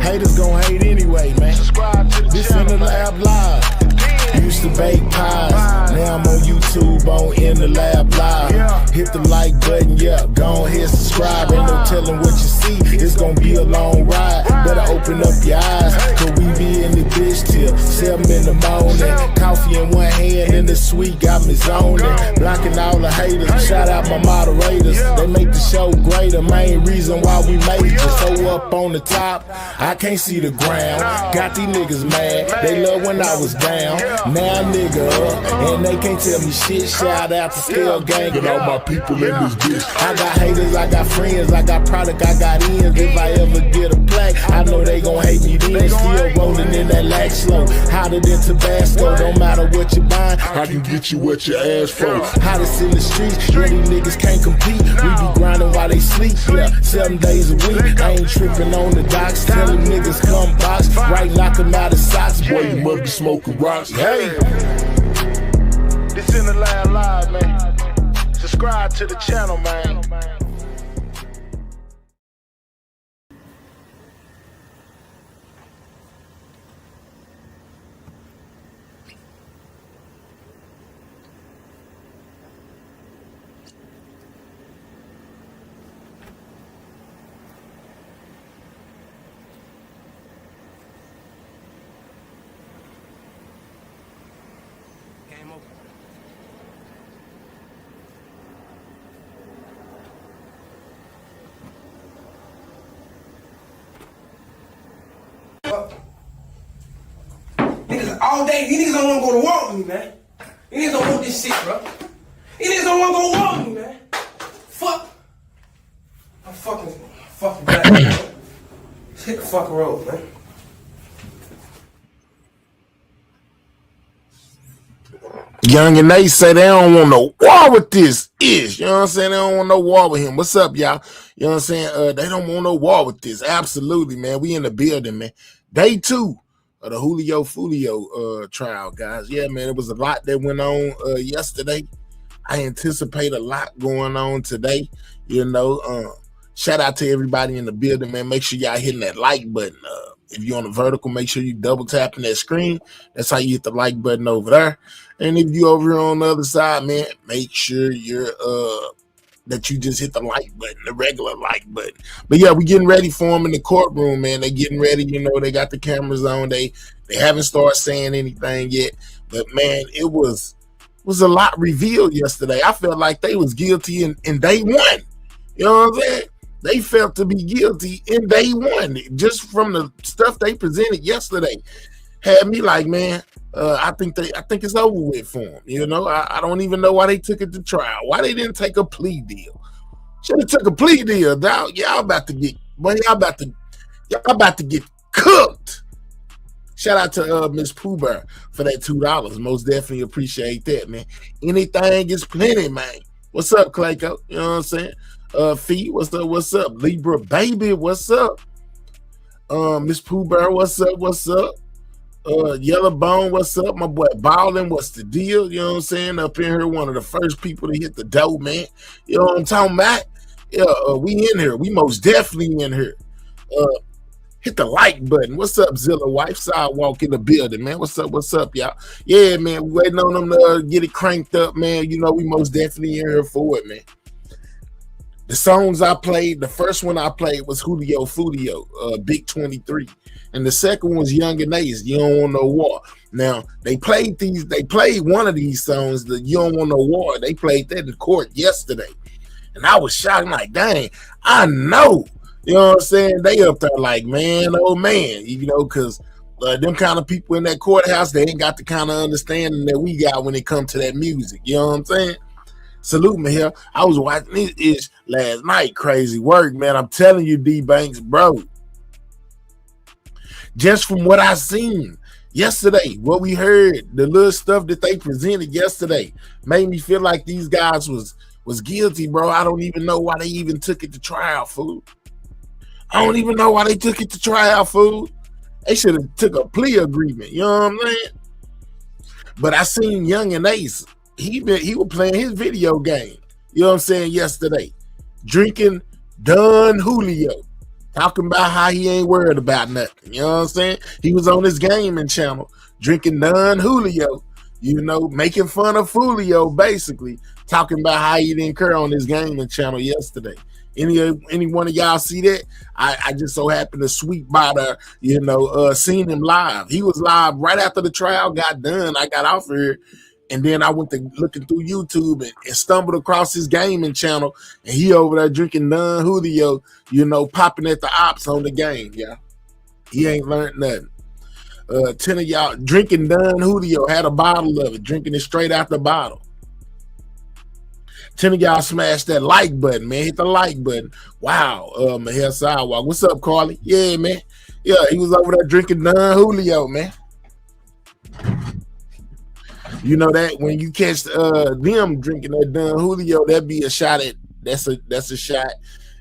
Haters gon' hate anyway, man. Subscribe to this in the lab live. Used to bake pies, now I'm on YouTube on In the Lab Live. Hit the like button, yeah, go ahead subscribe. Ain't no telling what you see, it's gonna be a long ride. Better open up your eyes, cause we be in the bitch till 7 in the morning. Coffee in one hand and the sweet got me zoning. Blocking all the haters, shout out my moderators. They make the show greater, main reason why we made it. So up on the top, I can't see the ground. Got these niggas mad, they love when I was down. Now nigga up, and they can't tell me shit. Shout out to Scale Gang and all my people in this bitch. I got haters, I got friends, I got product, I got ends. If I ever get a plaque, I know they gon' hate me then. Still rolling in that lag slow, hotter than Tabasco. Don't matter what you buying, I can get you what you ask for. Hottest in the streets, where these niggas can't compete. We be grinding while they sleep, yeah, 7 days a week. I ain't tripping on the docks, telling niggas come box. Right, knock them out of socks, boy, you must be smoking rocks. Hey, this in the Lab Live, man. Subscribe to the channel, man. Niggas all day, these niggas don't want to go to war with me, man. These niggas don't want this shit, bro. These niggas don't want to go to war with me, man. Fuck. I'm fucking back, man. Hit the fucking road, man. Young and they say they don't want no war with this ish. You know what I'm saying? They don't want no war with him. What's up, y'all? You know what I'm saying? They don't want no war with this. Absolutely, man. We in the building, man. Day 2 of the Julio Foolio trial, guys. Yeah, man, it was a lot that went on yesterday. I anticipate a lot going on today. You know, shout out to everybody in the building, man. Make sure y'all hitting that like button. If you're on the vertical, make sure you double tapping that screen. That's how you hit the like button over there. And if you over here on the other side, man, make sure you're that you just hit the like button, the regular like button. But yeah, we getting ready for them in the courtroom, man. They getting ready, you know, they got the cameras on. They haven't started saying anything yet. But man, it was a lot revealed yesterday. I felt like they was guilty in day one. You know what I'm saying? They felt to be guilty in day one. Just from the stuff they presented yesterday had me like, man, I think it's over with for them. You know, I don't even know why they took it to trial. Why they didn't take a plea deal? Should have took a plea deal. Now y'all about to get cooked. Shout out to Miss Pooh Bear for that $2. Most definitely appreciate that, man. Anything is plenty, man. What's up, Clayco? You know what I'm saying? Fee, what's up? What's up? Libra baby, what's up? Miss Pooh Bear, what's up? What's up? Yellow Bone, what's up? My boy Ballin, what's the deal? You know what I'm saying? Up in here, one of the first people to hit the dough, man. You know what I'm talking about? Yeah, we in here. We most definitely in here. Hit the like button. What's up, Zilla Wife? Sidewalk in the building, man. What's up, y'all? Yeah, man, we waiting on them to get it cranked up, man. You know, we most definitely in here for it, man. The songs I played, the first one I played was Julio Foolio, Big 23. And the second one was Young and Ace, You Don't Want No War. Now, they played one of these songs, the You Don't Want No War. They played that in court yesterday. And I was shocked, like, dang, I know. You know what I'm saying? They up there like, man, oh man, you know, because them kind of people in that courthouse, they ain't got the kind of understanding that we got when it comes to that music. You know what I'm saying? Salute me here. I was watching this ish last night. Crazy work, man. I'm telling you, D Banks, bro. Just from what I seen yesterday, what we heard, the little stuff that they presented yesterday made me feel like these guys was guilty, bro. I don't even know why they even took it to trial, fool. I don't even know why they took it to trial, fool. They should have took a plea agreement. You know what I'm saying? But I seen Young and Ace. He was playing his video game. You know what I'm saying? Yesterday, drinking Don Julio, talking about how he ain't worried about nothing. You know what I'm saying? He was on his gaming channel drinking Don Julio. You know, making fun of Foolio, basically talking about how he didn't care on his gaming channel yesterday. Any one of y'all see that? I just so happened to sweep by there, you know, seen him live. He was live right after the trial got done. I got off here, and then I went to looking through YouTube and stumbled across his gaming channel, and he over there drinking Don Julio, you know, popping at the ops on the game. Yeah, he ain't learned nothing. 10 of y'all drinking Don Julio, had a bottle of it, drinking it straight out the bottle. 10 of y'all smash that like button, man. Hit the like button. Wow. Mahel Sidewalk. What's up, Carly? Yeah, man. Yeah, he was over there drinking Don Julio, man. You know that when you catch them drinking that Don Julio, that'd be a shot at that's a shot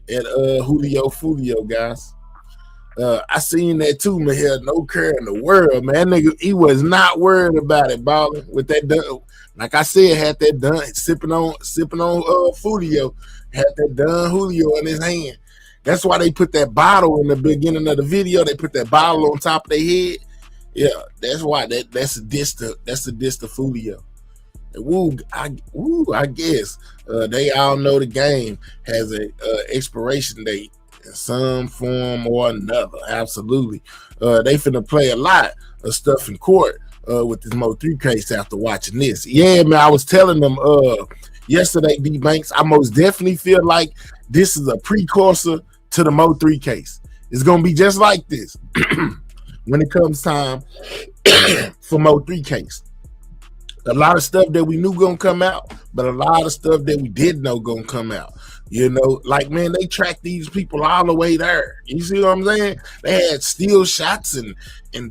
at Julio Foolio, guys. I seen that too, Mahel. No care in the world, man. That nigga, he was not worried about it, balling with that Don. Like I said, had that Don sipping on Foolio, had that Don Julio in his hand. That's why they put that bottle in the beginning of the video. They put that bottle on top of their head. Yeah, that's why that's a diss to Foolio. I guess they all know the game has a expiration date in some form or another. Absolutely. They finna play a lot of stuff in court with this Mo 3 case after watching this. Yeah, man, I was telling them yesterday, D Banks, I most definitely feel like this is a precursor to the Mo 3 case. It's gonna be just like this when it comes time for Mo 3 case. A lot of stuff that we knew gonna come out, but a lot of stuff that we didn't know gonna come out. You know, like, man, they tracked these people all the way there. You see what I'm saying? They had still shots and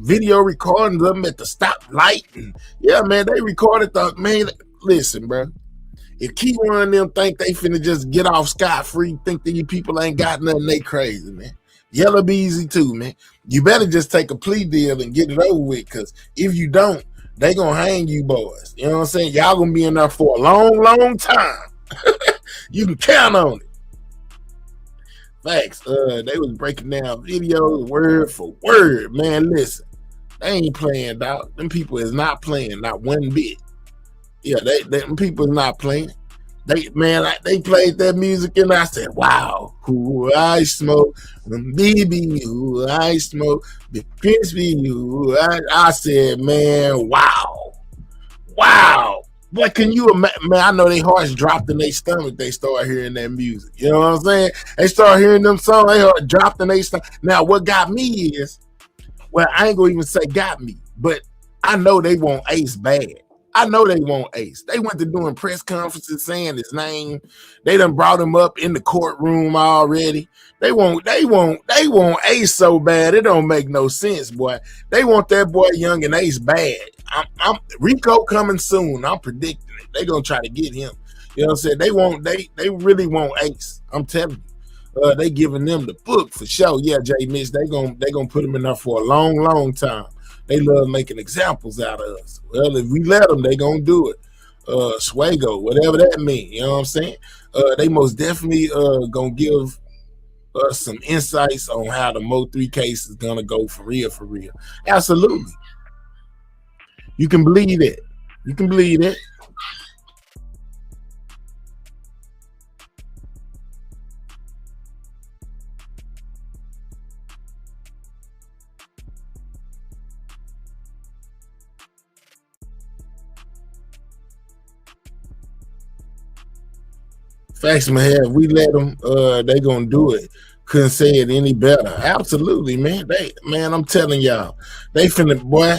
video recording them at the stoplight. And yeah, man, they recorded man, listen, bro. If Key one of them think they finna just get off scot-free, think that you people ain't got nothing, they crazy, man. Yellow be easy too, man. You better just take a plea deal and get it over with, because if you don't, they gonna hang you boys. You know what I'm saying? Y'all gonna be in there for a long, long time. You can count on it. Facts. They was breaking down videos word for word. Man, listen. They ain't playing, dog. Them people is not playing, not one bit. Yeah, them people is not playing. They played that music and I said, wow, who I smoke, baby, who I smoke, the crispy, who I said, man, wow. What can you imagine? Man, I know their hearts dropped in their stomach. They start hearing that music. You know what I'm saying? They start hearing them songs. They heart dropped in their stomach. Now, what got me is, well, I ain't gonna even say got me, but I know they want Ace bad. I know they want Ace. They went to doing press conferences saying his name. They done brought him up in the courtroom already. They want Ace so bad it don't make no sense, boy. They want that boy Young and Ace bad. I'm Rico coming soon. I'm predicting it. They gonna try to get him. You know what I'm saying? They really want Ace. I'm telling you. They giving them the book for sure. Yeah, Jay Mitch. They gonna put him in there for a long, long time. They love making examples out of us. Well, if we let them, they gonna do it. Swago, whatever that means. You know what I'm saying? They most definitely gonna give us some insights on how the Mo 3 case is gonna go for real, for real. Absolutely. You can believe it. You can believe it. Facts, man. We let them. They gonna do it. Couldn't say it any better. Absolutely, man. I'm telling y'all, they finna, boy.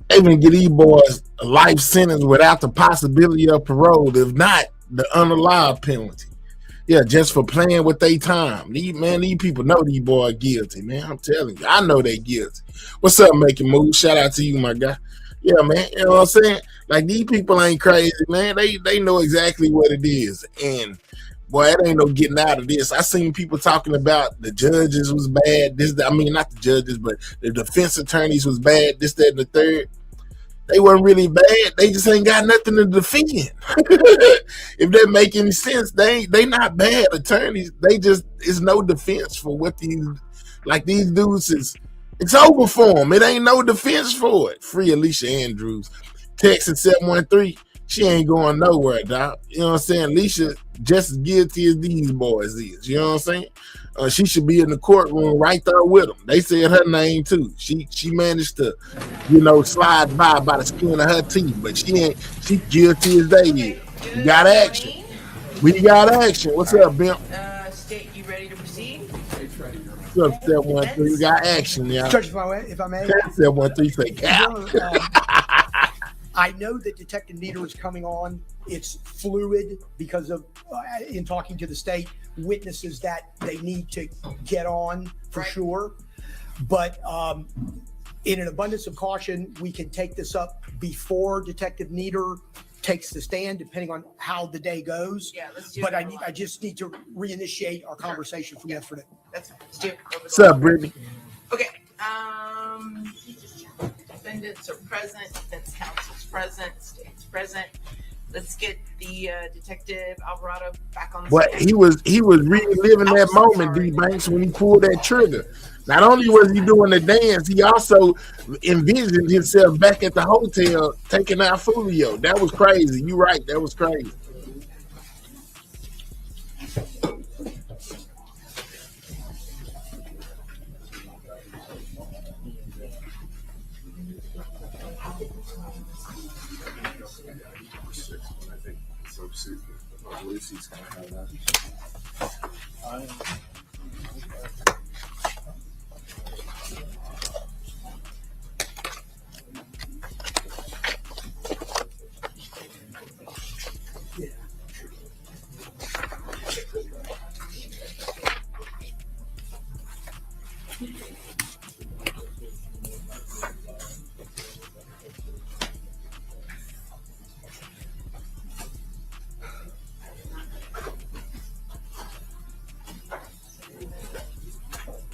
They gonna get these boys a life sentence without the possibility of parole, if not the unallowed penalty. Yeah, just for playing with their time. These people know these boys guilty, man. I'm telling you, I know they guilty. What's up, Making Moves? Shout out to you, my guy. Yeah, man. You know what I'm saying? Like, these people ain't crazy, man. They know exactly what it is. And boy, it ain't no getting out of this. I seen people talking about the judges was bad. Not the judges, but the defense attorneys was bad. This, that, and the third. they weren't really bad. They just ain't got nothing to defend. If that make any sense, they not bad attorneys. They just is no defense for what these dudes is. It's over for them. It ain't no defense for it. Free Alicia Andrews. Texas 713. She ain't going nowhere, dog. You know what I'm saying? Alicia just as guilty as these boys is. You know what I'm saying? She should be in the courtroom right there with them. They said her name too. She managed to, slide by the skin of her teeth, but she guilty as they is. We got action. We got action. What's up, Bimp? State, you ready to proceed? What's up, 713? We got action now. Judge, if I may. 713 say cap. I know that Detective Nieder is coming on. It's fluid because of, in talking to the state, witnesses that they need to get on for sure. But in an abundance of caution, we can take this up before Detective Nieder takes the stand, depending on how the day goes. Yeah, let's do but it. I just need to reinitiate our conversation from yesterday. That's fine. Let's do it. What's up, Brittany? Okay. Defendants are present. Defense counsel's present. State's present. Let's get the Detective Alvarado back on the But stand. he was reliving that moment, D Banks, when he pulled that trigger. Not only was he doing the dance, he also envisioned himself back at the hotel taking out Foolio. That was crazy. You right, that was crazy.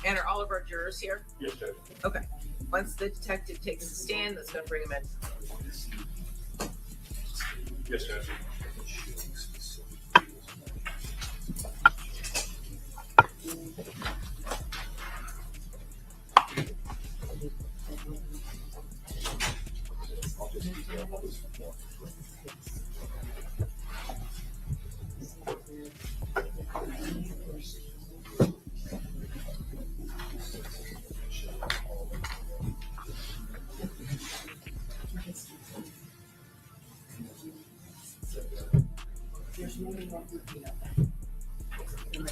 And are all of our jurors here? Yes, Judge. Okay. Once the detective takes the stand, let's go bring him in. Yes, Judge.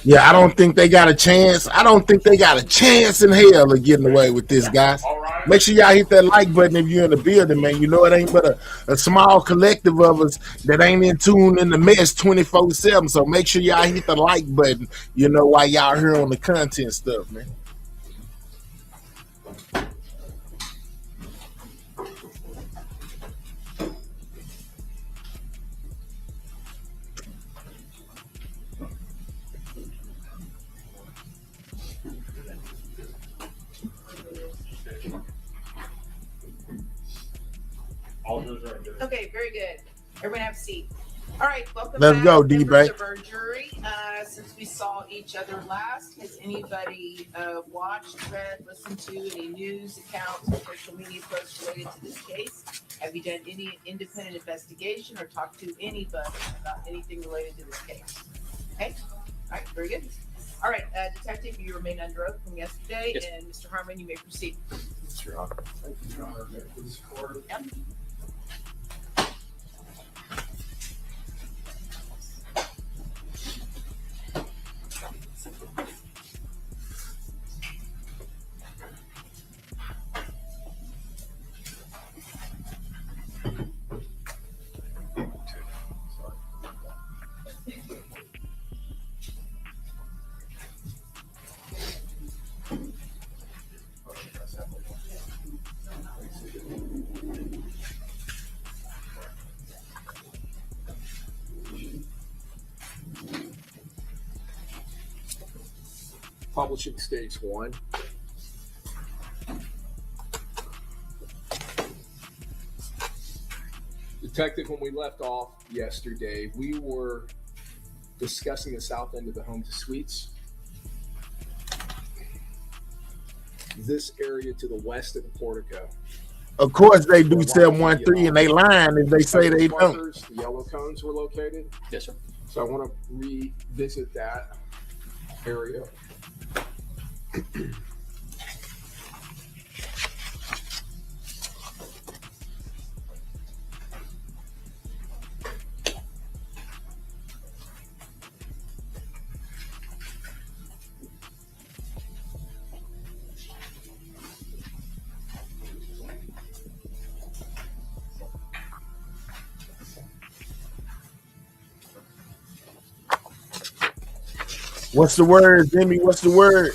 Yeah, I don't think they got a chance. I don't think they got a chance in hell of getting away with this, guys. Make sure y'all hit that like button if you're in the building, man. You know it ain't but a small collective of us that ain't in tune in the mess 24/7. So make sure y'all hit the like button, while y'all here on the content stuff, man. All those are good. Okay, very good. Everyone have a seat. All right, welcome Let's back, go, members D-Bank. of our jury. Since we saw each other last, has anybody watched, read, listened to any news accounts or social media posts related to this case? Have you done any independent investigation or talked to anybody about anything related to this case? Okay, all right, very good. All right, Detective, you remain under oath from yesterday, Yes. and Mr. Harmon, you may proceed. Your Honor. Yep. Publishing stage one. Detective, when we left off yesterday, we were discussing the south end of the home to suites. This area to the west of the portico. Of course, they do 713, and they lying if they say they don't. Markers, the yellow cones were located. Yes, sir. So I want to revisit that area. What's the word, Jimmy? What's the word?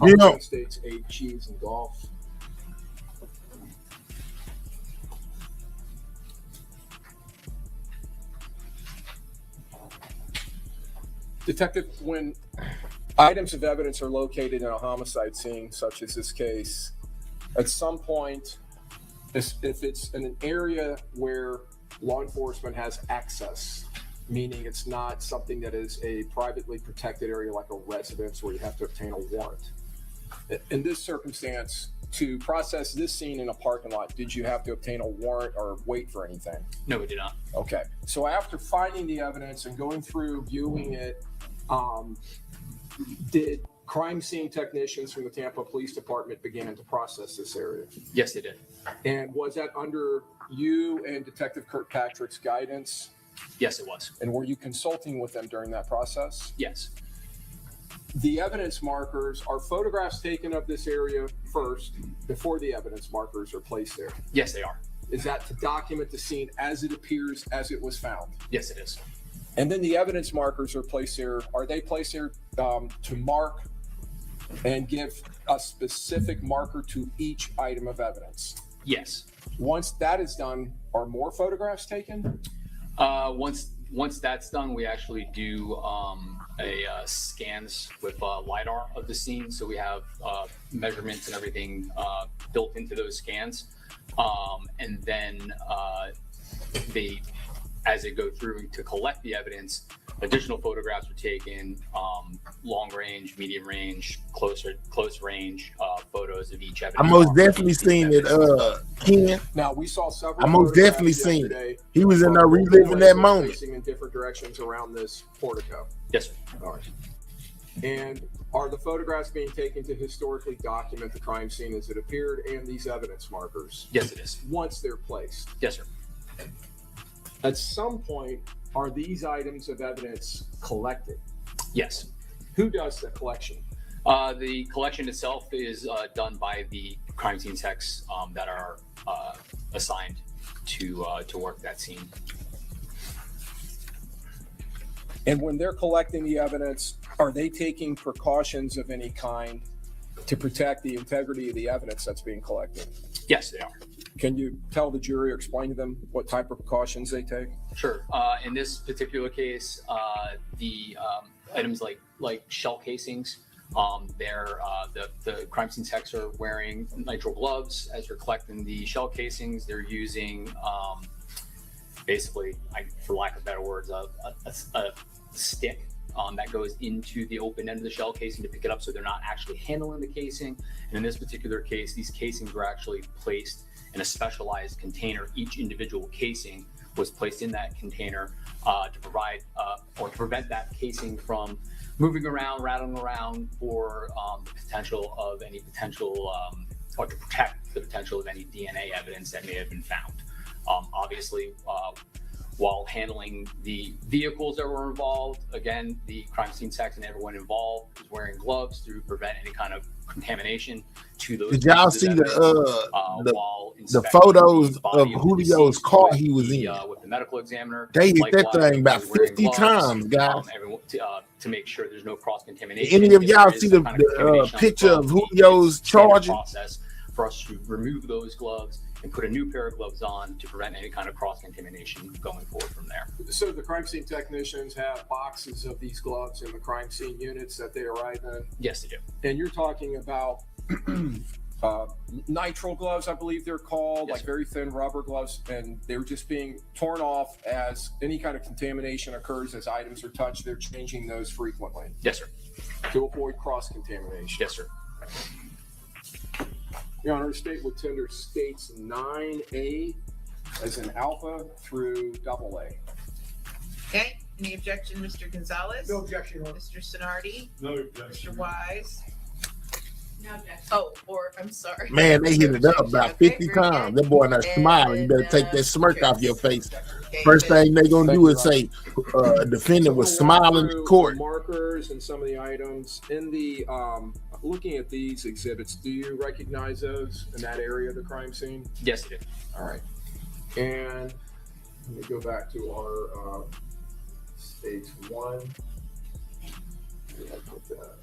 United States 8 cheese and golf. Detective, when items of evidence are located in a homicide scene, such as this case, at some point, if it's in an area where law enforcement has access, meaning it's not something that is a privately protected area like a residence where you have to obtain a warrant. In this circumstance, to process this scene in a parking lot, did you have to obtain a warrant or wait for anything? No, we did not. Okay. So after finding the evidence and going through, viewing it, did crime scene technicians from the Tampa Police Department begin to process this area? Yes, they did. And was that under you and Detective Kirkpatrick's guidance? Yes, it was. And were you consulting with them during that process? Yes. The evidence markers, are photographs taken of this area first before the evidence markers are placed there? Yes, they are. Is that to document the scene as it appears, as it was found? Yes, it is. And then the evidence markers are placed here. Are they placed here to mark and give a specific marker to each item of evidence? Yes. Once that is done, are more photographs taken? Once that's done, we actually do scans with LiDAR of the scene. So we have measurements and everything built into those scans. And then as they go through to collect the evidence, additional photographs are taken, long range, medium range, close range photos of each evidence. I most definitely seen it, Ken. Now, we saw several. I most definitely seen it. He was in there reliving that moment. Facing in different directions around this portico. Yes, sir. All right. And are the photographs being taken to historically document the crime scene as it appeared and these evidence markers? Yes, it is. Once they're placed. Yes, sir. At some point, are these items of evidence collected? Yes. Who does the collection? The collection itself is done by the crime scene techs that are assigned to work that scene. And when they're collecting the evidence, are they taking precautions of any kind to protect the integrity of the evidence that's being collected? Yes, they are. Can you tell the jury or explain to them what type of precautions they take? Sure. In this particular case, the items like shell casings, the crime scene techs are wearing nitrile gloves as they're collecting the shell casings. They're using basically, for lack of better words, a stick that goes into the open end of the shell casing to pick it up, so they're not actually handling the casing. And in this particular case, these casings were actually placed in a specialized container. Each individual casing was placed in that container to provide or to prevent that casing from moving around, rattling around for the potential of any potential, or to protect the potential of any DNA evidence that may have been found. Obviously, while handling the vehicles that were involved, again, the crime scene techs and everyone involved was wearing gloves to prevent any kind of contamination to those. Did y'all see the photos of Julio's car he was in? With the medical examiner, they hit that thing about 50 times, guys. To make sure there's no cross contamination. Any of y'all see the picture of Julio's charging? Process for us to remove those gloves and put a new pair of gloves on to prevent any kind of cross-contamination going forward from there. So the crime scene technicians have boxes of these gloves in the crime scene units that they arrive in? Yes, they do. And you're talking about nitrile gloves, I believe they're called, Yes, like sir. very thin rubber gloves, and they're just being torn off as any kind of contamination occurs as items are touched. They're changing those frequently Yes, sir. to avoid cross-contamination. Yes, sir. Your Honor, the state would tender states 9A as in alpha through AA. Okay, any objection, Mr. Gonzalez? No objection, Your Honor. Mr. Sonardi? No objection. Mr. Wise? No objection. Oh, or, I'm sorry. Man, they hit it up about Okay, 50 very times. good. That boy not smiling. You better And, take that smirk off your face. Okay, First good. thing they gonna Thank do you, is say, defendant was So we'll walk smiling in through court. the markers and some of the items in the looking at these exhibits. Do you recognize those in that area of the crime scene? Yes, it is. All right, and let me go back to our stage 1. Where did I put that?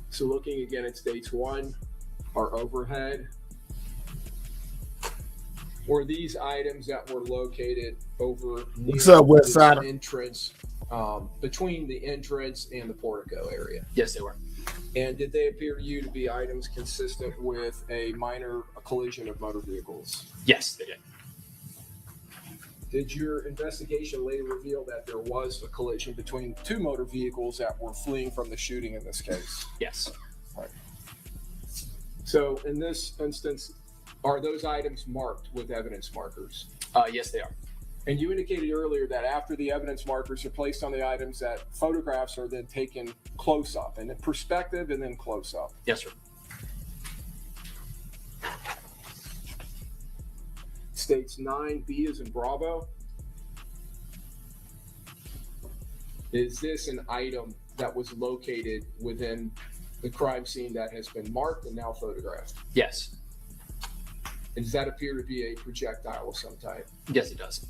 So looking again at stage 1, our overhead, were these items that were located over near What's up, West this Sider? entrance, between the entrance and the portico area? Yes, they were. And did they appear to you to be items consistent with a minor collision of motor vehicles? Yes, they did. Did your investigation later reveal that there was a collision between 2 motor vehicles that were fleeing from the shooting in this case? Yes. So in this instance, are those items marked with evidence markers? Yes, they are. And you indicated earlier that after the evidence markers are placed on the items, that photographs are then taken close up, and in perspective and then close up. Yes, sir. States 9B is in Bravo. Is this an item that was located within the crime scene that has been marked and now photographed? Yes. And does that appear to be a projectile of some type? Yes, it does.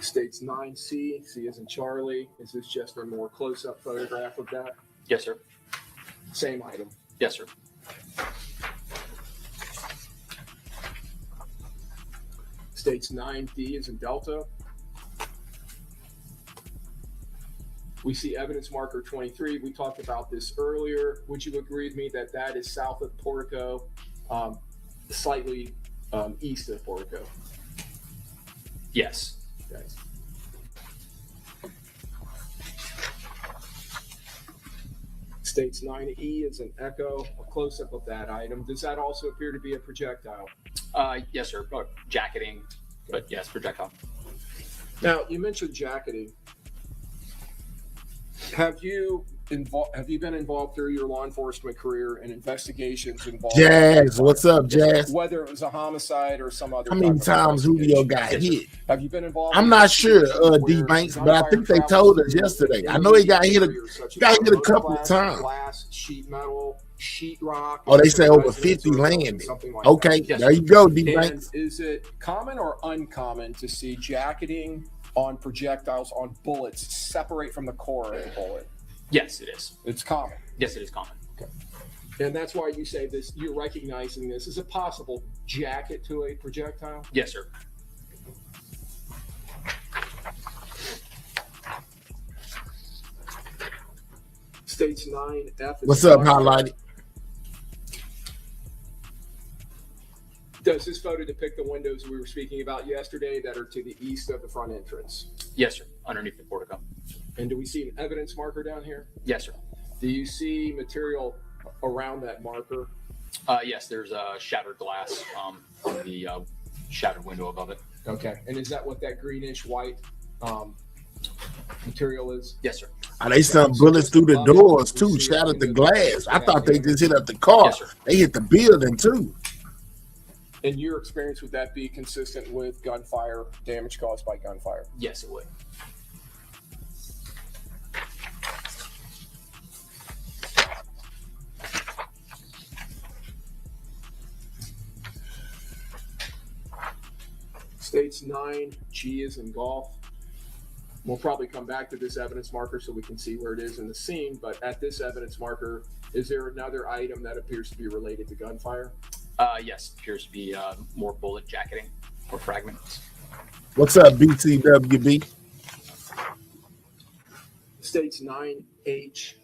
States 9C, C as in Charlie. Is this just a more close-up photograph of that? Yes, sir. Same item. Yes, sir. States 9D is in Delta. We see evidence marker 23. We talked about this earlier. Would you agree with me that that is south of Portico, slightly east of Portico? Yes. Okay. States 9E is an echo, a close-up of that item. Does that also appear to be a projectile? Yes, sir. Jacketing, but yes, projectile. Now, you mentioned jacketing. Have you been involved through your law enforcement career in investigations involving Jazz, what's up, Jazz? whether it was a homicide or some other? How many type of times Julio investigation? got Yes, sir. hit? Have you been involved? I'm in not sure, investigations D where Banks, but I gunfire think they travels told us through yesterday. I any know he got hit areas such as got hit a couple glass, times. Glass, sheet metal, sheetrock. Oh, they say over residential 50 buildings, landed. something like Okay, that. Yes, there you go, D And Banks. is it common or uncommon to see jacketing on projectiles on bullets separate from the core of the bullet? Yes, it is. It's common. Yes, it is common. And that's why you say this, you're recognizing this as a possible jacket to a projectile? Yes, sir. States 9F. is What's a up, gun. highlighted? Does this photo depict the windows we were speaking about yesterday that are to the east of the front entrance? Yes, sir. Underneath the portico. And do we see an evidence marker down here? Yes, sir. Do you see material around that marker? Yes, there's shattered glass on the shattered window above it. Okay. And is that what that greenish white material is? Yes, sir. They sent bullets through the doors too, shattered the glass. I thought they just hit up the car. Yes, sir. They hit the building too. In your experience, would that be consistent with gunfire, damage caused by gunfire? Yes, it would. States 9G is in golf. We'll probably come back to this evidence marker so we can see where it is in the scene, but at this evidence marker, Is there another item that appears to be related to gunfire? Yes, appears to be more bullet jacketing or fragments. What's up, BTWB? States 9H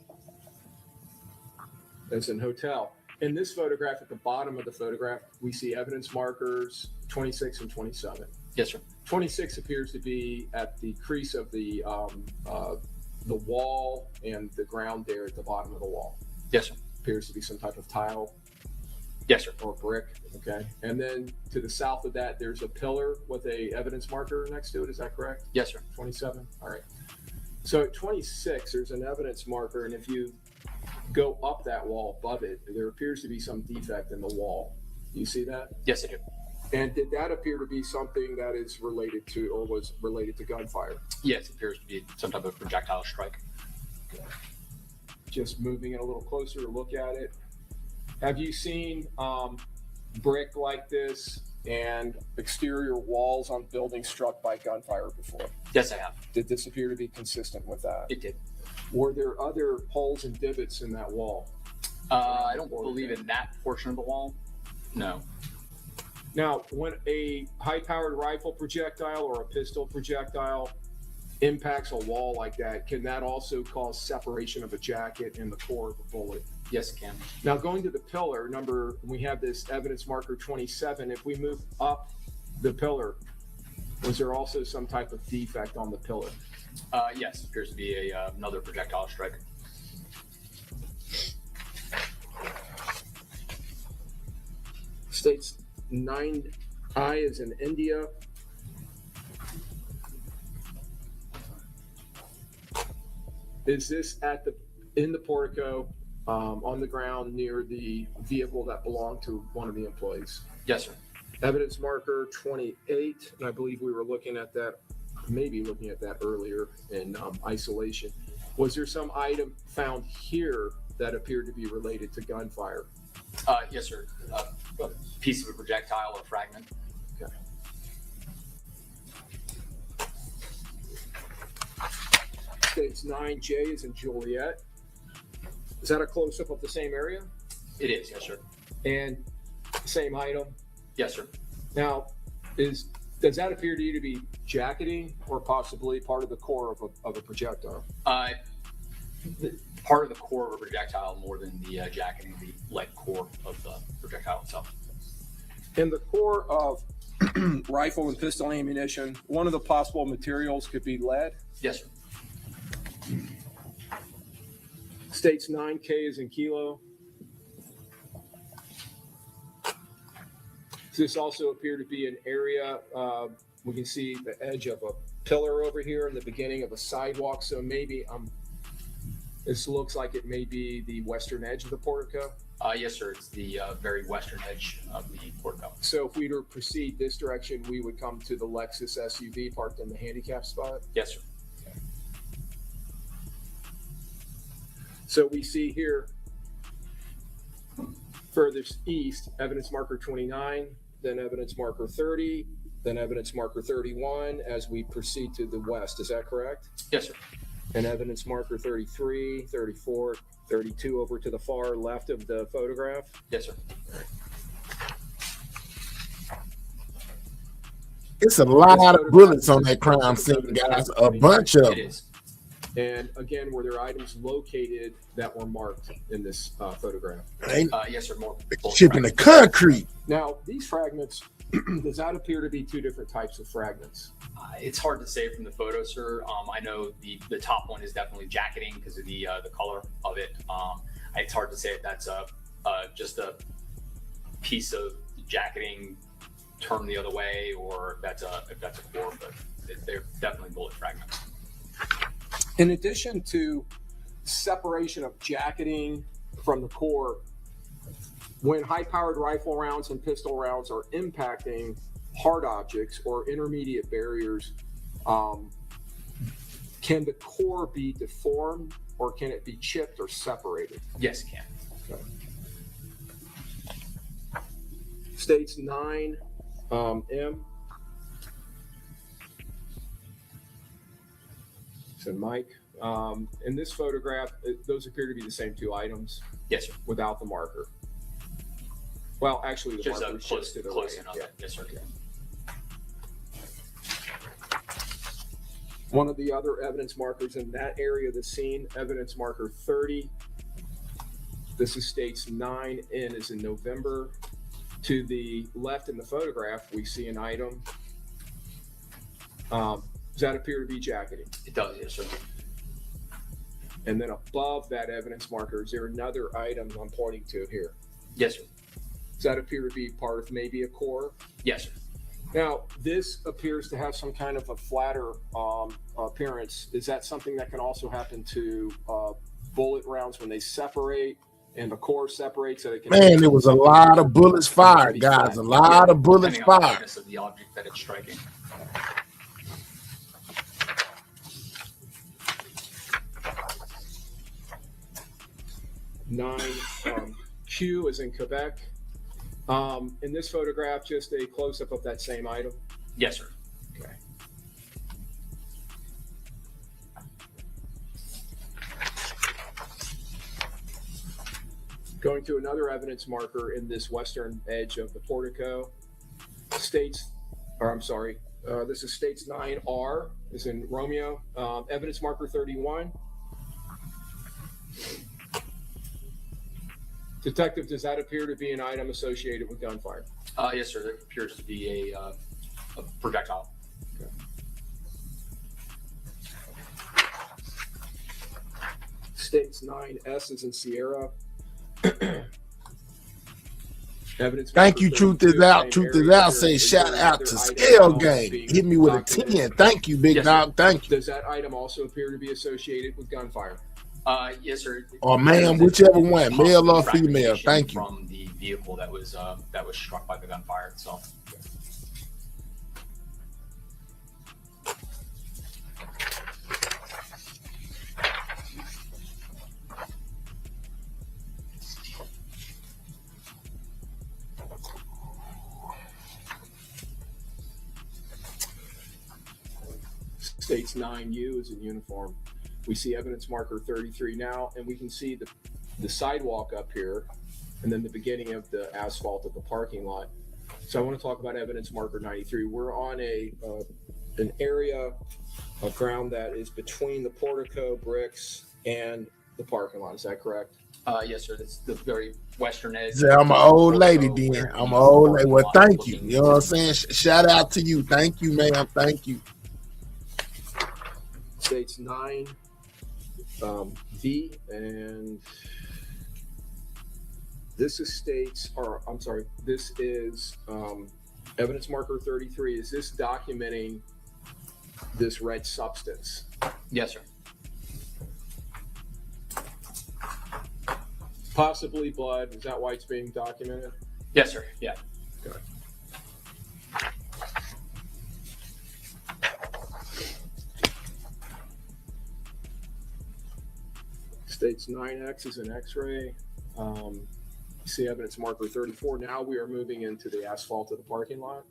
as in hotel. In this photograph, at the bottom of the photograph, we see evidence markers 26 and 27. Yes, sir. 26 appears to be at the crease of the wall and the ground there at the bottom of the wall. Yes, sir. Appears to be some type of tile. Yes, sir. Or brick. Okay. And then to the south of that, there's a pillar with a evidence marker next to it. Is that correct? Yes, sir. 27. All right. So at 26, there's an evidence marker, and if you go up that wall above it, there appears to be some defect in the wall. Do you see that? Yes, I do. And did that appear to be something that is related to, or was related to gunfire? Yes, it appears to be some type of projectile strike. Okay. Just moving it a little closer to look at it. Have you seen brick like this and exterior walls on buildings struck by gunfire before? Yes, I have. Did this appear to be consistent with that? It did. Were there other holes and divots in that wall? I don't believe in that portion of the wall. No. Now, when a high-powered rifle projectile or a pistol projectile impacts a wall like that, can that also cause separation of a jacket and the core of a bullet? Yes, it can. Now, going to the pillar, we have this evidence marker 27. If we move up the pillar, was there also some type of defect on the pillar? Yes, appears to be another projectile strike. States 9I is in India. Is this in the portico, on the ground near the vehicle that belonged to one of the employees? Yes, sir. Evidence marker 28, and I believe we were looking at that earlier in isolation. Was there some item found here that appeared to be related to gunfire? Yes, sir. A piece of a projectile or fragment. Okay. States 9J is in Juliet. Is that a close-up of the same area? It is, yes, sir. And same item? Yes, sir. Now, does that appear to you to be jacketing or possibly part of the core of a projectile? Part of the core of a projectile more than the jacketing, the lead core of the projectile itself. In the core of rifle and pistol ammunition, one of the possible materials could be lead. Yes, sir. States 9K is in kilo. Does this also appear to be an area, we can see the edge of a pillar over here in the beginning of a sidewalk, so maybe this looks like it may be the western edge of the portico? Yes, sir. It's the very western edge of the portico. So if we were to proceed this direction, we would come to the Lexus SUV parked in the handicap spot? Yes, sir. So we see here, furthest east, evidence marker 29, then evidence marker 30, then evidence marker 31 as we proceed to the west. Is that correct? Yes, sir. And evidence marker 33, 34, 32 over to the far left of the photograph? Yes, sir. It's a lot of bullets on that crime scene, guys. A bunch of It them. is. And again, were there items located that were marked in this photograph? Ain't Yes, sir. More bullet chipping the fragments. concrete. Now, these fragments, does that appear to be two different types of fragments? It's hard to say from the photo, sir. I know the top one is definitely jacketing because of the color of it. It's hard to say if that's just a piece of jacketing turned the other way or if that's a core, but they're definitely bullet fragments. In addition to separation of jacketing from the core, when high-powered rifle rounds and pistol rounds are impacting hard objects or intermediate barriers, can the core be deformed or can it be chipped or separated? Yes, it can. Okay. States 9 M. So Mike, in this photograph, those appear to be the same two items. Yes, sir. without the marker. Well, actually, the Just marker close shifted close away. enough. Yeah. Yes, sir. One of the other evidence markers in that area of the scene, evidence marker 30. This is states 9 in is in November. To the left in the photograph, we see an item. Does that appear to be jacketing? It does. Yes, sir. And then above that evidence marker, is there another item I'm pointing to here? Yes, sir. Does that appear to be part of maybe a core? Yes, sir. Now, this appears to have some kind of a flatter appearance. Is that something that can also happen to bullet rounds when they separate and the core separates? So it can Man, there was a lot of bullets fired, guys. A lot of bullets Depending on the fired. thickness of the object that it's striking. Q is in Quebec. In this photograph, just a close-up of that same item. Yes, sir. Okay. Going to another evidence marker in this western edge of the portico. States, or I'm sorry, this is states 9R, is in Romeo. Evidence marker 31. Detective, does that appear to be an item associated with gunfire? Yes, sir. There appears to be a projectile. Okay. States 9S is in Sierra. Evidence. Thank you, Truth is Out. Truth is Out. Say shout out to Scale Gang. Hit me with a 10. Thank you, big Yes, dog. Thank you. Does that item also appear to be associated with gunfire? Yes, sir. Or man, whichever one, male or female. Thank you. From the vehicle that was struck by the gunfire itself. States 9U is in uniform. We see evidence marker 33 now, and we can see the sidewalk up here, and then the beginning of the asphalt of the parking lot. So I want to talk about evidence marker 93. We're on an area of ground that is between the portico bricks and the parking lot. Is that correct? Yes, sir. That's the very western edge. Say, I'm an old lady Portico, then. where I'm an the old lady. parking Well, lot thank is you. looking You know what I'm saying? Shout out to you. Thank you, ma'am. Thank you. States 9 V, and this is states, or I'm sorry, this is evidence marker 33. Is this documenting this red substance? Yes, sir. Possibly blood. Is that why it's being documented? Yes, sir. Yeah. Okay. States 9X is an X-ray. You see evidence marker 34. Now we are moving into the asphalt of the parking lot.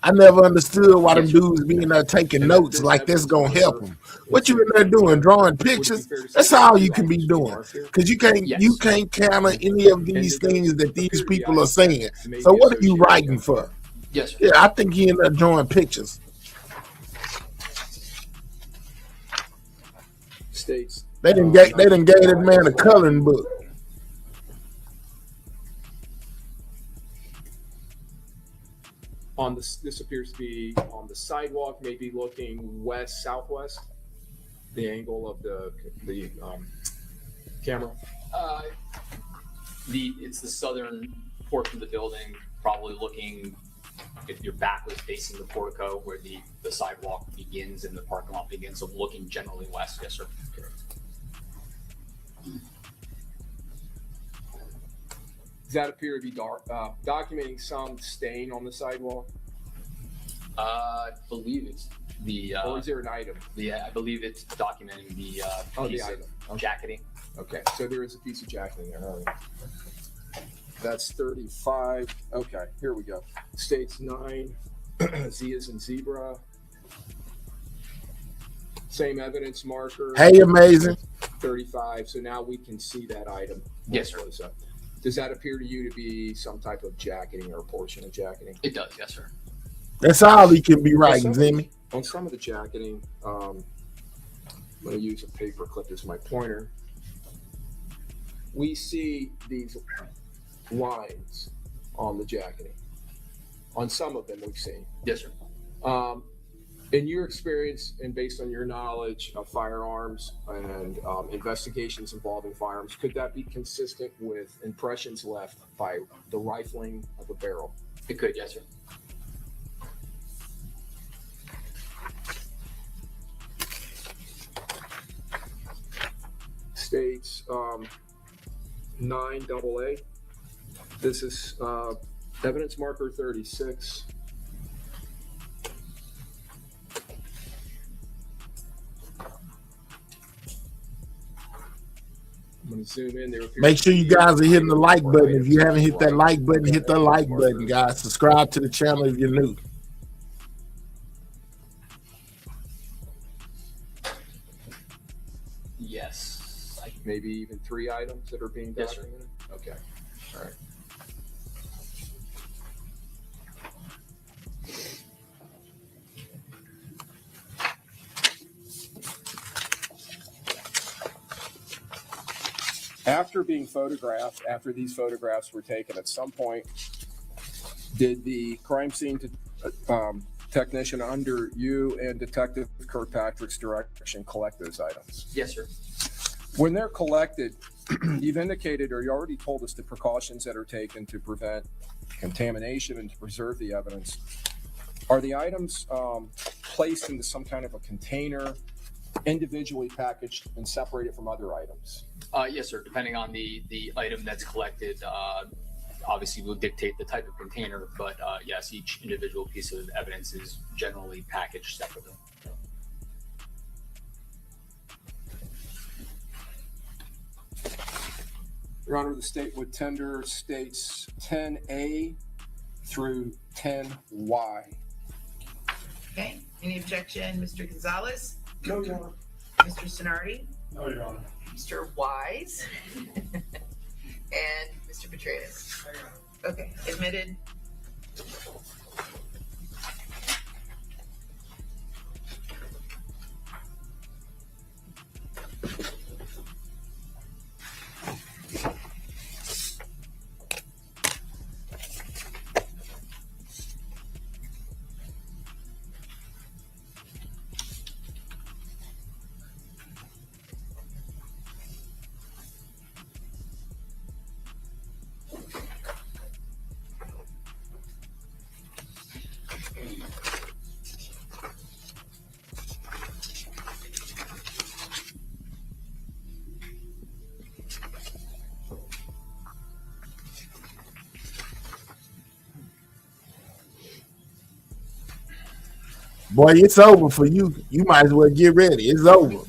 I never understood why them dudes be in there taking notes like that's gonna help them. What you in there doing? Drawing pictures? That's all you can be doing. Because you can't counter any of these things that these people are saying. So what are you writing for? Yes, sir. Yeah, I think he in there drawing pictures. States. They done gave that man a coloring book. On this appears to be on the sidewalk, maybe looking west southwest. The angle of the camera. It's the southern portion of the building, probably looking. If your back was facing the portico, where the sidewalk begins and the parking lot begins, so looking generally west. Yes, sir. Does that appear to be documenting some stain on the sidewalk? I believe it's the. Or is there an item? I believe it's documenting the. The item. Okay. Jacketing. Okay, so there is a piece of jacketing there. All right. That's 35. Okay, here we go. States 9. Z is in zebra. Same evidence marker. Hey, amazing. 35. So now we can see that item. Yes, sir. Does that appear to you to be some type of jacketing or a portion of jacketing? It does, yes, sir. That's all he can be writing, Zimmy. On some of the jacketing, I'm going to use a paper clip as my pointer. We see these lines on the jacketing. On some of them we've seen. Yes, sir. In your experience and based on your knowledge of firearms and investigations involving firearms, could that be consistent with impressions left by the rifling of a barrel? It could, yes, sir. States 9AA. This is evidence marker 36. I'm going to zoom in there. Make sure you guys are hitting the like button. If you haven't hit that like button, hit the like button, guys. Subscribe to the channel if you're new. Yes. Maybe even 3 items that are being documented? Yes, sir. Okay. All right. After being photographed, after these photographs were taken, at some point, did the crime scene technician under you and Detective Kirkpatrick's direction collect those items? Yes, sir. When they're collected, you've indicated, or you already told us, the precautions that are taken to prevent contamination and to preserve the evidence. Are the items placed into some kind of a container, individually packaged and separated from other items? Yes, sir. Depending on the item that's collected, obviously will dictate the type of container, but yes, each individual piece of evidence is generally packaged separately. Your Honor, the state would tender states 10A through 10Y. Okay, any objection, Mr. Gonzalez? No, Your Honor. Mr. Sonardi? No, Your Honor. Mr. Wise? And Mr. Petraeus? Okay, admitted. Boy, it's over for you. You might as well get ready. It's over.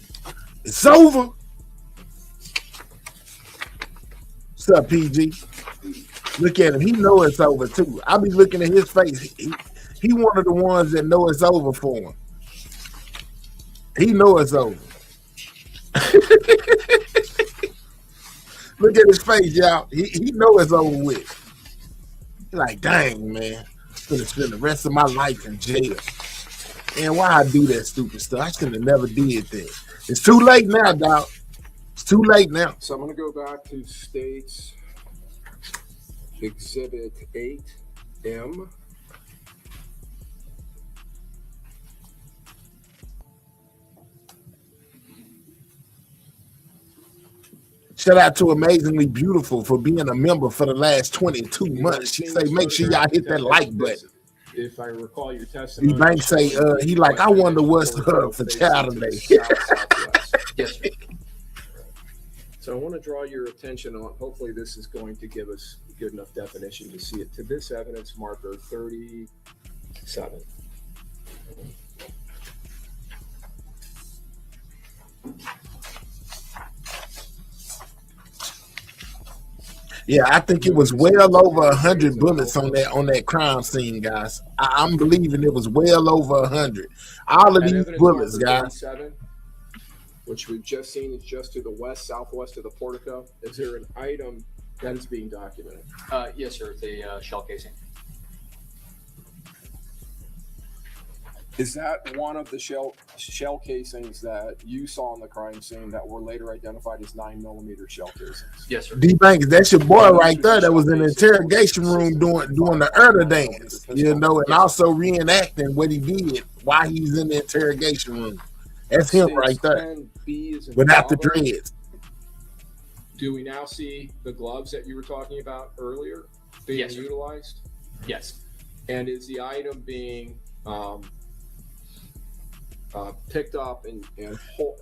It's over. What's up, PG? Look at him. He know it's over too. I'll be looking at his face. He one of the ones that know it's over for him. He know it's over. Look at his face, y'all. He know it's over with. He's like, dang, man. I'm gonna spend the rest of my life in jail. Man, why I do that stupid stuff? I should have never did that. It's too late now, dog. It's too late now. So I'm going to go back to States Exhibit 8M. Shout out to Amazingly Beautiful for being a member for the last 22 months. She say, make sure y'all hit that like button. If I recall your testimony, D-Bank say, he like, I wonder what's up for Child Today. Yes, sir. So I want to draw your attention on, hopefully this is going to give us good enough definition to see it, to this evidence marker 37. Yeah, I think it was well over 100 bullets on that crime scene, guys. I'm believing it was well over 100. All of these bullets, guys. which we've just seen is just to the west, southwest of the portico. Is there an item that is being documented? Yes, sir. It's a shell casing. Is that one of the shell casings that you saw on the crime scene that were later identified as 9mm shell casings? Yes, sir. D Banks, that's your boy right there. That was in the interrogation room doing the Erda dance, you know, and also reenacting what he did while he's in the interrogation room. That's him right there, without the dreads. Do we now see the gloves that you were talking about earlier being utilized? Yes. And is the item being picked up and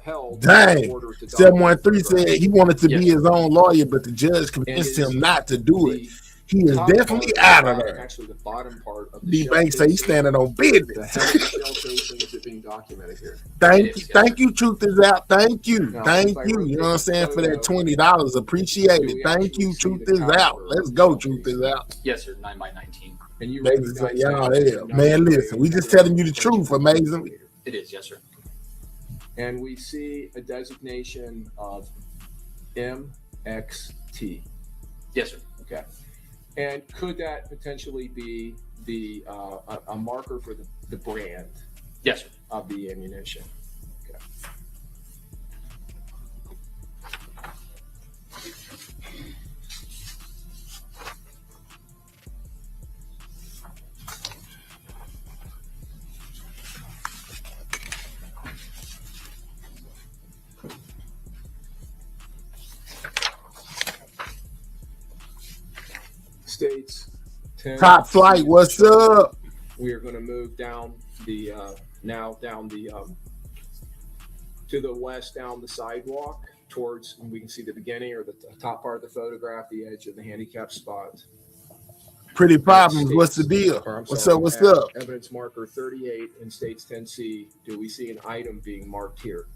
held? Dang. 713 said he wanted to be his own lawyer, but the judge convinced him not to do it. He is definitely out of there. Actually, the bottom part of the D Banks say he's standing on business. The head of the shell casing is being documented here. Thank you, Truth is Out. Thank you. You know what I'm saying, for that $20. Appreciate it. Thank you, Truth is Out. Let's go, Truth is Out. Yes, sir. 9x19. And you y'all hell. Man, listen, we just telling you the truth, amazing. It is, yes, sir. And we see a designation of MXT. Yes, sir. Okay. And could that potentially be the a marker for the brand? Yes, sir. Of the ammunition? Okay. States 10. Top Flight, what's up? We are going to move down the to the west down the sidewalk towards, and we can see the beginning or the top part of the photograph, the edge of the handicap spot. Pretty Problems, what's the deal? What's up? Evidence marker 38 in States 10C. Do we see an item being marked here?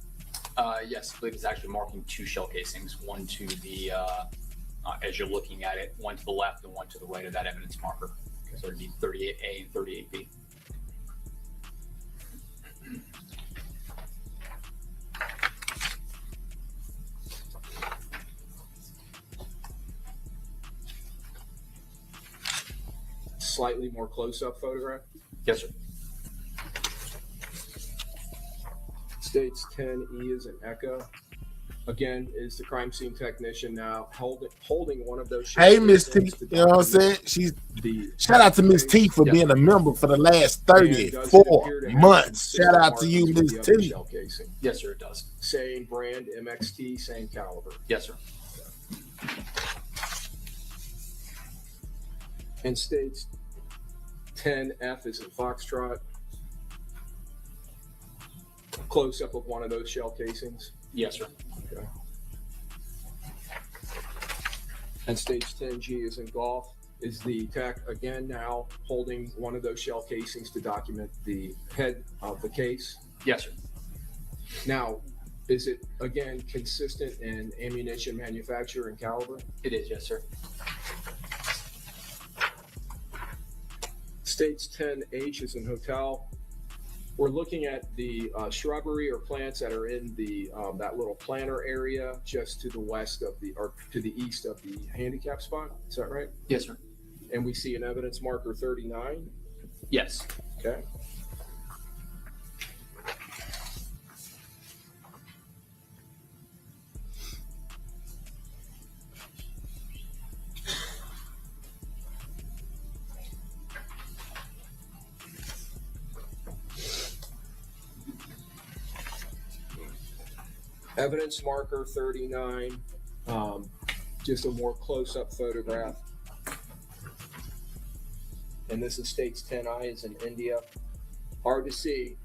Yes, I believe it's actually marking two shell casings, one to the as you're looking at it, one to the left and one to the right of that evidence marker. So it'd be 38A and 38B. Slightly more close-up photograph. Yes, sir. States 10E is an echo. Again, is the crime scene technician now holding one of those? Hey, Miss T, you know what I'm saying? Shout out to Miss T for being a member for the last 34 months. Shout out to you, Miss T. Yes, sir, it does. Same brand, MXT, same caliber. Yes, sir. And states 10F is in Foxtrot. Close up of one of those shell casings. Yes, sir. Okay. And stage 10G is in golf. Is the tech again now holding one of those shell casings to document the head of the case? Yes, sir. Now, is it again consistent in ammunition manufacturer and caliber? It is, yes, sir. States 10H is in hotel. We're looking at the shrubbery or plants that are in the that little planter area just to the west of the, or to the east of the handicap spot. Is that right? Yes, sir. And we see an evidence marker 39. Yes. Okay. Evidence marker 39, just a more close-up photograph. And this is states 10I is in India. Hard to see.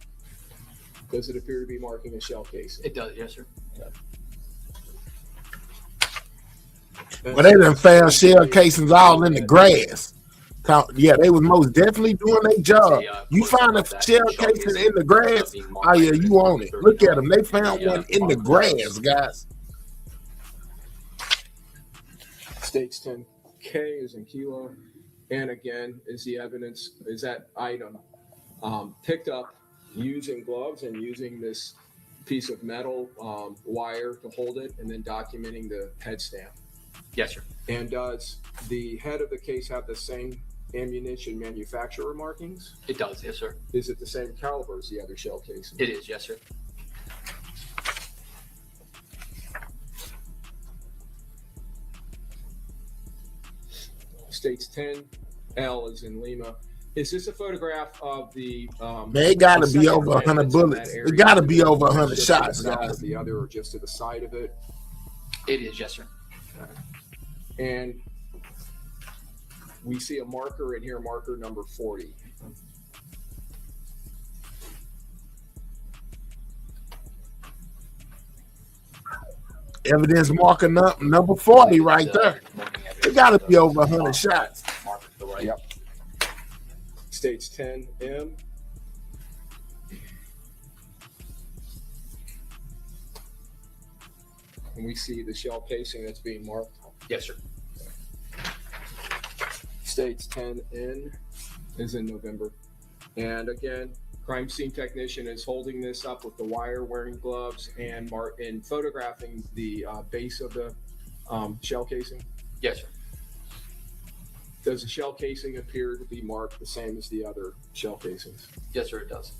Does it appear to be marking a shell casing? It does, yes, sir. Well, they done found shell casings all in the grass. Yeah, they was most definitely doing their job. You find a shell casing in the grass, oh yeah, you own it. Look at them. They found one in the grass, guys. States 10K is in kilo. And again, is the evidence, is that item picked up using gloves and using this piece of metal wire to hold it, and then documenting the head stamp. Yes, sir. And does the head of the case have the same ammunition manufacturer markings? It does. Yes, sir. Is it the same caliber as the other shell casing? It is. Yes, sir. States 10L is in Lima. Is this a photograph of the? Man, it got to the be second over 100 evidence in bullets. that It area? got to be over Just 100 to the shots, south guys. of the other, or just to the side of it? It is. Yes, sir. And we see a marker in here, marker number 40. Evidence marker number 40 right there. It got to be over 100 shots. Marker to the right. Yep. States 10M. And we see the shell casing that's being marked. Yes, sir. States 10N is in November. And again, crime scene technician is holding this up with the wire, wearing gloves, and photographing the base of the shell casing. Yes, sir. Does the shell casing appear to be marked the same as the other shell casings? Yes, sir. It does.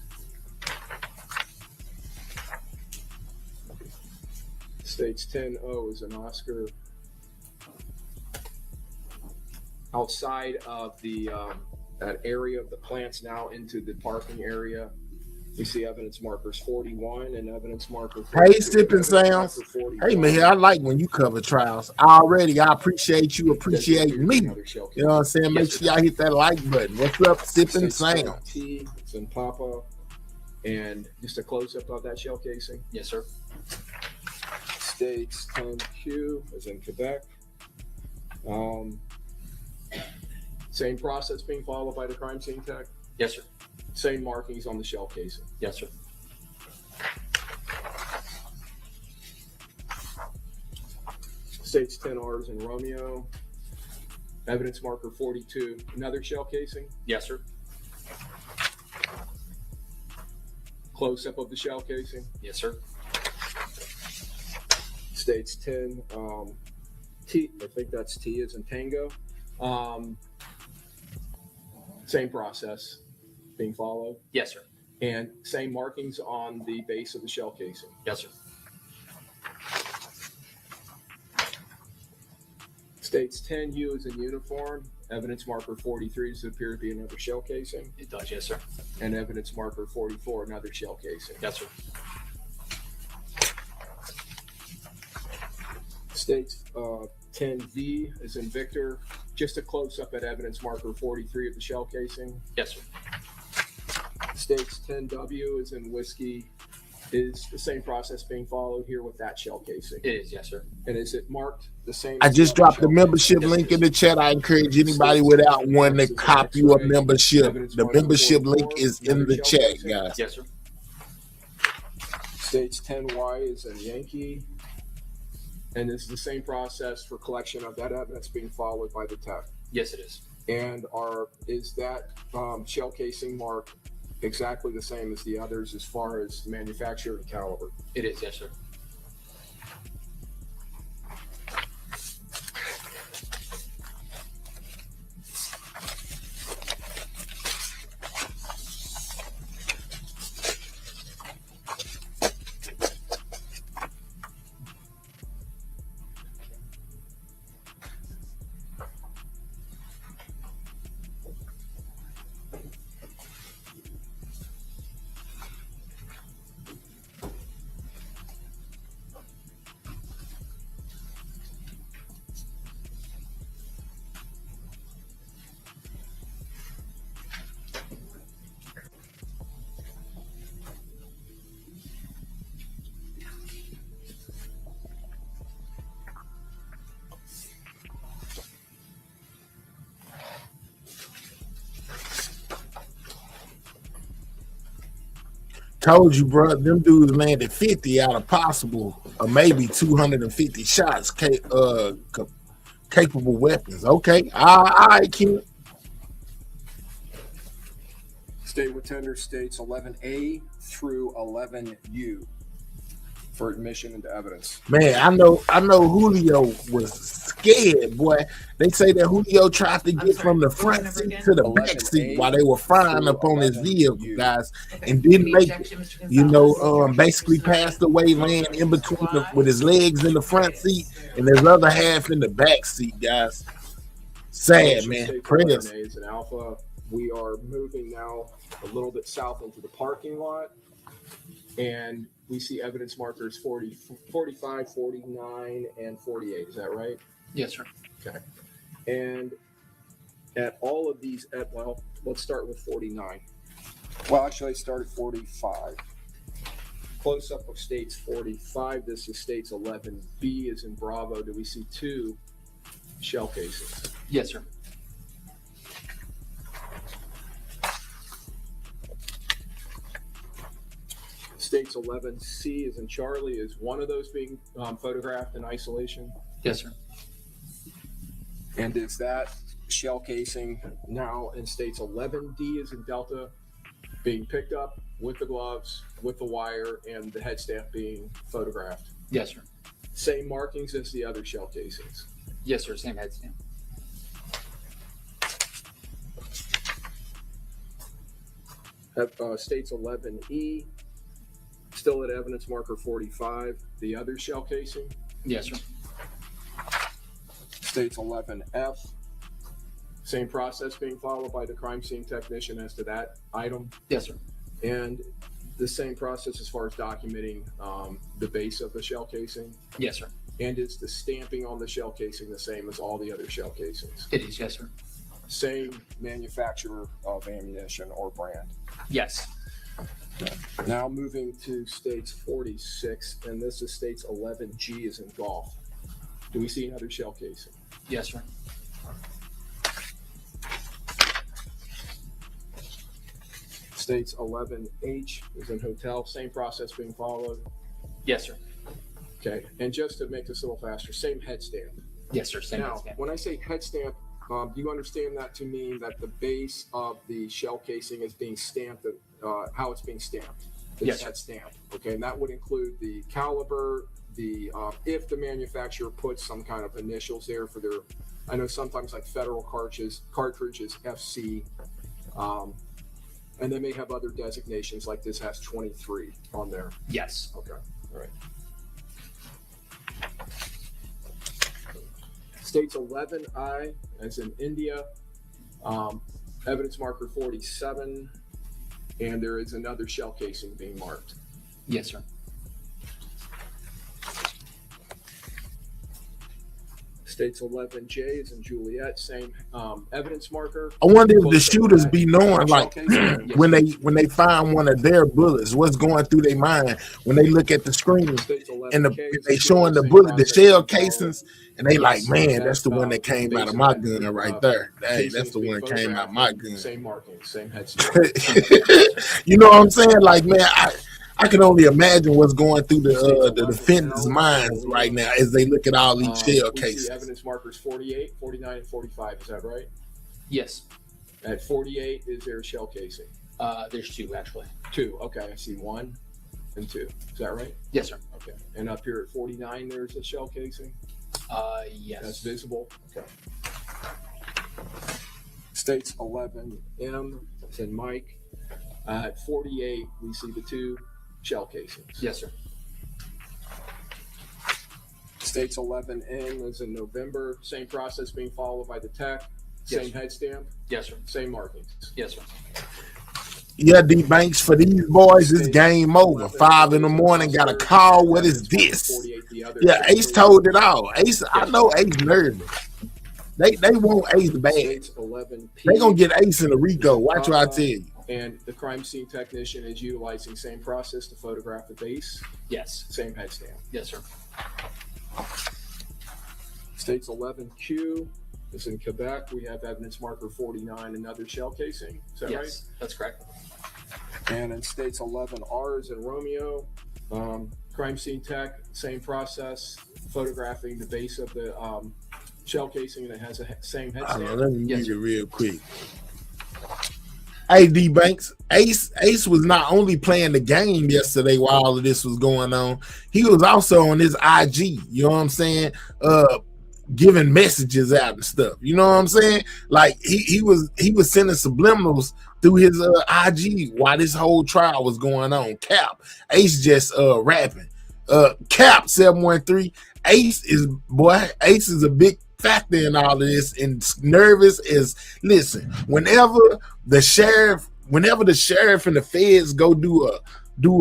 States 10O is an Oscar. Outside of the that area of the plants now into the parking area, we see evidence markers 41 and evidence marker 42. Hey, Sipping Sounds. Hey, man, I like when you cover trials. I appreciate you appreciating me. You know what I'm saying? Make sure y'all hit that like button. What's up, Sipping Sounds? T, it's in Papa. And just a close-up of that shell casing. Yes, sir. States 10Q is in Quebec. Same process being followed by the crime scene tech. Yes, sir. Same markings on the shell casing. Yes, sir. States 10R is in Romeo. Evidence marker 42. Another shell casing. Yes, sir. Close-up of the shell casing. Yes, sir. States 10 T, I think that's T as in Tango. Same process being followed, Yes, sir. and same markings on the base of the shell casing. Yes, sir. States 10U is in uniform. Evidence marker 43 does appear to be another shell casing, It does. Yes, sir. and evidence marker 44 another shell casing. Yes, sir. States 10V is in Victor. Just a close-up at evidence marker 43 of the shell casing. Yes, sir. States 10W is in Whiskey. Is the same process being followed here with that shell casing? It is. Yes, sir. And is it marked the same? I as just other dropped the shell membership casing? link in the chat. I encourage anybody without one to copy you a membership. The membership link is in the chat, guys. Yes, sir. States 10Y is in Yankee. And this is the same process for collection of that evidence being followed by the tech. Yes, it is. And is that shell casing mark exactly the same as the others as far as manufacturer and caliber? It is. Yes, sir. Told you, bro. Them dudes landed 50 out of possible, or maybe 250 shots. Capable weapons. Okay, all right, kid. State with tender states 11A through 11U. for admission into evidence. Man, I know Julio was scared, boy. They say that Julio tried to get from the front seat to the back seat while they were frying up on his vehicle, guys, and didn't make it. Basically passed away laying in between with his legs in the front seat and his other half in the back seat, guys. Sad, man. Prayers. And Alpha, we are moving now a little bit south into the parking lot, and we see evidence markers 40, 45, 49, and 48. Is that right? Yes, sir. Okay. And at all of these, well, let's start with 49. Well, actually, I start at 45. Close up of states 45. This is states 11. B is in Bravo. Do we see 2 shell casings? Yes, sir. States 11C is in Charlie. Is one of those being photographed in isolation? Yes, sir. And is that shell casing now in states 11D is in Delta being picked up with the gloves, with the wire, and the head stamp being photographed? Yes, sir. Same markings as the other shell casings? Yes, sir. Same head stamp. States 11E, still at evidence marker 45, the other shell casing? Yes, sir. States 11F, same process being followed by the crime scene technician as to that item? Yes, sir. And the same process as far as documenting the base of the shell casing? Yes, sir. And is the stamping on the shell casing the same as all the other shell casings? It is, yes, sir. Same manufacturer of ammunition or brand? Yes. Now moving to states 46, and this is states 11G is in golf. Do we see another shell casing? Yes, sir. States 11H is in hotel, same process being followed? Yes, sir. Okay, and just to make this a little faster, same head stamp? Yes, sir. Same head Now, stamp. when I say head stamp, do you understand that to mean that the base of the shell casing is being stamped, how it's being stamped? Yes, head stamp. Okay, and that would include the caliber, the if the manufacturer puts some kind of initials there for their, I know sometimes like federal cartridges FC, and they may have other designations like this has 23 on there. Yes. Okay, all right. States 11I, as in India, evidence marker 47, and there is another shell casing being marked. Yes, sir. States 11J is in Juliet, same evidence marker. I wonder if the shooters be knowing, like, when they find one of their bullets, what's going through their mind when they look at the screen and they showing the bullet, the shell casings, and they like, man, that's the one that came out of my gun right there. Hey, that's the one that came out of my gun. Same marking, same head stamp. You know what I'm saying? Like, man, I can only imagine what's going through the defendants' minds right now as they look at all these shell cases. Evidence markers 48, 49, and 45. Is that right? Yes. At 48, is there a shell casing? There's 2 actually. 2. Okay, I see 1 and 2. Is that right? Yes, sir. Okay. And up here at 49, there's a shell casing? Yes. That's visible? Okay. States 11M, it's in Mike. At 48, we see the 2 shell casings. Yes, sir. States 11N is in November. Same process being followed by the tech. Same Yes, head stamp. Yes, sir. Same markings. Yes, sir. Yeah, D Banks, for these boys, it's game over. 5 in the morning, got a call. What is this? 48, the other. Yeah, Ace told it all. Ace, I know Ace nervous. They want Ace bad. States 11P. They gonna get Ace in the Rico. Watch what I tell you. And the crime scene technician is utilizing same process to photograph the base. Yes. Same head stamp. Yes, sir. States 11Q is in Quebec. We have evidence marker 49, another shell casing. Is that right? Yes, that's correct. And in states 11R is in Romeo. Crime scene tech, same process, photographing the base of the shell casing, and it has a same head stamp. Let me Yes, read it real quick. Hey, D Banks, Ace was not only playing the game yesterday while all of this was going on, he was also on his IG. You know what I'm saying? Giving messages out and stuff. You know what I'm saying? Like he was sending subliminals through his IG while this whole trial was going on. Cap, Ace just rapping. Cap 713. Ace is a big factor in all of this, and nervous is listen, whenever the sheriff and the feds go do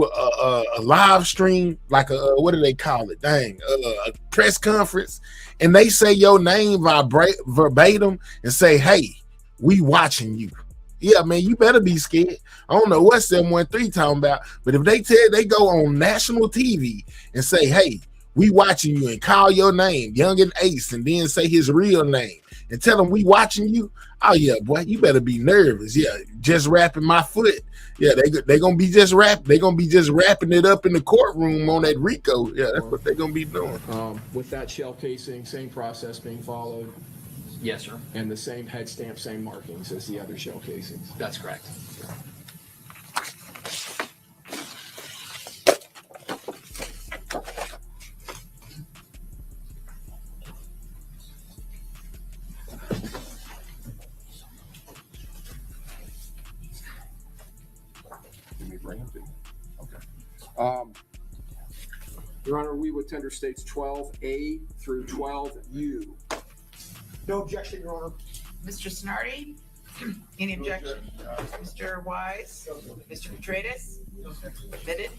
a live stream, like a what do they call it? A press conference, and they say your name verbatim and say, "Hey, we watching you." Yeah, man, you better be scared. I don't know what 713 talking about, but if they go on national TV and say, "Hey, we watching you," and call your name, Young and Ace, and then say his real name and tell them we watching you. Oh yeah, boy, you better be nervous. Yeah, just wrapping my foot. Yeah, they gonna be just wrapping it up in the courtroom on that Rico. Yeah, that's what they're gonna be doing. With that shell casing, same process being followed, Yes, sir. and the same head stamp, same markings as the other shell casings. That's correct. Let me bring up the. Okay. Your Honor, we would tender states 12A through 12U. No objection, Your Honor. Mr. Snarty? Any objection? Mr. Wise? Mr. Petratus? Admitted?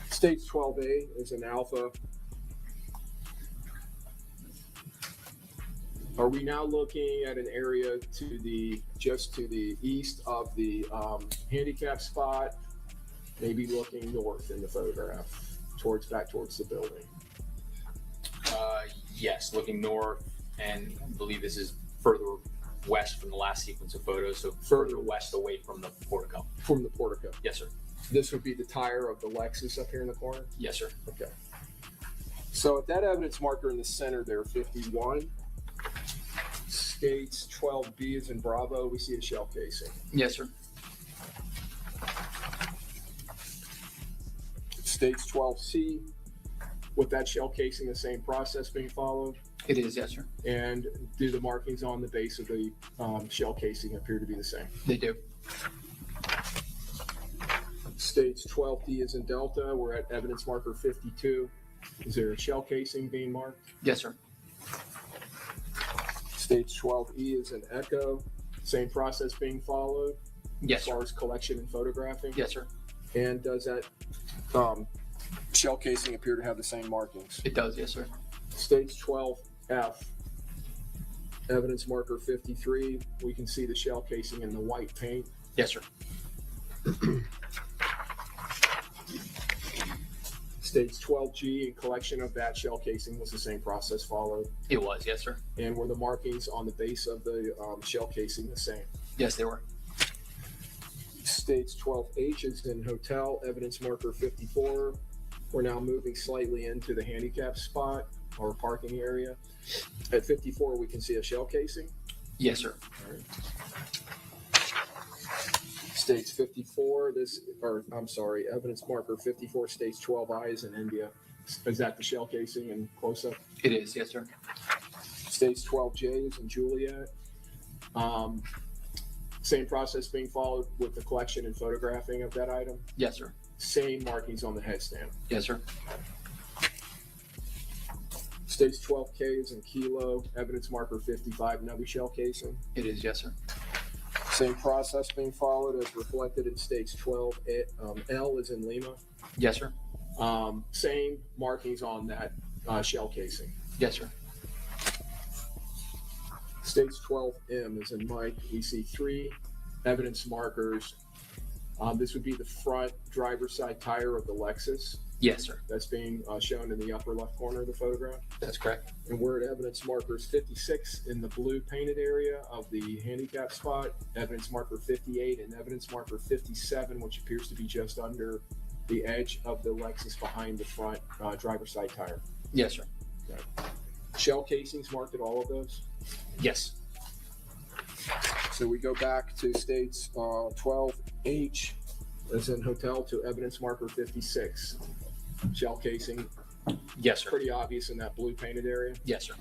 States 12A is an alpha. Are we now looking at an area just to the east of the handicap spot? Maybe looking north in the photograph, back towards the building. Yes, looking north, and I believe this is further west from the last sequence of photos, so further west away from the portico. From the portico. Yes, sir. This would be the tire of the Lexus up here in the corner? Yes, sir. Okay. So at that evidence marker in the center there, 51, states 12B is in Bravo, we see a shell casing. Yes, sir. States 12C, with that shell casing, the same process being followed? It is, yes, sir. And do the markings on the base of the shell casing appear to be the same? They do. States 12D is in Delta, we're at evidence marker 52. Is there a shell casing being marked? Yes, sir. States 12E is in Echo, same process being followed? Yes, as far sir. as collection and photographing? Yes, sir. And does that shell casing appear to have the same markings? It does, yes, sir. States 12F, evidence marker 53, we can see the shell casing in the white paint. Yes, sir. States 12G and collection of that shell casing was the same process followed. It was, yes, sir. And were the markings on the base of the shell casing the same? Yes, they were. States 12H is in hotel, evidence marker 54. We're now moving slightly into the handicap spot or parking area. At 54, we can see a shell casing. Yes, sir. All right. States 54, evidence marker 54 states 12I is in India. Is that the shell casing and close up? It is, yes, sir. States 12J is in Juliet. Same process being followed with the collection and photographing of that item. Yes, sir. Same markings on the head stamp. Yes, sir. States 12K is in Kilo, evidence marker 55, another shell casing. It is, yes, sir. Same process being followed as reflected in states 12. L is in Lima. Yes, sir. Same markings on that shell casing. Yes, sir. States 12M is in Mike. We see 3 evidence markers. This would be the front driver's side tire of the Lexus. Yes, sir. That's being shown in the upper left corner of the photograph. That's correct. And we're at evidence markers 56 in the blue painted area of the handicap spot, evidence marker 58, and evidence marker 57, which appears to be just under the edge of the Lexus behind the front driver's side tire. Yes, sir. Shell casings marked at all of those. Yes. So we go back to states 12H, as in hotel, to evidence marker 56. Shell casing, Yes, sir. pretty obvious in that blue painted area. Yes, sir.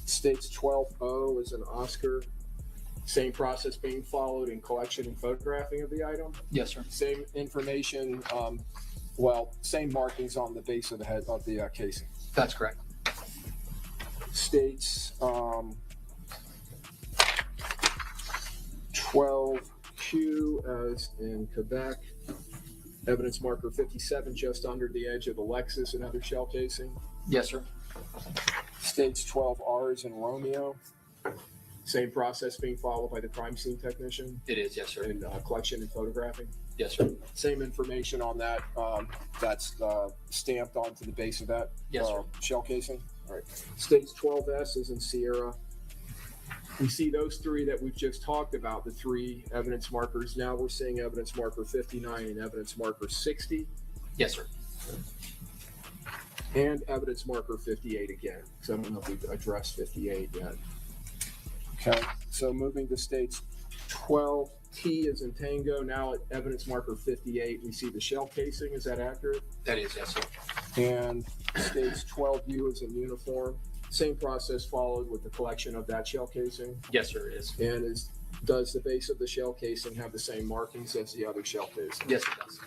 States 12O is an Oscar. Same process being followed in collection and photographing of the item. Yes, sir. Same information, same markings on the base of the head of the casing. That's correct. States 12Q as in Quebec. Evidence marker 57 just under the edge of the Lexus, another shell casing. Yes, sir. States 12R is in Romeo. Same process being followed by the crime scene technician It is. Yes, sir. in collection and photographing. Yes, sir. Same information on that. That's stamped onto the base of that Yes, sir. shell casing. All right. States 12S is in Sierra. We see those three that we've just talked about, the three evidence markers. Now we're seeing evidence marker 59 and evidence marker 60 Yes, sir. and evidence marker 58 again. So I don't know if we've addressed 58 yet. Okay, so moving to states 12T is in Tango. Now at evidence marker 58, we see the shell casing. Is that accurate? That is. Yes, sir. And states 12U is in uniform. Same process followed with the collection of that shell casing. Yes, sir. It is. And does the base of the shell casing have the same markings as the other shell casing? Yes, it does.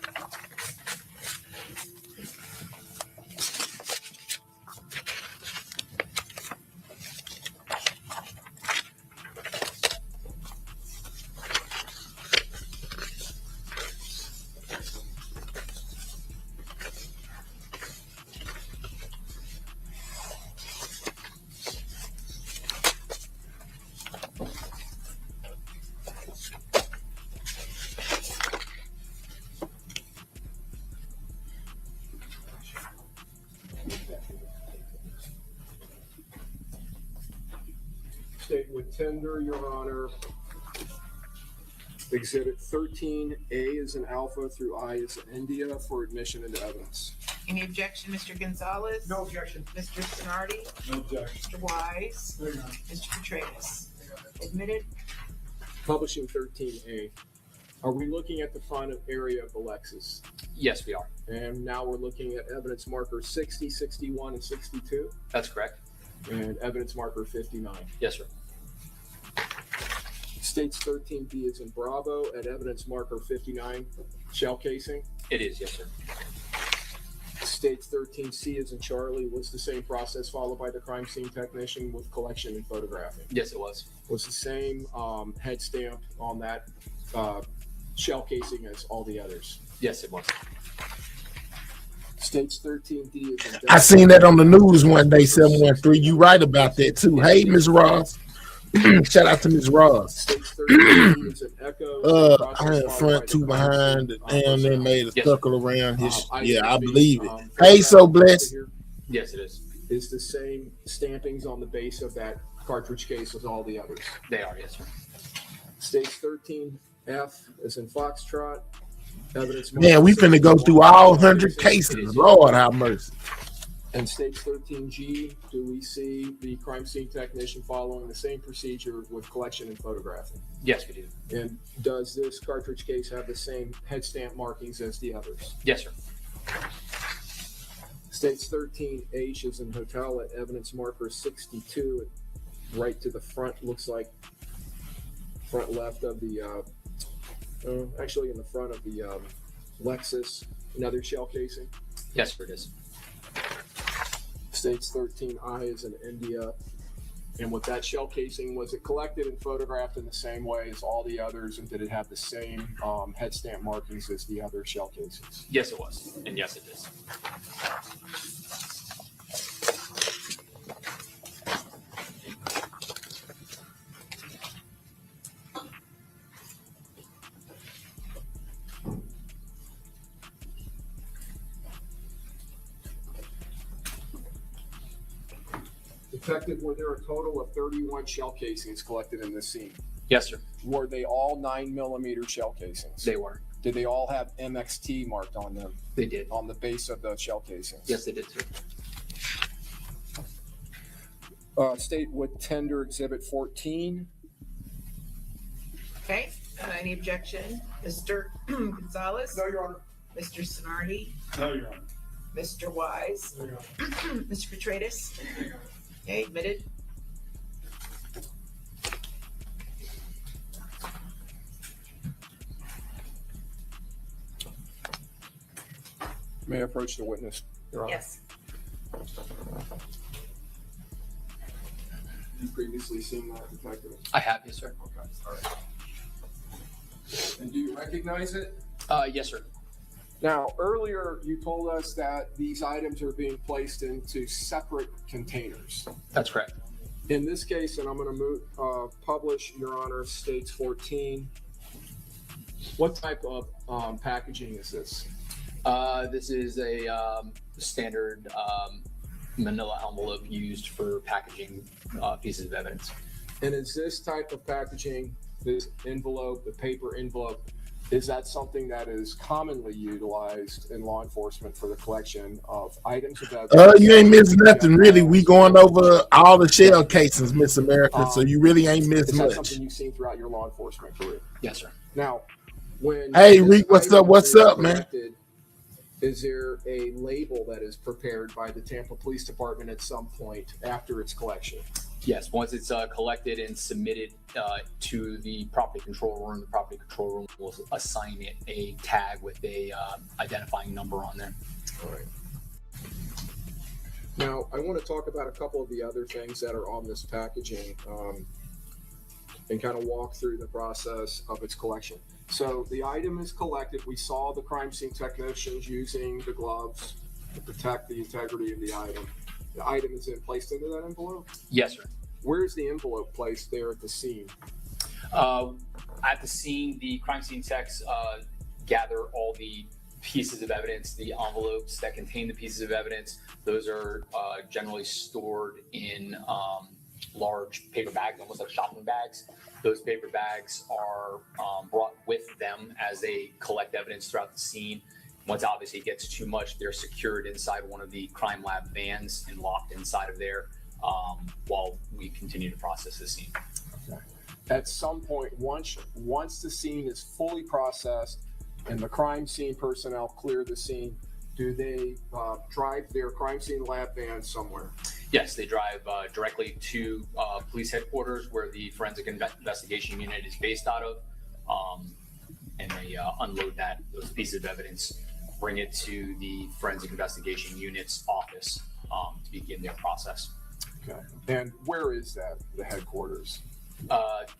State with tender, Your Honor. Exhibit 13A is an alpha through I is an India for admission into evidence. Any objection, Mr. Gonzalez? No objection. Mr. Sonardi? No objection. Mr. Wise? Mr. Petraeus? Admitted? Publishing 13A. Are we looking at the front area of the Lexus? Yes, we are. And now we're looking at evidence marker 60, 61, and 62, That's correct. and evidence marker 59. Yes, sir. States 13B is in Bravo at evidence marker 59, shell casing. It is. Yes, sir. States 13C is in Charlie. Was the same process followed by the crime scene technician with collection and photographing? Yes, it was. Was the same head stamp on that shell casing as all the others? Yes, it was. States 13D is in I seen that on the news one day, 713. You right about that too. Hey, Ms. Ross. Shout out to Ms. Ross. States 13D is in Echo. I had front, two behind, and they made a Yes. circle around his. I Yeah, I believe, believe it. um, Hey, so blessed. Yes, it is. Is the same stampings on the base of that cartridge case as all the others. They are. Yes, sir. States 13F is in Foxtrot. Evidence. Man, we finna go through all 100 cases. Lord have mercy. And states 13G, do we see the crime scene technician following the same procedure with collection and photographing? Yes, we do. And does this cartridge case have the same head stamp markings as the others? Yes, sir. States 13H is in hotel at evidence marker 62, right to the front, looks like front left of the, actually in the front of the Lexus, another shell casing. Yes, sir. It is. States 13I is in India. And with that shell casing, was it collected and photographed in the same way as all the others? And did it have the same head stamp markings as the other shell casings? Yes, it was. And yes, it is. Detective, were there a total of 31 shell casings collected in this scene? Yes, sir. Were they all 9mm shell casings? They were. Did they all have MXT marked on them, They did. on the base of the shell casings? Yes, they did, sir. State would tender Exhibit 14. Okay, any objection? Mr. Gonzalez? No, Your Honor. Mr. Sonardi? No, Your Honor. Mr. Wise? No, Your Honor. Mr. Petratus? Okay, admitted. May I approach the witness, Your Honor? Yes. You previously seen that, Detective? I have, yes, sir. Okay, all right. And do you recognize it? Yes, sir. Now, earlier you told us that these items are being placed into separate containers. That's correct. In this case, and I'm going to publish, Your Honor, States 14. What type of packaging is this? This is a standard manila envelope used for packaging pieces of evidence. And is this type of packaging, this envelope, the paper envelope, is that something that is commonly utilized in law enforcement for the collection of items of evidence? You ain't missing nothing, really. We going over all the shell casings, Miss America, so you really ain't missed Is that much. something you've seen throughout your law enforcement career? Yes, sir. Now, when Hey, this Reek, what's item up? What's is up, man? collected, is there a label that is prepared by the Tampa Police Department at some point after its collection? Yes, once it's collected and submitted to the property control room, the property control room will assign it a tag with a identifying number on there. All right. Now, I want to talk about a couple of the other things that are on this packaging and kind of walk through the process of its collection. So the item is collected. We saw the crime scene technicians using the gloves to protect the integrity of the item. The item is then placed into that envelope. Yes, sir. Where is the envelope placed there at the scene? At the scene, the crime scene techs gather all the pieces of evidence, the envelopes that contain the pieces of evidence. Those are generally stored in large paper bags, almost like shopping bags. Those paper bags are brought with them as they collect evidence throughout the scene. Once obviously it gets too much, they're secured inside one of the crime lab vans and locked inside of there while we continue to process the scene. Okay. At some point, once the scene is fully processed and the crime scene personnel clear the scene, do they drive their crime scene lab van somewhere? Yes, they drive directly to police headquarters where the forensic investigation unit is based out of, and they unload those pieces of evidence, bring it to the forensic investigation unit's office to begin their process. Okay. And where is that, the headquarters?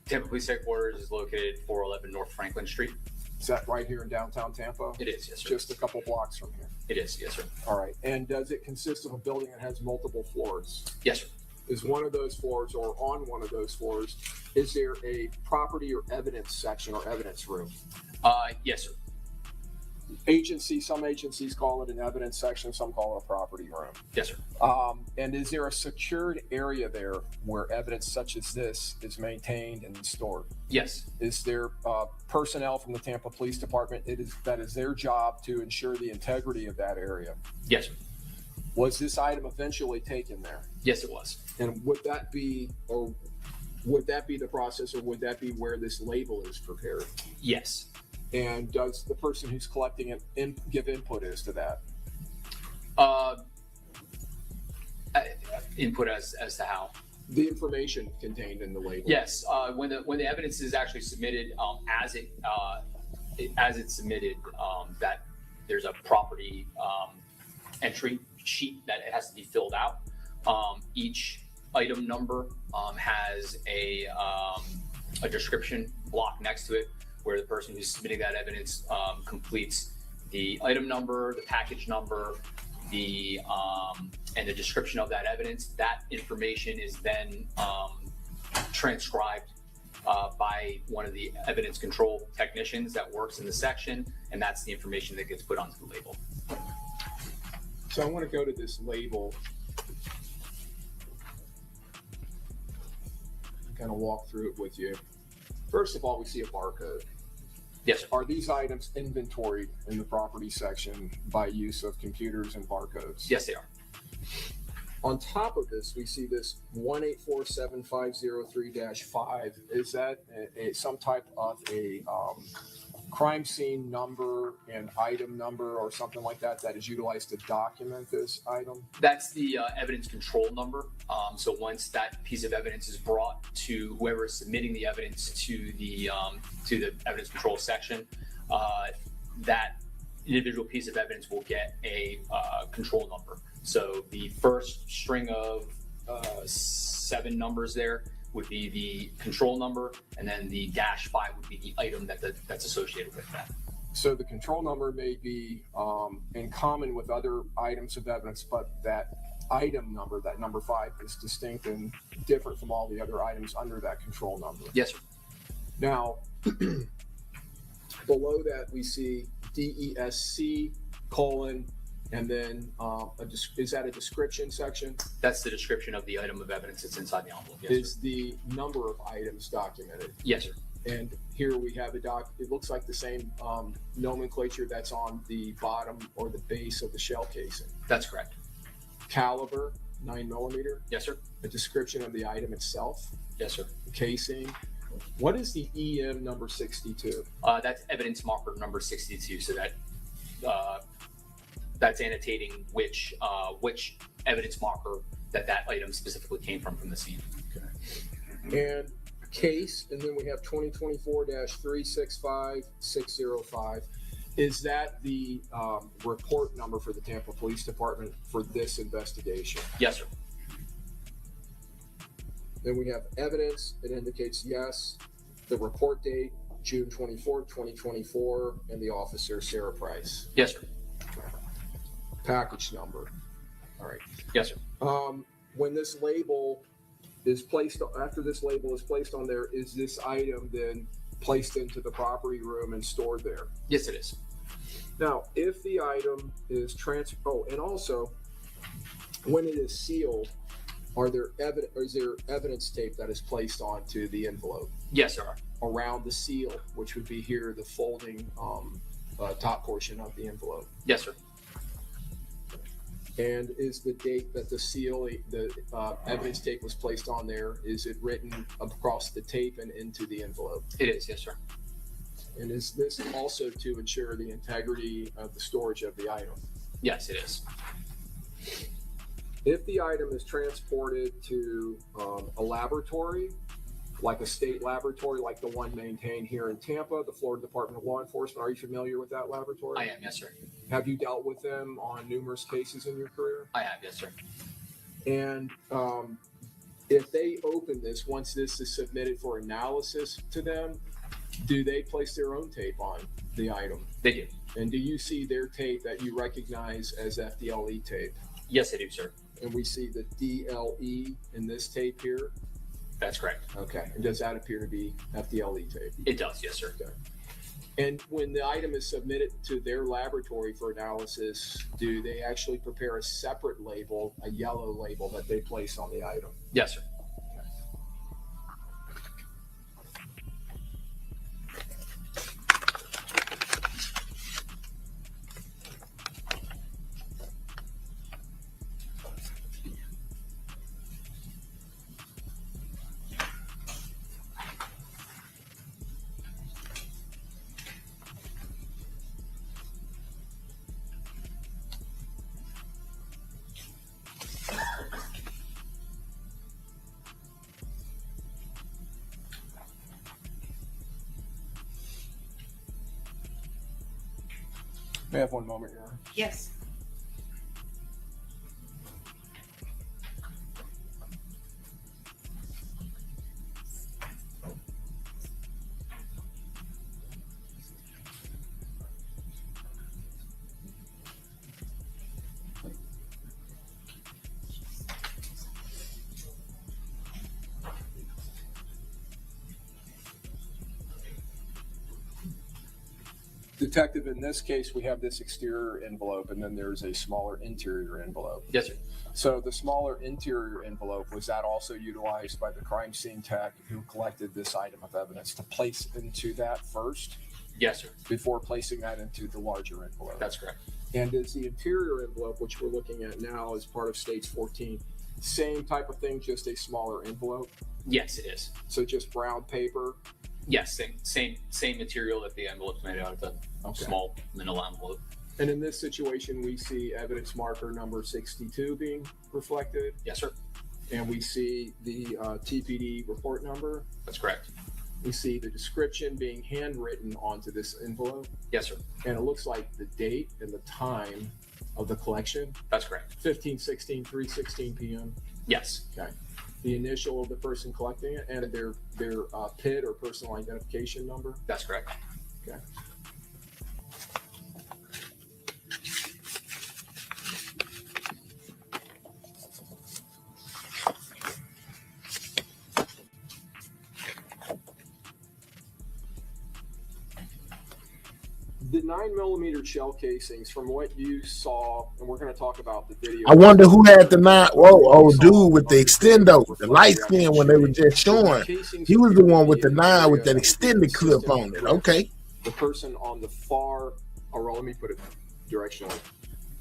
Tampa Police Headquarters is located 411 North Franklin Street. Is that right here in downtown Tampa? It is, yes, sir. Just a couple blocks from here. It is, yes, sir. All right. And does it consist of a building that has multiple floors? Yes, sir. Is one of those floors, or on one of those floors, is there a property or evidence section or evidence room? Yes, sir. Some agencies call it an evidence section, some call it a property room. Yes, sir. And is there a secured area there where evidence such as this is maintained and stored? Yes. Is there personnel from the Tampa Police Department that is their job to ensure the integrity of that area? Yes, sir. Was this item eventually taken there? Yes, it was. And would that be the process, or would that be where this label is prepared? Yes. And does the person who's collecting it give input as to that? Input as to how? The information contained in the label. Yes. When the evidence is actually submitted, as it's submitted, that there's a property entry sheet that it has to be filled out. Each item number has a description block next to it, where the person who's submitting that evidence completes the item number, the package number, and the description of that evidence. That information is then transcribed by one of the evidence control technicians that works in the section, and that's the information that gets put onto the label. So I want to go to this label. kind of walk through it with you. First of all, we see a barcode. Yes, sir. Are these items inventoried in the property section by use of computers and barcodes? Yes, they are. On top of this, we see this 1847503-5. Is that some type of a crime scene number and item number or something like that that is utilized to document this item? That's the evidence control number. So once that piece of evidence is brought to whoever is submitting the evidence to the evidence control section, that individual piece of evidence will get a control number. So the first string of 7 numbers there would be the control number, and then the -5 would be the item that's associated with that. So the control number may be in common with other items of evidence, but that item number, that number 5, is distinct and different from all the other items under that control number. Yes, sir. Now, below that we see DESC : and then is that a description section? That's the description of the item of evidence that's inside the envelope. Yes, Is sir. the number of items documented? Yes, sir. And here we have it looks like the same nomenclature that's on the bottom or the base of the shell casing. That's correct. Caliber, 9mm. Yes, sir. A description of the item itself. Yes, sir. Casing. What is the EM number 62? That's evidence marker number 62. So that's annotating which evidence marker that item specifically came from the scene. Okay. And case, and then we have 2024-365605. Is that the report number for the Tampa Police Department for this investigation? Yes, sir. Then we have evidence. It indicates yes. The report date, June 24th, 2024, and the officer, Sarah Price. Yes, sir. Package number. All right. Yes, sir. When this label is placed, after this label is placed on there, is this item then placed into the property room and stored there? Yes, it is. Now, if the item is and also when it is sealed, is there evidence tape that is placed onto the envelope Yes, sir. around the seal, which would be here, the folding top portion of the envelope? Yes, sir. And is the date that the evidence tape was placed on there, is it written across the tape and into the envelope? It is. Yes, sir. And is this also to ensure the integrity of the storage of the item? Yes, it is. If the item is transported to a laboratory, like a state laboratory, like the one maintained here in Tampa, the Florida Department of Law Enforcement, are you familiar with that laboratory? I am. Yes, sir. Have you dealt with them on numerous cases in your career? I have. Yes, sir. And if they open this, once this is submitted for analysis to them, do they place their own tape on the item? They do. And do you see their tape that you recognize as FDLE tape? Yes, I do, sir. And we see the DLE in this tape here? That's correct. Okay. And does that appear to be FDLE tape? It does. Yes, sir. Okay. And when the item is submitted to their laboratory for analysis, do they actually prepare a separate label, a yellow label that they place on the item? Yes, sir. May I have one moment, Your Honor? Yes. Detective, in this case, we have this exterior envelope, and then there's a smaller interior envelope. Yes, sir. So the smaller interior envelope, was that also utilized by the crime scene tech who collected this item of evidence to place into that first Yes, sir. before placing that into the larger envelope? That's correct. And is the interior envelope, which we're looking at now as part of States 14, same type of thing, just a smaller envelope? Yes, it is. So just brown paper? Yes, same material that the envelope's made out of, the Okay. small manila envelope. And in this situation, we see evidence marker number 62 being reflected, Yes, sir. and we see the TPD report number. That's correct. We see the description being handwritten onto this envelope, Yes, sir. and it looks like the date and the time of the collection, That's correct. 15/16, 3:16 p.m. Yes. Okay. The initial of the person collecting it and their PID or personal identification number. That's correct. Okay. The 9mm shell casings, from what you saw, and we're going to talk about the video. I wonder who had the nine. Whoa, dude with the extendo, the light skin when they were just showing. He was the one with the 9 with that extended clip on it. Okay. The person on the far, or let me put it directionally,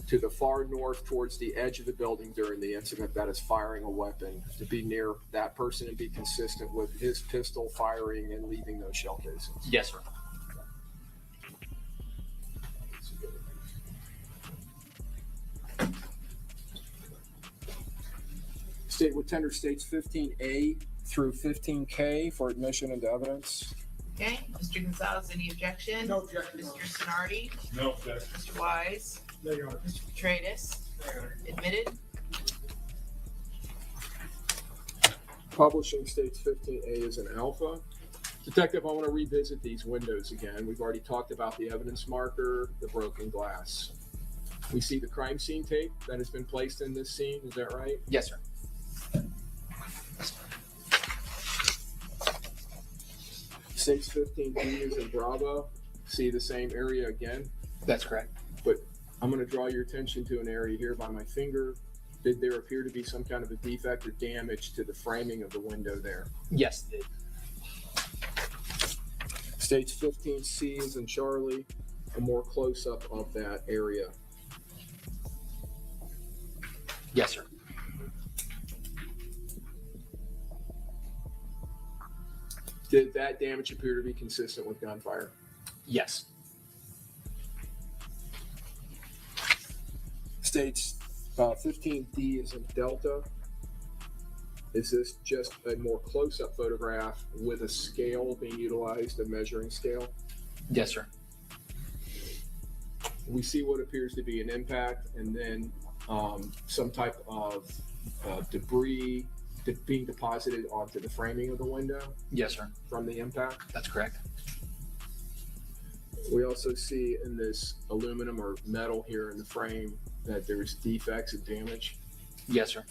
to the far north towards the edge of the building during the incident that is firing a weapon, to be near that person and be consistent with his pistol firing and leaving those shell casings. Yes, sir. State would tender states 15A through 15K for admission into evidence. Okay, Mr. Gonzalez, any objection? No objection. Mr. Sonardi? No objection. Mr. Wise? No, Your Honor. Mr. Petratus? Admitted? Publishing states 15A is an alpha. Detective, I want to revisit these windows again. We've already talked about the evidence marker, the broken glass. We see the crime scene tape that has been placed in this scene. Is that right? Yes, sir. States 15B is in Bravo. See the same area again, That's correct. but I'm going to draw your attention to an area here by my finger. Did there appear to be some kind of a defect or damage to the framing of the window there? Yes, it- States 15C is in Charlie. A more close-up of that area. yes, sir. Did that damage appear to be consistent with gunfire? Yes. States 15D is in Delta. Is this just a more close-up photograph with a scale being utilized, a measuring scale? Yes, sir. We see what appears to be an impact and then some type of debris being deposited onto the framing of the window Yes, sir. from the impact. That's correct. We also see in this aluminum or metal here in the frame that there's defects and damage. Yes, sir.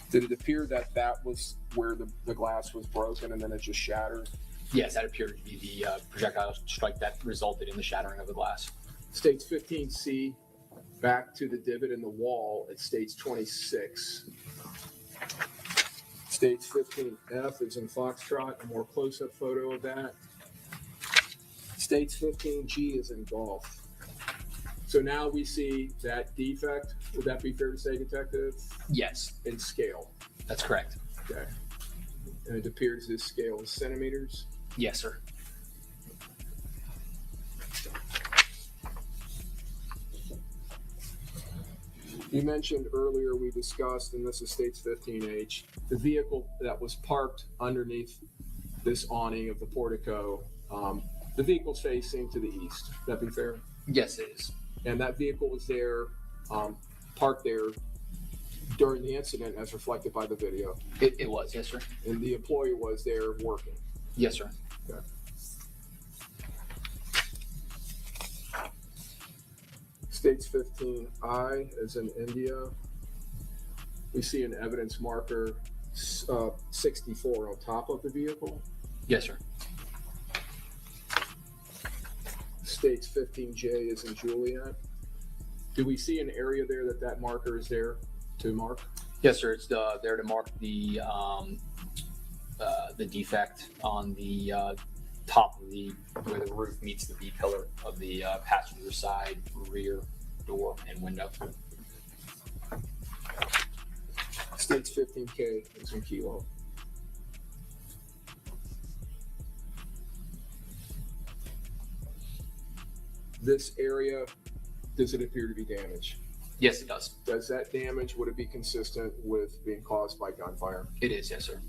Did it appear that that was where the glass was broken and then it just shattered? Yes, that appeared to be the projectile strike that resulted in the shattering of the glass. States 15C, back to the divot in the wall at states 26. States 15F is in Foxtrot, a more close-up photo of that. States 15G is in Golf. So now we see that defect, would that be fair to say, Detective? Yes, In scale, that's correct. okay. And it appears this scale is centimeters. Yes, sir. You mentioned earlier, we discussed, and this is states 15H, the vehicle that was parked underneath this awning of the portico. The vehicle's facing to the east. That be fair? Yes, it is. And that vehicle was there, parked there during the incident as reflected by the video. It was. Yes, sir. And the employee was there working. Yes, sir. Okay. States 15I is in India. We see an evidence marker 64 on top of the vehicle. Yes, sir. States 15J is in Juliet. Do we see an area there that marker is there to mark? Yes, sir. It's there to mark the defect on the top of where the roof meets the B pillar of the passenger side rear door and window. States 15K is in Kilo. This area, does it appear to be damaged? Yes, it does. Does that damage, would it be consistent with being caused by gunfire? It is, yes, sir.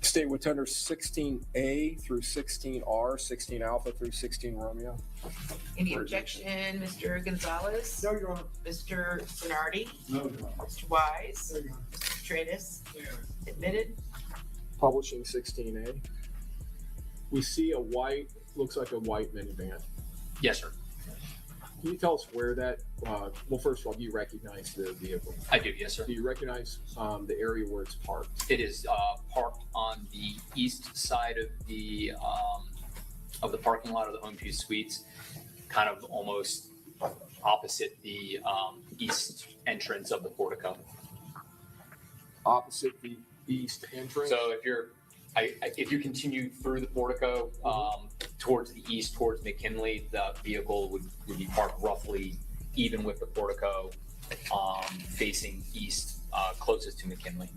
State what's under 16A through 16R, 16 Alpha through 16 Romeo. Any objection, Mr. Gonzalez? No, Your Honor. Mr. Zanardi? No, Your Honor. Mr. Wise? No, Your Honor. Mr. Tratus? Admitted? Publishing 16A. We see a white, looks like a white minivan. Yes, sir. Can you tell us where that, well, first of all, do you recognize the vehicle? I do, yes, sir. Do you recognize the area where it's parked? It is parked on the east side of the parking lot of the Home Pew Suites, kind of almost opposite the east entrance of the portico. Opposite the east entrance? So if you continue through the portico towards the east, towards McKinley, the vehicle would be parked roughly even with the portico facing east, closest to McKinley.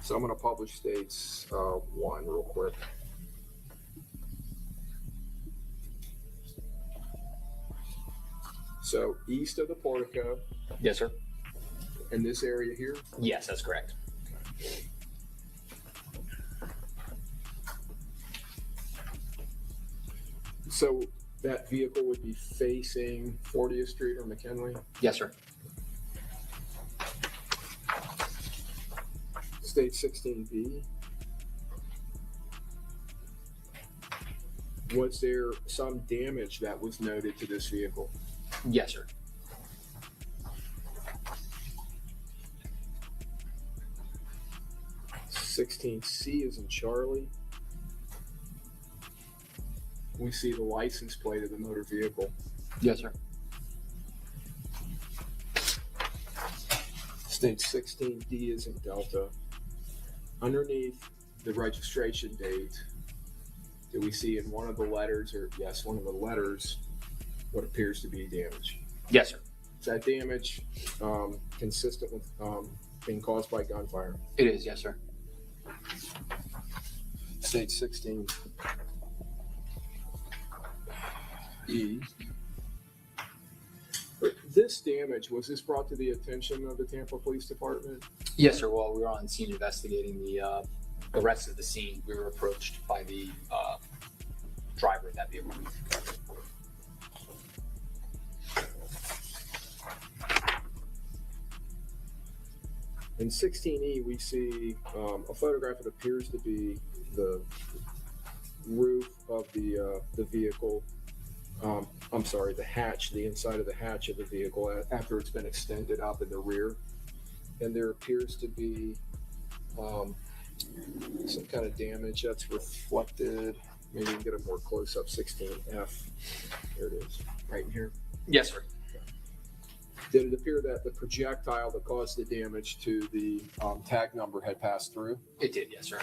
So I'm going to publish states 1 real quick. So east of the portico, Yes, sir. in this area here, Yes, that's correct. so that vehicle would be facing 40th Street or McKinley. Yes, sir. State 16B. Was there some damage that was noted to this vehicle? Yes, sir. C is in Charlie. We see the license plate of the motor vehicle. Yes, sir. State 16D is in Delta. Underneath the registration date, do we see in one of the letters, or yes, one of the letters, what appears to be damage? Yes, sir. Is that damage consistent with being caused by gunfire? It is, yes, sir. State 16E. This damage, was this brought to the attention of the Tampa Police Department? Yes, sir. While we were on scene investigating the rest of the scene, we were approached by the driver of that vehicle. In 16E, we see a photograph that appears to be the roof of the vehicle. I'm sorry, the hatch, the inside of the hatch of the vehicle after it's been extended up in the rear. And there appears to be some kind of damage that's reflected. Maybe we can get a more close up 16F. There it is, right in here. Yes, sir. Did it appear that the projectile that caused the damage to the tag number had passed through? It did, yes, sir.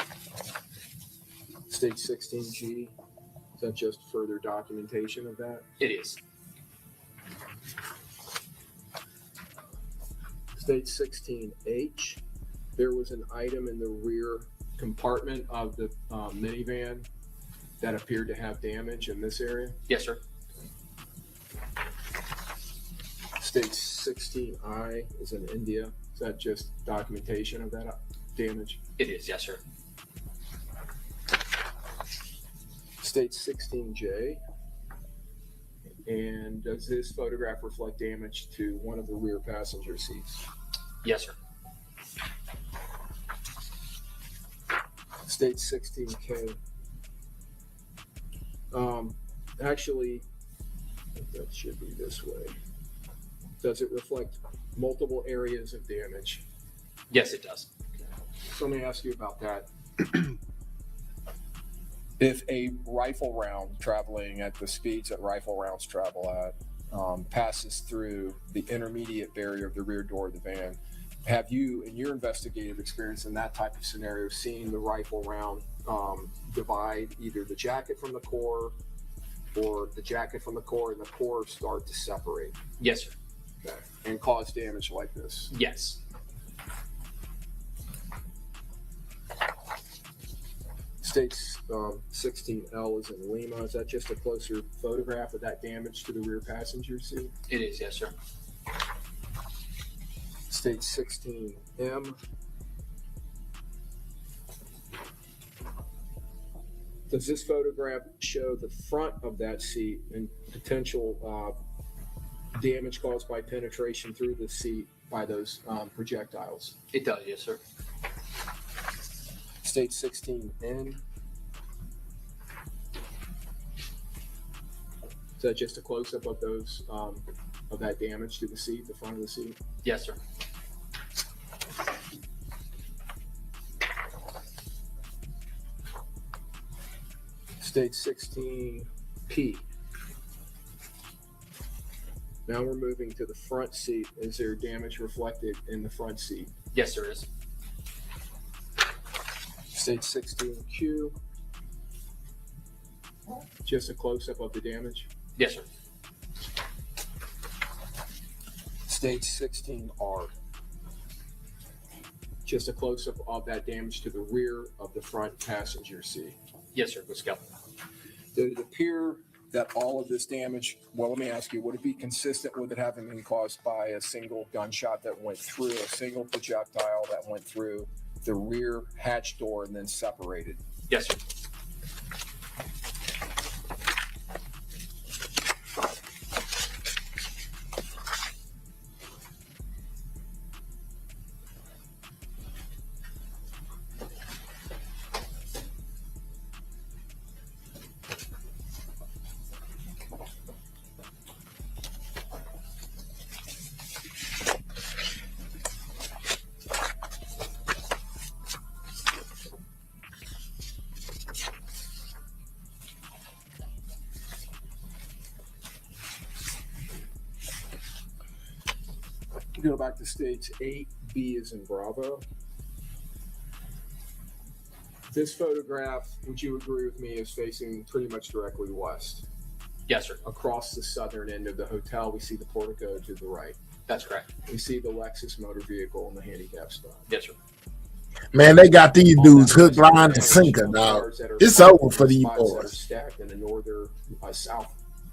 State 16G, is that just further documentation of that? It is. State 16H, there was an item in the rear compartment of the minivan that appeared to have damage in this area. Yes, sir. State 16I is in India. Is that just documentation of that damage? It is, yes, sir. State 16J. And does this photograph reflect damage to one of the rear passenger seats? Yes, sir. State 16K. Actually, that should be this way. Does it reflect multiple areas of damage? Yes, it does. So let me ask you about that. If a rifle round traveling at the speeds that rifle rounds travel at passes through the intermediate barrier of the rear door of the van, have you, in your investigative experience in that type of scenario, seen the rifle round divide either the jacket from the core or the jacket from the core and the core start to separate? Yes, sir. Okay. And cause damage like this? Yes. States 16L is in Lima. Is that just a closer photograph of that damage to the rear passenger seat? It is, yes, sir. State 16M. Does this photograph show the front of that seat and potential damage caused by penetration through the seat by those projectiles? It does, yes, sir. State 16N. Is that just a close-up of those of that damage to the seat, the front of the seat? Yes, sir. State 16P. Now we're moving to the front seat. Is there damage reflected in the front seat? Yes, there is. State 16Q. Just a close-up of the damage. Yes, sir. State 16R. Just a close-up of that damage to the rear of the front passenger seat. Yes, sir. Let's go. Does it appear that all of this damage, well, let me ask you, would it be consistent with it having been caused by a single gunshot that went through, a single projectile that went through the rear hatch door and then separated? Yes, sir. Go back to states 8B is in Bravo. This photograph, would you agree with me, is facing pretty much directly west? Yes, sir. Across the southern end of the hotel, we see the portico to the right. That's correct. We see the Lexus motor vehicle in the handicap spot. Yes, sir. Man, they got these dudes hook, line, and sinker, dog. It's over for these Spots that are boys. stacked in a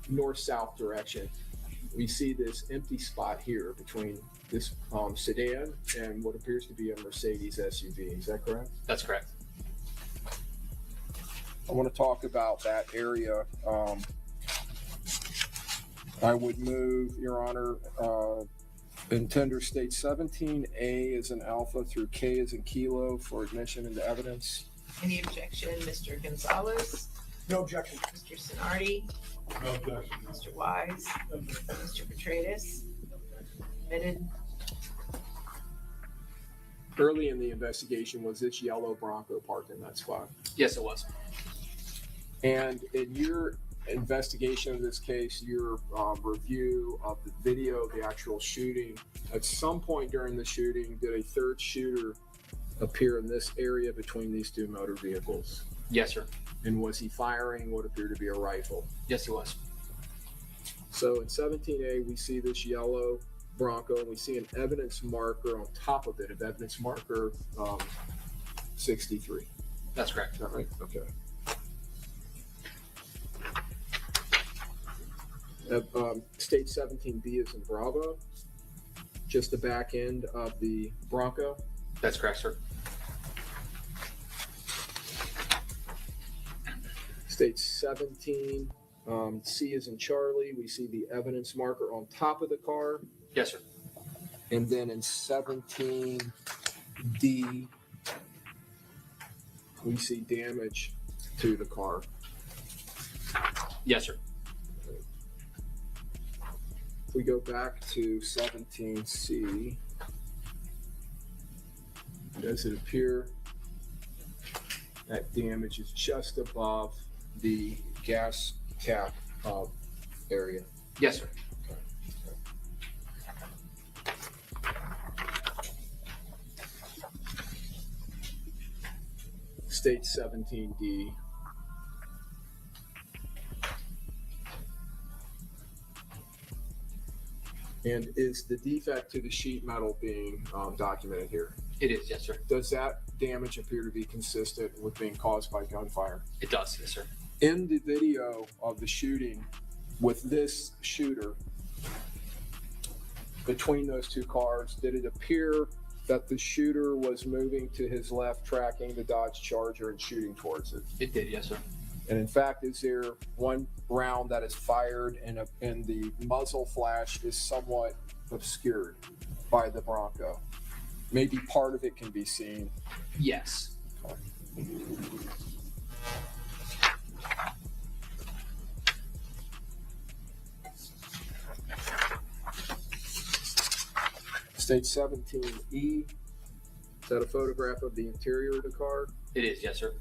north-south direction. We see this empty spot here between this sedan and what appears to be a Mercedes SUV. Is that correct? That's correct. I want to talk about that area. I would move, Your Honor, Intender State 17A is an alpha through K is in kilo for admission into evidence. Any objection, Mr. Gonzalez? No objection. Mr. Sinardi? No objection. Mr. Wise? Mr. Petratus? Admitted. Early in the investigation, was this yellow Bronco parked in that spot? Yes, it was. And in your investigation of this case, your review of the video of the actual shooting, at some point during the shooting, did a third shooter appear in this area between these two motor vehicles? Yes, sir. And was he firing what appeared to be a rifle? Yes, he was. So in 17A, we see this yellow Bronco, and we see an evidence marker on top of it, of evidence marker 63. That's correct. Is that right? Okay. State 17B is in Bravo, just the back end of the Bronco. That's correct, sir. Stage 17, C is in Charlie. We see the evidence marker on top of the car. Yes, sir. And then in 17D, we see damage to the car. Yes, sir. If we go back to 17C, does it appear that damage is just above the gas cap area? Yes, sir. State 17D. And is the defect to the sheet metal being documented here? It is, yes, sir. Does that damage appear to be consistent with being caused by gunfire? It does, yes, sir. In the video of the shooting with this shooter, between those two cars, did it appear that the shooter was moving to his left, tracking the Dodge Charger and shooting towards it? It did, yes, sir. And in fact, is there one round that is fired and the muzzle flash is somewhat obscured by the Bronco? Maybe part of it can be seen. Yes. Stage 17E, is that a photograph of the interior of the car? It is, yes, sir.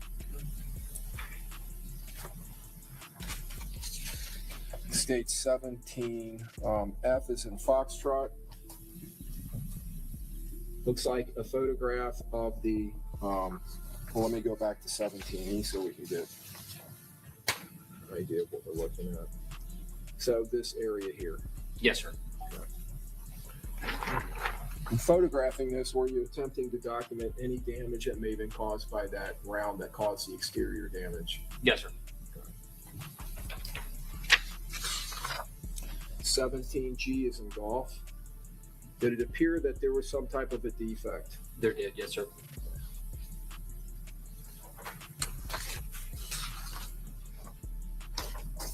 Stage 17, F is in Foxtrot. Looks like a photograph of the, well, let me go back to 17E so we can get an idea of what we're looking at. So this area here. Yes, sir. In photographing this, were you attempting to document any damage that may have been caused by that round that caused the exterior damage? Yes, sir. 17G is in golf. Did it appear that there was some type of a defect? There did, yes, sir.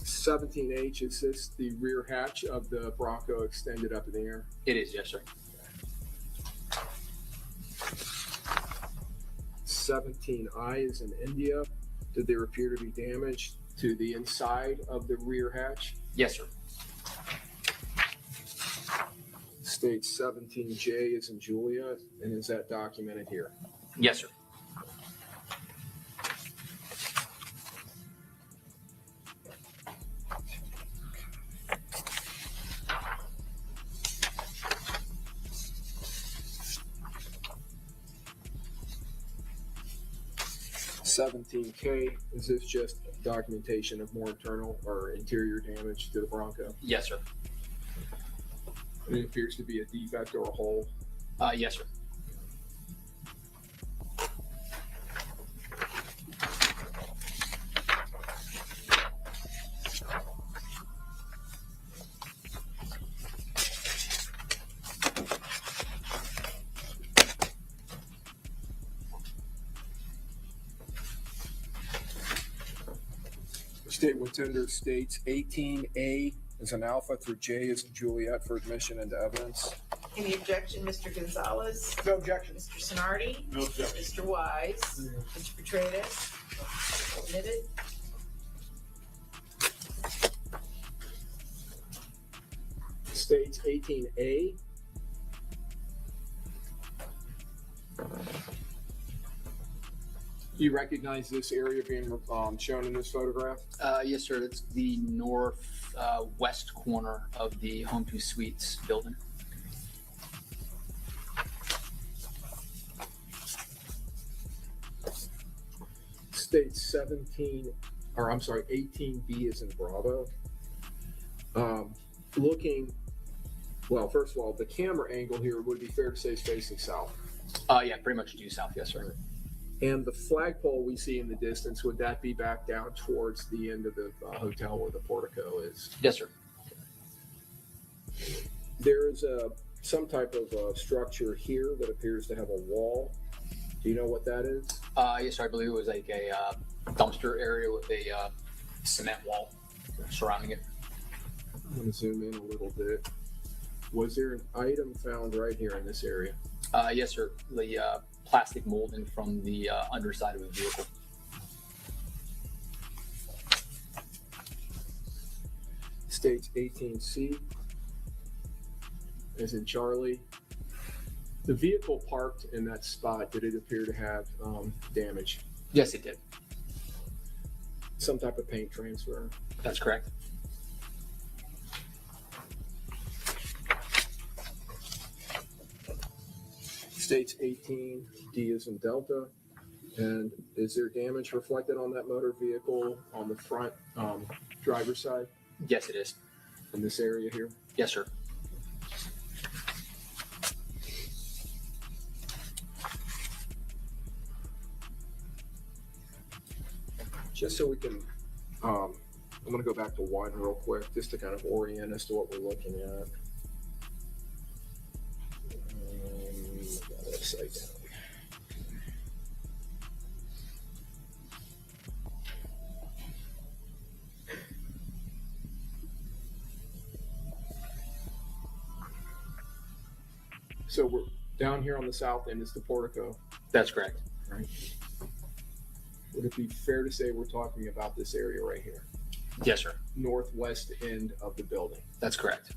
(17H) is this the rear hatch of the Bronco extended up in the air? It is, yes, sir. 17I is in India. Did there appear to be damage to the inside of the rear hatch? Yes, sir. State 17J is in Julia, and is that documented here? Yes, sir. (17K) is this just documentation of more internal or interior damage to the Bronco? Yes, sir. It appears to be a defect or a hole. Yes, sir. State Witender states 18A is an alpha through J is in Juliet for admission into evidence. Any objection, Mr. Gonzalez? No objection. Mr. Sonardi? No objection. Mr. Wise? Mr. Petratus? Admitted? States 18A. You recognize this area being shown in this photograph? Yes, sir. It's the north west corner of the Home 2 Suites building. State 17, or I'm sorry, 18B is in Bravo. Looking, well, first of all, the camera angle here would be fair to say is facing south. Yeah, pretty much due south. Yes, sir. And the flagpole we see in the distance, would that be back down towards the end of the hotel where the portico is? Yes, sir. There is some type of structure here that appears to have a wall. Do you know what that is? Yes, sir. I believe it was like a dumpster area with a cement wall surrounding it. I'm going to zoom in a little bit. Was there an item found right here in this area? Yes, sir. The plastic molding from the underside of the vehicle. States 18C, as in Charlie. The vehicle parked in that spot, did it appear to have damage? Yes, it did. Some type of paint transfer. That's correct. States 18, D is in Delta. And is there damage reflected on that motor vehicle on the front driver's side Yes, it is. in this area here? Yes, sir. Just so we can, I'm going to go back to one real quick, just to kind of orient us to what we're looking at. Got it upside down. So we're down here on the south end is the portico, That's correct. right? Would it be fair to say we're talking about this area right here? Yes, sir. Northwest end of the building. That's correct.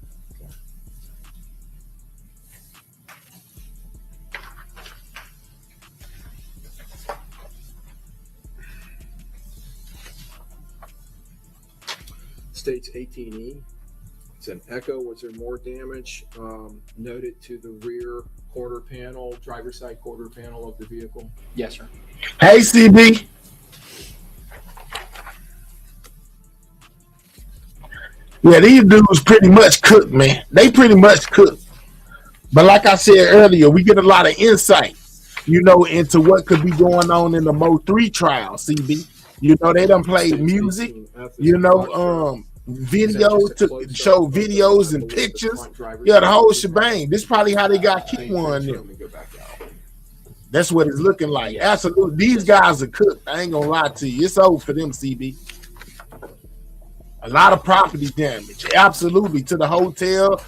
States 18E. It's an Echo. Was there more damage noted to the rear quarter panel, driver's side quarter panel of the vehicle? Yes, sir. Hey, CB. Yeah, these dudes pretty much cook, man. They pretty much cook. But like I said earlier, we get a lot of insight, into what could be going on in the Mo 3 trial, CB. They done played music, videos to show videos and pictures. Yeah, the whole shebang. This is probably how they got kicked one. That's what it's looking like. Absolutely. These guys are cooked. I ain't gonna lie to you. It's over for them, CB. A lot of property damage. Absolutely. To the hotel,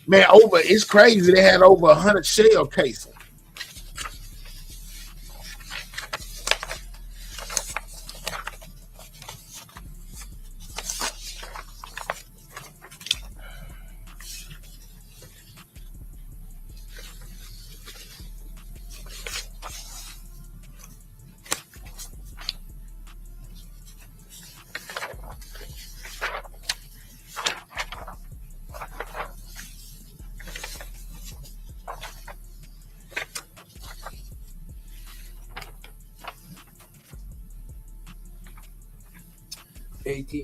man, it's crazy. They had over 100 shell casings.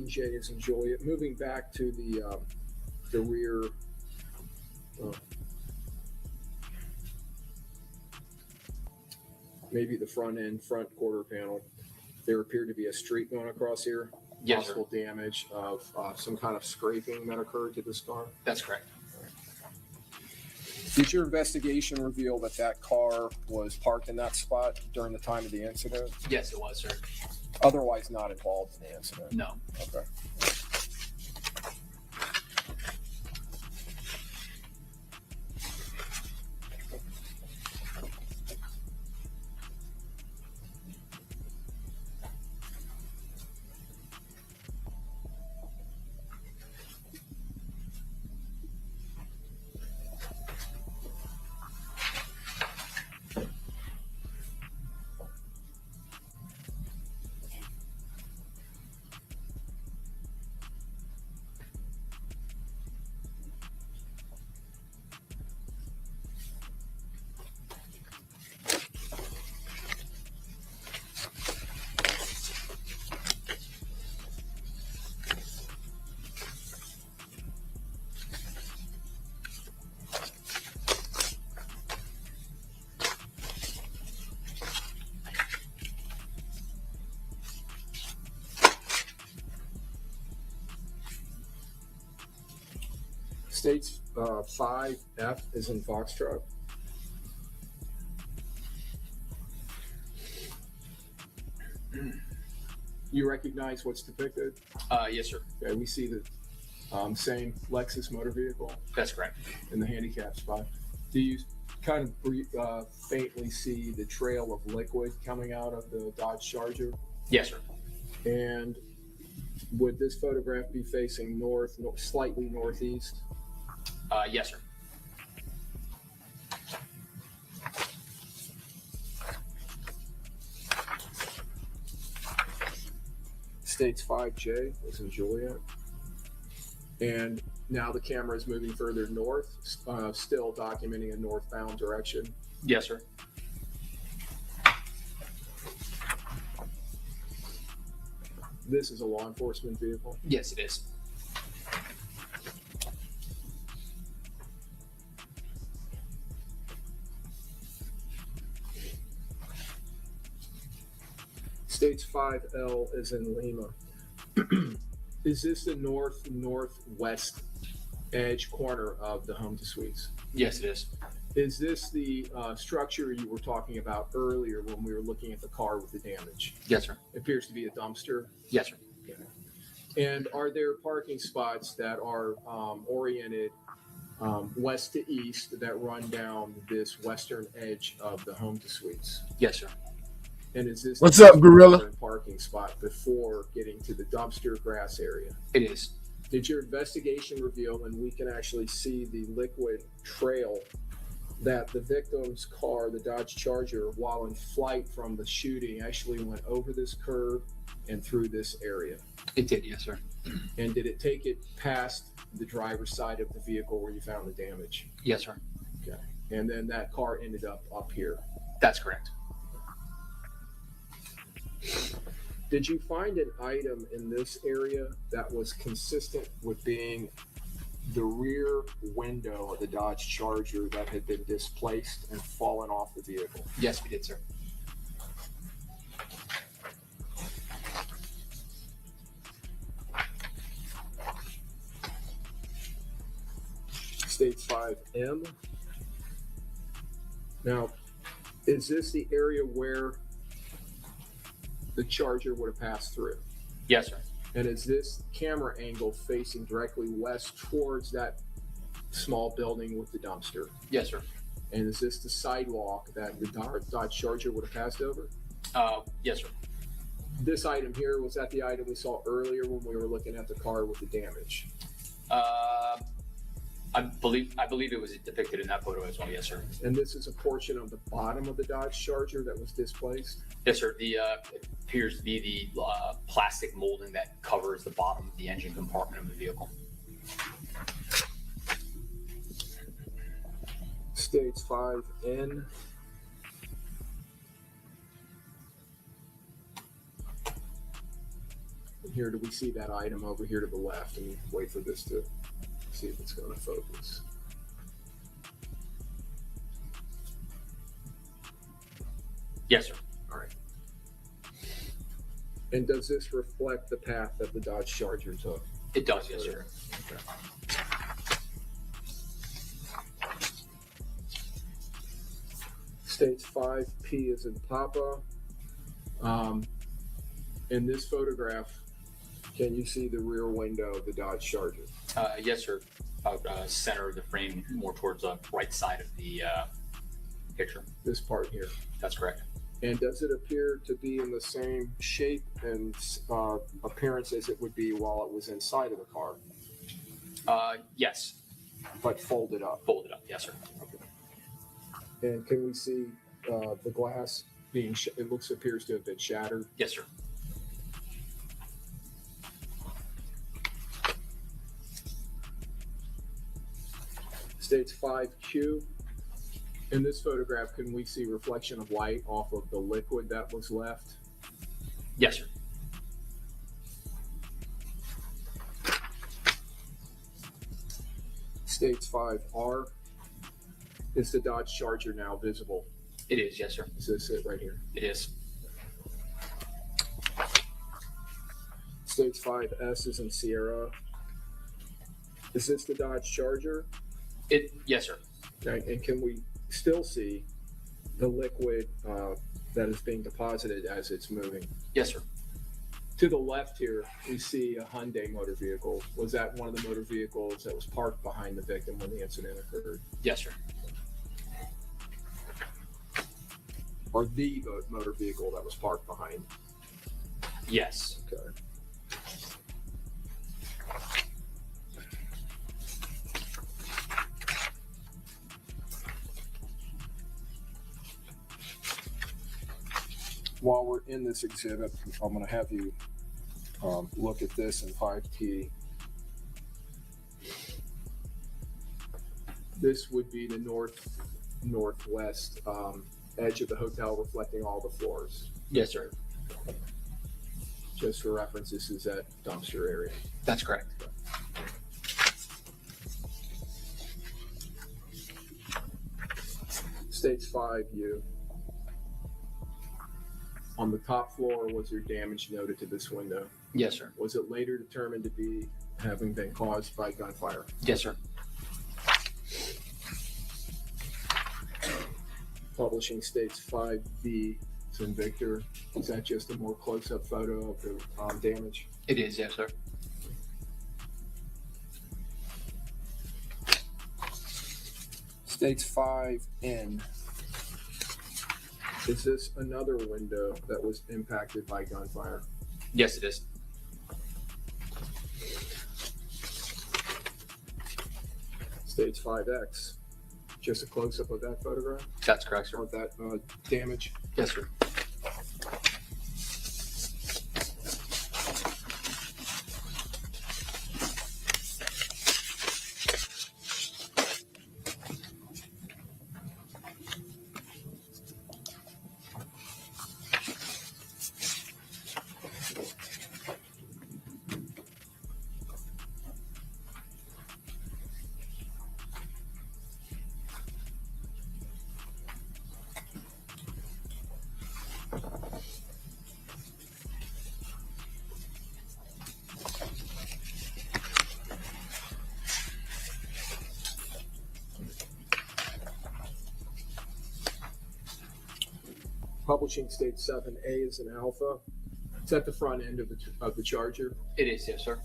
J is in Juliet. Moving back to the rear, maybe the front quarter panel. There appeared to be a streak going across here. Yes, possible damage of some kind of scraping that occurred to this car. That's correct. Did your investigation reveal that car was parked in that spot during the time of the incident? Yes, it was, sir. Otherwise not involved in the incident? No. Okay. States 5F is in Foxtrot. You recognize what's depicted? Yes, sir. Okay, we see the same Lexus motor vehicle That's correct. in the handicap spot. Do you kind of faintly see the trail of liquid coming out of the Dodge Charger? Yes, sir. And would this photograph be facing north, slightly northeast? Yes, sir. States 5J is in Juliet. And now the camera is moving further north, still documenting a northbound direction. Yes, sir. This is a law enforcement vehicle. Yes, it is. States 5L is in Lima. Is this the northwest edge corner of the home to suites? Yes, it is. Is this the structure you were talking about earlier when we were looking at the car with the damage? Yes, sir. It appears to be a dumpster. Yes, sir. And are there parking spots that are oriented west to east that run down this western edge of the home to suites? Yes, sir. And is this What's up, Gorilla? parking spot before getting to the dumpster grass area? It is. Did your investigation reveal, and we can actually see the liquid trail, that the victim's car, the Dodge Charger, while in flight from the shooting, actually went over this curb and through this area? It did, yes, sir. And did it take it past the driver's side of the vehicle where you found the damage? Yes, sir. Okay. And then that car ended up here. That's correct. Did you find an item in this area that was consistent with being the rear window of the Dodge Charger that had been displaced and fallen off the vehicle? Yes, we did, sir. States 5M. Now, is this the area where the Charger would have passed through? Yes, sir. And is this camera angle facing directly west towards that small building with the dumpster? Yes, sir. And is this the sidewalk that the Dodge Charger would have passed over? Yes, sir. This item here, was that the item we saw earlier when we were looking at the car with the damage? I believe it was depicted in that photo as well. Yes, sir. And this is a portion of the bottom of the Dodge Charger that was displaced? Yes, sir. The it appears to be the plastic molding that covers the bottom of the engine compartment of the vehicle. States 5N. And here, do we see that item over here to the left? And wait for this to see if it's going to focus. Yes, sir. All right. And does this reflect the path that the Dodge Charger took? It does, yes, sir. Okay. States 5P is in Papa. In this photograph, can you see the rear window of the Dodge Charger? Yes, sir. About center of the frame, more towards the right side of the picture. This part here. That's correct. And does it appear to be in the same shape and appearance as it would be while it was inside of the car, Yes. but folded up? Folded up. Yes, sir. And can we see the glass being? It appears to have been shattered. Yes, sir. States 5Q. In this photograph, can we see reflection of light off of the liquid that was left? Yes, sir. States 5R. Is the Dodge Charger now visible? It is. Yes, sir. Is this it right here? It is. States 5S is in Sierra. Is this the Dodge Charger? Yes, sir. Okay. And can we still see the liquid that is being deposited as it's moving? Yes, sir. To the left here, we see a Hyundai motor vehicle. Was that one of the motor vehicles that was parked behind the victim when the incident occurred? Yes, sir. Or the motor vehicle that was parked behind? Yes. Okay. While we're in this exhibit, I'm going to have you look at this in 5P. This would be the northwest edge of the hotel, reflecting all the floors. Yes, sir. Just for reference, this is that dumpster area. That's correct. States 5U. On the top floor, was there damage noted to this window? Yes, sir. Was it later determined to be having been caused by gunfire? Yes, sir. Publishing states 5B, it's in Victor. Is that just a more close-up photo of the damage? It is, yes, sir. States 5N. Is this another window that was impacted by gunfire? Yes, it is. States 5X. Just a close-up of that photograph? That's correct, sir. Or that damage? Yes, sir. Publishing state 7A is an alpha. It's at the front end of the charger. It is, yes, sir.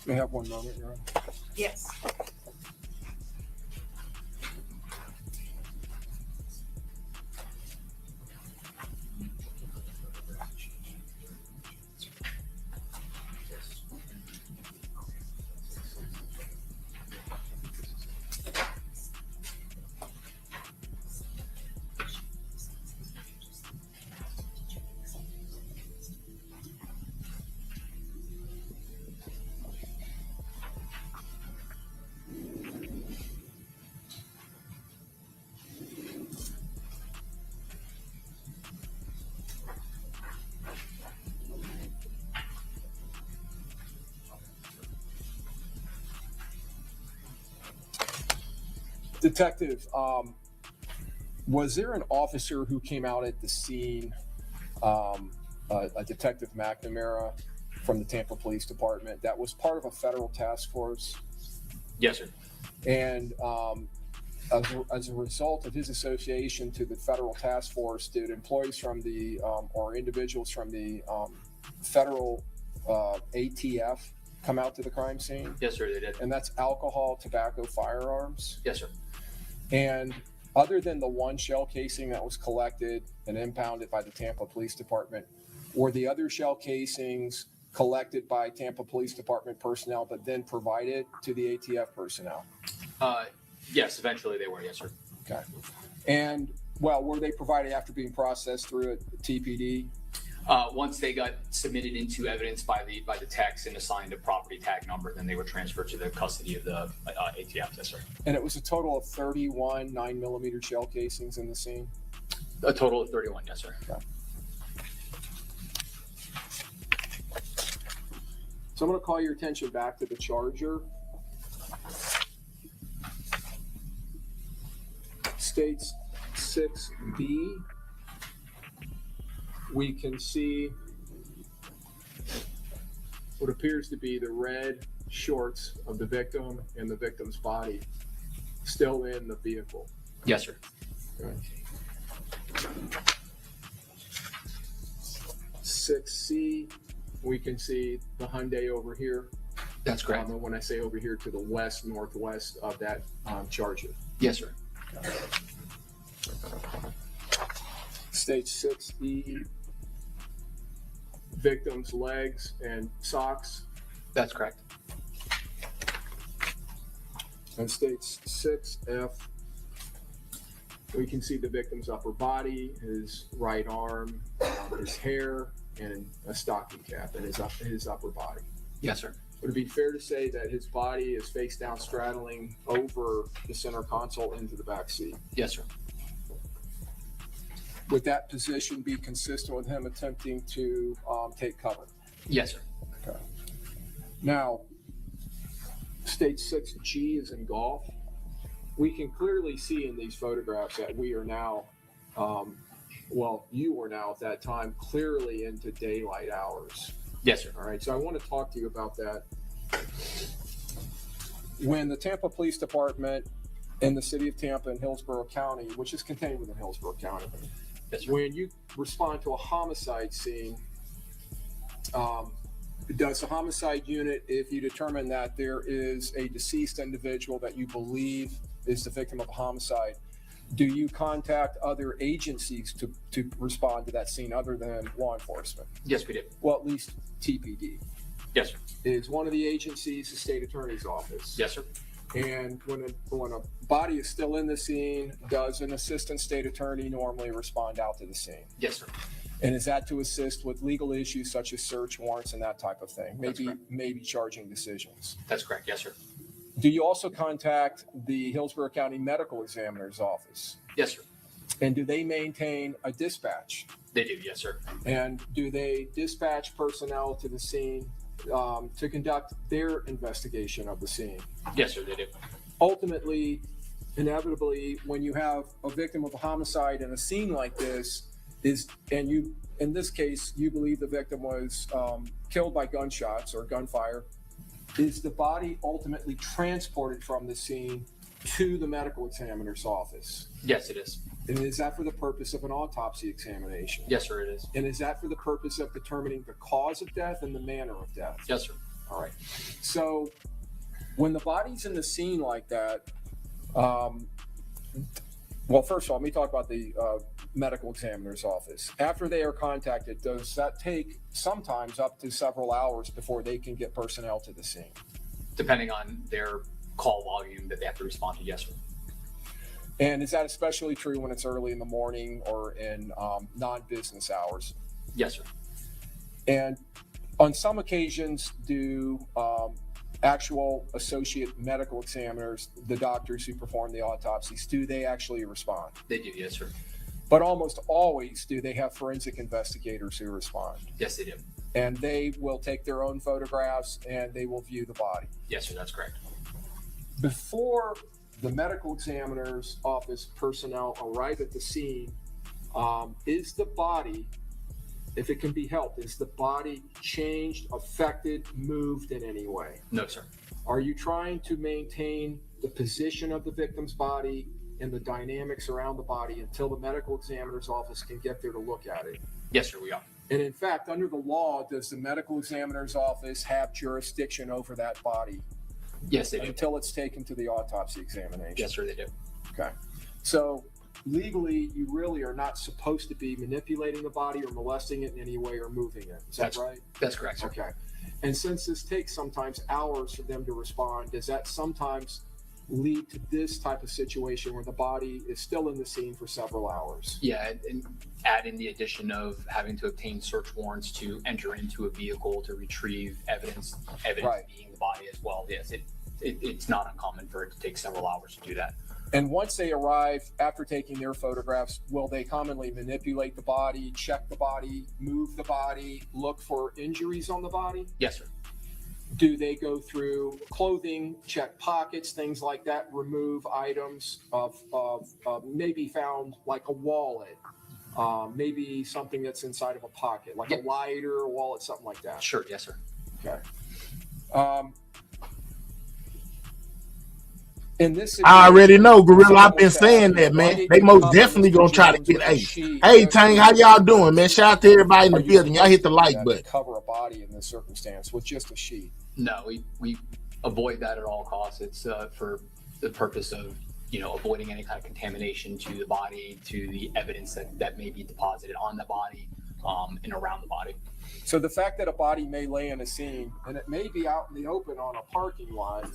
May I have one moment, Your Honor? Yes. Detective, was there an officer who came out at the scene, a Detective McNamara from the Tampa Police Department that was part of a federal task force? Yes, sir. And as a result of his association to the federal task force, did employees from the, or individuals from the federal ATF come out to the crime scene? Yes, sir, they did. And that's alcohol, tobacco, firearms? Yes, sir. And other than the one shell casing that was collected and impounded by the Tampa Police Department, were the other shell casings collected by Tampa Police Department personnel but then provided to the ATF personnel? Yes, eventually they were, yes, sir. Okay. And, well, were they provided after being processed through a TPD? Once they got submitted into evidence by the techs and assigned a property tag number, then they were transferred to the custody of the ATF. Yes, sir. And it was a total of 31 9mm shell casings in the scene? A total of 31. Yes, sir. Okay. So I'm going to call your attention back to the charger. States 6B. We can see what appears to be the red shorts of the victim and the victim's body still in the vehicle. Yes, sir. Okay. 6C, we can see the Hyundai over here. That's correct. And when I say over here, to the west, northwest of that charger. Yes, sir. Stage 6E, victim's legs and socks. That's correct. And stage 6F, we can see the victim's upper body, his right arm, his hair, and a stocking cap in his upper body. Yes, sir. Would it be fair to say that his body is face down, straddling over the center console into the back seat? Yes, sir. Would that position be consistent with him attempting to take cover? Yes, sir. Okay. Now, stage 6G is in golf. We can clearly see in these photographs that we are now, you were now at that time clearly into daylight hours. Yes, sir. All right, so I want to talk to you about that. When the Tampa Police Department in the city of Tampa and Hillsborough County, which is contained within Hillsborough County, Yes, sir. when you respond to a homicide scene, does the homicide unit, if you determine that there is a deceased individual that you believe is the victim of a homicide, do you contact other agencies to respond to that scene other than law enforcement? Yes, we did. Well, at least TPD. Yes, sir. Is one of the agencies the state attorney's office? Yes, sir. And when a body is still in the scene, does an assistant state attorney normally respond out to the scene? Yes, sir. And is that to assist with legal issues such as search warrants and that type of thing? That's correct. Maybe charging decisions. That's correct. Yes, sir. Do you also contact the Hillsborough County Medical Examiner's office? Yes, sir. And do they maintain a dispatch? They do. Yes, sir. And do they dispatch personnel to the scene to conduct their investigation of the scene? Yes, sir. They do. Ultimately, inevitably, when you have a victim of a homicide in a scene like this, in this case, you believe the victim was killed by gunshots or gunfire, is the body ultimately transported from the scene to the medical examiner's office? Yes, it is. And is that for the purpose of an autopsy examination? Yes, sir. It is. And is that for the purpose of determining the cause of death and the manner of death? Yes, sir. All right. So when the body's in the scene like that, first of all, let me talk about the medical examiner's office. After they are contacted, does that take sometimes up to several hours before they can get personnel to the scene? Depending on their call volume that they have to respond to. Yes, sir. And is that especially true when it's early in the morning or in non-business hours? Yes, sir. And on some occasions, do actual associate medical examiners, the doctors who perform the autopsies, do they actually respond? They do. Yes, sir. But almost always do they have forensic investigators who respond? Yes, they do. And they will take their own photographs and they will view the body. Yes, sir. That's correct. Before the medical examiner's office personnel arrive at the scene, is the body, if it can be helped, is the body changed, affected, moved in any way? No, sir. Are you trying to maintain the position of the victim's body and the dynamics around the body until the medical examiner's office can get there to look at it? Yes, sir. We are. And in fact, under the law, does the medical examiner's office have jurisdiction over that body? Yes, they do. Until it's taken to the autopsy examination? Yes, sir. They do. Okay. So legally, you really are not supposed to be manipulating the body or molesting it in any way or moving it. Is that right? That's correct, sir. Okay. And since this takes sometimes hours for them to respond, does that sometimes lead to this type of situation where the body is still in the scene for several hours. Yeah, and add in the addition of having to obtain search warrants to enter into a vehicle to retrieve evidence Right. being the body as well. Yes, it's not uncommon for it to take several hours to do that. And once they arrive, after taking their photographs, will they commonly manipulate the body, check the body, move the body, look for injuries on the body? Yes, sir. Do they go through clothing, check pockets, things like that, remove items of maybe found like a wallet, maybe something that's inside of a pocket, like a lighter, a wallet, something like that? Sure, yes, sir. Okay. In this I already know, Gorilla. I've been saying that, man. They most definitely gonna try to get Hey, Tang, how y'all doing, man? Shout out to everybody in the building. Y'all hit the like button. Cover a body in this circumstance with just a sheet. No, we avoid that at all costs. It's for the purpose of, avoiding any kind of contamination to the body, to the evidence that may be deposited on the body and around the body. So the fact that a body may lay in a scene, and it may be out in the open on a parking lot,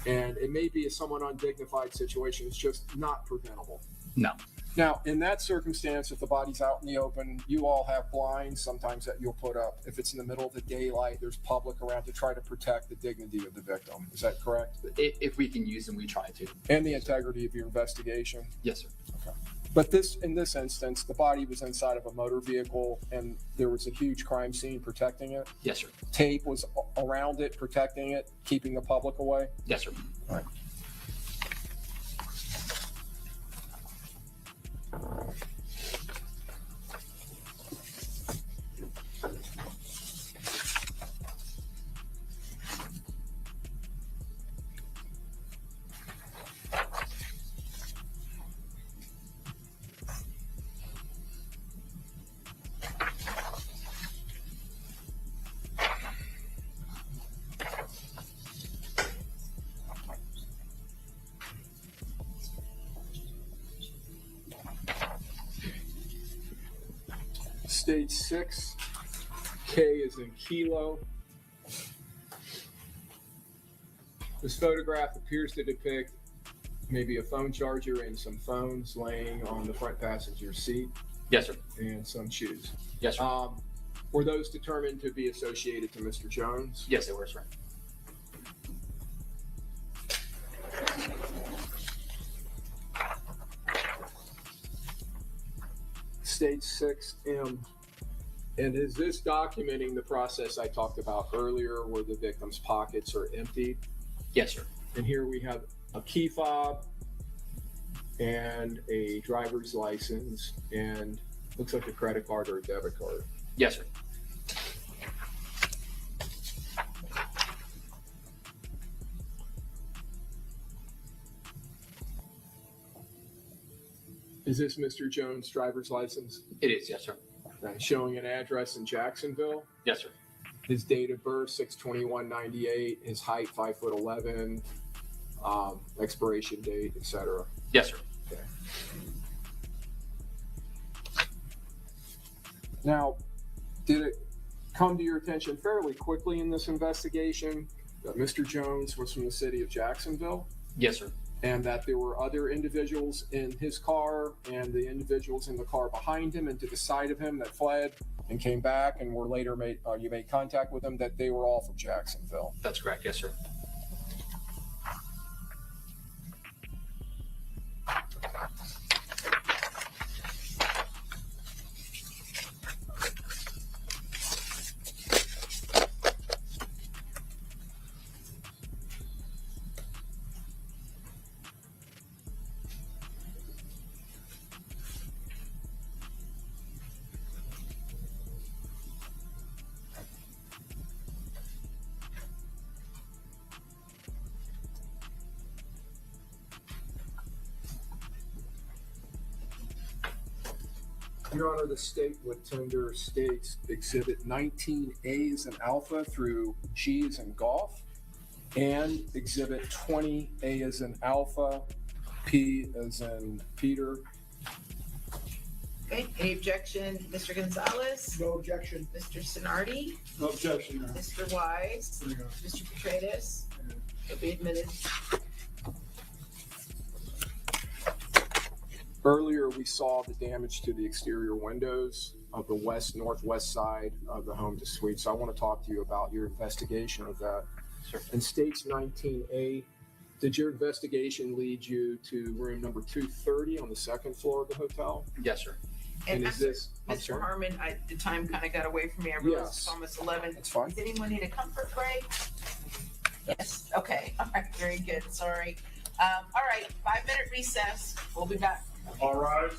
and it may be a somewhat undignified situation, it's just not preventable. No. Now, in that circumstance, if the body's out in the open, you all have blinds sometimes that you'll put up. If it's in the middle of the daylight, there's public around to try to protect the dignity of the victim. Is that correct? If we can use them, we try to. And the integrity of your investigation? Yes, sir. Okay. But in this instance, the body was inside of a motor vehicle and there was a huge crime scene protecting it? Yes, sir. Tape was around it, protecting it, keeping the public away? Yes, sir. All right. Stage 6, K is in kilo. This photograph appears to depict maybe a phone charger and some phones laying on the front passenger seat. Yes, sir. And some shoes. Yes, sir. Were those determined to be associated to Mr. Jones? Yes, they were, sir. Stage 6M. And is this documenting the process I talked about earlier where the victim's pockets are emptied? Yes, sir. And here we have a key fob and a driver's license and looks like a credit card or a debit card. Yes, sir. Is this Mr. Jones' driver's license? It is, yes, sir. Showing an address in Jacksonville. Yes, sir. His date of birth, 6/21/98. His height, 5'11", expiration date, etc. Yes, sir. Okay. Now, did it come to your attention fairly quickly in this investigation that Mr. Jones was from the city of Jacksonville? Yes, sir. And that there were other individuals in his car and the individuals in the car behind him and to the side of him that fled and came back and were later you made contact with them, that they were all from Jacksonville? That's correct. Yes, sir. Your Honor, the state would tender states Exhibit 19A as in Alpha through G as in Golf, and Exhibit 20A as in Alpha, P as in Peter. Okay, any objection, Mr. Gonzalez? No objection. Mr. Sinardi? No objection, Your Honor. Mr. Wise? Mr. Petratus? He'll be admitted. Earlier, we saw the damage to the exterior windows of the northwest side of the home to suite. So I want to talk to you about your investigation of that. Sure. In States 19A, did your investigation lead you to room number 230 on the second floor of the hotel? Yes, sir. And I'm is this, I'm Mr. sorry? Harmon, the time kind of got away from me. I realized Yes. it's almost 11. That's fine. Does anyone need a comfort break? Yes. Okay. All right. Very good. Sorry. All right. 5-minute recess. We'll be back. All rise.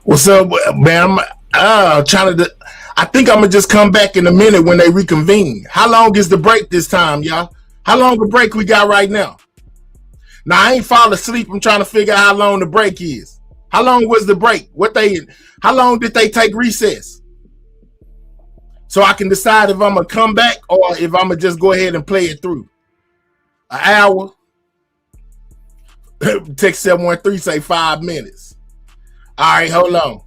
What's up, man? I'm trying to. I think I'm gonna just come back in a minute when they reconvene. How long is the break this time, y'all? How long a break we got right now? Now I ain't falling asleep. I'm trying to figure out how long the break is. How long was the break? How long did they take recess? So I can decide if I'm gonna come back or if I'm gonna just go ahead and play it through. An hour. Text 713, say 5 minutes. All right, hold on.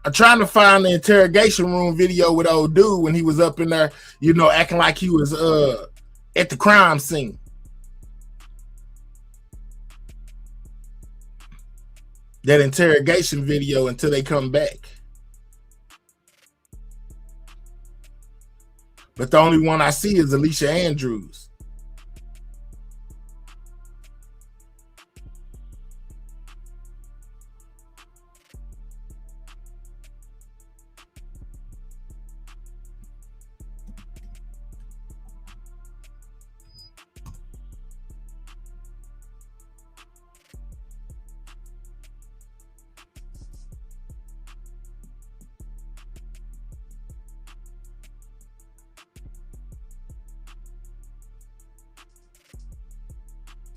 I'm trying to find the interrogation room video with old dude when he was up in there, acting like he was at the crime scene. That interrogation video until they come back. But the only one I see is Aaliyah Andrews.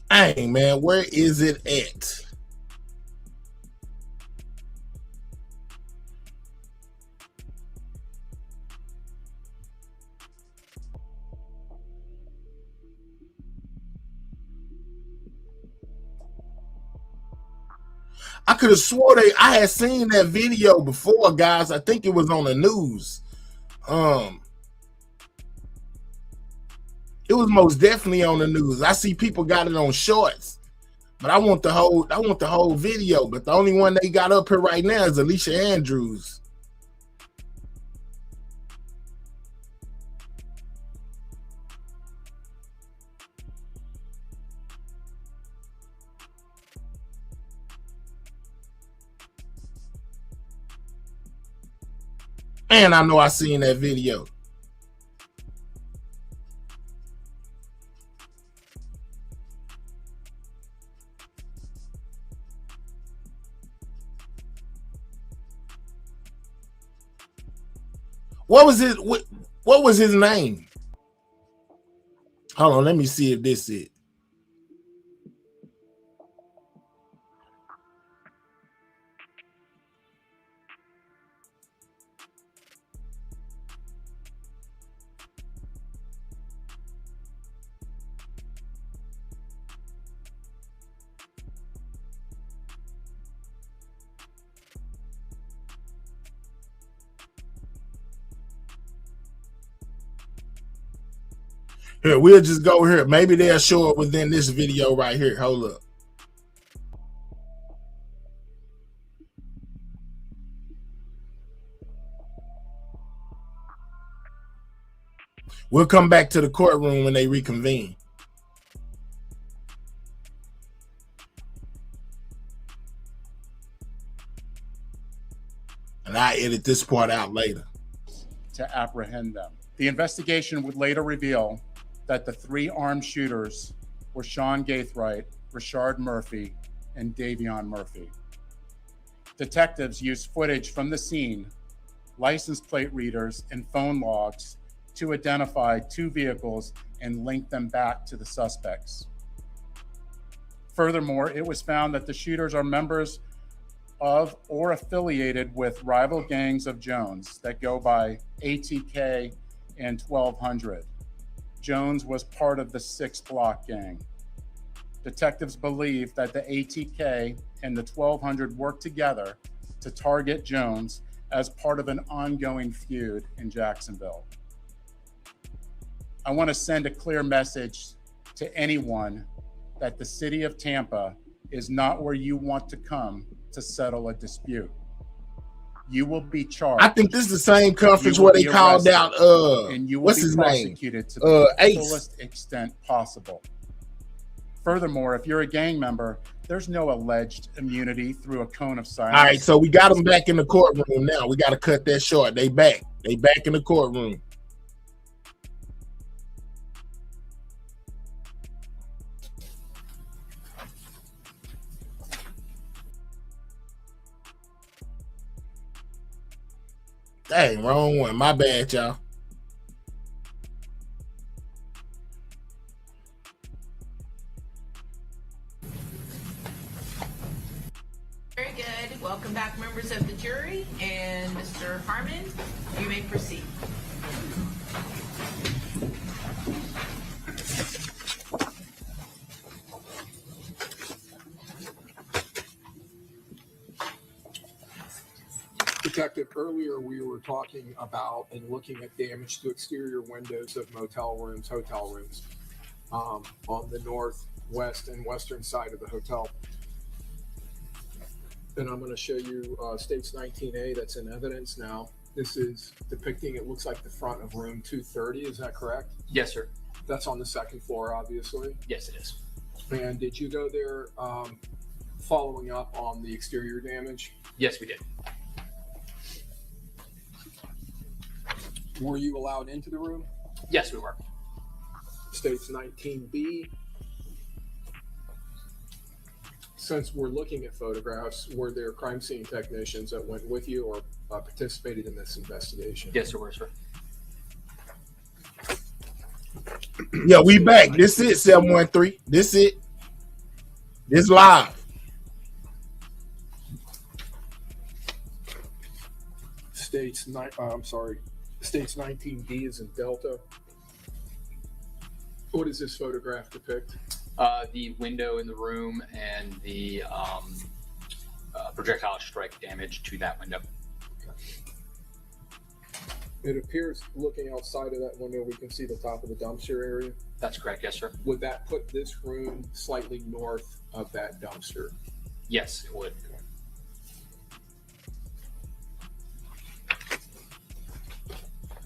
Dang, man, where is it at? I could have swore I had seen that video before, guys. I think it was on the news. It was most definitely on the news. I see people got it on shorts, but I want the whole video. But the only one they got up here right now is Aaliyah Andrews. And I know I seen that video. What was his name? Hold on, let me see if this is it. Here, we'll just go here. Maybe they'll show it within this video right here. Hold up. We'll come back to the courtroom when they reconvene. And I edit this part out later. To apprehend them. The investigation would later reveal that the 3 armed shooters were Sean Gaithright, Rashard Murphy, and Davion Murphy. Detectives used footage from the scene, license plate readers, and phone logs to identify 2 vehicles and link them back to the suspects. Furthermore, it was found that the shooters are members of or affiliated with rival gangs of Jones that go by ATK and 1200. Jones was part of the 6 Block gang. Detectives believe that the ATK and the 1200 worked together to target Jones as part of an ongoing feud in Jacksonville. I want to send a clear message to anyone that the city of Tampa is not where you want to come to settle a dispute. You will be charged. I think this is the same conference where they called out and you will what's be his name? prosecuted to the Ace. fullest extent possible. Furthermore, if you're a gang member, there's no alleged immunity through a cone of silence. All right, so we got them back in the courtroom now. We got to cut that short. They back. They back in the courtroom. Dang, wrong one. My bad, y'all. Very good. Welcome back, members of the jury. And Mr. Harmon, you may proceed. Detective, earlier we were talking about and looking at damage to exterior windows of motel rooms, hotel rooms, on the northwest and western side of the hotel. And I'm going to show you States 19A that's in evidence now. This is depicting, it looks like the front of room 230. Is that correct? Yes, sir. That's on the second floor, obviously. Yes, it is. And did you go there following up on the exterior damage? Yes, we did. Were you allowed into the room? Yes, we were. States 19B. Since we're looking at photographs, were there crime scene technicians that went with you or participated in this investigation? Yes, there were, sir. Yeah, we back. This it, 713. This it. This live. States 19D is in Delta. What does this photograph depict? The window in the room and the projectile strike damage to that window. It appears, looking outside of that window, we can see the top of the dumpster area. That's correct, yes, sir. Would that put this room slightly north of that dumpster? Yes, it would.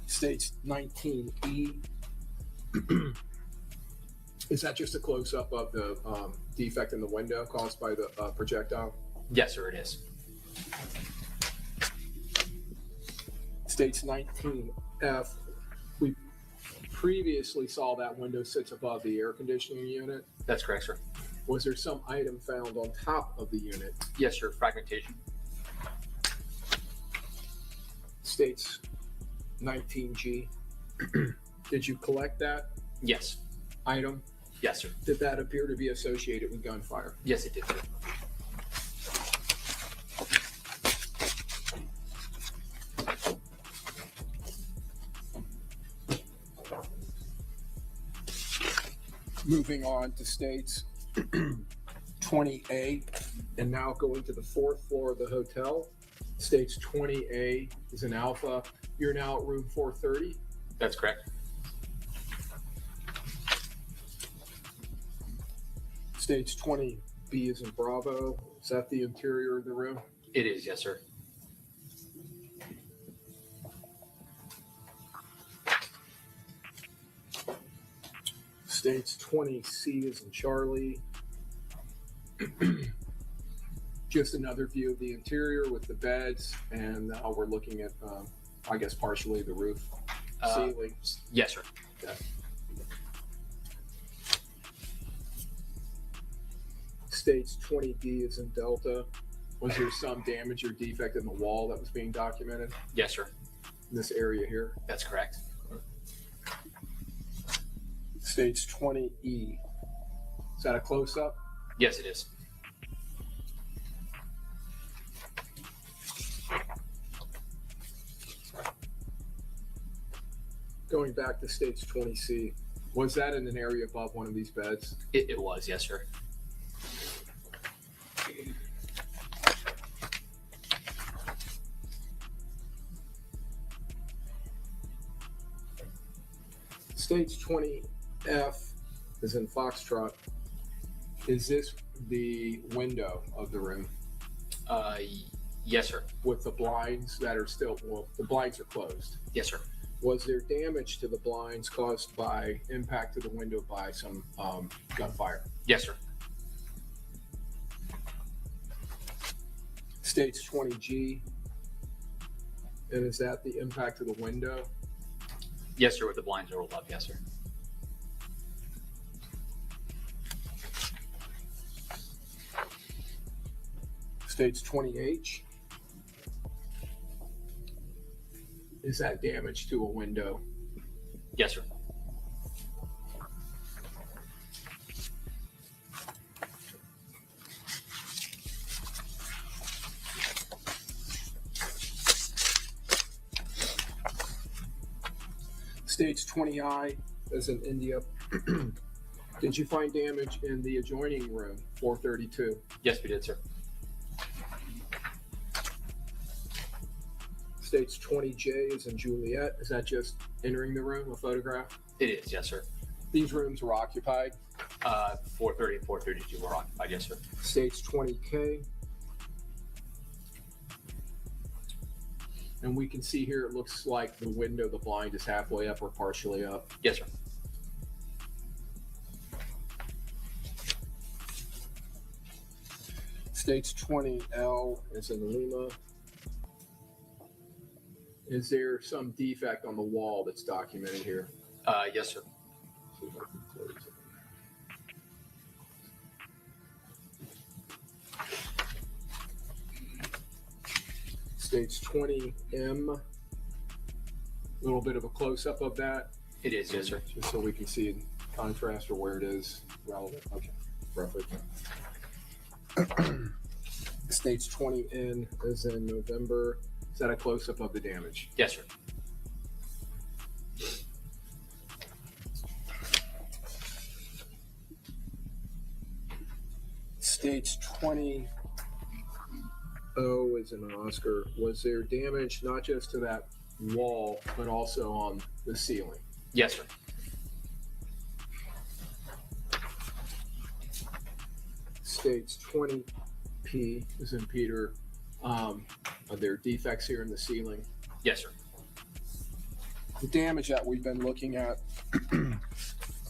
States 19E. Is that just a close-up of the defect in the window caused by the projectile? Yes, sir, it is. States 19F. We previously saw that window sits above the air conditioning unit. That's correct, sir. Was there some item found on top of the unit? Yes, sir. Fragmentation. States 19G. Did you collect that Yes. item? Yes, sir. Did that appear to be associated with gunfire? Yes, it did, sir. Moving on to states 20A, and now going to the fourth floor of the hotel. States 20A is an alpha. You're now at room 430. That's correct. Stage 20, B is in Bravo. Is that the interior of the room? It is, yes, sir. Stage 20, C is in Charlie. Just another view of the interior with the beds, and now we're looking at, I guess, partially the roof, ceiling. Yes, sir. Yeah. Stage 20D is in Delta. Was there some damage or defect in the wall that was being documented Yes, sir. in this area here? That's correct. Stage 20E. Is that a close-up? Yes, it is. Going back to stage 20C, was that in an area above one of these beds? It was, yes, sir. Stage 20F is in Foxtrot. Is this the window of the room Yes, sir. with the blinds that are still, well, the blinds are closed? Yes, sir. Was there damage to the blinds caused by impact to the window by some gunfire? Yes, sir. Stage 20G, and is that the impact to the window? Yes, sir. With the blinds rolled up. Yes, sir. Stage 20H, is that damage to a window? Yes, sir. Stage 20I is in India. Did you find damage in the adjoining room, 432? Yes, we did, sir. Stage 20J is in Juliet. Is that just entering the room, a photograph? It is, yes, sir. These rooms were occupied. 430 and 432 were occupied. Yes, sir. Stage 20K. And we can see here, it looks like the window, the blind is halfway up or partially up. Yes, sir. Stage 20L is in Lima. Is there some defect on the wall that's documented here? Yes, sir. See if I can close it. Stage 20M, a little bit of a close-up of that, It is, yes, sir. just so we can see in contrast or where it is relevant. Okay, roughly. Stage 20N is in November. Is that a close-up of the damage? Yes, sir. Stage 20O is in Oscar. Was there damage not just to that wall, but also on the ceiling? Yes, sir. Stage 20P is in Peter. Are there defects here in the ceiling? Yes, sir. The damage that we've been looking at,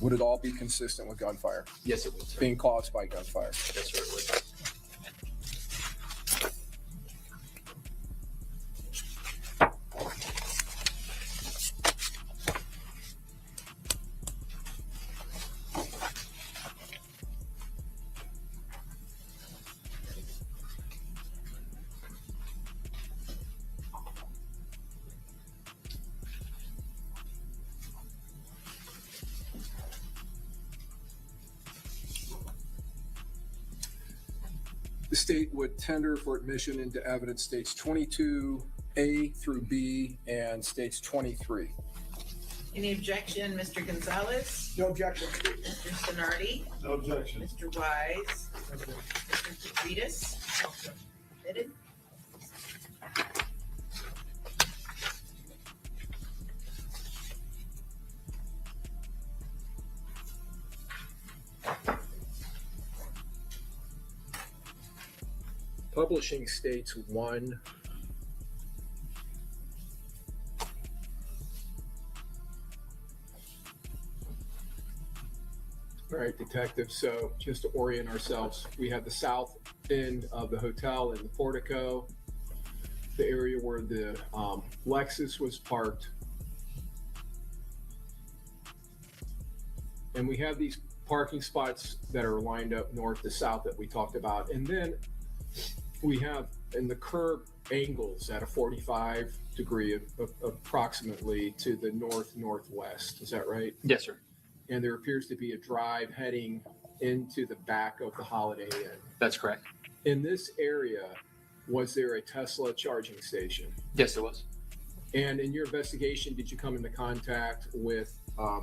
would it all be consistent with gunfire? Yes, it would, sir. Being caused by gunfire? Yes, sir, it would. The state would tender for admission into evidence states 22A through B and states 23. Any objection, Mr. Gonzalez? No objection. Mr. Sonardi? No objection. Mr. Wise? Mr. Petridis? Admitted? publishing states 1. All right, detective. So just to orient ourselves, we have the south end of the hotel in the portico, the area where the Lexus was parked. And we have these parking spots that are lined up north to south that we talked about. And then we have in the curb angles at a 45 degree approximately to the northwest. Is that right? Yes, sir. And there appears to be a drive heading into the back of the Holiday Inn. That's correct. In this area, was there a Tesla charging station? Yes, there was. And in your investigation, did you come into contact with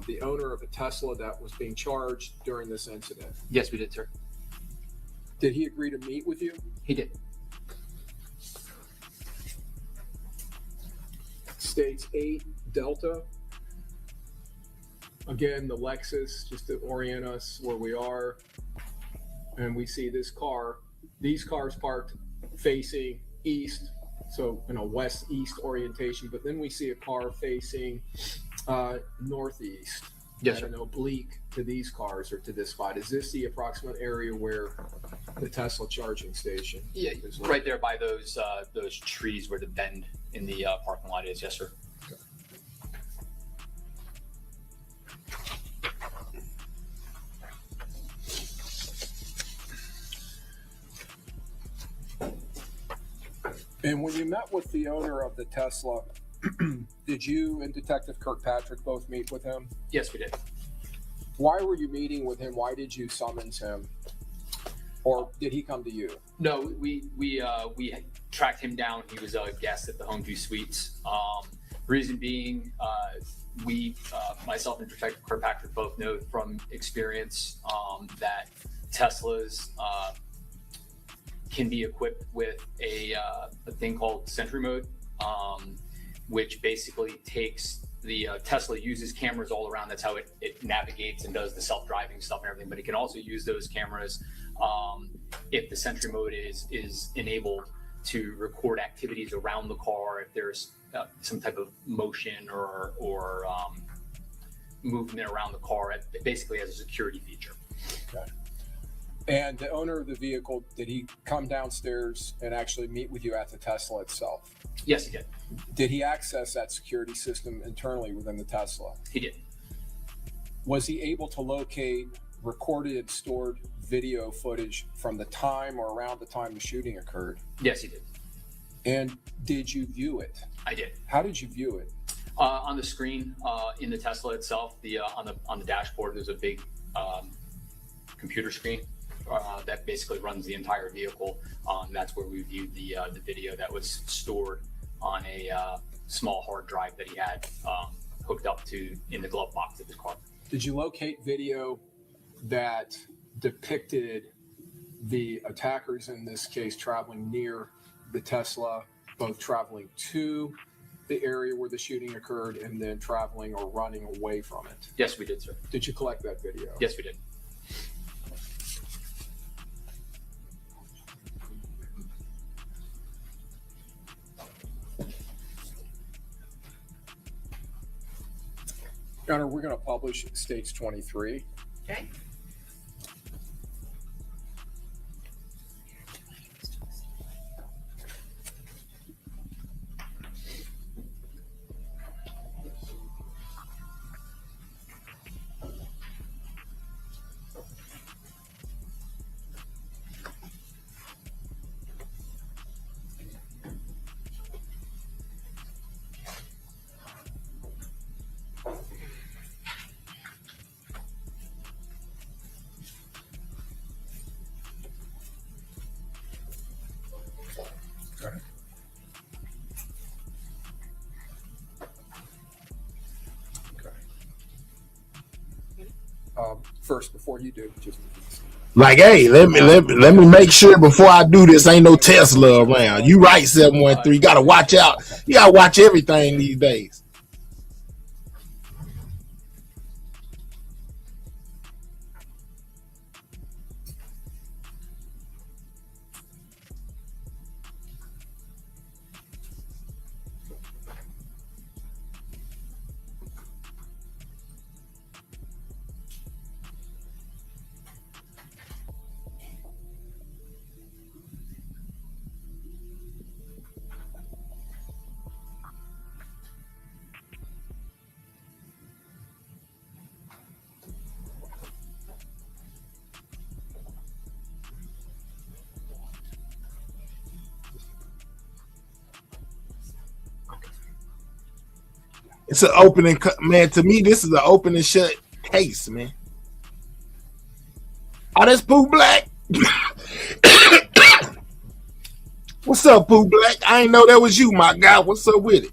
the owner of a Tesla that was being charged during this incident? Yes, we did, sir. Did he agree to meet with you? He did. States 8 Delta. Again, the Lexus, just to orient us where we are. And we see this car, these cars parked facing east, so in a west-east orientation, but then we see a car facing northeast. Yes, at sir. an oblique to these cars or to this spot. Is this the approximate area where the Tesla charging station Yeah, is? right there by those trees where the bend in the parking lot is. Yes, sir. And when you met with the owner of the Tesla, did you and Detective Kirkpatrick both meet with him? Yes, we did. Why were you meeting with him? Why did you summons him? Or did he come to you? No, we tracked him down. He was a guest at the Homeview Suites. Reason being, myself and Detective Kirkpatrick both know from experience that Teslas can be equipped with a thing called Sentry Mode, which basically takes the Tesla uses cameras all around. That's how it navigates and does the self-driving stuff and everything. But it can also use those cameras if the Sentry Mode is enabled to record activities around the car. If there's some type of motion or movement around the car, basically as a security feature. Okay. And the owner of the vehicle, did he come downstairs and actually meet with you at the Tesla itself? Yes, he did. Did he access that security system internally within the Tesla? He did. Was he able to locate recorded and stored video footage from the time or around the time the shooting occurred? Yes, he did. And did you view it? I did. How did you view it? On the screen in the Tesla itself, on the dashboard, there's a big computer screen that basically runs the entire vehicle. That's where we viewed the video that was stored on a small hard drive that he had hooked up to in the glove box of his car. Did you locate video that depicted the attackers in this case traveling near the Tesla, both traveling to the area where the shooting occurred and then traveling or running away from it? Yes, we did, sir. Did you collect that video? Yes, we did. Your Honor, we're going to publish States 23. Okay. First, before you do, just Like, hey, let me make sure before I do this, ain't no Tesla around. You right, 713. You gotta watch out. You gotta watch everything these days. It's an opening, man. To me, this is an open and shut case, man. Oh, that's Pooh Black. What's up, Pooh Black? I ain't know that was you, my guy. What's up with it?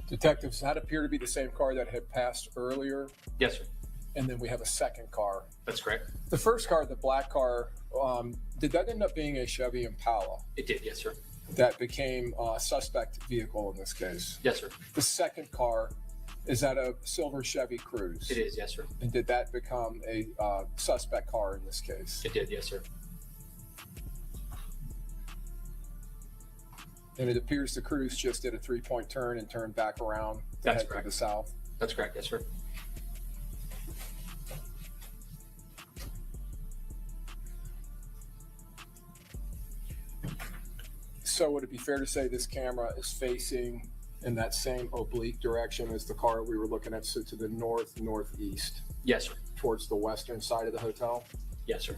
Detectives, that appear to be the same car that had passed earlier, Yes, sir. and then we have a second car. That's correct. The first car, the black car, did that end up being a Chevy Impala It did. Yes, sir. that became a suspect vehicle in this case? Yes, sir. The second car, is that a silver Chevy Cruze? It is. Yes, sir. And did that become a suspect car in this case? It did. Yes, sir. And it appears the Cruze just did a 3-point turn and turned back around to That's head correct. to the south. That's correct. Yes, sir. So would it be fair to say this camera is facing in that same oblique direction as the car we were looking at, so to the northeast, Yes, sir. towards the western side of the hotel? Yes, sir.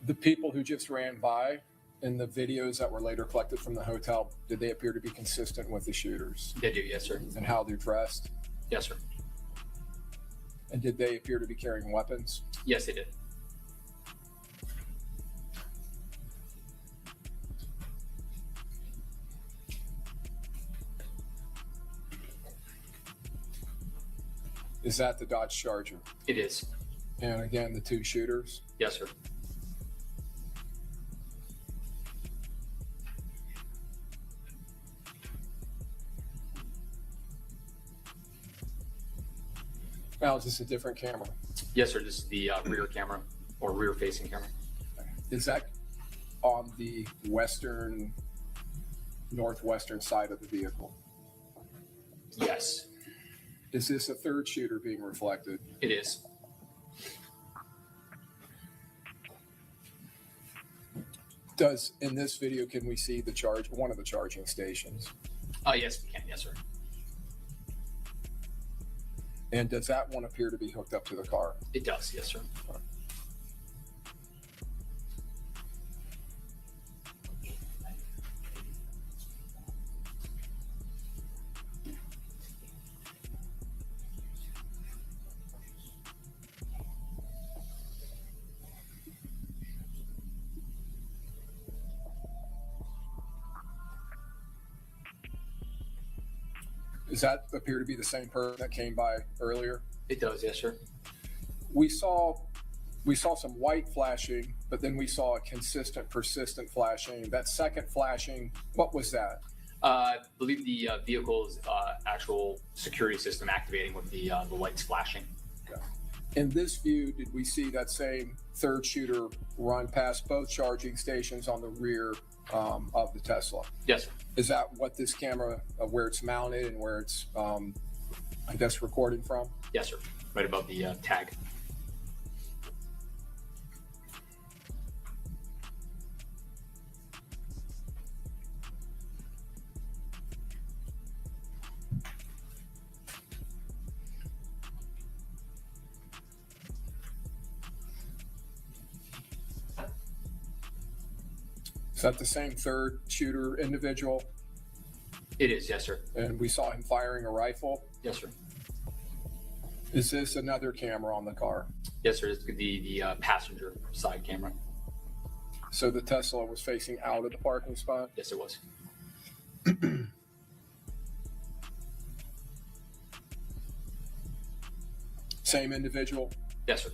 The people who just ran by in the videos that were later collected from the hotel, did they appear to be consistent with the shooters They do. Yes, sir. and how they're dressed? Yes, sir. And did they appear to be carrying weapons? Yes, they did. Is that the Dodge Charger? It is. And again, the two shooters? Yes, sir. Now, is this a different camera? Yes, sir. This is the rear camera or rear facing camera. Is that on the western, northwestern side of the vehicle? Yes, Is this a third shooter being reflected? it is. Does, in this video, can we see the charge, one of the charging stations? Yes, we can. Yes, sir. And does that one appear to be hooked up to the car? It does. Yes, sir. Does that appear to be the same person that came by earlier? It does. Yes, sir. We saw some white flashing, but then we saw a consistent, persistent flashing. That second flashing, what was that? I believe the vehicle's actual security system activating with the lights flashing. In this view, did we see that same third shooter run past both charging stations on the rear of the Tesla? Yes, sir. Is that what this camera, where it's mounted and where it's, I guess, recording from? Yes, sir. Right above the tag. that the same third shooter individual? It is, yes, sir. And we saw him firing a rifle. Yes, sir. Is this another camera on the car? Yes, sir. It's the passenger side camera. So the Tesla was facing out of the parking spot? Yes, it was. Same individual? Yes, sir.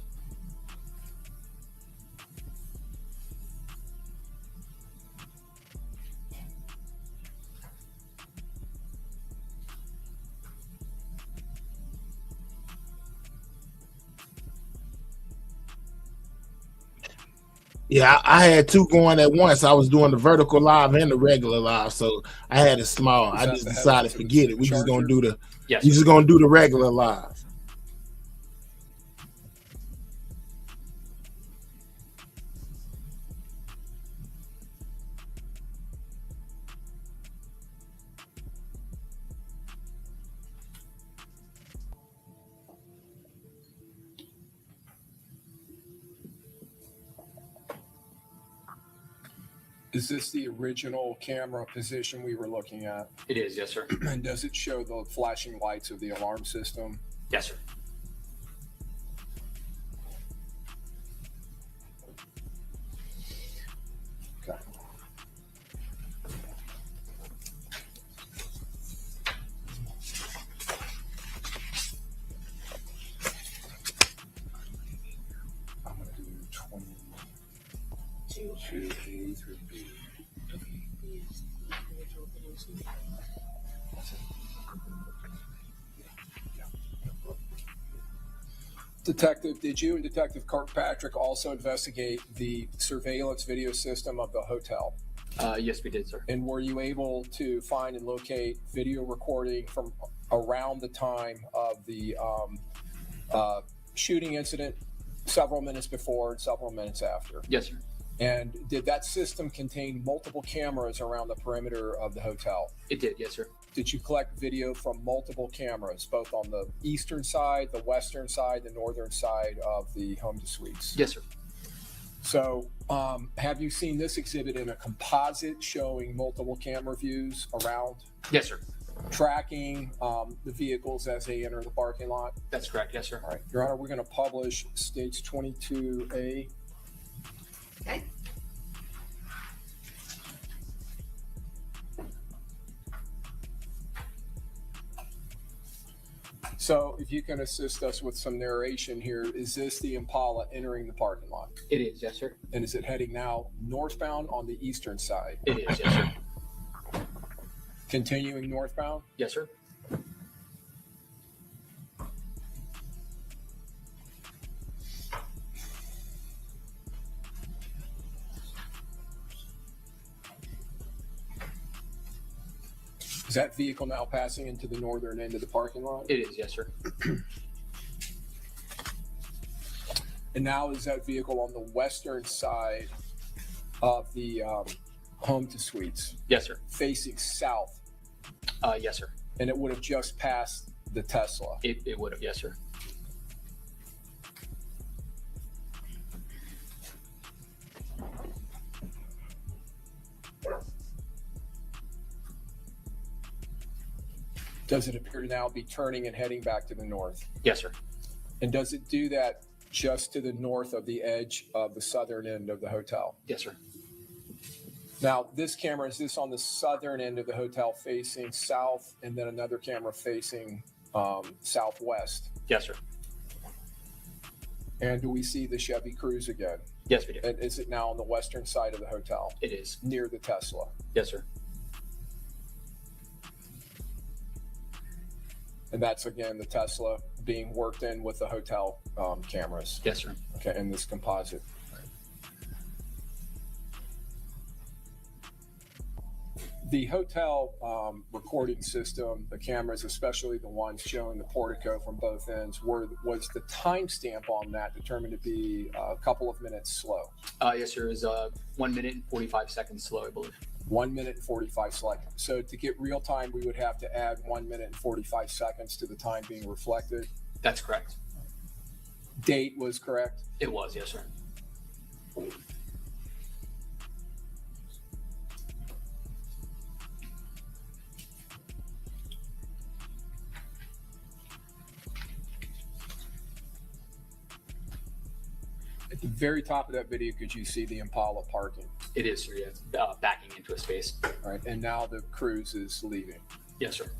Yeah, I had two going at once. I was doing the vertical live and the regular live, so I had it small. I just decided forget it. We just gonna do the Yes. you just gonna do the regular live. Is this the original camera position we were looking at? It is, yes, sir. And does it show the flashing lights of the alarm system? Yes, sir. Okay. I'm going to do 22A through B. Detective, did you and Detective Kirkpatrick also investigate the surveillance video system of the hotel? Yes, we did, sir. And were you able to find and locate video recording from around the time of the shooting incident, several minutes before and several minutes after? Yes, sir. And did that system contain multiple cameras around the perimeter of the hotel? It did, yes, sir. Did you collect video from multiple cameras, both on the eastern side, the western side, the northern side of the home to suites? Yes, sir. So have you seen this exhibit in a composite showing multiple camera views around, Yes, sir. tracking the vehicles as they enter the parking lot? That's correct, yes, sir. All right, Your Honor, we're going to publish States 22A. Okay. So if you can assist us with some narration here, is this the Impala entering the parking lot? It is, yes, sir. And is it heading now northbound on the eastern side? It is, yes, sir. Continuing northbound? Yes, sir. Is that vehicle now passing into the northern end of the parking lot? It is, yes, sir. And now is that vehicle on the western side of the home to suites, Yes, sir. facing south, Yes, sir. and it would have just passed the Tesla? It would have, yes, sir. Does it appear to now be turning and heading back to the north? Yes, sir. And does it do that just to the north of the edge of the southern end of the hotel? Yes, sir. Now, this camera, is this on the southern end of the hotel facing south, and then another camera facing southwest? Yes, sir. And do we see the Chevy Cruze again? Yes, we do. And is it now on the western side of the hotel, It is. near the Tesla? Yes, sir. And that's, again, the Tesla being worked in with the hotel cameras. Yes, sir. Okay, and this composite. The hotel recording system, the cameras, especially the ones showing the portico from both ends, was the timestamp on that determined to be a couple of minutes slow? Yes, sir. It was 1 minute and 45 seconds slow, I believe. 1 minute and 45 seconds. So to get real time, we would have to add 1 minute and 45 seconds to the time being reflected. That's correct. Date was correct. It was, yes, sir. At the very top of that video, could you see the Impala parking? It is, sir. Yeah, it's backing into a space. All right, and now the cruise is leaving. Yes, sir.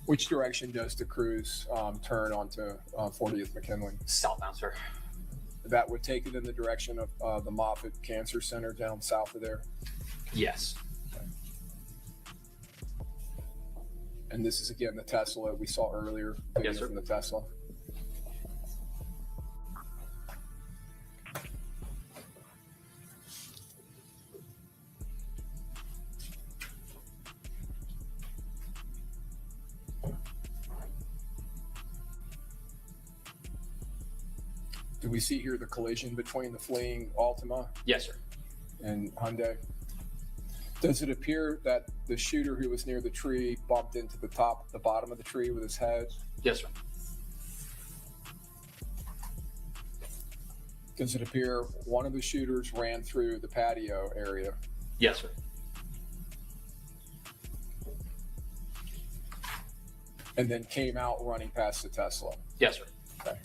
Which direction does the cruise turn onto 40th McKinley? Southbound, sir. That would take it in the direction of the Moffitt Cancer Center down south of there. Yes. And this is again the Tesla we saw earlier. Video Yes, sir. From the Tesla. Do we see here the collision between the fleeing Altima Yes, sir. and Hyundai? Does it appear that the shooter who was near the tree bumped into the bottom of the tree with his head? Yes, sir. Does it appear one of the shooters ran through the patio area? Yes, sir. And then came out running past the Tesla? Yes, sir. Okay.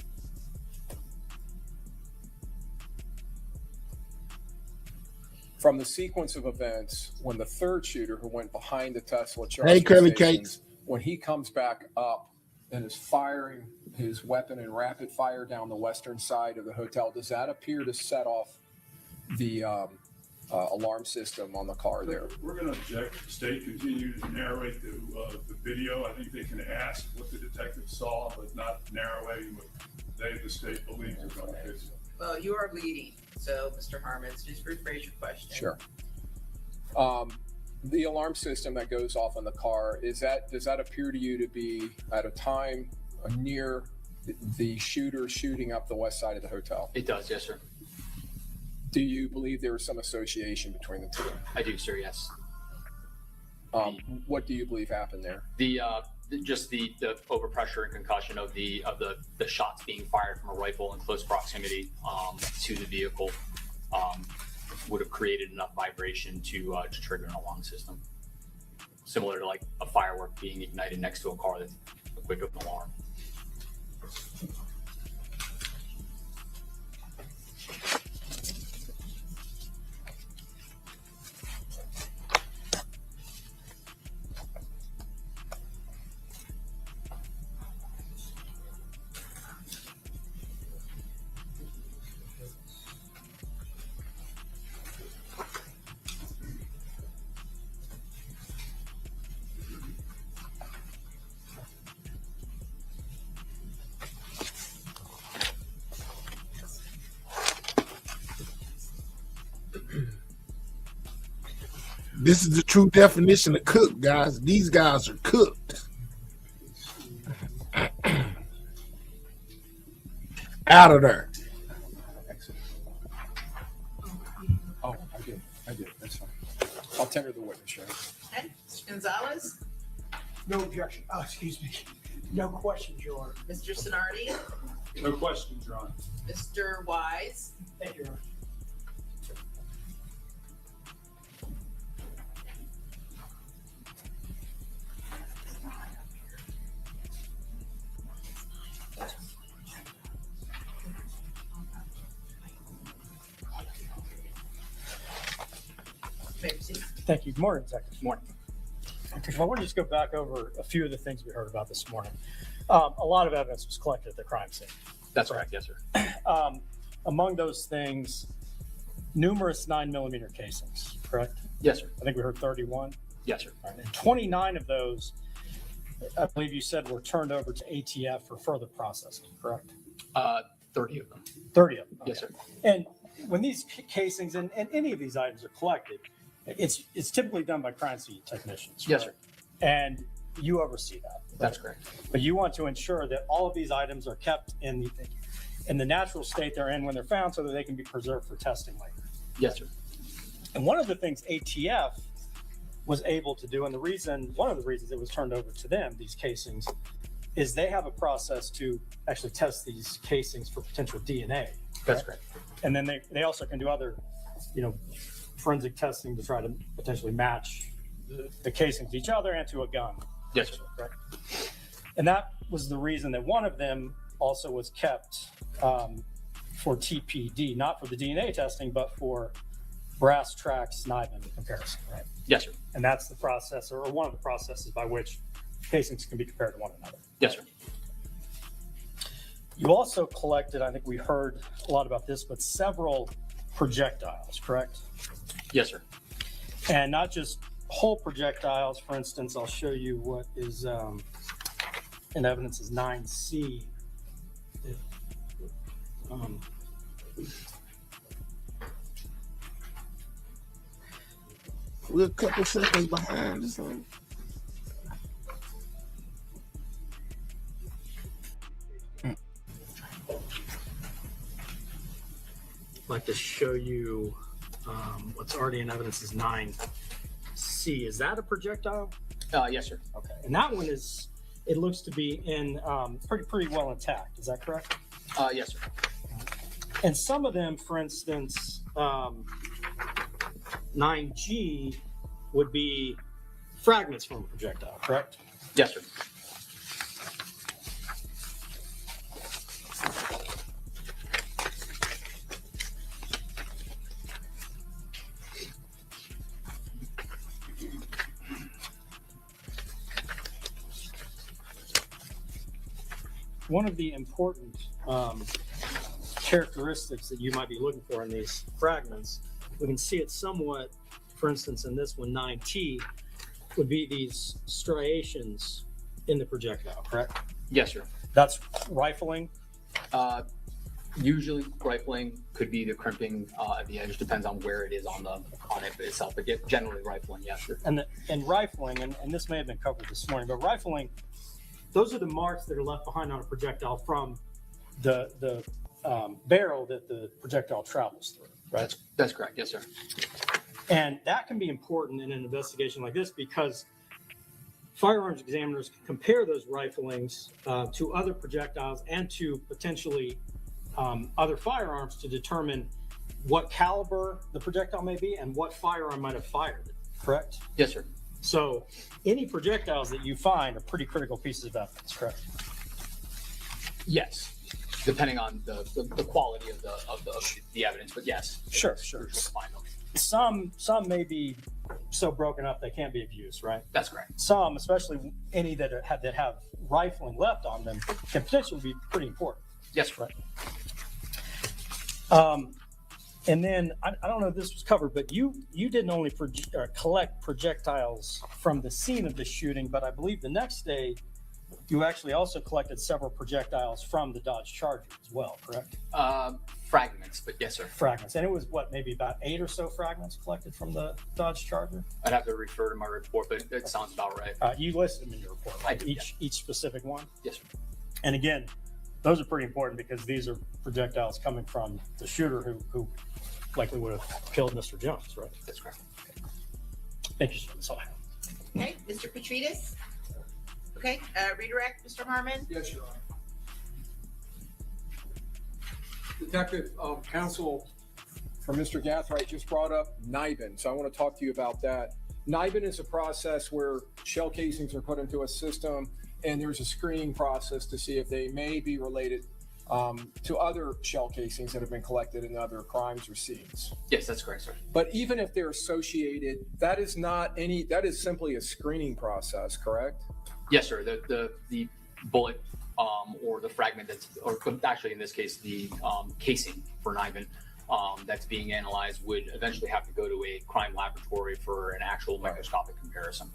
From the sequence of events, when the third shooter who went behind the Tesla charging Curly stations, Cakes. when he comes back up and is firing his weapon in rapid fire down the western side of the hotel, does that appear to set off the alarm system on the car there? We're going to object. The state continues to narrate the video. I think they can ask what the detective saw, but not narrating what the state believes is on the case. Well, you are leading, so Mr. Harmons, just rephrase your question. Sure. The alarm system that goes off in the car, does that appear to you to be at a time near the shooter shooting up the west side of the hotel? It does, yes, sir. Do you believe there was some association between the two? I do, sir. Yes. What do you believe happened there? Just the overpressure and concussion of the shots being fired from a rifle in close proximity to the vehicle would have created enough vibration to trigger an alarm system, similar to like a firework being ignited next to a car that's equipped with an alarm. This is the true definition of cook, guys. These guys are cooked. Out of there. Oh, I did. That's fine. I'll tender the witness, right? Okay, Mr. Gonzalez, No objection. Oh, excuse me. No questions, Your Honor. Mr. Sonardi, No questions, Your Honor. Mr. Wise, Thank you, Your Honor. may proceed. Thank you. Good morning, Detective. Morning. I want to just go back over a few of the things we heard about this morning. A lot of evidence was collected at the crime scene. That's correct. Yes, sir. Among those things, numerous 9mm casings, correct? Yes, sir. I think we heard 31. Yes, sir. Right. And 29 of those, I believe you said, were turned over to ATF for further processing, correct? 30 of them. 30 of them. Yes, okay. sir. And when these casings and any of these items are collected, it's typically done by crime scene technicians. Yes, right? sir. And you oversee that. That's correct. But you want to ensure that all of these items are kept in the natural state they're in when they're found, so that they can be preserved for testing later. Yes, sir. And one of the things ATF was able to do, and one of the reasons it was turned over to them, these casings, is they have a process to actually test these casings for potential DNA. That's correct. And then they also can do other, forensic testing to try to potentially match the casings to each other and to a gun. Yes, sir. Correct. And that was the reason that one of them also was kept for TPD, not for the DNA testing, but for brass tracks Niven comparison, right? Yes, sir. And that's the process, or one of the processes by which casings can be compared to one another. Yes, sir. You also collected, I think we heard a lot about this, but several projectiles, correct? Yes, sir. And not just whole projectiles. For instance, I'll show you what is in evidence is 9C. We're a couple seconds behind or something. I'd like to show you what's already in evidence is 9C. Is that a projectile? Yes, sir. Okay. And that one is, it looks to be in pretty well intact. Is that correct? Yes, sir. And some of them, for instance, 9G would be fragments from a projectile, correct? Yes, sir. One of the important characteristics that you might be looking for in these fragments, we can see it somewhat, for instance, in this one, 9T, would be these striations in the projectile, correct? Yes, sir. That's rifling. Usually rifling, could be the crimping at the edge, depends on where it is on it itself, but generally rifling, yes, sir. And rifling, and this may have been covered this morning, but rifling, those are the marks that are left behind on a projectile from the barrel that the projectile travels through, right? That's correct, yes, sir. And that can be important in an investigation like this because firearms examiners can compare those riflings to other projectiles and to potentially other firearms to determine what caliber the projectile may be and what firearm might have fired it, correct? Yes, sir. So any projectiles that you find are pretty critical pieces of evidence, correct? Yes, depending on the quality of the evidence, but yes. Sure. Find them. Some may be so broken up they can't be of use, right? That's correct. Some, especially any that have rifling left on them, can potentially be pretty important. Yes, right. And then I don't know if this was covered, but you didn't only collect projectiles from the scene of the shooting, but I believe the next day you actually also collected several projectiles from the Dodge Charger as well, correct? Fragments, but yes, sir. Fragments, and it was maybe about 8 or so fragments collected from the Dodge Charger. I'd have to refer to my report, but it sounds about right. You listed them in your report, right? I did, Each specific one. Yes, sir. And again, those are pretty important because these are projectiles coming from the shooter who likely would have killed Mr. Jones, right? That's correct. Thank you, sir. That's all I have. Okay, Mr. Petridis? Okay, redirect, Mr. Harmon? Yes, Your Honor. Detective Counsel for Mr. Gathright just brought up NIBIN, so I want to talk to you about that. NIBIN is a process where shell casings are put into a system, and there's a screening process to see if they may be related to other shell casings that have been collected in other crimes or scenes. Yes, that's correct, sir. But even if they're associated, that is simply a screening process, correct? Yes, sir. The bullet or the fragment or actually in this case, the casing for NIBIN that's being analyzed would eventually have to go to a crime laboratory for an actual microscopic comparison.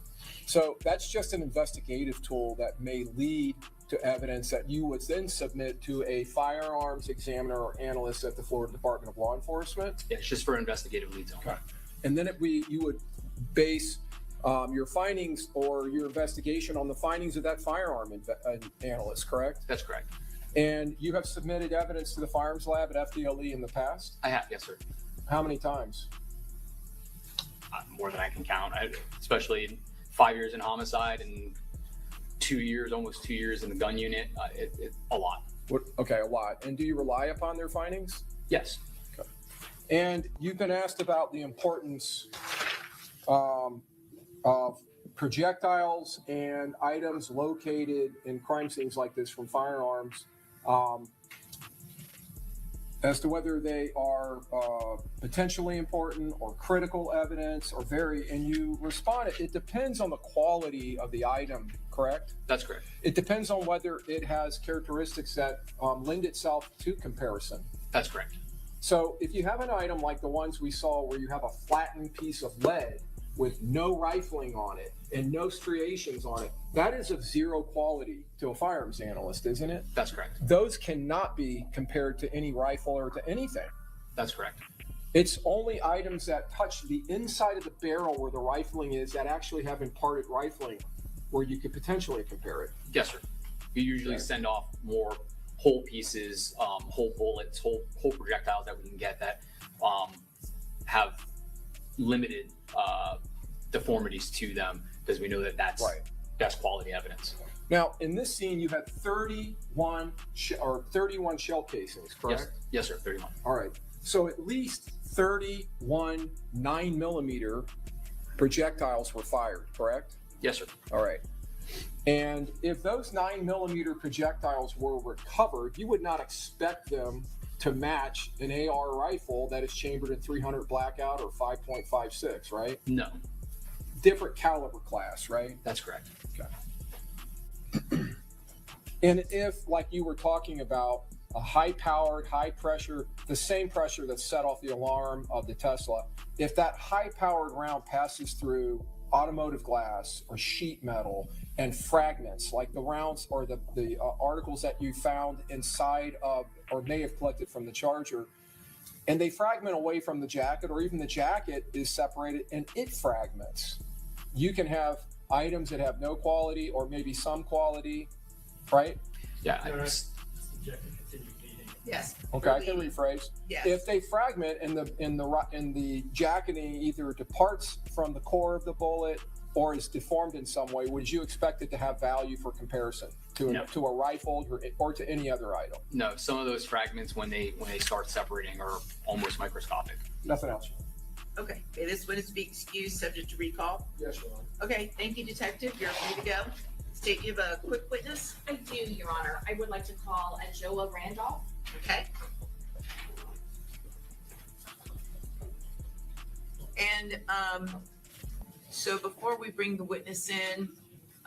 So that's just an investigative tool that may lead to evidence that you would then submit to a firearms examiner or analyst at the Florida Department of Law Enforcement. Yeah, it's just for investigative leads only. Okay. And then you would base your findings or your investigation on the findings of that firearm analyst, correct? That's correct. And you have submitted evidence to the firearms lab at FDLE in the past? I have, yes, sir. How many times? More than I can count, especially 5 years in homicide and almost 2 years in the gun unit. A lot. Okay, a lot. And do you rely upon their findings? Yes. Okay. And you've been asked about the importance of projectiles and items located in crime scenes like this from firearms, as to whether they are potentially important or critical evidence or very, and you responded, it depends on the quality of the item, correct? That's correct. It depends on whether it has characteristics that lend itself to comparison. That's correct. So if you have an item like the ones we saw where you have a flattened piece of lead with no rifling on it and no striations on it, that is of zero quality to a firearms analyst, isn't it? That's correct. Those cannot be compared to any rifle or to anything. That's correct. It's only items that touch the inside of the barrel where the rifling is that actually have imparted rifling where you could potentially compare it. Yes, sir. You usually send off more whole pieces, whole bullets, whole projectiles that we can get that have limited deformities to them, because we know that that's quality evidence. Now, in this scene, you had 31 shell casings, correct? Yes, sir. 31. All right. So at least 31 9mm projectiles were fired, correct? Yes, sir. All right. And if those 9mm projectiles were recovered, you would not expect them to match an AR rifle that is chambered in 300 blackout or 5.56, right? No. Different caliber class, right? That's correct. Okay. And if, like you were talking about, a high-powered, high-pressure, the same pressure that set off the alarm of the Tesla, if that high-powered round passes through automotive glass or sheet metal and fragments, like the rounds or the articles that you found inside of or may have collected from the Charger, and they fragment away from the jacket, or even the jacket is separated and it fragments, you can have items that have no quality or maybe some quality, right? Yeah. Yes. Okay, I can rephrase. Yes. If they fragment and the jacketing either departs from the core of the bullet or is deformed in some way, would you expect it to have value for comparison to a rifle or to any other item? No, some of those fragments when they start separating are almost microscopic. Nothing else. Okay. This witness be excused, subject to recall. Yes, Your Honor. Okay. Thank you, detective. You're free to go. State you have a quick witness. I do, Your Honor. I would like to call Joa Randolph. Okay. And so before we bring the witness in,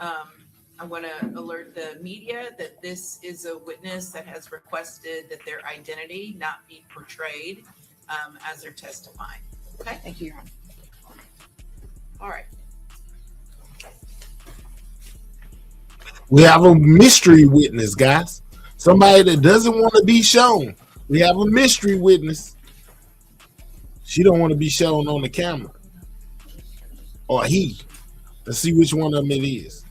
I want to alert the media that this is a witness that has requested that their identity not be portrayed as they're testifying. Okay. Thank you, Your Honor. All right. We have a mystery witness, guys. Somebody that doesn't want to be shown. We have a mystery witness. She don't want to be shown on the camera. Or he. Let's see which one of them it is.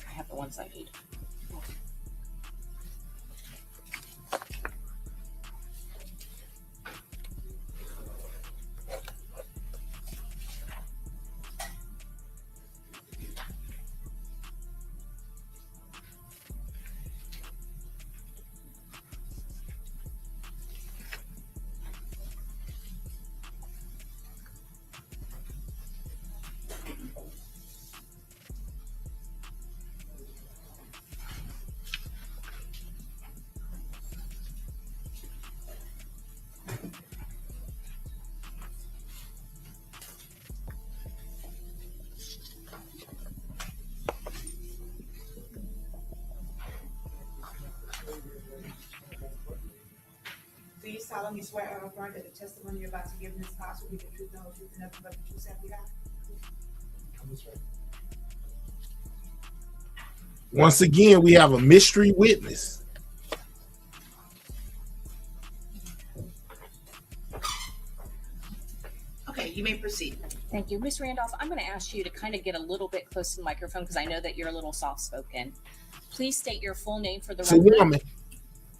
I have the ones I need. Do you solemnly swear or affirm that the testimony you're about to give in this class will be the truth, the whole truth, and nothing but the truth, self you got? Once again, we have a mystery witness. Okay, you may proceed. Thank you. Ms. Randolph, I'm going to ask you to kind of get a little bit close to the microphone because I know that you're a little soft-spoken. Please state your full name for the It's a record. woman.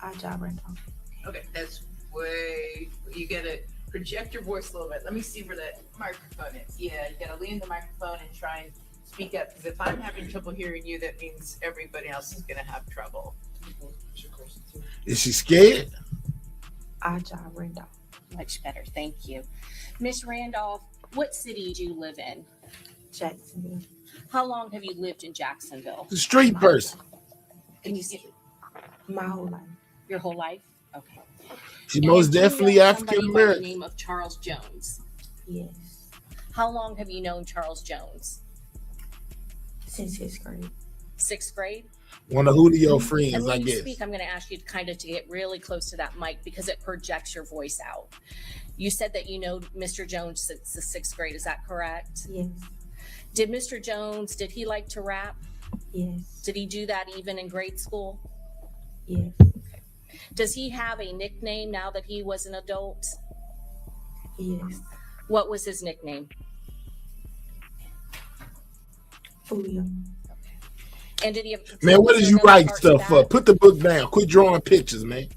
Aaliyah Albertton. Okay, that's way, you gotta project your voice a little bit. Let me see where that microphone is. Yeah, you gotta lean the microphone and try and speak up, because if I'm having trouble hearing you, that means everybody else is gonna have trouble. Is she scared? Aaliyah Albertton. Much better. Thank you. Ms. Randolph, what city do you live in? Jacksonville. How long have you lived in Jacksonville? The street person. Can you see My whole life. your whole life? Okay. She And most do you know definitely somebody African by the American. name of Charles Jones. Yes. How long have you known Charles Jones? Since 6th grade. 6th grade? One of Julio And friends, when I you guess. speak, I'm going to ask you to kind of to get really close to that mic because it projects your voice out. You said that you know Mr. Jones since the 6th grade. Is that correct? Yes. Did Mr. Jones, did he like to rap? Yes. Did he do that even in grade school? Yes. Does he have a nickname now that he was an adult? Yes. What was his nickname? Foolio. And did he have, Man, what was did there you another write part to stuff that? up? Put the book down. Quit drawing pictures, man.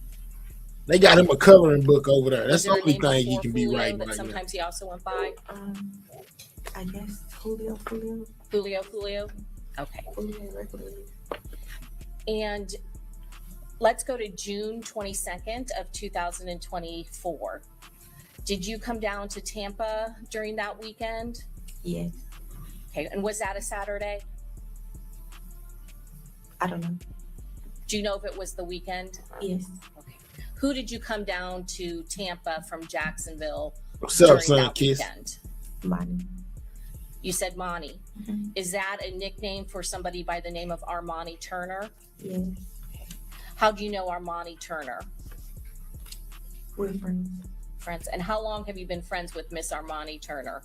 They got him a coloring book over there. Was That's the there a only name thing he before can be Julio writing that like that. sometimes he also went by? I guess Julio Foolio. Julio? Okay. Foolio regularly. And let's go to June 22nd of 2024. Did you come down to Tampa during that weekend? Yes. Okay, and was that a Saturday? I don't know. Do you know if it was the weekend? Yes. Okay. Who did you come down to Tampa from Jacksonville What's up, during son, that kiss? weekend? Money. You said Monty. Mhm. Is that a nickname for somebody by the name of Armani Turner? Yes. How do you know Armani Turner? We're friends. Friends. And how long have you been friends with Miss Armani Turner?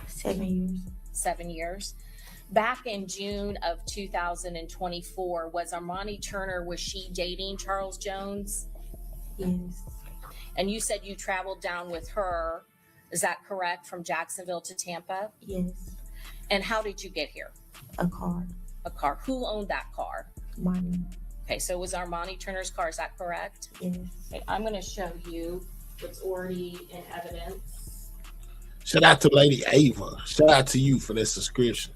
7 years. 7 years. Back in June of 2024, was Armani Turner, was she dating Charles Jones? Yes. And you said you traveled down with her. Is that correct? From Jacksonville to Tampa? Yes. And how did you get here? A car. A car. Who owned that car? Money. Okay, so it was Armani Turner's car. Is that correct? Yes. Okay, I'm going to show you what's already in evidence. Shout out to Lady Ava. Shout out to you for that subscription.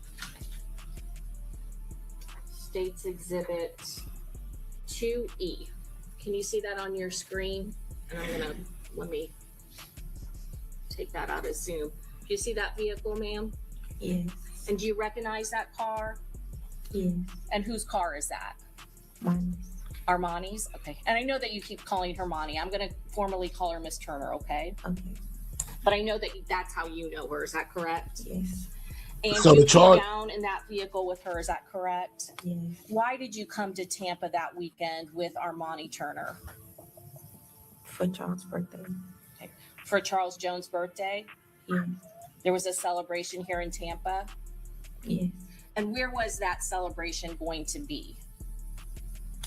States Exhibit 2E. Can you see that on your screen? And I'm gonna, let me take that out of Zoom. Do you see that vehicle, ma'am? Yes. And do you recognize that car? Yes. And whose car is that? Money. Armani's? Okay. And I know that you keep calling her Monty. I'm gonna formally call her Miss Turner, okay? Okay. But I know that that's how you know her. Is that correct? Yes. And So you the charge- came down in that vehicle with her. Is that correct? Yes. Why did you come to Tampa that weekend with Armani Turner? For Charles' birthday. For Charles Jones' birthday? Yes. There was a celebration here in Tampa. Yes. And where was that celebration going to be?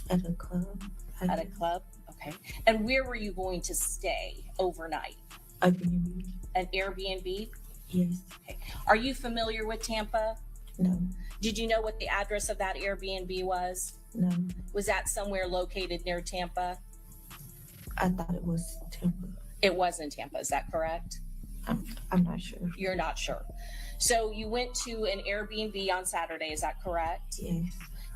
At a club. At a club? Okay. And where were you going to stay overnight? Airbnb. An Airbnb? Yes. Okay. Are you familiar with Tampa? No. Did you know what the address of that Airbnb was? No. Was that somewhere located near Tampa? I thought it was Tampa. It was in Tampa. Is that correct? I'm not sure. You're not sure. So you went to an Airbnb on Saturday. Is that correct? Yes.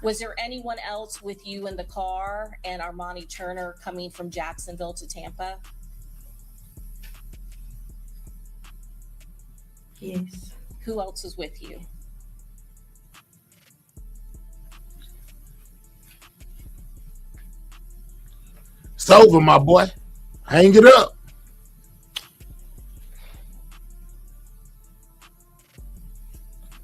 Was there anyone else with you in the car and Armani Turner coming from Jacksonville to Tampa? Yes. Who else was with you? It's over, my boy. Hang it up.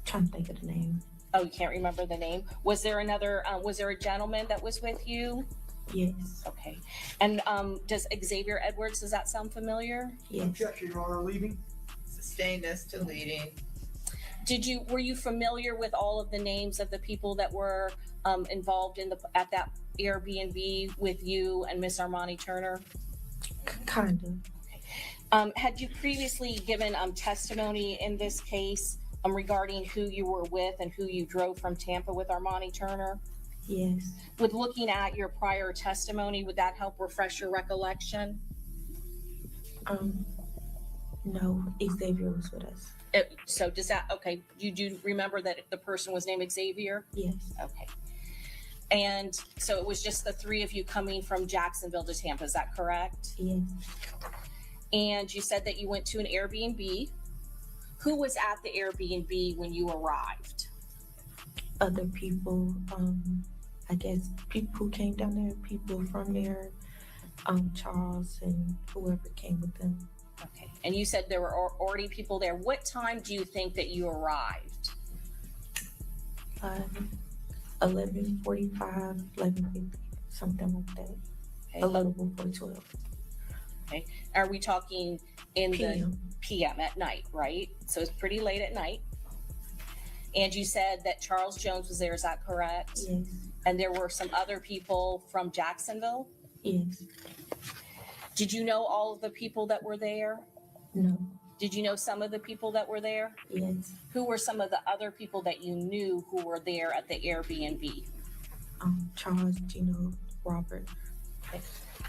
Trying to think of the name. Oh, you can't remember the name. Was there another, was there a gentleman that was with you? Yes. Okay. And does Xavier Edwards, does that sound familiar? Yes. Objection, Your Honor, leaving. Sustain this to leading. Were you familiar with all of the names of the people that were involved at that Airbnb with you and Miss Armani Turner? Kind of. Had you previously given testimony in this case regarding who you were with and who you drove from Tampa with Armani Turner? Yes. With looking at your prior testimony, would that help refresh your recollection? No, Xavier was with us. So does that, okay, you do remember that the person was named Xavier? Yes. Okay. And so it was just the three of you coming from Jacksonville to Tampa, is that correct? Yes. And you said that you went to an Airbnb. Who was at the Airbnb when you arrived? Other people, I guess people who came down there, people from there, Charles and whoever came with them. Okay. And you said there were already people there. What time do you think that you arrived? 11:45, 11:50, something like that. Okay. A little before 12. Okay. Are we talking in PM. the PM at night, right? So it's pretty late at night. And you said that Charles Jones was there, is that correct? Yes. And there were some other people from Jacksonville? Yes. Did you know all of the people that were there? No. Did you know some of the people that were there? Yes. Who were some of the other people that you knew who were there at the Airbnb? Charles, Gino, Robert. Okay.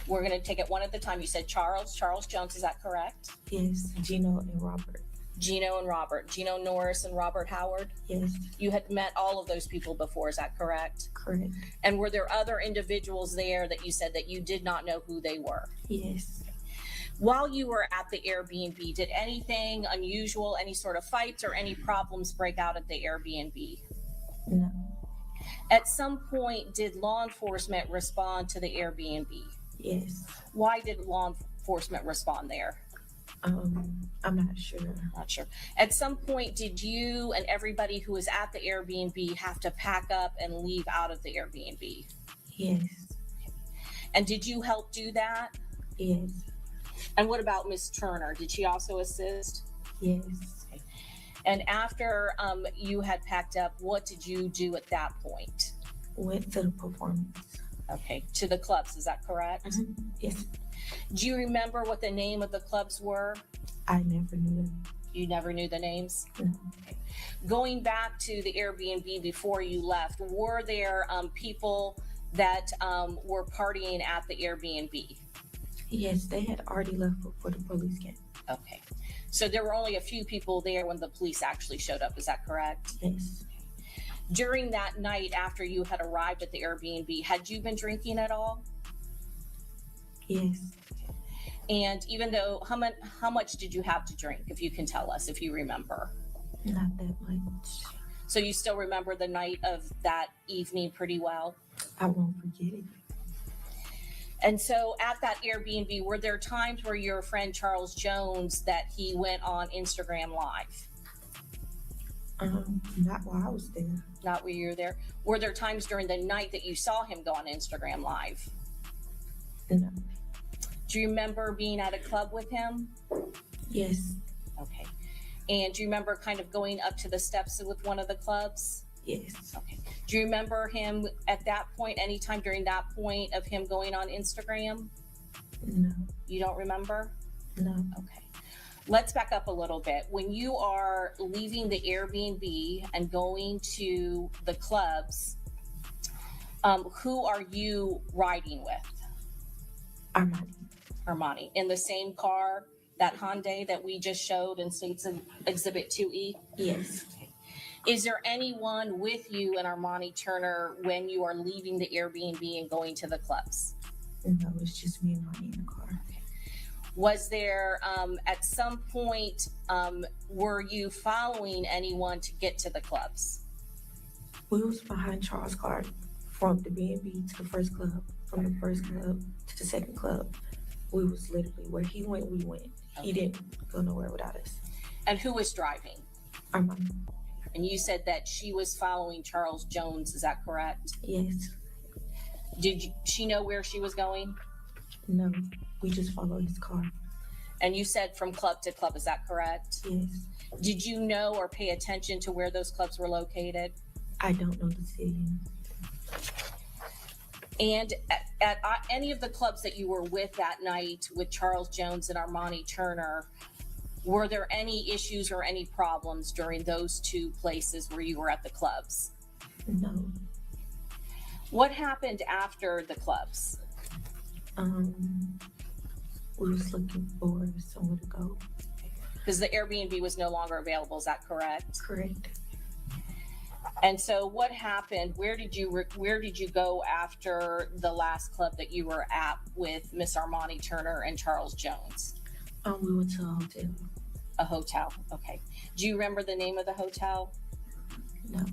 We're going to take it one at a time. You said Charles Jones, is that correct? Yes, Gino and Robert. Gino and Robert. Gino Norris and Robert Howard? Yes. You had met all of those people before, is that correct? Correct. And were there other individuals there that you said that you did not know who they were? Yes. While you were at the Airbnb, did anything unusual, any sort of fights or any problems break out at the Airbnb? No. At some point, did law enforcement respond to the Airbnb? Yes. Why did law enforcement respond there? I'm not sure. Not sure. At some point, did you and everybody who was at the Airbnb have to pack up and leave out of the Airbnb? Yes. And did you help do that? Yes. And what about Miss Turner? Did she also assist? Yes. And after you had packed up, what did you do at that point? Went to the performance. Okay, to the clubs, is that correct? Mm-hmm. Yes. Do you remember what the name of the clubs were? I never knew them. You never knew the names? No. Okay. Going back to the Airbnb before you left, were there people that were partying at the Airbnb? Yes, they had already left before the police came. Okay. So there were only a few people there when the police actually showed up, is that correct? Yes. During that night after you had arrived at the Airbnb, had you been drinking at all? Yes. And even though, how much did you have to drink, if you can tell us, if you remember? Not that much. So you still remember the night of that evening pretty well? I won't forget it. And so at that Airbnb, were there times where your friend Charles Jones that he went on Instagram Live? Not while I was there. Not while you were there. Were there times during the night that you saw him go on Instagram Live? No. Do you remember being at a club with him? Yes. Okay. And do you remember kind of going up to the steps with one of the clubs? Yes. Okay. Do you remember him at that point, anytime during that point of him going on Instagram? No. You don't remember? No. Okay. Let's back up a little bit. When you are leaving the Airbnb and going to the clubs, who are you riding with? Armani. In the same car, that Hyundai that we just showed in States Exhibit 2E? Yes. Is there anyone with you and Armani Turner when you are leaving the Airbnb and going to the clubs? No, it's just me and Armani in the car. Was there, at some point, were you following anyone to get to the clubs? We was behind Charles' car from the B&B to the first club, from the first club to the second club. We was literally where he went, we went. Okay. He didn't go nowhere without us. And who was driving? Armani. And you said that she was following Charles Jones, is that correct? Yes. Did she know where she was going? No, we just followed his car. And you said from club to club, is that correct? Yes. Did you know or pay attention to where those clubs were located? I don't know the city. And at any of the clubs that you were with that night with Charles Jones and Armani Turner, were there any issues or any problems during those two places where you were at the clubs? No. What happened after the clubs? We was looking for somewhere to go. Because the Airbnb was no longer available, is that correct? Correct. And so what happened? Where did you go after the last club that you were at with Miss Armani Turner and Charles Jones? We went to a hotel. A hotel, okay. Do you remember the name of the hotel? No.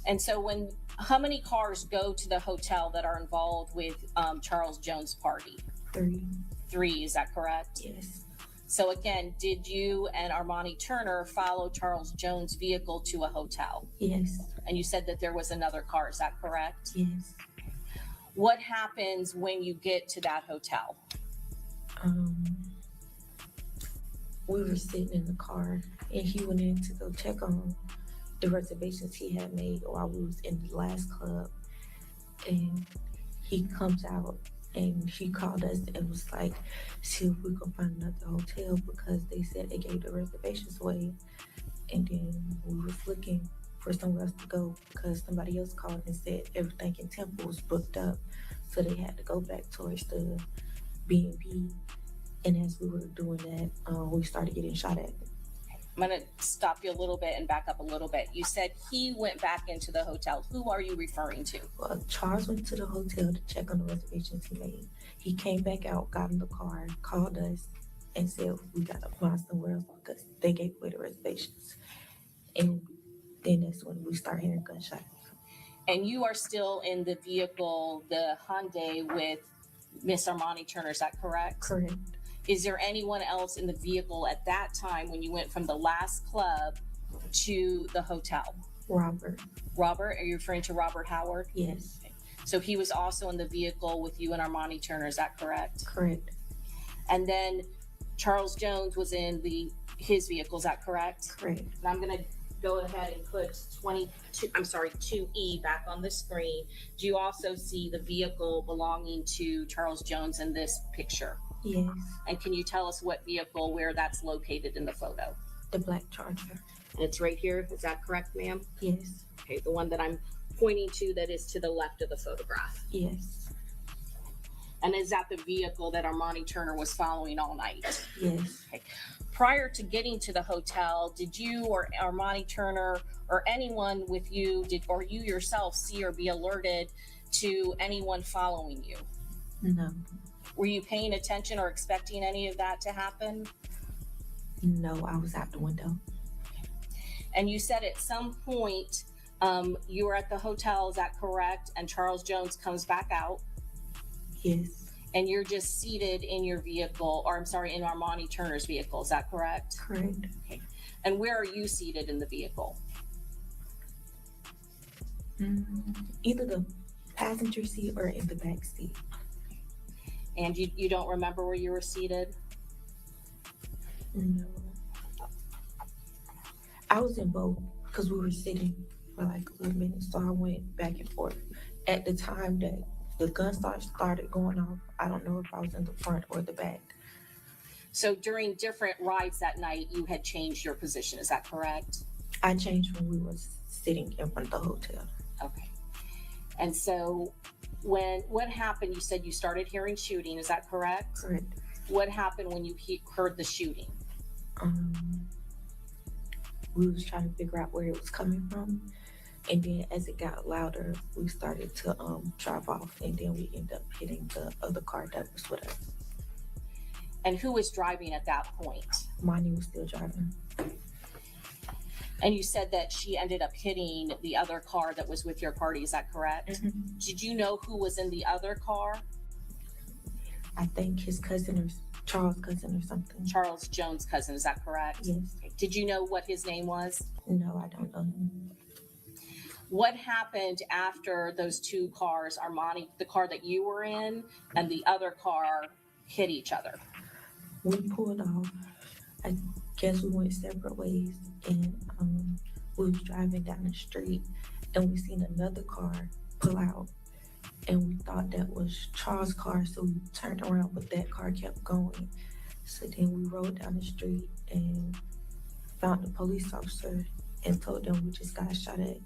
And so how many cars go to the hotel that are involved with Charles Jones' party? 3. 3, is that correct? Yes. So again, did you and Armani Turner follow Charles Jones' vehicle to a hotel? Yes. And you said that there was another car, is that correct? Yes. What happens when you get to that hotel? We were sitting in the car and he went in to go check on the reservations he had made while we was in the last club. And he comes out and he called us and was like, see if we can find another hotel because they said they gave the reservations away. And then we was looking for somewhere else to go because somebody else called and said everything in Temple was booked up. So they had to go back towards the B&B. And as we were doing that, we started getting shot at. I'm going to stop you a little bit and back up a little bit. You said he went back into the hotel. Who are you referring to? Well, Charles went to the hotel to check on the reservations he made. He came back out, got in the car, called us, and said we got to find somewhere else because they gave away the reservations. And then that's when we started hearing gunshots. And you are still in the vehicle, the Hyundai, with Miss Armani Turner, is that correct? Correct. Is there anyone else in the vehicle at that time when you went from the last club to the hotel? Robert. Robert, are you referring to Robert Howard? Yes. Okay. So he was also in the vehicle with you and Armani Turner, is that correct? Correct. And then Charles Jones was in his vehicle, is that correct? Correct. And I'm going to go ahead and put 2E back on the screen. Do you also see the vehicle belonging to Charles Jones in this picture? Yes. And can you tell us what vehicle, where that's located in the photo? The black Charger. And it's right here, is that correct, ma'am? Yes. Okay, the one that I'm pointing to that is to the left of the photograph. Yes. And is that the vehicle that Armani Turner was following all night? Yes. Okay. Prior to getting to the hotel, did you or Armani Turner or anyone with you, or you yourself see or be alerted to anyone following you? No. Were you paying attention or expecting any of that to happen? No, I was out the window. And you said at some point you were at the hotel, is that correct? And Charles Jones comes back out. Yes. And you're just seated in your vehicle, or I'm sorry, in Armani Turner's vehicle, is that correct? Correct. Okay. And where are you seated in the vehicle? Either the passenger seat or in the back seat. And you don't remember where you were seated? No. I was in both because we were sitting for like a little minute, so I went back and forth. At the time that the gun started going off, I don't know if I was in the front or the back. So during different rides that night, you had changed your position, is that correct? I changed when we was sitting in front of the hotel. Okay. And so what happened? You said you started hearing shooting, is that correct? Correct. What happened when you heard the shooting? We was trying to figure out where it was coming from. And then as it got louder, we started to drive off, and then we ended up hitting the other car that was with us. And who was driving at that point? Monty was still driving. And you said that she ended up hitting the other car that was with your party, is that correct? Mm-hmm. Did you know who was in the other car? I think his cousin or Charles' cousin or something. Charles Jones' cousin, is that correct? Yes. Did you know what his name was? No, I don't know him. What happened after those two cars, Armani, the car that you were in and the other car, hit each other? We pulled off. I guess we went separate ways, and we was driving down the street, and we seen another car pull out, and we thought that was Charles' car, so we turned around, but that car kept going. So then we rode down the street and found the police officer and told them we just got shot at.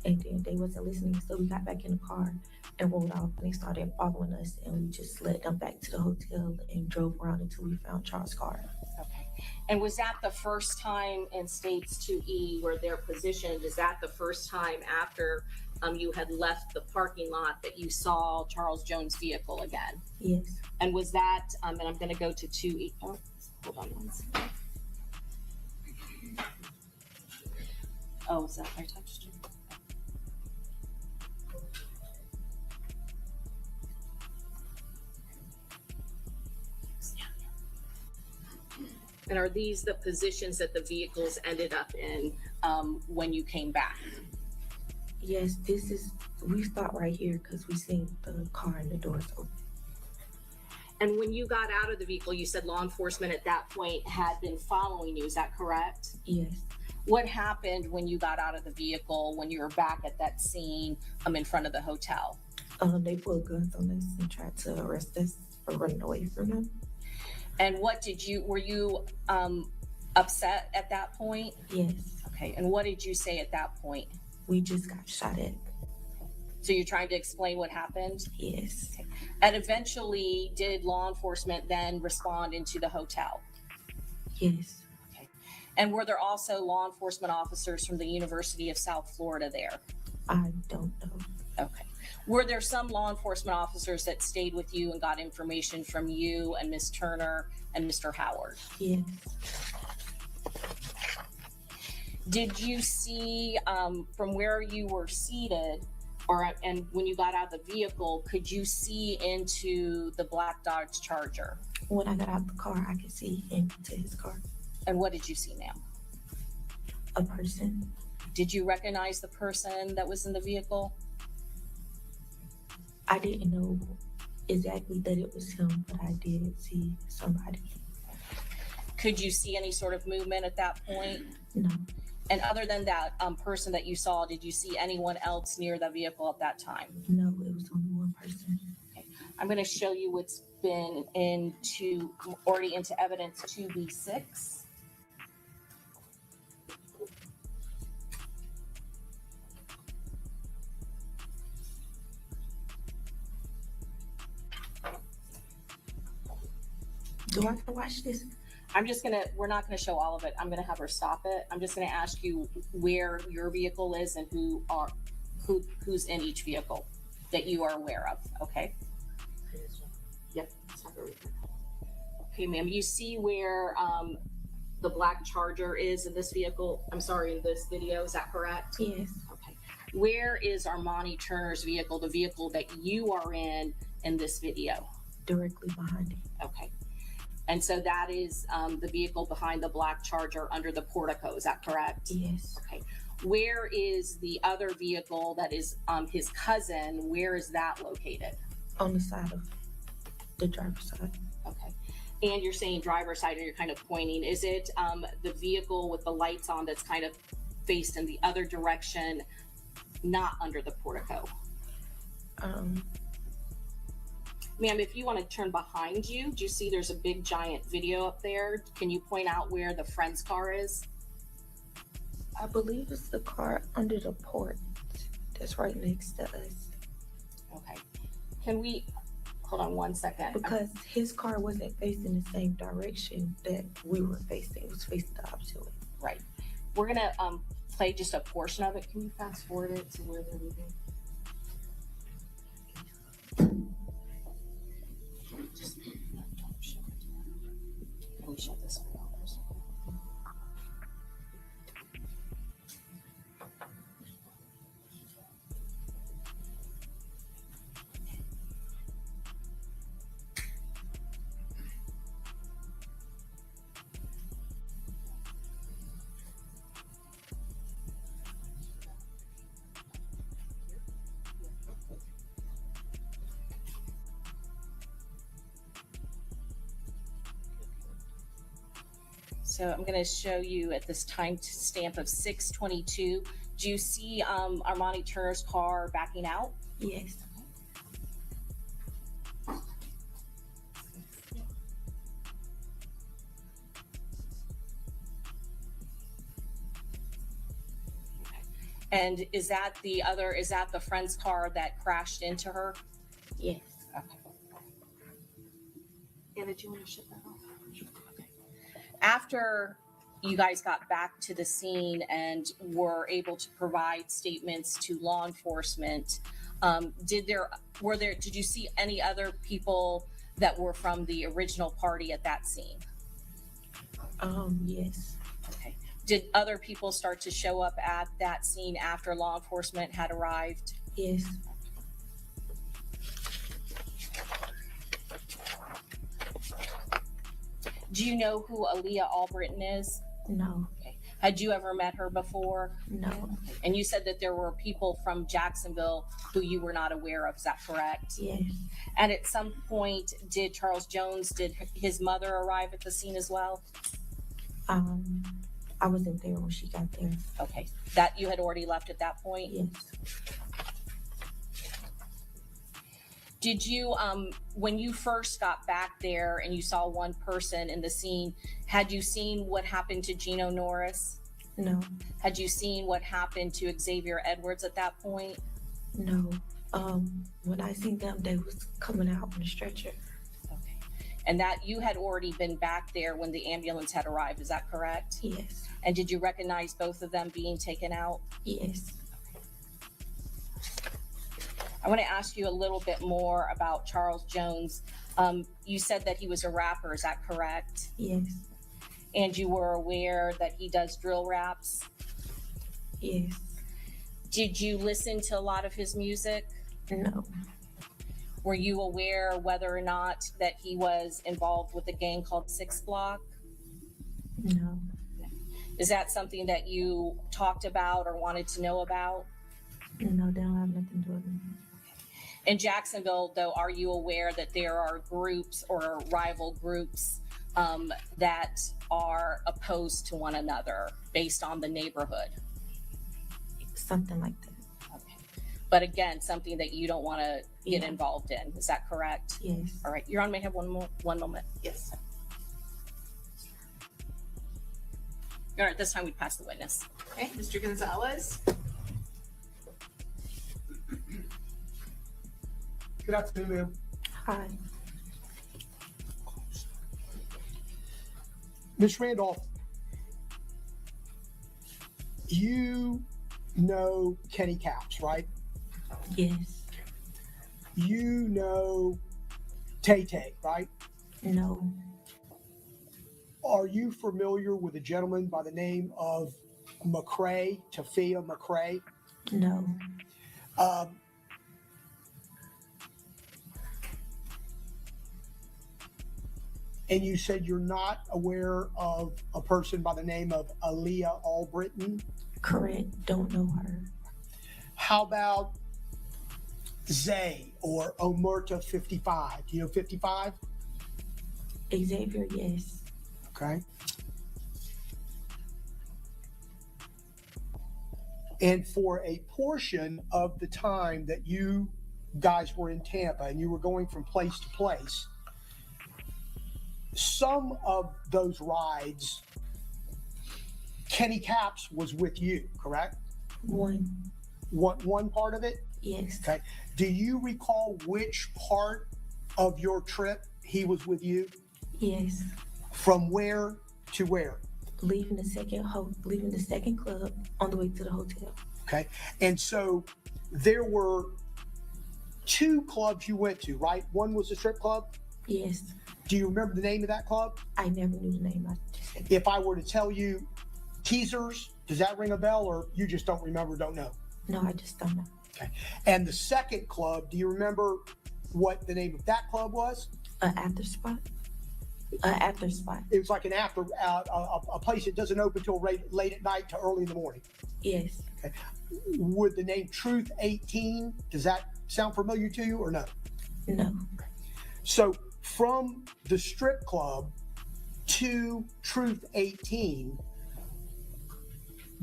And then they wasn't listening, so we got back in the car and rode off, and they started following us, and we just led them back to the hotel and drove around until we found Charles' car. Okay. And was that the first time in states 2E where they're positioned? Is that the first time after you had left the parking lot that you saw Charles Jones' vehicle again? Yes. And was that, and I'm going to go to 2E. Oh, hold on one second. Oh, is that I touched you? And are these the positions that the vehicles ended up in when you came back? Yes, we stopped right here because we seen the car and the doors open. And when you got out of the vehicle, you said law enforcement at that point had been following you, is that correct? Yes. What happened when you got out of the vehicle, when you were back at that scene in front of the hotel? They pulled guns on us and tried to arrest us for running away from them. And were you upset at that point? Yes. Okay, and what did you say at that point? We just got shot at. So you're trying to explain what happened? Yes. Okay. And eventually, did law enforcement then respond into the hotel? Yes. Okay. And were there also law enforcement officers from the University of South Florida there? I don't know. Okay. Were there some law enforcement officers that stayed with you and got information from you and Ms. Turner and Mr. Howard? Yes. Did you see from where you were seated, and when you got out of the vehicle, could you see into the black Dodge Charger? When I got out the car, I could see into his car. And what did you see now? A person. Did you recognize the person that was in the vehicle? I didn't know exactly that it was him, but I did see somebody. Could you see any sort of movement at that point? No. And other than that person that you saw, did you see anyone else near the vehicle at that time? No, it was only one person. Okay. I'm going to show you what's been already into evidence 2B6. Do I have to watch this? We're not gonna show all of it. I'm gonna have her stop it. I'm just gonna ask you where your vehicle is and who's in each vehicle that you are aware of, okay? Yep. Okay, ma'am, you see where the black Charger is in this vehicle? I'm sorry, in this video, is that correct? Yes. Okay. Where is Armani Turner's vehicle, the vehicle that you are in this video? Directly behind it. Okay. And so that is the vehicle behind the black Charger under the portico, is that correct? Yes. Okay. Where is the other vehicle that is his cousin? Where is that located? On the side of the driver's side. Okay. And you're saying driver's side, and you're kind of pointing. Is it the vehicle with the lights on that's kind of faced in the other direction, not under the portico? Ma'am, if you want to turn behind you, do you see there's a big giant video up there? Can you point out where the friend's car is? I believe it's the car under the port that's right next to us. Okay. Can we, hold on one second. Because his car wasn't facing the same direction that we were facing. It was facing the opposite way. Right. We're going to play just a portion of it. Can you fast forward it to where they're moving? Let me shut this off. So I'm going to show you at this time stamp of 6:22. Do you see Armani Turner's car backing out? Yes. And is that the friend's car that crashed into her? Yes. Okay. Anna, do you want to shut that off? Okay. After you guys got back to the scene and were able to provide statements to law enforcement, did you see any other people that were from the original party at that scene? Yes. Okay. Did other people start to show up at that scene after law enforcement had arrived? Yes. Do you know who Aaliyah Albertton is? No. Okay. Had you ever met her before? No. And you said that there were people from Jacksonville who you were not aware of. Is that correct? Yes. And at some point, did his mother arrive at the scene as well? I wasn't there when she got there. Okay. That you had already left at that point? Yes. Did you, when you first got back there and you saw one person in the scene, had you seen what happened to Gino Norris? No. Had you seen what happened to Xavier Edwards at that point? No. When I seen them, they was coming out on a stretcher. Okay. And that you had already been back there when the ambulance had arrived, is that correct? Yes. And did you recognize both of them being taken out? Yes. I want to ask you a little bit more about Charles Jones. You said that he was a rapper, is that correct? Yes. And you were aware that he does drill raps? Yes. Did you listen to a lot of his music? No. Were you aware whether or not that he was involved with a gang called Six Block? No. Is that something that you talked about or wanted to know about? No, they don't have nothing to do with it. In Jacksonville, though, are you aware that there are groups or rival groups that are opposed to one another based on the neighborhood? Something like that. Okay. But again, something that you don't want to get involved in. Is that correct? Yes. All right. Your Honor, may have one moment. Yes. All right. This time we pass the witness. Okay, Mr. Gonzalez. Good afternoon, ma'am. Hi. Ms. Randolph, you know Kenny Caps, right? Yes. You know Tay-Tay, right? No. Are you familiar with a gentleman by the name of McCrae, Tafia McCrae? No. And you said you're not aware of a person by the name of Aaliyah Albertton? Correct. Don't know her. How about Zay or Omerta 55? Do you know 55? Xavier, yes. Okay. And for a portion of the time that you guys were in Tampa and you were going from place to place, some of those rides, Kenny Caps was with you, correct? One part of it? Yes. Okay. Do you recall which part of your trip he was with you? Yes. From where to where? Leaving the second club on the way to the hotel. Okay. And so there were two clubs you went to, right? One was a strip club? Yes. Do you remember the name of that club? I never knew the name. If I were to tell you Teasers, does that ring a bell, or you just don't remember, don't know? No, I just don't know. Okay. And the second club, do you remember what the name of that club was? After spot. After spot. It was like an after, a place that doesn't open till late at night to early in the morning. Yes. Okay. Would the name Truth 18, does that sound familiar to you or no? No. So from the strip club to Truth 18,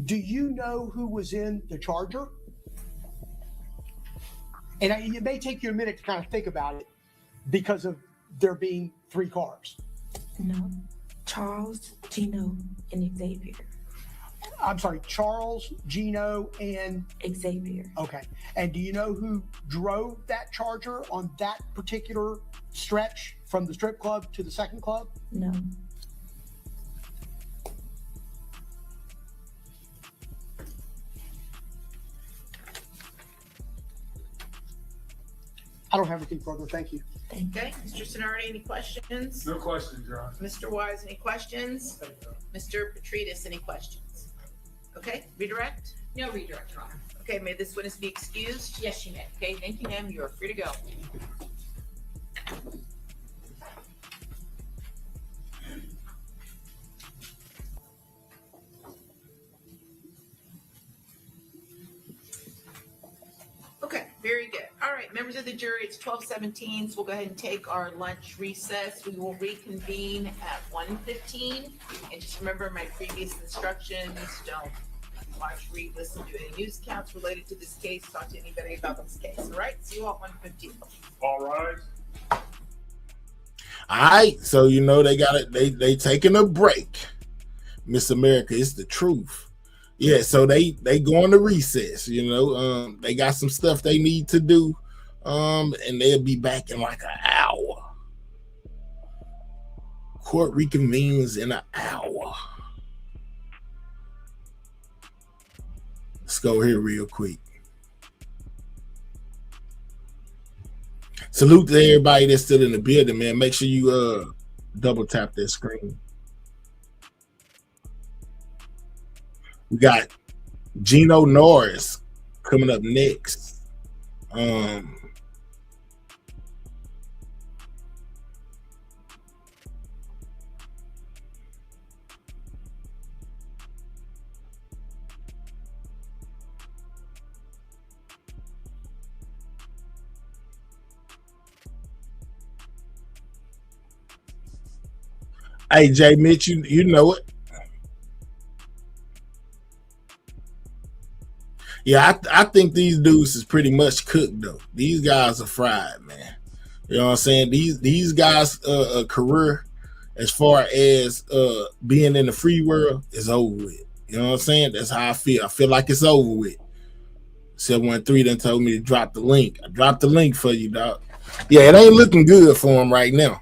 do you know who was in the Charger? And it may take you a minute to kind of think about it because of there being three cars. No. Charles, Gino, and Xavier. I'm sorry, Charles, Gino, and Xavier. Okay. And do you know who drove that Charger on that particular stretch from the strip club to the second club? No. I don't have anything further. Thank you. Okay, Mr. Sonardi, any questions? No questions, Your Honor. Mr. Wise, any questions? Mr. Petridis, any questions? Okay, redirect? No redirect, Your Honor. Okay, may this witness be excused? Yes, you may. Okay, thank you, ma'am. You are free to go. Okay, very good. All right, members of the jury, it's 12:17, so we'll go ahead and take our lunch recess. We will reconvene at 1:15. And just remember my previous instructions, don't watch, read, listen to any news accounts related to this case, talk to anybody about this case. All right, see you all at 1:15. All right. All right, so you know they got it. They taking a break. Miss America, it's the truth. Yeah, so they going to recess. You know, they got some stuff they need to do, and they'll be back in like an hour. Court reconvenes in an hour. Let's go here real quick. Salute to everybody that's still in the building, man. Make sure you double tap that screen. We got Gino Norris coming up next. Hey, Jay Mitch, you know it. Yeah, I think these dudes is pretty much cooked though. These guys are fried, man. You know what I'm saying? These guys' career, as far as being in the free world, is over with. You know what I'm saying? That's how I feel. I feel like it's over with. 713 done told me to drop the link. I dropped the link for you, dog. Yeah, it ain't looking good for him right now.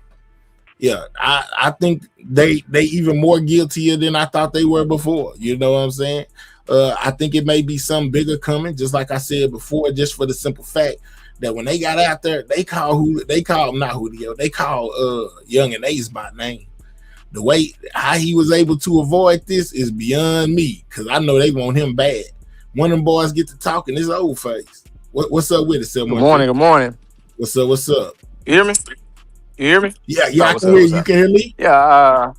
Yeah, I think they even more guiltier than I thought they were before. You know what I'm saying? I think it may be something bigger coming, just like I said before, just for the simple fact that when they got out there, they call Young and Ace by name. The way how he was able to avoid this is beyond me, because I know they want him bad. One of them boys get to talking, it's old face. What's up with it, Good morning, good morning. What's up? You hear me? You hear me? Yeah, I can hear you. You can hear me? Yeah,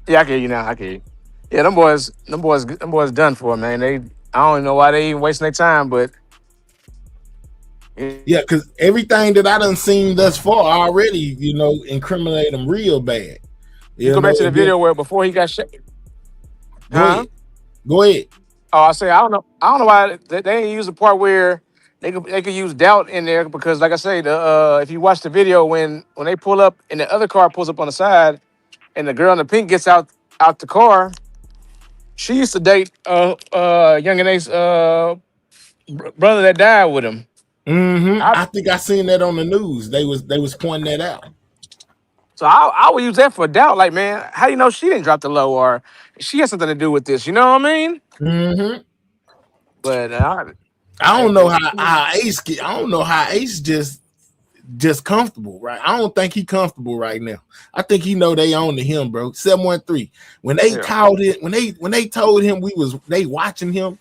I can hear you now. I can hear you. Yeah, them boys done for, man. I don't even know why they even wasting their time, but yeah, because everything that I done seen thus far already, you know, incriminate them real bad. You go back to the video where before he got shot. Go ahead. Oh, I say I don't know why they didn't use the part where they could use doubt in there, because like I say, if you watch the video when they pull up and the other car pulls up on the side and the girl in the pink gets out the car. She used to date Young and Ace brother that died with him. Mm-hmm. I think I seen that on the news. They was pointing that out. So I would use that for doubt. Like, man, how do you know she didn't drop the low, or she has something to do with this? You know what I mean? Mm-hmm. But I don't know how Ace get. I don't know how Ace just comfortable, right? I don't think he comfortable right now. I think he know they own to him, bro. 713. When they called it, when they told him they watching him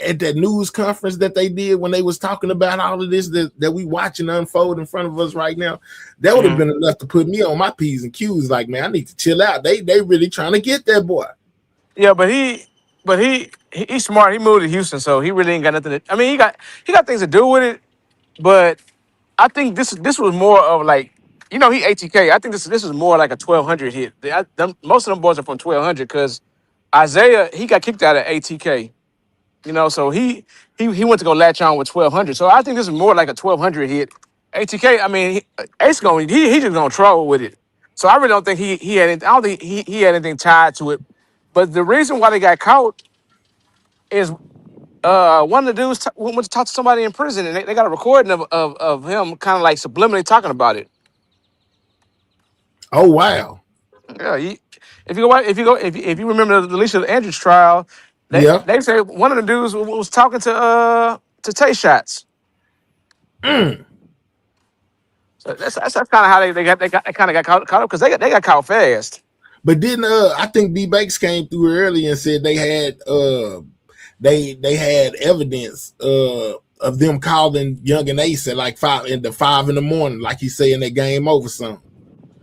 at that news conference that they did when they was talking about all of this that we watching unfold in front of us right now, that would have been enough to put me on my P's and Q's. Like, man, I need to chill out. They really trying to get that boy. Yeah, but he's smart. He moved to Houston, so he really ain't got nothing to. I mean, he got things to do with it, but I think this was more of like, you know, he ATK. I think this is more like a 1200 hit. Most of them boys are from 1200 because Isaiah, he got kicked out of ATK. You know, so he went to go latch on with 1200. So I think this is more like a 1200 hit. ATK, I mean, Ace he just gonna troll with it. So I really don't think he had anything. I don't think he had anything tied to it. But the reason why they got caught is one of the dudes went to talk to somebody in prison, and they got a recording of him kind of like subliminally talking about it. Oh wow. Yeah, if you remember the Alicia Andrews trial, Yeah. they say one of the dudes was talking to Tay Shots. Mm. So that's kind of how they kind of got caught up because they got caught fast. But didn't I think D Banks came through early and said they had they had evidence of them calling Young and Ace at like 5 in the morning, like he saying that game over something.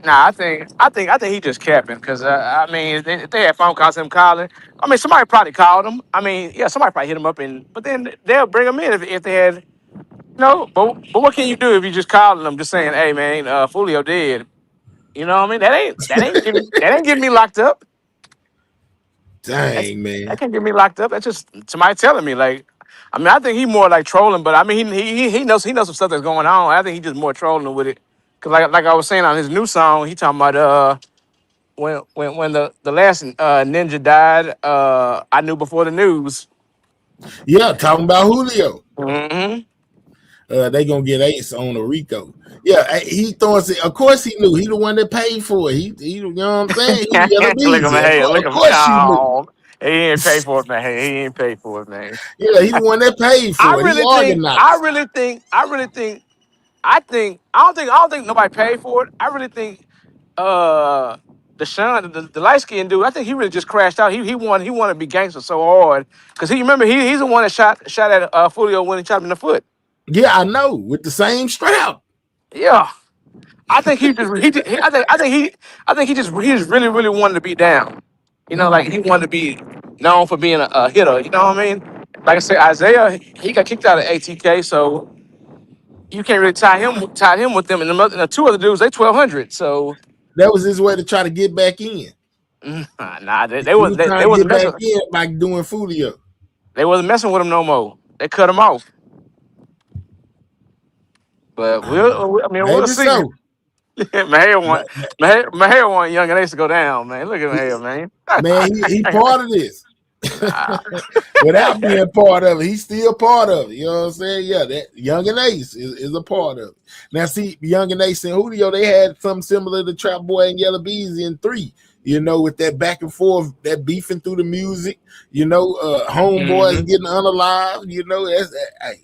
Nah, I think he just capping because I mean if they had phone calls him calling. I mean somebody probably called him. I mean yeah, somebody probably hit him up but then they'll bring him in if they had but what can you do if you just calling them just saying hey man Foolio dead. You know what I mean? That ain't getting me locked up. Dang, man. That can't get me locked up. That's just somebody telling me. Like, I mean, I think he more like trolling, but I mean, he knows some stuff that's going on. I think he just more trolling with it. Cause like I was saying on his new song, he talking about when the last ninja died, I knew before the news. Yeah, talking about Julio. Mm-hmm. They gonna get Ace on a Rico. Yeah, he throwing it. Of course he knew. He the one that paid for it. He you know what I'm saying? He Look at Of course you knew. He ain't paid for it, man. He ain't paid for it, man. Yeah, he the one that paid for it. He organized. I don't think nobody paid for it. I really think the Sean, the light skinned dude, I think he really just crashed out. He wanted to be gangster so hard. Cause he's the one that shot at Foolio when he shot him in the foot. Yeah, I know, with the same strap. Yeah. I think he just really, really wanted to be down. You know, like he wanted to be known for being a hitter. You know what I mean? Like I said, Isaiah, he got kicked out of ATK, so you can't really tie him with them. And the two other dudes, they 1,200. So that was his way to try to get back in. Nah, they wasn't get back in by doing Foolio. They wasn't messing with him no more. They cut him off. But we'll see. So. Mahair want Young and Ace to go down, man. Look at Mahair, man. Man, he part of this. Without being part of it, he's still part of it. You know what I'm saying? Yeah, that Young and Ace is a part of it. Now, see, Young and Ace and Julio, they had something similar to Trap Boy and Yellow Bees in 3. You know, with that back and forth, that beefing through the music. You know, homeboys getting unalive. You know, that's hey.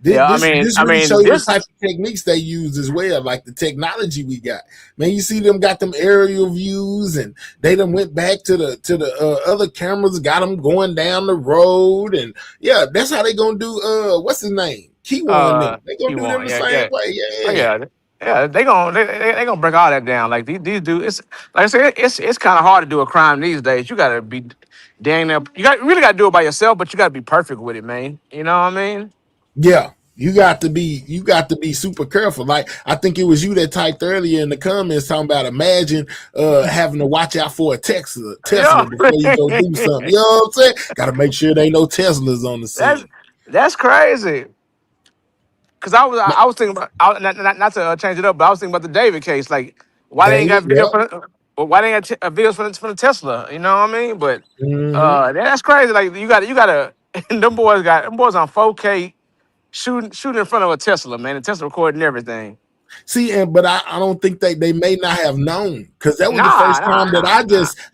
This really shows you the type of techniques they use as well, like the technology we got. Man, you see them got them aerial views, and they done went back to the other cameras, got them going down the road, and yeah, that's how they gonna do. What's his name? Keywan. They gonna do them the same way. Yeah. They gonna break all that down. Like these dudes, it's like I said, it's kind of hard to do a crime these days. You gotta be dang near. You really gotta do it by yourself, but you gotta be perfect with it, man. You know what I mean? Yeah, you got to be super careful. Like I think it was you that typed earlier in the comments talking about imagine having to watch out for a Tesla before you go do something. You know what I'm saying? Got to make sure there ain't no Teslas on the scene. That's crazy. Cause I was thinking about not to change it up, but I was thinking about the David case. Like why they ain't got video why they ain't got videos for the Tesla? You know what I mean? But that's crazy. Like you gotta them boys on 4K. Shooting in front of a Tesla, man. The Tesla recording everything. See, but I don't think they may not have known because that was the first time that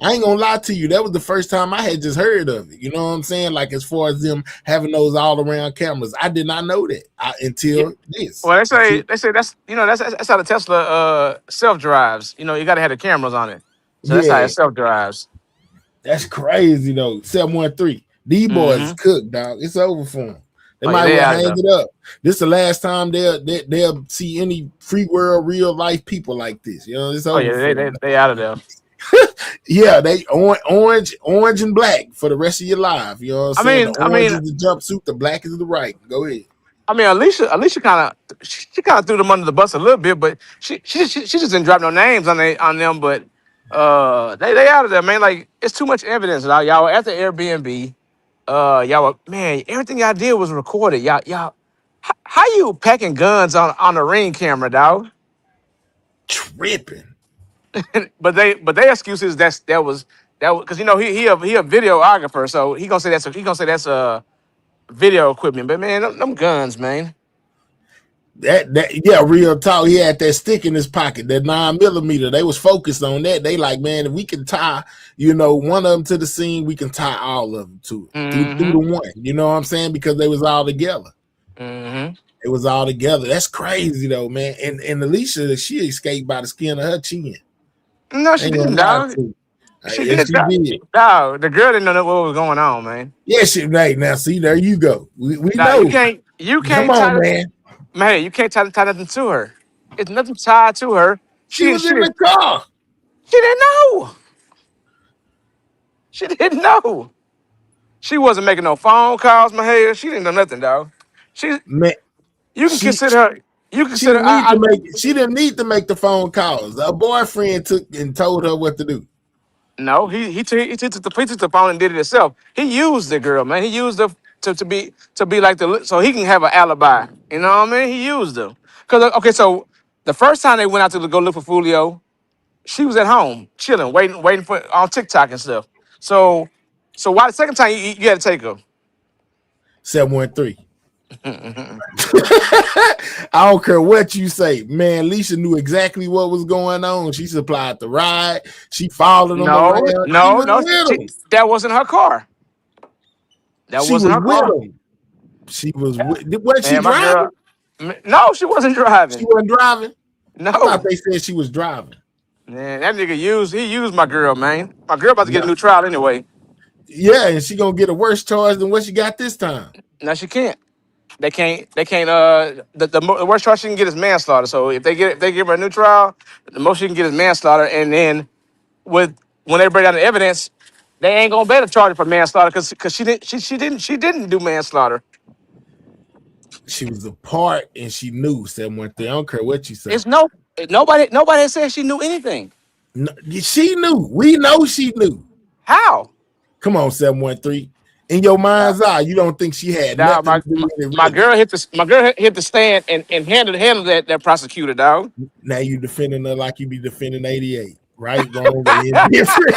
I ain't gonna lie to you. That was the first time I had just heard of it. You know what I'm saying? Like as far as them having those all around cameras, I did not know that until this. Well, they say that's how the Tesla self drives. You know, you got to have the cameras on it, so that's how it self drives. That's crazy though. 713. These boys cooked, dog. It's over for them. They might well hang it up. This is the last time they'll see any free world, real life people like this. You know, it's over. They out of there. Yeah, they orange and black for the rest of your life. You know what I'm saying? The orange is the jumpsuit, the black is the right. Go ahead. I mean, Alicia kind of threw them under the bus a little bit, but she just didn't drop no names on them. But they out of there, man. Like it's too much evidence. Y'all were at the Airbnb. Everything y'all did was recorded. Y'all, how you packing guns on the Ring camera, dog? Tripping. but their excuse is that was That because he a videographer, so he gonna say that's video equipment. But man, them guns, man. Yeah, real talk. He had that stick in his pocket, that 9mm. They was focused on that. They like, man, if we can tie, one of them to the scene, we can tie all of them to it through the one. You know what I'm saying? Because they was all together. It was all together. That's crazy though, man. And Alicia, she escaped by the skin of her chin. No, she didn't, dog. She did. Dog, the girl didn't know what was going on, man. Yeah, right now. See, there you go. We know. You can't. Come on, man. Man, you can't tie nothing to her. It's nothing tied to her. She was in the car. She didn't know. She didn't know. She wasn't making no phone calls, Mahia. She didn't know nothing, dog. Man, you can consider her. You consider she didn't need to make the phone calls. Her boyfriend took and told her what to do. No, he took the phone and did it himself. He used the girl, man. He used her to be like so he can have an alibi. You know what I mean? He used her. Okay, so the first time they went out to go look for Foolio, she was at home chilling, waiting for on TikTok and stuff. So why the second time you had to take her? 713. I don't care what you say, man. Alicia knew exactly what was going on. She supplied the ride. She followed them around. No, that wasn't her car. That wasn't her car. She was with. Was she driving? No, she wasn't driving. She wasn't driving. No, I thought they said she was driving. Man, that nigga used my girl, man. My girl about to get a new trial anyway. Yeah, and she gonna get a worse charge than what she got this time. No, she can't. They can't. The worst charge she can get is manslaughter. So if they give her a new trial, the most she can get is manslaughter. And then when they break down the evidence, they ain't gonna better charge her for manslaughter because she didn't do manslaughter. She was a part and she knew 713. I don't care what you say. Nobody said she knew anything. No, she knew. We know she knew. How? Come on, 713. In your mind's eye, you don't think she had nothing to do with it. My girl hit the stand and handled that prosecutor, dog. Now you defending her like you be defending 88. Right, wrong, different.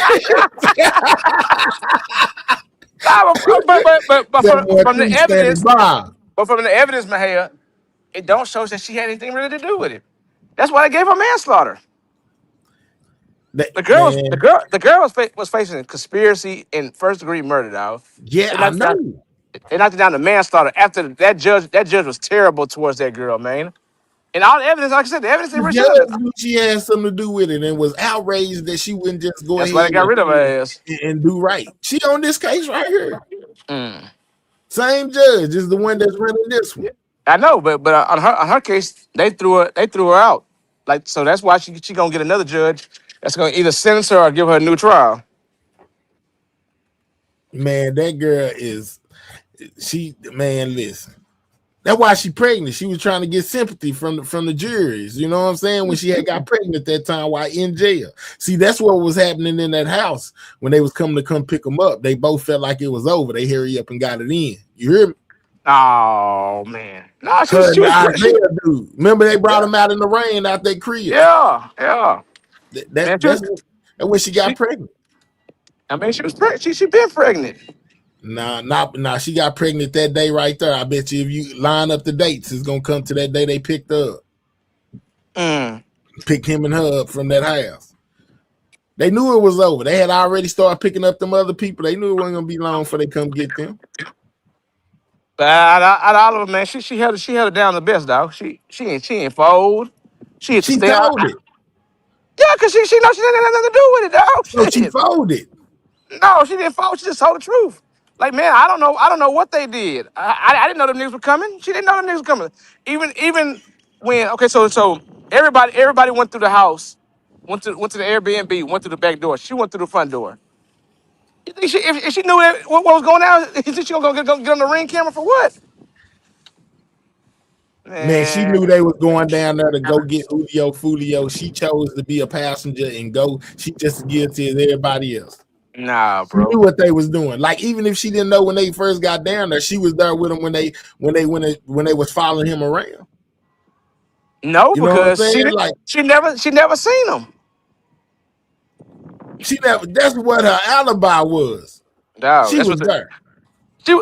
but from the evidence, Mahia, it don't show that she had anything really to do with it. That's why they gave her manslaughter. The girl was facing conspiracy and first-degree murder, dog. Yeah, I know. They knocked it down to manslaughter after that judge. That judge was terrible towards that girl, man. And all the evidence, like I said, the evidence didn't knew she had something to do with it and was outraged that she wouldn't just go ahead. That's why they got rid of her ass and do right. She on this case right here. Same judge is the one that's running this one. I know, but on her case, they threw her out. Like, so that's why she gonna get another judge that's gonna either sentence her or give her a new trial. Man, that girl listen. That's why she pregnant. She was trying to get sympathy from the juries. You know what I'm saying? When she had got pregnant at that time while in jail. See, that's what was happening in that house when they was coming to come pick them up. They both felt like it was over. They hurry up and got it in. You hear me? Oh man. No, she Isaiah dude. Remember they brought him out in the rain out that crib. Yeah. That's when she got pregnant. I mean, she was pregnant. She been pregnant. Nah, she got pregnant that day right there. I bet you if you line up the dates, it's gonna come to that day they picked her up. Picked him and her up from that house. They knew it was over. They had already started picking up them other people. They knew it wasn't gonna be long before they come get them. But out of all of them, man, she held it down the best, dog. She ain't fold. She folded. Yeah, because she know she didn't have nothing to do with it, dog. So she folded. No, she didn't fold. She just told the truth. Like, man, I don't know what they did. I didn't know them niggas were coming. She didn't know them niggas were coming. Even when so everybody went through the house, went to the Airbnb, went through the back door. She went through the front door. You think if she knew what was going on, you think she gonna get on the Ring camera for what? Man, she knew they was going down there to go get Julio Foolio. She chose to be a passenger and go. She just as guilty as everybody else. Nah, bro. She knew what they was doing. Like, even if she didn't know when they first got down there, she was there with them when they was following him around. No, because she never seen him. She never. That's what her alibi was. Dog, She that's was what the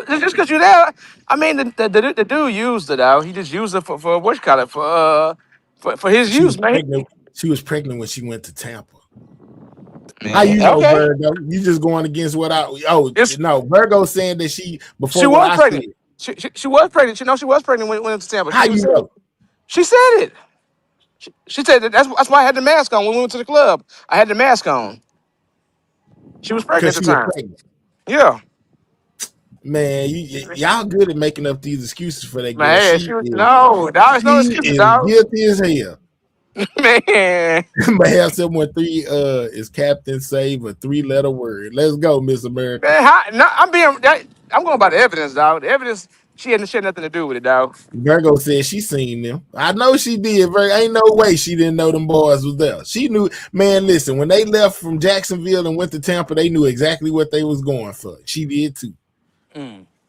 there. just because you're there. I mean, the dude used it out. He just used it for what you call it for his She was use, man. pregnant. She was pregnant when she went to Tampa. How Man, you know, okay, Virgo? You just going against what I? Oh it's no, Virgo saying that she she before what was I said. pregnant. She was pregnant. You know, she was pregnant when went to Tampa. How She you said it. know? She said it. She said that's why I had the mask on when we went to the club. I had the mask on. She was pregnant Because at she the was time. pregnant. Yeah, Man, y'all good at making up these excuses for that girl. man. Hey, she was no, dog. It's no She excuses, is dog. guilty as hell. Man, Mahal 713 is Captain Save a 3-letter word. Let's go, Miss America. man. No, I'm going by the evidence, dog. The evidence. She had nothing to do with it, dog. Virgo said she seen them. I know she did. Ain't no way she didn't know them boys was there. She knew. Man, listen, when they left from Jacksonville and went to Tampa, they knew exactly what they was going for. She did too.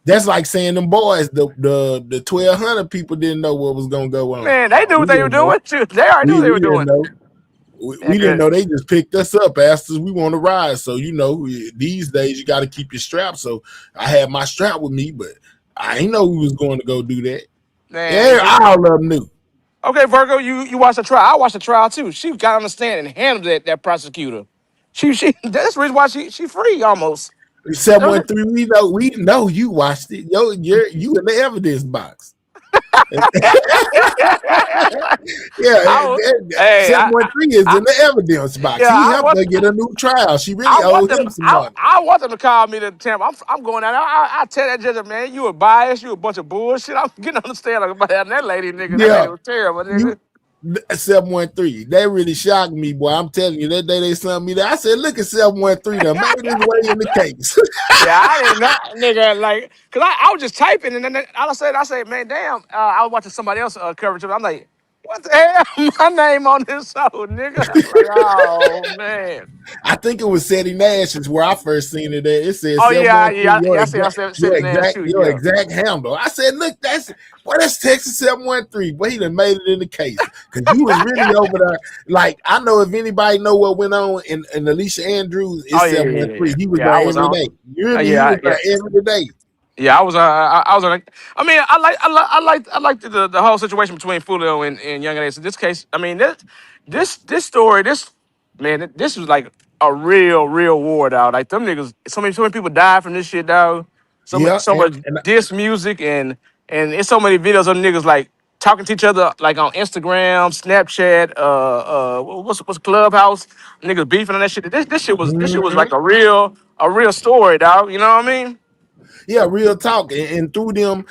That's like saying them boys, the 1,200 people didn't know what was gonna go on. Man, they knew what they were doing. Shoot, they already knew what they were didn't doing. know. We didn't know. They just picked us up, asked us we want to ride. So these days you got to keep your strap. So I had my strap with me, but I ain't know we was going to go do that. Man, all of them knew. Okay, Virgo, you watched the trial. I watched the trial too. She got on the stand and handled that prosecutor. She that's the reason why she free almost. 713, we know you watched it. You in the evidence box. Yeah, 713 is in the evidence box. Yeah, he helped her get a new trial. She really owed him some money. I want them to call me to Tampa. I'm going out. I tell that judge, man, you a bias, you a bunch of bullshit. I'm getting on the stand about that lady, nigga. That lady was terrible, nigga. 713. They really shocked me, boy. I'm telling you, that day they sent me that. I said, look at 713. They made his way in the case. Yeah, I didn't know, nigga, like, cause I was just typing and then all I said, man, damn, I was watching somebody else coverage of it. I'm like, what the hell? My name on this show, nigga. Like, oh man. I think it was Seti Nash is where I first seen it at. It said, oh yeah, I said your exact handle. I said, look, that's Texas 713. But he done made it in the case. Because you was really over there. Like, I know if anybody know what went on in Alicia Andrews, it's 713. He was there every day. You hear me? He was there every day. Yeah, I was on. I mean, I like the whole situation between Foolio and Young Lady. So this case, I mean, this story, this was like a real war, dog. Like them niggas, so many people died from this shit, dog. So much diss music and it's so many videos of niggas like talking to each other like on Instagram, Snapchat, what's Clubhouse, niggas beefing on that shit. This shit was like a real story, dog. You know what I mean? Yeah, real talk. And through them,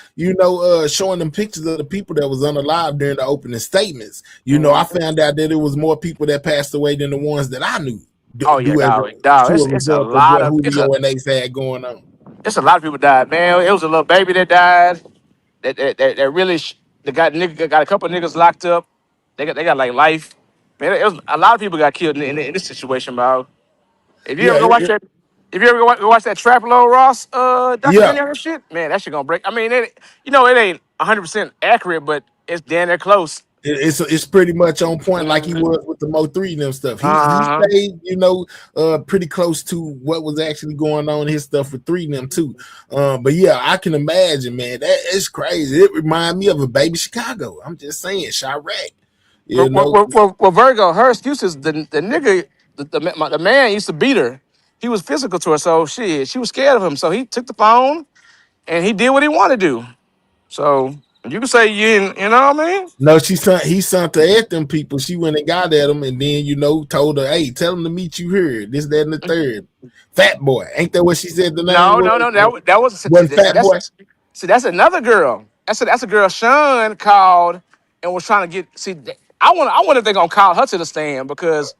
showing them pictures of the people that was unalive during the opening statements, I found out that it was more people that passed away than the ones that I knew. Dog. It's a lot of Julio and Ace had going on. It's a lot of people died, man. It was a little baby that died. That really nigga got a couple of niggas locked up. They got like life. Man, it was a lot of people got killed in this situation, bro. If you ever go watch that Trap Low Ross documentary and shit, man, that shit gonna break. I mean, it ain't 100% accurate, but it's damn near close. It's pretty much on point, like he was with the Mo3 and them stuff. He stayed, pretty close to what was actually going on in his stuff with 3 and them too. But yeah, I can imagine, man. That is crazy. It reminded me of a baby Chicago. I'm just saying, Chirac. Well, Virgo, her excuse is the nigga, the man used to beat her. He was physical to her, so she was scared of him. So he took the phone and he did what he wanted to do. So you can say you know what I mean? No, he sent her at them people. She went and got at them and then, told her, hey, tell them to meet you here. This, that, and the third. Fat Boy. Ain't that what she said the name was? No. That was Fat Boy. See, that's another girl. That's a girl Sean called and was trying to get. See, I wonder if they're gonna call her to the stand because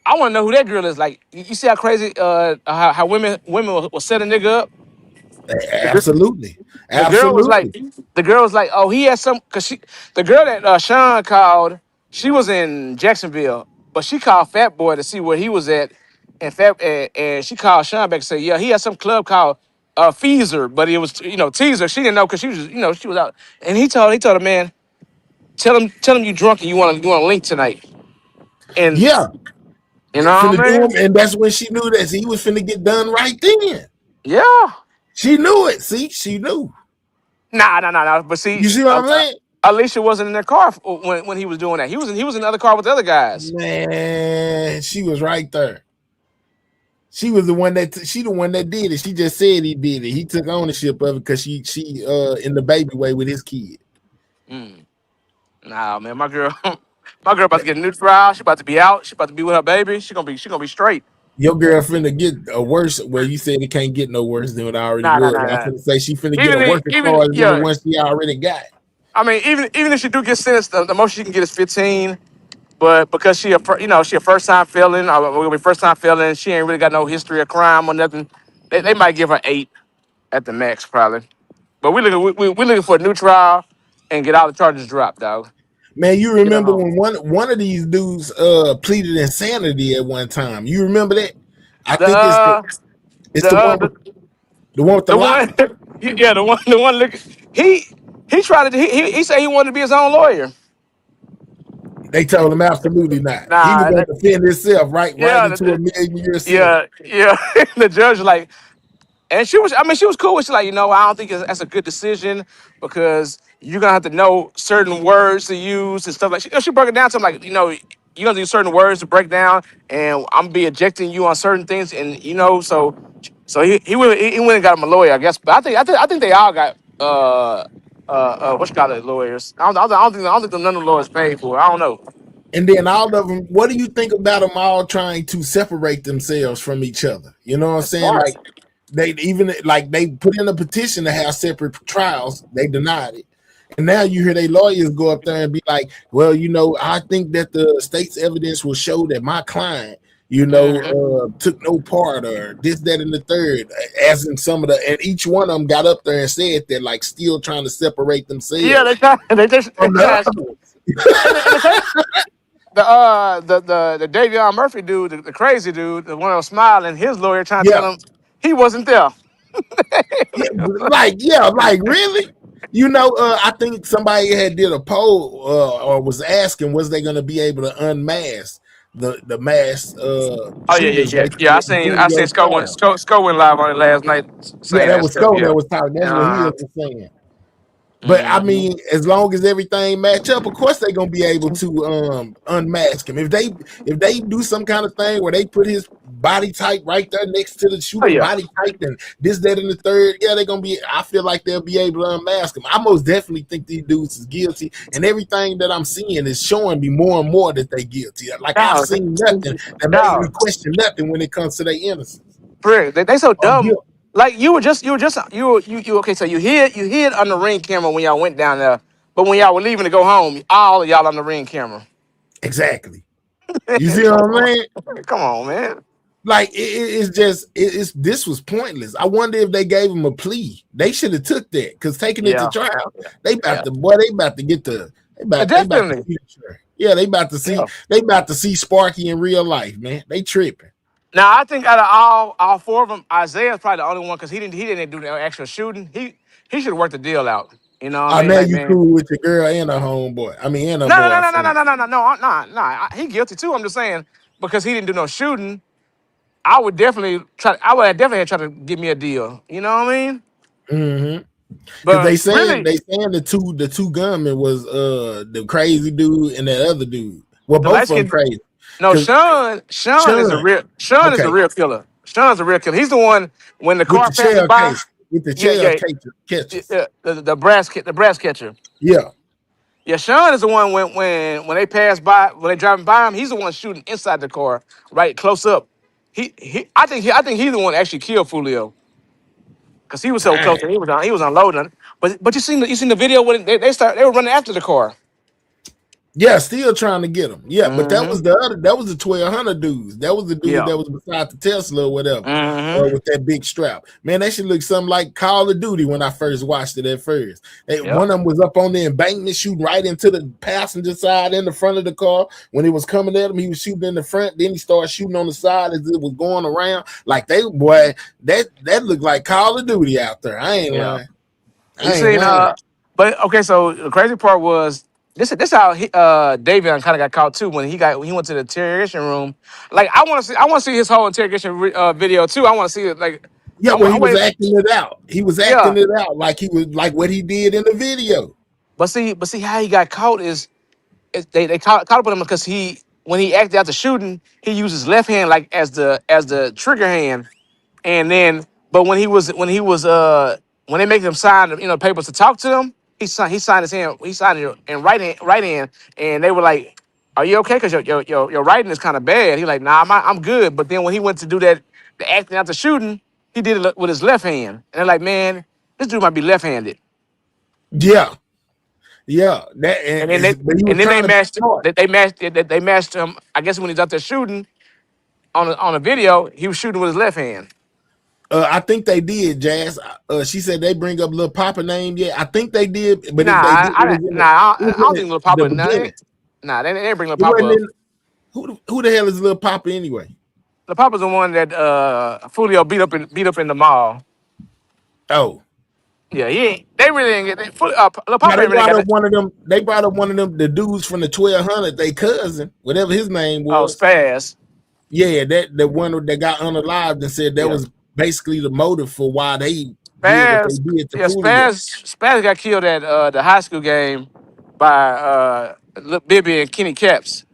I want to know who that girl is. Like, you see how crazy how women will set a nigga up. Absolutely. The girl was like, oh, he had some the girl that Sean called, she was in Jacksonville, but she called Fat Boy to see where he was at, and she called Sean back and said, yeah, he had some club called Feezer, but it was teaser. She didn't know because she was she was out, and he told her, man, tell him you drunk and you want to link tonight, and yeah. You know finna what I do mean? him, and that's when she knew that he was finna get done right then. Yeah. She knew it. See, she knew. Nah. But see, You see what I'm saying? Alicia wasn't in the car when he was doing that. He was in the other car with the other guys. Man, she was right there. She was the one that did it. She just said he did it. He took ownership of it because she in the baby way with his kid. Nah, man, my girl about to get a new trial. She about to be out. She about to be with her baby. She gonna be straight. Your girl finna get a worse. Well, you said it can't get no worse than what I already was. I Nah. finna say she finna get a worse Even charge than the one she already got. I mean, even if she do get sentenced, the most she can get is 15. But because she a first time felon, or will be first time felon, she ain't really got no history of crime or nothing. They might give her 8 at the max probably. But we looking for a new trial and get all the charges dropped, dog. Man, you remember when one of these dudes pleaded insanity at one time? You remember that? I think it's the one with the lock. The one look. He tried to he said he wanted to be his own lawyer. They told him absolutely not. He was going to defend himself right into a million-year sentence. Yeah. The judge was like, and she was cool with. She's like, I don't think that's a good decision because you're gonna have to know certain words to use and stuff like. She broke it down to him like, you're gonna use certain words to break down, and I'm gonna be ejecting you on certain things, and so he went and got him a lawyer, I guess. But I think they all got what you call it, lawyers. I don't think none of the lawyers paid for it. I don't know. And then all of them, what do you think about them all trying to separate themselves from each other? You know what I'm saying? Like they put in a petition to have separate trials. They denied it. And now you hear their lawyers go up there and be like, well, I think that the state's evidence will show that my client, took no part or this, that, and the third, as in some of and each one of them got up there and said that, like, still trying to separate themselves. Yeah, they just the Davion Murphy dude, the crazy dude, the one that was smiling, his lawyer trying to tell him he wasn't there. Like really? I think somebody had did a poll or was asking, was they going to be able to unmask the mask? Yeah. I seen Sco went live on it last night. That was Sco that was talking. That's what he was saying. But I mean, as long as everything match up, of course they're gonna be able to unmask him. If they do some kind of thing where they put his body type right there next to the shooter body type and this, that, and the third, they're gonna be. I feel like they'll be able to unmask him. I most definitely think these dudes is guilty, and everything that I'm seeing is showing me more and more that they're guilty. Like I've seen nothing that makes me question nothing when it comes to their innocence. They so dumb. Like you okay. So you hid on the Ring camera when y'all went down there, but when y'all were leaving to go home, all of y'all on the Ring camera. Exactly. You see what I'm saying? Come on, man. Like this was pointless. I wonder if they gave him a plea. They should have took that because taking it to trial, they about to get the. Definitely. They about to see Sparky in real life, man. They tripping. Now I think out of all 4 of them, Isaiah's probably the only one because he didn't do the actual shooting. He should have worked the deal out. You know what I mean? Now you cool with your girl and her homeboy. I mean, and her boyfriend. No. He guilty too. I'm just saying because he didn't do no shooting. I would definitely try to give me a deal. You know what I mean? Mm-hmm. Because they saying the two gunmen was the crazy dude and that other dude. Well, both of them crazy. No, Sean is a real killer. Sean's a real killer. He's the one when the car passes by with the chair catches. The brass catcher. Yeah. Yeah, Sean is the one when they pass by, when they driving by him, he's the one shooting inside the car, right close up. I think he's the one that actually killed Foolio. Cause he was so close and he was unloading. But you seen the video when they were running after the car. Yeah, still trying to get him. Yeah, but that was the 1200 dudes. That was the dude that was beside the Tesla or whatever, with that big strap. Man, that should look something like Call of Duty when I first watched it at first. One of them was up on the embankment shooting right into the passenger side in the front of the car. When it was coming at him, he was shooting in the front. Then he started shooting on the side as it was going around. Like that looked like Call of Duty out there. I ain't lying. But okay, so the crazy part was this how David kind of got caught too when he went to the interrogation room. Like I want to see his whole interrogation video too. I want to see it like. Yeah, I'm, well, I'm he was waiting. acting it out. He was Yeah, acting it out like he was like what he did in the video. but see how he got caught is they caught up with him because when he acted out the shooting, he used his left hand like as the trigger hand. And then, but when they make him sign, papers to talk to them, he signed his hand. He signed it in right hand, and they were like, "Are you okay? Because your writing is kind of bad." He like, "Nah, I'm good." But then when he went to do the acting after shooting, he did it with his left hand, and they're like, "Man, this dude might be left-handed." Yeah, yeah. That And then they but he was trying to be smart. they matched him. I guess when he's out there shooting on a video, he was shooting with his left hand. I think they did, Jazz. She said they bring up Lil Papa name. Yeah, I think they did, but Nah, they did. It was in I it was don't in think Lil Papa. the beginning. They didn't bring Lil It wasn't Papa up. in. Who the hell is Lil Papa anyway? Lil Papa's the one that Fulio beat up in the mall. Oh, Yeah, they really didn't get Lil now Papa they ain't really brought got up it. one of them. They brought up one of them. The dudes from the 1200. They cousin, whatever his name Oh, was. Spaz. Yeah, the one that got unalived and said that Yeah. was basically the motive for why they did what they Spaz. did to Yeah, Julio. Spaz got killed at the high school game by Lil Bibby and Kenny Caps.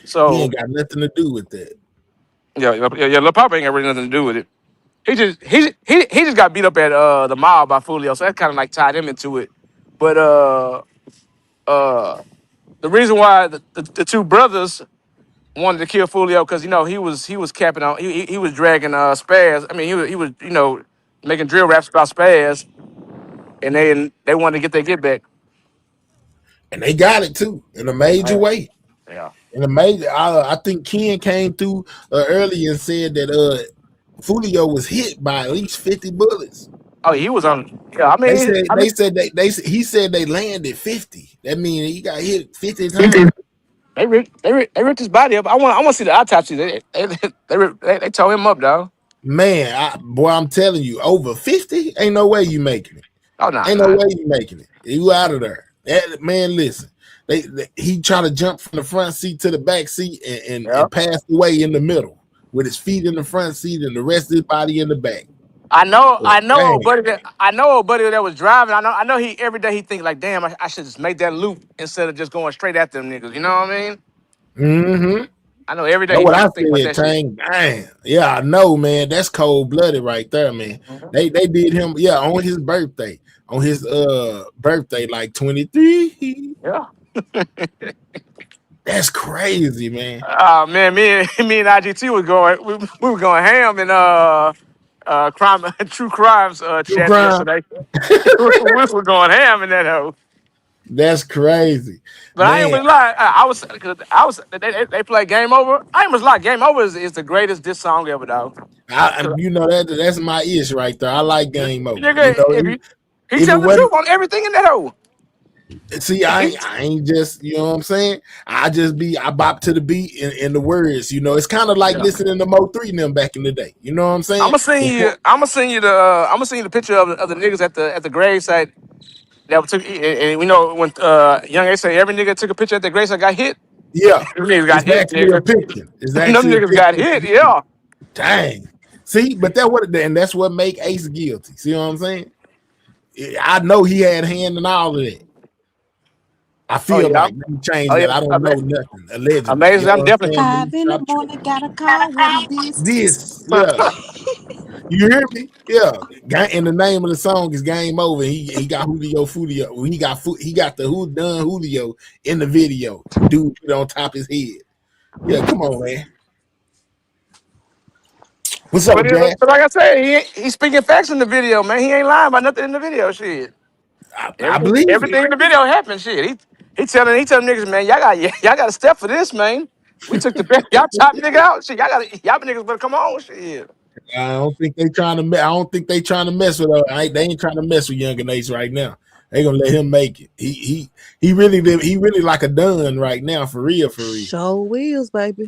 He So ain't got nothing to do with that. yeah, Lil Papa ain't got really nothing to do with it. He just got beat up at the mall by Fulio, so that kind of like tied him into it. But the reason why the two brothers wanted to kill Fulio because he was capping on he was dragging Spaz. I mean he was making drill raps about Spaz, and they wanted to get their get back. And they got it too in a major way. Yeah. In a major, I think Ken came through early and said that Fulio was hit by at least 50 bullets. Oh, he was on. Yeah, I mean, He said they landed 50. That means he got hit 50 times. They ripped his body up. I want to see the autopsy. They tore him up, dog. Man, boy, I'm telling you, over 50, ain't no way you making it. Oh no, ain't no way you making it. You out of there. Man, listen. He tried to jump from the front seat to the back seat and passed away in the middle with his feet in the front seat and the rest of his body in the back. I know, old buddy that was driving. I know he every day he think like, damn, I should just make that loop instead of just going straight at them niggas. You know what I mean? Mm-hmm. I know every day That's he what I think about said, that shit. Tang. Dang. Yeah, I know, man. That's cold blooded right there, man. Mm-hmm. They did him, on his birthday. On his birthday, like 23. Yeah. That's crazy, man. Man, me and IGT we were going ham in crime true crimes True chat crime. yesterday. we were going ham in that hoe. That's crazy, But man. I ain't gonna lie. I was they play Game Over. I ain't gonna lie. Game Over is the greatest diss song ever, dog. That's my ish right there. I like Game Over. Nigga, he telling the truth on everything in that hoe. See, I ain't just, you know what I'm saying? I bop to the beat and the words, it's kind of like listening to Mo 3 and them back in the day. You know what I'm saying? I'm gonna send you the picture of the niggas at the gravesite that took, and we know when Young A say every nigga took a picture at the gravesite got hit. Yeah. Them niggas got It's hit, actually nigga. a picture. It's Them actually niggas got hit, yeah. Dang. See, but that's what make Ace guilty. See what I'm saying? I know he had a hand in all of that. I feel like let me change that. I don't know nothing. Allegedly. Amazing. I'm definitely 5 in the morning, gotta call. What is this? Yeah. You hear me? Yeah. And the name of the song is Game Over. He got Julio Foolio. He got the Who Done Julio in the video. Dude put it on top of his head. Yeah, come on, man. What's up, Jazz? But like I said, he's speaking facts in the video, man. He ain't lying about nothing in the video, shit. I believe everything in the video happened, shit. He telling niggas, man, y'all got to step for this, man. We took the best. Y'all top nigga out, shit. Y'all niggas better come on, shit. I don't think they trying to mess with her. They ain't trying to mess with Young and Ace right now. They gonna let him make it. He really like a done right now, for real. Show wheels, baby.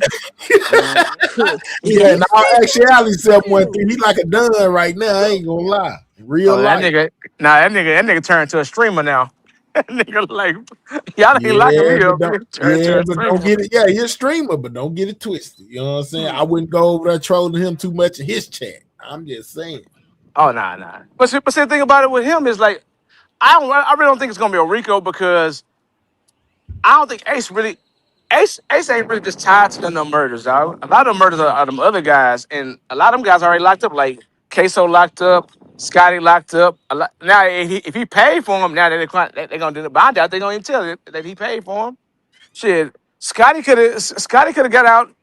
Yeah, in all actuality, 713, he like a done right now. I ain't gonna lie. Real life. That nigga turned to a streamer now. Nigga, like, y'all ain't locking Yeah, me but up. don't, but don't get it. Yeah, he's a streamer, but don't get it twisted. You know what I'm saying? I wouldn't go over there trolling him too much in his chat. I'm just saying. Oh, nah. But see, the thing about it with him is like, I really don't think it's gonna be a Rico because I don't think Ace ain't really just tied to no murders, dog. A lot of them murders are them other guys, and a lot of them guys already locked up. Like Queso locked up, Scotty locked up. Now, if he paid for him, now they're gonna do the bond out. They're gonna even tell it that he paid for him. Shit, Scotty could have got out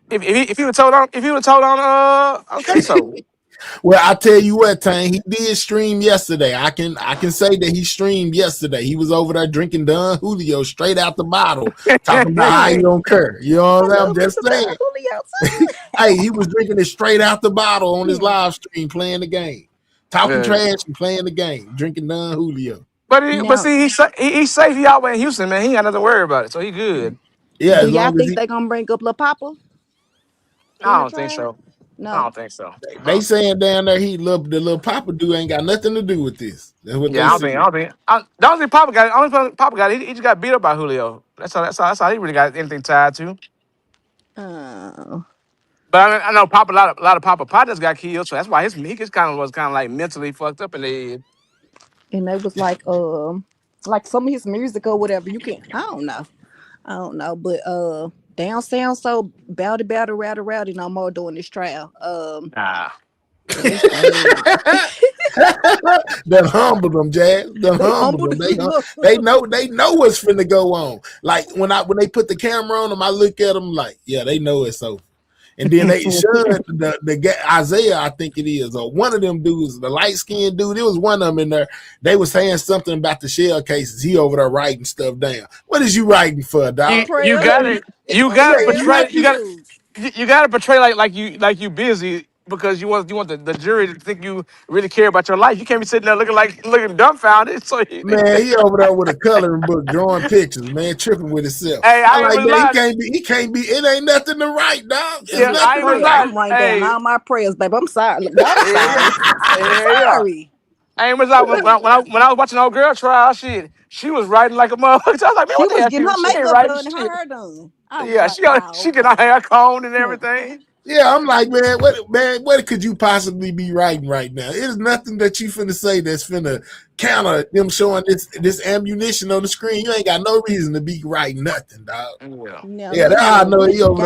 if he would told on Queso. Well, I tell you what, Tang, he did stream yesterday. I can say that he streamed yesterday. He was over there drinking Don Julio straight out the bottle, talking about how he don't care. You know what I'm just saying? Hey, he was drinking it straight out the bottle on his live stream, playing the game, talking trash and playing the game, drinking Don Julio. But see, he's safe. He out in Houston, man. He ain't got nothing to worry about it, so he good. Yeah, do y'all think they gonna bring up Lil Papa? I don't think so. No, I don't think so. They saying down there the little Papa dude ain't got nothing to do with this. That's what Yeah, I don't think. The only thing Papa got, he just got beat up by Julio. That's all he really got anything tied to. Oh. But I know Papa, a lot of Papa partners got killed, so that's why he just was kind of like mentally fucked up in the head. And they was like some of his music or whatever. You can I don't know, but they don't sound so rowdy no more during this trial. Nah. That humbled them, Jazz. That humbled them. They know what's finna go on. Like when they put the camera on them, I look at them like, yeah, they know it's over. And then they showed the guy, Isaiah, I think it is, or one of them dudes, the light skinned dude. It was one of them in there. They was saying something about the shell cases. He over there writing stuff down. What is you writing for, dog? You got it. You got to portray. You got to portray like you busy because you want the jury to think you really care about your life. You can't be sitting there looking dumbfounded. So man, he over there with a coloring book drawing pictures, man, tripping with himself. Hey, he can't be. It ain't nothing to write, dog. Yeah, I'm writing down all my prayers, baby. I'm sorry. I'm sorry. I ain't when I was watching old girl trial, she was writing like a motherfucker. So I was like, man, She what the was hell? getting her She ain't makeup writing done and shit. her hair done. Yeah, she get her hair combed and everything. Yeah, I'm like, what could you possibly be writing right now? There's nothing that you finna say that's finna counter them showing this ammunition on the screen. You ain't got no reason to be writing nothing, dog. Yeah, that's how I know he over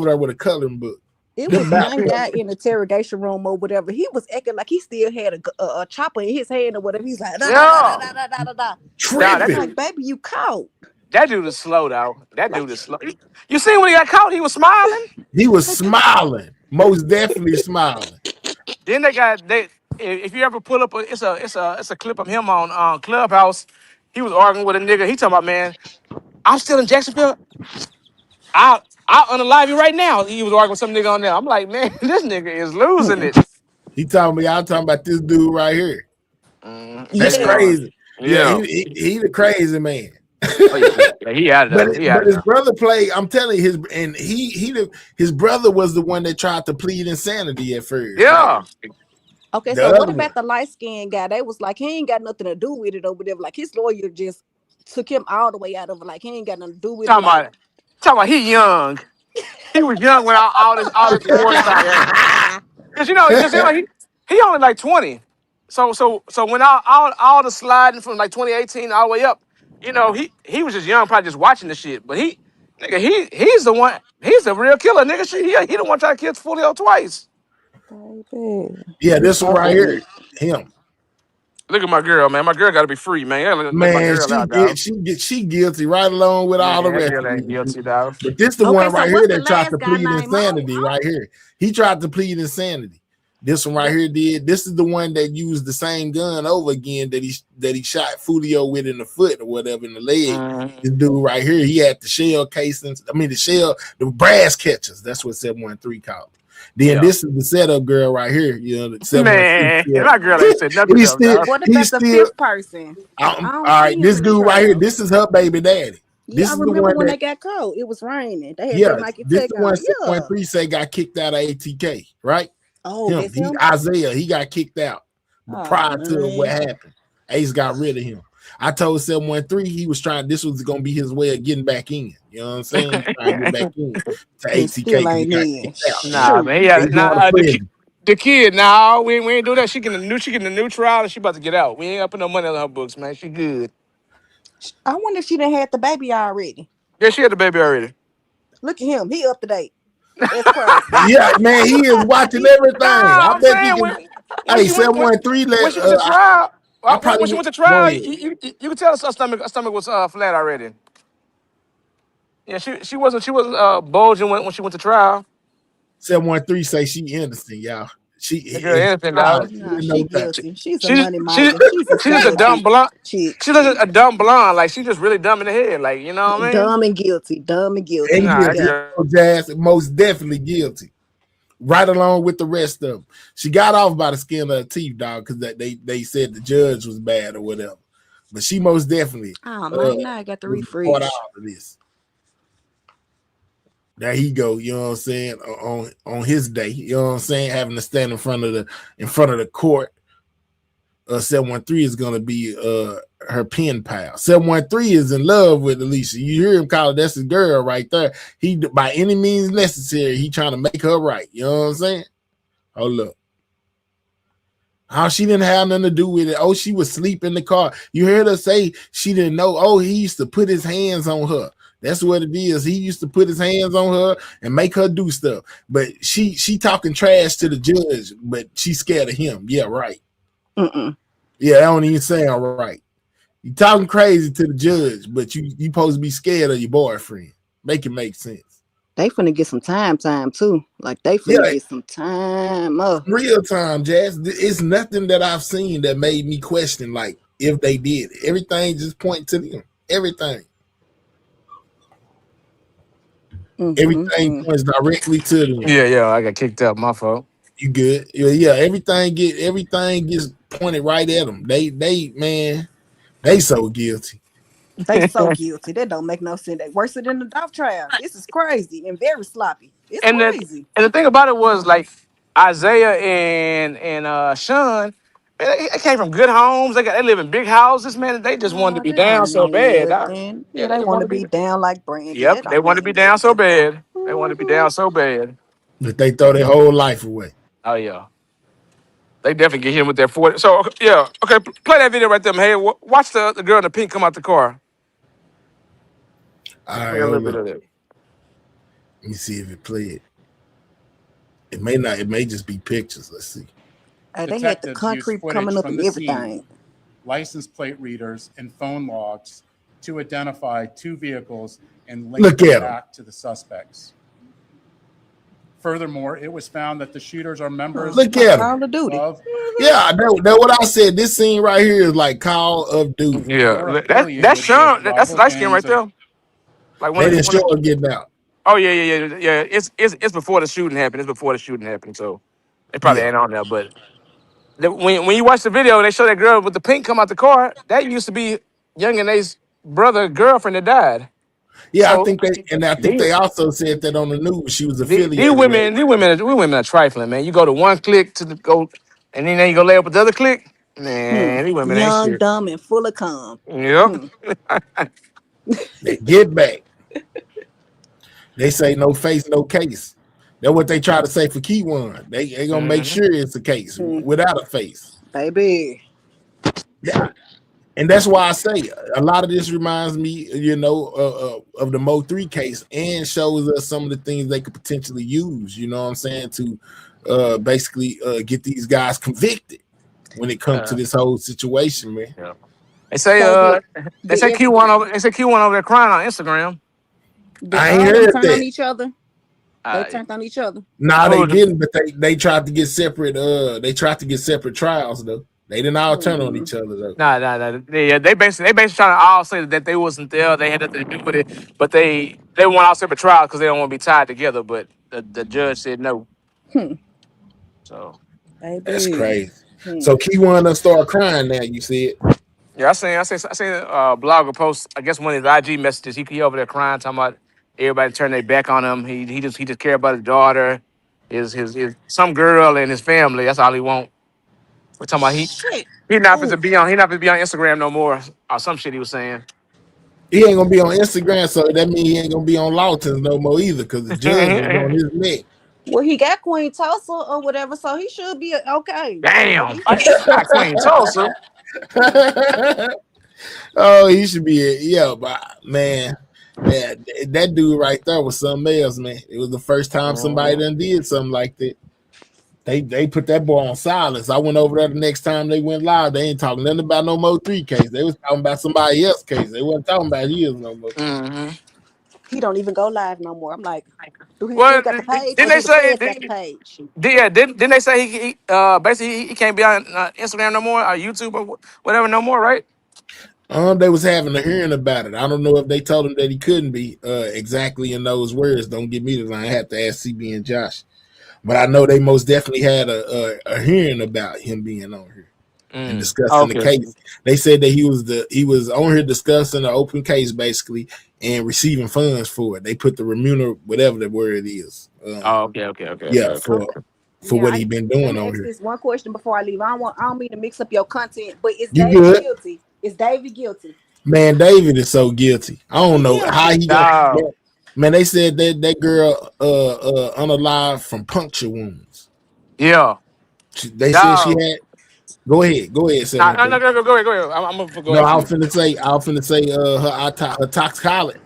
there with a coloring book. It was one guy in the interrogation room or whatever. He was acting like he still had a chopper in his hand or whatever. He's like, tripping. Like, baby, you caught. That dude is slow, though. That dude is slow. You seen when he got caught? He was smiling. He was smiling, most definitely smiling. Then if you ever pull up, it's a clip of him on Clubhouse. He was arguing with a nigga. He talking about, man, I'm still in Jacksonville. I'll unalive you right now. He was arguing with some nigga on there. I'm like, man, this nigga is losing it. He talking me. I'm talking about this dude right here. That's crazy. Yeah, he the crazy man. He had it. But his brother played. I'm telling you, his brother was the one that tried to plead insanity at first. Yeah. Okay, so what about the light skinned guy? They was like, he ain't got nothing to do with it or whatever. Like his lawyer just took him all the way out of it. Like he ain't got nothing to do with it. Talking about he young. He was young when all this war started. Because he only like 20. So when all the sliding from like 2018 all the way up, he was just young, probably just watching the shit. But he's the one. He's the real killer, nigga. He the one trying to kill Foolio twice. Yeah, this one right here, him. Look at my girl, man. My girl got to be free, man. Man, she guilty right along with all the rest. Ain't guilty, dog. But this the one right here that tried to plead insanity. Right here, he tried to plead insanity. This one right here did. This is the one that used the same gun over again that he shot Foolio with in the foot or whatever in the leg. This dude right here, he had the shell casings. The brass catchers. That's what 713 called. Then this is the setup girl right here. Man, my girl ain't said nothing. What about the fifth person? All right, this dude right here. This is her baby daddy. Yeah, I remember when they got caught. It was raining. They had this the one 713 say got kicked out of ATK, right? Oh, him. Isaiah, he got kicked out prior to what happened. Ace got rid of him. I told 713 he was trying. This was gonna be his way of getting back in. You know what I'm saying? He's trying to get back in to And ATK still because he ain't got in. kicked out. Nah, Shoot. man. They Yeah, going to prison. the kid. Nah, we ain't do that. She getting a new trial and she about to get out. We ain't up in no money on her books, man. She good. I wonder if she done had the baby already. Yeah, she had the baby already. Look at him. He up to date. That's crazy. Yeah, man, he is watching everything. Nah, I I'm bet he saying can. when Hey, she went 713. when she went to trial. I When she probably went to go trial, ahead. you could tell her stomach was flat already. Yeah, she wasn't bulging when she went to trial. 713 say she innocent, y'all. She The girl in innocent, trial. dog. She Nah, didn't she know nothing. guilty. She's a She's money she minder. She's a she's just a sad dumb blonde. chick. She's just a dumb blonde. Like she's just really dumb in the head. Like you know what I mean? Dumb and guilty. Dumb and guilty. And Nah, that guilty. girl. Jazz, most definitely guilty. Right along with the rest of them. She got off by the skin of her teeth, dog, because they said the judge was bad or whatever. But she most definitely Oh man, now I got to was a part of refresh. all of this. There he go, you know what I'm saying, on his day, you know what I'm saying, having to stand in front of the court. 713 is gonna be her pen pal. 713 is in love with Alicia. You hear him call it, that's his girl right there. He by any means necessary, he trying to make her right. You know what I'm saying? Oh look. How she didn't have nothing to do with it. Oh, she was asleep in the car. You heard her say she didn't know. Oh, he used to put his hands on her. That's what it is. He used to put his hands on her and make her do stuff. But she talking trash to the judge, but she's scared of him. Yeah, right. Mm-mm. Yeah, I don't even sound right. You talking crazy to the judge, but you supposed to be scared of your boyfriend. Make it make sense. They finna get some time too. Like they finna get some time up. Real time, Jazz. It's nothing that I've seen that made me question like if they did. Everything just point to them. Everything. Everything points directly to them. Yeah, I got kicked out. My fault. You good? Yeah. Everything gets pointed right at them. They so guilty. They so guilty. That don't make no sense. They worse than the Dolph trial. This is crazy and very sloppy. It's crazy. And the thing about it was like Isaiah and Sean, man, they came from good homes. They live in big houses, man. They just wanted to be They down don't so know bad. nothing. Yeah, they want to be down like Brandy. Yep, they want to be down so bad. They want to be down so bad. But they throw their whole life away. Oh yeah. They definitely get him with their 40. So yeah, okay, play that video right there, man. Hey, watch the girl in the pink come out the car. All right, Play a little bit of it. Let me see if it played. It may not. It may just be pictures. Let's see. They had the concrete coming up and everything. License plate readers and phone logs to identify two vehicles and link Look them at 'em. back to the suspects. Furthermore, it was found that the shooters are members Look at 'em. Call of Duty. Yeah, that's what I said. This scene right here is like Call of Duty. Yeah, that's Sean. That's light skin right there. Like They didn't show her getting out. Oh yeah. It's before the shooting happened. It's before the shooting happened. So they probably ain't on there. But when you watch the video, they show that girl with the pink come out the car. That used to be Young and A's girlfriend that died. Yeah, So, I think they also said that on the news. She was affiliated. These women are trifling, man. You go to one click go, and then you go lay up with the other click. Man, these women ain't Young, shit. dumb, and full of cum. Yep. They get back. They say no face, no case. That's what they try to say for Key1. They gonna make sure it's a case without a face, baby. Yeah. And that's why I say a lot of this reminds me, of the Mo 3 case and shows us some of the things they could potentially use, you know what I'm saying, to basically get these guys convicted when it comes to this whole situation, man. Yeah. They say Q1 over there crying on Instagram. I ain't heard turn that. on each other. They turned on each other. Nah, they didn't, but they tried to get separate. They tried to get separate trials though. They didn't all turn on each other though. Nah. Yeah, they basically trying to all say that they wasn't there. They had nothing to do with it, but they want all separate trials because they don't want to be tied together. But the judge said no. So that's crazy. So Key1 done start crying now. You see it? Yeah, I seen a blogger post. I guess one of his IG messages. He over there crying, talking about everybody turning their back on him. He just care about his daughter, his some girl and his family. That's all he want. We're talking about He not supposed to Ooh, be on. He not supposed to be on Instagram no more, or some shit he was saying. he ain't gonna be on Instagram, so that means he ain't gonna be on Lawton's no more either, because the judge is on his neck. Well, he got Queen Tulsa or whatever, so he should be okay. So Damn, he I should. got Queen Tulsa. Oh, he should be it. Yeah, but man, that dude right there was something else, man. It was the first time somebody done did something like that. They put that boy on silence. I went over there the next time they went live. They ain't talking nothing about no more 3 case. They was talking about somebody else's case. They wasn't talking about his no more. He don't even go live no more. I'm like, do he still Well, got the page, didn't or do they the say? feds got the page? Didn't they say he basically he can't be on Instagram no more, or YouTube or whatever no more, right? They was having a hearing about it. I don't know if they told him that he couldn't be exactly in those words. Don't get me to line. I have to ask CB and Josh. But I know they most definitely had a hearing about him being on here and discussing the Okay. case. They said that he was on here discussing the open case basically and receiving funds for it. They put the whatever the word is. Okay. Yeah, for what he been Let doing me on ask here. this one question before I leave. I don't mean to mix up your content, but is You David good? guilty? Is David guilty? Man, David is so guilty. I don't know how he got. No. Man, they said that girl unalive from puncture wounds. Yeah. They said she No. had. Go ahead, Go ahead. 713. Go ahead. I'm gonna go No, I after was finna say,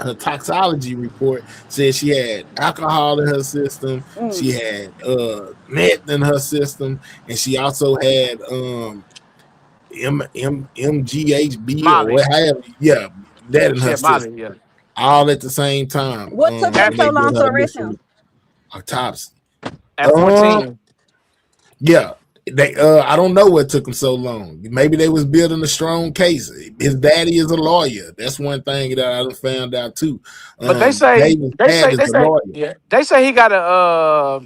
her toxicology report said she had alcohol in her system, she had meth in her system, and she also had MGHB or Molly. what have you. Yeah, that in She her had Molly. system. Yeah. All at the same time. What took them When they so did long to her arrest initial him? autopsy. At 14. Yeah. They I don't know what took them so long. Maybe they was building a strong case. His daddy is a lawyer. That's one thing that I found out too. But David's dad is a lawyer. yeah. They say he got a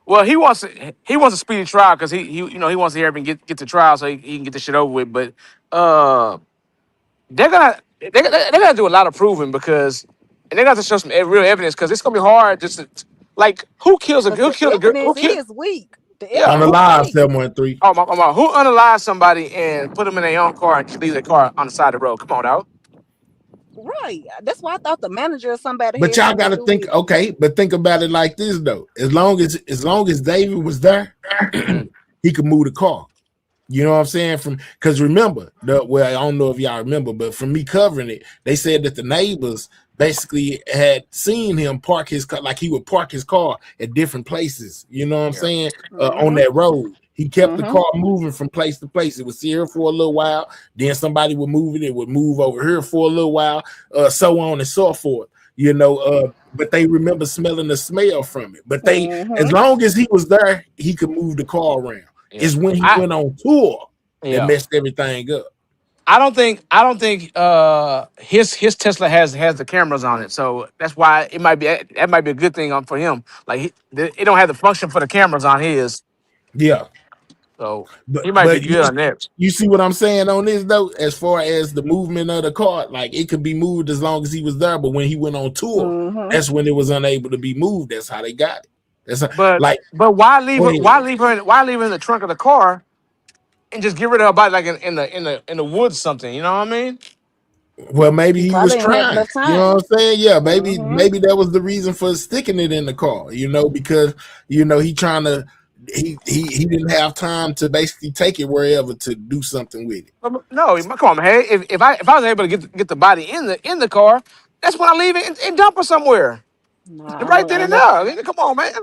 well, he wants a speedy trial because he wants to hear him and get to trial so he can get the shit over with. But they're gonna do a lot of proving because and they're gonna have to show some real evidence because it's gonna be hard just to, like who kills a Because who the killed a girl evidence is weak. The yeah On the evidence is live weak. 713. who unalive somebody and put them in their own car and leave their car on the side of the road? Come on out. Right. That's why I thought the manager or somebody But had y'all something to gotta do think, with it. okay, but think about it like this though. As long as David was there, he could move the car. You know what I'm saying? Because remember, I don't know if y'all remember, but from me covering it, they said that the neighbors basically had seen him park his car, like he would park his car at different places. You know what I'm saying? On that road, he kept the car moving from place to place. It would sit here for a little while, then somebody would move it. It would move over here for a little while, so on and so forth. You know, but they remember smelling the smell from it. But as long as he was there, he could move the car around. Is when he went on tour that messed everything up. I don't think his Tesla has the cameras on it, so that's why it might be that might be a good thing for him. Like it don't have the function for the cameras on his, Yeah, so he might be but good on that. you see what I'm saying on this though, as far as the movement of the car, like it could be moved as long as he was there, but when he went on tour, that's when it was unable to be moved. That's how they got it. But why leave her? Why leave her in the trunk of the car and just get rid of her body like in the woods something? You know what I mean? Well, maybe he was Probably didn't have trying. enough You know time. what I'm saying? Yeah, maybe that was the reason for sticking it in the car. You know, because he trying to he didn't have time to basically take it wherever to do something with it. No, come on, man. Hey, if I was able to get the body in the car, that's when I leave it and dump her somewhere. Right then and there. Come on, man.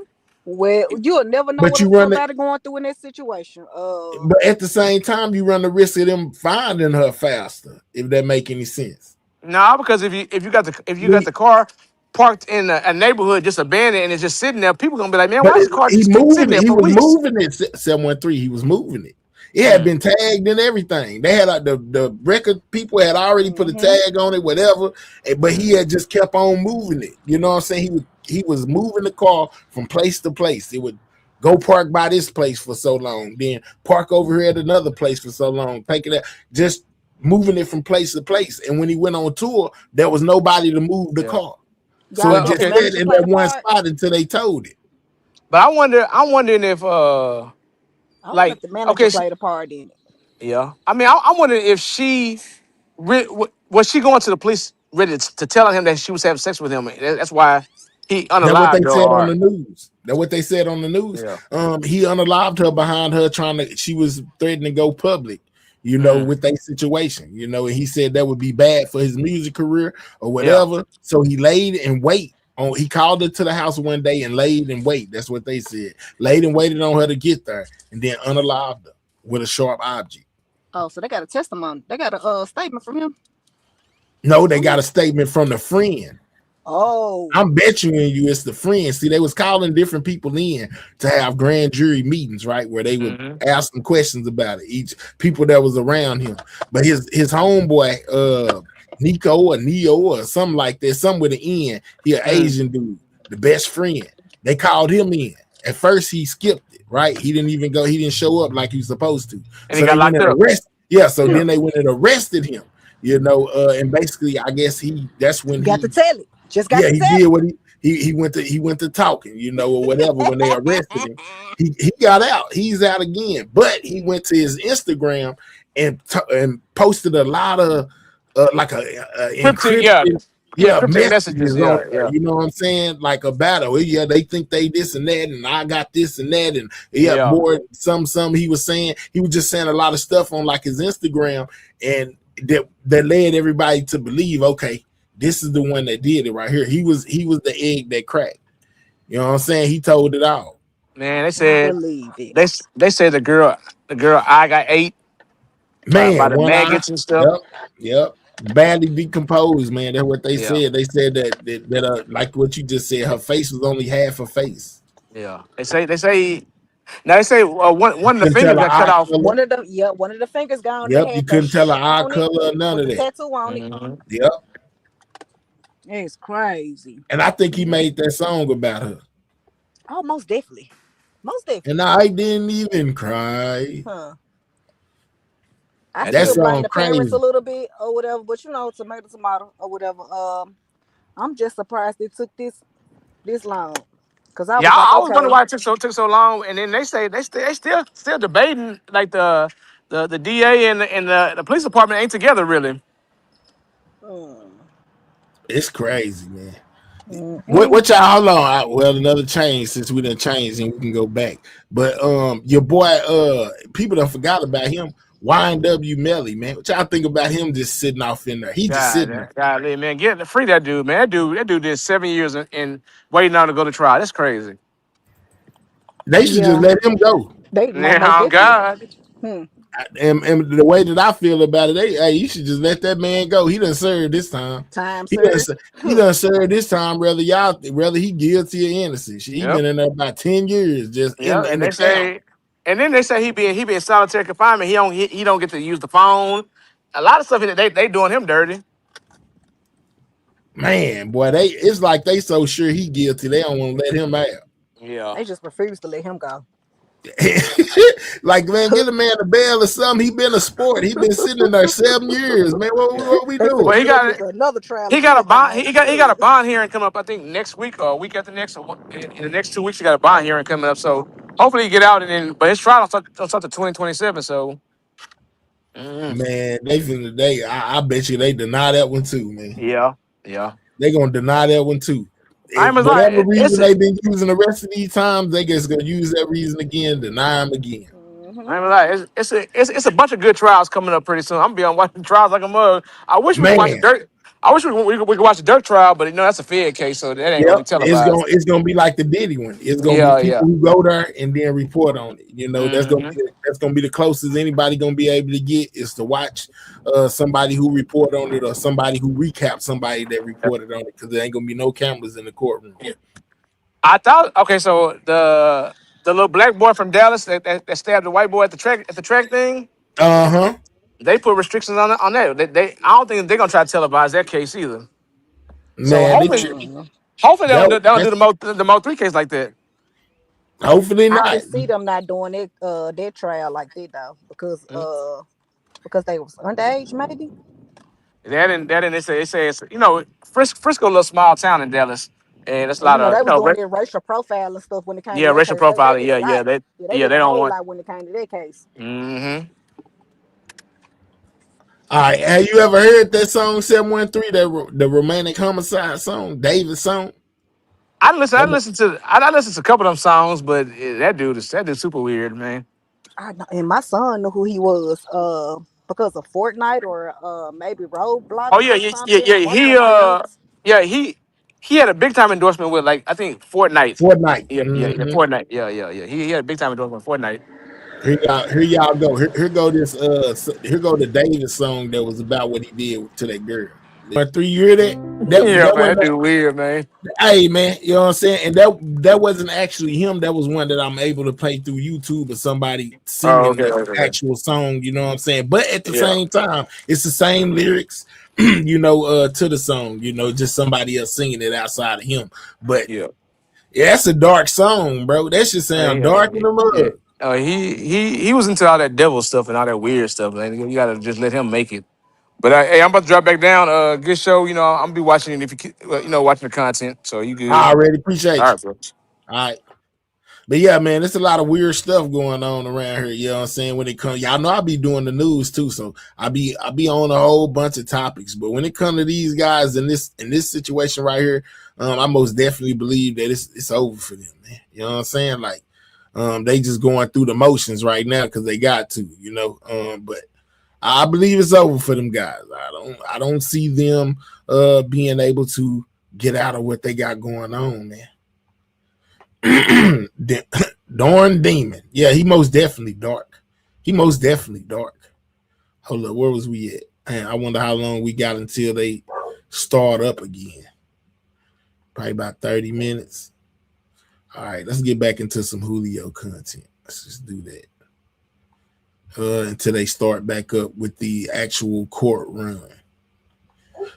Well, you'll never know But what you run it. somebody going through in that situation. But at the same time, you run the risk of them finding her faster, if that make any sense. No, because if you got the car parked in a neighborhood just abandoned and it's just sitting there, people gonna be like, man, But why is the car he just sitting moving it. there He for was weeks? moving it. 713. He was moving it. It had been tagged and everything. They had the record people had already put a tag on it, whatever. But he had just kept on moving it. You know what I'm saying? He was moving the car from place to place. It would go park by this place for so long, then park over here at another place for so long, taking that, just moving it from place to place. And when he went on tour, there was nobody to move the car. So it just stayed in that one spot until they towed it. But I'm wondering if I wonder if the manager played a part in it. Yeah. I mean, I'm wondering if was she going to the police ready to tell him that she was having sex with him? That's why he That's what they unalived her. said on Or the news. That's what they said on the news. yeah. He unalived her behind her she was threatening to go public, Mm. with that situation, and he said that would be bad for his music career or Yeah. whatever. So he laid in wait. He called her to the house one day and laid in wait. That's what they said. Laid and waited on her to get there and then unalived her with a sharp object. Oh, so they got a testimony. They got a statement from him. No, they got a statement from the friend. Oh, I'm betting you it's the friends. See, they was calling different people in to have grand jury meetings, right? Where they would ask them questions about it, each people that was around him. But his homeboy, Nico or Neo or something like that, something with an N, he an Asian dude, the best friend. They called him in. At first he skipped it, right? He didn't even go, he didn't show up like he was supposed to. And he got locked up. So then they went and arrested him, and basically I guess that's when got to tell it. Just got to he tell did it. what he went to talking, or whatever. When they arrested him, he got out. He's out again, but he went to his Instagram and posted a lot of encrypted messages on there. You know what I'm saying? Like about it. Yeah, they think they this and that, and I got this and that, and more. Some he was saying. He was just saying a lot of stuff on like his Instagram, and that led everybody to believe, okay, this is the one that did it right here. He was the egg that cracked. You know what I'm saying? He told it all. Man, they said they said the girl I got ate. Man, by the one maggots eye. and stuff. Yep. Badly decomposed, man. That's what they said. They said that like what you just said, her face was only half a face. Yeah. They say now they say one of the fingers got cut off. One of the fingers gone. Yep, you couldn't tell her eye color or none of that. Tattoo on it. Yep. It's crazy. And I think he made that song about her. Oh, most definitely. And I didn't even cry. Huh. I That still blame song the parents crazy. a little bit or whatever, but tomato or whatever. I'm just surprised it took this long. Cause I was I was like, wondering okay. why it took so long, and then they say they still debating, like the DA and the police department ain't together really. It's crazy, man. What y'all? Hold on. Well, another change since we done changed and we can go back. But your boy, people done forgot about him. YNW Melly, man. What y'all think about him just sitting off in there? He just sitting there. Golly, man, free that dude, man. That dude did 7 years and waiting on to go to trial. That's crazy. They should just let him go. God. And the way that I feel about it, you should just let that man go. He done served this time. He done served this time, whether he guilty or innocent. He been in there about 10 years just in the camp. And then they say he be in solitary confinement. He don't get to use the phone. A lot of stuff they doing him dirty. Man, boy, it's like they so sure he guilty, they don't want to let him out. Yeah. They just refuse to let him go. Like, man, get a man a bail or something. He been a sport. He been sitting in there 7 years, man. What we doing? Well, he got another trial. He got a bond. He got a bond hearing coming up. I think next week or a week after next. In the next 2 weeks, he got a bond hearing coming up. So hopefully he get out but his trial will start to 2027. So. Man, I bet you they deny that one too, man. Yeah. They gonna deny that one too. Whatever reason they've been using the rest of these times, they just gonna use that reason again, deny them again. I ain't lie. It's a bunch of good trials coming up pretty soon. I'm gonna be on watching trials like a mug. I wish we could watch the Dirt. I wish we could watch the Dirt trial, but that's a Fed case, so that ain't gonna be televised. It's gonna be like the Diddy one. It's gonna be people who go there and then report on it. That's gonna be the closest anybody gonna be able to get is to watch somebody who report on it or somebody who recap somebody that reported on it, because there ain't gonna be no cameras in the courtroom. I thought so the little black boy from Dallas that stabbed the white boy at the track thing. They put restrictions on that. They I don't think they're gonna try to televise that case either. Man, so hopefully they don't do the Mo 3 case like that. Hopefully not. I can see them not doing it their trial like that though, because they was underage maybe. That and they say it's Frisco a little small town in Dallas. And it's a lot of they was doing their racial profiling stuff when it came to that racial case. profiling. They they don't want when it came to that case. All right, have you ever heard that song 713, the romantic homicide song, David song? I listened to a couple of them songs, but that dude's super weird, man. I know, and my son knew who he was, because of Fortnite or maybe Roadblocks Oh yeah, or yeah, yeah, something. yeah. One of my notes. He had a big time endorsement with, like, I think Fortnite. Fortnite. Yeah, Mm-hmm. Fortnite. Yeah. He had a big time endorsement with Fortnite. Here y'all go. Here go this. Here go the David song that was about what he did to that girl. 3, you hear that? Yeah, That man, that wasn't. dude weird, man. Hey man, you know what I'm saying? And that wasn't actually him. That was one that I'm able to play through YouTube of somebody Oh, singing okay, the okay. actual song. You know what I'm saying? But at the Yeah, same time, it's the same lyrics. To the song. Just somebody else singing it outside of him. But yeah. yeah, that's a dark song, bro. That should sound dark in the Yeah. mud. He was into all that devil stuff and all that weird stuff, man. You gotta just let him make it. But hey, I'm about to drop back down. Good show. I'm gonna be watching it if watching the content. So you good? I already appreciate All you. right, bro. All right. But yeah, man, there's a lot of weird stuff going on around here. You know what I'm saying? When it comes, y'all know I be doing the news too, so I be on a whole bunch of topics. But when it comes to these guys in this situation right here, I most definitely believe that it's over for them, man. You know what I'm saying? Like, they just going through the motions right now because they got to, But I believe it's over for them guys. I don't see them being able to get out of what they got going on, man. Dorn Demon. Yeah, he most definitely dark. Hold up, where was we at? Man, I wonder how long we got until they start up again. Probably about 30 minutes. All right, let's get back into some Julio content. Let's just do that. Until they start back up with the actual court run.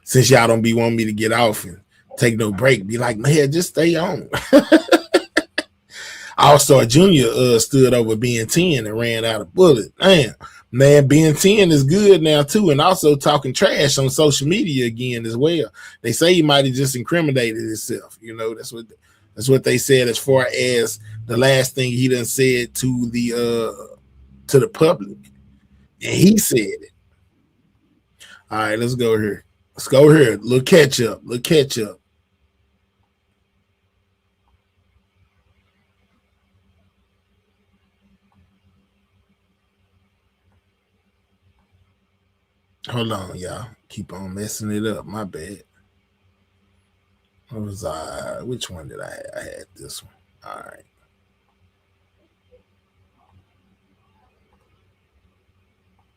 Since y'all don't be wanting me to get off and take no break, be like, man, just stay on. All-Star Jr. Stood over Ben 10 and ran out of bullet. Damn, man, Ben 10 is good now too, and also talking trash on social media again as well. They say he might have just incriminated himself. That's what they said as far as the last thing he done said to the public, and he said it. All right, let's go here. Little catch up. Hold on, y'all. Keep on messing it up. My bad. What was which one did I have? I had this one. All right.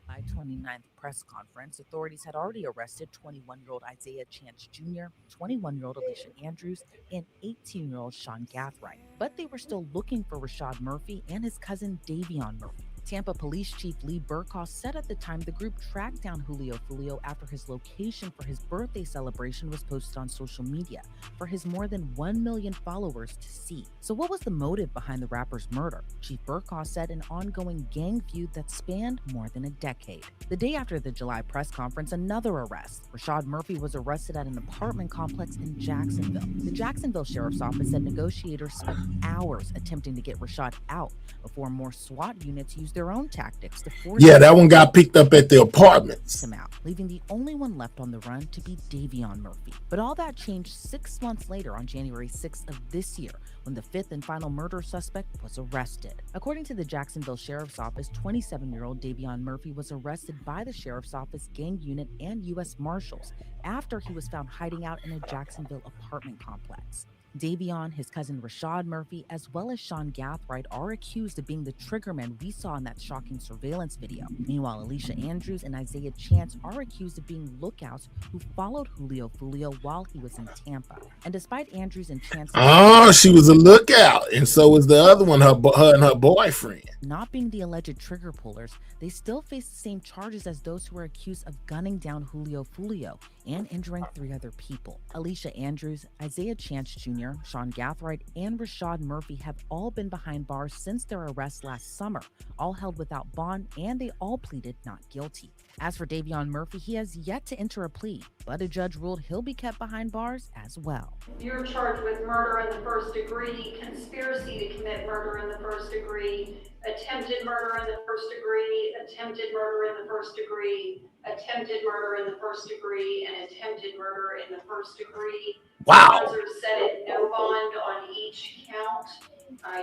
July 29th press conference, authorities had already arrested 21-year-old Isaiah Chance Jr., 21-year-old Alicia Andrews, and 18-year-old Sean Gathright. But they were still looking for Rashad Murphy and his cousin Davion Murphy. Tampa Police Chief Lee Burkhoff said at the time the group tracked down Julio Foolio after his location for his birthday celebration was posted on social media for his more than 1 million followers to see. So what was the motive behind the rapper's murder? Chief Burkhoff said an ongoing gang feud that spanned more than a decade. The day after the July press conference, another arrest. Rashad Murphy was arrested at an apartment complex in Jacksonville. The Jacksonville Sheriff's Office said negotiators spent hours attempting to get Rashad out before more SWAT units used their own tactics to force that one got picked up at the apartments. Him out, leaving the only one left on the run to be Davion Murphy. But all that changed 6 months later on January 6th of this year, when the fifth and final murder suspect was arrested. According to the Jacksonville Sheriff's Office, 27-year-old Davion Murphy was arrested by the Sheriff's Office gang unit and U.S. Marshals after he was found hiding out in a Jacksonville apartment complex. Davion, his cousin Rashad Murphy, as well as Sean Gathright are accused of being the triggerman we saw in that shocking surveillance video. Meanwhile, Alicia Andrews and Isaiah Chance are accused of being lookouts who followed Julio Foolio while he was in Tampa. And despite Andrews and Chance... Oh, she was a lookout, and so was the other one, her and her boyfriend. Not being the alleged trigger pullers, they still face the same charges as those who were accused of gunning down Julio Foolio and injuring 3 other people. Alicia Andrews, Isaiah Chance Jr., Sean Gathright, and Rashad Murphy have all been behind bars since their arrest last summer, all held without bond, and they all pleaded not guilty. As for Davion Murphy, he has yet to enter a plea, but a judge ruled he'll be kept behind bars as well. You're charged with murder in the first degree, conspiracy to commit murder in the first degree, attempted murder in the first degree, attempted murder in the first degree, attempted murder in the first degree, and attempted murder in the first degree. Wow. Bonds are set at no bond on each count.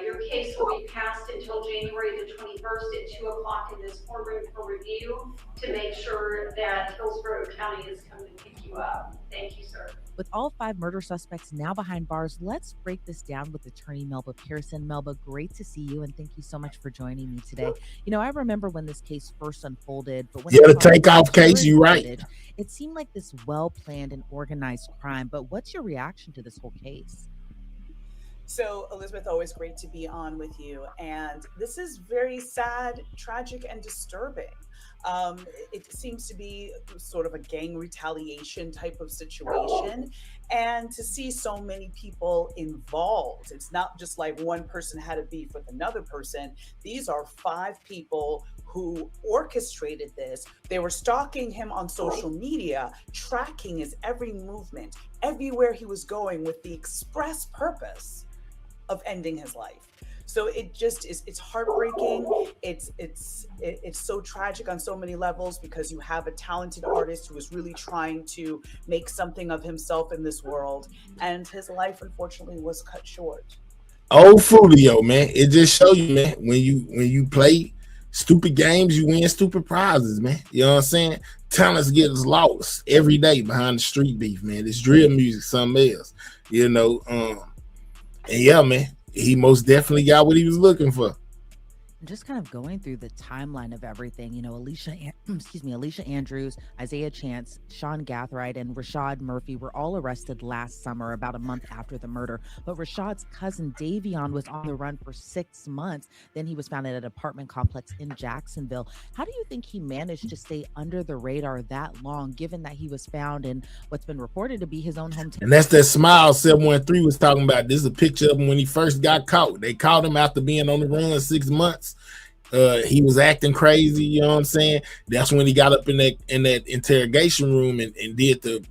Your case will be passed until January the 21st at 2 o'clock in this courtroom for review to make sure that Hillsborough County is coming to pick you up. Thank you, sir. With all 5 murder suspects now behind bars, let's break this down with attorney Melba Pearson. Melba, great to see you, and thank you so much for joining me today. You know, I remember when this case first unfolded, but when the takeoff case, you're right. Footage, it seemed like this well-planned and organized crime. But what's your reaction to this whole case? So, Elizabeth, always great to be on with you. And this is very sad, tragic, and disturbing. It seems to be sort of a gang retaliation type of situation. And to see so many people involved, it's not just like one person had a beef with another person. These are 5 people who orchestrated this. They were stalking him on social media, tracking his every movement, everywhere he was going, with the express purpose of ending his life. So it just is, it's heartbreaking. It's so tragic on so many levels, because you have a talented artist who is really trying to make something of himself in this world, and his life unfortunately was cut short. Old Foolio, man. It just shows you, man, when you play stupid games, you win stupid prizes, man. You know what I'm saying? Talents gets lost every day behind the street beef, man. This drill music, something else. You know, and yeah, man, he most definitely got what he was looking for. Just kind of going through the timeline of everything, you know, Alicia Andrews, Isaiah Chance, Sean Gathright, and Rashad Murphy were all arrested last summer, about a month after the murder. But Rashad's cousin Davion was on the run for 6 months. Then he was found at an apartment complex in Jacksonville. How do you think he managed to stay under the radar that long, given that he was found in what's been reported to be his own hometown? And that's that smile 713 was talking about. This is a picture of him when he first got caught. They caught him after being on the run 6 months. He was acting crazy, you know what I'm saying? That's when he got up in that interrogation room and did the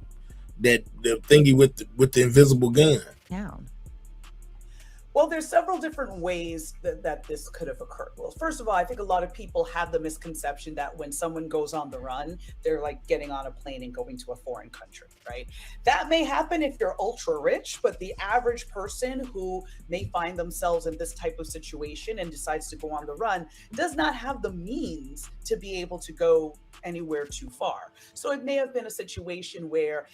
thingy with the invisible gun. Down. Well, there's several different ways that this could have occurred. Well, first of all, I think a lot of people have the misconception that when someone goes on the run, they're like getting on a plane and going to a foreign country, right? That may happen if you're ultra rich, but the average person who may find themselves in this type of situation and decides to go on the run does not have the means to be able to go anywhere too far. So it may have been a situation where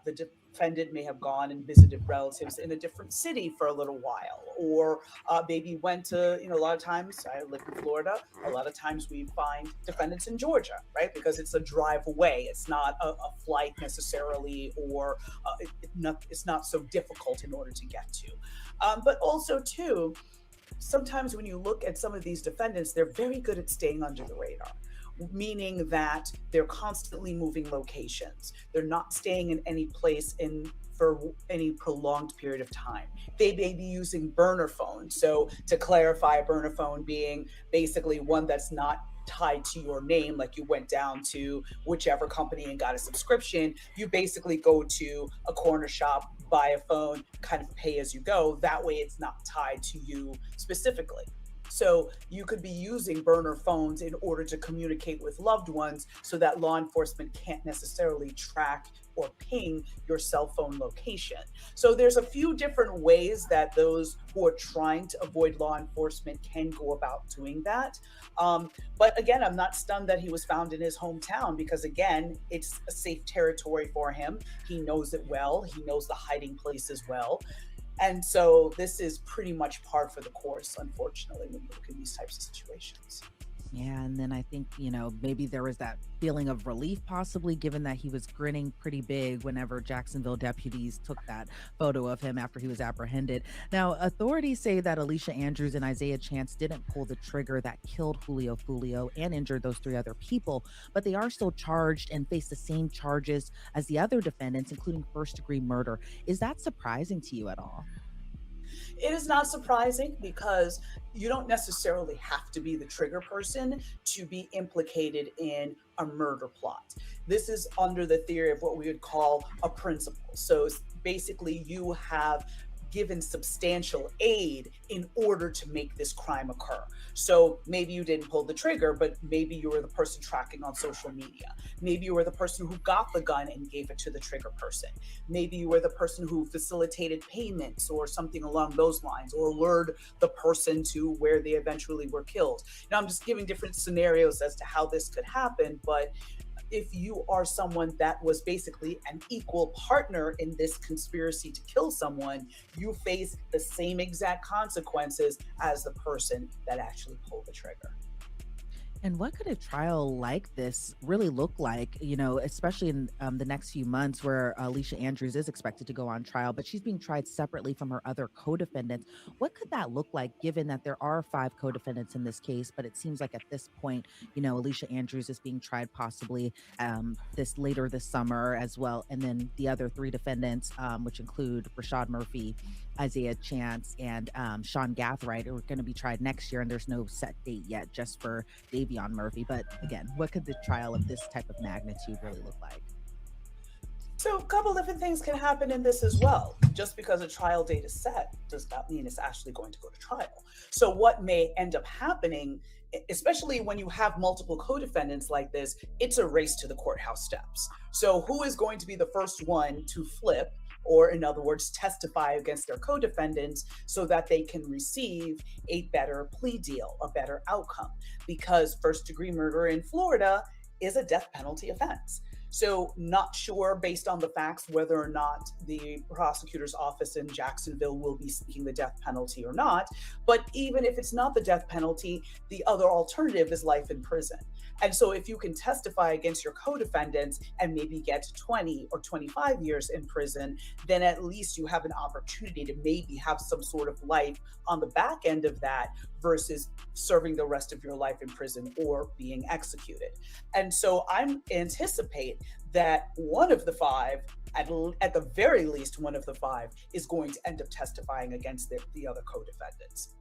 the defendant may have gone and visited relatives in a different city for a little while, or maybe went to, a lot of times, I live in Florida, a lot of times we find defendants in Georgia, right? Because it's a drive away. It's not a flight necessarily, or it's not so difficult in order to get to. But also too, sometimes when you look at some of these defendants, they're very good at staying under the radar, meaning that they're constantly moving locations. They're not staying in any place for any prolonged period of time. They may be using burner phones. So to clarify, a burner phone being basically one that's not tied to your name, like you went down to whichever company and got a subscription. You basically go to a corner shop, buy a phone, kind of pay as you go. That way it's not tied to you specifically. So you could be using burner phones in order to communicate with loved ones so that law enforcement can't necessarily track or ping your cell phone location. So there's a few different ways that those who are trying to avoid law enforcement can go about doing that. But again, I'm not stunned that he was found in his hometown, because again, it's a safe territory for him. He knows it well. He knows the hiding places well. And so this is pretty much par for the course, unfortunately, when you look at these types of situations. Yeah, and then I think, maybe there was that feeling of relief, possibly, given that he was grinning pretty big whenever Jacksonville deputies took that photo of him after he was apprehended. Now, authorities say that Alicia Andrews and Isaiah Chance didn't pull the trigger that killed Julio Foolio and injured those 3 other people, but they are still charged and face the same charges as the other defendants, including first-degree murder. Is that surprising to you at all? It is not surprising, because you don't necessarily have to be the trigger person to be implicated in a murder plot. This is under the theory of what we would call a principle. So basically you have given substantial aid in order to make this crime occur. So maybe you didn't pull the trigger, but maybe you were the person tracking on social media. Maybe you were the person who got the gun and gave it to the trigger person. Maybe you were the person who facilitated payments or something along those lines, or lured the person to where they eventually were killed. Now, I'm just giving different scenarios as to how this could happen, but if you are someone that was basically an equal partner in this conspiracy to kill someone, you face the same exact consequences as the person that actually pulled the trigger. And what could a trial like this really look like, you know, especially in the next few months where Aaliyah Andrews is expected to go on trial, but she's being tried separately from her other co-defendants. What could that look like, given that there are 5 co-defendants in this case, but it seems like at this point, you know, Aaliyah Andrews is being tried possibly later this summer as well. And then the other 3 defendants, which include Rashad Murphy, Isaiah Chance, and Sean Gathright, are going to be tried next year. And there's no set date yet just for Davion Murphy. But again, what could the trial of this type of magnitude really look like? So a couple different things can happen in this as well. Just because a trial date is set does not mean it's actually going to go to trial. So what may end up happening, especially when you have multiple co-defendants like this, it's a race to the courthouse steps. So who is going to be the first one to flip, or in other words, testify against their co-defendants so that they can receive a better plea deal, a better outcome? Because first-degree murder in Florida is a death penalty offense. So not sure, based on the facts, whether or not the prosecutor's office in Jacksonville will be seeking the death penalty or not. But even if it's not the death penalty, the other alternative is life in prison. And so if you can testify against your co-defendants and maybe get 20 or 25 years in prison, then at least you have an opportunity to maybe have some sort of life on the back end of that versus serving the rest of your life in prison or being executed. And so I'm anticipate that one of the 5, at the very least one of the 5, is going to end up testifying against the other co-defendants.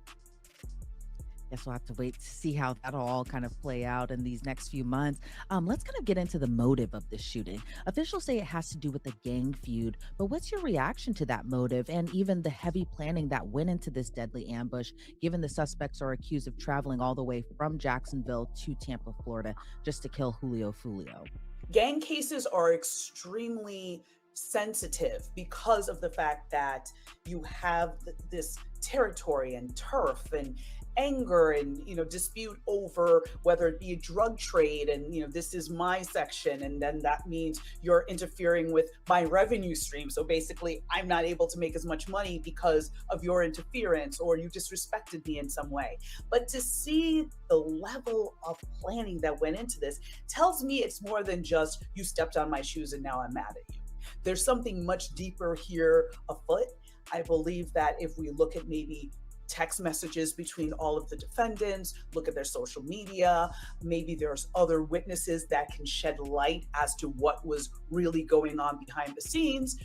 Guess we'll have to wait to see how that'll all kind of play out in these next few months. Let's kind of get into the motive of this shooting. Officials say it has to do with the gang feud, but what's your reaction to that motive and even the heavy planning that went into this deadly ambush, given the suspects are accused of traveling all the way from Jacksonville to Tampa, Florida, just to kill Julio Foolio? Gang cases are extremely sensitive because of the fact that you have this territory and turf and anger and, you know, dispute over whether it be a drug trade and, you know, this is my section, and then that means you're interfering with my revenue stream. So basically I'm not able to make as much money because of your interference, or you disrespected me in some way. But to see the level of planning that went into this tells me it's more than just you stepped on my shoes and now I'm mad at you. There's something much deeper here afoot. I believe that if we look at maybe text messages between all of the defendants, look at their social media, maybe there's other witnesses that can shed light as to what was really going on behind the scenes.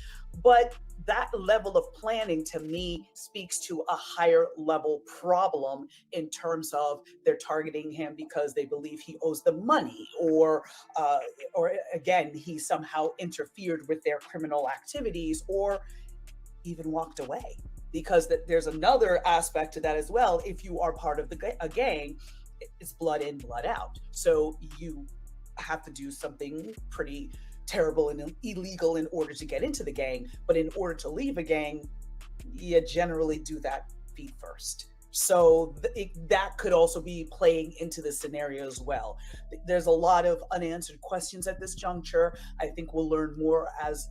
But that level of planning to me speaks to a higher level problem in terms of they're targeting him because they believe he owes them money, or again, he somehow interfered with their criminal activities or even walked away. Because there's another aspect to that as well. If you are part of a gang, it's blood in, blood out. So you have to do something pretty terrible and illegal in order to get into the gang. But in order to leave a gang, you generally do that feet first. So that could also be playing into the scenario as well. There's a lot of unanswered questions at this juncture. I think we'll learn more as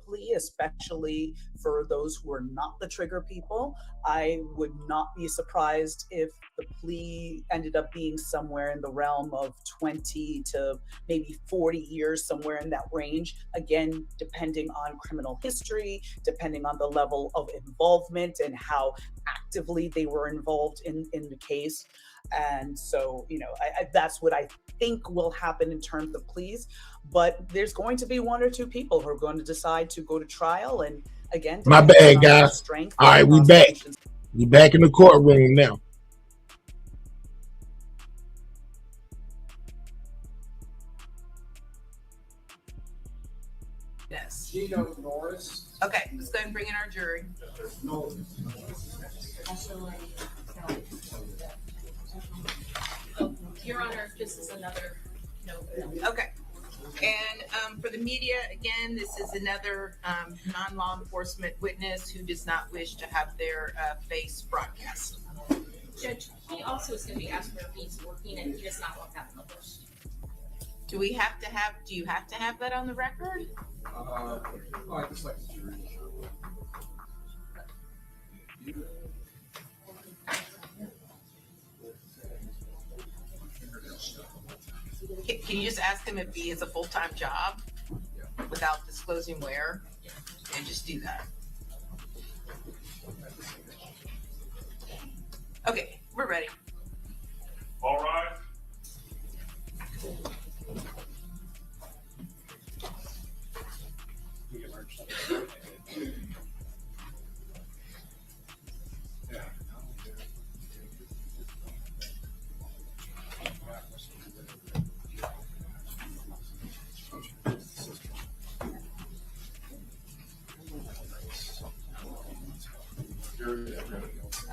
plea, especially for those who are not the trigger people. I would not be surprised if the plea ended up being somewhere in the realm of 20 to maybe 40 years, somewhere in that range. Again, depending on criminal history, depending on the level of involvement and how actively they were involved in the case. And so, that's what I think will happen in terms of pleas. But there's going to be one or two people who are going to decide to go to trial. And again, My bad, guys. All right, we back. We back in the courtroom now. Yes. Gino Norris. Okay, let's go ahead and bring in our jury. Oh, Your Honor, this is another note. Okay. And for the media, again, this is another non-law enforcement witness who does not wish to have their face broadcast. Judge, he also is going to be asked where he's working, and he does not want that published. Do you have to have that on the record? I just like the jury. Can you just ask him if he has a full-time job without disclosing where? And just do that. Okay, we're ready. All right.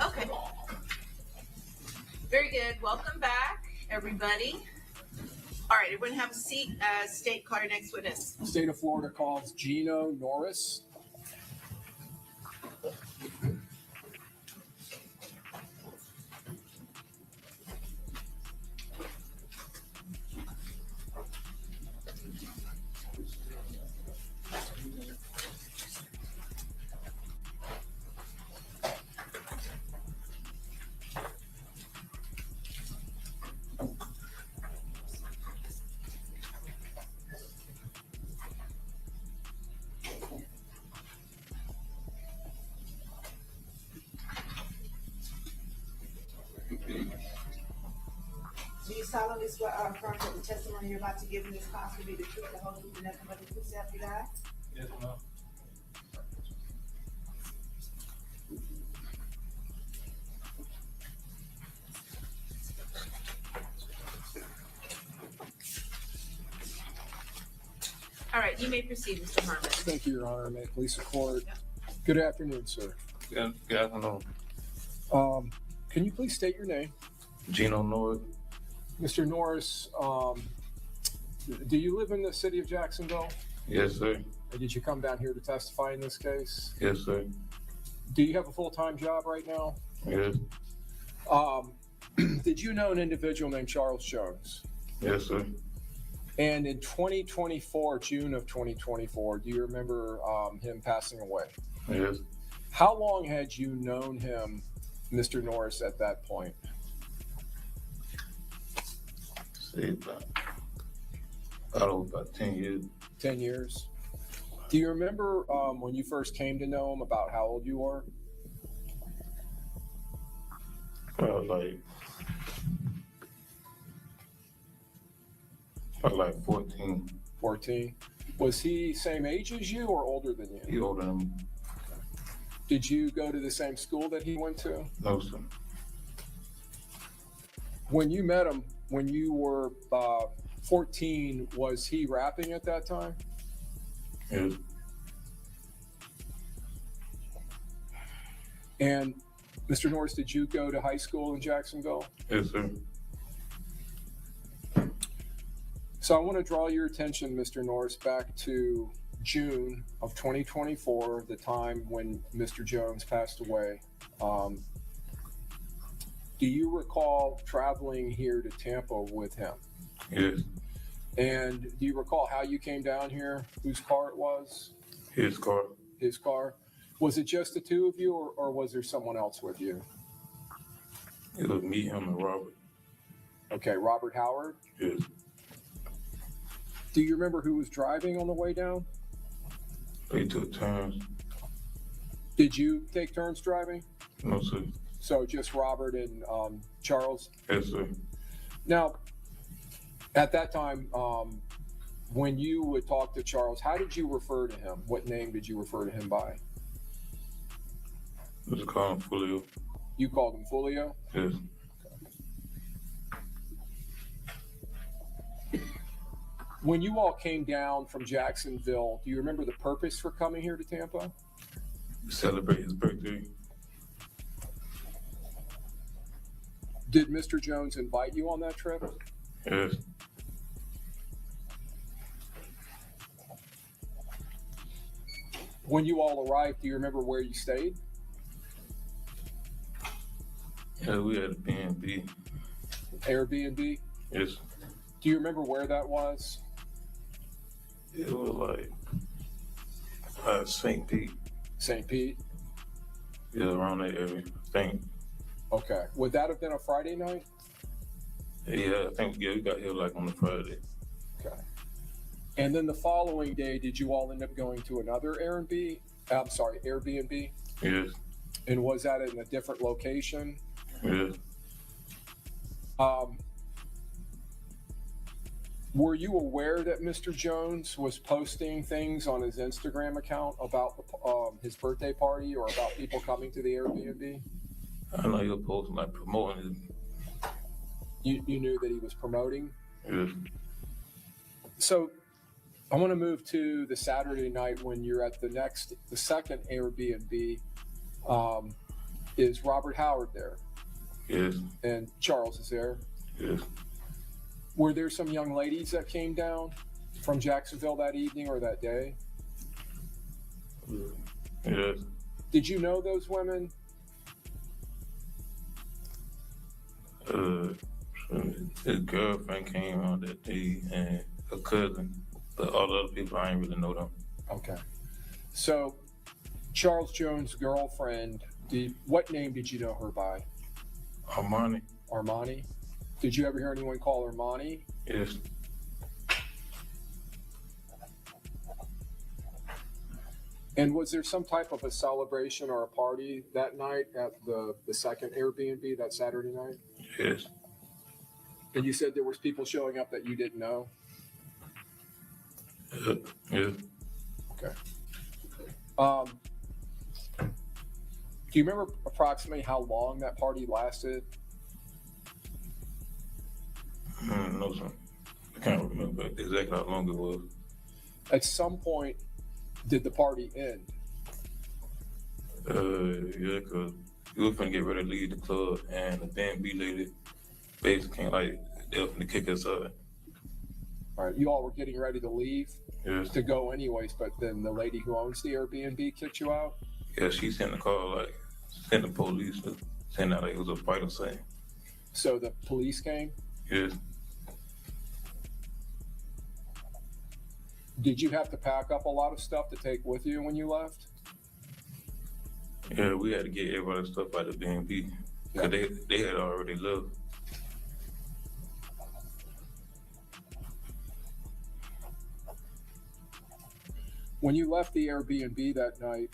Okay. Very good. Welcome back, everybody. All right, everyone have a seat. State, call your next witness. State of Florida calls Gino Norris. Do you solemnly swear or affirm that the testimony you're about to give in this class will be the truth, the whole truth, and nothing but the truth, so help you God? Yes, ma'am. All right, you may proceed, Mr. Harmon. Thank you, Your Honor. May it please the court. Good afternoon, sir. Good afternoon. Can you please state your name? Gino Norris. Mr. Norris, do you live in the city of Jacksonville? Yes, sir. Or did you come down here to testify in this case? Yes, sir. Do you have a full-time job right now? Yes. Did you know an individual named Charles Jones? Yes, sir. And in 2024, June of 2024, do you remember him passing away? Yes. How long had you known him, Mr. Norris, at that point? Say about 10 years. 10 years. Do you remember when you first came to know him about how old you were? Probably like 14. 14. Was he same age as you or older than you? He older than me. Did you go to the same school that he went to? No, sir. When you met him, when you were 14, was he rapping at that time? Yes. And Mr. Norris, did you go to high school in Jacksonville? Yes, sir. So I want to draw your attention, Mr. Norris, back to June of 2024, the time when Mr. Jones passed away. Do you recall traveling here to Tampa with him? Yes. And do you recall how you came down here, whose car it was? His car. His car. Was it just the two of you, or was there someone else with you? It was me, him, and Robert. Okay, Robert Howard? Yes. Do you remember who was driving on the way down? They took turns. Did you take turns driving? No, sir. So just Robert and Charles? Yes, sir. Now, at that time, when you would talk to Charles, how did you refer to him? What name did you refer to him by? Let's call him Julio. You called him Foolio? Yes. When you all came down from Jacksonville, do you remember the purpose for coming here to Tampa? Celebrate his birthday. Did Mr. Jones invite you on that trip? Yes. When you all arrived, do you remember where you stayed? Yeah, we had a B&B. Airbnb? Yes. Do you remember where that was? It was like St. Pete. St. Pete? Yeah, around that area, I think. Okay. Would that have been a Friday night? Yeah, I think, yeah, we got here like on a Friday. Okay. And then the following day, did you all end up going to another Airbnb? Yes. And was that in a different location? Yes. Were you aware that Mr. Jones was posting things on his Instagram account about his birthday party or about people coming to the Airbnb? I know he was posting, like promoting it. You knew that he was promoting? Yes. So I want to move to the Saturday night when you're at the second Airbnb. Is Robert Howard there? Yes. And Charles is there? Yes. Were there some young ladies that came down from Jacksonville that evening or that day? Yes. Did you know those women? His girlfriend came on that day and her cousin, but all the other people, I didn't really know them. Okay. So Charles Jones' girlfriend, what name did you know her by? Armani. Armani? Did you ever hear anyone call her Armani? Yes. And was there some type of a celebration or a party that night at the second Airbnb that Saturday night? Yes. And you said there was people showing up that you didn't know? Yes. Okay. Do you remember approximately how long that party lasted? No, sir. I can't remember exactly how long it was. At some point, did the party end? Yeah, because we were finna get ready to leave the club, and the B&B lady basically came like, they were finna kick us out. All right, you all were getting ready to leave? Yes. To go anyways, but then the lady who owns the Airbnb kicked you out? Yeah, she sent a call, like, sent the police, saying that like, it was a fight or something. So the police came? Yes. Did you have to pack up a lot of stuff to take with you when you left? Yeah, we had to get everybody's stuff out of B&B, because they had already left. When you left the Airbnb that night,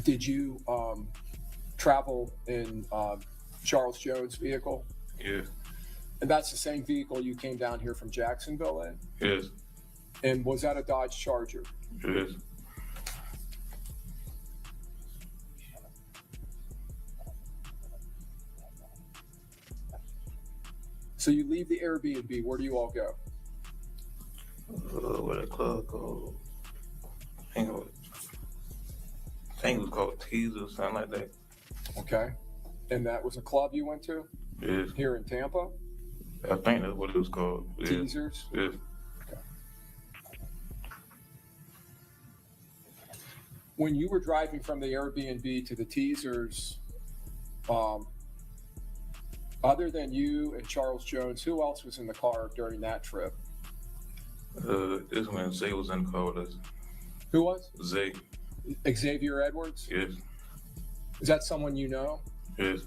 did you travel in Charles Jones' vehicle? Yes. And that's the same vehicle you came down here from Jacksonville in? Yes. And was that a Dodge Charger? Yes. So you leave the Airbnb, where do you all go? What a club called? I think it was called Teaser or something like that. Okay. And that was a club you went to? Yes. Here in Tampa? I think that's what it was called. Yes. Teasers? Yes. Okay. When you were driving from the Airbnb to the Teasers, other than you and Charles Jones, who else was in the car during that trip? This man say was in the car with us. Who was? Zay. Xavier Edwards? Yes. Is that someone you know? Yes.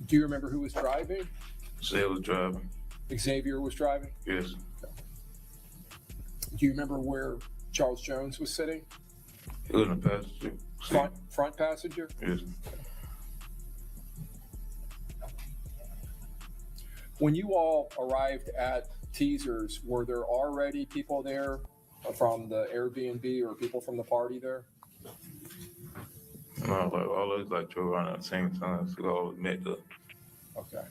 Do you remember who was driving? Zay was driving. Xavier was driving? Yes. Do you remember where Charles Jones was sitting? He was in the passenger. Front passenger? Yes. When you all arrived at Teasers, were there already people there from the Airbnb or people from the party there? No, like all of us like drove around at the same time, so we all met up. Okay.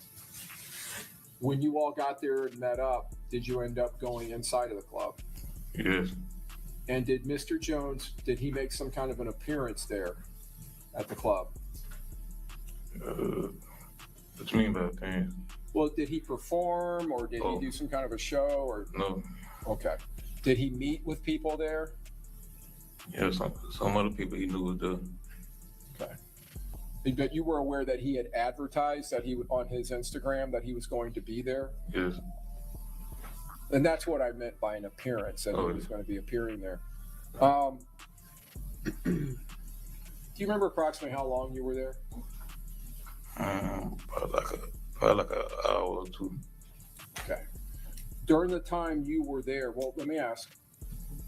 When you all got there and met up, did you end up going inside of the club? Yes. And did Mr. Jones, did he make some kind of an appearance there at the club? What you mean by appearance? Well, did he perform or did he do some kind of a show or? No. Okay. Did he meet with people there? Yeah, some other people he knew was there. Okay. But you were aware that he had advertised that he would on his Instagram that he was going to be there? Yes. And that's what I meant by an appearance, that he was going to be appearing there. Do you remember approximately how long you were there? Probably like an hour or two. Okay. During the time you were there, well, let me ask,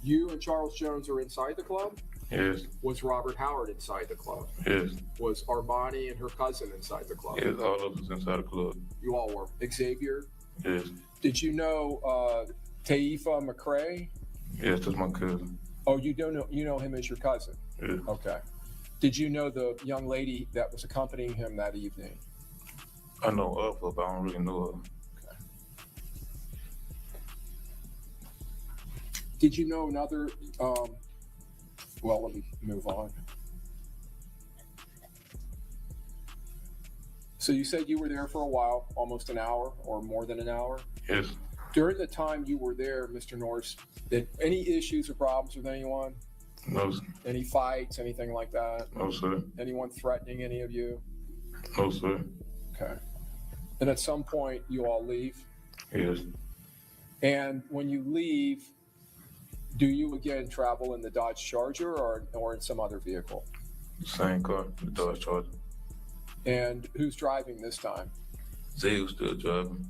you and Charles Jones are inside the club? Yes. Was Robert Howard inside the club? Yes. Was Armani and her cousin inside the club? Yes, all of us inside the club. You all were. Xavier? Yes. Did you know Taifa McCrae? Yes, that's my cousin. Oh, you don't know, you know him as your cousin? Yes. Okay. Did you know the young lady that was accompanying him that evening? I know of her, but I don't really know her. Okay. Did you know another, well, let me move on. So you said you were there for a while, almost an hour or more than an hour? Yes. During the time you were there, Mr. Norris, did any issues or problems with anyone? No, sir. Any fights, anything like that? No, sir. Anyone threatening any of you? No, sir. Okay. And at some point, you all leave? Yes. And when you leave, do you again travel in the Dodge Charger or in some other vehicle? Same car, the Dodge Charger. And who's driving this time? Zay was still driving.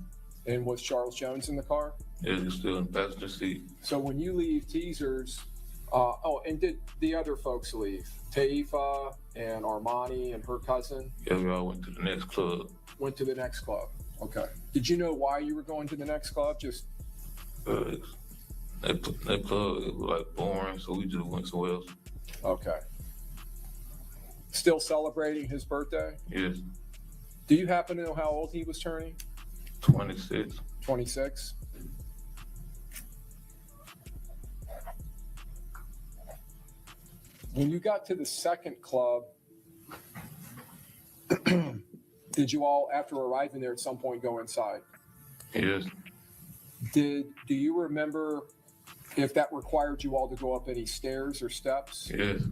And was Charles Jones in the car? Yeah, he's still in the passenger seat. So when you leave Teasers, and did the other folks leave? Taifa and Armani and her cousin? Yeah, we all went to the next club. Went to the next club. Okay. Did you know why you were going to the next club? Just that club, it was like boring, so we just went somewhere else. okay. Still celebrating his birthday? Yes. Do you happen to know how old he was turning? 26. 26? When you got to the second club, did you all, after arriving there at some point, go inside? Yes. Do you remember if that required you all to go up any stairs or steps? Yes.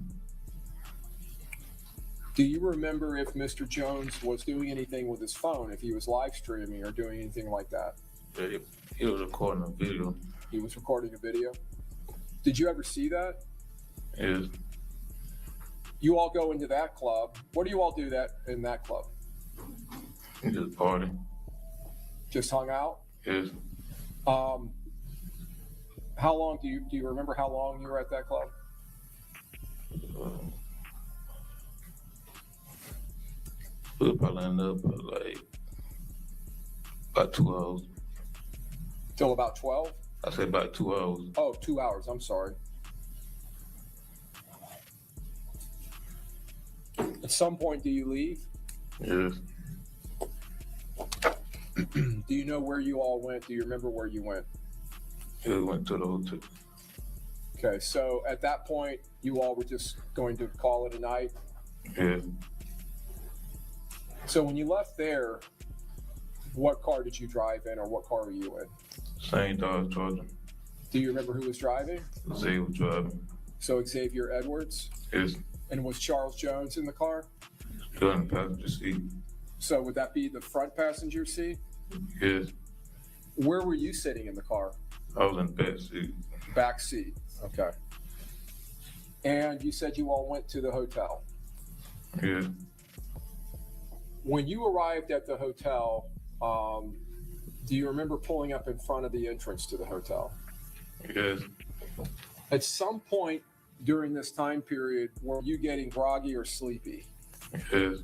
Do you remember if Mr. Jones was doing anything with his phone, if he was live streaming or doing anything like that? Yeah, he was recording a video. He was recording a video? Did you ever see that? Yes. You all go into that club. What do you all do in that club? We just party. Just hung out? Yes. How long do you remember how long you were at that club? We'll probably end up at like about 2 hours. Till about 12? I said about 2 hours. Oh, 2 hours. I'm sorry. At some point, do you leave? Yes. Do you know where you all went? Do you remember where you went? Yeah, we went to the hotel. Okay, so at that point, you all were just going to call it a night? Yeah. So when you left there, what car did you drive in or what car were you in? Same Dodge Charger. Do you remember who was driving? Zay was driving. So Xavier Edwards? Yes. And was Charles Jones in the car? Still in the passenger seat. So would that be the front passenger seat? Yes. Where were you sitting in the car? I was in the back seat. Back seat. Okay. And you said you all went to the hotel. Yes. When you arrived at the hotel, do you remember pulling up in front of the entrance to the hotel? Yes. At some point during this time period, were you getting groggy or sleepy? Yes.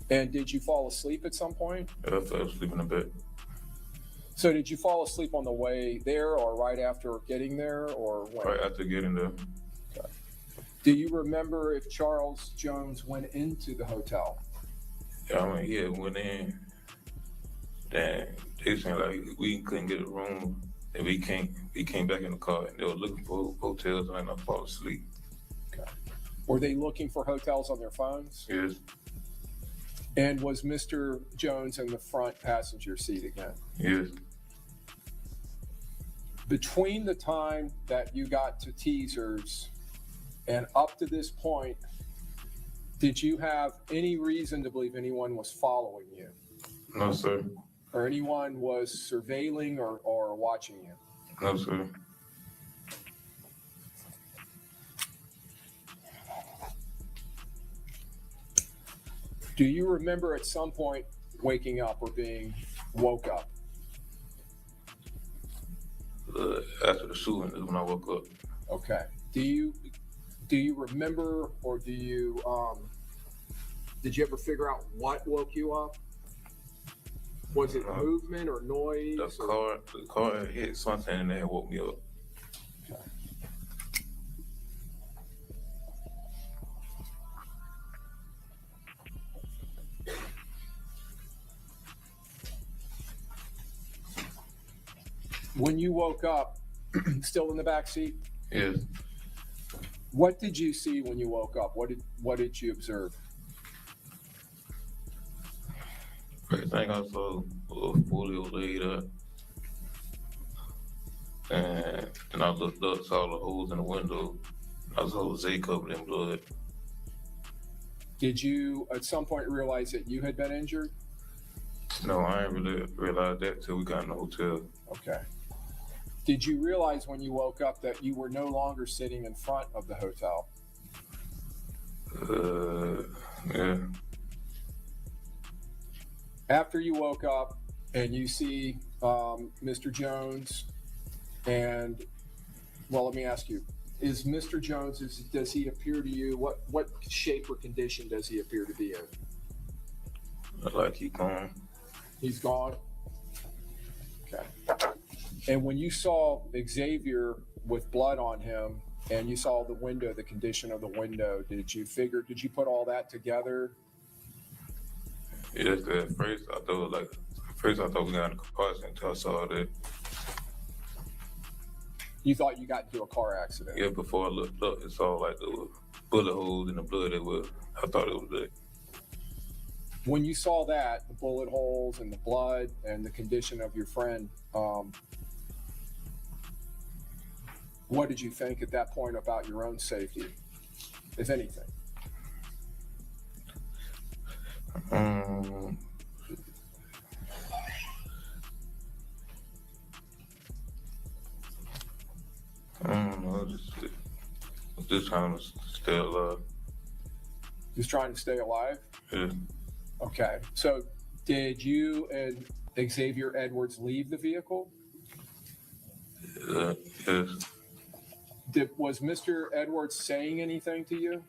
And did you fall asleep at some point? I fell asleep in the bed. So did you fall asleep on the way there or right after getting there or when? Right after getting there. Okay. Do you remember if Charles Jones went into the hotel? Yeah, I mean, he had went in. Then they saying like we couldn't get a room, and we came back in the car, and they were looking for hotels, and I fall asleep. Okay. Were they looking for hotels on their phones? Yes. And was Mr. Jones in the front passenger seat again? Yes. Between the time that you got to Teasers and up to this point, did you have any reason to believe anyone was following you? No, sir. Or anyone was surveilling or watching you? No, sir. Do you remember at some point waking up or being woke up? After the shooting is when I woke up. Okay. Do you remember or did you ever figure out what woke you up? Was it movement or noise? The car had hit something and that woke me up. Okay. When you woke up, still in the back seat? Yes. What did you see when you woke up? What did you observe? First thing I saw was Foolio laid up. And I looked up, saw the holes in the window. I saw Jose covered in blood. Did you at some point realize that you had been injured? No, I didn't really realize that till we got in the hotel. Okay. Did you realize when you woke up that you were no longer sitting in front of the hotel? Yeah. After you woke up and you see Mr. Jones and, well, let me ask you, is Mr. Jones, does he appear to you, what shape or condition does he appear to be in? Like he's gone. He's gone? Okay. And when you saw Xavier with blood on him and you saw the window, the condition of the window, did you put all that together? Yes, at first I thought we got in a car accident until I saw that. You thought you got into a car accident? Yeah, before I looked up, it saw like the bullet holes in the blood. I thought it was that. When you saw that, the bullet holes and the blood and the condition of your friend, what did you think at that point about your own safety, if anything? I don't know, just trying to stay alive. Just trying to stay alive? Yeah. Okay. So did you and Xavier Edwards leave the vehicle? Yes. Was Mr. Edwards saying anything to you?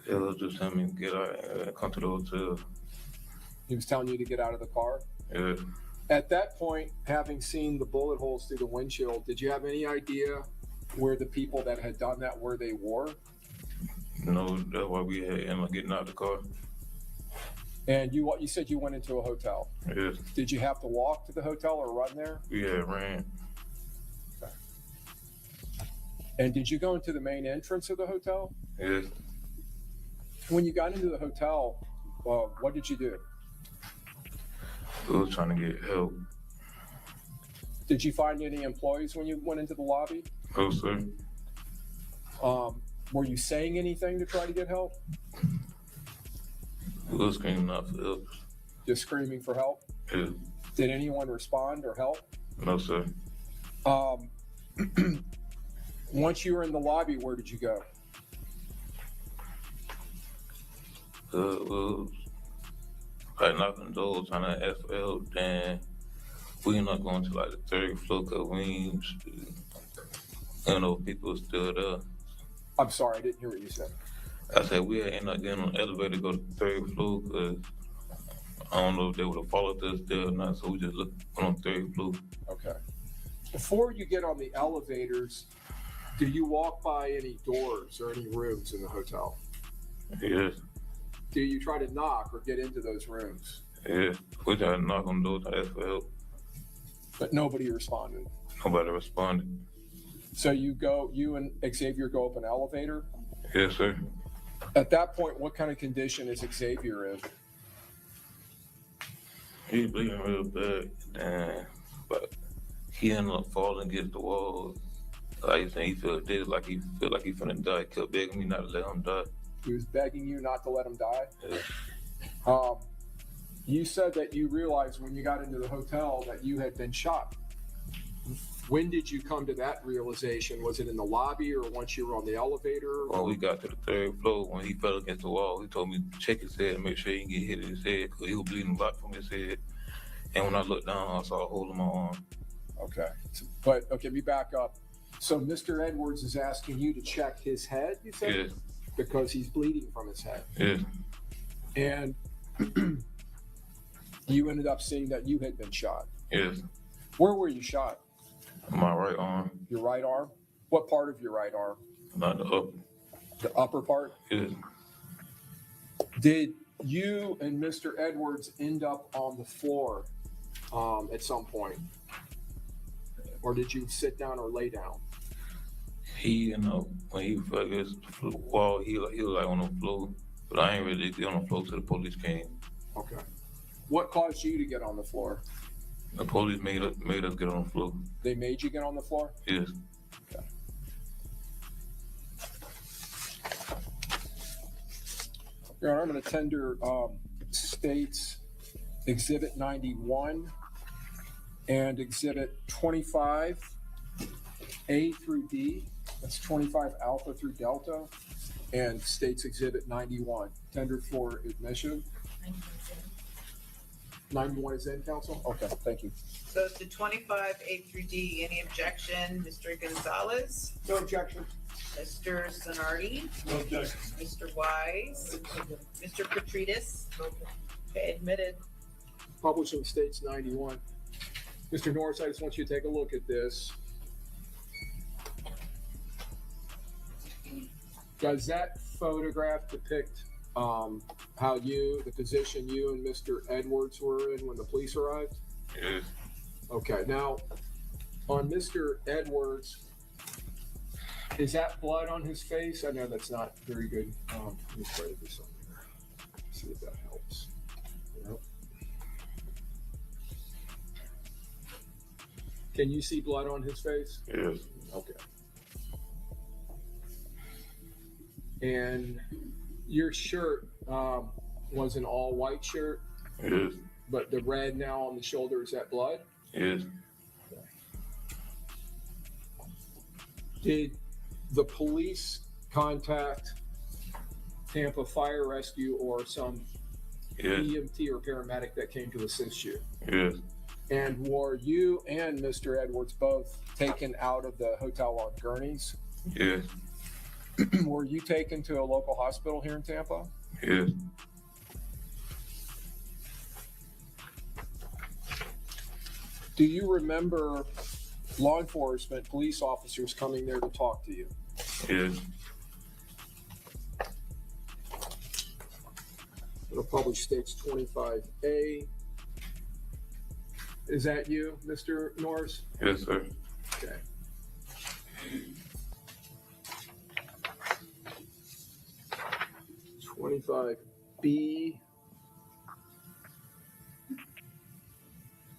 It was just him get out and come to the hotel. He was telling you to get out of the car? Yeah. At that point, having seen the bullet holes through the windshield, did you have any idea where the people that had done that, where they were? No, that's why we had him getting out of the car. And you said you went into a hotel? Yes. Did you have to walk to the hotel or run there? We had ran. Okay. And did you go into the main entrance of the hotel? Yes. When you got into the hotel, what did you do? We was trying to get help. Did you find any employees when you went into the lobby? No, sir. Were you saying anything to try to get help? We was screaming out for help. Just screaming for help? Yeah. Did anyone respond or help? No, sir. Once you were in the lobby, where did you go? Well, like knocking doors, trying to ask for help. Then we ended up going to like the third floor because we didn't know if people were still there. I'm sorry, I didn't hear what you said. I said we had ended up getting on the elevator to go to the third floor because I don't know if they would have followed us there or not, so we just went on the third floor. Okay. Before you get on the elevators, do you walk by any doors or any rooms in the hotel? Yes. Do you try to knock or get into those rooms? Yeah. We tried to knock on doors, to ask for help. But nobody responded. Nobody responded. So you and Xavier go up an elevator? Yes, sir. At that point, what kind of condition is Xavier in? He bleeding real bad, but he ended up falling against the wall. Like he felt like he finna die. He kept begging me not to let him die. He was begging you not to let him die? Yeah. You said that you realized when you got into the hotel that you had been shot. When did you come to that realization? Was it in the lobby or once you were on the elevator? When we got to the third floor, when he fell against the wall, he told me to check his head and make sure he didn't get hit in his head because he was bleeding a lot from his head. And when I looked down, I saw a hole in my arm. Okay. But, okay, me back up. So Mr. Edwards is asking you to check his head, you said? Yes. Because he's bleeding from his head. Yes. And you ended up seeing that you had been shot. Yes. Where were you shot? My right arm. Your right arm? What part of your right arm? Not the upper. The upper part? Yes. Did you and Mr. Edwards end up on the floor at some point? Or did you sit down or lay down? He, when he fell against the wall, he was like on the floor. But I ain't really get on the floor till the police came. Okay. What caused you to get on the floor? The police made us get on the floor. They made you get on the floor? Yes. Okay. Your Honor, I'm going to tender States Exhibit 91 and Exhibit 25 A through D. That's 25 Alpha through Delta. And States Exhibit 91. Tendered for admission. 91 is in, counsel? Okay, thank you. So to 25A through D, any objection? Mr. Gonzalez? No objection. Mr. Zanardi? No objection. Mr. Wise? Mr. Petridis? Okay, admitted. Publishing States 91. Mr. Norris, I just want you to take a look at this. Does that photograph depict how the position you and Mr. Edwards were in when the police arrived? Yes. Okay, now on Mr. Edwards, is that blood on his face? I know that's not very good. Let me try to do something here. See if that helps. Yep. Can you see blood on his face? Yes. Okay. And your shirt was an all white shirt? Yes. But the red now on the shoulder, is that blood? Yes. Did the police contact Tampa Fire Rescue or some EMT or paramedic that came to assist you? Yes. And were you and Mr. Edwards both taken out of the hotel on gurneys? Yes. Were you taken to a local hospital here in Tampa? Yes. Do you remember law enforcement, police officers coming there to talk to you? Yes. It'll publish States 25A. Is that you, Mr. Norris? Yes, sir. Okay. B.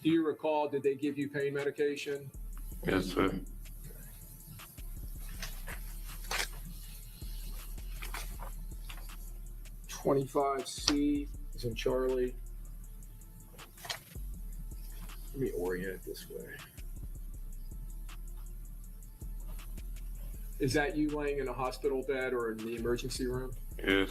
Do you recall, did they give you pain medication? Yes, sir. 25C is in Charlie. Let me orient it this way. Is that you laying in a hospital bed or in the emergency room? Yes.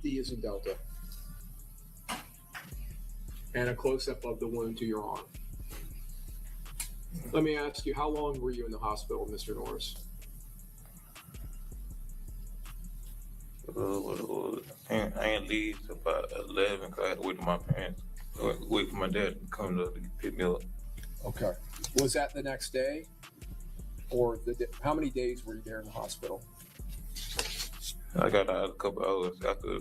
D is in Delta. And a close-up of the wound to your arm. Let me ask you, how long were you in the hospital, Mr. Norris? I ain't leave till about 11 because I had to wait for my parents, wait for my dad to come to pick me up. Okay. Was that the next day? Or how many days were you there in the hospital? I got out a couple hours after.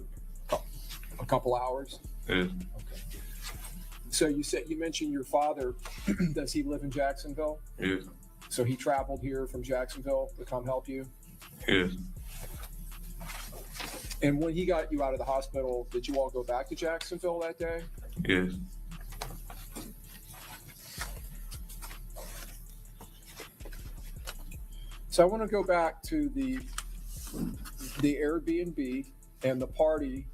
A couple hours? Yeah. So you mentioned your father. Does he live in Jacksonville? Yes. So he traveled here from Jacksonville to come help you? Yes. And when he got you out of the hospital, did you all go back to Jacksonville that day? Yes. So I want to go back to the Airbnb and the party.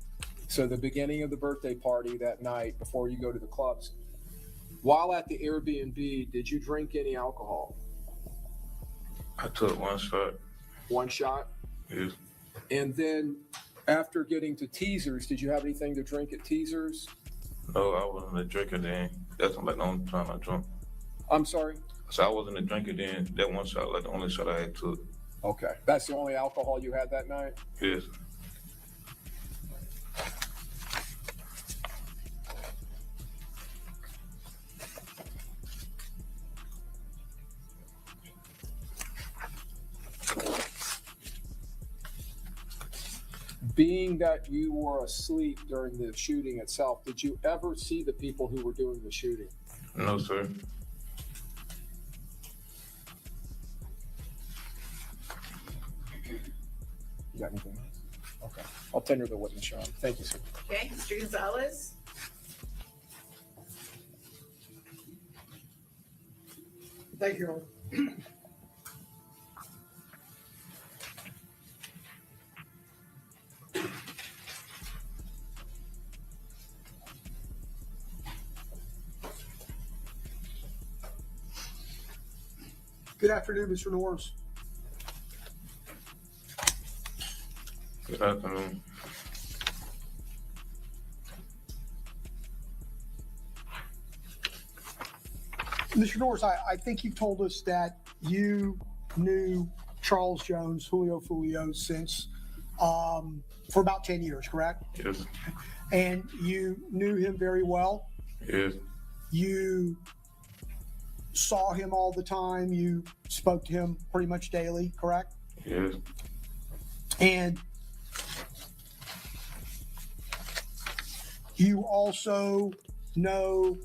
So the beginning of the birthday party that night before you go to the clubs. While at the Airbnb, did you drink any alcohol? I took one shot. One shot? Yes. And then after getting to Teasers, did you have anything to drink at Teasers? No, I wasn't a drinker then. That's like the only time I drunk. I'm sorry? So I wasn't a drinker then. That one shot, like the only shot I had took. Okay. That's the only alcohol you had that night? Yes. Being that you were asleep during the shooting itself, did you ever see the people who were doing the shooting? No, sir. You got anything else? Okay. I'll tender the witness, Sean. Thank you, sir. Okay, Mr. Gonzalez? Thank you, Your Honor. Good afternoon, Mr. Norris. Good afternoon. Mr. Norris, I think you've told us that you knew Charles Jones, Julio Foolio, since for about 10 years, correct? Yes. And you knew him very well. Yes. You saw him all the time. You spoke to him pretty much daily, correct? Yes. And you also know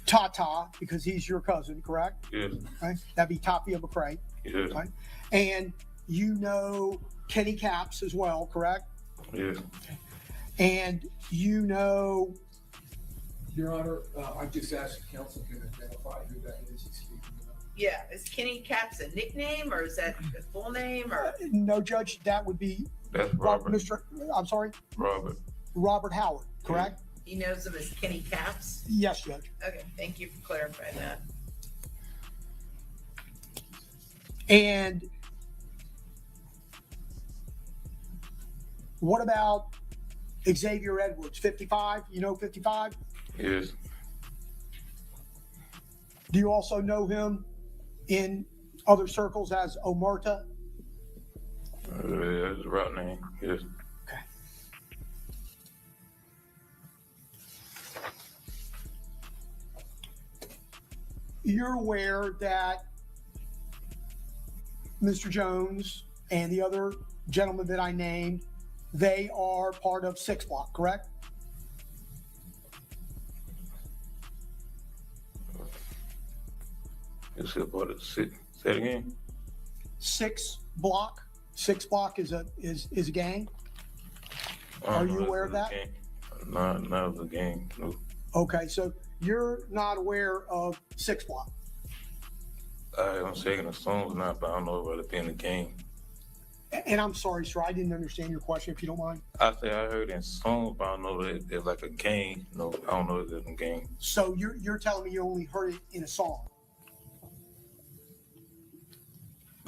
Tata because he's your cousin, correct? Yes. Right? That'd be Tapia McCray. Yes. Right? And you know Kenny Capps as well, correct? Yes. And you know. Your Honor, I just asked if counsel can identify who that is he's speaking about. Yeah, is Kenny Capps a nickname or is that a full name or? No, Judge, that would be. That's Robert. I'm sorry? Robert Howard, correct? He knows him as Kenny Capps? Yes, Judge. Okay, thank you for clarifying that. And what about Xavier Edwards, 55? You know 55? Yes. Do you also know him in other circles as Omerta? That's the right name. Yes. Okay. You're aware that Mr. Jones and the other gentleman that I named, they are part of 6 Block, correct? It's a part of 6. Say it again. 6 Block. 6 Block is a gang. Are you aware of that? Not of the gang. No. Okay, so you're not aware of 6 Block. I'm singing the songs now, but I don't know about it being a game. And I'm sorry, sir, I didn't understand your question, if you don't mind. I say I heard in songs, but I don't know that it's like a game. No, I don't know if it's a game. So you're telling me you only heard it in a song?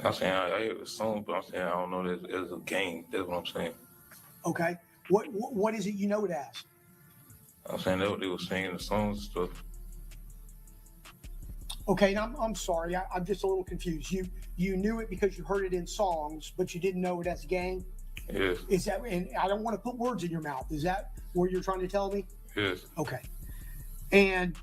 I'm saying I hear the song, but I'm saying I don't know that it's a game. That's what I'm saying. Okay. What is it you know it as? I'm saying they were singing the songs and stuff. Okay, and I'm sorry, I'm just a little confused. You knew it because you heard it in songs, but you didn't know it as a game? Yes. Is that, and I don't want to put words in your mouth, is that what you're trying to tell me? Yes. Okay. And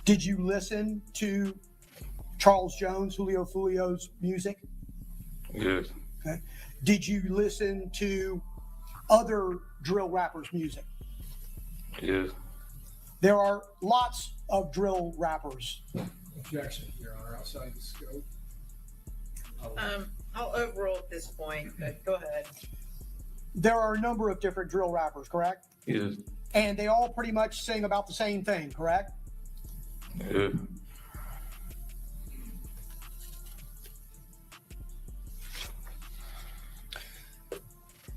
did you listen to Charles Jones, Julio Foolio's music? Yes. Okay. Did you listen to other drill rappers' music? Yes. There are lots of drill rappers. Objection, Your Honor, outside the scope. I'll overrule at this point, but go ahead. There are a number of different drill rappers, correct? Yes. And they all pretty much sing about the same thing, correct? Yes.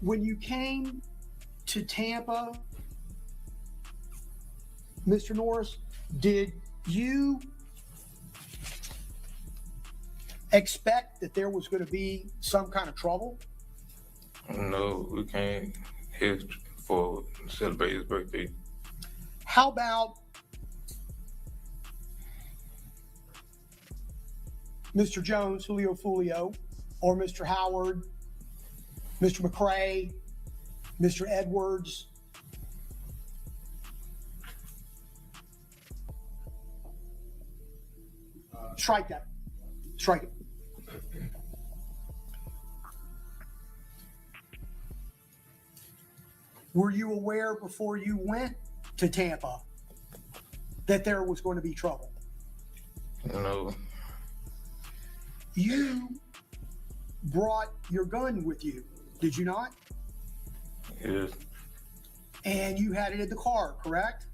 When you came to Tampa, Mr. Norris, did you expect that there was going to be some kind of trouble? No, we came here for celebrate his birthday. How about Mr. Jones, Julio Foolio, or Mr. Howard, Mr. McCrae, Mr. Edwards? Strike that. Strike it. Were you aware before you went to Tampa that there was going to be trouble? No. You brought your gun with you, did you not? Yes. And you had it in the car, correct?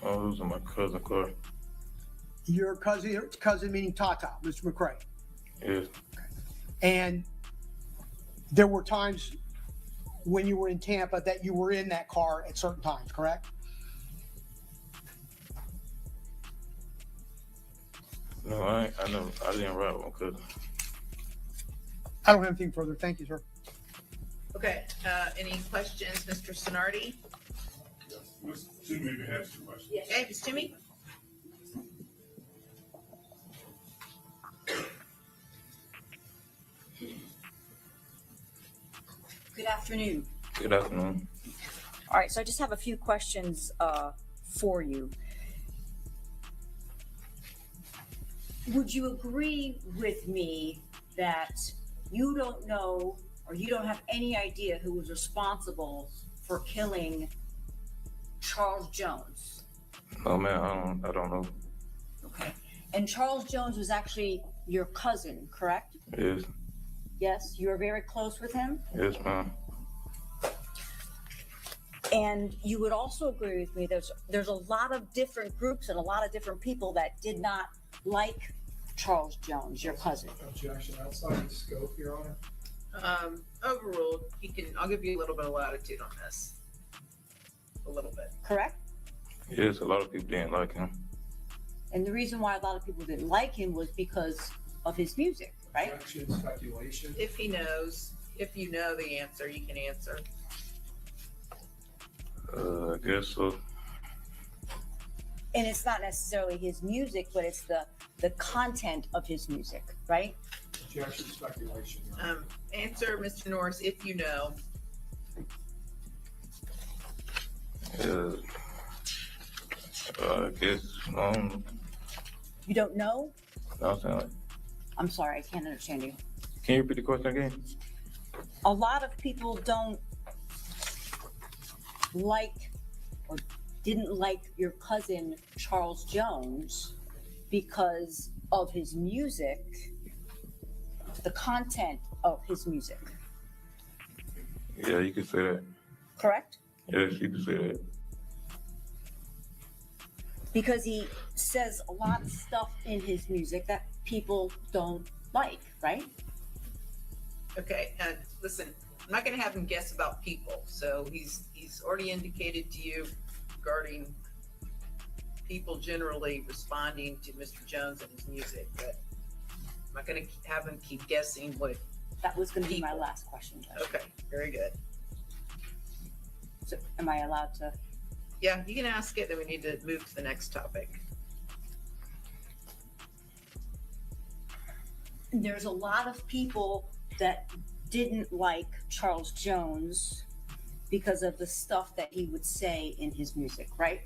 Oh, it was in my cousin's car. Your cousin meaning Tata, Mr. McCrae. Yes. And there were times when you were in Tampa that you were in that car at certain times, correct? No, I didn't ride one cousin. I don't have anything further. Thank you, sir. Okay, any questions, Mr. Sonardi? Ms. Toomey has some questions. Okay, Ms. Toomey? Good afternoon. Good afternoon. All right, so I just have a few questions for you. Would you agree with me that you don't know or you don't have any idea who was responsible for killing Charles Jones? No, man, I don't know. Okay. And Charles Jones was actually your cousin, correct? Yes. Yes, you were very close with him? Yes, ma'am. And you would also agree with me there's a lot of different groups and a lot of different people that did not like Charles Jones, your cousin. Objection, outside the scope, Your Honor. Overruled. I'll give you a little bit of latitude on this. A little bit. Correct? Yes, a lot of people didn't like him. And the reason why a lot of people didn't like him was because of his music, right? Objection, speculation. If he knows, if you know the answer, you can answer. I guess so. And it's not necessarily his music, but it's the content of his music, right? Objection, speculation. Answer, Mr. Norris, if you know. I guess, You don't know? nothing. I'm sorry, I can't understand you. Can you repeat the question again? A lot of people don't like or didn't like your cousin Charles Jones because of his music, the content of his music. Yeah, you could say that. correct? Yes, you can say that. Because he says a lot of stuff in his music that people don't like, right? Okay, listen, I'm not gonna have him guess about people, so he's already indicated to you regarding people generally responding to Mr. Jones and his music, but I'm not gonna have him keep guessing what. That was gonna be my last question, Judge. Okay, very good. So am I allowed to? Yeah, you can ask it, then we need to move to the next topic. There's a lot of people that didn't like Charles Jones because of the stuff that he would say in his music, right?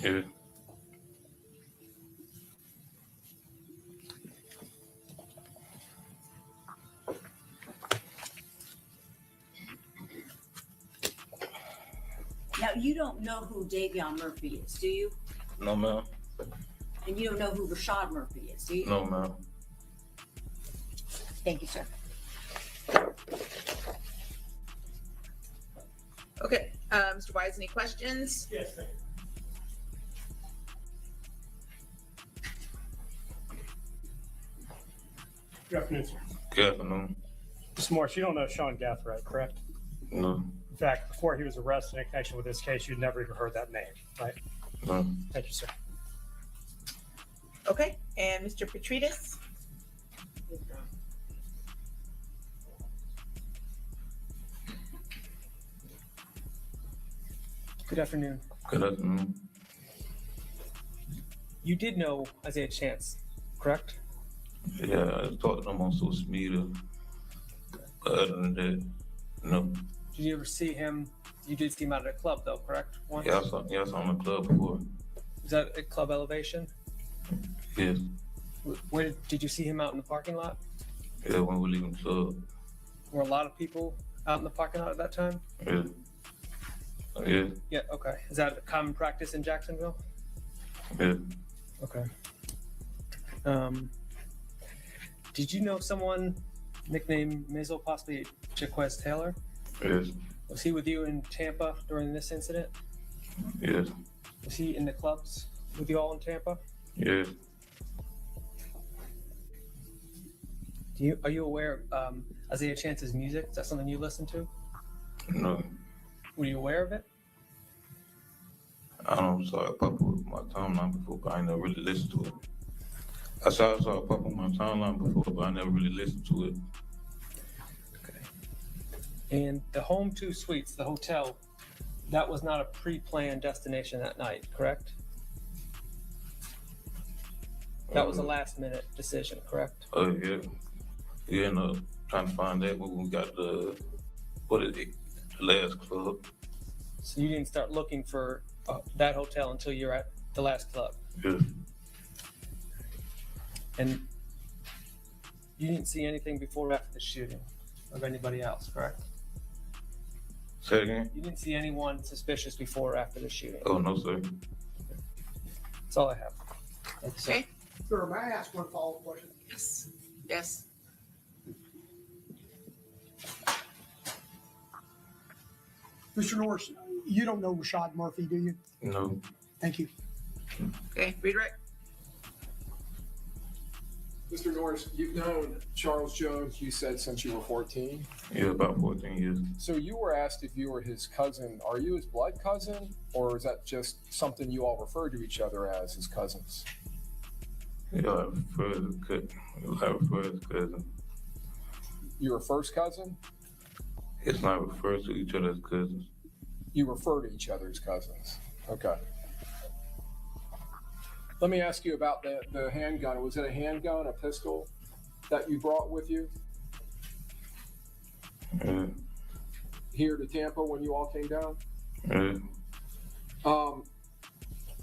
Yeah. Now, you don't know who Davion Murphy is, do you? No, ma'am. And you don't know who Rashad Murphy is, do you? No, ma'am. Thank you, sir. Okay, Mr. Wise, any questions? Yes, thank you. Good afternoon, sir. Good afternoon. Mr. Morris, you don't know Sean Gathright, correct? No. In fact, before he was arrested in connection with this case, you'd never even heard that name, right? No. Thank you, sir. Okay, and Mr. Petridis? Good afternoon. Good afternoon. You did know Isaiah Chance, correct? Yeah, I talked to them on social media. But other than that, no. Did you ever see him? You did see him out at a club, though, correct? Once? Yeah, I saw him in the club before. Was that at Club Elevation? Yes. Where did you see him out in the parking lot? Yeah, when we leave the club. Were a lot of people out in the parking lot at that time? Yeah. Yeah. Yeah, okay. Is that a common practice in Jacksonville? Yeah. Okay. Did you know someone nicknamed Mizzle, possibly Jaquez Taylor? Yes. Was he with you in Tampa during this incident? Yes. Was he in the clubs with you all in Tampa? Yes. Are you aware of Isaiah Chance's music? Is that something you listen to? No. Were you aware of it? I don't saw it pop up on my timeline before, but I never really listened to it. I saw it pop up on my timeline before, but I never really listened to it. And the Home 2 Suites, the hotel, that was not a pre-planned destination that night, correct? That was a last-minute decision, correct? Oh, yeah. We ended up trying to find that when we got the last club. So you didn't start looking for that hotel until you're at the last club? Yeah. And you didn't see anything before or after the shooting of anybody else, correct? Say it again? You didn't see anyone suspicious before or after the shooting? Oh, no, sir. That's all I have. Thank you, sir. Okay. Sir, may I ask one follow-up question? Yes. Yes. Mr. Norris, you don't know Rashad Murphy, do you? No. Thank you. Okay, redirect. Mr. Norris, you've known Charles Jones, you said, since you were 14? Yeah, about 14 years. So you were asked if you were his cousin. Are you his blood cousin, or is that just something you all refer to each other as his cousins? Yeah, I refer as cousin. You were first cousin? It's not referred to each other as cousins. You refer to each other as cousins. Okay. Let me ask you about the handgun. Was it a handgun, a pistol that you brought with you? Yeah. Here to Tampa when you all came down? Yeah.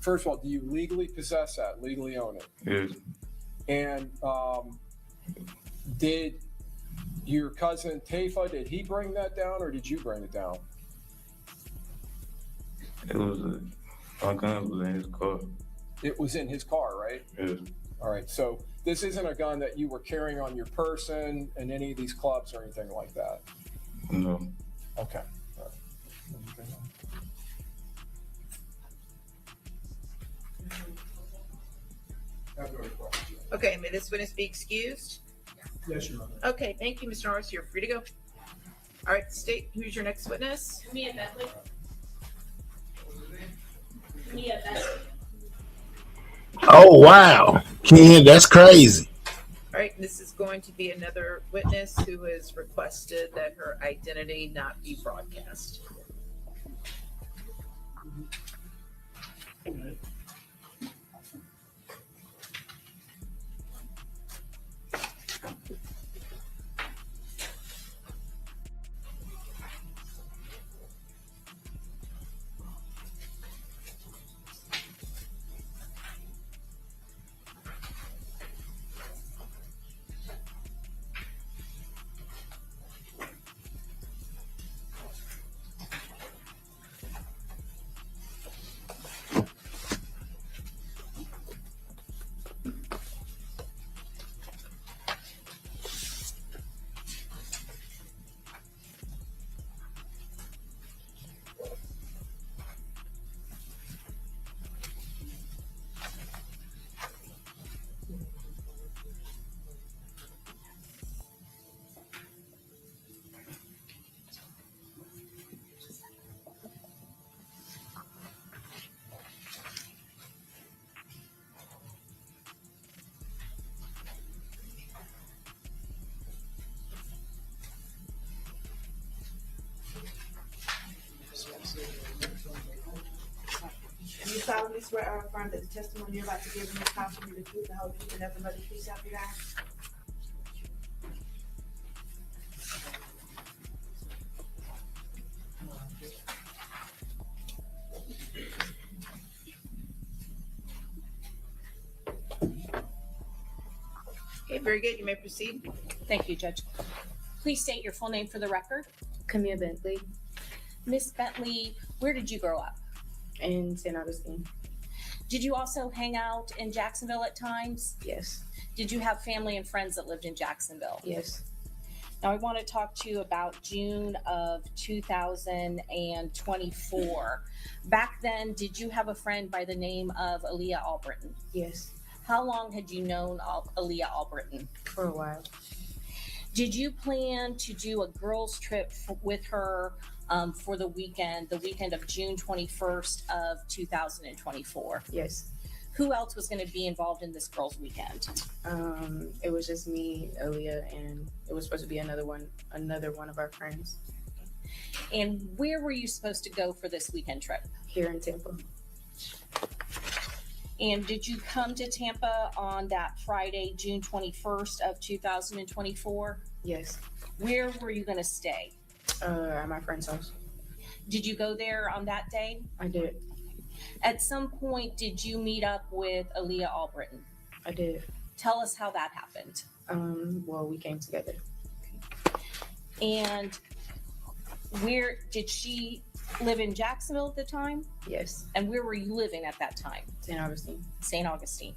First of all, do you legally possess that, legally own it? Yes. And did your cousin Tafa, did he bring that down or did you bring it down? It was my gun was in his car. It was in his car, right? Yes. All right. So this isn't a gun that you were carrying on your person in any of these clubs or anything like that? No. Okay. Okay, may this witness be excused? Yes, Your Honor. Okay, thank you, Mr. Norris. You're free to go. All right, state, who's your next witness? Kamir Bentley. Kamir Bentley. Oh wow, Ken, that's crazy. All right, this is going to be another witness who has requested that her identity not be broadcast. Do you solemnly swear or affirm that the testimony you're about to give in this house will be the truth, the whole truth, and nothing but the truth, so help you God? Okay, very good. You may proceed. Thank you, Judge. Please state your full name for the record. Kamir Bentley Miss Bentley, where did you grow up? in St. Augustine. Did you also hang out in Jacksonville at times? Yes. Did you have family and friends that lived in Jacksonville? Yes. Now I want to talk to you about June of 2024. Back then, did you have a friend by the name of Aaliyah Albertton? Yes. How long had you known Aaliyah Albertton? For a while. Did you plan to do a girls' trip with her for the weekend of June 21st of 2024? Yes. Who else was going to be involved in this girls' weekend? It was just me, Aaliyah, and it was supposed to be another one of our friends. And where were you supposed to go for this weekend trip? Here in Tampa. And did you come to Tampa on that Friday, June 21st of 2024? Yes. Where were you going to stay? At my friend's house. Did you go there on that day? I did. At some point, did you meet up with Aaliyah Albertton? I did. Tell us how that happened. Well, we came together. And where did she live in Jacksonville at the time? Yes. And where were you living at that time? St. Augustine. St. Augustine.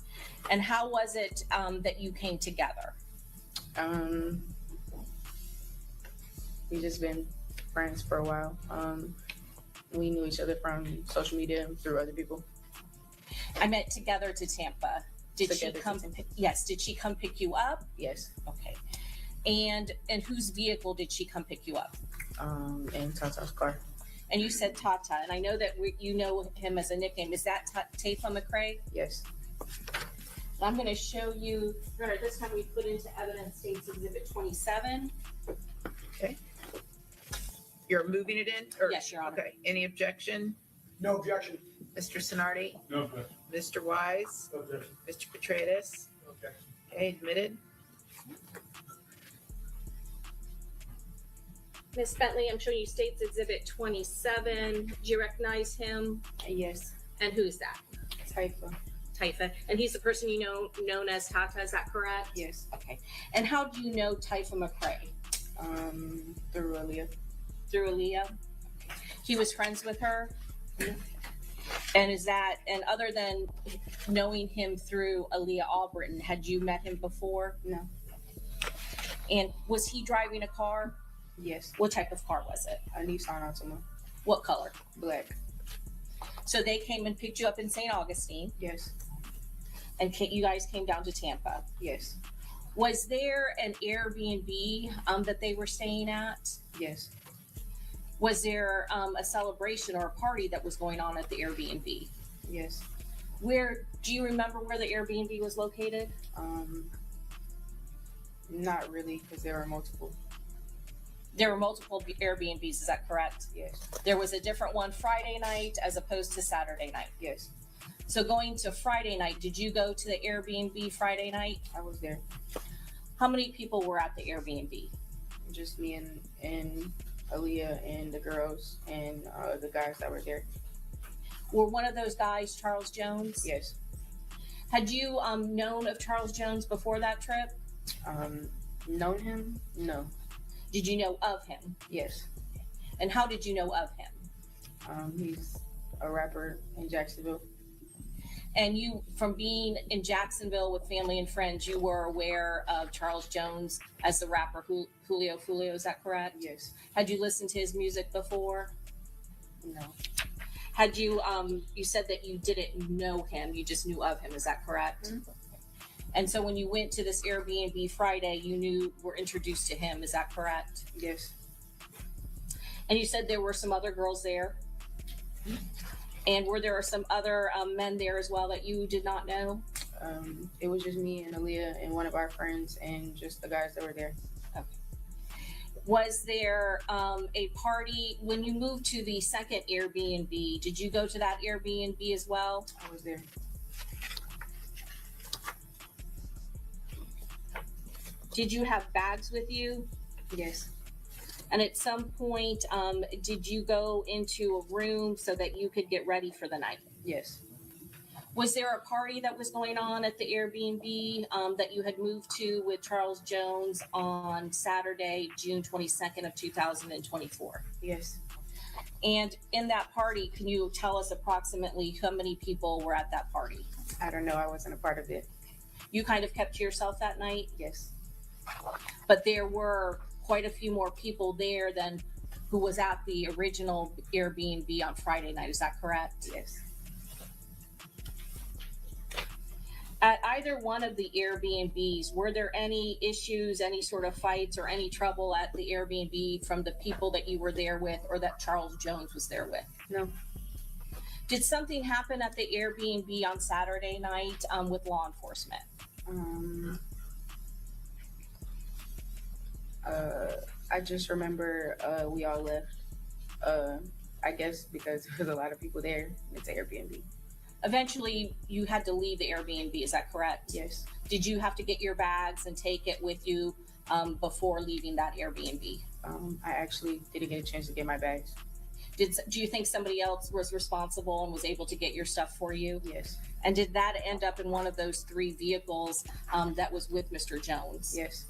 And how was it that you came together? We just been friends for a while. We knew each other from social media and through other people. I meant together to Tampa. Did Together she to come? Tampa. Yes. Did she come pick you up? Yes. Okay. And whose vehicle did she come pick you up? In Tata's car. And you said Tata, and I know that you know him as a nickname. Is that Tafa McCrae? Yes. I'm going to show you. This time we put into evidence States Exhibit 27. Okay. You're moving it in? Or- Yes, Your Honor. Okay. Any objection? No objection. Mr. Sonardi? No objection. Mr. Wise? No objection. Mr. Petratus? No objection. Okay, admitted. Miss Bentley, I'm showing you States Exhibit 27. Do you recognize him? Yes. And who's that? Taifa. Taifa. And he's the person you know known as Tata, is that correct? Yes. Okay. And how do you know Taifa McCrae? Through Aaliyah. Through Aaliyah? He was friends with her? And other than knowing him through Aaliyah Albertton, had you met him before? No. And was he driving a car? Yes. What type of car was it? A Nissan Altima. What color? Black. So they came and picked you up in St. Augustine. Yes. And you guys came down to Tampa. Yes. Was there an Airbnb that they were staying at? Yes. Was there a celebration or a party that was going on at the Airbnb? Yes. Where do you remember where the Airbnb was located? Not really, because there were multiple. There were multiple Airbnbs, is that correct? Yes. There was a different one Friday night as opposed to Saturday night. Yes. So going to Friday night, did you go to the Airbnb Friday night? I was there. How many people were at the Airbnb? Just me and Aaliyah and the girls and the guys that were there. Were one of those guys Charles Jones? Yes. Had you known of Charles Jones before that trip? Known him? No. Did you know of him? Yes. And how did you know of him? He's a rapper in Jacksonville. And you, from being in Jacksonville with family and friends, you were aware of Charles Jones as the rapper Julio Foolio, is that correct? Yes. Had you listened to his music before? No. Had you, you said that you didn't know him, you just knew of him, is that correct? Mm-hmm. And so when you went to this Airbnb Friday, you were introduced to him, is that correct? Yes. And you said there were some other girls there? And were there some other men there as well that you did not know? It was just me and Aaliyah and one of our friends and just the guys that were there. Okay. Was there a party when you moved to the second Airbnb? Did you go to that Airbnb as well? I was there. Did you have bags with you? Yes. And at some point, did you go into a room so that you could get ready for the night? Yes. Was there a party that was going on at the Airbnb that you had moved to with Charles Jones on Saturday, June 22nd of 2024? Yes. And in that party, can you tell us approximately how many people were at that party? I don't know. I wasn't a part of it. You kind of kept to yourself that night? Yes. But there were quite a few more people there than who was at the original Airbnb on Friday night. Is that correct? Yes. At either one of the Airbnbs, were there any issues, any sort of fights or any trouble at the Airbnb from the people that you were there with or that Charles Jones was there with? No. Did something happen at the Airbnb on Saturday night with law enforcement? I just remember we all left. I guess because there was a lot of people there. It's an Airbnb. Eventually, you had to leave the Airbnb. Is that correct? Yes. Did you have to get your bags and take it with you before leaving that Airbnb? I actually didn't get a chance to get my bags. Do you think somebody else was responsible and was able to get your stuff for you? Yes. And did that end up in one of those three vehicles that was with Mr. Jones? Yes.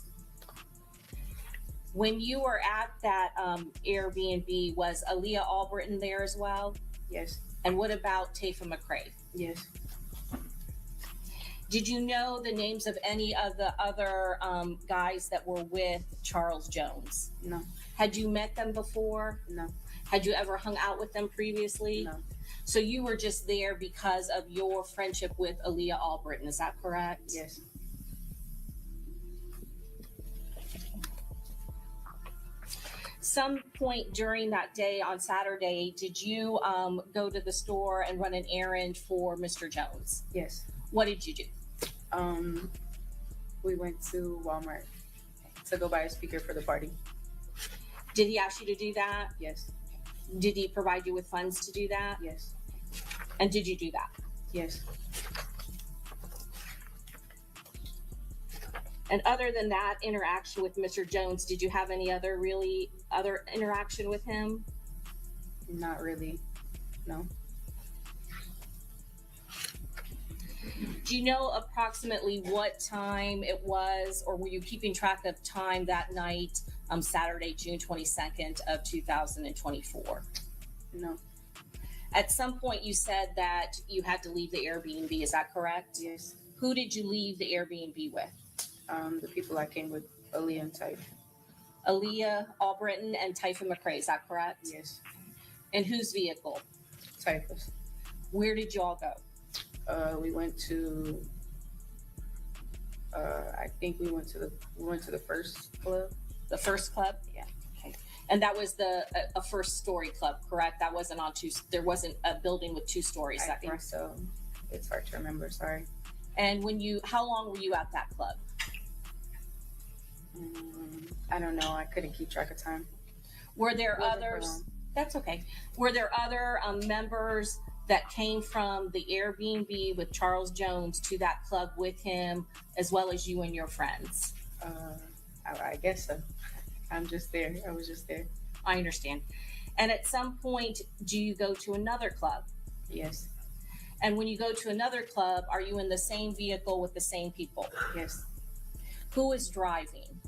When you were at that Airbnb, was Aaliyah Albertton there as well? Yes. And what about Tafa McCrae? Yes. Did you know the names of any of the other guys that were with Charles Jones? No. Had you met them before? No. Had you ever hung out with them previously? No. So you were just there because of your friendship with Aaliyah Albertton, is that correct? Yes. Some point during that day on Saturday, did you go to the store and run an errand for Mr. Jones? Yes. What did you do? We went to Walmart to go buy a speaker for the party. Did he ask you to do that? Yes. Did he provide you with funds to do that? Yes. And did you do that? Yes. And other than that interaction with Mr. Jones, did you have any other interaction with him? Not really. No. Do you know approximately what time it was, or were you keeping track of time that night, Saturday, June 22nd of 2024? No. At some point you said that you had to leave the Airbnb, is that correct? Yes. Who did you leave the Airbnb with? The people I came with, Aaliyah and Type. Aaliyah Albertton and Tafa McCrae, is that correct? Yes. And whose vehicle? Typhus. Where did you all go? We went to I think we went to the first club. The first club? Yeah. Okay. And that was a first story club, correct? That wasn't on two, there wasn't a building with 2 stories, is I that think correct? so. It's hard to remember, sorry. And how long were you at that club? I don't know. I couldn't keep track of time. Were there Wasn't for others? long. That's okay. Were there other members that came from the Airbnb with Charles Jones to that club with him, as well as you and your friends? I guess so. I'm just there. I was just there. I understand. And at some point, do you go to another club? Yes. And when you go to another club, are you in the same vehicle with the same people? Yes. Who is driving?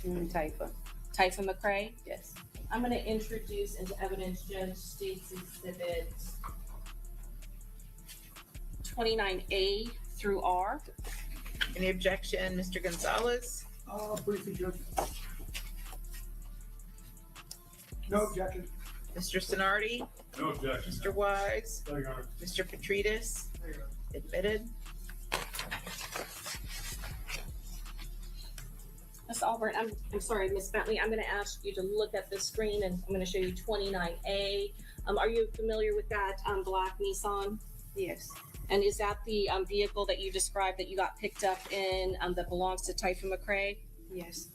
Taifa. Taifa McCrae? Yes. I'm going to introduce into evidence Judge States Exhibit 29A through R. Any objection, Mr. Gonzalez? Briefly, Judge. No objection. Mr. Sonardi? No objection. Mr. Wise? No, Your Honor. Mr. Petridis? Admitted. Ms. Albert, I'm sorry, Ms. Bentley, I'm going to ask you to look at the screen and I'm going to show you 29A. Are you familiar with that black Nissan? Yes. And is that the vehicle that you described that you got picked up in that belongs to Taifa McCrae? Yes.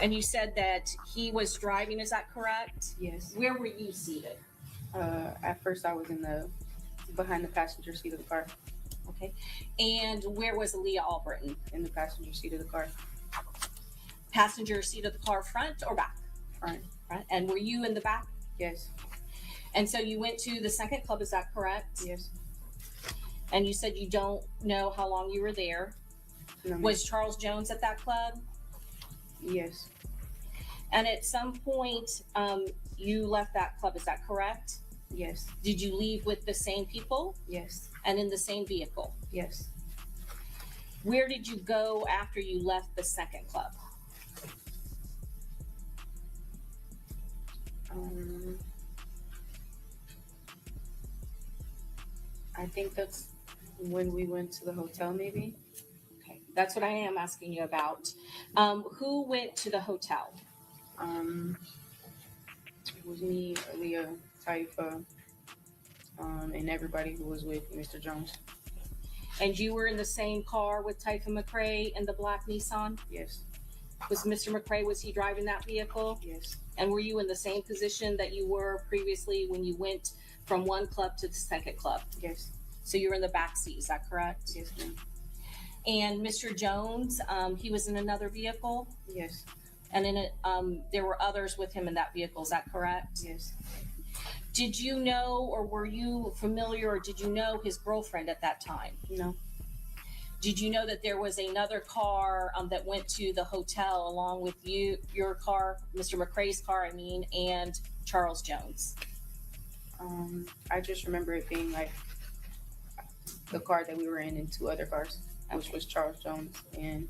And you said that he was driving, is that correct? Yes. Where were you seated? At first I was behind the passenger seat of the car. Okay. And where was Aaliyah Albertton? In the passenger seat of the car. Passenger seat of the car, front or back? Front. Front. And were you in the back? Yes. And so you went to the second club, is that correct? Yes. And you said you don't know how long you were there. No, Was Charles Jones at that club? Yes. And at some point, you left that club, is that correct? Yes. Did you leave with the same people? Yes. And in the same vehicle? Yes. Where did you go after you left the second club? I think that's when we went to the hotel, maybe. Okay, that's what I am asking you about. Who went to the hotel? It was me, Aaliyah, Taifa, and everybody who was with Mr. Jones. And you were in the same car with Taifa McCrae in the black Nissan? Yes. Was Mr. McCrae, was he driving that vehicle? Yes. And were you in the same position that you were previously when you went from one club to the second club? Yes. So you were in the back seat, is that correct? Yes, ma'am. And Mr. Jones, he was in another vehicle? Yes. And in it, there were others with him in that vehicle, is that correct? Yes. Did you know, or were you familiar, or did you know his girlfriend at that time? No. Did you know that there was another car that went to the hotel along with your car, Mr. McCrae's car, and Charles Jones? I just remember it being like the car that we were in and 2 other cars, which was Charles Jones and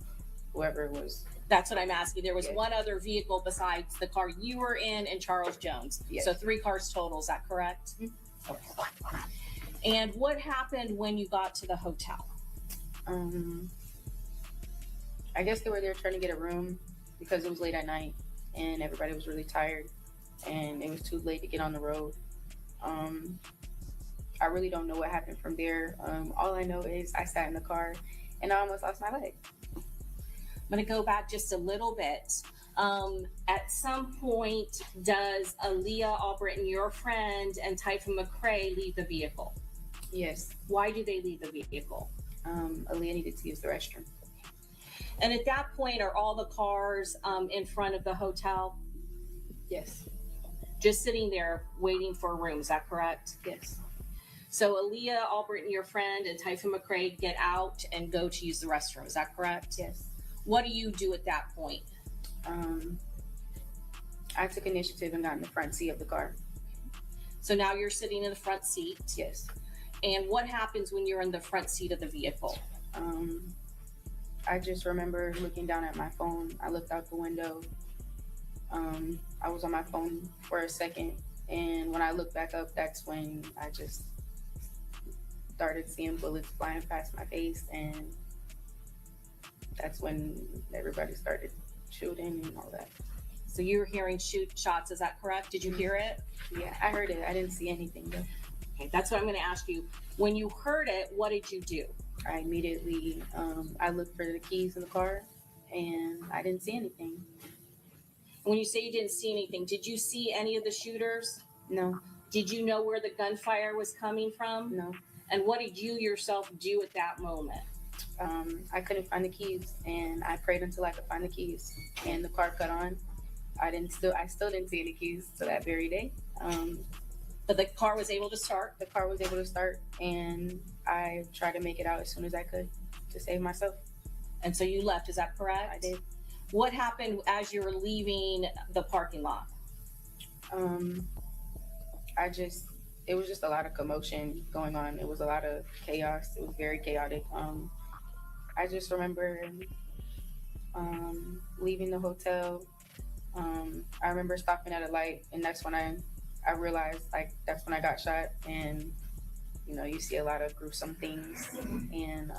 whoever it was. That's what I'm asking. There was Yes. one other vehicle besides the car you were in and Charles Jones. Yes. So 3 cars total, is that correct? Okay. And what happened when you got to the hotel? I guess they were there trying to get a room because it was late at night and everybody was really tired and it was too late to get on the road. I really don't know what happened from there. All I know is I sat in the car and I almost lost my leg. I'm going to go back just a little bit. At some point, does Aaliyah Albertton, your friend, and Taifa McCrae leave the vehicle? Yes. Why do they leave the vehicle? Aaliyah needed to use the restroom. And at that point, are all the cars in front of the hotel? Yes. Just sitting there waiting for a room, is that correct? Yes. So Aaliyah Albertton, your friend, and Taifa McCrae get out and go to use the restroom, is that correct? Yes. What do you do at that point? I took initiative and got in the front seat of the car. So now you're sitting in the front seat. Yes. And what happens when you're in the front seat of the vehicle? I just remember looking down at my phone. I looked out the window. I was on my phone for a second. And when I looked back up, that's when I just started seeing bullets flying past my face, and that's when everybody started shooting and all that. So you were hearing shots, is that correct? Did you hear it? Yeah, I heard it. I didn't see anything though. Okay, that's what I'm going to ask you. When you heard it, what did you do? I immediately, I looked for the keys in the car, and I didn't see anything. When you say you didn't see anything, did you see any of the shooters? No. Did you know where the gunfire was coming from? No. And what did you yourself do at that moment? I couldn't find the keys, and I prayed until I could find the keys, and the car cut on. I still didn't see any keys to that very day. But the car was able to start? The car was able to start, and I tried to make it out as soon as I could to save myself. And so you left, is that correct? I did. What happened as you were leaving the parking lot? It was just a lot of commotion going on. It was a lot of chaos. It was very chaotic. I just remember leaving the hotel. I remember stopping at a light, and that's when I realized, like, that's when I got shot. And you know, you see a lot of gruesome things, and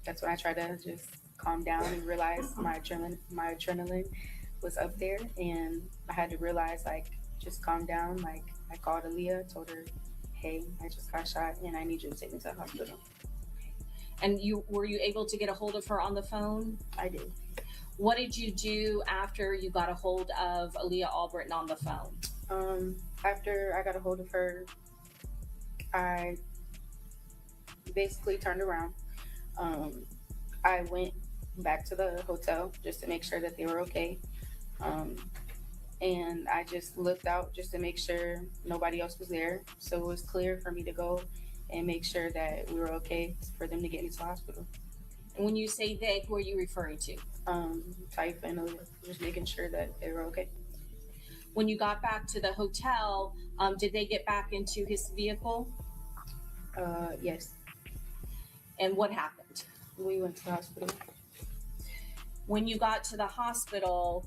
that's when I tried to just calm down and realize my adrenaline was up there, and I had to realize, like, just calm down. Like, I called Aaliyah, told her, hey, I just got shot, and I need you to take me to the hospital. And were you able to get a hold of her on the phone? I did. What did you do after you got a hold of Aaliyah Albertton on the phone? After I got a hold of her, I basically turned around. I went back to the hotel just to make sure that they were okay. And I just looked out just to make sure nobody else was there. So it was clear for me to go and make sure that we were okay for them to get me to the hospital. And when you say they, who are you referring to? Type and Aaliyah, just making sure that they were okay. When you got back to the hotel, did they get back into his vehicle? Yes. And what happened? We went to the hospital. When you got to the hospital,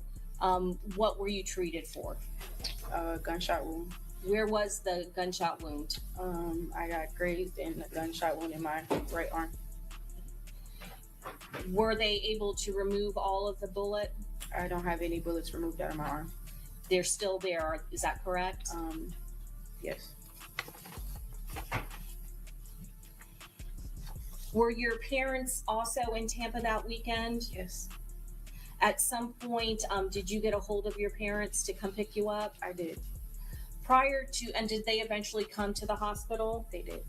what were you treated for? Gunshot wound. Where was the gunshot wound? I got grazed and a gunshot wound in my right arm. Were they able to remove all of the bullet? I don't have any bullets removed out of my arm. They're still there, is that correct? Yes. Were your parents also in Tampa that weekend? Yes. At some point, did you get a hold of your parents to come pick you up? I did. And did they eventually come to the hospital? They did.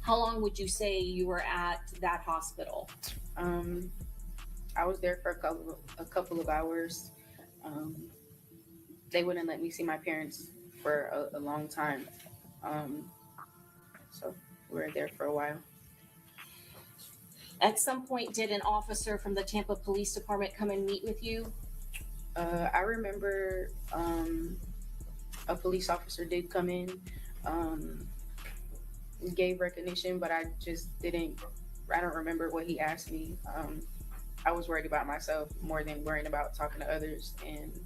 How long would you say you were at that hospital? I was there for a couple of hours. They wouldn't let me see my parents for a long time. So we were there for a while. At some point, did an officer from the Tampa Police Department come and meet with you? I remember a police officer did come in, gave recognition, but I don't remember what he asked me. I was worried about myself more than worrying about talking to others. And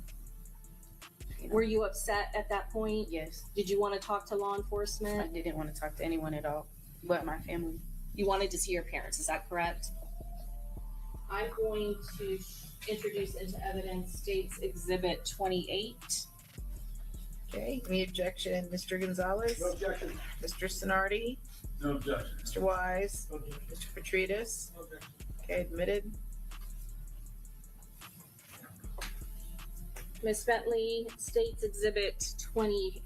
were you upset at that point? Yes. Did you want to talk to law enforcement? I didn't want to talk to anyone at all, but my family. You wanted to see your parents, is that correct? I'm going to introduce into evidence State's Exhibit 28. Okay, any objection, Mr. Gonzalez? No objection. Mr. Sonardi? No objection. Mr. Wise? No objection. Mr. Petridis? No objection. Okay, admitted. Ms. Bentley, State's Exhibit 28.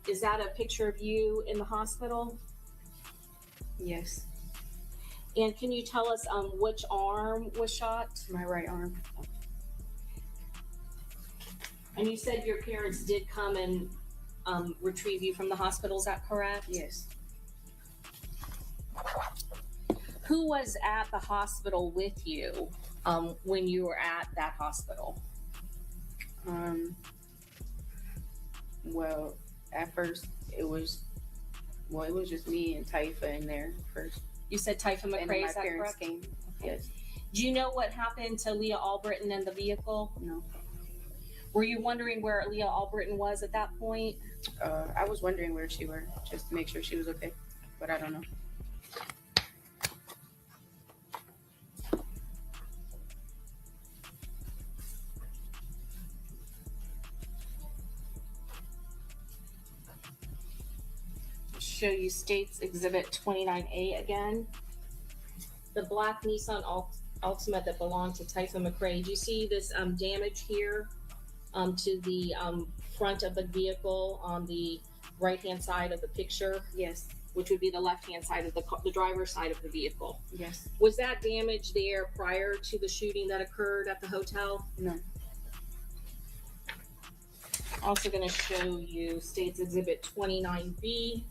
Is that a picture of you in the hospital? Yes. And can you tell us which arm was shot? My right arm. And you said your parents did come and retrieve you from the hospital, is that correct? Yes. Who was at the hospital with you when you were at that hospital? Well, at first it was just me and Taifa in there first. You said Taifa And then McCrae, my is that parents correct? came. Yes. Do you know what happened to Aaliyah Albertton in the vehicle? No. Were you wondering where Aaliyah Albertton was at that point? I was wondering where she were, just to make sure she was okay, but I don't know. Show you States Exhibit 29A again. The black Nissan Altima that belonged to Typhon McRae. Do you see this damage here to the front of the vehicle on the right-hand side of the picture? Yes. Which would be the left-hand side of the driver's side of the vehicle. Yes. Was that damage there prior to the shooting that occurred at the hotel? No. Also going to show you States Exhibit 29B.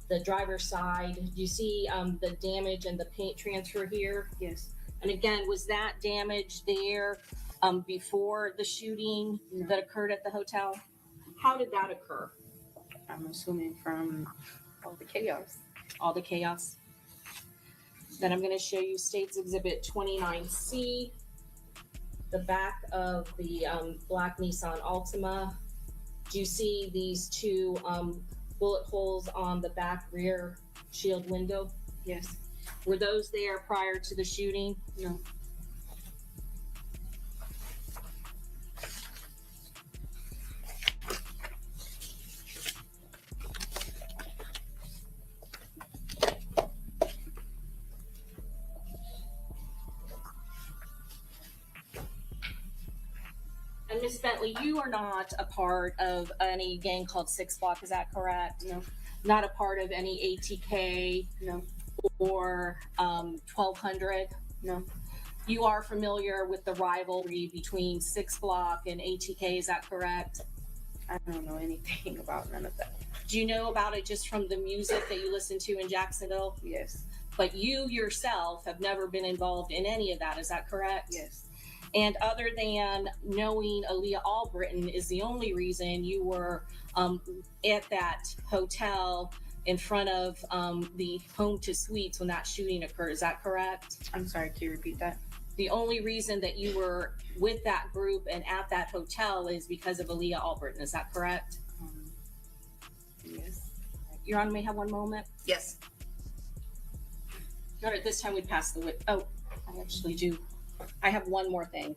The driver's side. Do you see the damage and the paint transfer here? Yes. And again, was that damage there before the shooting that occurred at the hotel? How did that occur? I'm assuming from all the chaos. All the chaos. Then I'm going to show you States Exhibit 29C, the back of the black Nissan Altima. Do you see these two bullet holes on the back rear shield window? Yes. Were those there prior to the shooting? No. And Miss Bentley, you are not a part of any gang called Six Block, is that correct? No. Not a part of any ATK? No. Or 1200? No. You are familiar with the rivalry between Six Block and ATK, is that correct? I don't know anything about none of that. Do you know about it just from the music that you listen to in Jacksonville? Yes. But you yourself have never been involved in any of that, is that correct? Yes. And other than knowing Aaliyah Albertton is the only reason you were at that hotel in front of the Home to Suites when that shooting occurred, is that correct? I'm sorry, can you repeat that? The only reason that you were with that group and at that hotel is because of Aaliyah Albertton, is that correct? Yes. Your Honor, may I have one moment? Yes. Your Honor, this time we pass the wit. Oh, I actually do. I have one more thing.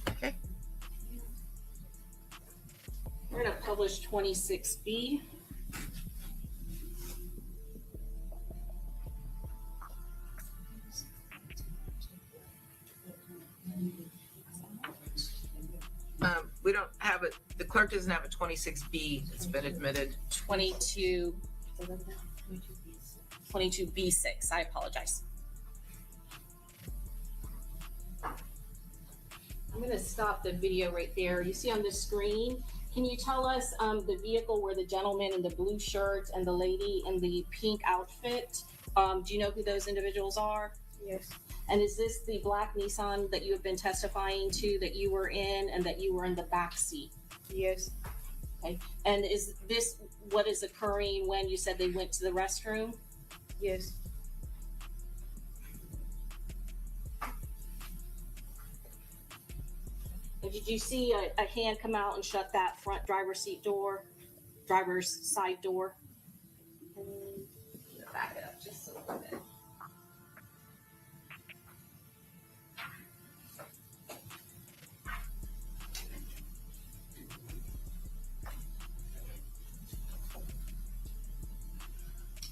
Okay. We're going to publish 26B. We don't have it. The clerk doesn't have a 26B that's been admitted. 22B6. I apologize. I'm going to stop the video right there. You see on the screen, can you tell us the vehicle where the gentleman in the blue shirt and the lady in the pink outfit, do you know who those individuals are? Yes. And is this the black Nissan that you have been testifying to that you were in and that you were in the back seat? Yes. Okay. And is this what is occurring when you said they went to the restroom? Yes. Did you see a hand come out and shut that front driver's side door? Back it up just a little bit.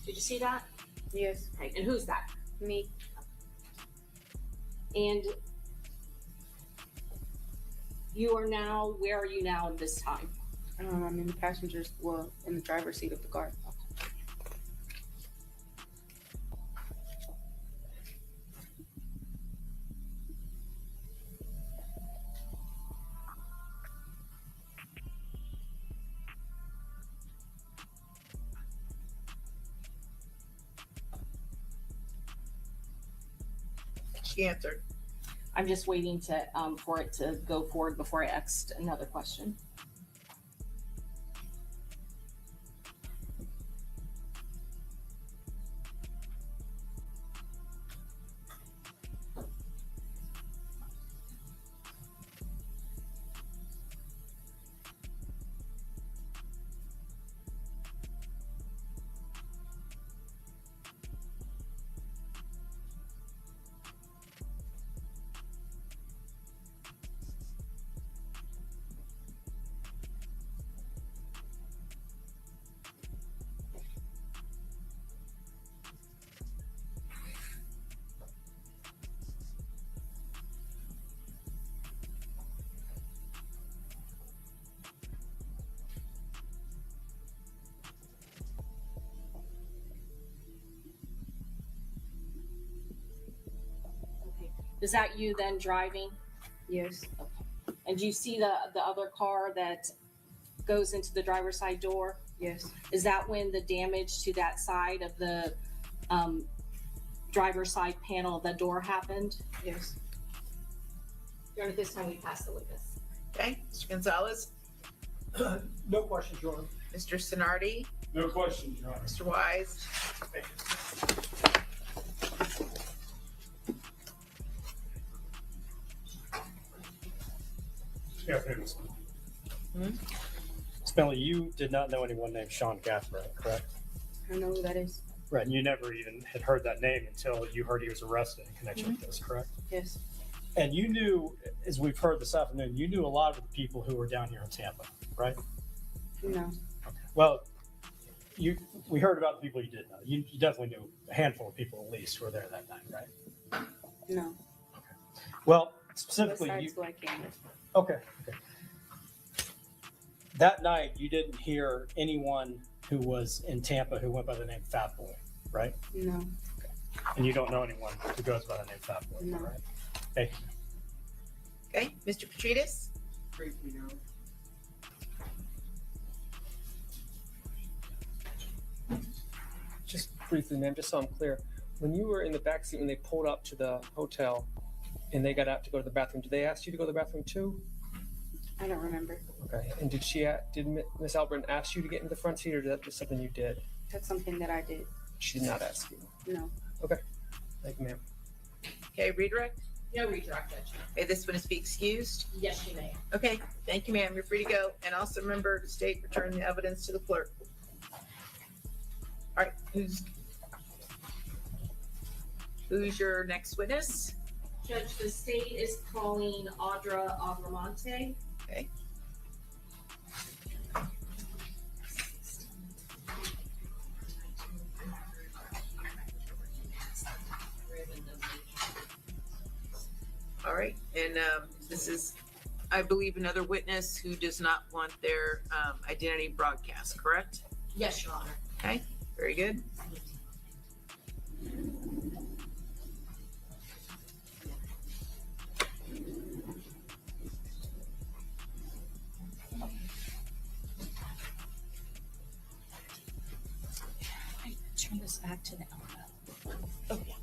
Did you see that? Yes. Okay, and who's that? Me. And you are now, where are you now at this time? I'm in the passenger's, well, in the driver's seat of the car. She answered. I'm just waiting to for it to go forward before I ask another question. Is that you then driving? Yes. Okay. And do you see the other car that goes into the driver's side door? Yes. Is that when the damage to that side of the driver's side panel of the door happened? Yes. Your Honor, this time we pass the witness. Okay, Mr. Gonzalez, No questions, Your Honor. Mr. Sonardi, No questions, Your Honor. Mr. Wise. Yeah, Bentley, you did not know anyone named Sean Gathright, correct? I know who that is. Right, and you never even had heard that name until you heard he was arrested in connection with this, correct? Yes. And you knew, as we've heard this afternoon, you knew a lot of the people who were down here in Tampa, right? No. Well, we heard about the people you did know. You definitely knew a handful of people at least who were there that night, right? No. Well, specifically, Besides who I came with. Okay. That night, you didn't hear anyone who was in Tampa who went by the name Fat Boy, right? No. And you don't know anyone who goes by the name Fat Boy, No. right? Hey, Okay, Mr. Petridis? Briefly, no. Just briefly, ma'am, just so I'm clear, when you were in the back seat when they pulled up to the hotel and they got out to go to the bathroom, did they ask you to go to the bathroom too? I don't remember. Okay. And did Miss Albertton ask you to get in the front seat, or is that just something you did? That's something that I did. She did not ask you. No. Okay. Thank you, ma'am. Okay, redirect? No redirect, Judge. Okay, this witness be excused? Yes, you may. Okay, thank you, ma'am. You're free to go. And also remember to state, return the evidence to the clerk. All right, who's your next witness? Judge, the state is calling Audra Agramonte. Okay. All right, and this is, I believe, another witness who does not want their identity broadcast, correct? Yes, Your Honor. Okay, very good. Turn this back to the elbow. Okay.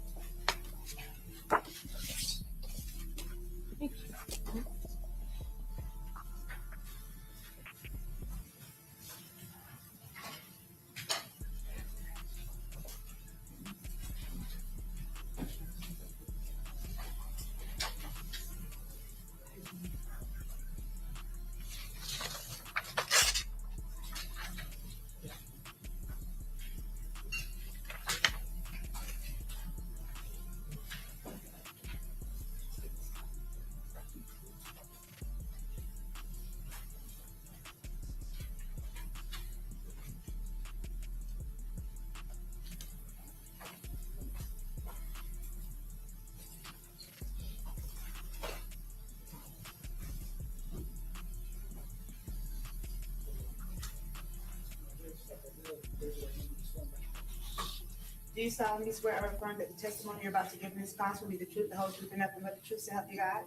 Do you solemnly swear or affirm that the testimony you're about to give in this class will be the truth, the whole truth, and nothing but the truth, so help you God?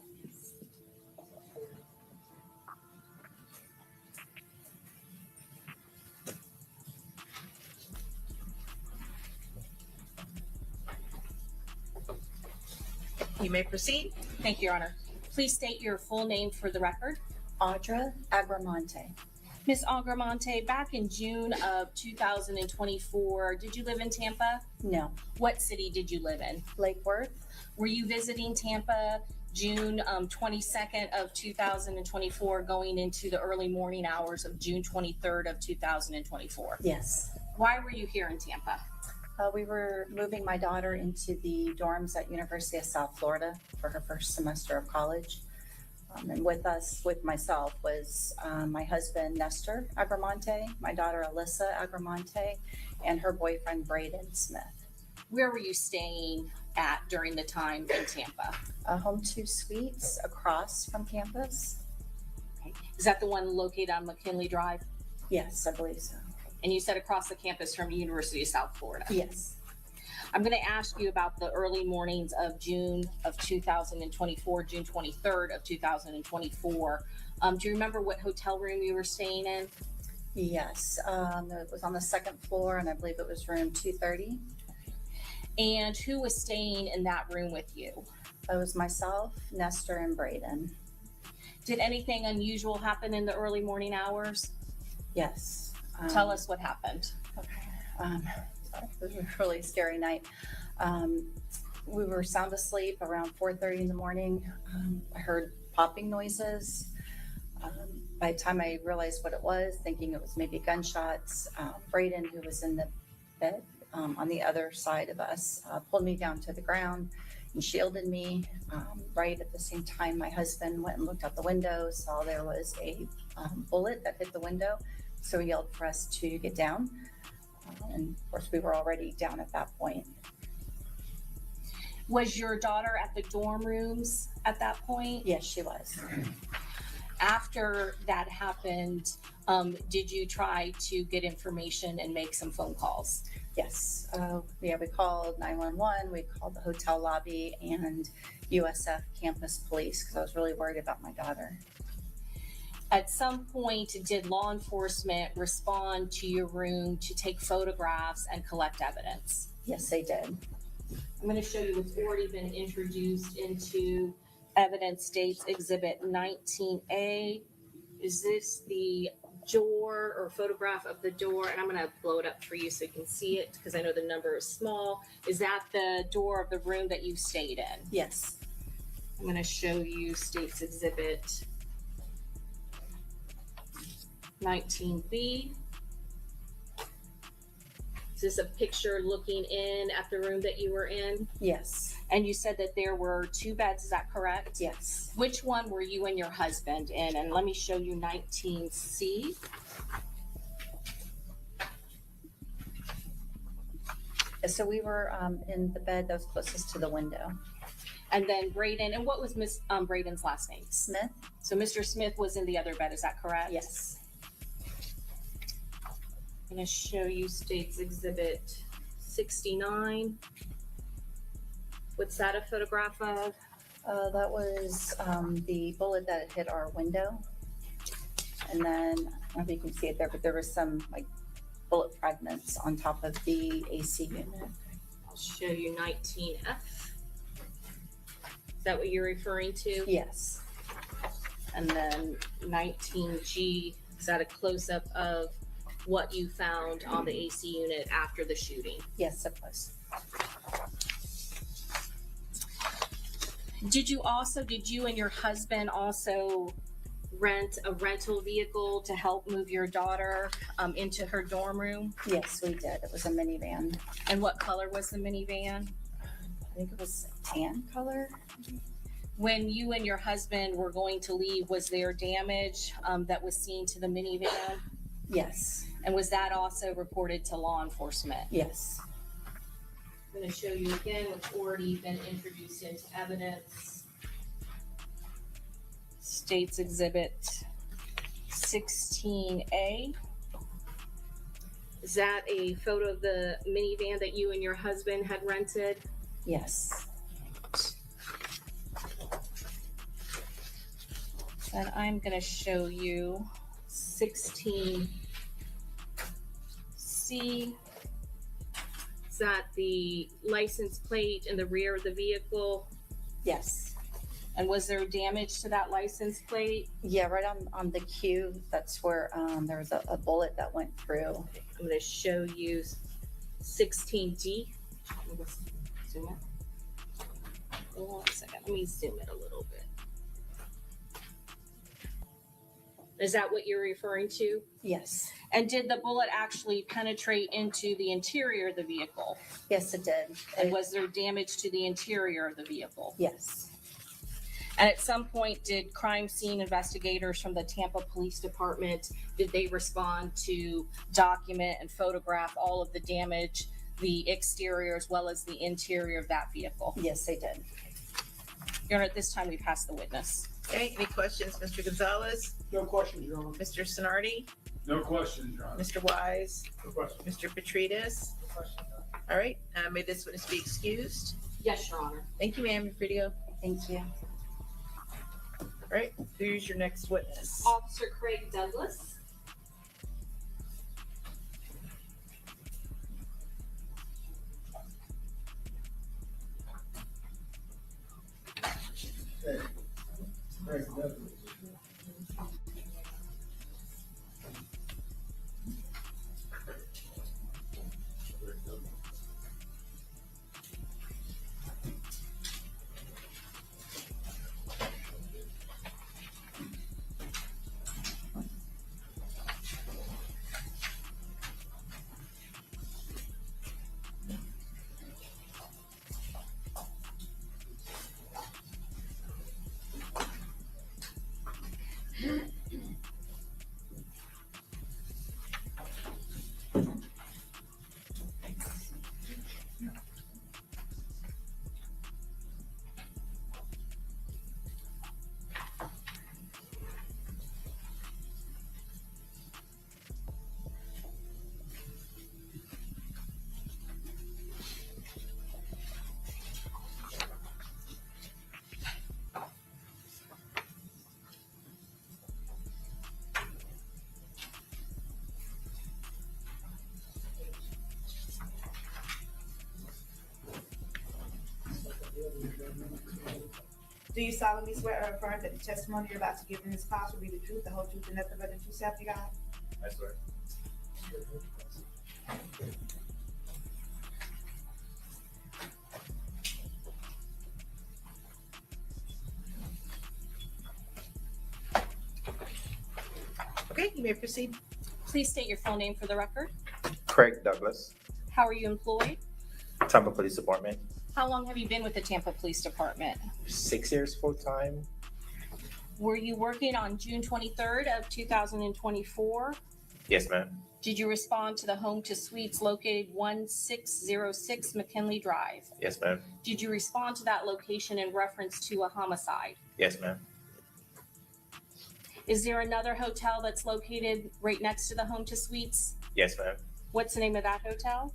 You may proceed. Thank you, Your Honor. Please state your full name for the record. Audra Agramonte. Ms. Agramonte, back in June of 2024, did you live in Tampa? No. What city did you live in? Lake Worth? Were you visiting Tampa June 22nd of 2024 going into the early morning hours of June 23rd of 2024? Yes. Why were you here in Tampa? We were moving my daughter into the dorms at University of South Florida for her first semester of college. And with myself was my husband, Nestor Agramonte, my daughter, Alyssa Agramonte, and her boyfriend, Braden Smith. Where were you staying at during the time in Tampa? Home 2 Suites across from campus. Okay. Is that the one located on McKinley Drive? Yes, I believe so. And you said across the campus from University of South Florida? Yes. I'm going to ask you about the early mornings of June of 2024, June 23rd of 2024. Do you remember what hotel room you were staying in? Yes, it was on the second floor, and I believe it was room 230. And who was staying in that room with you? It was myself, Nestor, and Braden. Did anything unusual happen in the early morning hours? Yes. Tell us what happened. Sorry, it was a really scary night. We were sound asleep around 4:30 in the morning. I heard popping noises. By the time I realized what it was, thinking it was maybe gunshots, Braden, who was in the bed on the other side of us, pulled me down to the ground and shielded me. Right at the same time, my husband went and looked out the window, saw there was a bullet that hit the window, so he yelled for us to get down. And of course, we were already down at that point. Was your daughter at the dorm rooms at that point? Yes, she was. After that happened, did you try to get information and make some phone calls? Yes. We called 911. We called the hotel lobby and USF campus police because I was really worried about my daughter. At some point, did law enforcement respond to your room to take photographs and collect evidence? Yes, they did. I'm going to show you what's already been introduced into Evidence States Exhibit 19A. Is this the door or photograph of the door? And I'm going to blow it up for you so you can see it because I know the number is small. Is that the door of the room that you stayed in? Yes. I'm going to show you States Exhibit 19B. Is this a picture looking in at the room that you were in? Yes. And you said that there were 2 beds, is that correct? Yes. Which one were you and your husband in? And let me show you 19C. So we were in the bed that was closest to the window. And then Braden, and what was Miss Braden's last name? Smith. So Mr. Smith was in the other bed, is that correct? Yes. I'm going to show you States Exhibit 69. What's that a photograph of? That was the bullet that hit our window. And then, I don't know if you can see it there, but there was some like bullet fragments on top of the AC unit. I'll show you 19F. Is that what you're referring to? Yes. And then 19G, is that a close-up of what you found on the AC unit after the shooting? Yes, it was. Did you and your husband also rent a rental vehicle to help move your daughter into her dorm room? Yes, we did. It was a minivan. And what color was the minivan? I think it was tan color. When you and your husband were going to leave, was there damage that was seen to the minivan? Yes. And was that also reported to law enforcement? Yes. I'm going to show you again what's already been introduced into evidence. States Exhibit 16A. Is that a photo of the minivan that you and your husband had rented? Yes. And I'm going to show you 16C. Is that the license plate in the rear of the vehicle? Yes. And was there damage to that license plate? Yeah, right on the queue. That's where there was a bullet that went through. I'm going to show you 16D. Zoom it. Hold on a second. Let me zoom it a little bit. Is that what you're referring to? Yes. And did the bullet actually penetrate into the interior of the vehicle? Yes, it did. And was there damage to the interior of the vehicle? Yes. And at some point, did crime scene investigators from the Tampa Police Department, did they respond to document and photograph all of the damage, the exterior as well as the interior of that vehicle? Yes, they did. Your Honor, at this time we pass the witness. Okay, any questions, Mr. Gonzalez? No questions, Your Honor. Mr. Sonardi? No questions, Your Honor. Mr. Wise? No questions. Mr. Petrides? No questions, Your Honor. All right, may this witness be excused? Yes, Your Honor. Thank you, ma'am. You're free to go. Thank you. All right, who's your next witness? Officer Craig Douglas. Do you solemnly swear or affirm that the testimony you're about to give in this class will be the truth, the whole truth, and nothing but the truth, so help you God? I swear. Okay, you may proceed. Please state your full name for the record. Craig Douglas, How are you employed? Tampa Police Department. How long have you been with the Tampa Police Department? 6 years full time. Were you working on June 23rd of 2024? Yes, ma'am. Did you respond to the home to suites located 1606 McKinley Drive? Yes, ma'am. Did you respond to that location in reference to a homicide? Yes, ma'am. Is there another hotel that's located right next to the home to suites? Yes, ma'am. What's the name of that hotel?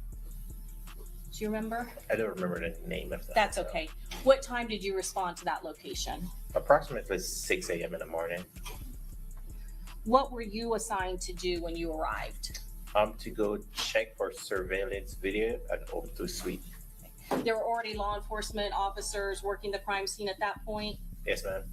Do you remember? I don't remember the name of that. That's okay. What time did you respond to that location? Approximately 6 a.m. in the morning. What were you assigned to do when you arrived? To go check for surveillance video at O2 Suite. There were already law enforcement officers working the crime scene at that point? Yes, ma'am.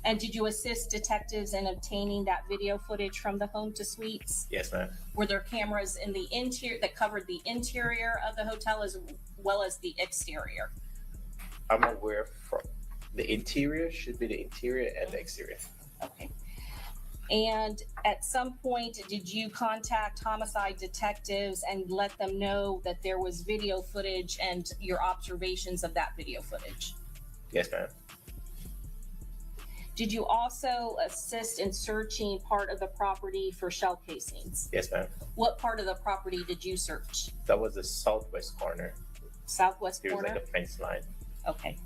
And did you assist detectives in obtaining that video footage from the home to suites? Yes, ma'am. Were there cameras in the interior that covered the interior of the hotel as well as the exterior? I'm aware from the interior should be the interior and the exterior. Okay. And at some point, did you contact homicide detectives and let them know that there was video footage and your observations of that video footage? Yes, ma'am. Did you also assist in searching part of the property for shell casings? Yes, ma'am. What part of the property did you search? That was the southwest corner. Southwest There's corner? like a fence line. Okay.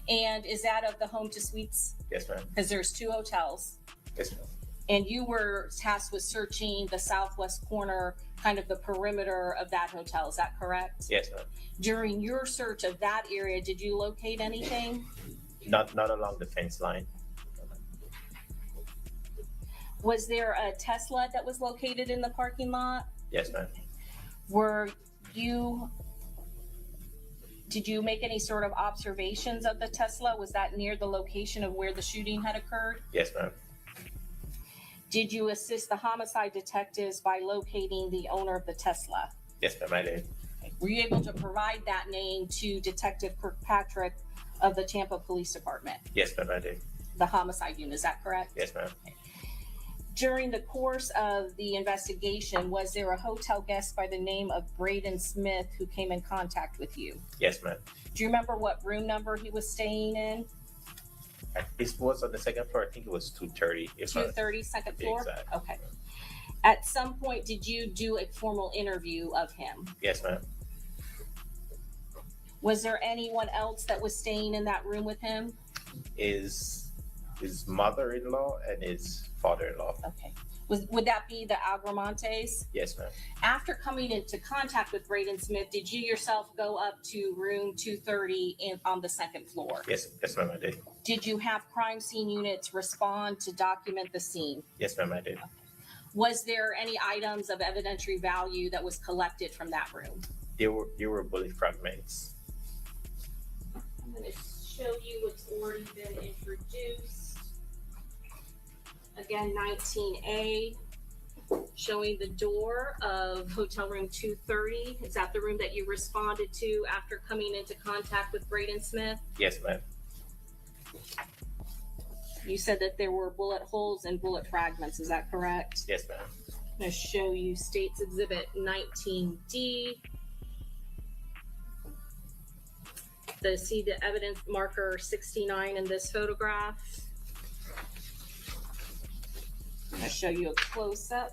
And is that of the home to suites? Yes, ma'am. Because there's two hotels. Yes, ma'am. And you were tasked with searching the southwest corner, kind of the perimeter of that hotel. Is that correct? Yes, ma'am. During your search of that area, did you locate anything? Not along the fence line. Was there a Tesla that was located in the parking lot? Yes, ma'am. Did you make any sort of observations of the Tesla? Was that near the location of where the shooting had occurred? Yes, ma'am. Did you assist the homicide detectives by locating the owner of the Tesla? Yes, ma'am, I did. Were you able to provide that name to Detective Kirkpatrick of the Tampa Police Department, Yes, ma'am, I did. the homicide unit? Is that correct? Yes, ma'am. During the course of the investigation, was there a hotel guest by the name of Braden Smith who came in contact with you? Yes, ma'am. Do you remember what room number he was staying in? This was on the second floor. I think it was 230. 230, second floor? Exactly. Okay. At some point, did you do a formal interview of him? Yes, ma'am. Was there anyone else that was staying in that room with him? His mother-in-law and his father-in-law. Okay. Would that be the Agramontes? Yes, ma'am. After coming into contact with Braden Smith, did you yourself go up to room 230 on the second floor? Yes, ma'am, I did. Did you have crime scene units respond to document the scene? Yes, ma'am, I did. Was there any items of evidentiary value that was collected from that room? There were bullet fragments. I'm going to show you what's already been introduced. Again, 19A, showing the door of hotel room 230. Is that the room that you responded to after coming into contact with Braden Smith? Yes, ma'am. You said that there were bullet holes and bullet fragments. Is that correct? Yes, ma'am. I'm going to show you State's Exhibit 19D. See the evidence marker 69 in this photograph. I'm going to show you a close-up.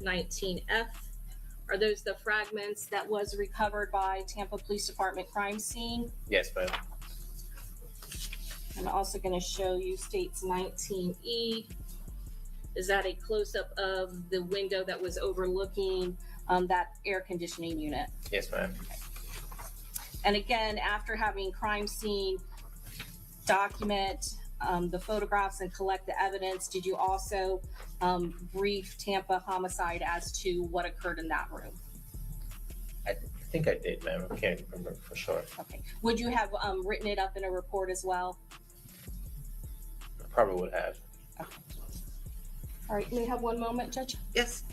19F. Are those the fragments that was recovered by Tampa Police Department crime scene? Yes, ma'am. I'm also going to show you State's 19E. Is that a close-up of the window that was overlooking that air conditioning unit? Yes, ma'am. And again, after having crime scene document the photographs and collect the evidence, did you also brief Tampa Homicide as to what occurred in that room? I think I did, ma'am. I can't remember for sure. Okay. Would you have written it up in a report as well? I probably would have. Okay. All right, may I have one moment, Judge? Yes.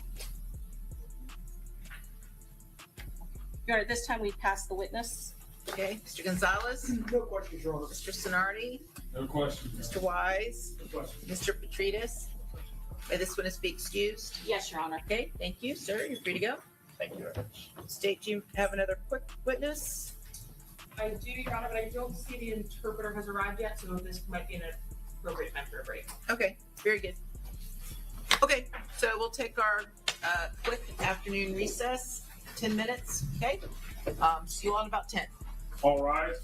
Your Honor, this time we've passed the witness. Okay, Mr. Gonzalez? No questions, Your Honor. Mr. Sonardi? No question. Mr. Wise? No question. Mr. Petrides? May this witness be excused? Yes, Your Honor. Okay, thank you, sir. You're free to go. Thank you very much. State, do you have another quick witness? I do, Your Honor, but I don't see the interpreter has arrived yet, so this might be an appropriate time for a break. Okay, very good. Okay, so we'll take our quick afternoon recess, 10 minutes, okay? See you all in about 10. All rise.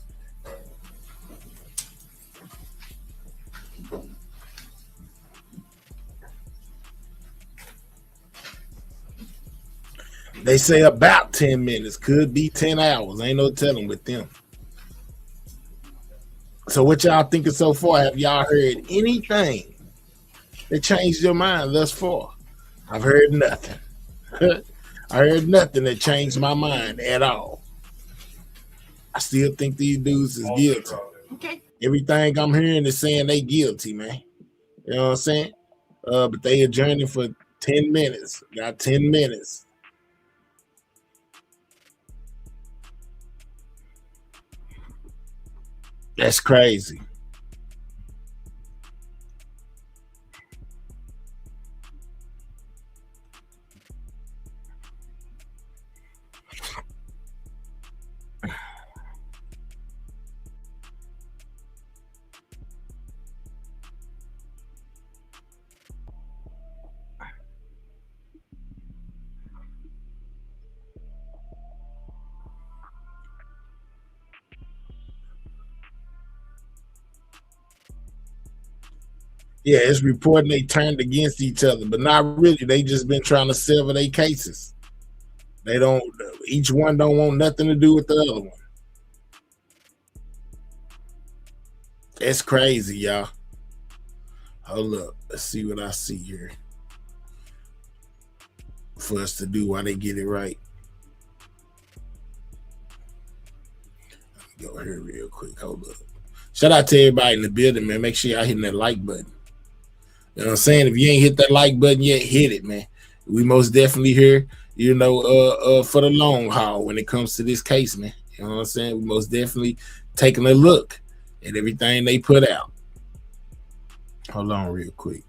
They say about 10 minutes, could be 10 hours. Ain't no telling with them. So what y'all thinking so far? Have y'all heard anything that changed your mind thus far? I've heard nothing. I heard nothing that changed my mind at all. I still think these dudes is guilty. Okay. Everything I'm hearing is saying they guilty, man. You know what I'm saying? But they adjourning for 10 minutes. Got 10 minutes. That's crazy. Yeah, it's reporting they turned against each other, but not really. They just been trying to sever their cases. They don't. Each one don't want nothing to do with the other one. It's crazy, y'all. Hold up. Let's see what I see here for us to do while they get it right. Let me go here real quick. Hold up. Shout out to everybody in the building, man. Make sure y'all hitting that like button. You know what I'm saying? If you ain't hit that like button yet, hit it, man. We most definitely here, you know, for the long haul when it comes to this case, man. You know what I'm saying? We most definitely taking a look at everything they put out. Hold on real quick.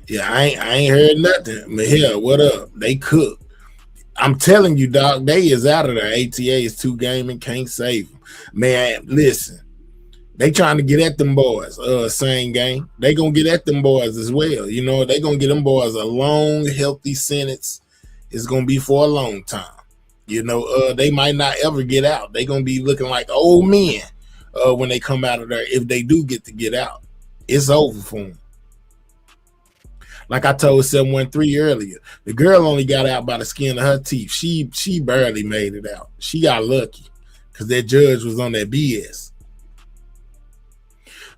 Yeah, I ain't heard nothing. But hell, what up? They cook. I'm telling you, dog, they is out of there. ATA is 2 game and can't save them. Man, listen. They trying to get at them boys. Same game. They gonna get at them boys as well. You know, they gonna get them boys a long, healthy sentence. It's gonna be for a long time. You know, they might not ever get out. They gonna be looking like old men when they come out of there, if they do get out. It's over for them. Like I told 713 earlier, the girl only got out by the skin of her teeth. She barely made it out. She got lucky because that judge was on that BS.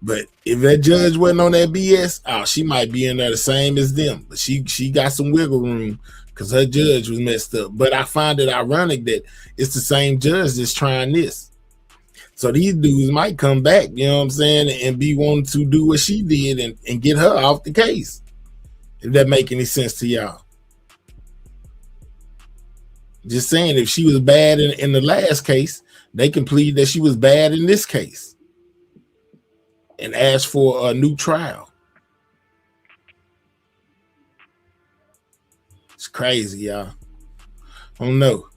But if that judge wasn't on that BS, she might be in there the same as them. But she got some wiggle room because her judge was messed up. But I find it ironic that it's the same judge that's trying this. So these dudes might come back, you know what I'm saying, and be wanting to do what she did and get her off the case. If that make any sense to y'all. Just saying, if she was bad in the last case, they can plead that she was bad in this case and ask for a new trial. It's crazy, y'all. I don't know.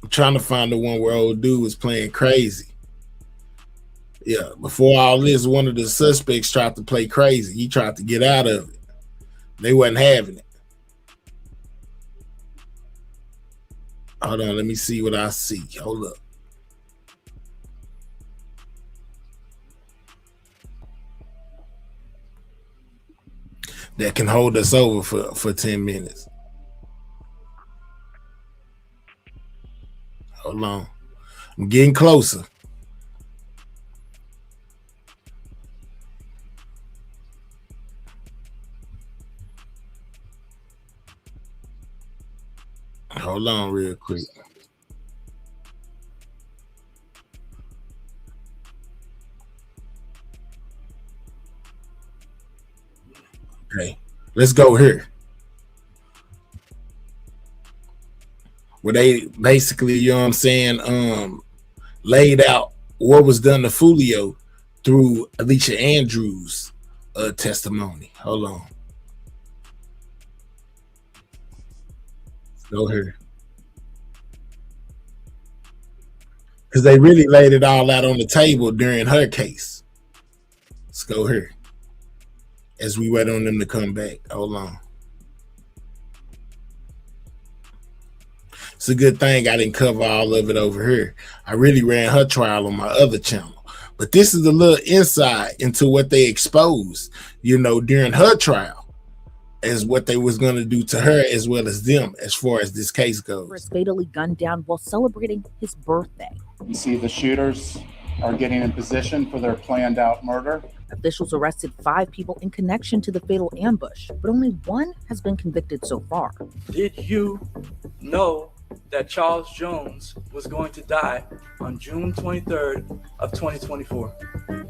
I'm trying to find the one where old dude was playing crazy. Yeah, before all this, one of the suspects tried to play crazy. He tried to get out of it. They wasn't having it. Hold on, let me see what I see. Hold up. That can hold us over for 10 minutes. Hold on. I'm getting closer. Hold on real quick. Okay, let's go here. Where they basically, you know what I'm saying, laid out what was done to Foolio through Aaliyah Andrews' testimony. Hold on. Go here. Because they really laid it all out on the table during her case. Let's go here. As we wait on them to come back. Hold on. It's a good thing I didn't cover all of it over here. I really ran her trial on my other channel. But this is a little insight into what they exposed, you know, during her trial. As what they was going to do to her as well as them as far as this case goes. Was fatally gunned down while celebrating his birthday. You see the shooters are getting in position for their planned out murder. Officials arrested 5 people in connection to the fatal ambush, but only one has been convicted so far. Did you know that Charles Jones was going to die on June 23rd of 2024?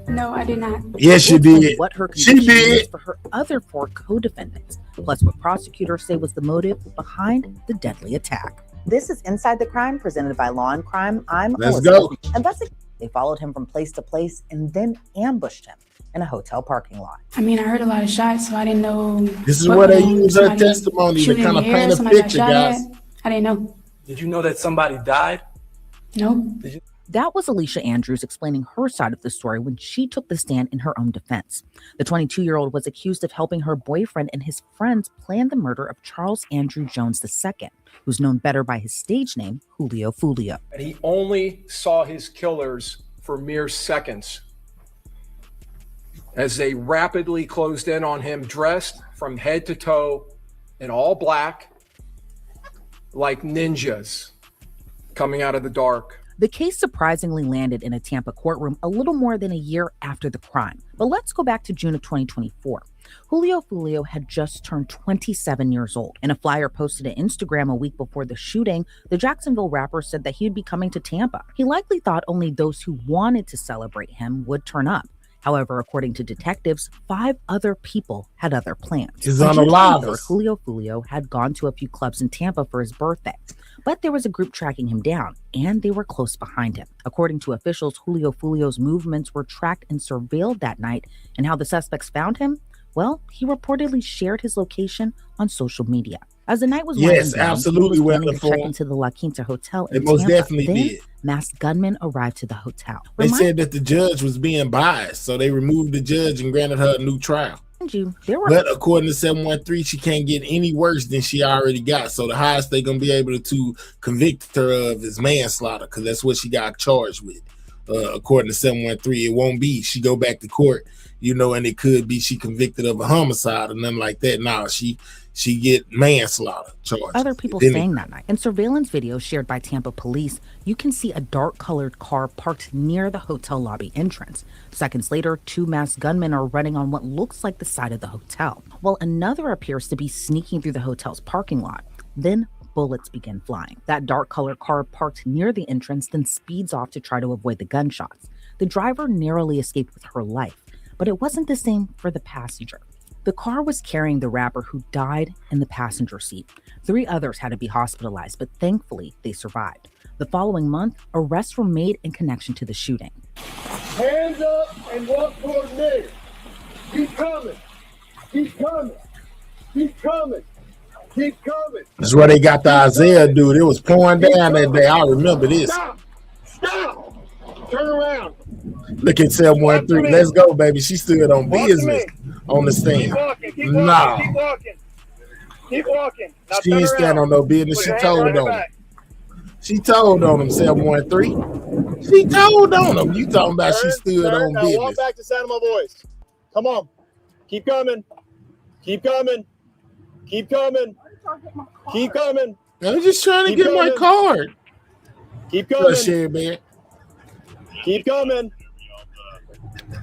No, I did not. Yes, she did. What her She conviction did. is for her other 4 co-defendants, plus what prosecutors say was the motive behind the deadly attack. This is Inside the Crime, presented by Law and Crime. I'm Let's Elizabeth. go. Investigators, they followed him from place to place and then ambushed him in a hotel parking lot. I mean, I heard a lot of shots, so I didn't know. This is where they use her testimony to shooting kind of in the air, paint a somebody got picture, shot at. guys. I didn't know. Did you know that somebody died? No. That was Aaliyah Andrews explaining her side of the story when she took the stand in her own defense. The 22-year-old was accused of helping her boyfriend and his friends plan the murder of Charles Andrew Jones II, who's known better by his stage name, Julio Foolio. And he only saw his killers for mere seconds as they rapidly closed in on him, dressed from head to toe in all black, like ninjas coming out of the dark. The case surprisingly landed in a Tampa courtroom a little more than a year after the crime. But let's go back to June of 2024. Julio Foolio had just turned 27 years old. In a flyer posted to Instagram a week before the shooting, the Jacksonville rapper said that he'd be coming to Tampa. He likely thought only those who wanted to celebrate him would turn up. However, according to detectives, 5 other people had other plans. He's on a live. Julio Foolio had gone to a few clubs in Tampa for his birthday, but there was a group tracking him down, and they were close behind him. According to officials, Julio Foolio's movements were tracked and surveilled that night, and how the suspects found him? Well, he reportedly shared his location on social media. As the night was winding down, absolutely, he was planning went to check for- into the La Quinta Hotel They in most Tampa. definitely Then, did. masked gunmen arrived to the hotel. They said that the judge was being biased, so they removed the judge and granted her a new trial. There were But according to 713, she can't get any worse than she already got. So the highest they're gonna be able to convict her of is manslaughter, because that's what she got charged with. according to 713. It won't be she go back to court, you know, and it could be she convicted of a homicide or nothing like that. Nah, she get manslaughter charges. Other people saying that night. In surveillance video shared by Tampa police, you can see a dark-colored car parked near the hotel lobby entrance. Seconds later, 2 masked gunmen are running on what looks like the side of the hotel, while another appears to be sneaking through the hotel's parking lot. Then bullets begin flying. That dark-colored car parked near the entrance then speeds off to try to avoid the gunshots. The driver narrowly escaped with her life, but it wasn't the same for the passenger. The car was carrying the rapper who died in the passenger seat. 3 others had to be hospitalized, but thankfully they survived. The following month, arrests were made in connection to the shooting. Hands up and walk toward me. Keep coming. Keep coming. Keep coming. Keep coming. That's where they got the Isaiah dude. It was pouring down that day. I remember this. Stop. Stop. Turn around. Look at 713. Let's go, baby. She stood on business on the stand. Keep walking. Keep walking. Nah. Keep walking. Keep walking. Now She ain't stand on no business. Put She your hand told on your on him. back. She told on him, 713. She told on him. You talking about she stood Turn. on Now business. walk back to sound of my voice. Come on. Keep coming. Keep coming. Keep coming. Keep coming. I'm just trying to Keep get my coming. card. Keep coming. Share, man. Keep coming.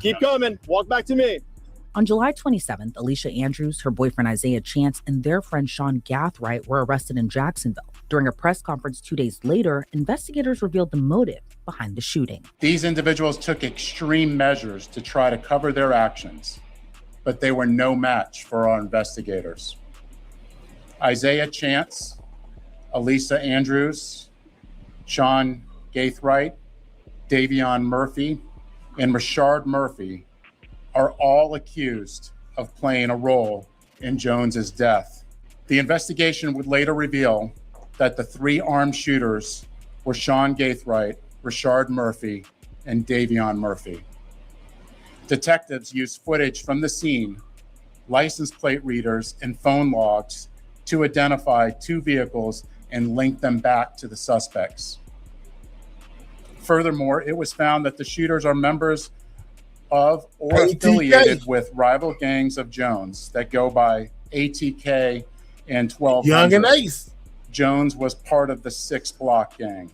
Keep coming. Walk back to me. On July 27th, Aaliyah Andrews, her boyfriend Isaiah Chance, and their friend Sean Gathright were arrested in Jacksonville. During a press conference 2 days later, investigators revealed the motive behind the shooting. These individuals took extreme measures to try to cover their actions, but they were no match for our investigators. Isaiah Chance, Aaliyah Andrews, Sean Gathright, Davion Murphy, and Rashard Murphy are all accused of playing a role in Jones's death. The investigation would later reveal that the 3 armed shooters were Sean Gathright, Rashard Murphy, and Davion Murphy. Detectives used footage from the scene, license plate readers, and phone logs to identify 2 vehicles and link them back to the suspects. Furthermore, it was found that the shooters are members of or ATK. affiliated with rival gangs of Jones that go by ATK and 1200. Young and Ace. Jones was part of the 6 Block gang.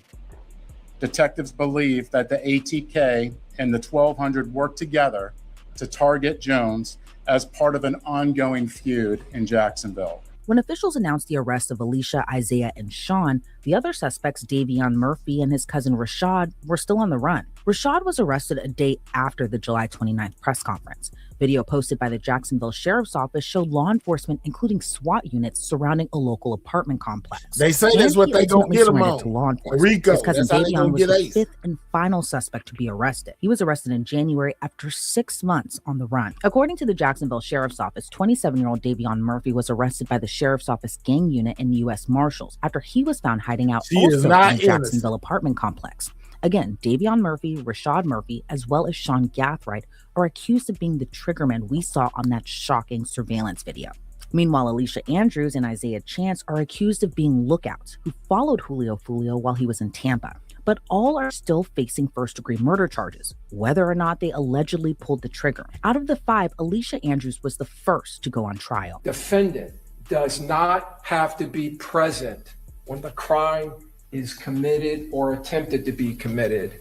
Detectives believe that the ATK and the 1200 worked together to target Jones as part of an ongoing feud in Jacksonville. When officials announced the arrest of Aaliyah, Isaiah, and Sean, the other suspects, Davion Murphy and his cousin Rashad, were still on the run. Rashad was arrested a day after the July 29th press conference. Video posted by the Jacksonville Sheriff's Office showed law enforcement, including SWAT units, surrounding a local apartment complex. They say And that's what he they gonna ultimately get him surrendered on. to law enforcement. Rico, His cousin that's how they Davion gonna was get the Ace. 5th and final suspect to be arrested. He was arrested in January after 6 months on the run. According to the Jacksonville Sheriff's Office, 27-year-old Davion Murphy was arrested by the Sheriff's Office gang unit and U.S. Marshals after he was found hiding out She is also not in the innocent. Jacksonville apartment complex. Again, Davion Murphy, Rashad Murphy, as well as Sean Gathright are accused of being the triggermen we saw on that shocking surveillance video. Meanwhile, Aaliyah Andrews and Isaiah Chance are accused of being lookouts who followed Julio Foolio while he was in Tampa. But all are still facing first-degree murder charges, whether or not they allegedly pulled the trigger. Out of the 5, Aaliyah Andrews was the first to go on trial. Defendant does not have to be present when the crime is committed or attempted to be committed.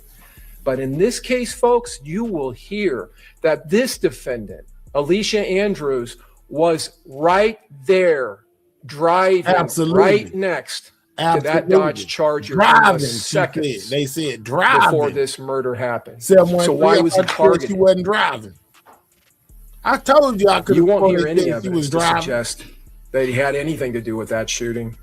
But in this case, folks, you will hear that this defendant, Aaliyah Andrews, was right there driving Absolutely. right next to that Dodge Charger in Driving, the she seconds said. They said driving. before this murder happened. 713, So why was he I thought targeted? She wasn't driving. I told you I could. You won't hear any she evidence was to driving. suggest that he had anything to do with that shooting.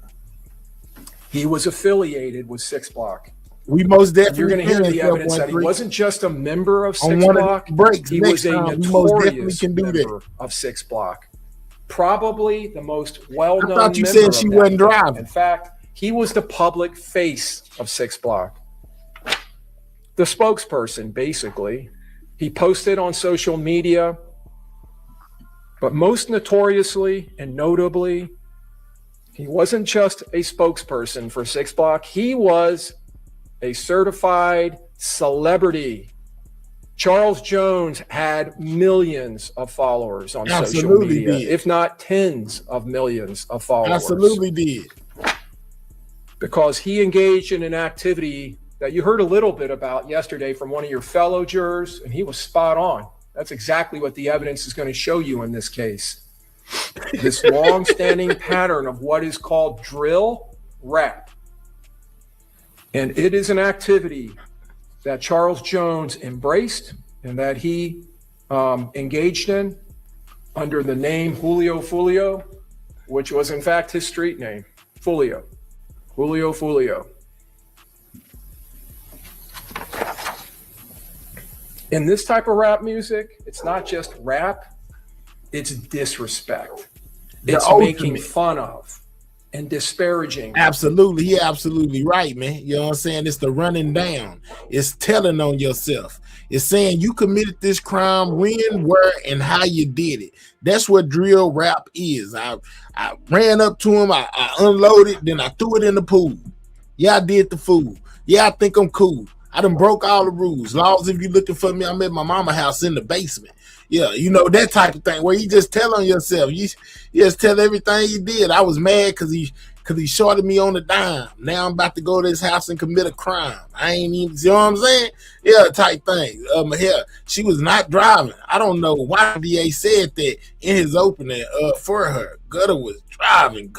He was affiliated with 6 Block. We most definitely. You're going to hear can, the evidence that he 713. wasn't just a member of On 6 one of Block. the breaks He next was a time, we most definitely notorious can do that. member of 6 Block. Probably the most well-known I thought you member said of she that wasn't gang. driving. In fact, he was the public face of 6 Block. The spokesperson, basically. He posted on social media, but most notoriously and notably, he wasn't just a spokesperson for 6 Block. He was a certified celebrity. Charles Jones had millions of followers on social Absolutely media, did. if not tens of millions of followers. Absolutely did. Because he engaged in an activity that you heard a little bit about yesterday from one of your fellow jurors, and he was spot on. That's exactly what the evidence is going to show you in this case. This long-standing pattern of what is called drill rap. And it is an activity that Charles Jones embraced and that he engaged in under the name Julio Foolio, which was in fact his street name, Foolio. Julio Foolio. In this type of rap music, it's not just rap, it's disrespect. It's making fun of and disparaging. Absolutely. You're absolutely right, man. You know what I'm saying? It's the running down. It's telling on yourself. It's saying you committed this crime, when, where, and how you did it. That's what drill rap is. I ran up to him, I unloaded, then I threw it in the pool. Yeah, I did the fool. Yeah, I think I'm cool. I done broke all the rules. Laws, if you're looking for me, I'm at my mama's house in the basement. Yeah, you know, that type of thing where you just tell on yourself. You just tell everything you did. I was mad because he shorted me on the dime. Now I'm about to go to his house and commit a crime. I ain't even, you know what I'm saying? Yeah, type thing. Here, she was not driving. I don't know why the DA said that in his opening for her. Gutter was driving.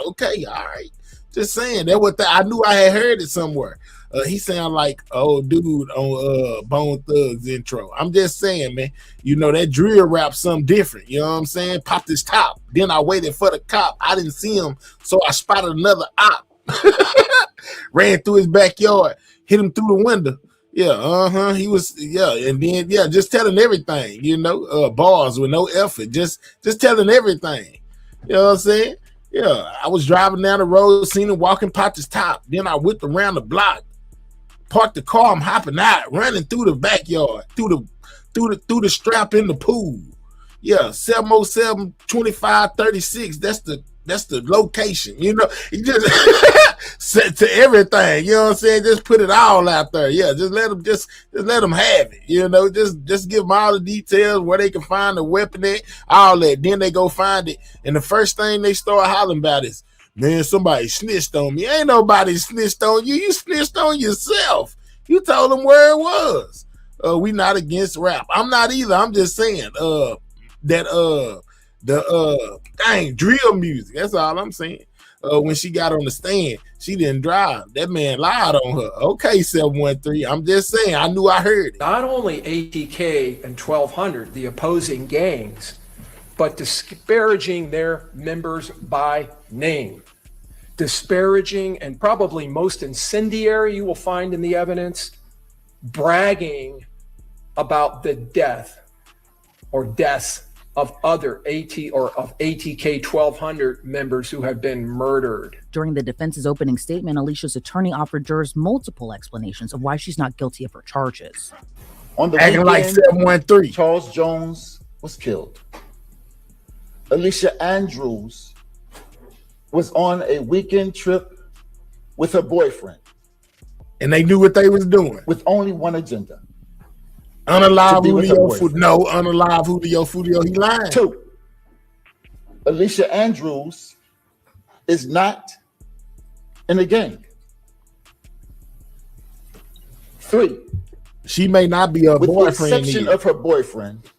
Okay, all right. Just saying that what I knew I had heard it somewhere. He sound like old dude on Bone Thugs intro. I'm just saying, man. You know that drill rap something different. You know what I'm saying? Popped his top. Then I waited for the cop. I didn't see him, so I spotted another op. Ran through his backyard, hit him through the window. Yeah, he was, and then just telling everything. You know, bars with no effort, just telling everything. You know what I'm saying? Yeah, I was driving down the road, seen him walking, popped his top. Then I whipped around the block. Parked the car, I'm hopping out, running through the backyard, through the strap in the pool. Yeah, 707 2536. That's the location. You know, you just set to everything. You know what I'm saying? Just put it all out there. Yeah, just let them have it. You know, just give them all the details where they can find the weapon at, all that. Then they go find it, and the first thing they start hollering about is, man, somebody snitched on me. Ain't nobody snitched on you. You snitched on yourself. You told them where it was. We not against rap. I'm not either. I'm just saying drill music. That's all I'm saying. When she got on the stand, she didn't drive. That man lied on her. Okay, 713. I'm just saying. I knew I heard it. Not only ATK and 1200, the opposing gangs, but disparaging their members by name. Disparaging, and probably most incendiary you will find in the evidence, bragging about the death or deaths of other ATK 1200 members who have been murdered. During the defense's opening statement, Alicia's attorney offered jurors multiple explanations of why she's not guilty of her charges. On the Acting like 713. Charles Jones was killed. Aaliyah Andrews was on a weekend trip with her boyfriend. And they knew what they was doing. With only one agenda. Unalive Julio Foolio. No, unalive Julio Foolio. He lying. 2. Aaliyah Andrews is not in a gang. 3. She may not be a with boyfriend. With the exception of her boyfriend,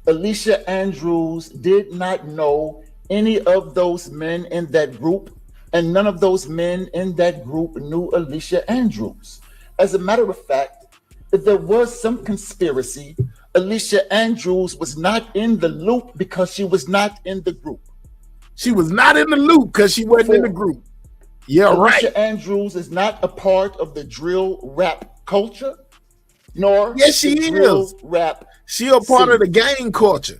Aaliyah Andrews did not know any of those men in that group, and none of those men in that group knew Aaliyah Andrews. As a matter of fact, if there was some conspiracy, Aaliyah Andrews was not in the loop because she was not in the group. She was not in the loop because she wasn't in the group. Yeah, Aaliyah right. Andrews is not a part of the drill rap culture, nor yes, she is. Rap. She a part of the gang culture.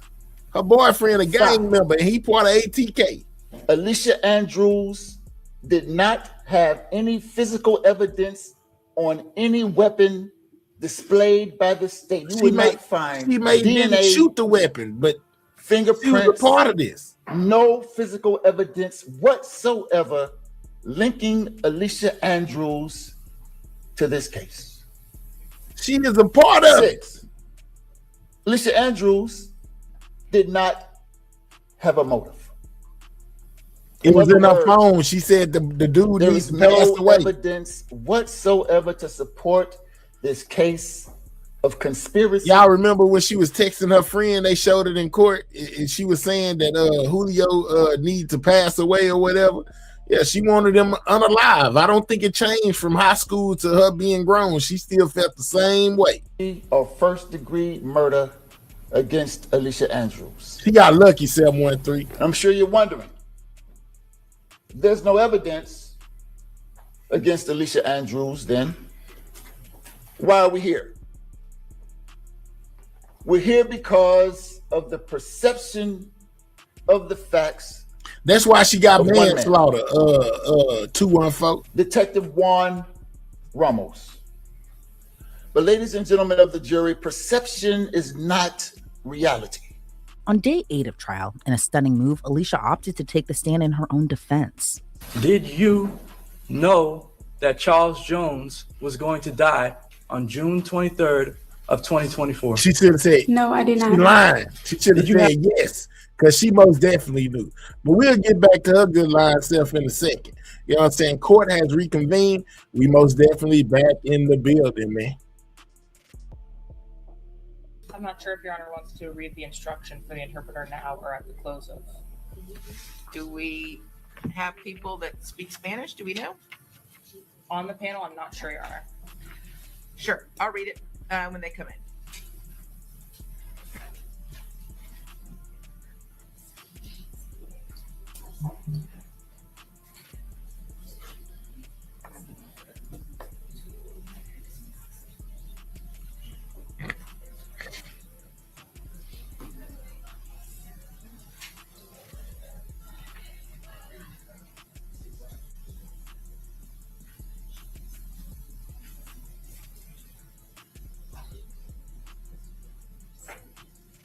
Her boyfriend a gang member, and he part of ATK. Aaliyah Andrews did not have any physical evidence on any weapon displayed by the state. You would not find didn't shoot the weapon, but fingerprints. She was a part of this. No physical evidence whatsoever linking Aaliyah Andrews to this case. She is a part of it. 6, Aaliyah Andrews did not have a motive. It was other in her words, phone. She said the dude there needs is to pass no away. evidence whatsoever to support this case of conspiracy. Y'all remember when she was texting her friend? They showed it in court, and she was saying that Julio needs to pass away or whatever. Yeah, she wanted him unalive. I don't think it changed from high school to her being grown. She still felt the same way. Or first-degree murder against Aaliyah Andrews. She got lucky, 713. I'm sure you're wondering. There's no evidence against Aaliyah Andrews, then why are we here? We're here because of the perception of the facts. That's why she got of one man. manslaughter. 214. Detective Juan Ramos. But ladies and gentlemen of the jury, perception is not reality. On day 8 of trial, in a stunning move, Aaliyah opted to take the stand in her own defense. Did you know that Charles Jones was going to die on June 23rd of 2024? She should have said, No, I did not. She lying. She should have said yes, because she most definitely knew. But we'll get back to her good line self in a second. You know what I'm saying? Court has reconvened. We most definitely back in the building, man. I'm not sure if Your Honor wants to read the instruction for the interpreter now or at the close of. Do we have people that speak Spanish? Do we know? On the panel, I'm not sure, Your Honor. Sure, I'll read it when they come in.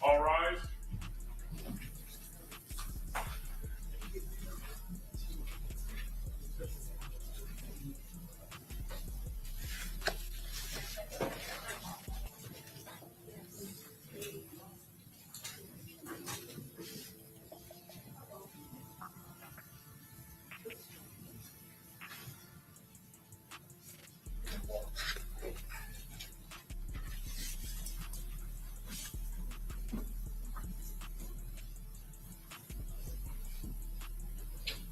All rise.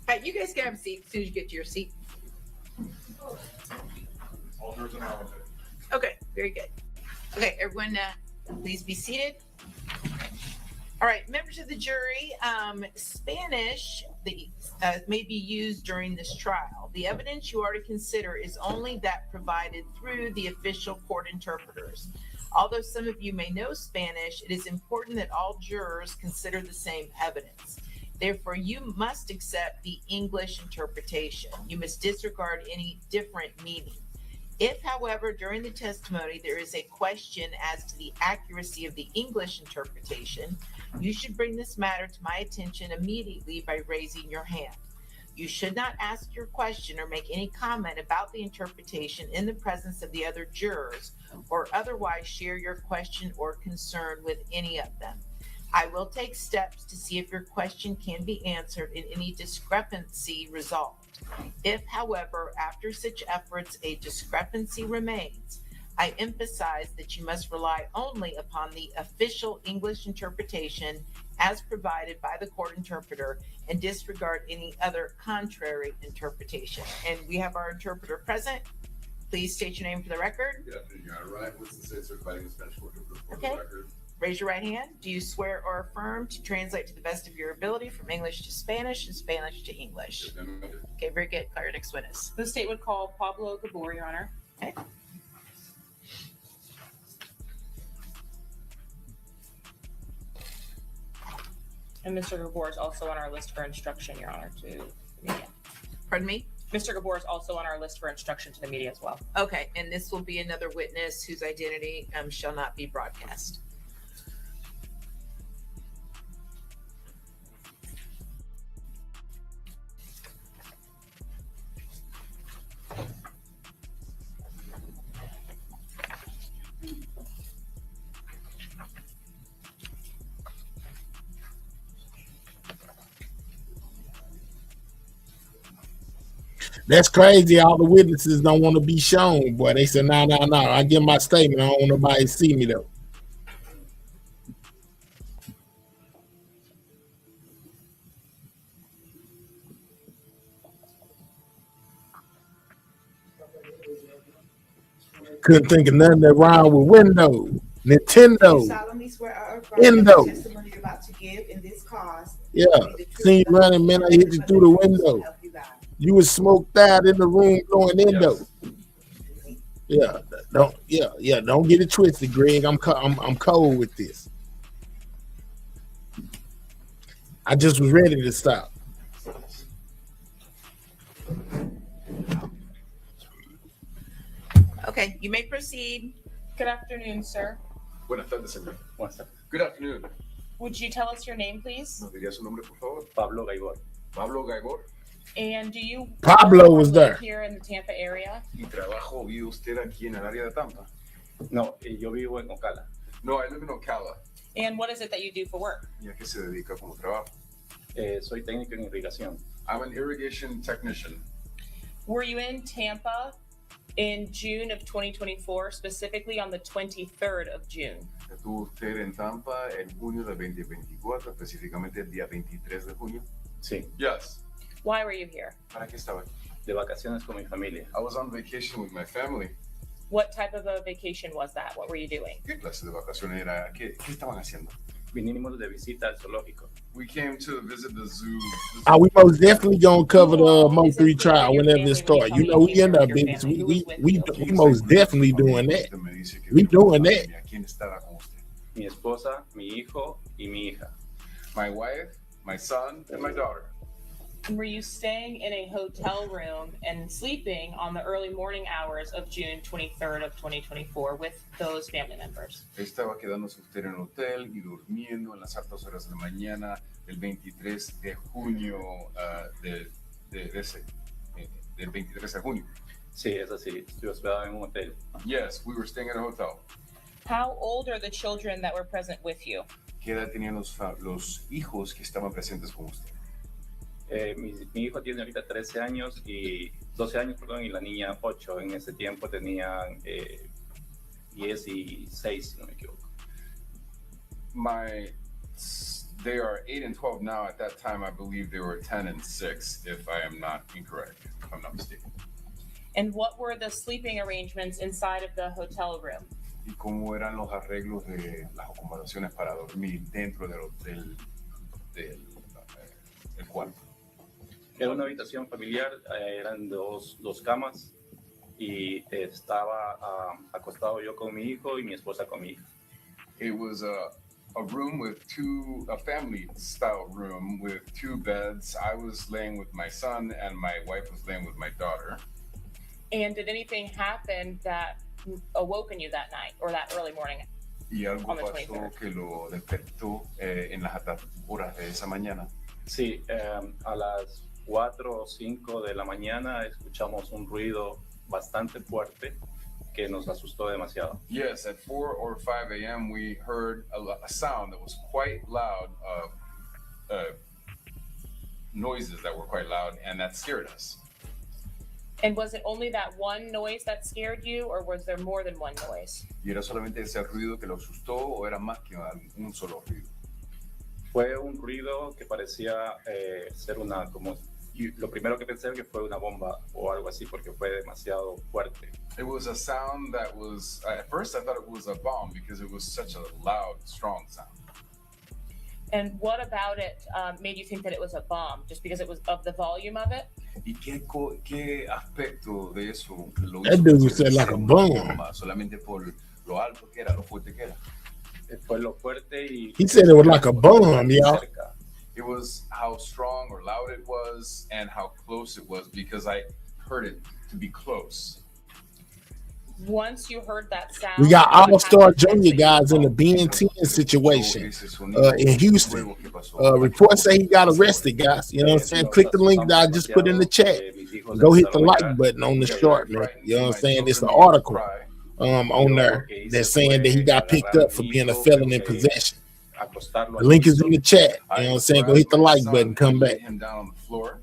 All right, you guys can have a seat as soon as you get to your seat. Alters and all of it. Okay, very good. Okay, everyone, please be seated. All right, members of the jury, Spanish may be used during this trial. The evidence you are to consider is only that provided through the official court interpreters. Although some of you may know Spanish, it is important that all jurors consider the same evidence. Therefore, you must accept the English interpretation. You must disregard any different meaning. If, however, during the testimony there is a question as to the accuracy of the English interpretation, you should bring this matter to my attention immediately by raising your hand. You should not ask your question or make any comment about the interpretation in the presence of the other jurors, or otherwise share your question or concern with any of them. I will take steps to see if your question can be answered and any discrepancy resolved. If, however, after such efforts a discrepancy remains, I emphasize that you must rely only upon the official English interpretation as provided by the court interpreter and disregard any other contrary interpretation. And we have our interpreter present. Please state your name for the record. Good afternoon, Your Honor. Ryan Woodson states certifying the Spanish court for Okay. the record. Raise your right hand. Do you swear or affirm to translate to the best of your ability from English to Spanish and Spanish to English? Okay, very good. Call your next witness. The state would call Pablo Gabor, Your Honor. Okay. And Mr. Gabor is also on our list for instruction, Your Honor, to the media. Pardon me? Mr. Gabor is also on our list for instruction to the media as well. Okay, and this will be another witness whose identity shall not be broadcast. That's crazy. All the witnesses don't want to be shown, boy. They said, no. I give my statement. I don't want nobody to see me, though. Couldn't think of nothing that rhymed with window, Nintendo, You solemnly swear or affirm that Indo. the testimony you're about to give in this cause Yeah, will be the truth, seen you nothing running, man. I hit you through the window. You was smoked out in the room blowing Indo. Yeah, don't get it twisted, Greg. I'm cold with this. I just was ready to stop. Okay, you may proceed. Good afternoon, sir. Buenas tardes, señor. Good afternoon. Would you tell us your name, please? ¿Nos diría su nombre, por favor? Pablo Gaibor. Pablo Gaibor. And do you Pablo was live there. here in the Tampa area? ¿Y trabajo vive usted aquí en el área de Tampa? No, yo vivo en Ocala. No, I live in Ocala. And what is it that you do for work? ¿Y a qué se dedica como trabajo? Soy técnico en irrigación. I'm an irrigation technician. Were you in Tampa in June of 2024, specifically on the 23rd of June? ¿Estuvo usted en Tampa en junio del 2024, específicamente el día 23 de junio? Sí. Yes. Why were you here? ¿Para qué estaba aquí? De vacaciones con mi familia. I was on vacation with my family. What type of a vacation was that? What were you doing? ¿Qué clase de vacaciones era? ¿Qué estaban haciendo? Vinimos de visita al zoológico. We came to visit the zoo. We most definitely gonna cover the Mo 3 trial whenever it starts. You know, we in that business. We most definitely doing that. We doing that. ¿Quién estaba con usted? Mi esposa, mi hijo y mi hija. My wife, my son, and my daughter. Were you staying in a hotel room and sleeping on the early morning hours of June 23rd of 2024 with those family members? Estaba quedándose usted en el hotel y durmiendo en las altas horas de la mañana del 23 de junio del 23 de junio. Sí, es así. Estoy hospedado en un hotel. Yes, we were staying at a hotel. How old are the children that were present with you? ¿Qué edad tenían los hijos que estaban presentes con usted? Mi hijo tiene ahorita 13 años y 12 años, perdón, y la niña 8. En ese tiempo tenían 10 y 6, si no me equivoco. They are 8 and 12 now. At that time, I believe they were 10 and 6, if I am not incorrect, if I'm not mistaken. And what were the sleeping arrangements inside of the hotel room? ¿Y cómo eran los arreglos de las acomodaciones para dormir dentro del cuarto? Era una habitación familiar, eran dos camas y estaba acostado yo con mi hijo y mi esposa con mi hija. It was a room with a family style room with 2 beds. I was laying with my son and my wife was laying with my daughter. And did anything happen that awoken you that night or that early morning? Y algo pasó que lo despertó en las altas horas de esa mañana. Sí, a las 4 o 5 de la mañana escuchamos un ruido bastante fuerte que nos asustó demasiado. Yes, at 4 or 5 a.m. we heard a sound that was quite loud, noises that were quite loud, and that scared us. And was it only that one noise that scared you, or was there more than one noise? ¿Y era solamente ese ruido que lo asustó o era más que un solo ruido? Fue un ruido que parecía ser lo primero que pensé que fue una bomba o algo así porque fue demasiado fuerte. It was a sound that was, at first I thought it was a bomb because it was such a loud, strong sound. And what about it made you think that it was a bomb? Just because it was of the volume of it? ¿Y qué aspecto de eso lo That dude said like a bomb. Solamente por lo alto que era, lo fuerte que era. Fue lo fuerte y... He said it was like a bomb, y'all. It was how strong or loud it was and how close it was because I heard it to be close. Once you heard that sound, we got all-star junior guys in the BN10 situation in Houston. Reports say he got arrested, guys. You know what I'm saying? Click the link that I just put in the chat. Go hit the like button on the short, man. You know what I'm saying? It's an article on there that's saying that he got picked up for being a felon in possession. The link is in the chat. You know what I'm saying? Go hit the like button, come back. Him down on the floor.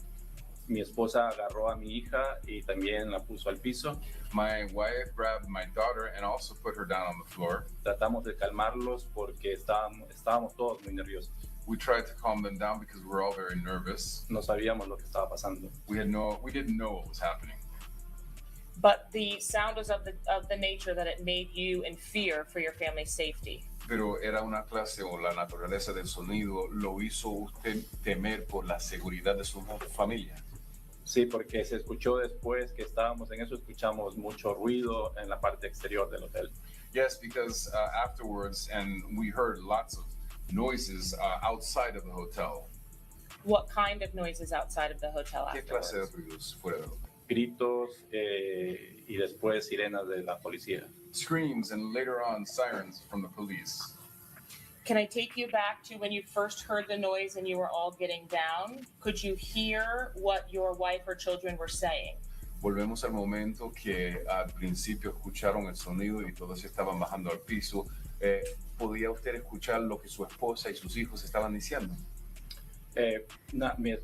Mi esposa agarró a mi hija y también la puso al piso. My wife grabbed my daughter and also put her down on the floor. Tratamos de calmarlos porque estábamos todos muy nerviosos. We tried to calm them down because we were all very nervous. No sabíamos lo que estaba pasando. We didn't know what was happening. But the sound was of the nature that it made you in fear for your family's safety. Pero era una clase o la naturaleza del sonido lo hizo usted temer por la seguridad de su familia. Sí, porque se escuchó después que estábamos en eso, escuchamos mucho ruido en la parte exterior del hotel. Yes, because afterwards, and we heard lots of noises outside of the hotel. What kind of noises outside of the hotel ¿Qué afterwards? clase de ruidos fuera del hotel? Gritos y después sirenas de la policía. Screams and later on sirens from the police. Can I take you back to when you first heard the noise and you were all getting down? Could you hear what your wife or children were saying? Volvemos al momento que al principio escucharon el sonido y todos estaban bajando al piso. ¿Podía usted escuchar lo que su esposa y sus hijos estaban diciendo?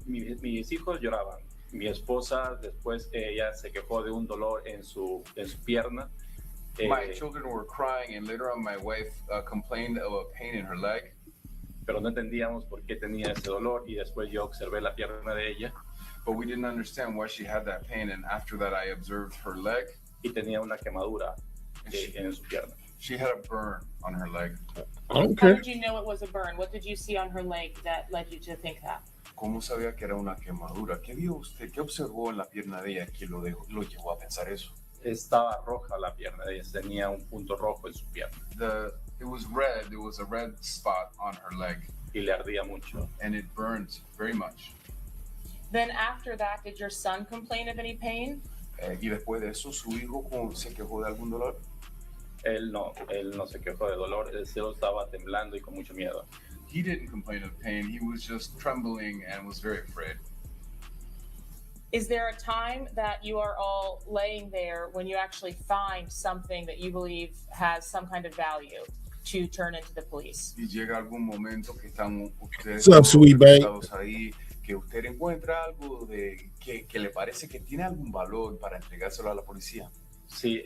Mis hijos lloraban. Mi esposa después ella se quejó de un dolor en su pierna. My children were crying, and later on my wife complained of a pain in her leg. Pero no entendíamos por qué tenía ese dolor y después yo observé la pierna de ella. But we didn't understand why she had that pain, and after that I observed her leg. Y tenía una quemadura en su pierna. She had a burn on her leg. How did you know it was a burn? What did you see on her leg that led you to think that? ¿Cómo sabía que era una quemadura? ¿Qué vio usted? ¿Qué observó en la pierna de ella que lo llevó a pensar eso? Estaba roja la pierna de ella, tenía un punto rojo en su pierna. It was red. There was a red spot on her leg. Y le ardía mucho. And it burned very much. Then after that, did your son complain of any pain? Y después de eso, ¿su hijo se quejó de algún dolor? Él no se quejó de dolor, él solo estaba temblando y con mucho miedo. He didn't complain of pain. He was just trembling and was very afraid. Is there a time that you are all laying there when you actually find something that you believe has some kind of value to turn into the police? Y llega algún momento que están ustedes What's up, sweet babe? ahí, que usted encuentra algo que le parece que tiene algún valor para entregárselo a la policía. Sí,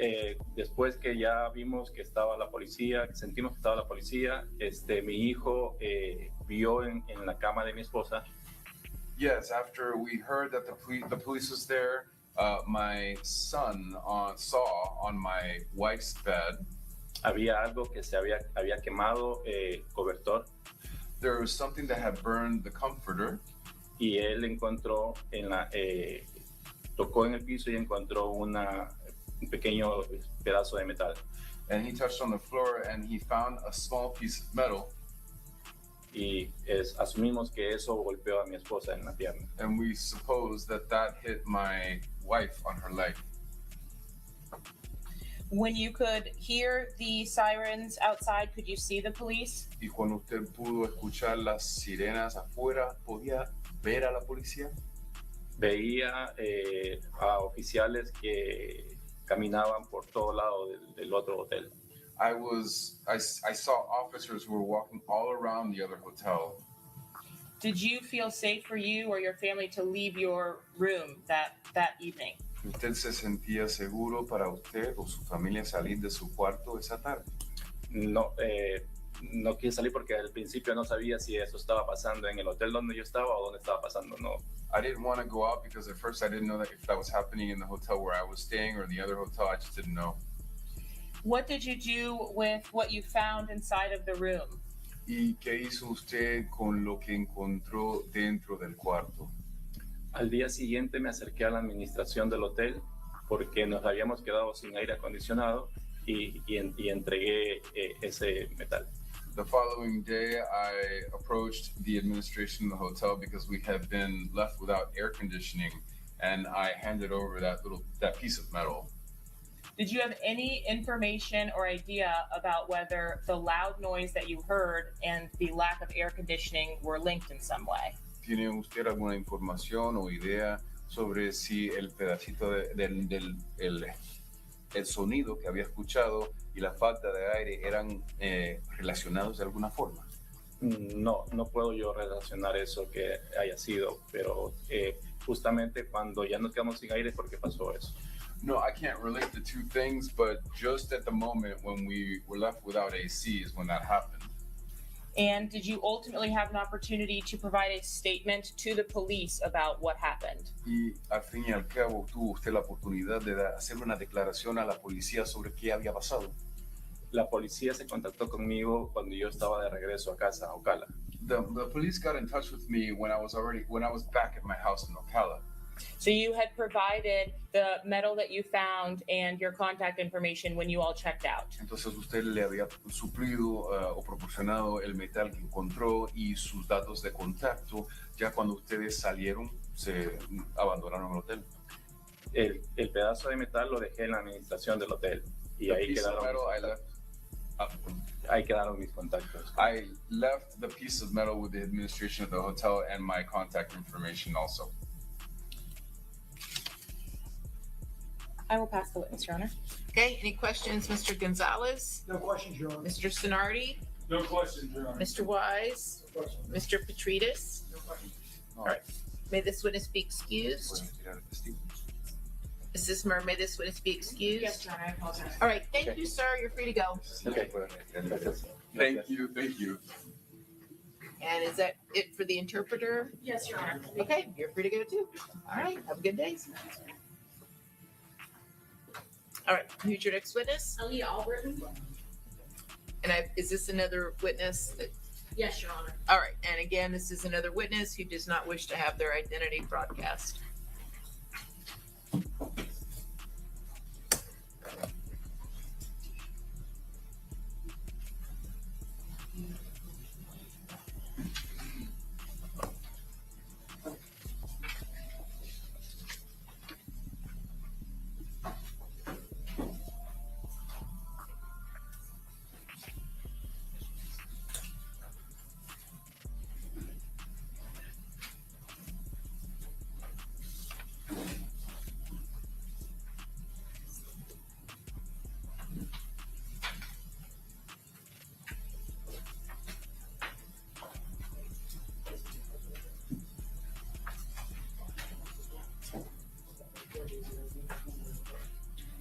después que ya vimos que estaba la policía, que sentimos que estaba la policía, mi hijo vio en la cama de mi esposa. Yes, after we heard that the police was there, my son saw on my wife's bed. Había algo que se había quemado, cobertor. There was something that had burned the comforter. Y él encontró tocó en el piso y encontró un pequeño pedazo de metal. And he touched on the floor and he found a small piece of metal. Y asumimos que eso golpeó a mi esposa en la pierna. And we suppose that hit my wife on her leg. When you could hear the sirens outside, could you see the police? Y cuando usted pudo escuchar las sirenas afuera, ¿podía ver a la policía? Veía a oficiales que caminaban por todo lado del otro hotel. I saw officers who were walking all around the other hotel. Did you feel safe for you or your family to leave your room that evening? ¿Usted se sentía seguro para usted o su familia salir de su cuarto esa tarde? No quise salir porque al principio no sabía si eso estaba pasando en el hotel donde yo estaba o donde estaba pasando. No. I didn't want to go out because at first I didn't know that if that was happening in the hotel where I was staying or the other hotel. I just didn't know. What did you do with what you found inside of the room? ¿Y qué hizo usted con lo que encontró dentro del cuarto? Al día siguiente me acerqué a la administración del hotel porque nos habíamos quedado sin aire acondicionado y entregué ese metal. The following day, I approached the administration of the hotel because we had been left without air conditioning, and I handed over that piece of metal. Did you have any information or idea about whether the loud noise that you heard and the lack of air conditioning were linked in some way? ¿Tiene usted alguna información o idea sobre si el pedacito el sonido que había escuchado y la falta de aire eran relacionados de alguna forma? No, no puedo yo relacionar eso que haya sido, pero justamente cuando ya nos quedamos sin aire, ¿por qué pasó eso? No, I can't relate the two things, but just at the moment when we were left without AC is when that happened. And did you ultimately have an opportunity to provide a statement to the police about what happened? Y al fin y al cabo tuvo usted la oportunidad de hacer una declaración a la policía sobre qué había pasado. La policía se contactó conmigo cuando yo estaba de regreso a casa, a Ocala. The police got in touch with me when I was back at my house in Ocala. So you had provided the metal that you found and your contact information when you all checked out. Entonces usted le había suplido o proporcionado el metal que encontró y sus datos de contacto ya cuando ustedes salieron, se abandonaron el hotel. El pedazo de metal lo dejé en la administración del hotel y ahí quedaron mis contactos. I left the piece of metal with the administration of the hotel and my contact information also. I will pass the witness, Your Honor. Okay, any questions, Mr. Gonzalez? No questions, Your Honor. Mr. Sonardi? No questions, Your Honor. Mr. Wise? Mr. Petridis? All right. May this witness be excused? Mrs. Murr, may this witness be excused? Yes, Your Honor, I apologize. All right, thank you, sir. You're free to go. Okay. Thank you. And is that it for the interpreter? Yes, Your Honor. Okay, you're free to go too. All right, have a good day. All right, who's your next witness? Aaliyah Albertton. And is this another witness? Yes, Your Honor. All right, and again, this is another witness who does not wish to have their identity broadcast.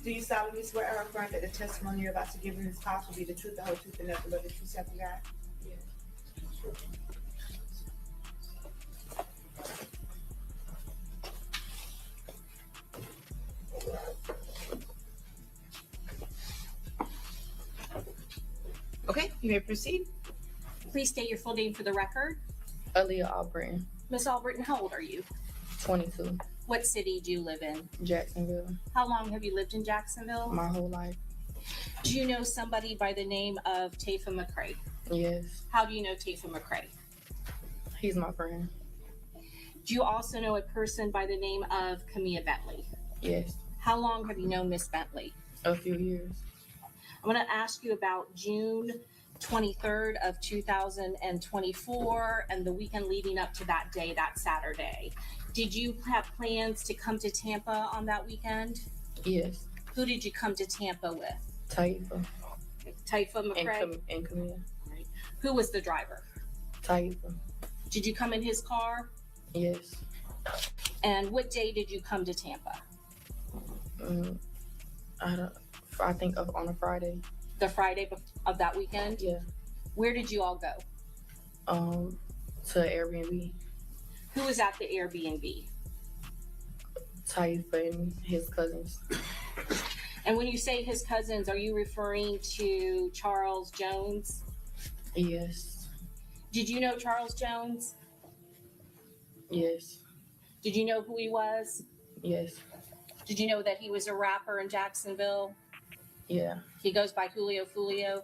Do you solemnly swear or affirm that the testimony you're about to give in this house will be the truth, the whole truth, and nothing but the truth, so help you God? Okay, you may proceed. Please state your full name for the record. Aaliyah Albertton, Miss Albertton, how old are you? 22, What city do you live in? Jacksonville, How long have you lived in Jacksonville? my whole life. Do you know somebody by the name of Tafa McCray? Yes, How do you know Tafa McCray? he's my friend. Do you also know a person by the name of Kamir Bentley? Yes, How long have you known Miss Bentley? a few years. I'm going to ask you about June 23rd of 2024 and the weekend leading up to that day, that Saturday. Did you have plans to come to Tampa on that weekend? Yes, Who did you come to Tampa with? Taifa Tafa McCray? and Camille. Who was the driver? Taifa, Did you come in his car? yes. And what day did you come to Tampa? I think on a Friday. The Friday of that weekend? Yeah. Where did you all go? To Airbnb. Who was at the Airbnb? Taifa and his cousins. And when you say his cousins, are you referring to Charles Jones? Yes, Did you know Charles Jones? yes, Did you know who he was? yes, Did you know that he was a rapper in Jacksonville? yeah, He goes by Julio Foolio.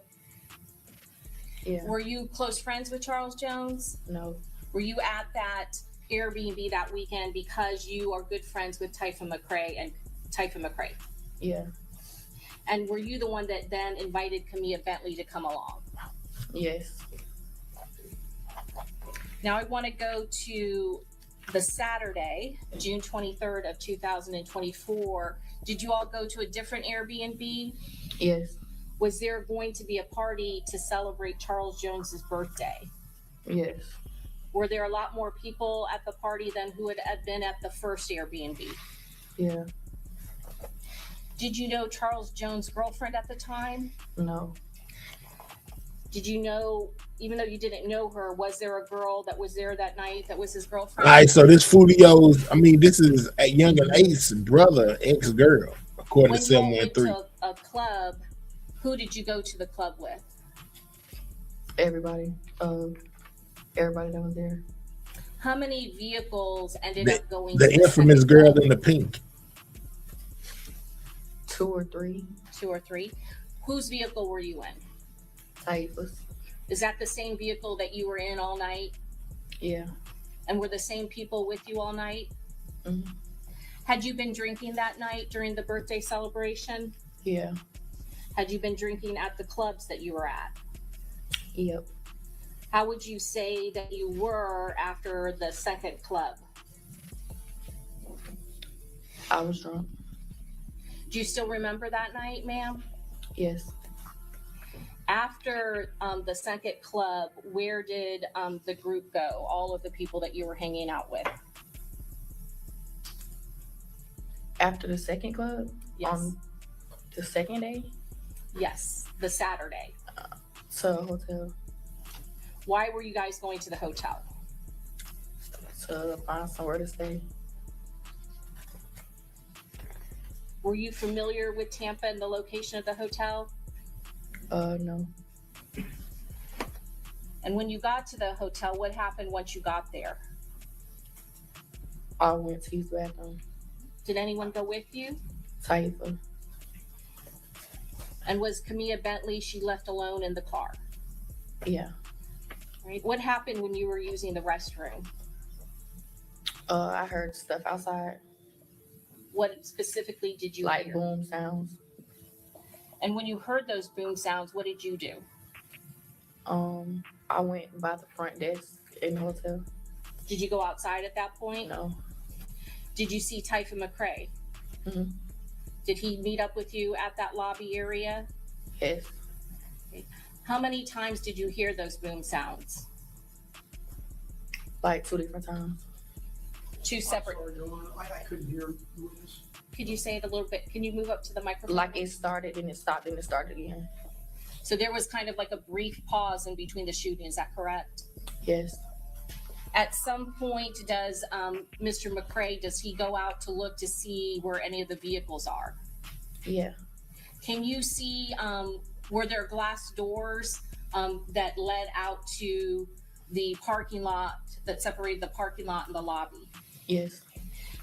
yeah. Were you close friends with Charles Jones? No, Were you at that Airbnb that weekend because you are good friends with Tafa McCray? yeah, And were you the one that then invited Kamir Bentley to come along? yes, Now I want to go to the Saturday, June 23rd of 2024. Did you all go to a different Airbnb? yes, Was there going to be a party to celebrate Charles Jones's birthday? Yes. Were there a lot more people at the party than who had been at the first Airbnb? Yeah. Did you know Charles Jones' girlfriend at the time? No. Did you know, even though you didn't know her, was there a girl that was there that night that was his All girlfriend? right, so this Foolio's, this is a Young and Ace brother, ex-girl, according When to you all went 713. to a club, who did you go to the club with? Everybody. Everybody that was there. How many vehicles ended The, up going the to the infamous second girl club? in the pink. 2 or 3. 2 or 3. Whose vehicle were you in? Typhus. Is that the same vehicle that you were in all night? Yeah. And were the same people with you all night? Mm-hmm. Had you been drinking that night during the birthday celebration? Yeah. Had you been drinking at the clubs that you were at? Yep. How would you say that you were after the second club? I was drunk. Do you still remember that night, ma'am? Yes. After the second club, where did the group go? All of the people that you were hanging out with? After the second club? Yes. On the second day? Yes, the Saturday. To a hotel. Why were you guys going to the hotel? To find somewhere to stay. Were you familiar with Tampa and the location of the hotel? No. And when you got to the hotel, what happened once you got there? I went to use the bathroom. Did anyone go with you? Typhus. And was Kamir Bentley, she left alone in the car? Yeah. Right. What happened when you were using the restroom? I heard stuff outside. What specifically did you like hear? Boom sounds. And when you heard those boom sounds, what did you do? I went by the front desk in the hotel. Did you go outside at that point? No. Did you see Typhus McCrae? Mm-hmm. Did he meet up with you at that lobby area? Yes. Okay. How many times did you hear those boom sounds? Like 2 different times. 2 separate. I'm sorry, Joanna, I couldn't hear this. Could you say it a little bit? Can you move up to the microphone? Like it started and it stopped and it started again. So there was kind of like a brief pause in between the shooting. Is that correct? Yes. At some point, does Mr. McCrae, does he go out to look to see where any of the vehicles are? Yeah. Can you see, were there glass doors that led out to the parking lot, that separated the parking lot and the lobby? Yes.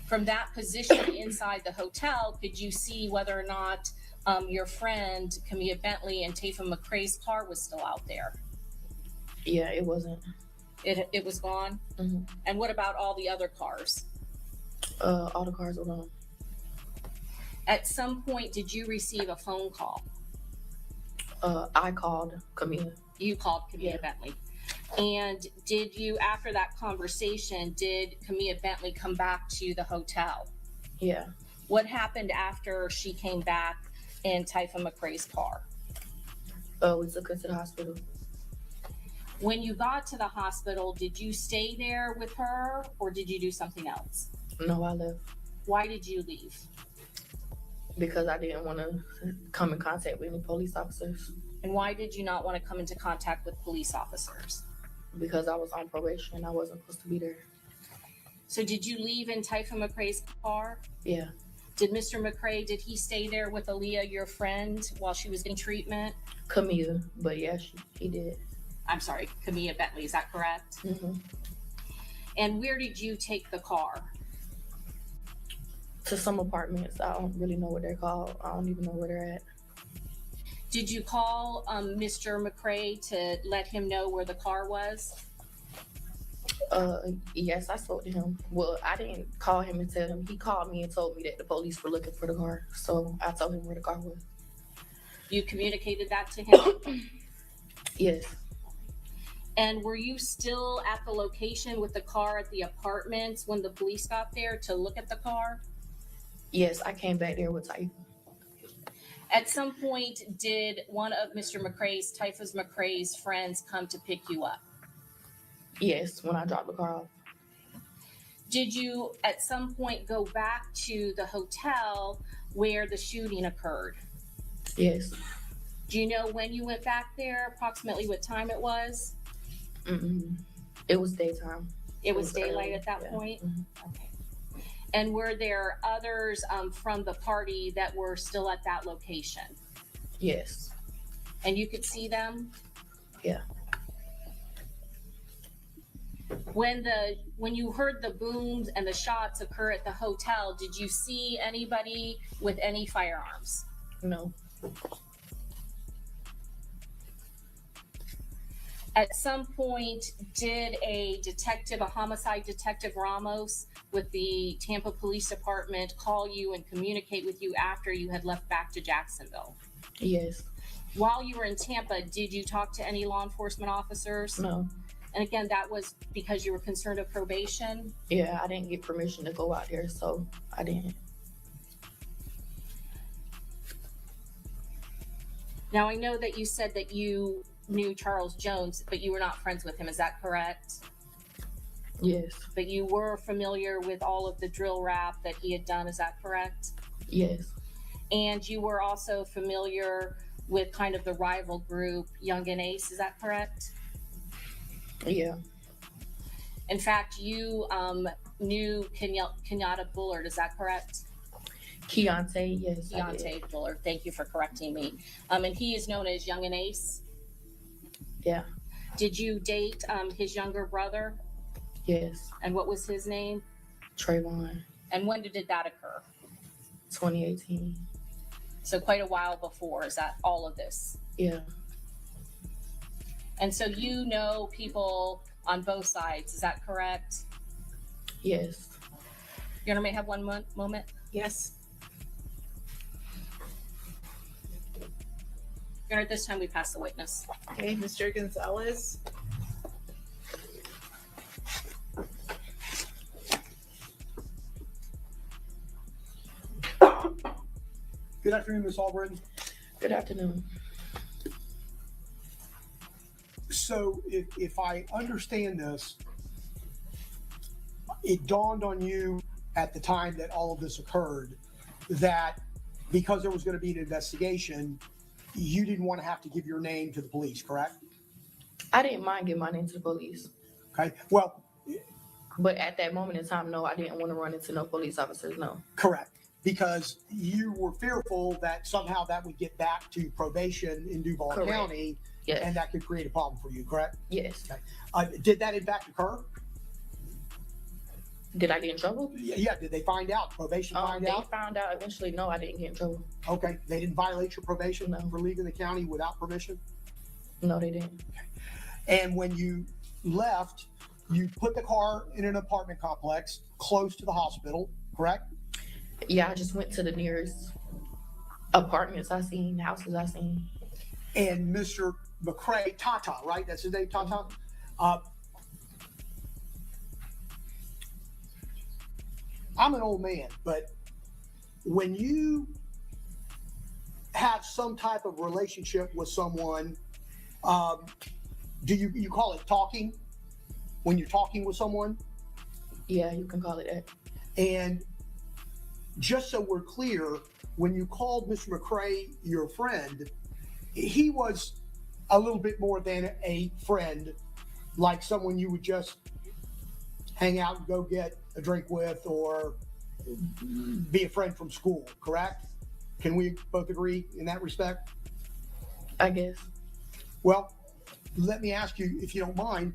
From that position inside the hotel, could you see whether or not your friend, Kamir Bentley, and Typhus McCrae's car was still out there? Yeah, it wasn't. It was gone? Mm-hmm. And what about all the other cars? All the cars were gone. At some point, did you receive a phone call? I called Kamir. You called Kamir Bentley. And did you, after that conversation, did Kamir Bentley come back to the hotel? Yeah. What happened after she came back in Typhus McCrae's car? We took her to the hospital. When you got to the hospital, did you stay there with her or did you do something else? No, I left. Why did you leave? Because I didn't want to come in contact with any police officers. And why did you not want to come into contact with police officers? Because I was on probation. I wasn't supposed to be there. So did you leave in Typhus McCrae's car? Yeah. Did Mr. McCrae, did he stay there with Aaliyah, your friend, while she was getting treatment? Kamir, but yeah, he did. I'm sorry, Kamir Bentley, is that correct? Mm-hmm. And where did you take the car? To some apartments. I don't really know what they're called. I don't even know where they're at. Did you call Mr. McCrae to let him know where the car was? Yes, I spoke to him. Well, I didn't call him and tell him. He called me and told me that the police were looking for the car. So I told him where the car was. You communicated that to him? Yes. And were you still at the location with the car at the apartments when the police got there to look at the car? Yes, I came back there with Typhus. At some point, did one of Mr. McCrae's, Typhus McCrae's friends come to pick you up? Yes, when I dropped the car off. Did you at some point go back to the hotel where the shooting occurred? Yes. Do you know when you went back there, approximately what time it was? It was daytime. It was daylight early, at that yeah. point? Okay. And were there others from the party that were still at that location? Yes. And you could see them? Yeah. When you heard the booms and the shots occur at the hotel, did you see anybody with any firearms? No. At some point, did a homicide detective Ramos with the Tampa Police Department call you and communicate with you after you had left back to Jacksonville? Yes. While you were in Tampa, did you talk to any law enforcement officers? No. And again, that was because you were concerned of probation? Yeah, I didn't get permission to go out there, so I didn't. Now, I know that you said that you knew Charles Jones, but you were not friends with him. Is that correct? Yes. But you were familiar with all of the drill rap that he had done. Is that correct? Yes. And you were also familiar with kind of the rival group, Young and Ace. Is that correct? Yeah. In fact, you knew Kenyatta Bullard. Is that correct? Keontae, yes. Keontae Bullard. Thank you for correcting me. And he is known as Young and Ace. Yeah. Did you date his younger brother? Yes. And what was his name? Trayvon. And when did that occur? 2018. So quite a while before. Is that all of this? Yeah. And so you know people on both sides. Is that correct? Yes. Your Honor, may I have one moment? Yes. Your Honor, at this time we pass the witness. Okay, Mr. Gonzalez. Good afternoon, Ms. Albertton. Good afternoon. So if I understand this, it dawned on you at the time that all of this occurred that because there was going to be an investigation, you didn't want to have to give your name to the police, correct? I didn't mind giving my name to the police. Okay, well. But at that moment in time, no, I didn't want to run into no police officers, no. Correct, because you were fearful that somehow that would get back to probation in Duval Correct. County, Yes. and that could create a problem for you, correct? Yes. Okay. Did that in fact occur? Did I get in trouble? Yeah, did they find out? Probation find out? They found out eventually. No, I didn't get in trouble. Okay, they didn't violate your probation for leaving the county without permission? No, they didn't. And when you left, you put the car in an apartment complex close to the hospital, correct? Yeah, I just went to the nearest apartments I seen, houses I seen. And Mr. McCray, Tata, right? That's his name, Tata? I'm an old man, but when you have some type of relationship with someone, do you call it talking? When you're talking with someone? Yeah, you can call it that. And just so we're clear, when you called Mr. McCray your friend, he was a little bit more than a friend, like someone you would just hang out and go get a drink with or be a friend from school, correct? Can we both agree in that respect? I guess. Well, let me ask you, if you don't mind,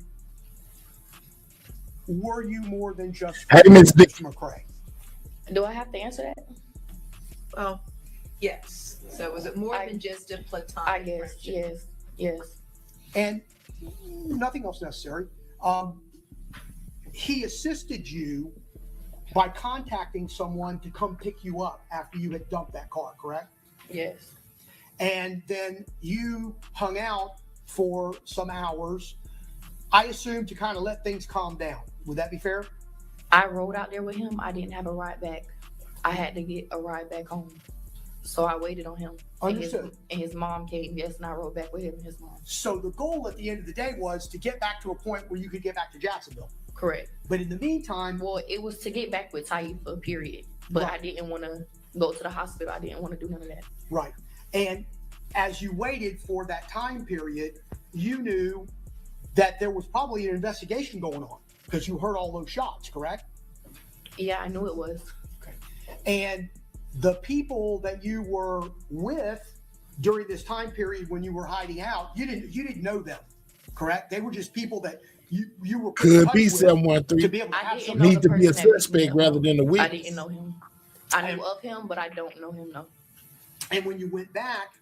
were you more than just Mr. McCray? Do I have to answer that? Well, yes. So was it more than just a platonic I guess, friendship? yes. And nothing else necessary. He assisted you by contacting someone to come pick you up after you had dumped that car, correct? Yes. And then you hung out for some hours, I assume, to kind of let things calm down. Would that be fair? I rode out there with him. I didn't have a ride back. I had to get a ride back home. So I waited on him. Understood. And his mom came, yes, and I rode back with him and his mom. So the goal at the end of the day was to get back to a point where you could get back to Jacksonville. Correct. But in the meantime, well, it was to get back with Taifa, period. But right. I didn't want to go to the hospital. I didn't want to do none of that. Right. And as you waited for that time period, you knew that there was probably an investigation going on because you heard all those shots, correct? Yeah, I knew it was. Okay. And the people that you were with during this time period when you were hiding out, you didn't know them, correct? They were just people that you were could be someone to be able to have some need to be a suspect rather than a witness. I didn't know him. I knew of him, but I don't know him, no. And when you went back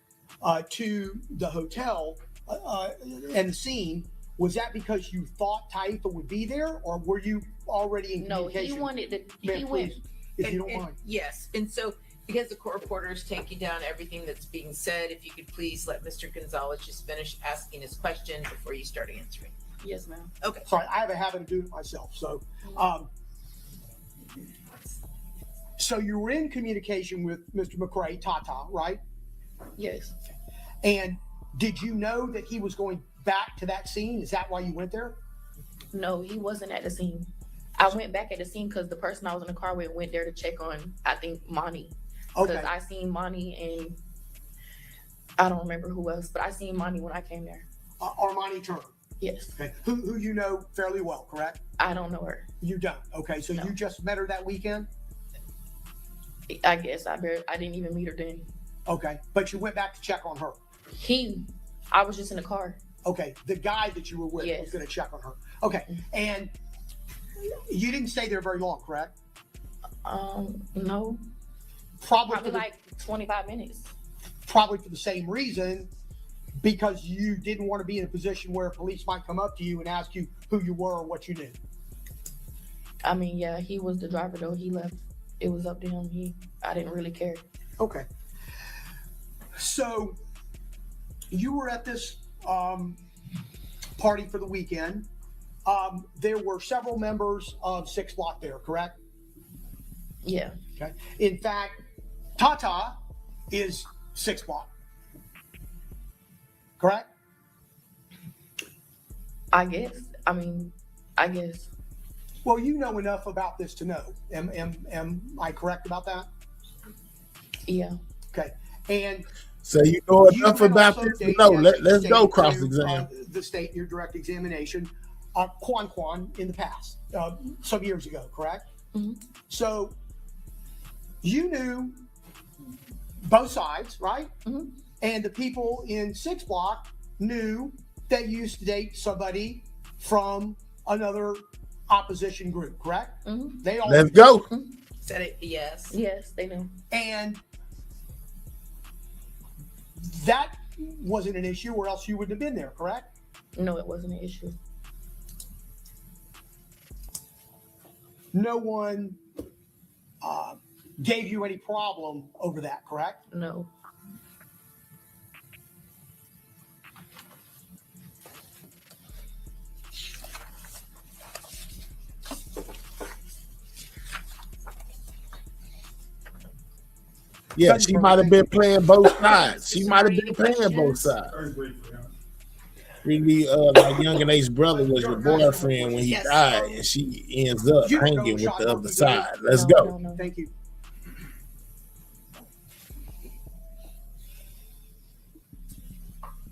to the hotel and the scene, was that because you thought Taifa would be there, or were you already in communication? No, he wanted to. Ma'am, He please, went. if you don't mind. Yes, and so because the court reporter's taking down everything that's being said, if you could please let Mr. Gonzalez just finish asking his question before you start answering. Yes, ma'am. Okay. Sorry, I have a habit of doing it myself. So you were in communication with Mr. McCrae, Tata, right? Yes. And did you know that he was going back to that scene? Is that why you went there? No, he wasn't at the scene. I went back at the scene because the person I was in the car with went there to check on, I think, Monty. Because Okay. I seen Monty and I don't remember who else, but I seen Monty when I came there. Armani Turner. Yes. Okay. Who you know fairly well, correct? I don't know her. You don't. Okay. So you just met her that weekend? I guess I didn't even meet her then. Okay. But you went back to check on her. I was just in the car. Okay. The guy that you were with was going to check on her. Okay. And you didn't stay there very long, correct? No. Probably like 25 minutes. Probably for the same reason, because you didn't want to be in a position where police might come up to you and ask you who you were or what you did. I mean, yeah, he was the driver though. He left. It was up to him. I didn't really care. Okay. So you were at this party for the weekend. There were several members of 6 Block there, correct? Yeah. Okay. In fact, Tata is 6 Block. Correct? I guess. I guess. Well, you know enough about this to know. Am I correct about that? Yeah. Okay. And so you know enough about this to know. Let's go cross-examine. The state, your direct examination, Quan in the past, some years ago, correct? Mm-hmm. So you knew both sides, right? Mm-hmm. And the people in 6 Block knew that you used to date somebody from another opposition group, correct? Mm-hmm. They all Let's go. Said it, yes. Yes, they knew. And that wasn't an issue, or else you wouldn't have been there, correct? No, it wasn't an issue. No one gave you any problem over that, correct? No. Yeah, she might have been playing both sides. She might have been playing both sides. Really, my young and Ace brother was your boyfriend when he died, and she ends up hanging with the other side. Let's go. No. Thank you.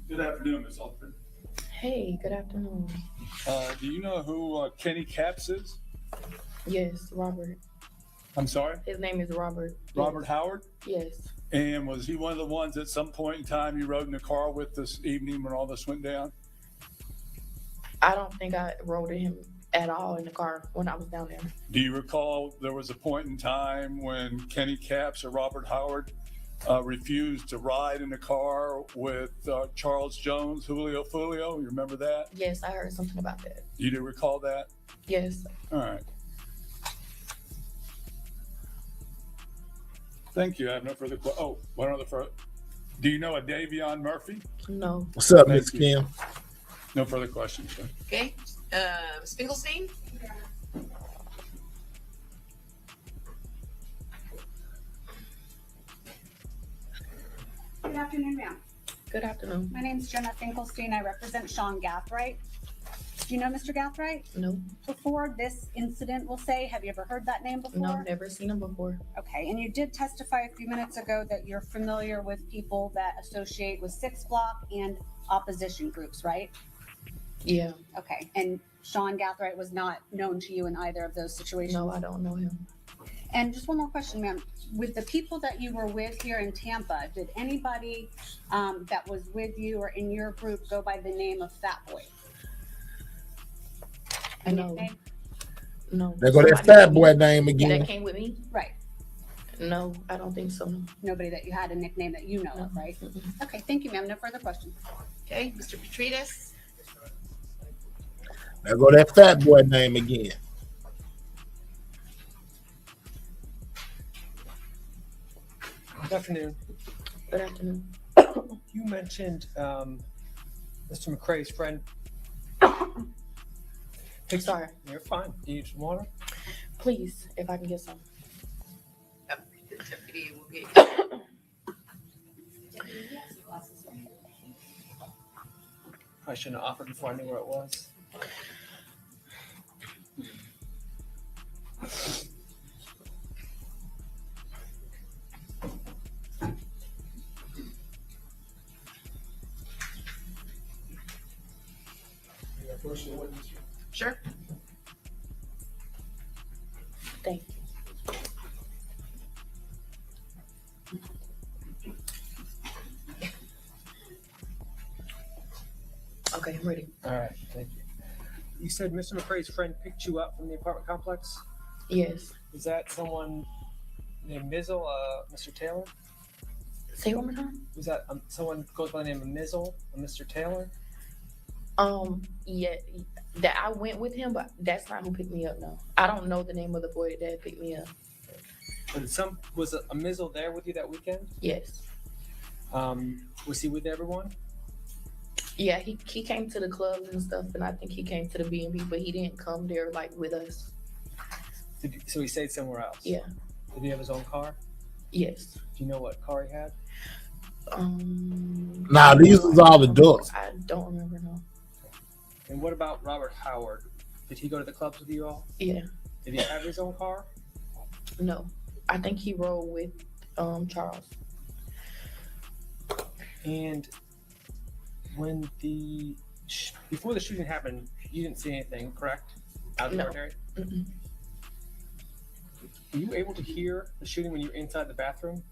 Good afternoon, Ms. Albertton. Hey, good afternoon. Do you know who Kenny Capps is? Yes, Robert. I'm sorry? His name is Robert. Robert Howard? Yes. And was he one of the ones at some point in time you rode in the car with this evening when all this went down? I don't think I rode him at all in the car when I was down there. Do you recall there was a point in time when Kenny Capps or Robert Howard refused to ride in the car with Charles Jones, Julio Foolio? You remember that? Yes, I heard something about that. You do recall that? Yes. All right. Thank you. I have no further questions. Oh, one other further. Do you know a Davion Murphy? No. What's up, Thank Miss you. Kim? No further questions, sir. Okay. Ms. Finkelstein? afternoon, ma'am. Good afternoon. My name's Jenna Finkelstein. I represent Sean Gathright. Do you know Mr. Gathright? No. Before this incident, we'll say, have you ever heard that name before? No, never seen him before. Okay, and you did testify a few minutes ago that you're familiar with people that associate with 6 Block and opposition groups, right? Yeah. Okay, and Sean Gathright was not known to you in either of those situations? No, I don't know him. And just one more question, ma'am. With the people that you were with here in Tampa, did anybody that was with you or in your group go by the name of Fat Boy? A No. nickname? No. There go that Fat Boy name again. That came with me? Right. No, I don't think so. No. Nobody that you had a nickname that you know of, right? Okay, thank you, ma'am. No further questions. Okay, Mr. Petrides. There go that Fat Boy name again. Good afternoon. Good afternoon. You mentioned Mr. McCrae's friend. Sorry. You're fine. Do you need some water? Please, if I can get some. The deputy will get. I shouldn't have offered before I knew where it was. Sure. Thank you. Okay, I'm ready. All right, thank you. You said Mr. McCrae's friend picked you up from the apartment complex? Yes. Was that someone named Mizzle, Mr. Taylor? Say it one more time. Was that someone goes by the name of Mizzle, Mr. Taylor? Yeah, that I went with him, but that's not who picked me up. No, I don't know the name of the boy that picked me up. But was a Mizzle there with you that weekend? Yes. Was he with everyone? Yeah, he came to the clubs and stuff, and I think he came to the B&B, but he didn't come there like with us. So he stayed somewhere else? Yeah. Did he have his own car? Yes. Do you know what car he had? Nah, these was all adults. I don't remember, no. And what about Robert Howard? Did he go to the clubs with you all? Yeah. Did he have his own car? No. I think he rode with Charles. And when before the shooting happened, you didn't see anything, correct? Out of the No. ordinary? Mm-mm. Were you able to hear the shooting when you were inside the bathroom?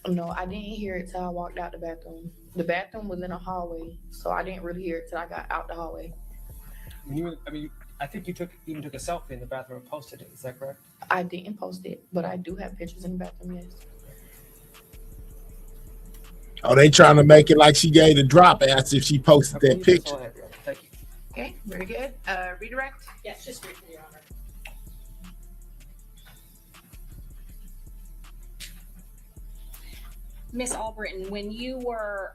No, I didn't hear it till I walked out the bathroom. The bathroom was in a hallway, so I didn't really hear it till I got out the hallway. I think you even took a selfie in the bathroom and posted it. Is that correct? I didn't post it, but I do have pictures in the bathroom, yes. Oh, they trying to make it like she gave the drop as if she posted that picture. Thank you. Okay, very good. Redirect? Yes, just briefly, Your Honor. Miss Albertton, when you were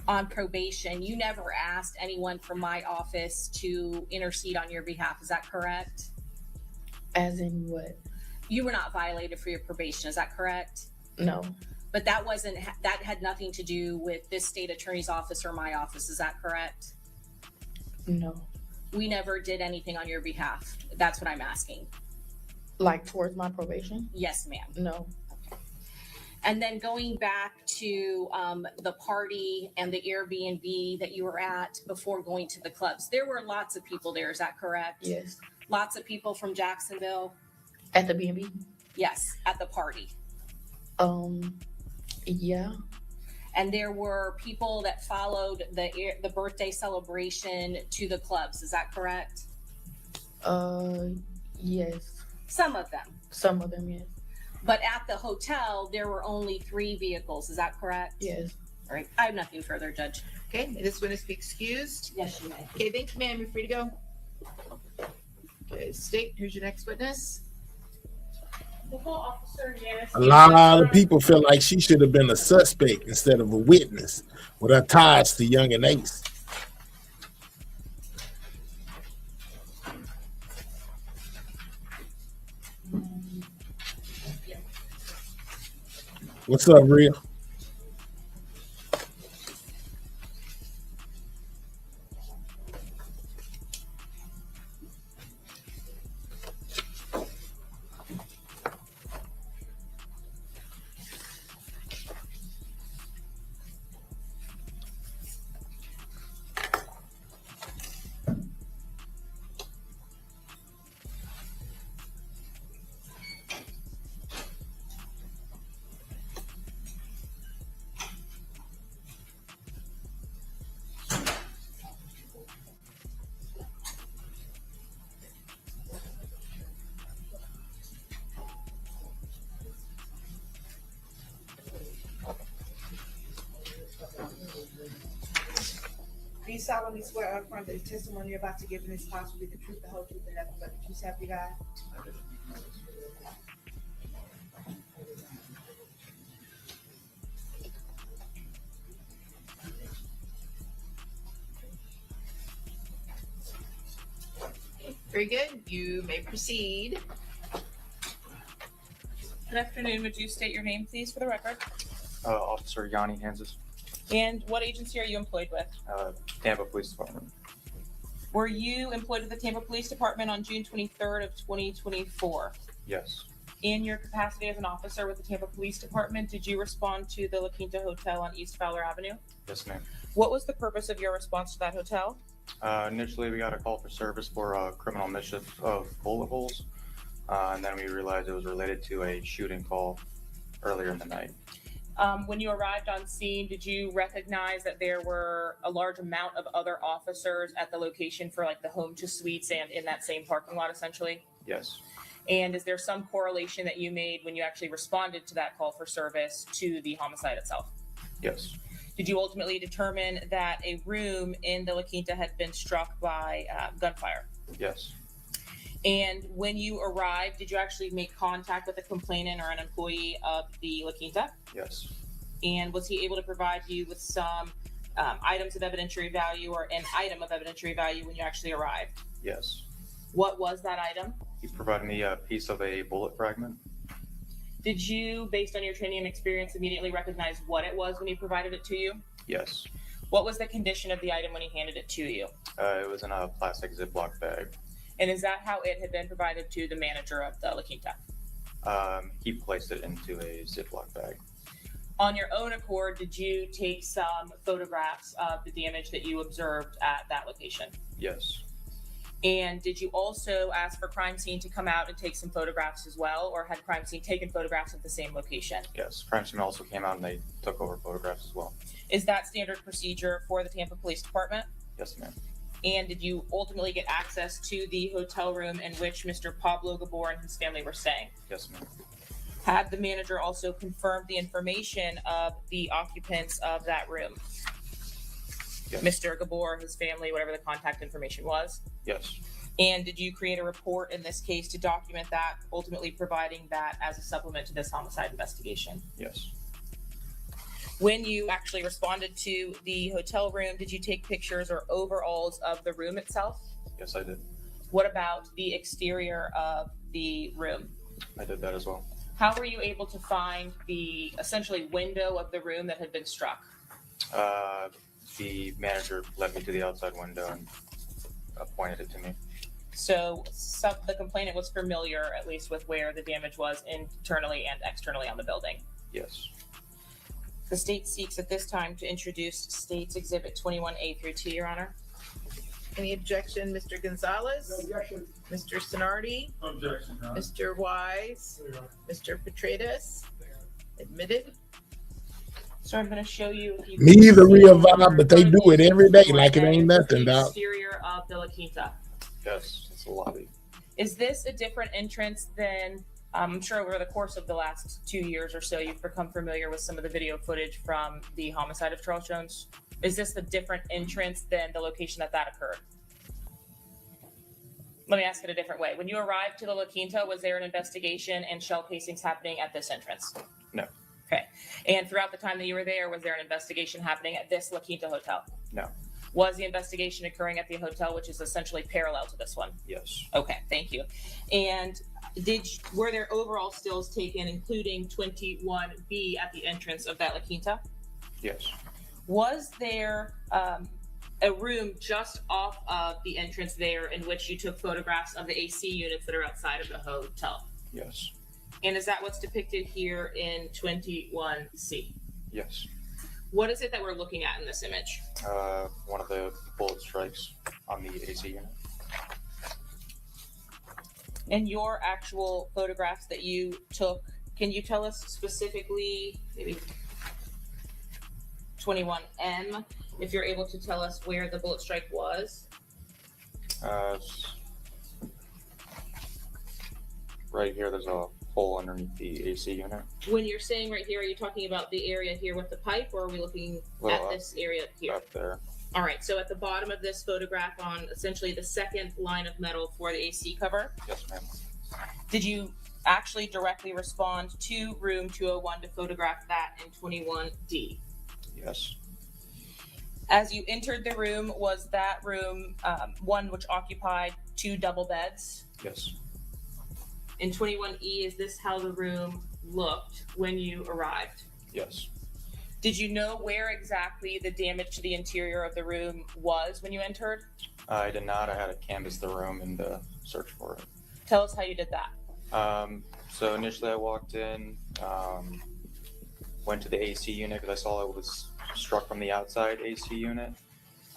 on probation, you never asked anyone from my office to intercede on your behalf. Is that correct? As in what? You were not violated for your probation. Is that correct? No. But that had nothing to do with this state attorney's office or my office. Is that correct? No. We never did anything on your behalf. That's what I'm asking. Like towards my probation? Yes, ma'am. No. And then going back to the party and the Airbnb that you were at before going to the clubs, there were lots of people there. Is that correct? Yes. Lots of people from Jacksonville? At the B&B? Yes, at the party. Yeah. And there were people that followed the birthday celebration to the clubs. Is that correct? Yes. Some of them. Some of them, yes. But at the hotel, there were only 3 vehicles. Is that correct? Yes. All right. I have nothing further, Judge. Okay, this witness be excused. Yes, you may. Okay, thanks, ma'am. You're free to go. Okay, State, here's your next witness. Officer Yanis. A lot of people feel like she should have been a suspect instead of a witness with her ties to Young and Ace. What's up, Rhea? solemnly swear or affirm that the testimony you're about to give in this class will be the truth, the whole truth, and nothing but the truth, so help you God? Very good. You may proceed. Good afternoon. Would you state your name, please, for the record? Officer Yanni Hanses, And what agency are you employed with? Tampa Police Department. Were you employed with the Tampa Police Department on June 23rd of 2024? Yes. In your capacity as an officer with the Tampa Police Department, did you respond to the La Quinta Hotel on East Fowler Avenue? Yes, ma'am. What was the purpose of your response to that hotel? Initially, we got a call for service for criminal mischief of bullet holes, and then we realized it was related to a shooting call earlier in the night. When you arrived on scene, did you recognize that there were a large amount of other officers at the location for like the home to suites and in that same parking lot, essentially? Yes. And is there some correlation that you made when you actually responded to that call for service to the homicide itself? Yes. Did you ultimately determine that a room in the La Quinta had been struck by gunfire? Yes. And when you arrived, did you actually make contact with a complainant or an employee of the La Quinta? Yes. And was he able to provide you with some items of evidentiary value or an item of evidentiary value when you actually arrived? Yes. What was that item? He provided me a piece of a bullet fragment. Did you, based on your training and experience, immediately recognize what it was when he provided it to you? Yes. What was the condition of the item when he handed it to you? It was in a plastic Ziploc bag. And is that how it had been provided to the manager of the La Quinta? He placed it into a Ziploc bag. On your own accord, did you take some photographs of the damage that you observed at that location? Yes. And did you also ask for crime scene to come out and take some photographs as well, or had crime scene taken photographs of the same location? Yes. Crime scene also came out and they took over photographs as well. Is that standard procedure for the Tampa Police Department? Yes, ma'am. And did you ultimately get access to the hotel room in which Mr. Pablo Gabor and his family were staying? Yes, ma'am. Had the manager also confirmed the information of the occupants of that room? Yes. Mr. Gabor, his family, whatever the contact information was? Yes. And did you create a report in this case to document that, ultimately providing that as a supplement to this homicide investigation? Yes. When you actually responded to the hotel room, did you take pictures or overalls of the room itself? Yes, I did. What about the exterior of the room? I did that as well. How were you able to find the essentially window of the room that had been struck? The manager led me to the outside window and pointed it to me. So the complainant was familiar, at least, with where the damage was internally and externally on the building. Yes. The state seeks at this time to introduce State's Exhibit 21A through 2, Your Honor. Any objection, Mr. Gonzalez? No objection. Mr. Sonardi? Objection, Your Honor. Mr. Wise? Mr. Petratus? Admitted. So I'm going to show you. If you Me either real vibe, but they do it every day like it ain't nothing, the dog. exterior of the La Quinta. Yes, it's a lobby. Is this a different entrance than, I'm sure over the course of the last 2 years or so, you've become familiar with some of the video footage from the homicide of Charles Jones? Is this a different entrance than the location that occurred? Let me ask it a different way. When you arrived to the La Quinta, was there an investigation and shell casings happening at this entrance? No. Okay. And throughout the time that you were there, was there an investigation happening at this La Quinta hotel? No. Was the investigation occurring at the hotel, which is essentially parallel to this one? Yes. Okay, thank you. And were there overall stills taken, including 21B at the entrance of that La Quinta? Yes. Was there a room just off of the entrance there in which you took photographs of the AC units that are outside of the hotel? Yes. And is that what's depicted here in 21C? Yes. What is it that we're looking at in this image? One of the bullet strikes on the AC unit. And your actual photographs that you took, can you tell us specifically, maybe 21M, if you're able to tell us where the bullet strike was? Right here, there's a hole underneath the AC unit. When you're saying right here, are you talking about the area here with the pipe, or are we looking at this area here? Up there. All right, so at the bottom of this photograph on essentially the second line of metal for the AC cover, Yes, ma'am. did you actually directly respond to room 201 to photograph that in 21D? Yes. As you entered the room, was that room one which occupied 2 double beds? Yes. In 21E, is this how the room looked when you arrived? Yes. Did you know where exactly the damage to the interior of the room was when you entered? I did not. I had to canvass the room and search for it. Tell us how you did that. So initially I walked in, went to the AC unit because I saw it was struck from the outside AC unit.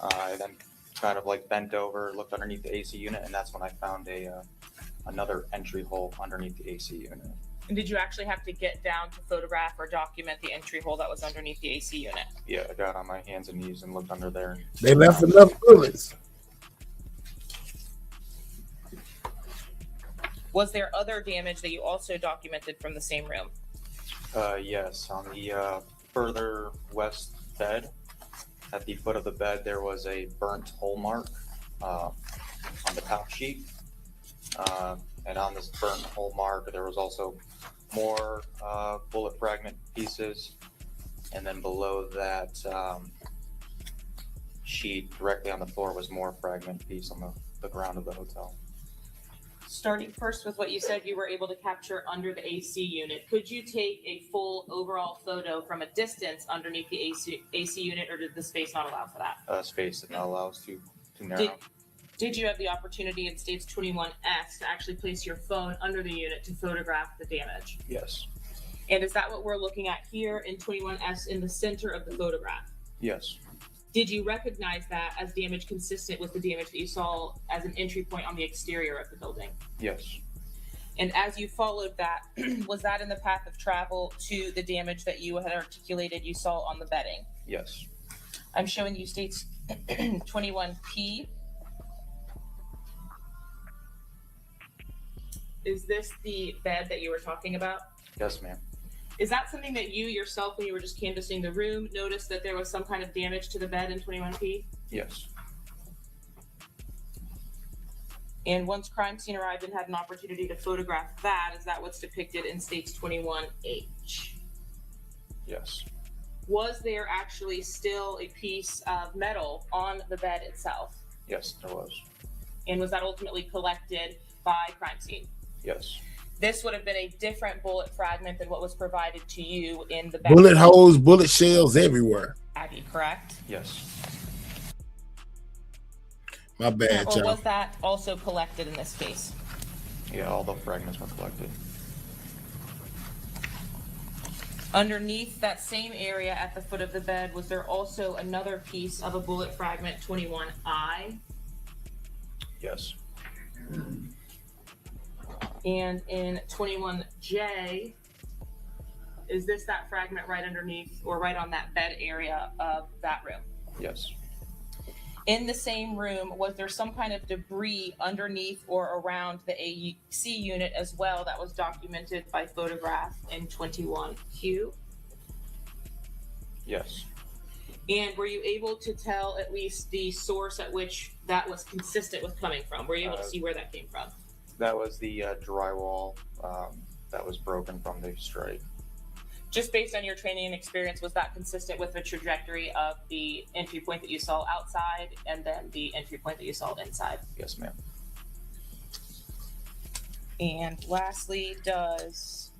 I then kind of like bent over, looked underneath the AC unit, and that's when I found another entry hole underneath the AC unit. And did you actually have to get down to photograph or document the entry hole that was underneath the AC unit? Yeah, I got on my hands and knees and looked under there. They left enough bullets. Was there other damage that you also documented from the same room? Yes, on the further west bed, at the foot of the bed, there was a burnt hole mark on the top sheet. And on this burnt hole mark, there was also more bullet fragment pieces. And then below that sheet, directly on the floor, was more fragment piece on the ground of the hotel. Starting first with what you said you were able to capture under the AC unit, could you take a full overall photo from a distance underneath the AC unit, or did the space not allow for that? Space did not allow us to narrow. Did you have the opportunity in States 21S to actually place your phone under the unit to photograph the damage? Yes. And is that what we're looking at here in 21S in the center of the photograph? Yes. Did you recognize that as damage consistent with the damage that you saw as an entry point on the exterior of the building? Yes. And as you followed that, was that in the path of travel to the damage that you had articulated you saw on the bedding? Yes. I'm showing you States 21P. Is this the bed that you were talking about? Yes, ma'am. Is that something that you yourself, when you were just canvassing the room, noticed that there was some kind of damage to the bed in 21P? Yes. And once crime scene arrived and had an opportunity to photograph that, is that what's depicted in States 21H? Yes. Was there actually still a piece of metal on the bed itself? Yes, there was. And was that ultimately collected by crime scene? Yes. This would have been a different bullet fragment than what was provided to you in the bag. Bullet holes, bullet shells everywhere. Baggie, correct? Yes. My bad, Or y'all. was that also collected in this case? Yeah, all the fragments were collected. Underneath that same area at the foot of the bed, was there also another piece of a bullet fragment 21I? Yes. And in 21J, is this that fragment right underneath or right on that bed area of that room? Yes. In the same room, was there some kind of debris underneath or around the AC unit as well that was documented by photograph in 21Q? Yes. And were you able to tell at least the source at which that was consistent with coming from? Were you able to see where that came from? That was the drywall that was broken from the strike. Just based on your training and experience, was that consistent with the trajectory of the entry point that you saw outside and then the entry point that you saw inside? Yes, ma'am. And lastly, does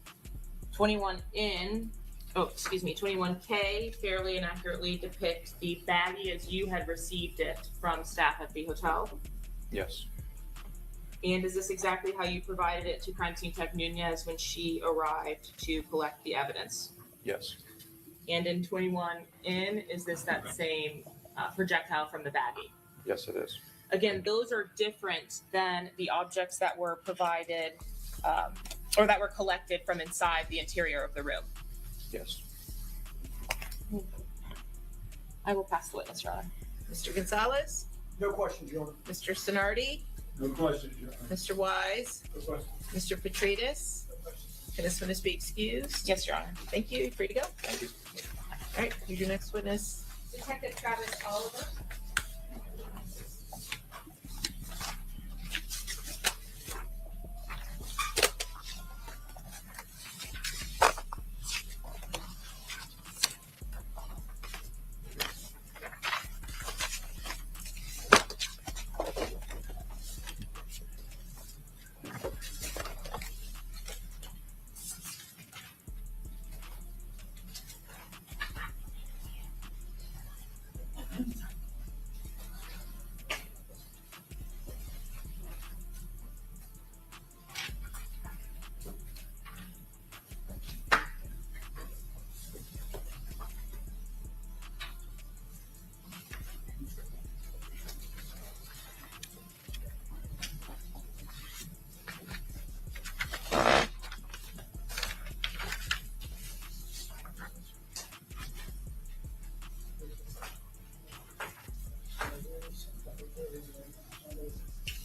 21K fairly and accurately depict the baggie as you had received it from staff at the hotel? Yes. And is this exactly how you provided it to Crime Scene Tech Nunez when she arrived to collect the evidence? Yes. And in 21N, is this that same projectile from the baggie? Yes, it is. Again, those are different than the objects that were provided or that were collected from inside the interior of the room. Yes. I will pass the witness, Your Honor. Mr. Gonzalez? No questions, Your Honor. Mr. Sonardi? No questions, Your Honor. Mr. Wise? No questions. Mr. Petrides? Can this witness be excused? Yes, Your Honor. Thank you. You're free to go. Thank you. All right, here's your next witness. Detective Travis Oliver.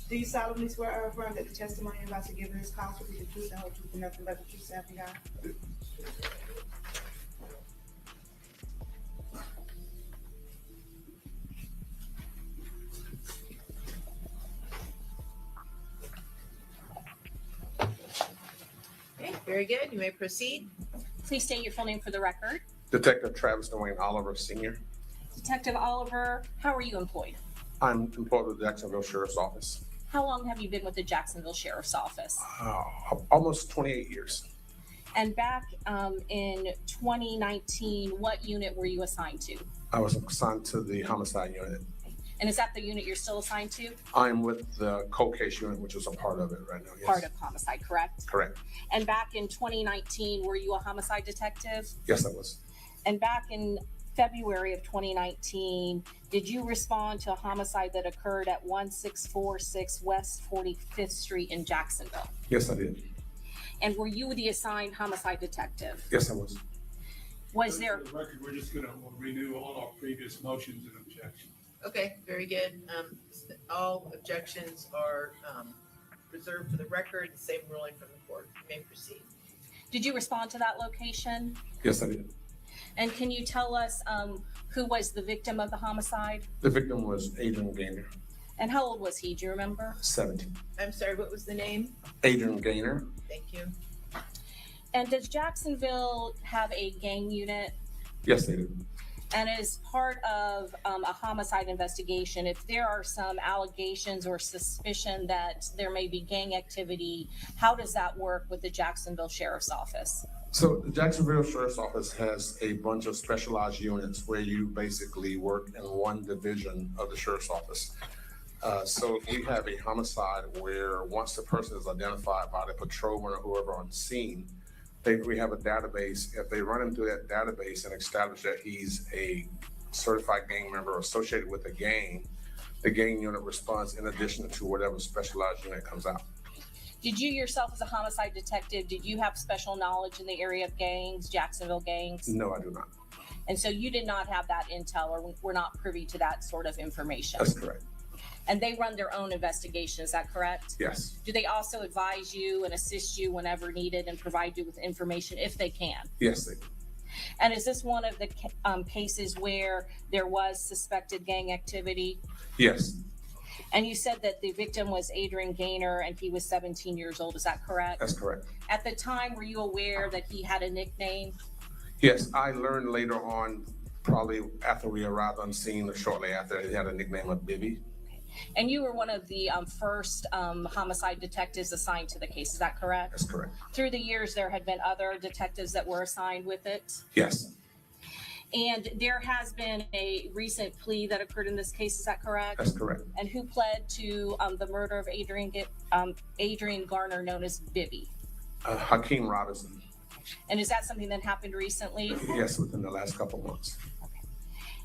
Do you solemnly swear or affirm that the testimony you're about to give in this case will be the truth, the whole truth, and nothing but the truth, so help you God? Okay, very good. You may proceed. Please state your full name for the record. Detective Travis Dwayne Oliver, Sr. Detective Oliver, how are you employed? I'm employed with the Jacksonville Sheriff's Office. How long have you been with the Jacksonville Sheriff's Office? Almost 28 years. And back in 2019, what unit were you assigned to? I was assigned to the homicide unit. And is that the unit you're still assigned to? I'm with the cold case unit, which is a part of it right now. Yes. Part of homicide, correct? Correct. And back in 2019, were you a homicide detective? Yes, I was. And back in February of 2019, did you respond to a homicide that occurred at 1646 West 45th Street in Jacksonville? Yes, I did. And were you the assigned homicide detective? Yes, I was. Was there? For the record, we're just gonna renew all our previous motions and objections. Okay, very good. All objections are reserved for the record, the same ruling from the court. You may proceed. Did you respond to that location? Yes, I did. And can you tell us who was the victim of the homicide? The victim was Adrian Gaynor, And how old was he? Do you remember? 17. I'm sorry, what was the name? Adrian Gaynor. Thank you. And does Jacksonville have a gang unit? Yes, they do. And as part of a homicide investigation, if there are some allegations or suspicion that there may be gang activity, how does that work with the Jacksonville Sheriff's Office? So the Jacksonville Sheriff's Office has a bunch of specialized units where you basically work in one division of the Sheriff's Office. So if we have a homicide where once the person is identified by the patrolman or whoever on scene, we have a database. If they run him through that database and establish that he's a certified gang member associated with a gang, the gang unit responds in addition to whatever specialized unit comes out. Did you yourself as a homicide detective, did you have special knowledge in the area of gangs, Jacksonville gangs? No, I do not. And so you did not have that intel or were not privy to that sort of information? That's correct. And they run their own investigation, is that correct? Yes. Do they also advise you and assist you whenever needed and provide you with information if they can? Yes, they do. And is this one of the cases where there was suspected gang activity? Yes. And you said that the victim was Adrian Gaynor and he was 17 years old, is that correct? That's correct. At the time, were you aware that he had a nickname? Yes, I learned later on, probably after we arrived on scene or shortly after, he had a nickname of Bibby. And you were one of the first homicide detectives assigned to the case, is that correct? That's correct. Through the years, there had been other detectives that were assigned with it? Yes. And there has been a recent plea that occurred in this case, is that correct? That's correct. And who pled to the murder of Adrian Garner, known as Bibby? Hakeem Robinson. And is that something that happened recently? Yes, within the last couple months.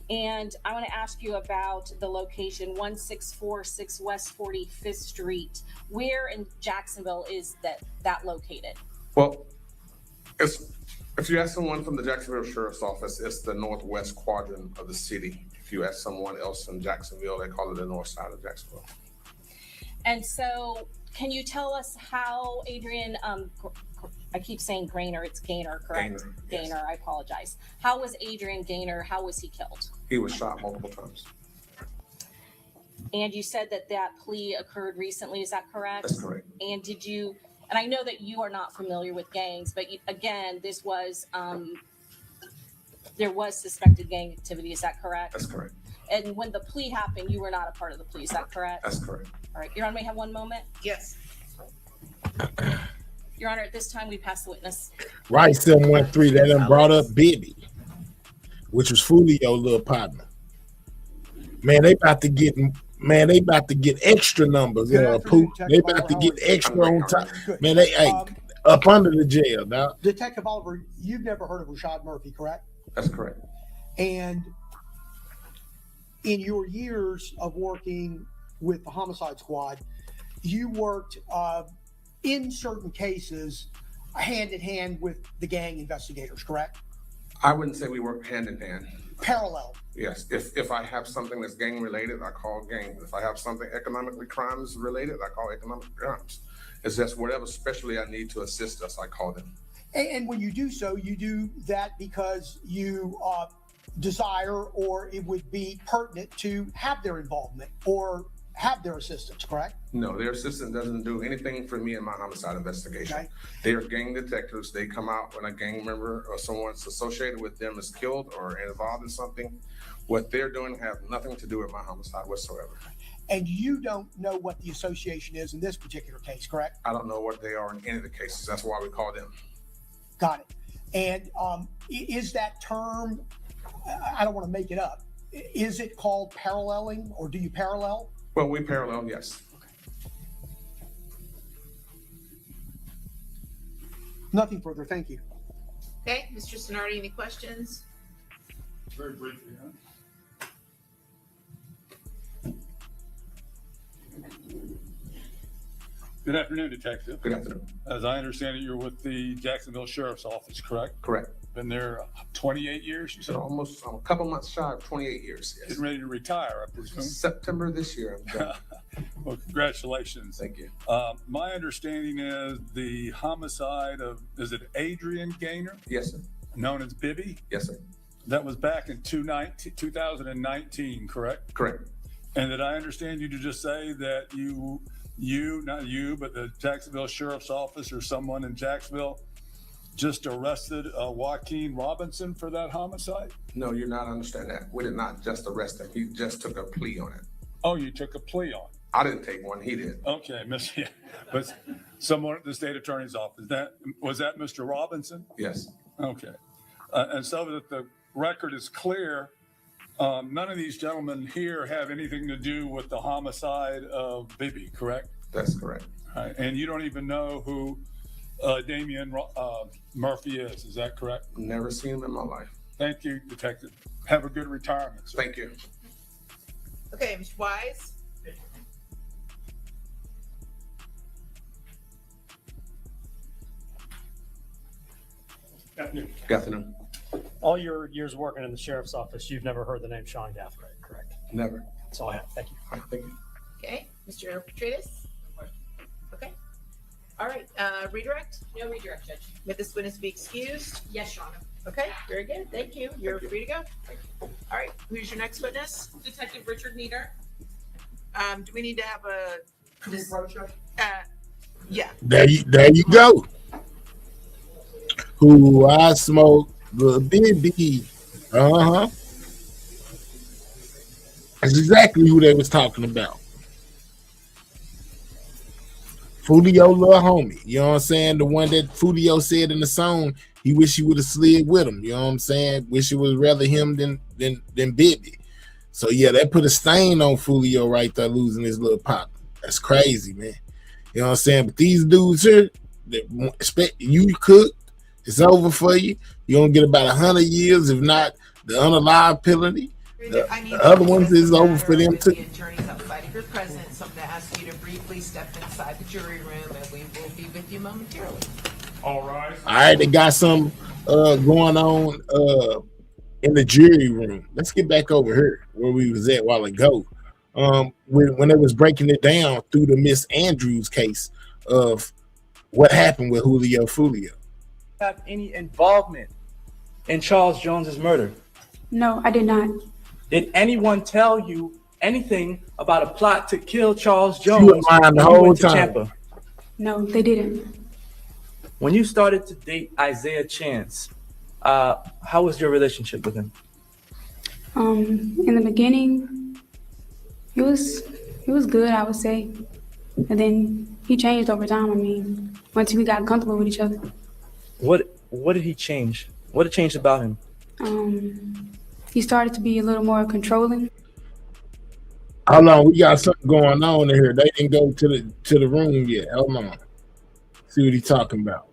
And I want to ask you about the location, 1646 West 45th Street. Where in Jacksonville is that located? Well, if you ask someone from the Jacksonville Sheriff's Office, it's the northwest quadrant of the city. If you ask someone else in Jacksonville, they call it the north side of Jacksonville. And so can you tell us how Adrian, I keep saying Gaynor, it's Gaynor, correct? Gaynor, yes. I apologize. How was Adrian Gaynor, how was he killed? He was shot multiple times. And you said that plea occurred recently, is that correct? That's correct. And did you, and I know that you are not familiar with gangs, but again, this was, there was suspected gang activity, is that correct? That's correct. And when the plea happened, you were not a part of the plea, is that correct? That's correct. All right, Your Honor, may I have one moment? Yes. Your Honor, at this time, we pass the witness. Right, 713, that done brought up Bibby, which was Foolio little partner. Man, they about to get extra numbers. Pooh. They about to get extra on top. Man, they up under the jail now. Detective Oliver, you've never heard of Rashad Murphy, correct? That's correct. And in your years of working with the homicide squad, you worked in certain cases hand in hand with the gang investigators, correct? I wouldn't say we work hand in hand. parallel. Yes, if I have something that's gang related, I call gang. If I have something economically crimes related, I call economic crimes. It's just whatever specialty I need to assist us, I call them. And when you do so, you do that because you desire, or it would be pertinent to have their involvement or have their assistance, correct? No, their assistant doesn't do anything for me in my homicide investigation. Okay. They are gang detectives. They come out when a gang member or someone's associated with them is killed or involved in something. What they're doing have nothing to do with my homicide whatsoever. And you don't know what the association is in this particular case, correct? I don't know what they are in any of the cases. That's why we call them. Got it. And is that term, I don't want to make it up, is it called paralleling, or do you parallel? Well, we parallel, yes. Nothing further, thank you. Okay, Mr. Sonardi, any questions? Very briefly, huh? Good afternoon, Detective. Good afternoon. As I understand it, you're with the Jacksonville Sheriff's Office, correct? Correct. Been there 28 years, you said? Almost a couple months shy of 28 years. Yes. Getting ready to retire, I presume? September this year, I'm done. Well, congratulations. Thank you. My understanding is the homicide of, is it Adrian Gaynor? Yes, sir. Known as Bibby? Yes, sir. That was back in 2019, correct? Correct. And did I understand you to just say that not you, but the Jacksonville Sheriff's Office or someone in Jacksonville just arrested Joaquin Robinson for that homicide? No, you're not understanding that. We did not just arrest him. He just took a plea on it. Oh, you took a plea on it? I didn't take one. He did. Okay, yeah. But someone at the state attorney's office. Was that Mr. Robinson? Yes. Okay. And so that the record is clear, none of these gentlemen here have anything to do with the homicide of Bibby, correct? That's correct. All right. And you don't even know who Damian Murphy is that correct? Never seen him in my life. Thank you, Detective. Have a good retirement, sir. Thank you. Okay, Mr. Wise? Good afternoon. Good afternoon. All your years working in the sheriff's office, you've never heard the name Sean Gathright, correct? Never. That's all I have. Thank you. All right, thank you. Okay, Mr. Petratus? Okay. All right, redirect? No redirect, Judge. May this witness be excused? Yes, Your Honor. Okay, very good. Thank you. You're free to go. All right, who's your next witness? Detective Richard Nieder. Do we need to have a? Yeah. There you go. Who I smoke the BB. That's exactly who they was talking about. Foolio, little homie. You know what I'm saying? The one that Foolio said in the song, he wish he would have slid with him. You know what I'm saying? Wish it was rather him than Bibby. So yeah, that put a stain on Foolio right there, losing his little pop. That's crazy, man. You know what I'm saying? But these dudes here, they expect you cooked. It's over for you. You're gonna get about 100 years, if not the unalive penalty. The other ones is over for them too. The attorneys outside. If you're present, so I'm going to ask you to briefly step inside the jury room, and we will be with you momentarily. All right. All right, they got some going on in the jury room. Let's get back over here where we was at a while ago. When they was breaking it down through the Miss Andrews case of what happened with Julio Foolio. Have any involvement in Charles Jones's murder? No, I did not. Did anyone tell you anything about a plot to kill Charles Jones She was lying the when you whole went to time. Tampa? No, they didn't. When you started to date Isaiah Chance, how was your relationship with him? In the beginning, it was good, I would say. And then he changed over time. I mean, once we got comfortable with each other. What did he change? What had changed about him? He started to be a little more controlling. Hold on, we got something going on in here. They didn't go to the room yet. Hold on. See what he's talking about.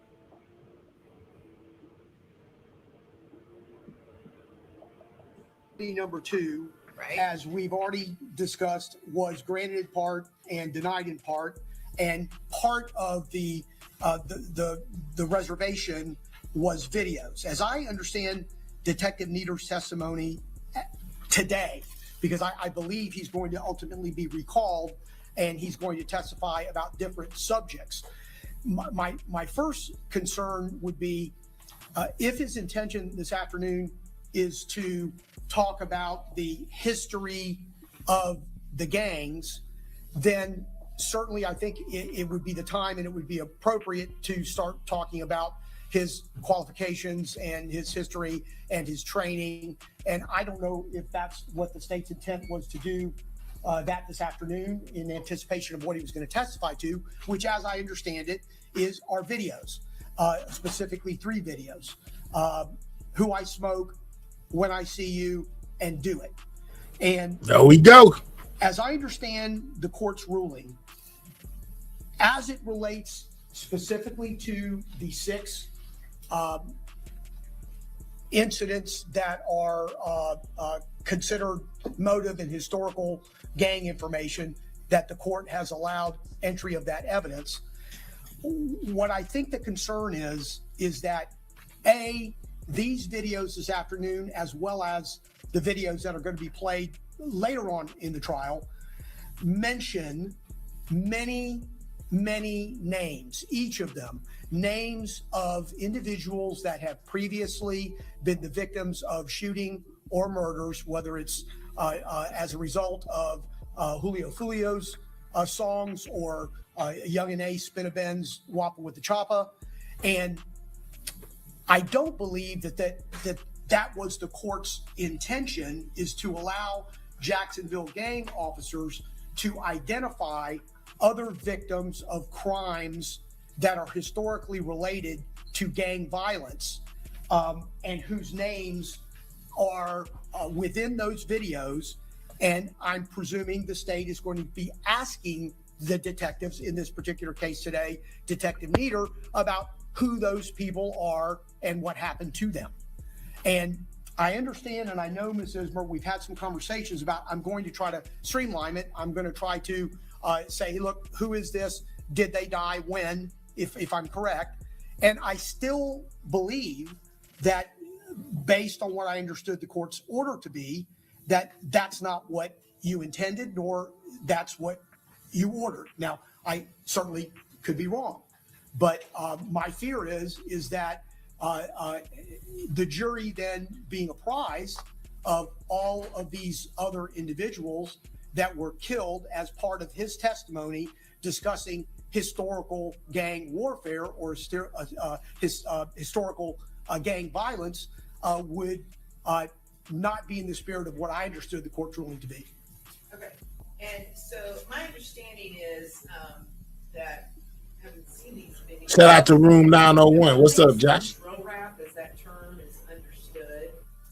Number two, as we've already discussed, was granted in part and denied in part, and part of the reservation was videos. As I understand Detective Nieder's testimony, today, because I believe he's going to ultimately be recalled and he's going to testify about different subjects. My first concern would be if his intention this afternoon is to talk about the history of the gangs, then certainly I think it would be the time and it would be appropriate to start talking about his qualifications and his history and his training. And I don't know if that's what the state's intent was to do that this afternoon in anticipation of what he was going to testify to, which, as I understand it, is our videos, specifically 3 videos: Who I Smoke, When I See You, and Do It. And there we go. As I understand the court's ruling, as it relates specifically to the 6 incidents that are considered motive and historical gang information, that the court has allowed entry of that evidence. What I think the concern is that these videos this afternoon, as well as the videos that are going to be played later on in the trial, mention many names, each of them names of individuals that have previously been the victims of shooting or murders, whether it's as a result of Julio Foolio's songs or Young and Ace, Spin a Benz, Wappa with the Choppa. And I don't believe that was the court's intention, is to allow Jacksonville gang officers to identify other victims of crimes that are historically related to gang violence, and whose names are within those videos. And I'm presuming the state is going to be asking the detectives in this particular case today, Detective Nieder, about who those people are and what happened to them. And I understand, and I know, Ms. Ismer, we've had some conversations about, I'm going to try to streamline it. I'm going to try to say, look, who is this? Did they die? When? If I'm correct. And I still believe that, based on what I understood the court's order to be, that that's not what you intended, nor that's what you ordered. Now, I certainly could be wrong, but my fear is that the jury then being apprised of all of these other individuals that were killed as part of his testimony discussing historical gang warfare or historical gang violence would not be in the spirit of what I understood the court's ruling to be. Okay, and so my understanding is that, having seen these videos. Shout out to Room 901. What's up, Josh? Drill rap, as that term is understood,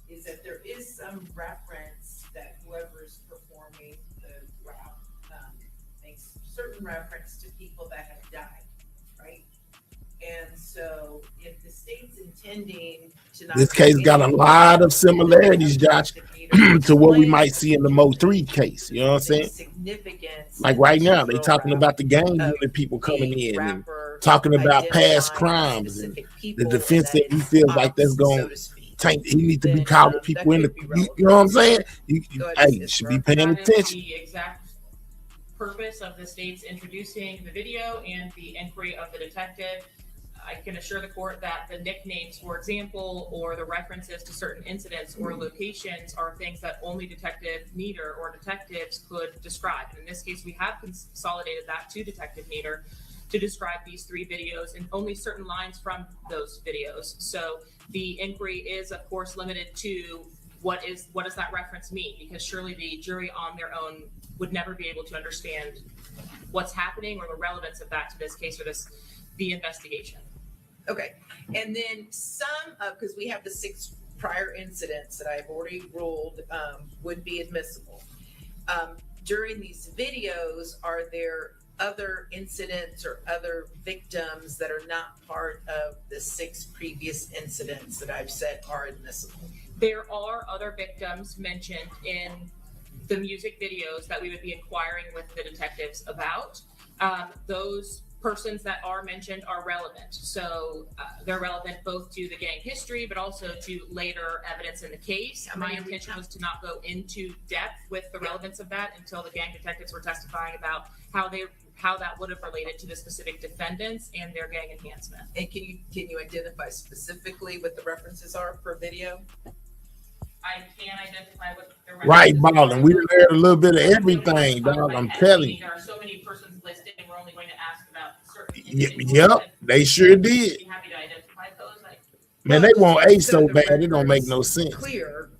is that there is some reference that whoever is performing the rap makes certain reference to people that have died, right? And so if the state's intending to not... This case got a lot of similarities, Josh, to what we might see in the Mo 3 case. You know what I'm saying? Significance. Like right now, they talking about the gang unit people coming in and talking about past crimes and the defense that he feels like that's going to tank. He needs to be calling people in. You know what I'm saying? Hey, you should be paying attention. The exact purpose of the state's introducing the video and the inquiry of the detective. I can assure the court that the nicknames, for example, or the references to certain incidents or locations are things that only Detective Nieder or detectives could describe. And in this case, we have consolidated that to Detective Nieder to describe these 3 videos and only certain lines from those videos. So the inquiry is, of course, limited to what does that reference mean? Because surely the jury on their own would never be able to understand what's happening or the relevance of that to this case or the investigation. Okay, and then some of, because we have the 6 prior incidents that I've already ruled would be admissible. During these videos, are there other incidents or other victims that are not part of the 6 previous incidents that I've said are admissible? There are other victims mentioned in the music videos that we would be inquiring with the detectives about. Those persons that are mentioned are relevant. So they're relevant both to the gang history, but also to later evidence in the case. My intention was to not go into depth with the relevance of that until the gang detectives were testifying about how that would have related to the specific defendants and their gang enhancement. And can you identify specifically what the references are for video? I can identify what the Right, references Ballin. are. We heard a little bit of everything, dog. I'm telling you. There are so many persons listed, and we're only going to ask about certain Yep, they sure did. I'd be happy to identify those. Man, they want Ace so the bad, it don't make no record's sense. Clear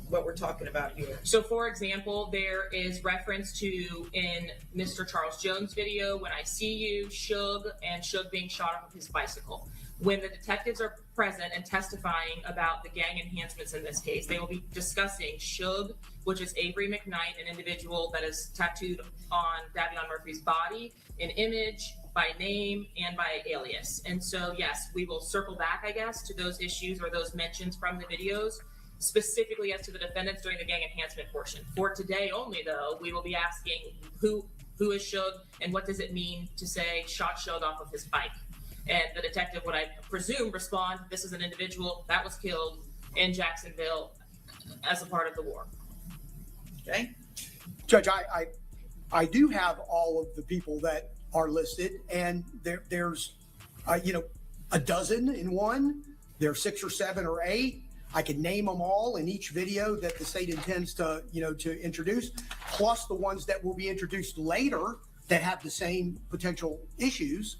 what we're talking about here. So, for example, there is reference to in Mr. Charles Jones' video, "When I See You," Suge, and Suge being shot off of his bicycle. When the detectives are present and testifying about the gang enhancements in this case, they will be discussing Suge, which is Avery McKnight, an individual that is tattooed on Davion Murphy's body, in image, by name, and by alias. And so, yes, we will circle back, I guess, to those issues or those mentions from the videos, specifically as to the defendants during the gang enhancement portion. For today only, though, we will be asking who is Suge and what does it mean to say shot Suge off of his bike. And the detective would, I presume, respond, this is an individual that was killed in Jacksonville as a part of the war. Okay. Judge, I do have all of the people that are listed, and there's a dozen in one. There's 6 or 7 or 8. I can name them all in each video that the state intends to introduce, plus the ones that will be introduced later that have the same potential issues.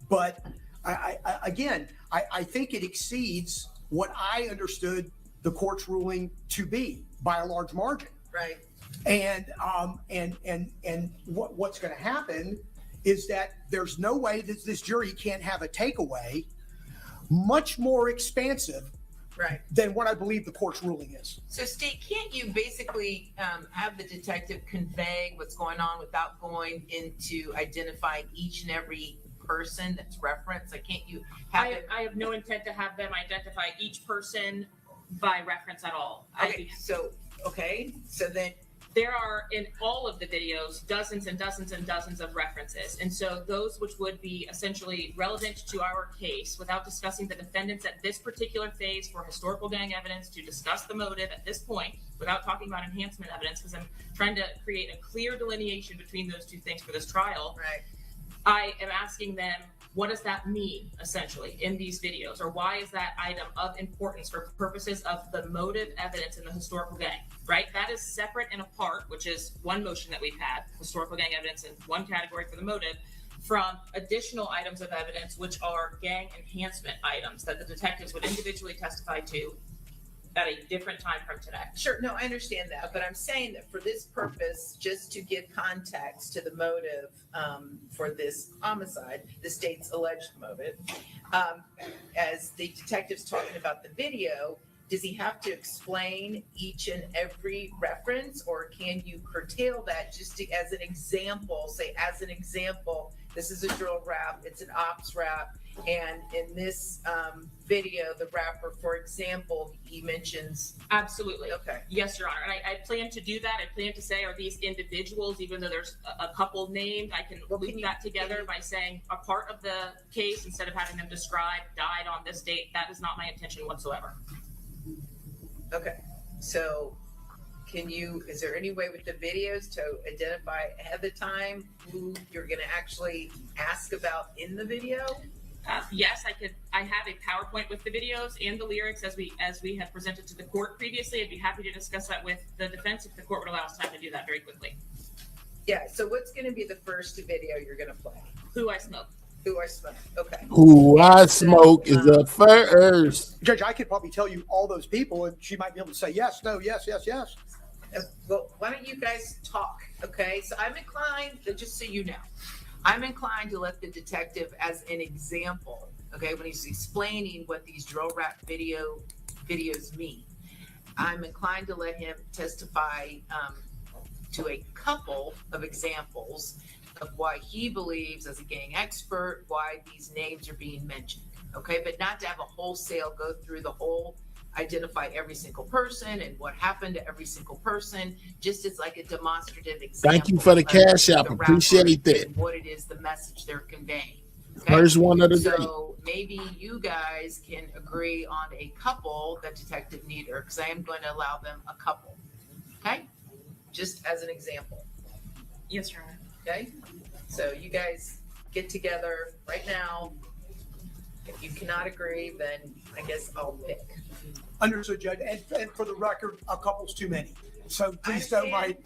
But I think it exceeds what I understood the court's ruling to be by a large margin. Right. And what's going to happen is that there's no way that this jury can't have a takeaway much more expansive than what I believe the court's ruling is. So, Steve, can't you basically have the detective convey what's going on without going into identifying each and every person that's referenced? Like, can't you have I have no intent to have them identify each person by reference at all. Okay, so then there are in all of the videos dozens and dozens and dozens of references, and so those which would be essentially relevant to our case without discussing the defendants at this particular phase for historical gang evidence, to discuss the motive at this point without talking about enhancement evidence, because I'm trying to create a clear delineation between those two things for this trial. Right. I am asking them, what does that mean, essentially, in these videos? Or why is that item of importance for purposes of the motive evidence in the historical gang, right? That is separate and apart, which is one motion that we've had, historical gang evidence in one category for the motive, from additional items of evidence, which are gang enhancement items that the detectives would individually testify to at a different time from today. Sure, no, I understand that, but I'm saying that for this purpose, just to give context to the motive for this homicide, the state's alleged motive, as the detective's talking about the video, does he have to explain each and every reference, or can you curtail that just as an example, say as an example, this is a drill rap, it's an ops rap, and in this video, the rapper, for example, he mentions... Absolutely. Okay. Yes, Your Honor. And I plan to do that. I plan to say, are these individuals, even though there's a couple named, I can loop that together by saying a part of the case, instead of having them described, died on this date. That is not my intention whatsoever. Okay. So is there any way with the videos to identify ahead of time who you're going to actually ask about in the video? Yes, I could. I have a PowerPoint with the videos and the lyrics as we have presented to the court previously. I'd be happy to discuss that with the defense if the court would allow us time to do that very quickly. Yeah. So what's going to be the first video you're going to play? Who I Smoke. Who I Smoke. Okay. Who I Smoke is up first. Judge, I could probably tell you all those people, and she might be able to say yes, no, yes, yes, yes. Well, why don't you guys talk? Okay. So I'm inclined, just so you know, I'm inclined to let the detective as an example, okay, when he's explaining what these drill rap videos mean, I'm inclined to let him testify to a couple of examples of why he believes, as a gang expert, why these names are being mentioned, okay, but not to have a wholesale go through the whole identify every single person and what happened to every single person, just as like a demonstrative example. Thank you for the cash app. the Appreciate rapper that. and what it is, the message they're conveying. First one of the day. So maybe you guys can agree on a couple that Detective Nieder, because I am going to allow them a couple. Okay? Just as an example. Yes, Your Honor. Okay? So you guys get together right now. If you cannot agree, then I guess I'll pick. Understood, Judge. And for the record, a couple's too many. So please don't mind.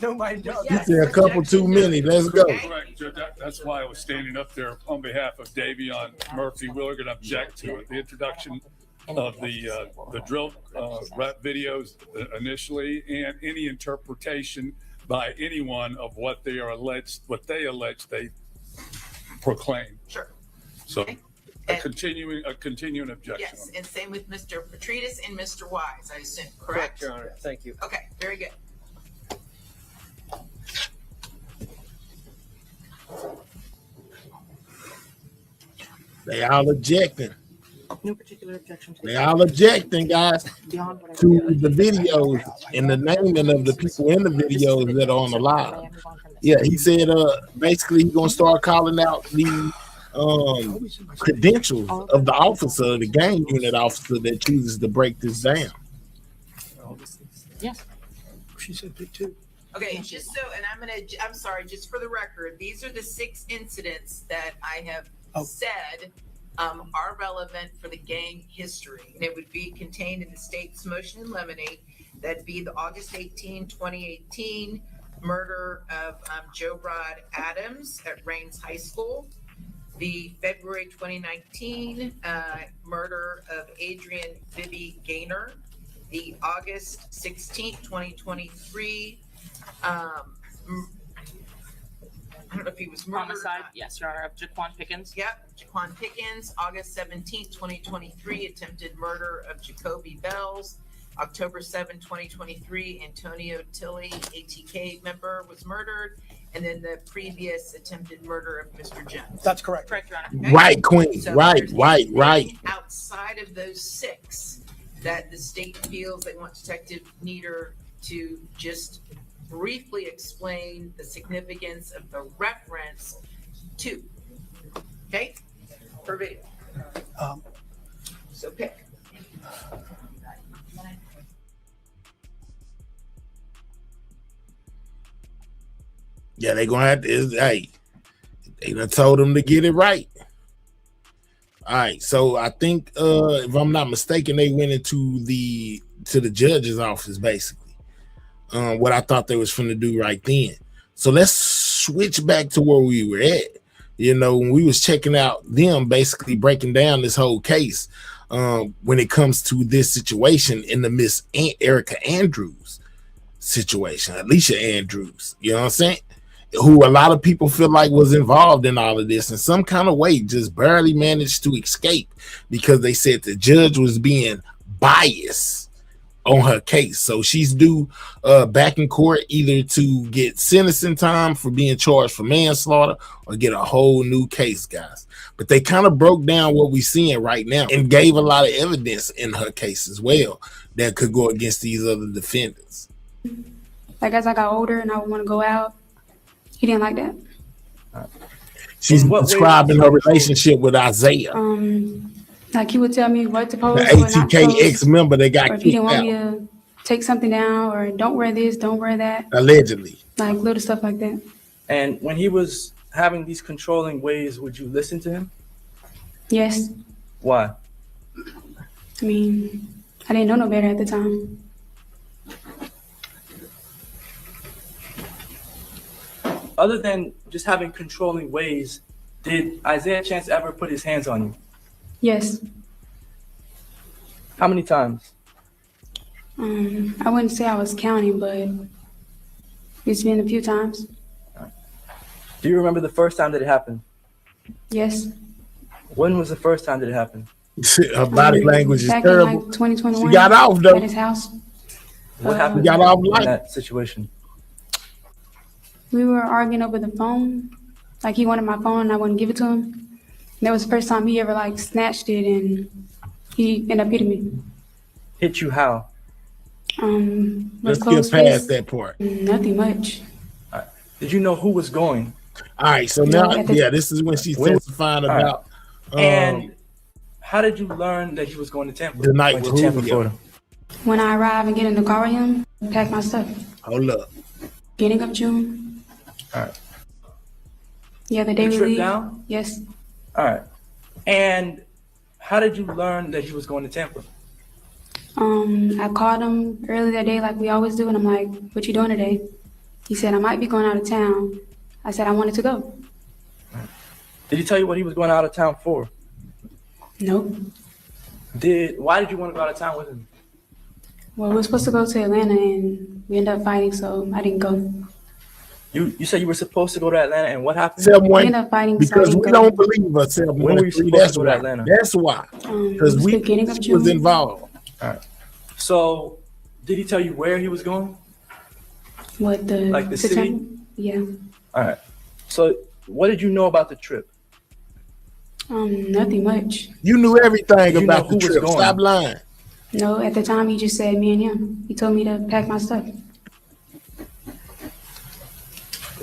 You said a couple too many. Let's go. Correct, Judge. That's why I was standing up there on behalf of Davion Murphy. We're going to object to it. The introduction of the drill rep videos initially, and any interpretation by anyone of what they allege they proclaim. Sure. So a continuing objection. Yes, and same with Mr. Petridis and Mr. Wise, I assume, correct? Your Honor. Thank you. Okay, very good. They all objecting. No particular objection. They all objecting, guys, to the videos and the naming of the people in the videos that are on the live. Yeah, he said basically he's gonna start calling out the credentials of the officer, the gang unit officer that chooses to break this down. Yes. She said pick two. Okay, just so, and I'm sorry, just for the record, these are the 6 incidents that I have said are relevant for the gang history. And it would be contained in the state's motion in limine. That'd be the August 18, 2018 murder of Joe Rod Adams at Rains High School. The February 2019 murder of Adrian Vivi Gaynor. The August 16, 2023 I don't know if he was murdered. Homicide, yes, Your Honor, of Jaquan Pickens. Yep, Jaquan Pickens. August 17th, 2023, attempted murder of Jacoby Bells. October 7, 2023, Antonio Tilley, ATK member, was murdered. And then the previous attempted murder of Mr. Jones. That's correct. Correct, Your Honor. Right, Queen. So Right. outside of those 6 that the state feels they want Detective Nieder to just briefly explain the significance of the reference to. Okay? Per video. So pick. Yeah, they gonna have to. Hey, they done told them to get it right. All right, so I think if I'm not mistaken, they went into the judge's office basically. What I thought they was finna do right then. So let's switch back to where we were at. You know, when we was checking out them basically breaking down this whole case when it comes to this situation in the Miss Erica Andrews situation, Alicia Andrews, you know what I'm saying? Who a lot of people feel like was involved in all of this in some kind of way, just barely managed to escape because they said the judge was being biased on her case. So she's due back in court either to get sentencing time for being charged for manslaughter or get a whole new case, guys. But they kind of broke down what we're seeing right now and gave a lot of evidence in her case as well that could go against these other defendants. Like as I got older and I would want to go out, he didn't like that. She's describing her relationship with Isaiah. Like he would tell me what to post. The ATK ex-member that got or if he kicked didn't want out. me to take something down or don't wear this, don't wear that. Allegedly. Like little stuff like that. And when he was having these controlling ways, would you listen to him? Yes. Why? I mean, I didn't know no better at the time. Other than just having controlling ways, did Isaiah Chance ever put his hands on you? Yes. How many times? I wouldn't say I was counting, but it's been a few times. Do you remember the first time that it happened? Yes. When was the first time that it happened? Her body language is Back terrible. in like 2021. She got off though. At his house. What happened got off in light. that situation? We were arguing over the phone. Like he wanted my phone and I wouldn't give it to him. And that was the first time he ever like snatched it and he ended up hitting me. Hit you how? Was Let's close get past fist. that part. Nothing much. All right. Did you know who was going? All right, so No, now, at the- yeah, this is when she's When- testifying all right. about And how did you learn that he was going to Tampa? The night Went to with Tampa, Julio. Florida. When I arrive and get in the car with him, pack my stuff. hold up. Beginning of June. All right. Yeah, the day You we tripped leave. down? Yes. All right. And how did you learn that he was going to Tampa? I called him early that day like we always do, and I'm like, what you doing today? He said, I might be going out of town. I said, I wanted to go. Did he tell you what he was going out of town for? Nope. Why did you want to go out of town with him? Well, we were supposed to go to Atlanta, and we ended up fighting, so I didn't go. You said you were supposed to go to Atlanta, and what happened? Tell We one, ended up fighting, so I because didn't we go. don't believe her. Tell When were you supposed that's to go to why. Atlanta? That's why. It Because was we beginning of she was June. involved. All right. So, did he tell you where he was going? What the Like the September? city? Yeah. All right. So, what did you know about the trip? Nothing much. You knew everything You know about who the was trip. going? Stop lying. No, at the time he just said me and him. He told me to pack my stuff.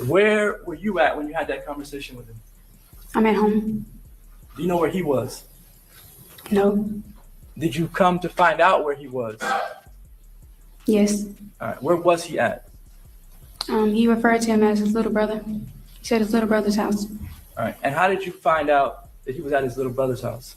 Where were you at when you had that conversation with him? I'm at home. Do you know where he was? No. Did you come to find out where he was? Yes. All right. Where was he at? He referred to him as his little brother. He said his little brother's house. All right. And how did you find out that he was at his little brother's house?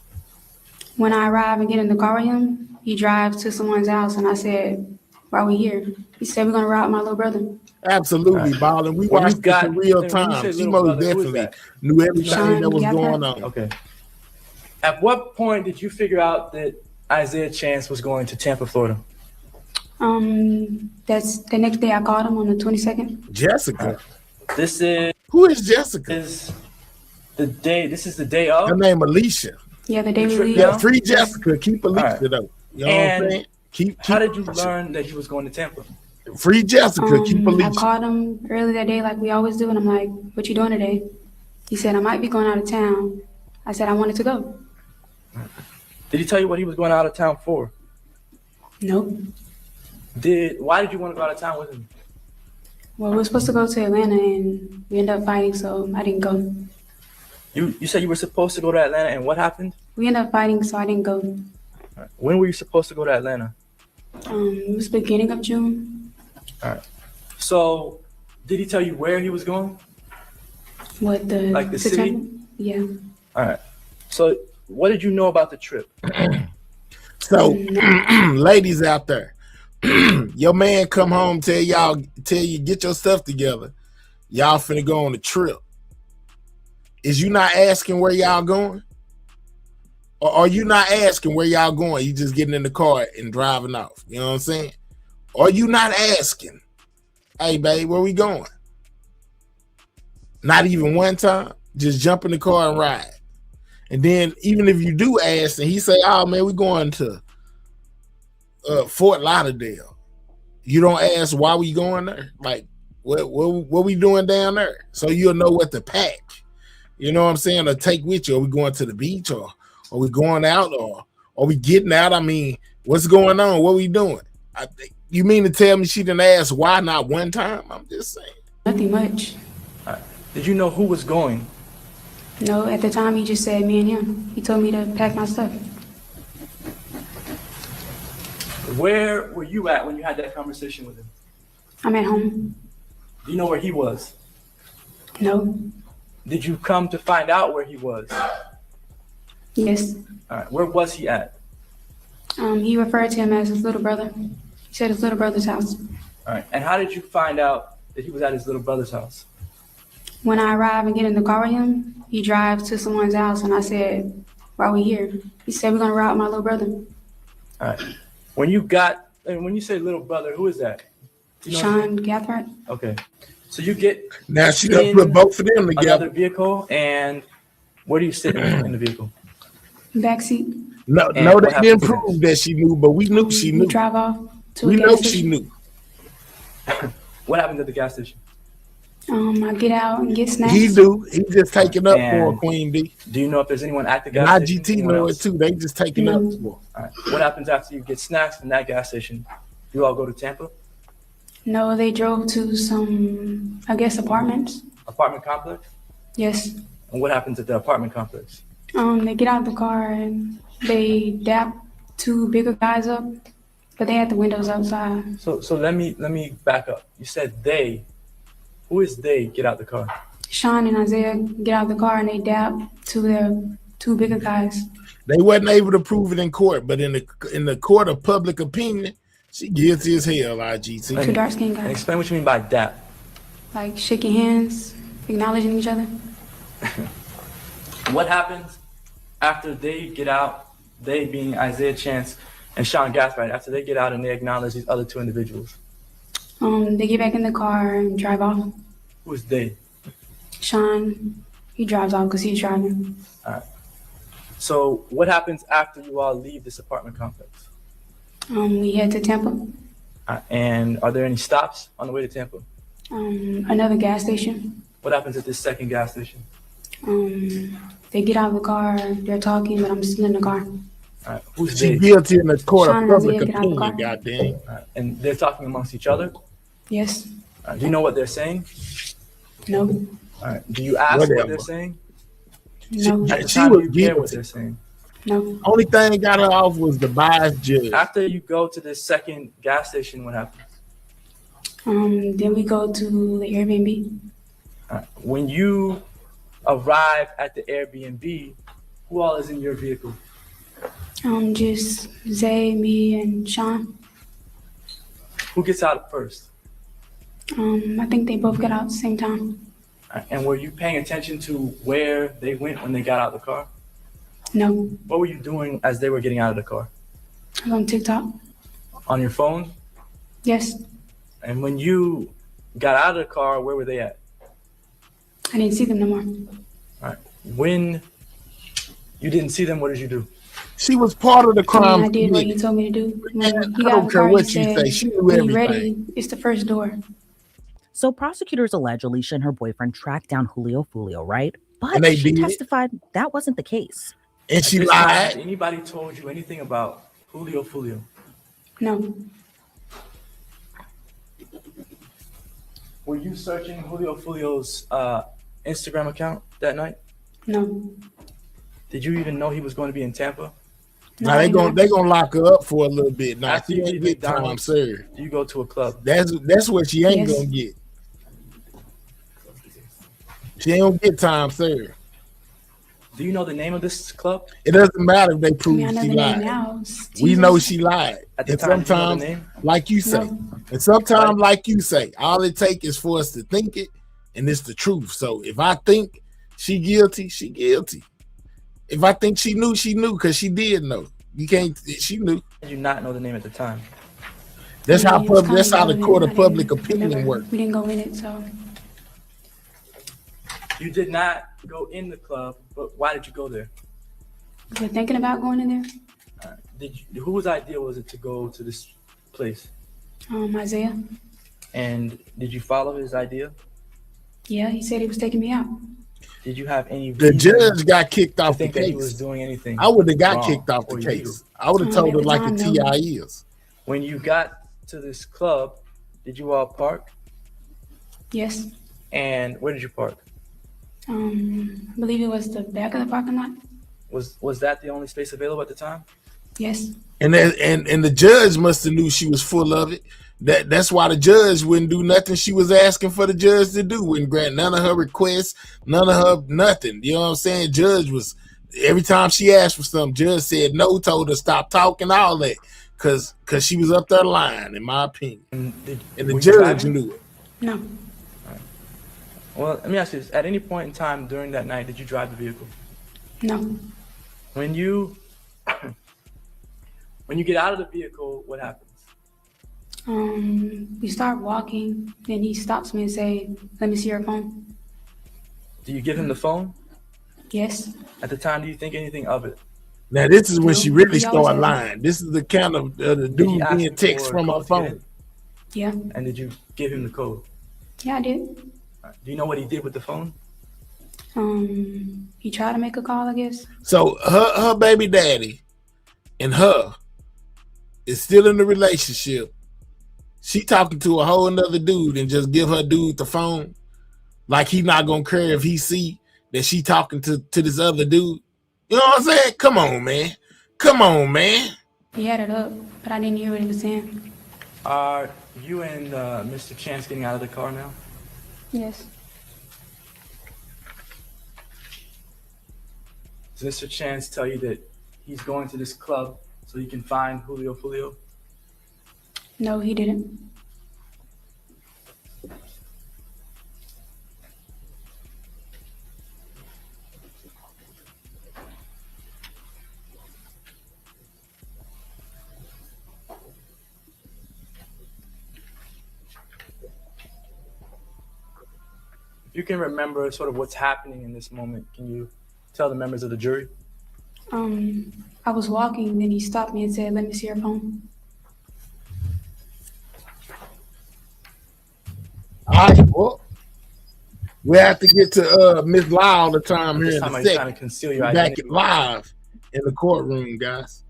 When I arrive and get in the car with him, he drives to someone's house, and I said, "Why we here?" He said, "We're gonna rob my little brother." Absolutely, Ballin. We When you watched this in real and when you time. say She little most brother, who is definitely that? knew everything Sean that was Gaffer. going on. Okay. At what point did you figure out that Isaiah Chance was going to Tampa, Florida? That's the next day I called him on the 22nd. Jessica. This is Who is Jessica? the day. This is the day of. Her name Alicia. Yeah, the day we trip leave. Yeah, free Jessica. Keep Alicia All right. though. You know And what I'm saying? Keep How did you Alicia. learn that he was going to Tampa? Free Jessica. Keep I Alicia. called him early that day like we always do, and I'm like, what you doing today? He said, I might be going out of town. I said, I wanted to go. Did he tell you what he was going out of town for? Nope. Why did you want to go out of town with him? Well, we were supposed to go to Atlanta, and we ended up fighting, so I didn't go. You said you were supposed to go to Atlanta, and what happened? We ended up fighting, so I didn't go. All right. When were you supposed to go to Atlanta? It was beginning of June. All right. So, did he tell you where he was going? What the Like the September? city? Yeah. All right. So, what did you know about the trip? So, ladies out there, your man come home, tell you get your stuff together. Y'all finna go on a trip. Is you not asking where y'all going? Or are you not asking where y'all going? You just getting in the car and driving off. You know what I'm saying? Or you not asking, hey babe, where we going? Not even one time. Just jump in the car and ride. And then even if you do ask and he say, oh man, we going to Fort Lauderdale. You don't ask why we going there. Like what we doing down there? So you'll know what to pack. You know what I'm saying? Or take with you. Are we going to the beach or are we going out or are we getting out? I mean, what's going on? What we doing? You mean to tell me she didn't ask why not one time? I'm just saying. Nothing much. All right. Did you know who was going? No, at the time he just said me and him. He told me to pack my stuff. Where were you at when you had that conversation with him? I'm at home. Do you know where he was? No. Did you come to find out where he was? Yes. All right. Where was he at? He referred to him as his little brother. He said his little brother's house. All right. And how did you find out that he was at his little brother's house? When I arrive and get in the car with him, he drives to someone's house, and I said, why are we here? He said, we're going to rob my little brother. All right. When you say little brother, who is that? You know Sean Gathright. Okay. So you get now she gonna put both of them together. Another vehicle, and where do you sit in the vehicle? Backseat. No, And no, what they happened didn't to prove that she knew, but we knew she knew. We drive off to We a know gas she station. knew. What happened at the gas station? I get out and get snacks. He do. He just taking up for And Queen B. Do you know if there's anyone at the And gas station? IGT Anyone know it else? too. They just taking up No. for. All right. What happens after you get snacks from that gas station? You all go to Tampa No, they drove to some, I guess, apartments. apartment complex? Yes. And what happens at the apartment complex? They get out of the car and they dap two bigger guys up, but they had the windows outside. So let me back up. You said they. Who is they? Get out the car. Sean and Isaiah get out of the car and they dap to their two bigger guys. They wasn't able to prove it in court, but in the court of public opinion, she guilty as hell. IGT. Two dark skinned And guys. explain what you mean by dap. Like shaking hands, acknowledging each other. What happens after they get out? They being Isaiah Chance and Sean Gaspard. After they get out and they acknowledge these other two individuals. They get back in the car and drive off. Who is they? Sean, he drives off because he's driving. All right. So what happens after you all leave this apartment complex? We head to Tampa. And are there any stops on the way to Tampa? Another gas station. What happens at this second gas station? They get out of the car, they're talking, but I'm still in the car. All right. Who's She they? guilty in the court Sean of and public Isaiah get out the opinion. car. Goddamn. All right. And they're talking amongst each other? Yes. Do you know what they're saying? No. All right. Do you ask what Whatever. they're saying? No. At the She time, was do you care what guilty. they're saying? No. Only thing got her off was the biased judge. After you go to this second gas station, what happens? Then we go to the Airbnb. All right. When you arrive at the Airbnb, who all is in your vehicle? Just Zay, me, and Sean. Who gets out first? I think they both got out at the same time. All right. And were you paying attention to where they went when they got out of the car? No. What were you doing as they were getting out of the car? I was on TikTok. On your phone? Yes. And when you got out of the car, where were they at? I didn't see them no more. All right. When you didn't see them, what did you do? She was part of the crime. I did what committee. he told me to do. When he I got don't out the care car, what he you said, say. She knew when you everything. ready, it's the first door. So prosecutors allege Aaliyah and her boyfriend tracked down Julio Foolio, right? But And they she did. testified that wasn't the case. And she At this time, lied. has anybody told you anything about Julio Foolio? No. Were you searching Julio Foolio's Instagram account that night? No. Did you even know he was going to be in Tampa? Now they gonna lock her up for a little bit. Now After she you ain't leave get time McDonald's, served. Do you go to a club? That's what she ain't Yes. gonna get. She ain't gonna get time served. Do you know the name of this club? It doesn't matter if they I prove mean, I know she the name lied. now. It's We Jesus. know she lied. At the And time, do you know the sometimes, name? like you say, No. and sometimes, like you say, all it takes is for us to think it, and it's the truth. So if I think she guilty, she guilty. If I think she knew, because she did know. You can't. She knew. Did you not know the name at the time? That's I how mean, it was public. That's kinda how the relevant. court I of didn't public opinion remember. works. We didn't go in it, so You did not go in the club, but why did you go there? we're thinking about going in there. Whose idea was it to go to this place? Isaiah. And did you follow his idea? Yeah, he said he was taking me out. Did you have any The reason judge got kicked to off the think that he was case. doing anything? I would have got wrong kicked off the or illegal? case. I would have told at her the like time, the no. TI is. When you got to this club, did you all park? Yes. And where did you park? I believe it was the back of the parking lot. Was that the only space available at the time? Yes. And the judge must have knew she was full of it. That's why the judge wouldn't do nothing she was asking for the judge to do. Wouldn't grant none of her requests, none of her nothing. You know what I'm saying? Judge was, every time she asked for something, judge said no, told her stop talking, all that. Cause she was up there lying, in my opinion. And the were you judge driving? knew it. No. Well, let me ask you this. At any point in time during that night, did you drive the vehicle? No. When you get out of the vehicle, what happens? We start walking, then he stops me and say, "Let me see your phone." Do you give him the phone? Yes. At the time, do you think anything of it? Now this is when she No, really he always started has- lying. This is the kind of the Did he dude ask being you text for from her code to get phone. in? Yeah. And did you give him the code? Yeah, I did. Do you know what he did with the phone? He tried to make a call, I guess. So her baby daddy and her is still in the relationship. She talking to a whole nother dude and just give her dude the phone. Like he not gonna care if he see that she talking to this other dude. You know what I'm saying? Come on, man. Come on, man. He had it up, but I didn't hear what he was saying. Are you and Mr. Chance getting out of the car now? Yes. Does Mr. Chance tell you that he's going to this club so he can find Julio Foolio? No, he didn't. If you can remember sort of what's happening in this moment, can you tell the members of the jury? I was walking, then he stopped me and said, "Let me see your phone." All right, well, we have to get to Miss Lau all the time here This in time a are you trying second. to conceal your Back identity? it live in the courtroom, guys.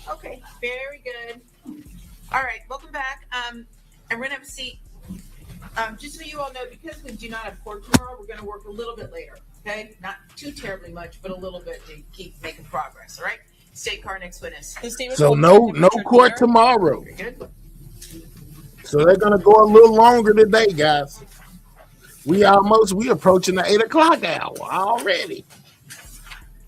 Okay, very good. All right, welcome back. I'm gonna have a seat. Just so you all know, because we do not have court tomorrow, we're gonna work a little bit later, okay? Not too terribly much, but a little bit to keep making progress, all right? State car, next witness. So no court tomorrow. Very good. So they're gonna go a little longer today, guys. We approaching the 8 o'clock hour already.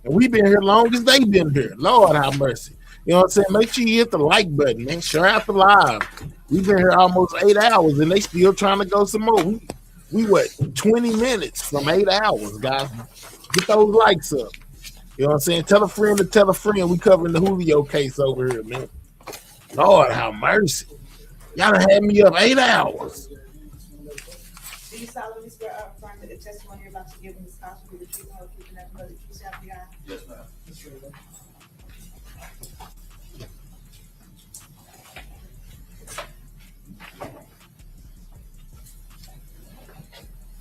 And we've been here long as they've been here. Lord have mercy. You know what I'm saying? Make sure you hit the like button, man. Share out the live. We've been here almost 8 hours and they still trying to go some more. We what, 20 minutes from 8 hours, guys. Get those likes up. You know what I'm saying? Tell a friend to tell a friend. We covering the Julio case over here, man. Lord have mercy. Y'all done had me up 8 hours. Do you solemnly swear or affirm that the testimony you're about to give in this house will be the truth and whole truth and nothing but the truth, so help you God? Yes, ma'am.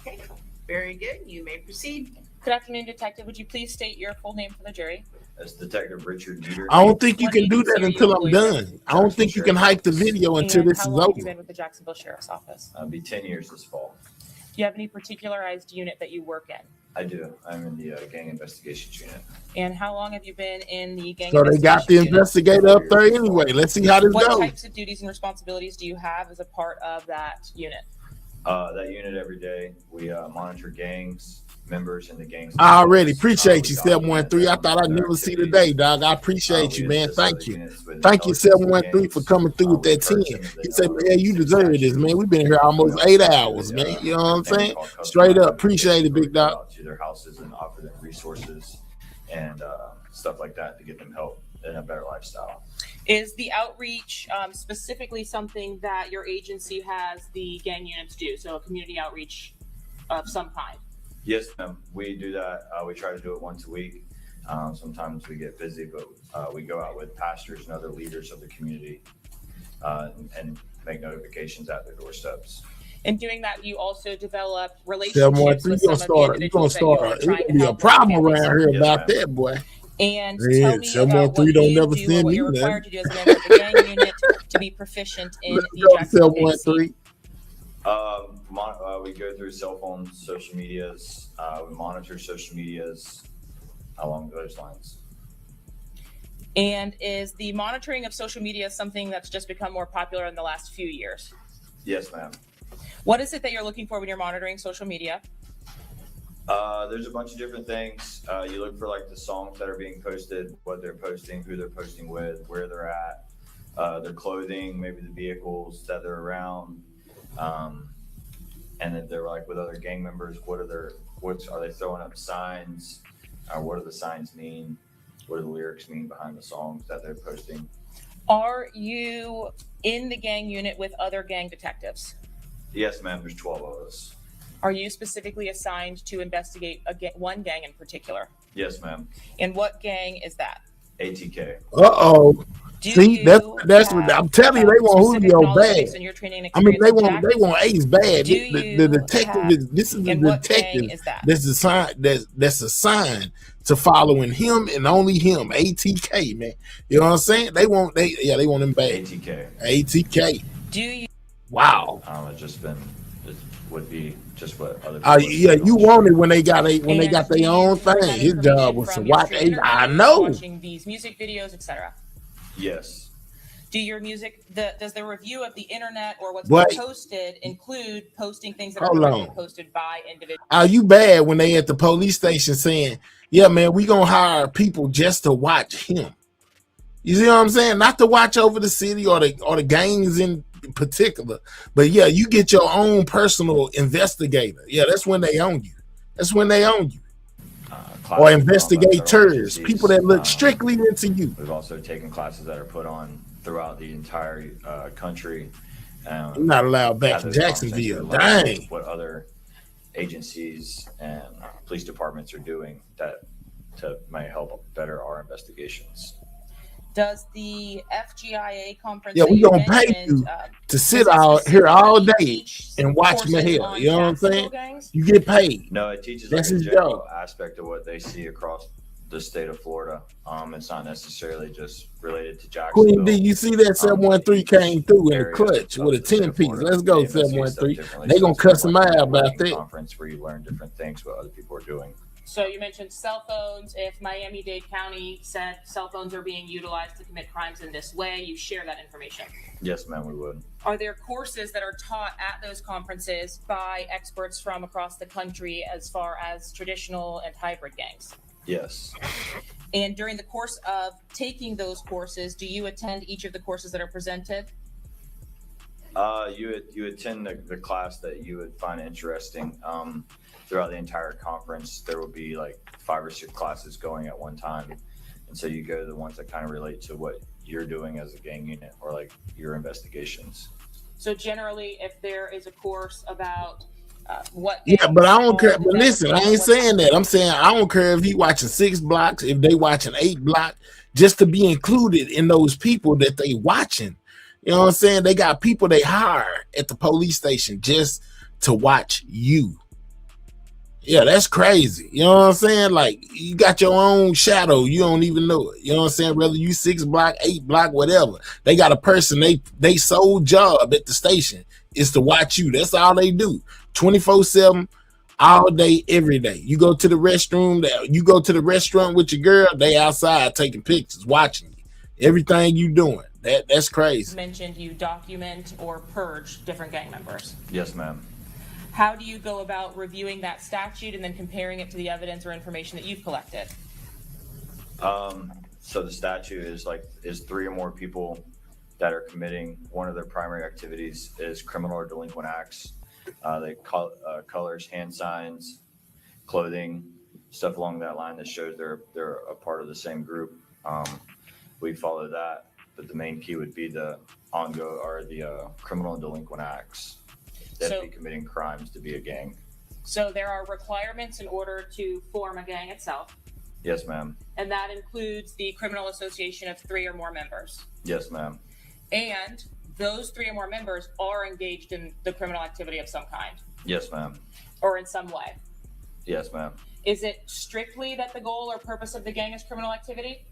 Okay, very good. You may proceed. Good afternoon, Detective. Would you please state your full name for the jury? That's Detective Richard Dieter. I don't think you can do that until I'm done. I don't think you can hike the video until And this how is long have you over. been with the Jacksonville Sheriff's Office? I'll be 10 years this fall. Do you have any particularized unit that you work in? I do. I'm in the gang investigations unit. And how long have you been in the gang So they got the investigation unit? investigator up there anyway. Let's see how this What goes. types of duties and responsibilities do you have as a part of that unit? That unit every day, we monitor gangs, members in the gangs. I already appreciate you, 713. I thought I'd never see the day, dog. I appreciate you, man. Thank you. Thank you, 713, for coming through with that 10. He said, man, you deserve this, man. We've been here almost 8 hours, man. You know what I'm saying? Straight up. Appreciate it, big dog. To their houses and offer them resources and stuff like that to get them help in a better lifestyle. Is the outreach specifically something that your agency has the gang units do? So a community outreach of some kind? Yes, ma'am. We do that. We try to do it once a week. Sometimes we get busy, but we go out with pastors and other leaders of the community and make notifications at their doorsteps. In doing that, you also develop relationships 713, with you're some of the individuals that you are it's trying gonna to be a help. problem around here about that, boy. And Yeah, tell me about what 713 don't you never do or send what me you're nothing. required to do as a member of the gang unit to be proficient in Let's the go to Jacksonville case. 713. We go through cell phones, social medias. We monitor social medias along those lines. And is the monitoring of social media something that's just become more popular in the last few years? Yes, ma'am. What is it that you're looking for when you're monitoring social media? There's a bunch of different things. You look for like the songs that are being posted, what they're posting, who they're posting with, where they're at, their clothing, maybe the vehicles that they're around. And then they're like, with other gang members, are they throwing up signs? What do the signs mean? What do the lyrics mean behind the songs that they're posting? Are you in the gang unit with other gang detectives? Yes, ma'am. There's 12 of us. Are you specifically assigned to investigate one gang in particular? Yes, ma'am. And what gang is that? ATK. Uh-oh. See, that's what I'm telling you. They want Julio bad. I mean, they want Ace bad. The detective this is the detective that's assigned to following him and only him. ATK, man. You know what I'm saying? They want him bad. ATK. Do you? Wow. It would be just what other. Yeah, you want it when they got their own thing. His job was to watch. I know. Watching these music videos, etc. Yes. Do your music, does the review of the internet or what's posted include posting things that are posted by individuals? Are you bad when they at the police station saying, yeah, man, we gonna hire people just to watch him? You see what I'm saying? Not to watch over the city or the gangs in particular, but yeah, you get your own personal investigator. Yeah, that's when they own you. That's when they own you. Or investigators, people that look strictly into you. We've also taken classes that are put on throughout the entire country. You're not allowed back in Jacksonville. Dang. What other agencies and police departments are doing that might help better our investigations. Does the FGIA conference? Yeah, we gonna pay you to sit out here all day and watch me here. You know what I'm saying? You get paid. No, it teaches that's like his a general job. Aspect of what they see across the state of Florida. It's not necessarily just related to Jacksonville. Queen D, you see that 713 came through in the clutch with a 10-piece. Let's go, 713. They gonna cuss him out about that. Conference where you learn different things what other people are doing. So you mentioned cell phones. If Miami-Dade County said cell phones are being utilized to commit crimes in this way, you share that information. Yes, ma'am, we would. Are there courses that are taught at those conferences by experts from across the country as far as traditional and hybrid gangs? Yes. And during the course of taking those courses, do you attend each of the courses that are presented? You attend the class that you would find interesting. Throughout the entire conference, there will be like 5 or 6 classes going at one time. And so you go to the ones that kind of relate to what you're doing as a gang unit or like your investigations. So generally, if there is a course about what... Yeah, but I don't care. But listen, I ain't saying that. I'm saying I don't care if he watching 6 blocks, if they watching 8 blocks, just to be included in those people that they watching. You know what I'm saying? They got people they hire at the police station just to watch you. Yeah, that's crazy. You know what I'm saying? Like, you got your own shadow. You don't even know it. You know what I'm saying? Whether you 6 block, 8 block, whatever. They got a person, they sole job at the station is to watch you. That's all they do. 24/7, all day, every day. You go to the restroom, you go to the restaurant with your girl, they outside taking pictures, watching you. Everything you doing. That's crazy. You mentioned you document or purge different gang members. Yes, ma'am. How do you go about reviewing that statute and then comparing it to the evidence or information that you've collected? So the statute is 3 or more people that are committing one of their primary activities is criminal or delinquent acts. They call colors, hand signs, clothing, stuff along that line that shows they're a part of the same group. We follow that, but the main key would be the criminal and delinquent acts. That be committing crimes to be a gang. So there are requirements in order to form a gang itself. Yes, ma'am. And that includes the criminal association of 3 or more members. Yes, ma'am. And those 3 or more members are engaged in the criminal activity of some kind. Yes, ma'am. Or in some way. Yes, ma'am. Is it strictly that the goal or purpose of the gang is criminal activity?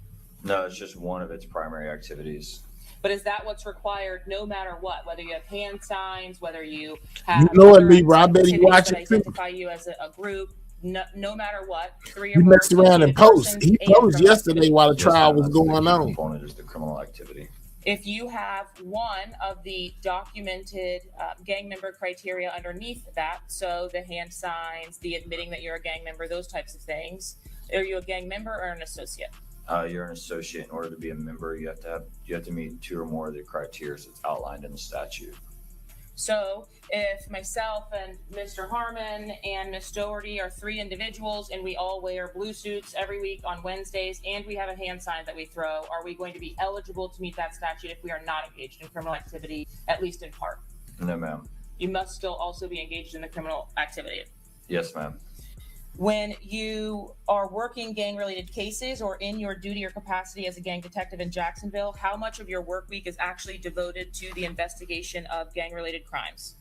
No, it's just one of its primary activities. But is that what's required no matter what? Whether you have hand signs, whether you have... You know it, Libra. I bet he watching too. Identify you as a group, no matter what. 3 or he more messed around and post. He posted yesterday while the trial was going on. Component is the criminal activity. If you have one of the documented gang member criteria underneath that, so the hand signs, the admitting that you're a gang member, those types of things, are you a gang member or an associate? You're an associate. In order to be a member, you have to meet 2 or more of the criteria that's outlined in the statute. So if myself and Mr. Harmon and Miss Doherty are 3 individuals and we all wear blue suits every week on Wednesdays and we have a hand sign that we throw, are we going to be eligible to meet that statute if we are not engaged in criminal activity, at least in part? No, ma'am. You must still also be engaged in the criminal activity. Yes, ma'am. When you are working gang-related cases or in your duty or capacity as a gang detective in Jacksonville, how much of your work week is actually devoted to the investigation of gang-related crimes?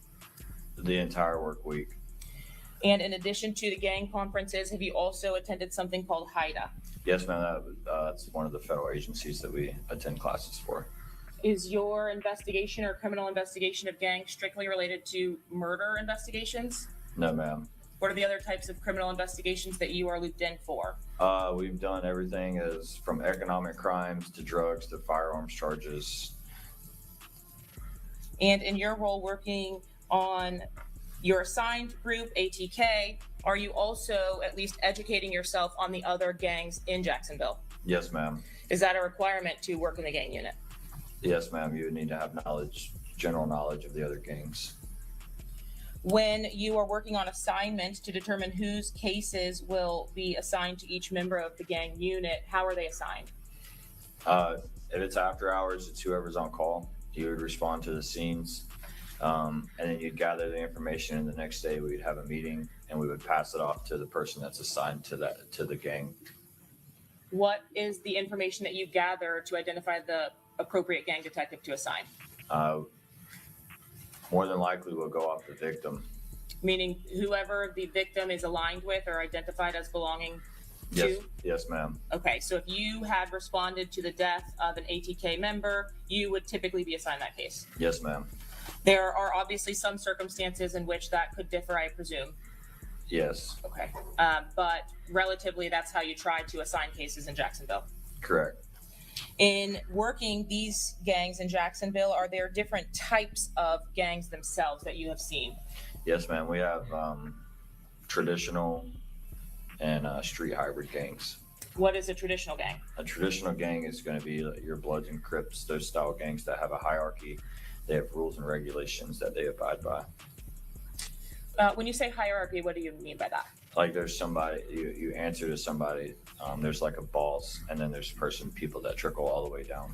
The entire work week. And in addition to the gang conferences, have you also attended something called HIDA? Yes, ma'am. That's one of the federal agencies that we attend classes for. Is your investigation or criminal investigation of gangs strictly related to murder investigations? No, ma'am. What are the other types of criminal investigations that you are looped in for? We've done everything as from economic crimes to drugs to firearms charges. And in your role working on your assigned group, ATK, are you also at least educating yourself on the other gangs in Jacksonville? Yes, ma'am. Is that a requirement to work in the gang unit? Yes, ma'am. You would need to have general knowledge of the other gangs. When you are working on assignment to determine whose cases will be assigned to each member of the gang unit, how are they assigned? If it's after hours, it's whoever's on call. You would respond to the scenes, and then you'd gather the information, and the next day we'd have a meeting and we would pass it off to the person that's assigned to the gang. What is the information that you gather to identify the appropriate gang detective to assign? More than likely we'll go off the victim. Meaning whoever the victim is aligned with or identified as belonging Yes, to? yes, ma'am. Okay, so if you had responded to the death of an ATK member, you would typically be assigned that case. Yes, ma'am. There are obviously some circumstances in which that could differ, I presume. Yes. Okay, but relatively, that's how you try to assign cases in Jacksonville. Correct. In working these gangs in Jacksonville, are there different types of gangs themselves that you have seen? Yes, ma'am. We have traditional and street hybrid gangs. What is a traditional gang? A traditional gang is going to be your Bloods and Crips, those style gangs that have a hierarchy. They have rules and regulations that they abide by. When you say hierarchy, what do you mean by that? Like there's somebody, you answer to somebody, there's like a boss, and then there's people that trickle all the way down.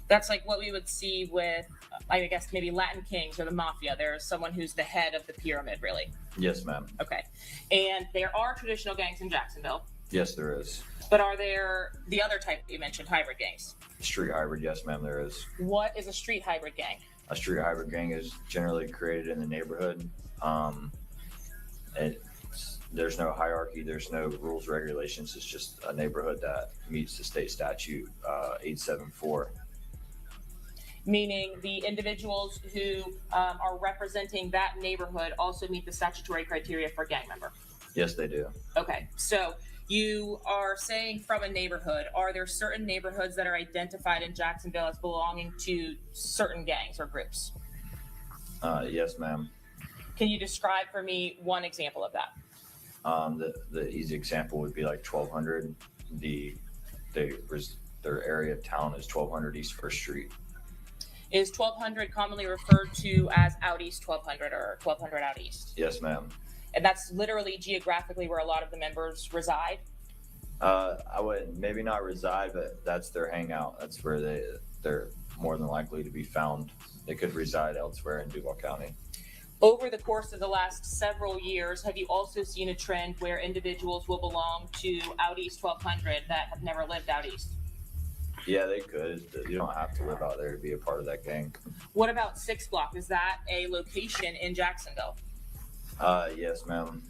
That's like what we would see with, I guess, maybe Latin kings or the mafia. There's someone who's the head of the pyramid, really. Yes, ma'am. Okay. And there are traditional gangs in Jacksonville. Yes, there is. But are there the other type that you mentioned, hybrid gangs? Street hybrid, yes, ma'am, there is. What is a street hybrid gang? A street hybrid gang is generally created in the neighborhood. There's no hierarchy, there's no rules, regulations. It's just a neighborhood that meets the state statute 874. Meaning the individuals who are representing that neighborhood also meet the statutory criteria for gang member. Yes, they do. Okay, so you are saying from a neighborhood, are there certain neighborhoods that are identified in Jacksonville as belonging to certain gangs or groups? Yes, ma'am. Can you describe for me one example of that? The easy example would be like 1200. Their area of town is 1200 East First Street. Is 1200 commonly referred to as Out East 1200 or 1200 Out East? Yes, ma'am. And that's literally geographically where a lot of the members reside? I would maybe not reside, but that's their hangout. That's where they're more than likely to be found. They could reside elsewhere in Duval County. Over the course of the last several years, have you also seen a trend where individuals will belong to Out East 1200 that have never lived Out East? Yeah, they could. You don't have to live out there to be a part of that gang. What about 6 Block? Is that a location in Jacksonville? Yes, ma'am.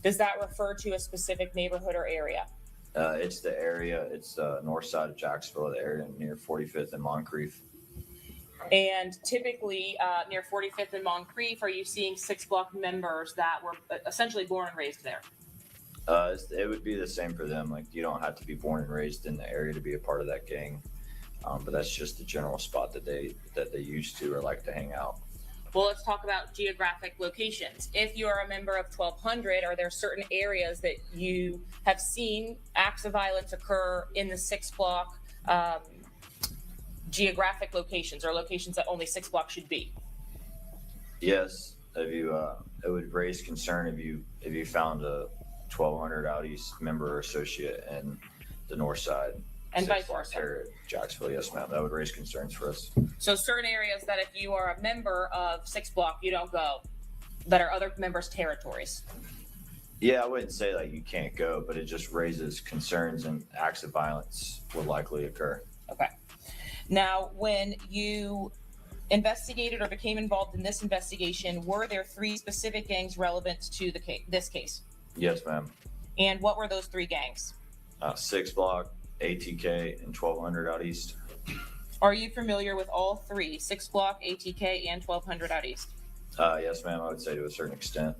Does that refer to a specific neighborhood or area? It's the area. It's the north side of Jacksonville, the area near 45th and Moncrief. And typically near 45th and Moncrief, are you seeing 6 Block members that were essentially born and raised there? It would be the same for them. Like you don't have to be born and raised in the area to be a part of that gang, but that's just the general spot that they used to or like to hang out. Well, let's talk about geographic locations. If you are a member of 1200, are there certain areas that you have seen acts of violence occur in the 6 Block geographic locations or locations that only 6 Block should be? Yes, if you, it would raise concern if you found a 1200 Out East member or associate in the north side. And 6 vice block versa. area, Jacksonville, yes, ma'am. That would raise concerns for us. So certain areas that if you are a member of 6 Block, you don't go, that are other members' territories. Yeah, I wouldn't say like you can't go, but it just raises concerns and acts of violence will likely occur. Okay. Now, when you investigated or became involved in this investigation, were there 3 specific gangs relevant to the this case? Yes, ma'am. And what were those 3 gangs? 6 Block, ATK, and 1200 Out East. Are you familiar with all 3, 6 Block, ATK, and 1200 Out East? Yes, ma'am. I would say to a certain extent.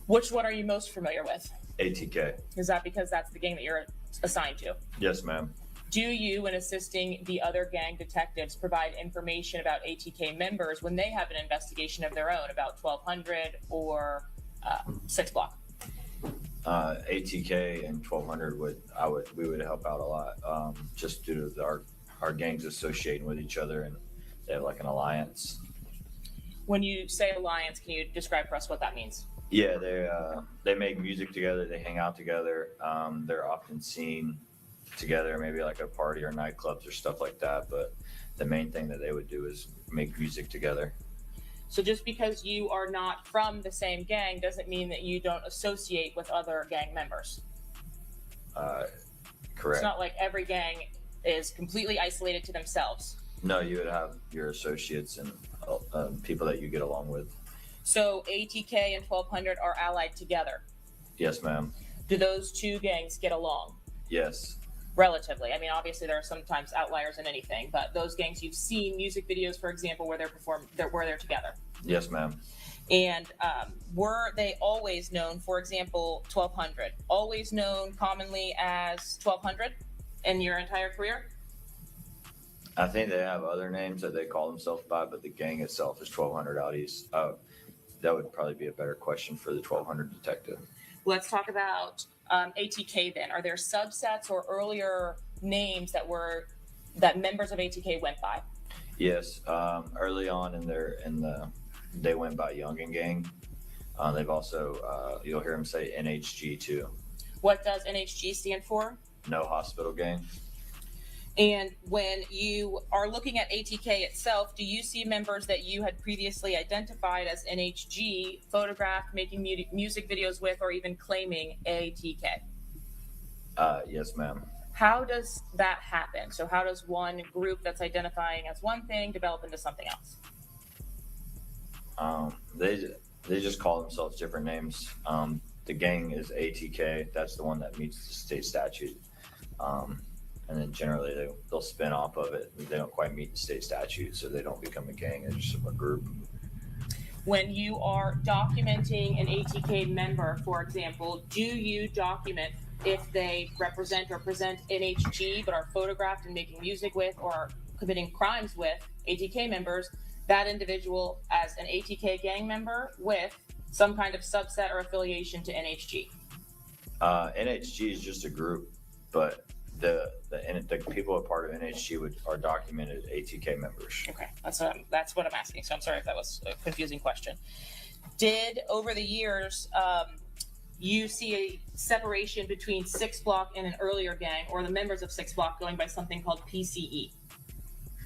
Which one are you most familiar with? ATK. Is that because that's the gang that you're assigned to? Yes, ma'am. Do you, in assisting the other gang detectives, provide information about ATK members when they have an investigation of their own about 1200 or 6 Block? ATK and 1200 we would help out a lot, just due to our gangs associating with each other and they have like an alliance. When you say alliance, can you describe for us what that means? Yeah, they make music together, they hang out together, they're often seen together, maybe like at a party or nightclubs or stuff like that. But the main thing that they would do is make music together. So just because you are not from the same gang doesn't mean that you don't associate with other gang members. Correct. It's not like every gang is completely isolated to themselves. No, you would have your associates and people that you get along with. So ATK and 1200 are allied together. Yes, ma'am. Do those 2 gangs get along? Yes. Relatively. I mean, obviously there are sometimes outliers in anything, but those gangs you've seen music videos, for example, where they're together. Yes, ma'am. And were they always known, for example, 1200, always known commonly as 1200 in your entire career? I think they have other names that they call themselves by, but the gang itself is 1200 Out East. That would probably be a better question for the 1200 detective. Let's talk about ATK then. Are there subsets or earlier names that members of ATK went by? Yes, early on they went by Youngin Gang. They've also you'll hear them say NHG too. What does NHG stand for? No Hospital Gang. And when you are looking at ATK itself, do you see members that you had previously identified as NHG photographed, making music videos with, or even claiming ATK? Yes, ma'am. How does that happen? So how does one group that's identifying as one thing develop into something else? They just call themselves different names. The gang is ATK. That's the one that meets the state statute. And then generally they'll spin off of it. They don't quite meet the state statute, so they don't become a gang. They're just a group. When you are documenting an ATK member, for example, do you document if they represent or present NHG but are photographed and making music with or committing crimes with ATK members, that individual as an ATK gang member with some kind of subset or affiliation to NHG? NHG is just a group, but the people a part of NHG are documented ATK members. Okay, that's what I'm asking. So I'm sorry if that was a confusing question. Did over the years you see a separation between 6 Block and an earlier gang, or the members of 6 Block going by something called PCE?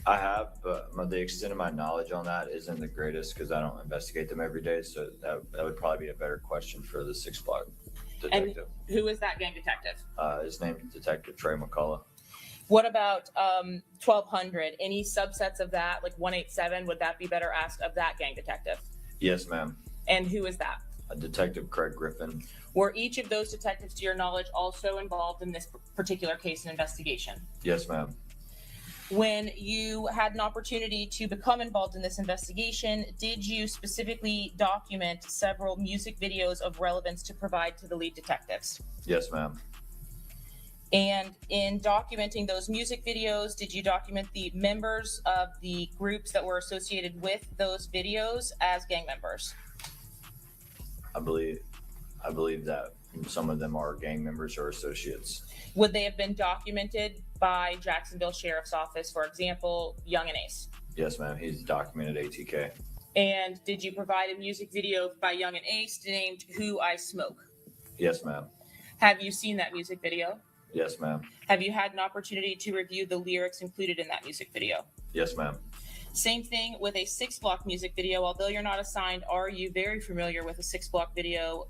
I have, but the extent of my knowledge on that isn't the greatest because I don't investigate them every day. So that would probably be a better question for the 6 Block detective. And who is that gang detective? His name is Detective Trey McCullough. What about 1200? Any subsets of that, like 187? Would that be better asked of that gang detective? Yes, ma'am. And who is that? Detective Craig Griffin. Were each of those detectives, to your knowledge, also involved in this particular case and investigation? Yes, ma'am. When you had an opportunity to become involved in this investigation, did you specifically document several music videos of relevance to provide to the lead detectives? Yes, ma'am. And in documenting those music videos, did you document the members of the groups that were associated with those videos as gang members? I believe that some of them are gang members or associates. Would they have been documented by Jacksonville Sheriff's Office, for example, Young and Ace? Yes, ma'am. He's documented ATK. And did you provide a music video by Young and Ace named Who I Smoke? Yes, ma'am. Have you seen that music video? Yes, ma'am. Have you had an opportunity to review the lyrics included in that music video? Yes, ma'am. Same thing with a 6 Block music video. Although you're not assigned, are you very familiar with a 6 Block video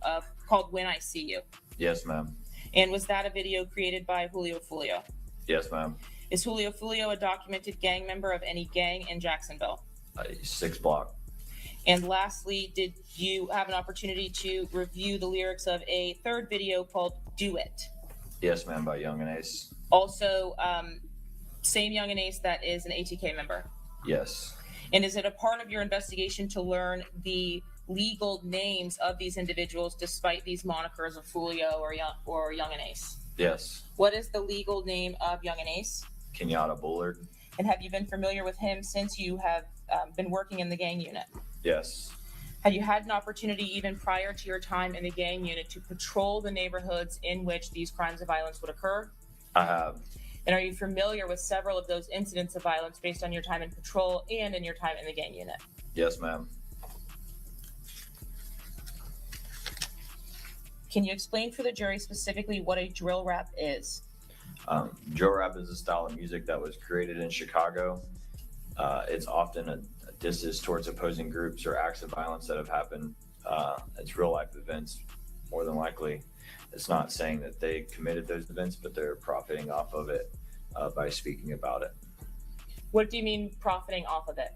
called When I See You? Yes, ma'am. And was that a video created by Julio Foolio? Yes, ma'am. Is Julio Foolio a documented gang member of any gang in Jacksonville? 6 Block. And lastly, did you have an opportunity to review the lyrics of a 3rd video called Do It? Yes, ma'am, by Young and Ace. Also, same Young and Ace that is an ATK member. Yes. And is it a part of your investigation to learn the legal names of these individuals despite these monikers of Foolio or Young and Ace? Yes. What is the legal name of Young and Ace? Kenyatta Bullard. And have you been familiar with him since you have been working in the gang unit? Yes. Have you had an opportunity even prior to your time in the gang unit to patrol the neighborhoods in which these crimes of violence would occur? I have. And are you familiar with several of those incidents of violence based on your time in patrol and in your time in the gang unit? Yes, ma'am. Can you explain for the jury specifically what a drill rap is? Drill rap is a style of music that was created in Chicago. It's often a disses towards opposing groups or acts of violence that have happened. It's real life events, more than likely. It's not saying that they committed those events, but they're profiting off of it by speaking about it. What do you mean profiting off of it?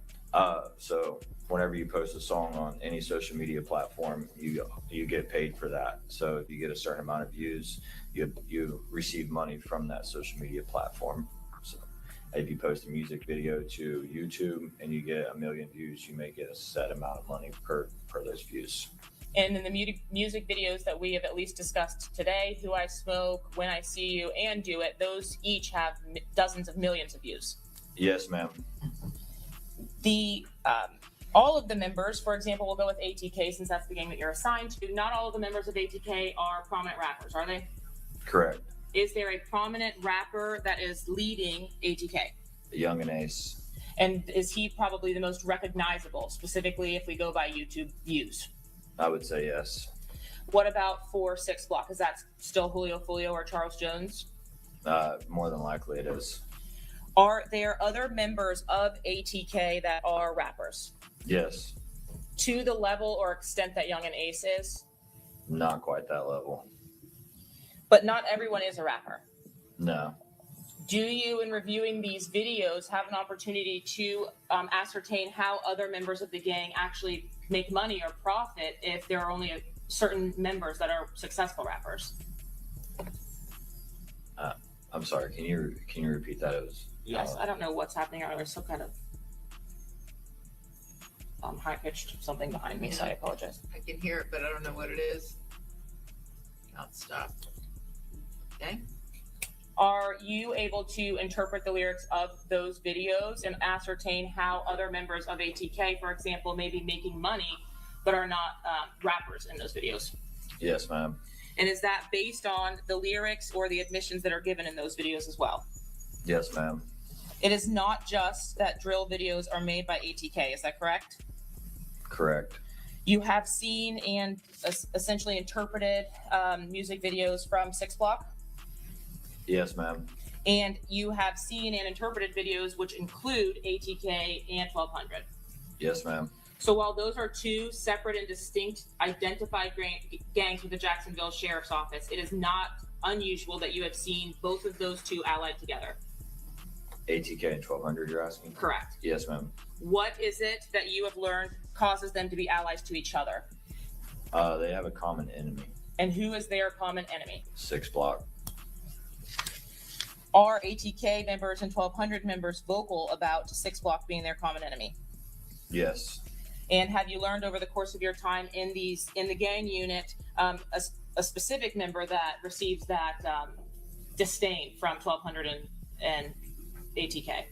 So whenever you post a song on any social media platform, you get paid for that. So if you get a certain amount of views, you receive money from that social media platform. So if you post a music video to YouTube and you get 1 million views, you may get a set amount of money per those views. And in the music videos that we have at least discussed today, Who I Smoke, When I See You, and Do It, those each have dozens of millions of views. Yes, ma'am. All of the members, for example, we'll go with ATK since that's the gang that you're assigned to. Not all of the members of ATK are prominent rappers, are they? Correct. Is there a prominent rapper that is leading ATK? Young and Ace. And is he probably the most recognizable, specifically if we go by YouTube views? I would say yes. What about for 6 Block? Is that still Julio Foolio or Charles Jones? More than likely it is. Are there other members of ATK that are rappers? Yes. To the level or extent that Young and Ace is? Not quite that level. But not everyone is a rapper. No. Do you, in reviewing these videos, have an opportunity to ascertain how other members of the gang actually make money or profit if there are only certain members that are successful rappers? I'm sorry. Can you repeat that? It was. Yes, I don't know what's happening. There's some kind of high-pitched something behind me, so I apologize. I can hear it, but I don't know what it is. Can't stop. Okay. Are you able to interpret the lyrics of those videos and ascertain how other members of ATK, for example, may be making money but are not rappers in those videos? Yes, ma'am. And is that based on the lyrics or the admissions that are given in those videos as well? Yes, ma'am. It is not just that drill videos are made by ATK, is that correct? Correct. You have seen and essentially interpreted music videos from 6 Block? Yes, ma'am. And you have seen and interpreted videos which include ATK and 1200? Yes, ma'am. So while those are two separate and distinct identified gangs with the Jacksonville Sheriff's Office, it is not unusual that you have seen both of those two allied together. ATK and 1200, you're asking? Correct. Yes, ma'am. What is it that you have learned causes them to be allies to each other? They have a common enemy. And who is their common enemy? 6 Block. Are ATK members and 1200 members vocal about 6 Block being their common enemy? Yes. And have you learned over the course of your time in the gang unit a specific member that receives that disdain from 1200 and ATK?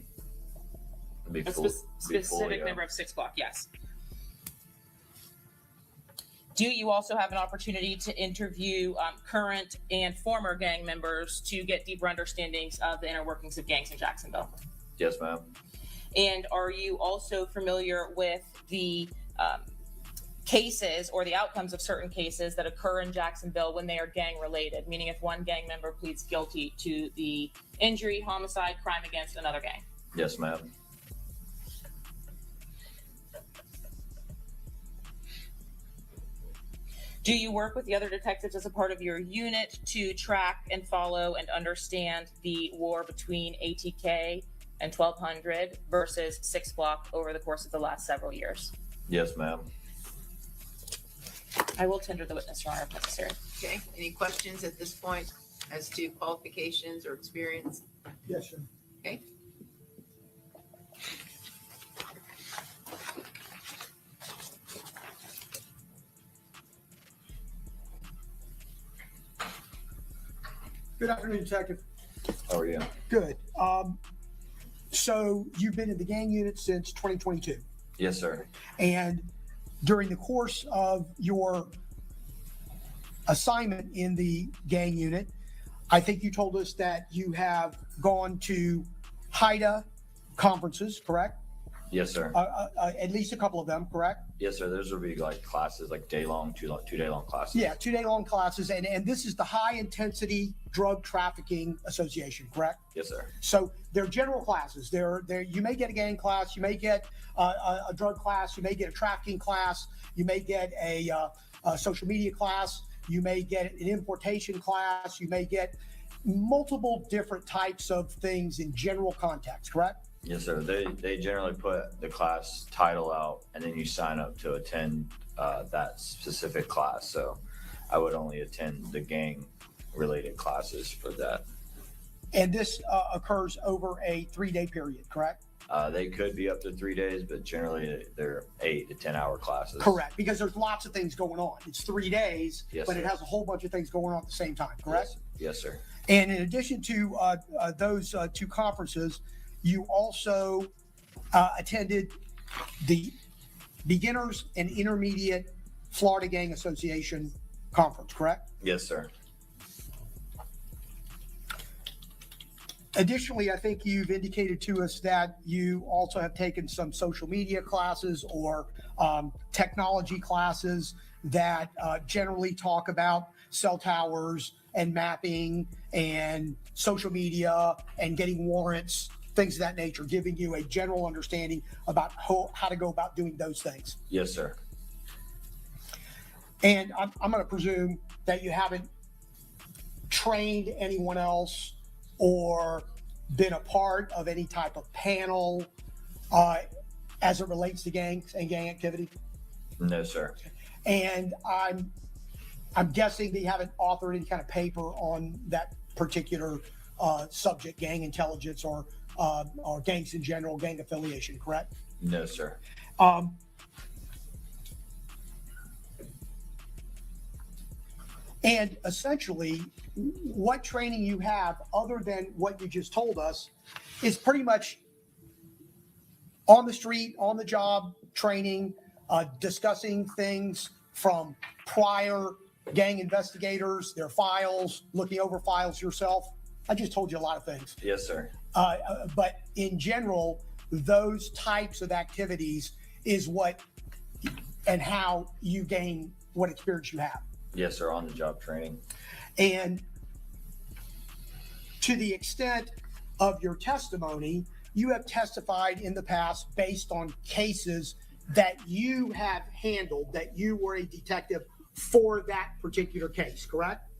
Specific member of 6 Block, yes. Do you also have an opportunity to interview current and former gang members to get deeper understandings of the inner workings of gangs in Jacksonville? Yes, ma'am. And are you also familiar with the cases or the outcomes of certain cases that occur in Jacksonville when they are gang related, meaning if one gang member pleads guilty to the injury, homicide, crime against another gang. Yes, ma'am. Do you work with the other detectives as a part of your unit to track and follow and understand the war between ATK and 1200 versus 6 Block over the course of the last several years? Yes, ma'am. I will tender the witness, Your Honor, if necessary. Okay, any questions at this point as to qualifications or experience? Yes, sir. Okay. Good afternoon, Detective. How are you? Good. So you've been in the gang unit since 2022. Yes, sir. And during the course of your assignment in the gang unit, I think you told us that you have gone to HIDA conferences, correct? Yes, sir. At least a couple of them, correct? Yes, sir. Those would be like classes, like day-long, two-day-long classes. Yeah, 2-day-long classes. And this is the High Intensity Drug Trafficking Association, correct? Yes, sir. So they're general classes. They're you may get a gang class, you may get a drug class, you may get a trafficking class, you may get a social media class, you may get an importation class, you may get multiple different types of things in general context, correct? Yes, sir. They generally put the class title out, and then you sign up to attend that specific class. So I would only attend the gang-related classes for that. And this occurs over a 3-day period, correct? They could be up to 3 days, but generally they're 8 to 10-hour classes. Correct, because there's lots of things going on. It's 3 days, Yes, but it sir. has a whole bunch of things going on at the same time, correct? Yes, sir. And in addition to those 2 conferences, you also attended the Beginners and Intermediate Florida Gang Association conference, correct? Yes, sir. Additionally, I think you've indicated to us that you also have taken some social media classes or technology classes that generally talk about cell towers and mapping and social media and getting warrants, things of that nature, giving you a general understanding about how to go about doing those things. Yes, sir. And I'm going to presume that you haven't trained anyone else or been a part of any type of panel as it relates to gangs and gang activity. No, sir. And I'm guessing that you haven't authored any kind of paper on that particular subject, gang intelligence or gangs in general, gang affiliation, correct? No, sir. And essentially, what training you have, other than what you just told us, is pretty much on the street, on the job training, discussing things from prior gang investigators, their files, looking over files yourself. I just told you a lot of things. Yes, sir. But in general, those types of activities is what and how you gain what experience you have. Yes, sir. On the job training. And to the extent of your testimony, you have testified in the past based on cases that you have handled, that you were a detective for that particular case, correct?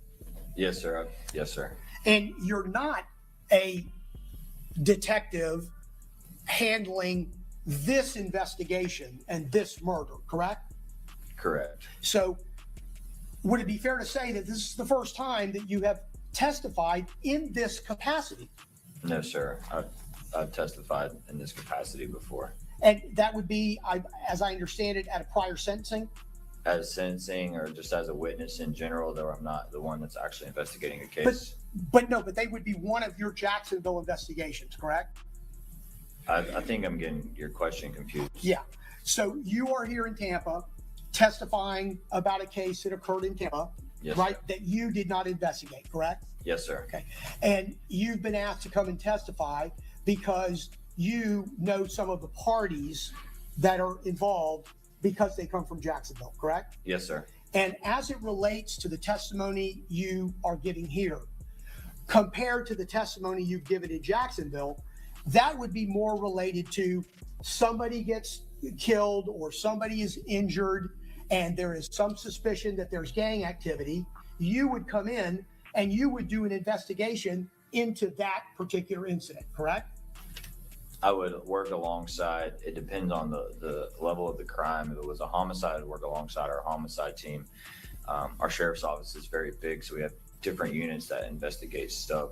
Yes, sir. Yes, sir. And you're not a detective handling this investigation and this murder, correct? Correct. So would it be fair to say that this is the first time that you have testified in this capacity? No, sir. I've testified in this capacity before. And that would be, as I understand it, at a prior sentencing? As sentencing or just as a witness in general, though I'm not the one that's actually investigating a case. But they would be one of your Jacksonville investigations, correct? I think I'm getting your question confused. Yeah. So you are here in Tampa testifying about a case that occurred in Tampa, Yes, right? sir. That you did not investigate, correct? Yes, sir. Okay. And you've been asked to come and testify because you know some of the parties that are involved because they come from Jacksonville, correct? Yes, sir. And as it relates to the testimony you are giving here, compared to the testimony you've given in Jacksonville, that would be more related to somebody gets killed or somebody is injured and there is some suspicion that there's gang activity. You would come in and you would do an investigation into that particular incident, correct? I would work alongside, it depends on the level of the crime. If it was a homicide, I'd work alongside our homicide team. Our sheriff's office is very big, so we have different units that investigate stuff.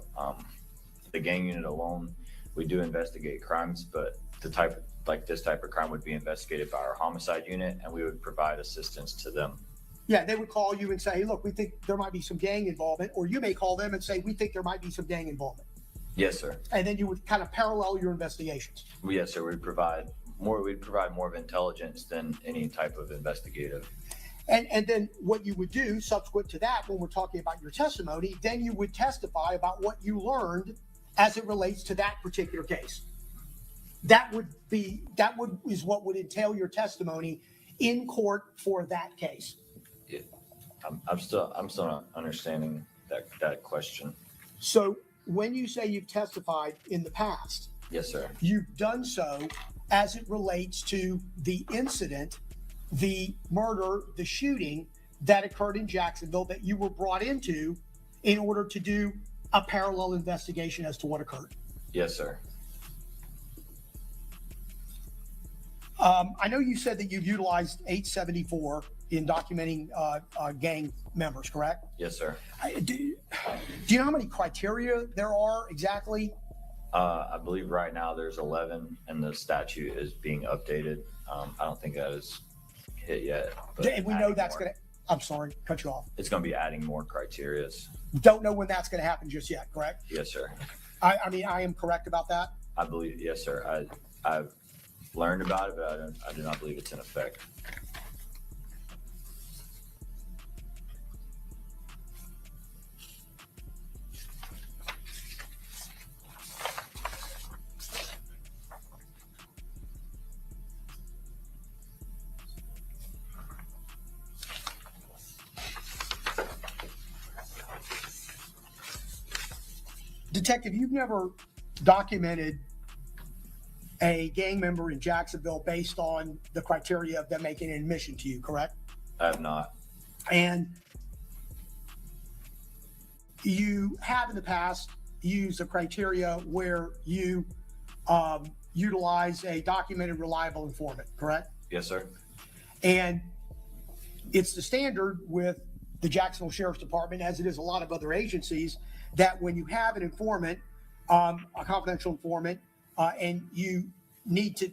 The gang unit alone, we do investigate crimes, but this type of crime would be investigated by our homicide unit, and we would provide assistance to them. Yeah, they would call you and say, hey, look, we think there might be some gang involvement, or you may call them and say, we think there might be some gang involvement. Yes, sir. And then you would kind of parallel your investigations. Yes, sir. We'd provide more of intelligence than any type of investigative. And then what you would do subsequent to that, when we're talking about your testimony, then you would testify about what you learned as it relates to that particular case. That is what would entail your testimony in court for that case. Yeah. I'm still not understanding that question. So when you say you've testified in the past, Yes, sir. you've done so as it relates to the incident, the murder, the shooting that occurred in Jacksonville that you were brought into in order to do a parallel investigation as to what occurred. Yes, sir. I know you said that you've utilized 874 in documenting gang members, correct? Yes, sir. Do you know how many criteria there are exactly? I believe right now there's 11, and the statute is being updated. I don't think that is hit yet. But And we know that's going to, I'm sorry, cut you off. It's going to be adding more criterias. Don't know when that's going to happen just yet, correct? Yes, sir. I mean, I am correct about that? I believe, yes, sir. I've learned about it, but I do not believe it's in effect. Detective, you've never documented a gang member in Jacksonville based on the criteria of them making an admission to you, correct? I have not. And you have in the past used a criteria where you utilize a documented reliable informant, correct? Yes, sir. And it's the standard with the Jacksonville Sheriff's Department, as it is a lot of other agencies, that when you have an informant, a confidential informant, and you need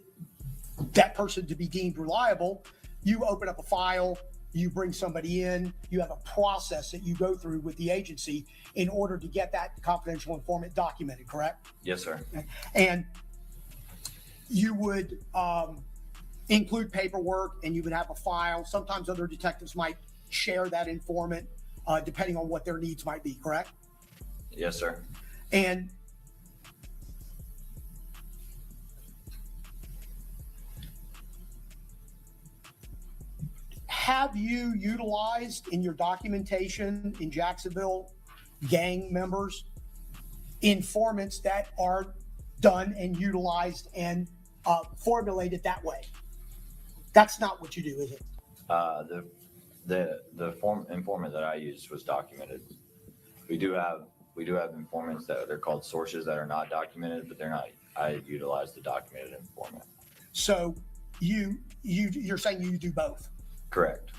that person to be deemed reliable, you open up a file, you bring somebody in, you have a process that you go through with the agency in order to get that confidential informant documented, correct? Yes, sir. And you would include paperwork, and you would have a file. Sometimes other detectives might share that informant depending on what their needs might be, correct? Yes, sir. And have you utilized in your documentation in Jacksonville gang members informants that are done and utilized and formulated that way? That's not what you do, is it? The informant that I used was documented. We do have informants that they're called sources that are not documented, but they're not. I utilize the documented informant. So you're saying you do both? Correct.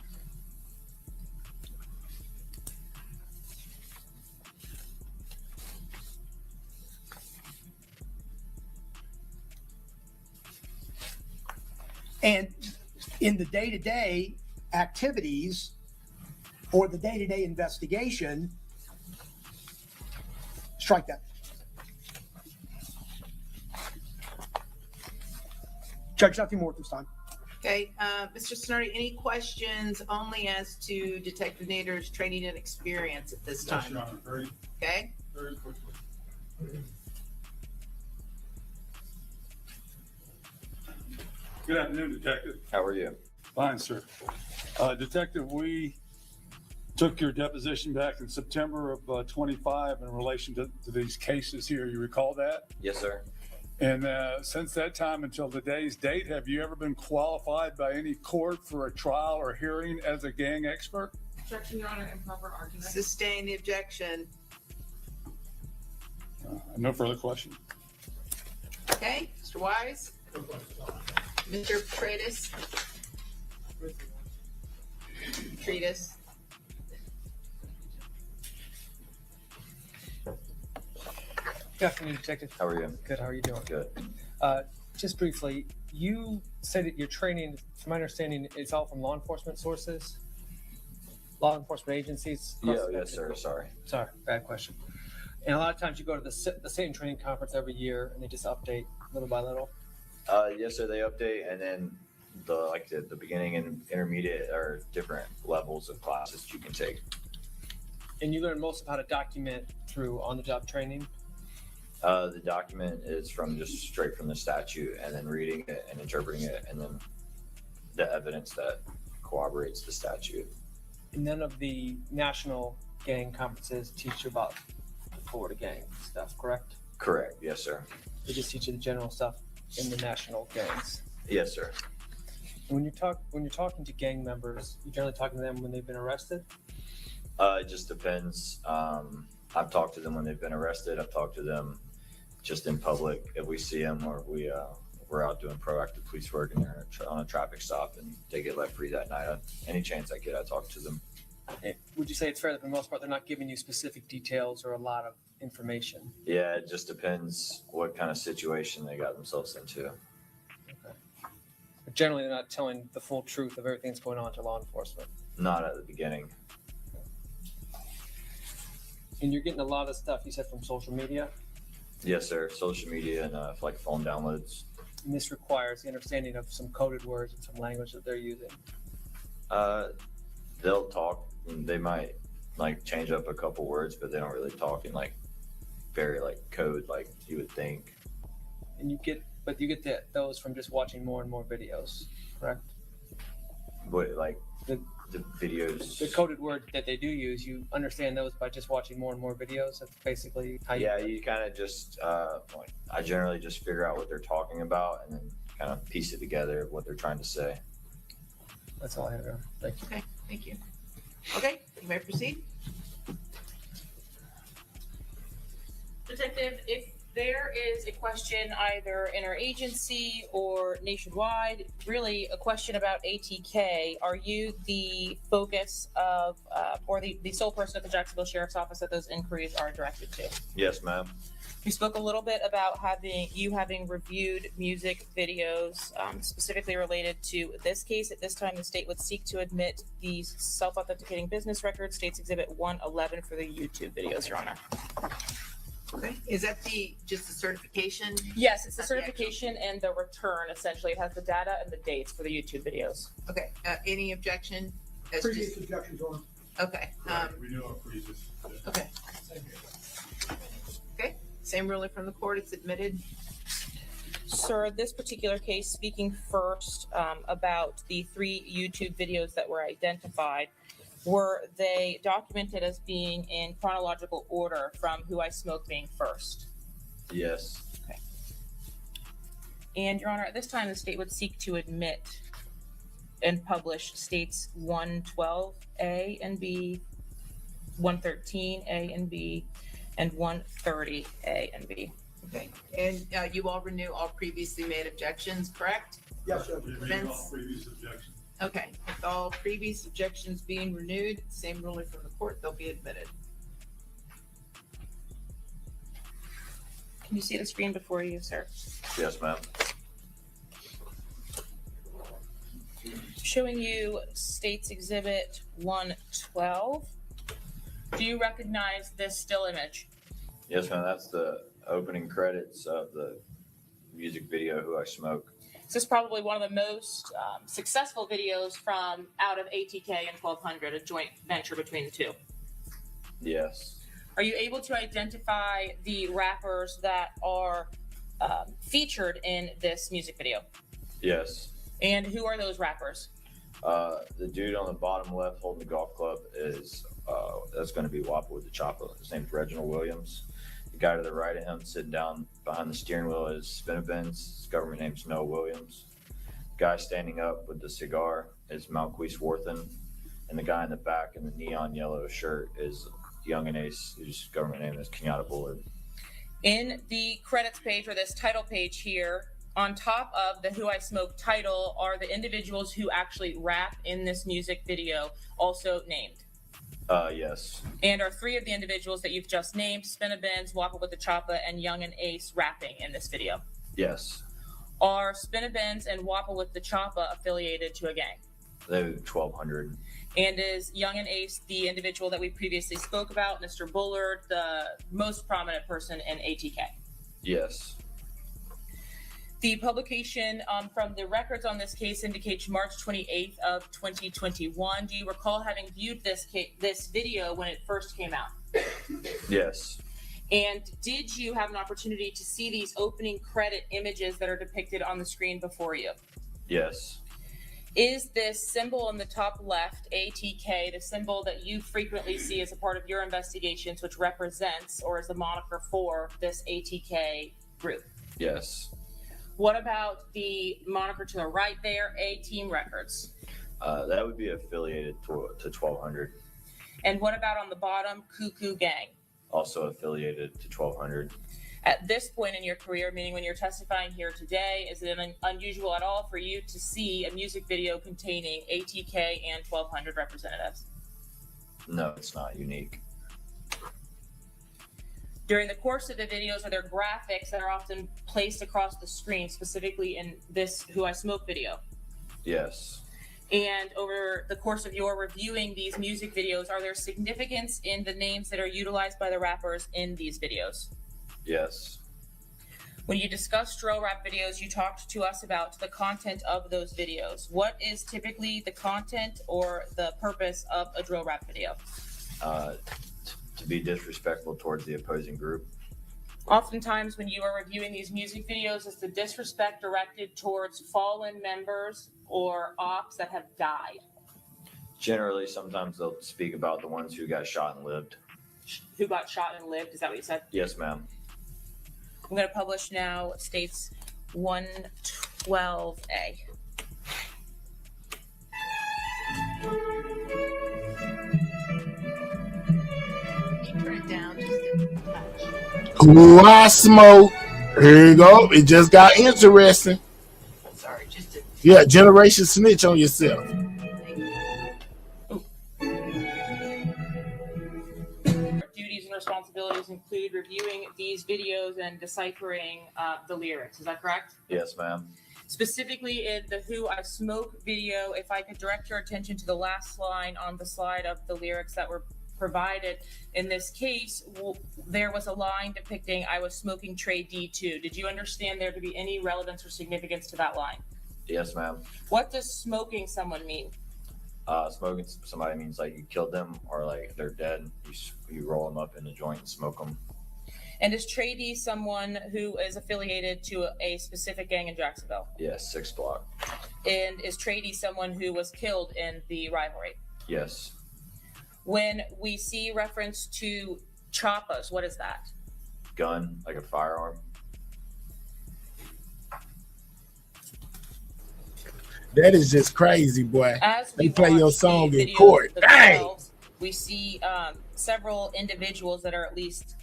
And in the day-to-day activities or the day-to-day investigation, strike that. Judge, nothing more at this time. Okay, Mr. Snurdy, any questions only as to Detective Nader's training and experience at this time? Yes, Your Honor. Okay. Very quickly. Good afternoon, Detective. How are you? Fine, sir. Detective, we took your deposition back in September of 25 in relation to these cases here. You recall that? Yes, sir. And since that time until today's date, have you ever been qualified by any court for a trial or hearing as a gang expert? Objection, Your Honor, improper argument. Sustain the objection. No further question. Okay, Mr. Wise? Mr. Treatise? Good afternoon, Detective. How are you? Good. How are you doing? Good. Just briefly, you said that your training, from my understanding, is all from law enforcement sources, law enforcement agencies. Yeah, yes, sir. Sorry. Sorry, bad question. And a lot of times you go to the same training conference every year, and they just update little by little. Yes, sir. They update, and then the beginning and intermediate are different levels of classes you can take. And you learn most of how to document through on-the-job training. The document is just straight from the statute, and then reading it and interpreting it, and then the evidence that corroborates the statute. And none of the national gang conferences teach you about the Florida gang stuff, correct? Correct. Yes, sir. They just teach you the general stuff in the national gangs. Yes, sir. When you're talking to gang members, you generally talking to them when they've been arrested? It just depends. I've talked to them when they've been arrested. I've talked to them just in public if we see them, or we're out doing proactive police work and they're on a traffic stop and they get let free that night. Any chance I get, I talk to them. Would you say it's fair that for the most part they're not giving you specific details or a lot of information? Yeah, it just depends what kind of situation they got themselves into. Okay. But generally, they're not telling the full truth of everything that's going on to law enforcement. Not at the beginning. And you're getting a lot of stuff, you said, from social media? Yes, sir. Social media and like phone downloads. And this requires the understanding of some coded words and some language that they're using. They'll talk. And they might like change up a couple words, but they don't really talk in like very like code like you would think. And you get those from just watching more and more videos, correct? What, like the videos? The coded word that they do use, you understand those by just watching more and more videos. That's basically how you. Yeah, you kind of just I generally just figure out what they're talking about and then kind of piece it together of what they're trying to say. That's all I have. Thank you. Okay, thank you. Okay, you may proceed. Detective, if there is a question either interagency or nationwide, really a question about ATK, are you the focus of, or the sole person at the Jacksonville Sheriff's Office that those inquiries are directed to? Yes, ma'am. You spoke a little bit about having reviewed music videos, specifically related to this case. At this time, the state would seek to admit the self-authenticating business record, State's Exhibit 111 for the YouTube videos, Your Honor. Okay, is that just the certification? Yes, it's the certification and the return, essentially. It has the data and the dates for the YouTube videos. Okay, any objection? Previous objections on. Okay. We knew our previous. Okay. Okay, same ruling from the court, it's admitted. Sir, this particular case, speaking first about the 3 YouTube videos that were identified, were they documented as being in chronological order from Who I Smoke being first? Yes. Okay. And Your Honor, at this time, the state would seek to admit and publish States 112A and B, 113A and B, and 130A and B. Okay, and you all renew all previously made objections, correct? Yes, sir. We read all previous objections. Okay, with all previous objections being renewed, same ruling from the court, they'll be admitted. Can you see the screen before you, sir? Yes, ma'am. Showing you State's Exhibit 112. Do you recognize this still image? Yes, ma'am. That's the opening credits of the music video Who I Smoke. This is probably one of the most successful videos from out of ATK and 1200, a joint venture between the two. Yes. Are you able to identify the rappers that are featured in this music video? Yes. And who are those rappers? The dude on the bottom left holding the golf club is that's going to be Wappa with the chopper. His name's Reginald Williams. The guy to the right of him sitting down behind the steering wheel is Spinabins. His government name's Noah Williams. The guy standing up with the cigar is Malquise Worthen. And the guy in the back in the neon yellow shirt is Young and Ace, whose government name is Kenyatta Bullard. In the credits page, or this title page here, on top of the Who I Smoke title are the individuals who actually rap in this music video, also named. Yes. And are 3 of the individuals that you've just named, Spinabins, Wappa with the Choppa, and Young and Ace, rapping in this video? Yes. Are Spinabins and Wappa with the Choppa affiliated to a gang? They're 1,200. And is Young and Ace the individual that we previously spoke about, Mr. Bullard, the most prominent person in ATK? Yes. The publication from the records on this case indicates March 28th of 2021. Do you recall having viewed this video when it first came out? Yes. And did you have an opportunity to see these opening credit images that are depicted on the screen before you? Yes. Is this symbol in the top left, ATK, the symbol that you frequently see as a part of your investigations, which represents or is the moniker for this ATK group? Yes. What about the moniker to the right there, A Team Records? That would be affiliated to 1,200. And what about on the bottom, Cuckoo Gang? Also affiliated to 1,200. At this point in your career, meaning when you're testifying here today, is it unusual at all for you to see a music video containing ATK and 1,200 representatives? No, it's not unique. During the course of the videos, are there graphics that are often placed across the screen, specifically in this Who I Smoke video? Yes. And over the course of your reviewing these music videos, are there significance in the names that are utilized by the rappers in these videos? Yes. When you discuss drill rap videos, you talked to us about the content of those videos. What is typically the content or the purpose of a drill rap video? To be disrespectful towards the opposing group. Oftentimes when you are reviewing these music videos, is the disrespect directed towards fallen members or ops that have died? Generally, sometimes they'll speak about the ones who got shot and lived. Who got shot and lived? Is that what you said? Yes, ma'am. I'm going to publish now states 112A. Turn it down just a touch. Who I Smoke. Here you go. It just got interesting. Sorry, just a Yeah, generation snitch on yourself. Duties and responsibilities include reviewing these videos and deciphering the lyrics. Is that correct? Yes, ma'am. Specifically in the Who I Smoke video, if I could direct your attention to the last line on the slide of the lyrics that were provided. In this case, there was a line depicting I was smoking tray D2. Did you understand there to be any relevance or significance to that line? Yes, ma'am. What does smoking someone mean? Smoking somebody means like you killed them or like they're dead. You roll them up in a joint and smoke them. And is Trey D someone who is affiliated to a specific gang in Jacksonville? Yes, 6 block. And is Trey D someone who was killed in the rivalry? Yes. When we see reference to choppas, what is that? Gun, like a firearm. That is just crazy, boy. As They we play your watch song the in videos court. Dang! themselves, we see several individuals that are at least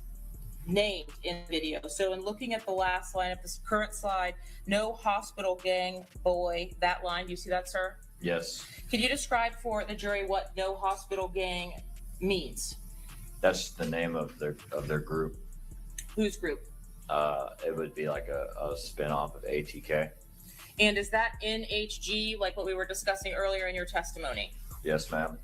named in the video. So in looking at the last line of this current slide, no hospital gang boy, that line, do you see that, sir? Yes. Can you describe for the jury what no hospital gang means? That's the name of their group. Whose group? It would be like a spin-off of ATK. And is that NHG, like what we were discussing earlier in your testimony? Yes, ma'am.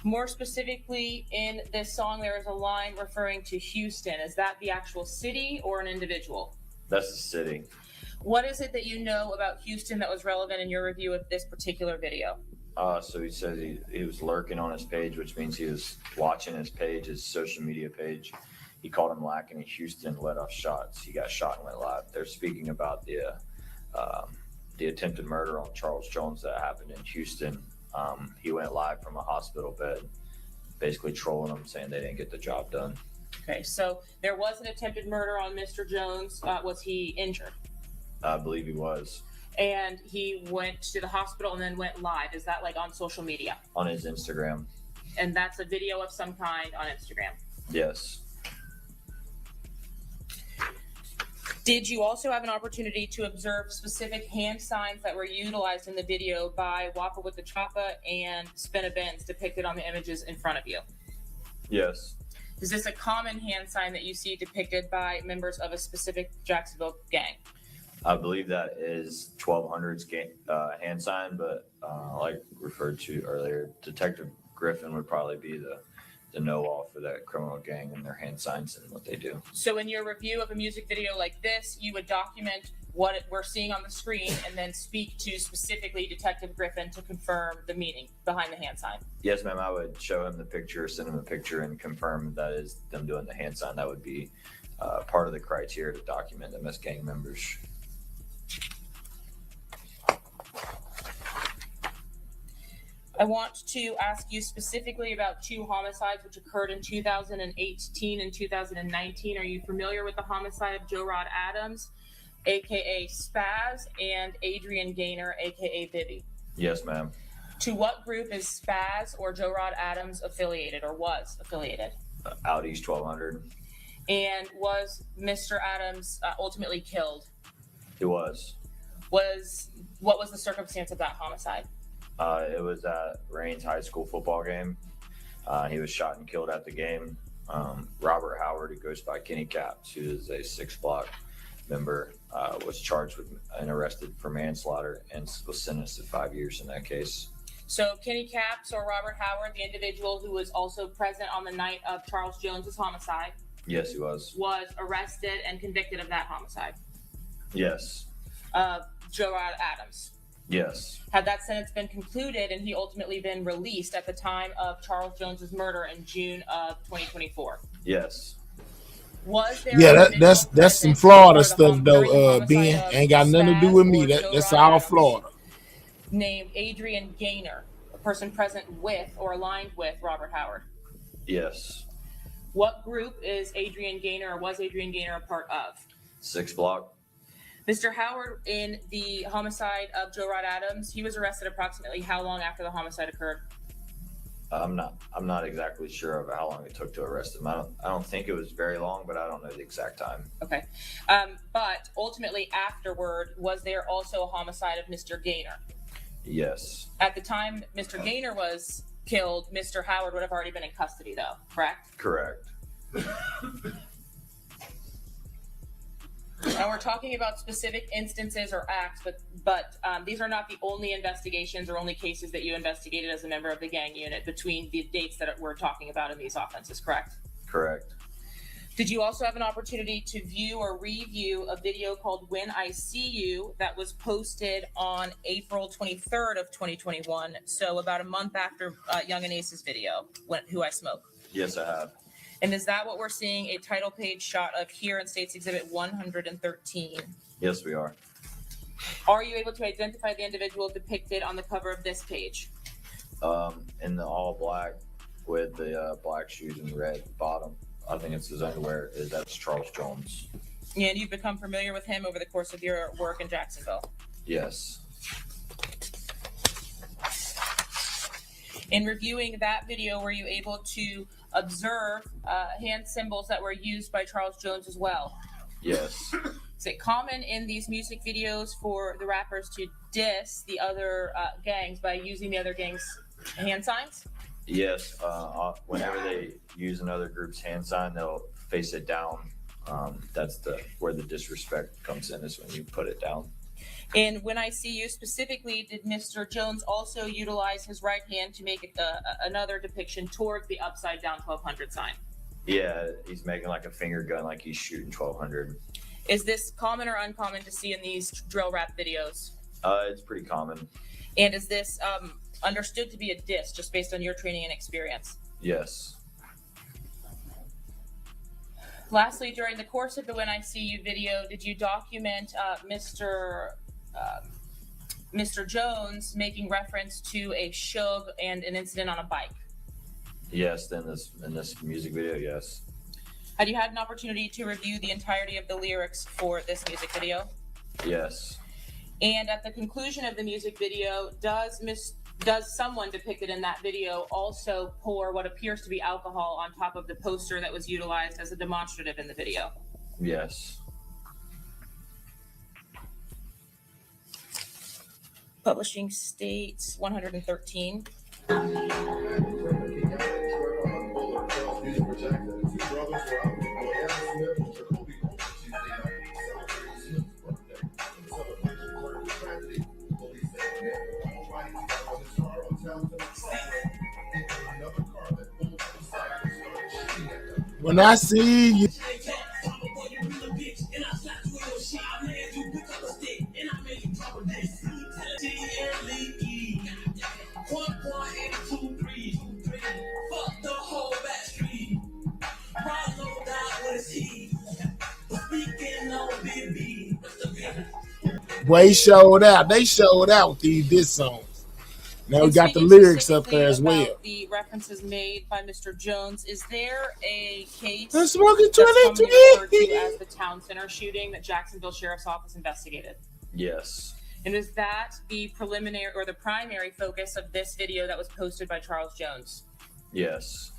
More specifically, in this song, there is a line referring to Houston. Is that the actual city or an individual? That's the city. What is it that you know about Houston that was relevant in your review of this particular video? So he says he was lurking on his page, which means he was watching his page, his social media page. he called him lacking in Houston, let off shots. He got shot and went live. They're speaking about the attempted murder on Charles Jones that happened in Houston. He went live from a hospital bed, basically trolling them, saying they didn't get the job done. Okay, so there was an attempted murder on Mr. Jones. Was he injured? I believe he was. And he went to the hospital and then went live. Is that like on social media? On his Instagram. And that's a video of some kind on Instagram. Yes. Did you also have an opportunity to observe specific hand signs that were utilized in the video by Whopper with the Choppa and Spinna Benz depicted on the images in front of you? Yes. Is this a common hand sign that you see depicted by members of a specific Jacksonville gang? I believe that is 1200's hand sign, but like referred to earlier, Detective Griffin would probably be the know-all for that criminal gang and their hand signs and what they do. So in your review of a music video like this, you would document what we're seeing on the screen and then speak to specifically Detective Griffin to confirm the meaning behind the hand sign. Yes, ma'am. I would show him the picture, send him a picture, and confirm that is them doing the hand sign. That would be part of the criteria to document them as gang members. I want to ask you specifically about two homicides which occurred in 2018 and 2019. Are you familiar with the homicide of Joe Rod Adams, aka Spaz, and Adrian Gaynor, aka Bibby? Yes, ma'am. To what group is Spaz or Joe Rod Adams affiliated or was affiliated? Out East 1200. And was Mr. Adams ultimately killed? He was. What was the circumstance of that homicide? It was at Raines High School football game. He was shot and killed at the game. Robert Howard, who goes by Kenny Caps, who is a 6 Block member, was charged with and arrested for manslaughter and was sentenced to 5 years in that case. So Kenny Caps or Robert Howard, the individual who was also present on the night of Charles Jones's homicide, Yes, he was. arrested and convicted of that homicide. Yes. Joe Rod Adams. Yes. Had that sentence been concluded and he ultimately been released at the time of Charles Jones's murder in June of 2024? Yes. Was there Yeah, that's some Florida stuff though. Ben ain't got nothing to do with me. That's all Florida. named Adrian Gaynor, a person present with or aligned with Robert Howard? Yes. What group is Adrian Gaynor or was Adrian Gaynor a part of? 6 Block. Mr. Howard, in the homicide of Joe Rod Adams, he was arrested approximately how long after the homicide occurred? I'm not exactly sure of how long it took to arrest him. I don't think it was very long, but I don't know the exact time. Okay. But ultimately afterward, was there also a homicide of Mr. Gaynor? Yes. At the time Mr. Gaynor was killed, Mr. Howard would have already been in custody though, correct? Correct. Now we're talking about specific instances or acts, but these are not the only investigations or only cases that you investigated as a member of the gang unit between the dates that we're talking about in these offenses, correct? Correct. Did you also have an opportunity to view or review a video called When I See You that was posted on April 23rd of 2021, so about a month after Young and Ace's video, Who I Smoke? Yes, I have. And is that what we're seeing a title page shot of here in States Exhibit 113? Yes, we are. Are you able to identify the individual depicted on the cover of this page? In the all black with the black shoes and red bottom. I think it's his underwear. That's Charles Jones. And you've become familiar with him over the course of your work in Jacksonville? Yes. In reviewing that video, were you able to observe hand symbols that were used by Charles Jones as well? Yes. Is it common in these music videos for the rappers to diss the other gangs by using the other gangs' hand signs? Yes. Whenever they use another group's hand sign, they'll face it down. That's where the disrespect comes in, is when you put it down. And When I See You specifically, did Mr. Jones also utilize his right hand to make another depiction towards the upside down 1200 sign? Yeah, he's making like a finger gun, like he's shooting 1200. Is this common or uncommon to see in these drill rap videos? It's pretty common. And is this understood to be a diss just based on your training and experience? Yes. Lastly, during the course of the When I See You video, did you document Mr. Jones making reference to a Suge and an incident on a bike? Yes, in this music video, yes. Had you had an opportunity to review the entirety of the lyrics for this music video? Yes. And at the conclusion of the music video, does someone depicted in that video also pour what appears to be alcohol on top of the poster that was utilized as a demonstrative in the video? Yes. Publishing states 113. When I see you. Boy, he showed out. They showed out with these diss songs. Now we got the lyrics up there as well. The references made by Mr. Jones. Is there a case I'm smoking that's commonly 22. referred to as the Town Center shooting that Jacksonville Sheriff's Office investigated? Yes. And is that the preliminary or the primary focus of this video that was posted by Charles Jones? Yes.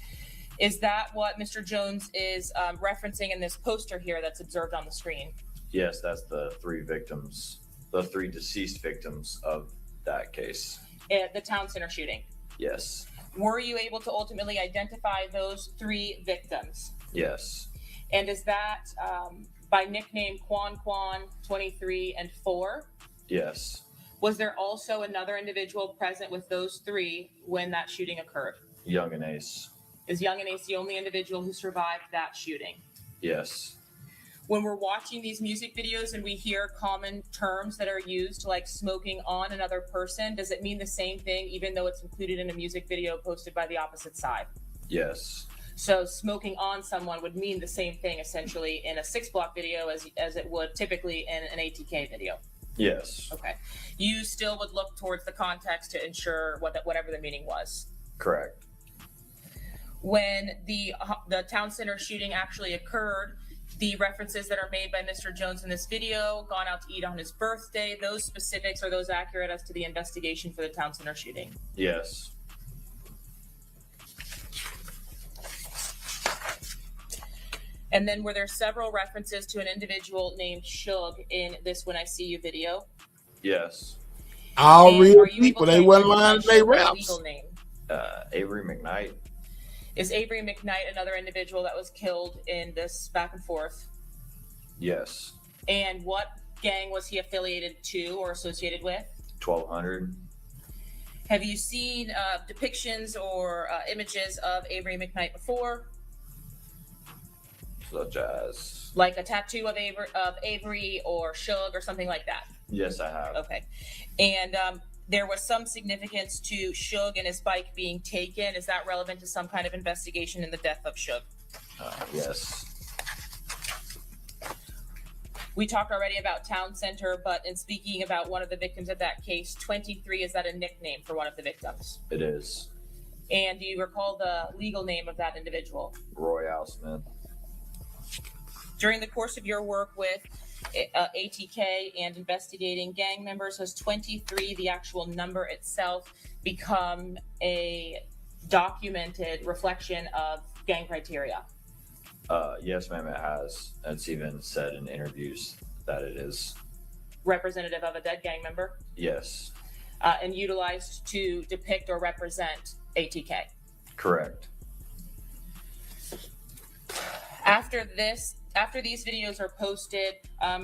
Is that what Mr. Jones is referencing in this poster here that's observed on the screen? Yes, that's the three deceased victims of that case. The Town Center shooting. Yes. Were you able to ultimately identify those three victims? Yes. And is that by nickname Quan, 23, and 4? Yes. Was there also another individual present with those three when that shooting occurred? Young and Ace. Is Young and Ace the only individual who survived that shooting? Yes. When we're watching these music videos and we hear common terms that are used, like smoking on another person, does it mean the same thing even though it's included in a music video posted by the opposite side? Yes. So smoking on someone would mean the same thing essentially in a 6-block video as it would typically in an ATK video. Yes. Okay. You still would look towards the context to ensure whatever the meaning was. Correct. When the Town Center shooting actually occurred, the references that are made by Mr. Jones in this video, gone out to eat on his birthday, those specifics, are those accurate as to the investigation for the Town Center shooting? Yes. And then were there several references to an individual named Suge in this When I See You video? Yes. All And real are you people. able to They wasn't identify lying to their Suge's raps. legal name? Avery McKnight. Is Avery McKnight another individual that was killed in this back and forth? Yes. And what gang was he affiliated to or associated with? 1200. Have you seen depictions or images of Avery McKnight before? Such as? Like a tattoo of Avery or Suge or something like that? Yes, I have. Okay. And there was some significance to Suge and his bike being taken. Is that relevant to some kind of investigation in the death of Suge? Yes. We talked already about Town Center, but in speaking about one of the victims of that case, 23, is that a nickname for one of the victims? It is. And do you recall the legal name of that individual? Royale Smith. During the course of your work with ATK and investigating gang members, has 23, the actual number itself, become a documented reflection of gang criteria? Yes, ma'am, it has. It's even said in interviews that it is. Representative of a dead gang member? Yes. And utilized to depict or represent ATK? Correct. After these videos are posted,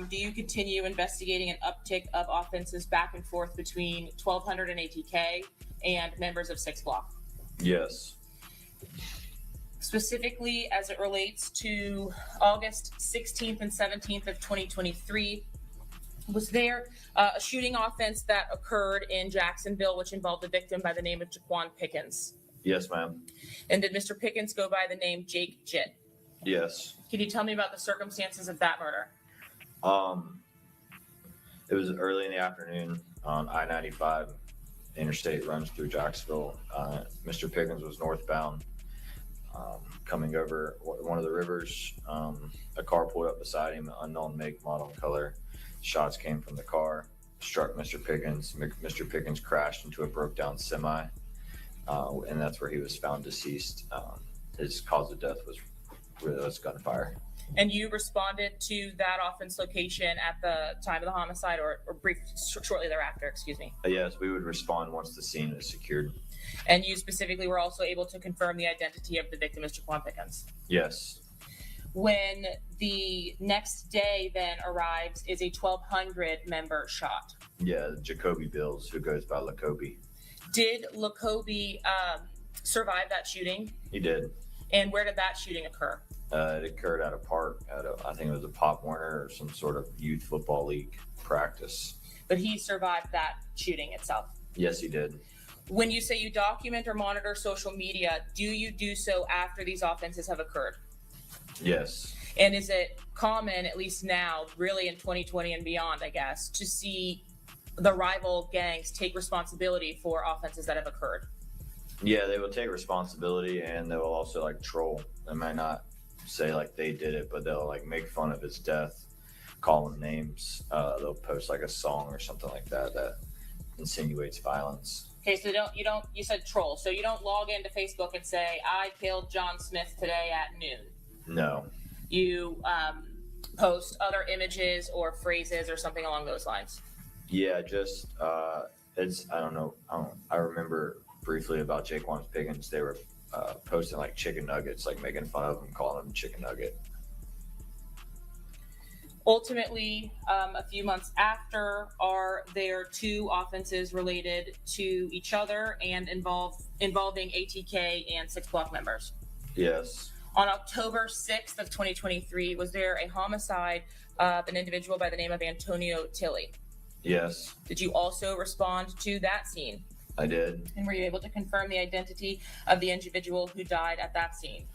do you continue investigating an uptick of offenses back and forth between 1200 and ATK and members of 6 Block? Yes. Specifically as it relates to August 16th and 17th of 2023, was there a shooting offense that occurred in Jacksonville which involved a victim by the name of Jaquan Pickens? Yes, ma'am. And did Mr. Pickens go by the name Jake Jitt? Yes. Can you tell me about the circumstances of that murder? It was early in the afternoon on I-95. Interstate runs through Jacksonville. Mr. Pickens was northbound, coming over one of the rivers. A car pulled up beside him, unknown make, model, and color. Shots came from the car, struck Mr. Pickens. Mr. Pickens crashed into a broke down semi, and that's where he was found deceased. His cause of death was gunfire. And you responded to that offense location at the time of the homicide, or shortly thereafter, excuse me. Yes, we would respond once the scene is secured. And you specifically were also able to confirm the identity of the victim, Mr. Quan Pickens. Yes. When the next day then arrives, is a 1,200 member shot. Yeah, Jacoby Bills, who goes by Lacoby. Did Lacoby survive that shooting? He did. And where did that shooting occur? It occurred at a park, I think it was a Pop Warner or some sort of youth football league practice. But he survived that shooting itself. Yes, he did. When you say you document or monitor social media, do you do so after these offenses have occurred? Yes. And is it common, at least now, really in 2020 and beyond, I guess, to see the rival gangs take responsibility for offenses that have occurred? Yeah, they will take responsibility, and they will also like troll. They might not say like they did it, but they'll like make fun of his death, call him names. They'll post like a song or something like that that insinuates violence. Okay, so you said troll. So you don't log into Facebook and say, I killed John Smith today at noon. No. You post other images or phrases or something along those lines. Yeah, just it's I don't know. I remember briefly about Jaquan Pickens. They were posting like chicken nuggets, like making fun of him, calling him chicken nugget. Ultimately, a few months after, are there two offenses related to each other and involving ATK and 6 Block members? Yes. On October 6th of 2023, was there a homicide of an individual by the name of Antonio Tilley? Yes, Did you also respond to that scene? I did. And were you able to confirm the identity of the individual who died at that scene?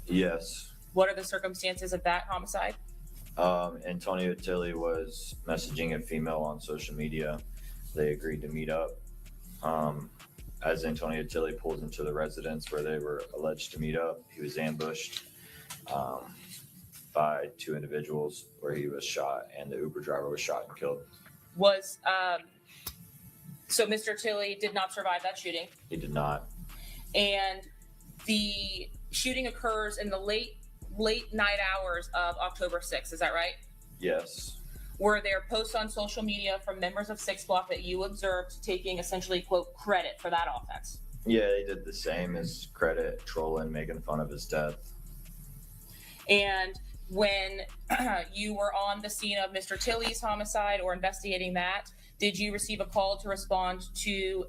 Yes. What are the circumstances of that homicide? Antonio Tilley was messaging a female on social media. They agreed to meet up. As Antonio Tilley pulls into the residence where they were alleged to meet up, he was ambushed by two individuals where he was shot, and the Uber driver was shot and killed. So Mr. Tilley did not survive that shooting, He did not. and the shooting occurs in the late night hours of October 6th. Is that right? Yes. Were there posts on social media from members of 6 Block that you observed taking essentially, quote, credit for that offense? Yeah, they did the same as credit, trolling, making fun of his death. And when you were on the scene of Mr. Tilley's homicide or investigating that, did you receive a call to respond to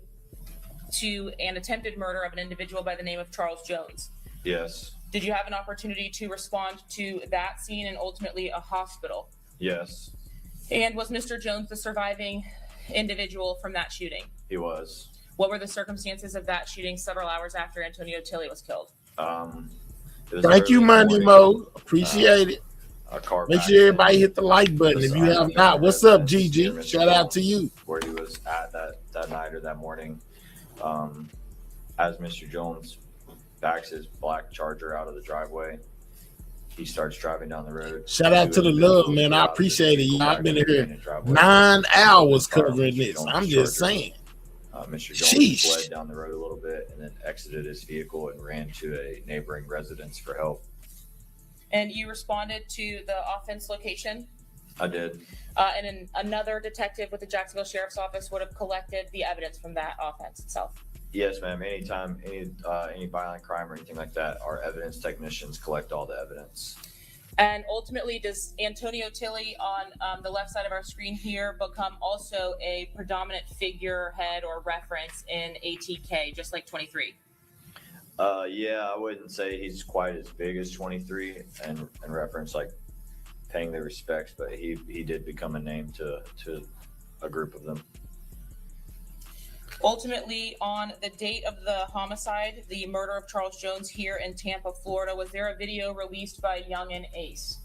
an attempted murder of an individual by the name of Charles Jones? Yes. Did you have an opportunity to respond to that scene and ultimately a hospital? Yes, And was Mr. Jones the surviving individual from that shooting? he was. What were the circumstances of that shooting several hours after Antonio Tilley was killed? It was Thank early you, in the Money morning. Mo. Appreciate it. A car Make backed sure in everybody hit the like button if you beside have him not. in What's up, residence near GG? Mr. Shout out to Jones, you. where he was at that night or that morning. As Mr. Jones backs his black Charger out of the driveway, he starts driving down the road. Shout out to the love, man. I appreciate it. Y'all I've been here 9 hours covering this. I'm just saying. Mr. Jones Sheesh. fled down the road a little bit and then exited his vehicle and ran to a neighboring residence for help. And you responded to the offense location? I did. And then another detective with the Jacksonville Sheriff's Office would have collected the evidence from that offense itself. Yes, ma'am. Anytime any violent crime or anything like that, our evidence technicians collect all the evidence. And ultimately, does Antonio Tilley on the left side of our screen here become also a predominant figurehead or reference in ATK, just like 23? Yeah, I wouldn't say he's quite as big as 23 and reference like paying the respects, but he did become a name to a group of them. Ultimately, on the date of the homicide, the murder of Charles Jones here in Tampa, Florida, was there a video released by Young and Ace?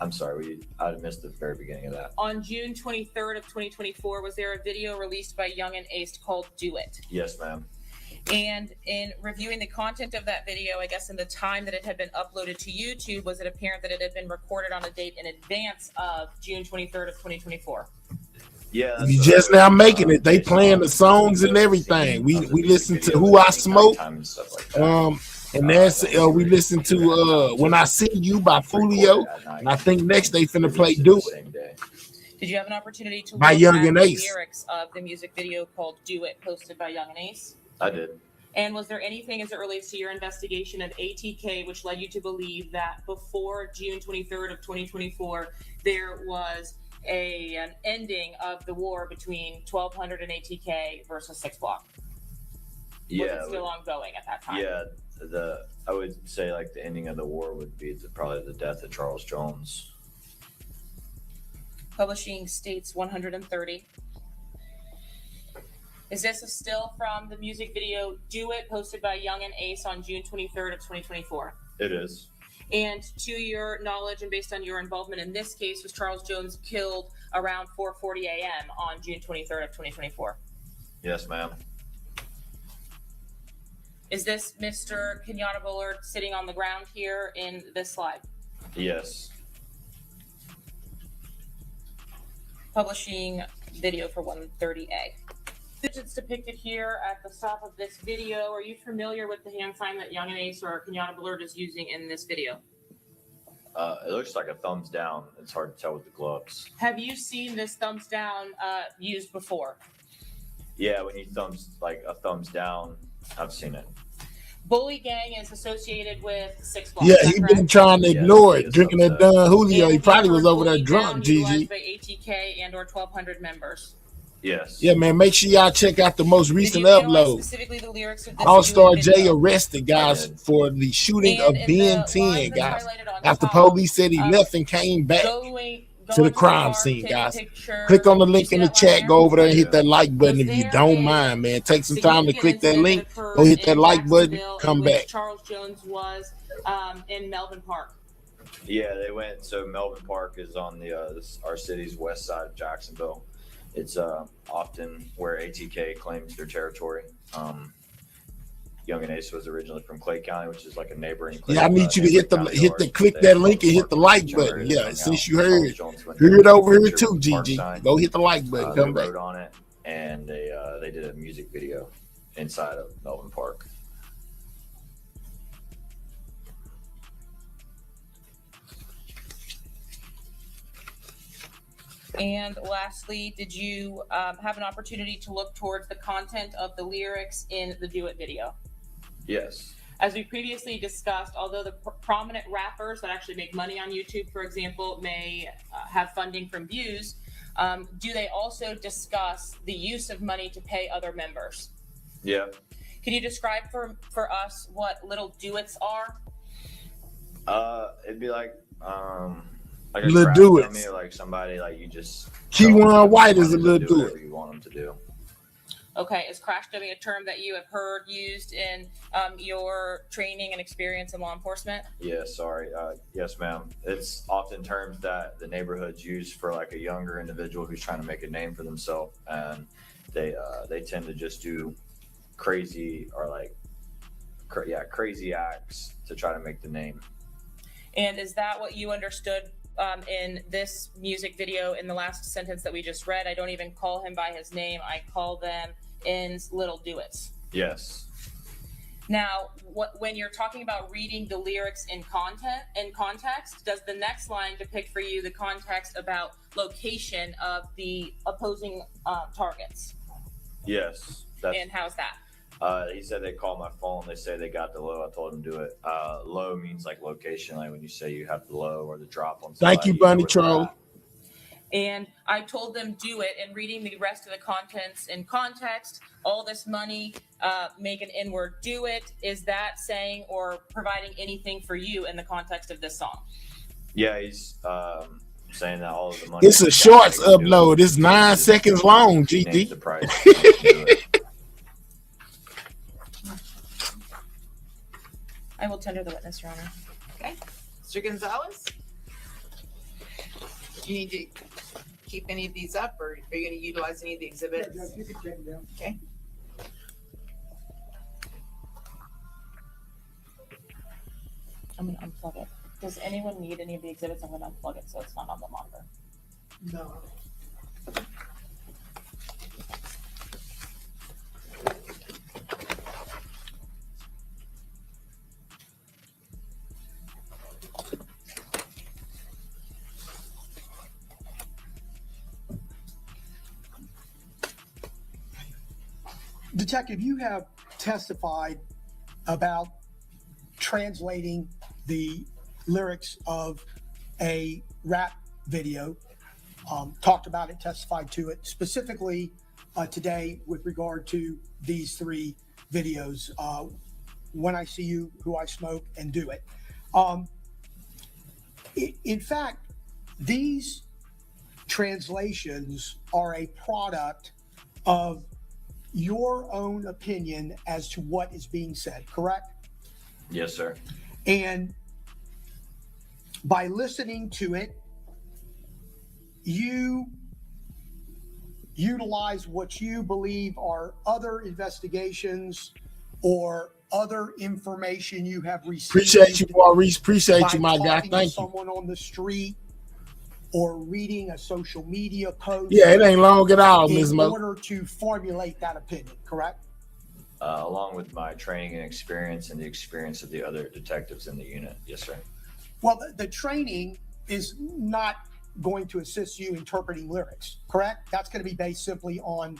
I'm sorry, I missed the very beginning of that. On June 23rd of 2024, was there a video released by Young and Ace called Do It? Yes, ma'am. And in reviewing the content of that video, I guess in the time that it had been uploaded to YouTube, was it apparent that it had been recorded on a date in advance of June 23rd of 2024? Yeah. You just now making it. They playing the songs and everything. We listen to Who I Smoke. And that's we listen to When I See You by Foolio. And I think next they finna play Do It. Did you have an opportunity to By look Young at and the Ace. lyrics of the music video called Do It, posted by Young and Ace? I did. And was there anything as it relates to your investigation of ATK which led you to believe that before June 23rd of 2024, there was an ending of the war between 1200 and ATK versus 6 Block? Yeah. Was it still ongoing at that time? Yeah. I would say like the ending of the war would be probably the death of Charles Jones. Publishing states 130. Is this still from the music video Do It, posted by Young and Ace on June 23rd of 2024? It is. And to your knowledge and based on your involvement in this case, was Charles Jones killed around 4:40 a.m. on June 23rd of 2024? Yes, ma'am. Is this Mr. Kenyatta Bullard sitting on the ground here in this slide? Yes. Publishing video for 130A. It's depicted here at the top of this video. Are you familiar with the hand sign that Young and Ace or Kenyatta Bullard is using in this video? It looks like a thumbs down. It's hard to tell with the gloves. Have you seen this thumbs down used before? Yeah, when he thumbs like a thumbs down, I've seen it. Bully Gang is associated with 6 Block. Yeah, he been trying to ignore it, drinking that Julio. He probably was over there drunk, utilized GG. by ATK and or 1200 members. Yes. Yeah, man, make sure y'all check out the most recent Did you analyze upload. specifically the lyrics of this All-Star video? J arrested, guys, for the shooting of And in Ben the 10, line that's guys. highlighted on After top, police said he left and came back to the crime scene, guys. Click on the link in the chat. Go over there and hit that like button if you don't mind, man. Take some time to click that link. Go hit that like button. Come back. Charles Jones was in Melvin Park. Yeah, they went. So Melvin Park is on our city's west side of Jacksonville. It's often where ATK claims their territory. Young and Ace was originally from Clay County, which is like a neighboring. Yeah, I need you to click that link and hit the like button. Yeah, since you heard it over here too, GG. Go hit the like button. Come they back. wrote on it, and they did a music video inside of Melvin Park. And lastly, did you have an opportunity to look towards the content of the lyrics in the Do It video? Yes. As we previously discussed, although the prominent rappers that actually make money on YouTube, for example, may have funding from views, do they also discuss the use of money to pay other members? Yeah. Can you describe for us what little do-its are? It'd be like a Little craft do-its. dummy, or like somebody like you just. Keywan White is a little do do whatever it. you want them to do. Okay, is crash dummy a term that you have heard used in your training and experience in law enforcement? Yeah, sorry. Yes, ma'am. It's often terms that the neighborhoods use for like a younger individual who's trying to make a name for themselves, and they tend to just do crazy or like crazy acts to try to make the name. And is that what you understood in this music video in the last sentence that we just read? I don't even call him by his name. I call them in little do-its. Yes. Now, when you're talking about reading the lyrics in context, does the next line depict for you the context about location of the opposing targets? Yes. And how's that? He said they called my phone. They say they got the low. I told him to do it. Low means like location, like when you say you have the low or the drop on somebody. Thank you, Bunny Troll. And I told them do it, and reading the rest of the contents in context, all this money, make an N-word, do it. Is that saying or providing anything for you in the context of this song? Yeah, he's saying that all of the money. It's a shorts upload. It's 9 seconds long, GD. The price. I will tender the witness, Your Honor. Okay. Mr. Gonzalez? Do you need to keep any of these up, or are you going to utilize any of the exhibits? Okay. I'm gonna unplug it. Does anyone need any of the exhibits? I'm gonna unplug it so it's not on the monitor. No. Detective, you have testified about translating the lyrics of a rap video, talked about it, testified to it, specifically today with regard to these 3 videos, When I See You, Who I Smoke, and Do It. In fact, these translations are a product of your own opinion as to what is being said, correct? Yes, sir. And by listening to it, you utilize what you believe are other investigations or other information you have received. Appreciate you, Maurice. Appreciate you, my guy. Talking to Thank you. someone on the street or reading a social media post. Yeah, it ain't long at all, Ms. In Mo. order to formulate that opinion, correct? Along with my training and experience and the experience of the other detectives in the unit. Yes, sir. Well, the training is not going to assist you interpreting lyrics, correct? That's going to be based simply on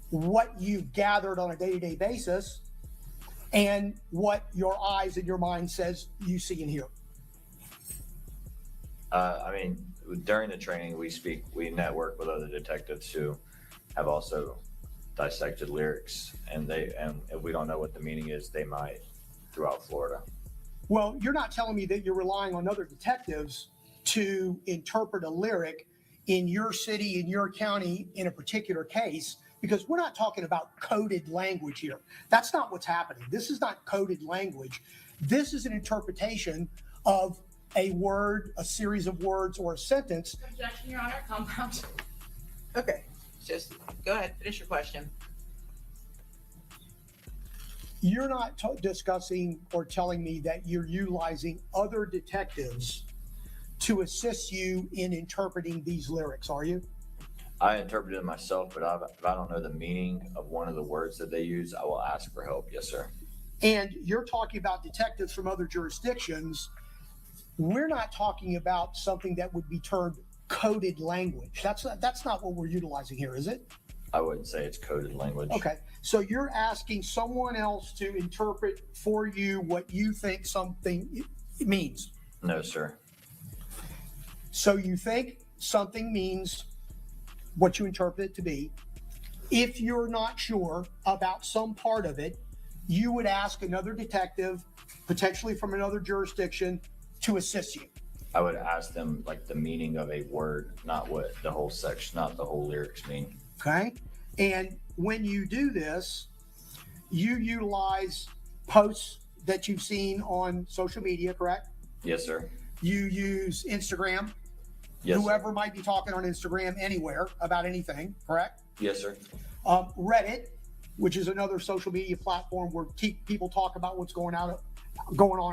what you've gathered on a day-to-day basis and what your eyes and your mind says you see and hear. I mean, during the training, we network with other detectives who have also dissected lyrics, and if we don't know what the meaning is, they might throughout Florida. Well, you're not telling me that you're relying on other detectives to interpret a lyric in your city, in your county, in a particular case, because we're not talking about coded language here. That's not what's happening. This is not coded language. This is an interpretation of a word, a series of words, or a sentence. Objection, Your Honor. Compound. Okay. Just go ahead, finish your question. You're not discussing or telling me that you're utilizing other detectives to assist you in interpreting these lyrics, are you? I interpreted it myself, but if I don't know the meaning of one of the words that they use, I will ask for help. Yes, sir. And you're talking about detectives from other jurisdictions. We're not talking about something that would be termed coded language. That's not what we're utilizing here, is it? I wouldn't say it's coded language. Okay. So you're asking someone else to interpret for you what you think something means. No, sir. So you think something means what you interpret it to be. If you're not sure about some part of it, you would ask another detective, potentially from another jurisdiction, to assist you. I would ask them like the meaning of a word, not what the whole section, not the whole lyrics mean. Okay. And when you do this, you utilize posts that you've seen on social media, correct? Yes, sir. You use Instagram. Yes, Whoever might be talking on Instagram anywhere about anything, correct? Yes, sir. Reddit, which is another social media platform where people talk about what's going on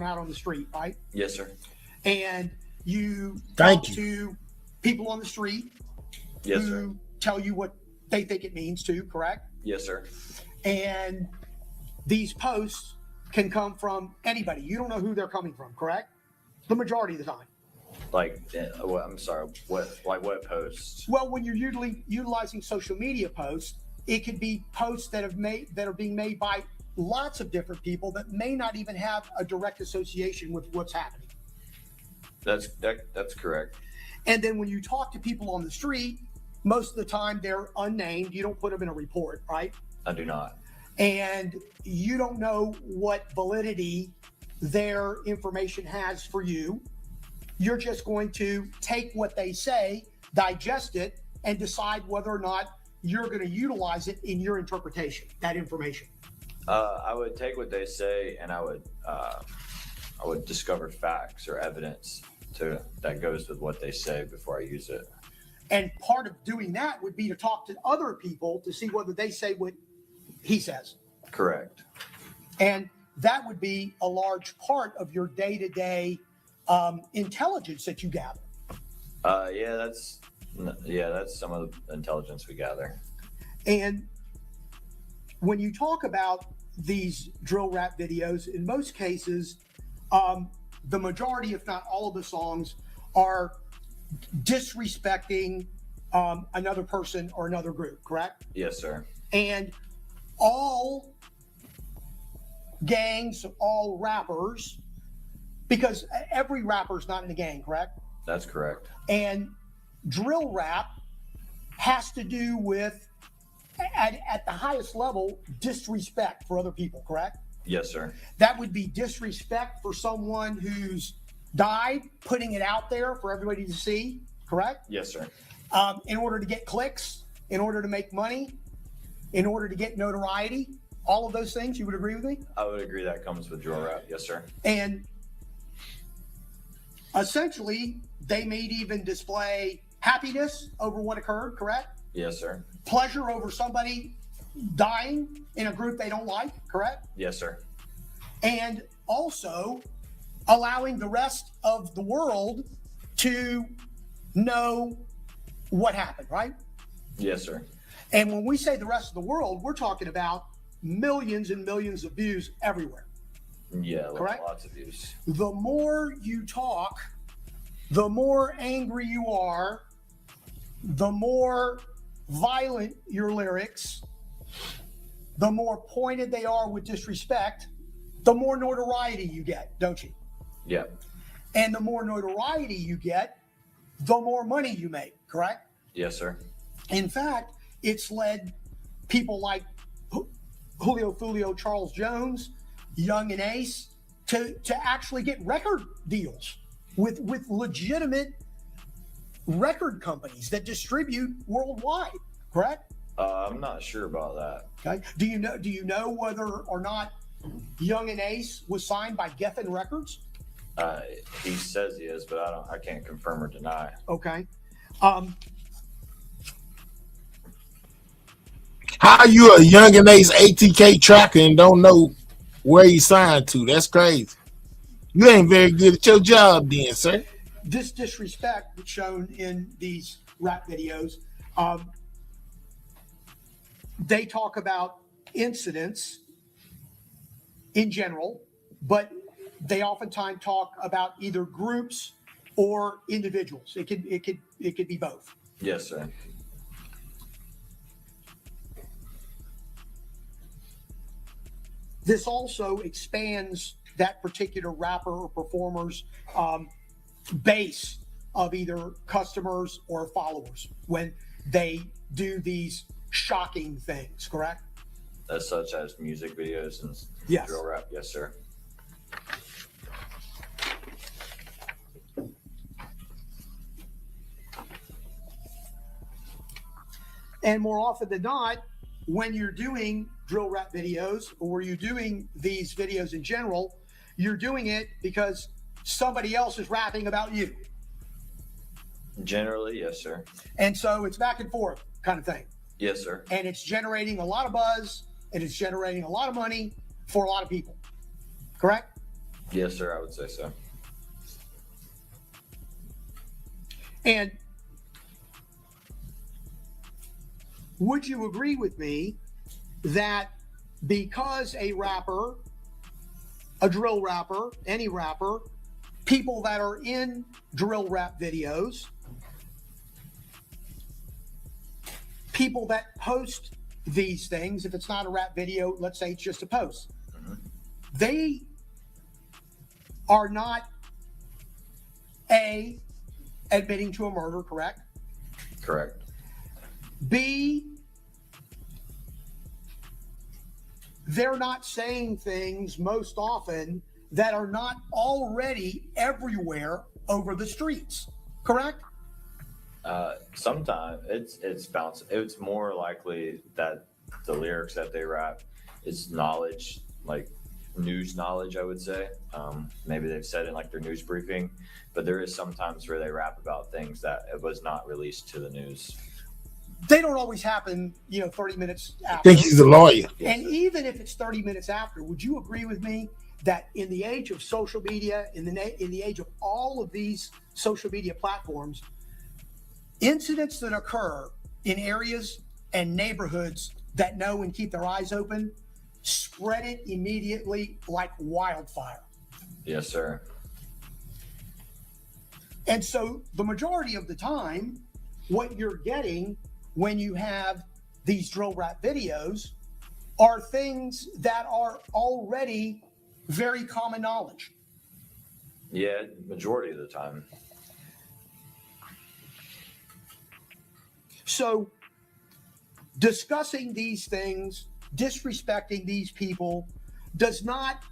out on the street, right? Yes, sir. And you Thank talk you. to people on the street Yes, who sir. tell you what they think it means too, correct? Yes, sir. And these posts can come from anybody. You don't know who they're coming from, correct? The majority of the time. Like, I'm sorry. What posts? Well, when you're utilizing social media posts, it could be posts that are being made by lots of different people that may not even have a direct association with what's happening. That's correct. And then when you talk to people on the street, most of the time they're unnamed. You don't put them in a report, right? I do not. And you don't know what validity their information has for you. you're just going to take what they say, digest it, and decide whether or not you're going to utilize it in your interpretation, that information? I would take what they say, and I would discover facts or evidence that goes with what they say before I use it. And part of doing that would be to talk to other people to see whether they say what he says. Correct. And that would be a large part of your day-to-day intelligence that you gather. That's some of the intelligence we gather. And when you talk about these drill rap videos, in most cases, the majority, if not all of the songs, are disrespecting another person or another group, correct? Yes, sir. And all gangs, all rappers, because every rapper is not in a gang, correct? That's correct. And drill rap has to do with, at the highest level, disrespect for other people, correct? Yes, sir. That would be disrespect for someone who's died, putting it out there for everybody to see, correct? Yes, sir. In order to get clicks, in order to make money, in order to get notoriety, all of those things, you would agree with me? I would agree that comes with drill rap. Yes, sir. And essentially, they may even display happiness over what occurred, correct? Yes, sir. Pleasure over somebody dying in a group they don't like, correct? Yes, sir. And also allowing the rest of the world to know what happened, right? Yes, sir. And when we say the rest of the world, we're talking about millions and millions of views everywhere. Yeah, correct? Lots of views. The more you talk, the more angry you are, the more violent your lyrics, the more pointed they are with disrespect, the more notoriety you get, don't you? Yeah. And the more notoriety you get, the more money you make, correct? Yes, sir. In fact, it's led people like Julio Foolio, Charles Jones, Young and Ace to actually get record deals with legitimate record companies that distribute worldwide, correct? I'm not sure about that. Okay. Do you know whether or not Young and Ace was signed by Geffen Records? He says he is, but I can't confirm or deny. Okay. How you a Young and Ace ATK tracker and don't know where he signed to? That's crazy. You ain't very good at your job then, sir. This disrespect shown in these rap videos, they talk about incidents in general, but they oftentimes talk about either groups or individuals. It could be both. Yes, sir. This also expands that particular rapper or performer's base of either customers or followers when they do these shocking things, correct? Such as music videos and Yes. drill rap. Yes, sir. And more often than not, when you're doing drill rap videos or you're doing these videos in general, you're doing it because somebody else is rapping about you. Generally, yes, sir. And so it's back and forth kind of thing. Yes, sir. And it's generating a lot of buzz and it's generating a lot of money for a lot of people. Correct? Yes, sir. I would say so. And would you agree with me that because a rapper, a drill rapper, any rapper, people that are in drill rap videos, people that post these things, if it's not a rap video, let's say it's just a post, they are not A, admitting to a murder, correct? Correct. B, they're not saying things most often that are not already everywhere over the streets, correct? Sometimes it's bounce. It's more likely that the lyrics that they rap is knowledge, like news knowledge, I would say. Maybe they've said in like their news briefing, but there is sometimes where they rap about things that it was not released to the news. They don't always happen, 30 minutes after. I think he's a lawyer. And even if it's 30 minutes after, would you agree with me that in the age of social media, in the age of all of these social media platforms, incidents that occur in areas and neighborhoods that know and keep their eyes open spread it immediately like wildfire? Yes, sir. And so the majority of the time, what you're getting when you have these drill rap videos are things that are already very common knowledge. Yeah, majority of the time. So discussing these things, disrespecting these people does not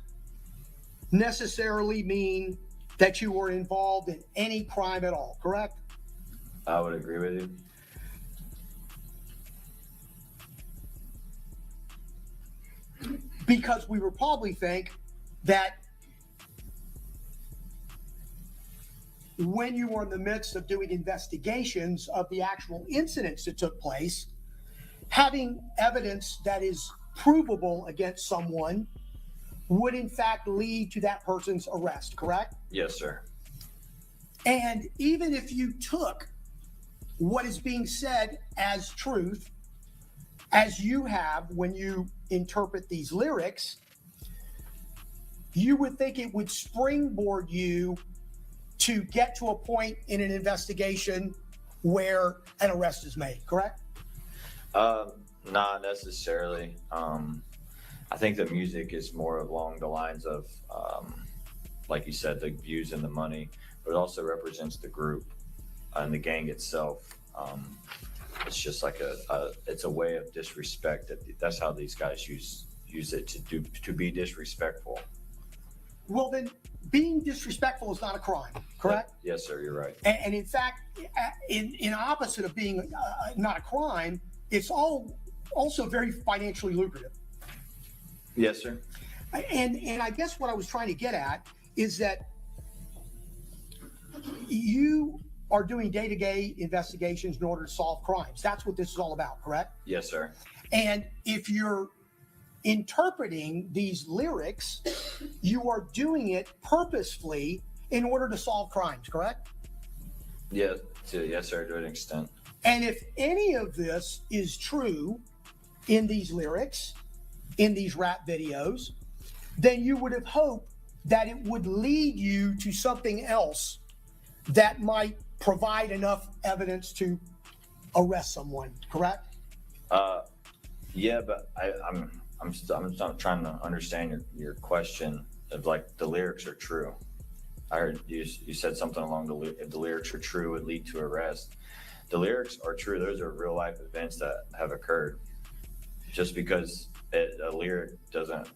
necessarily mean that you were involved in any crime at all, correct? I would agree with you. Because we would probably think that when you were in the midst of doing investigations of the actual incidents that took place, having evidence that is provable against someone would in fact lead to that person's arrest, correct? Yes, sir. And even if you took what is being said as truth, as you have when you interpret these lyrics, you would think it would springboard you to get to a point in an investigation where an arrest is made, correct? Not necessarily. I think the music is more along the lines of, like you said, the views and the money, but it also represents the group and the gang itself. It's just like it's a way of disrespect. That's how these guys use it to be disrespectful. Well, then being disrespectful is not a crime, correct? Yes, sir. You're right. And in fact, in opposite of being not a crime, it's also very financially lucrative. Yes, sir. And I guess what I was trying to get at is that you are doing day-to-day investigations in order to solve crimes. That's what this is all about, correct? Yes, sir. And if you're interpreting these lyrics, you are doing it purposefully in order to solve crimes, correct? Yes, sir, to an extent. And if any of this is true in these lyrics, in these rap videos, then you would have hoped that it would lead you to something else that might provide enough evidence to arrest someone, correct? Yeah, but I'm still trying to understand your question of like the lyrics are true. I heard you said something along if the lyrics are true, it would lead to arrest. The lyrics are true. Those are real life events that have occurred. Just because a lyric doesn't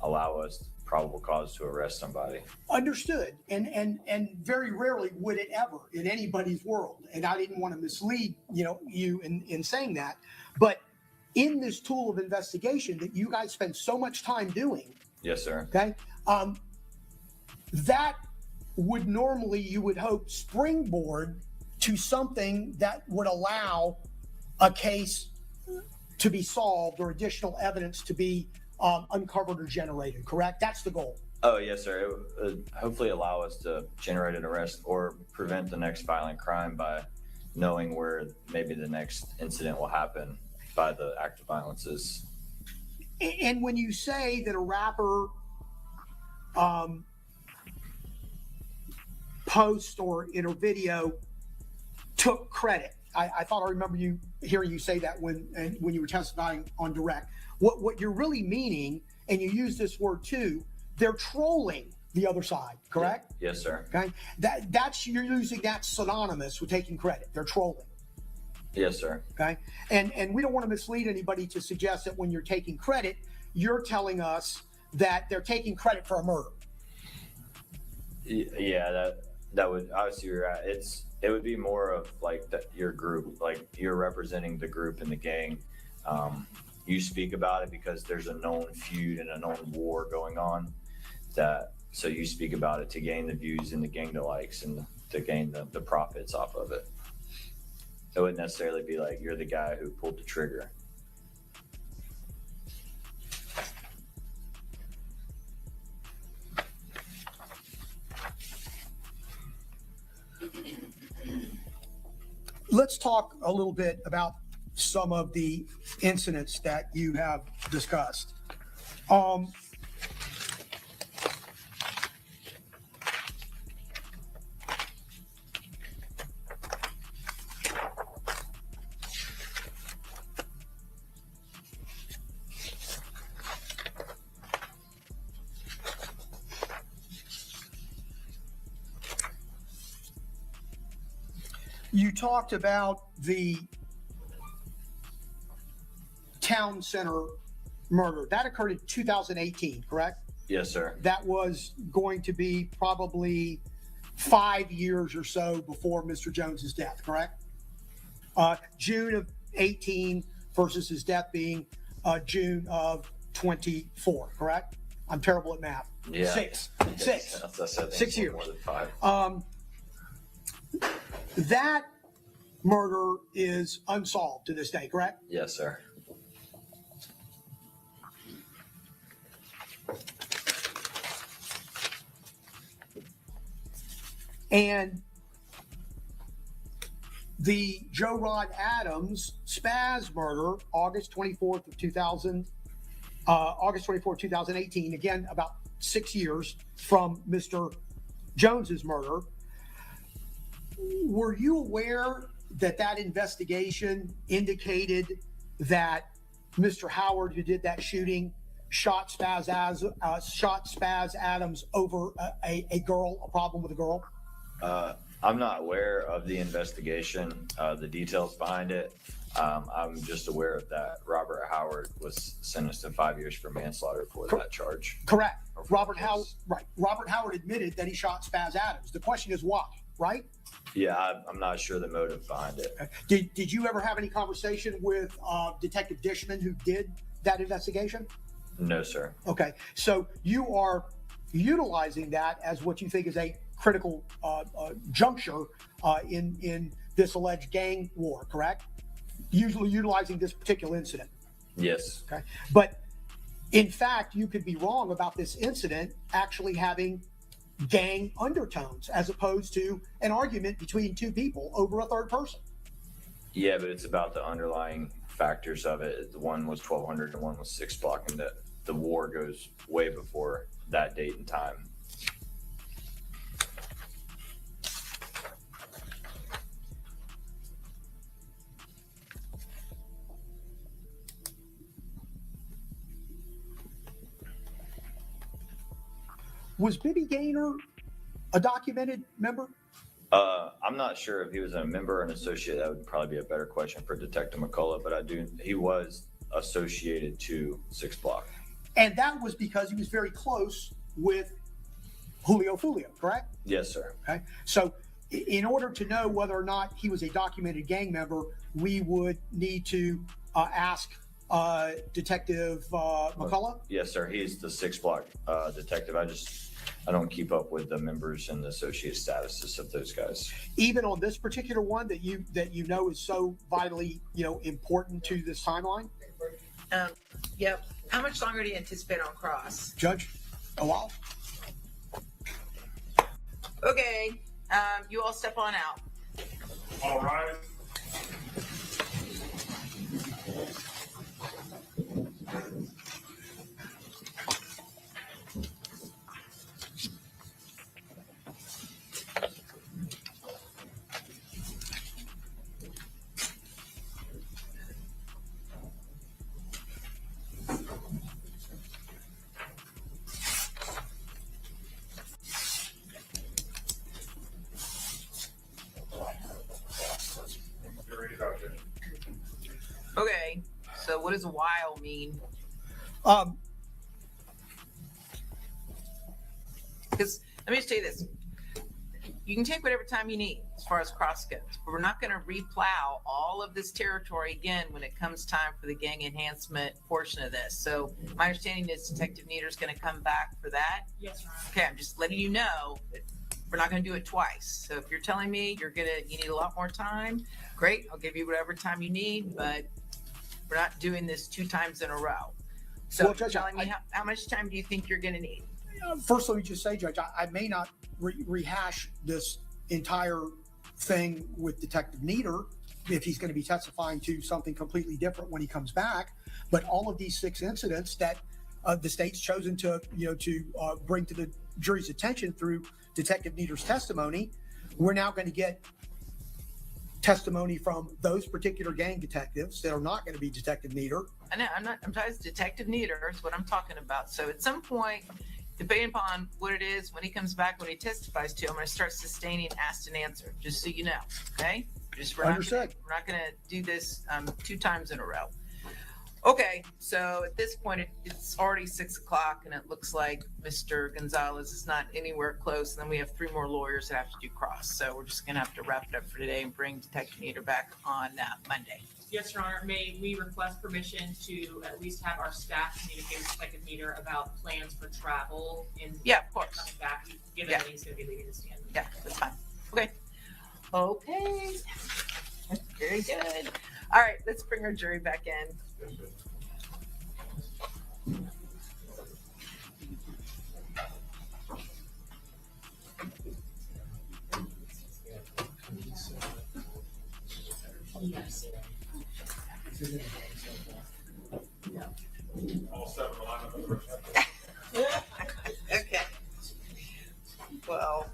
allow us probable cause to arrest somebody. Understood. And very rarely would it ever in anybody's world. And I didn't want to mislead, you in saying that. But in this tool of investigation that you guys spend so much time doing. Yes, sir. Okay. That would normally, you would hope, springboard to something that would allow a case to be solved or additional evidence to be uncovered or generated, correct? That's the goal. Oh, yes, sir. It would hopefully allow us to generate an arrest or prevent the next violent crime by knowing where maybe the next incident will happen by the act of violence is. And when you say that a rapper post or in a video took credit, I thought I remember hearing you say that when you were testifying on direct. What you're really meaning, and you use this word too, they're trolling the other side, correct? Yes, sir. Okay, that's you're using that synonymous with taking credit. They're trolling. Yes, sir. Okay, and we don't want to mislead anybody to suggest that when you're taking credit, you're telling us that they're taking credit for a murder. Yeah, That would, obviously you're at, it would be more of like your group, like you're representing the group and the gang. You speak about it because there's a known feud and a known war going on, so you speak about it to gain the views and to gain the likes and to gain the profits off of it. It wouldn't necessarily be like you're the guy who pulled the trigger. Let's talk a little bit about some of the incidents that you have discussed. You talked about the town center murder. That occurred in 2018, correct? Yes, sir. That was going to be probably 5 years or so before Mr. Jones's death, correct? June of 18 versus his death being June of 24, correct? I'm terrible at math. Yeah. Six. That's 6 years. More than 5. That murder is unsolved to this day, correct? Yes, sir. And the Joe Rod Adams Spaz murder, August 24th, 2018, again, about 6 years from Mr. Jones's murder. Were you aware that that investigation indicated that Mr. Howard, who did that shooting, shot Spaz Adams over a girl, a problem with a girl? I'm not aware of the investigation, the details behind it. I'm just aware of that Robert Howard was sentenced to 5 years for manslaughter for that charge. Correct. Robert Howard admitted that he shot Spaz Adams. The question is why, right? Yeah, I'm not sure the motive behind it. Did you ever have any conversation with Detective Dishman, who did that investigation? No, sir. Okay, so you are utilizing that as what you think is a critical juncture in this alleged gang war, correct? Usually utilizing this particular incident. Yes. Okay, but in fact, you could be wrong about this incident actually having gang undertones as opposed to an argument between two people over a third person. Yeah, but it's about the underlying factors of it. One was 1200 and one was 6 block, and the war goes way before that date and time. Was Bibby Gaynor a documented member? I'm not sure if he was a member or an associate. That would probably be a better question for Detective McCullough, but he was associated to 6 block. And that was because he was very close with Julio Foolio, correct? Yes, sir. Okay. So in order to know whether or not he was a documented gang member, we would need to ask Detective McCullough? Yes, sir. He's the 6 block detective. I don't keep up with the members and the associate statuses of those guys. Even on this particular one that you know is so vitally important to this timeline? Yep. How much longer do you anticipate on cross? Judge, a while. Okay. You all step on out. All right. Okay. So what does while mean? Because let me just tell you this. you can take whatever time you need as far as cross goes, but we're not going to replow all of this territory again when it comes time for the gang enhancement portion of this. So my understanding is Detective Nieder's going to come back for that. Yes, Your Honor. Okay, I'm just letting you know that we're not going to do it twice. So if you're telling me you need a lot more time, great. I'll give you whatever time you need, but we're not doing this 2 times in a row. So Well, Judge, telling me how much time do you think you're going to need? First, let me just say, Judge, I may not rehash this entire thing with Detective Nieder if he's going to be testifying to something completely different when he comes back. But all of these 6 incidents that the state's chosen to bring to the jury's attention through Detective Nieder's testimony, we're now going to get testimony from those particular gang detectives that are not going to be Detective Nieder. I know, I'm talking Detective Nieder is what I'm talking about. So at some point, depending upon what it is, when he comes back, when he testifies to, I'm going to start sustaining asked and answered, just so you know. Okay? We're not going to do this 2 times in a row. Okay, so at this point, it's already 6 o'clock, and it looks like Mr. Gonzalez is not anywhere close. And then we have 3 more lawyers that have to do cross. So we're just going to have to wrap it up for today and bring Detective Nieder back on Monday. Yes, Your Honor. May we request permission to at least have our staff communicate with Detective Nieder about plans for travel in of course. Coming back, given that he's going to be leaving the stand. Yeah, that's fine. Okay. Okay. Very good. All right, let's bring our jury back in. Yes. Okay. Well.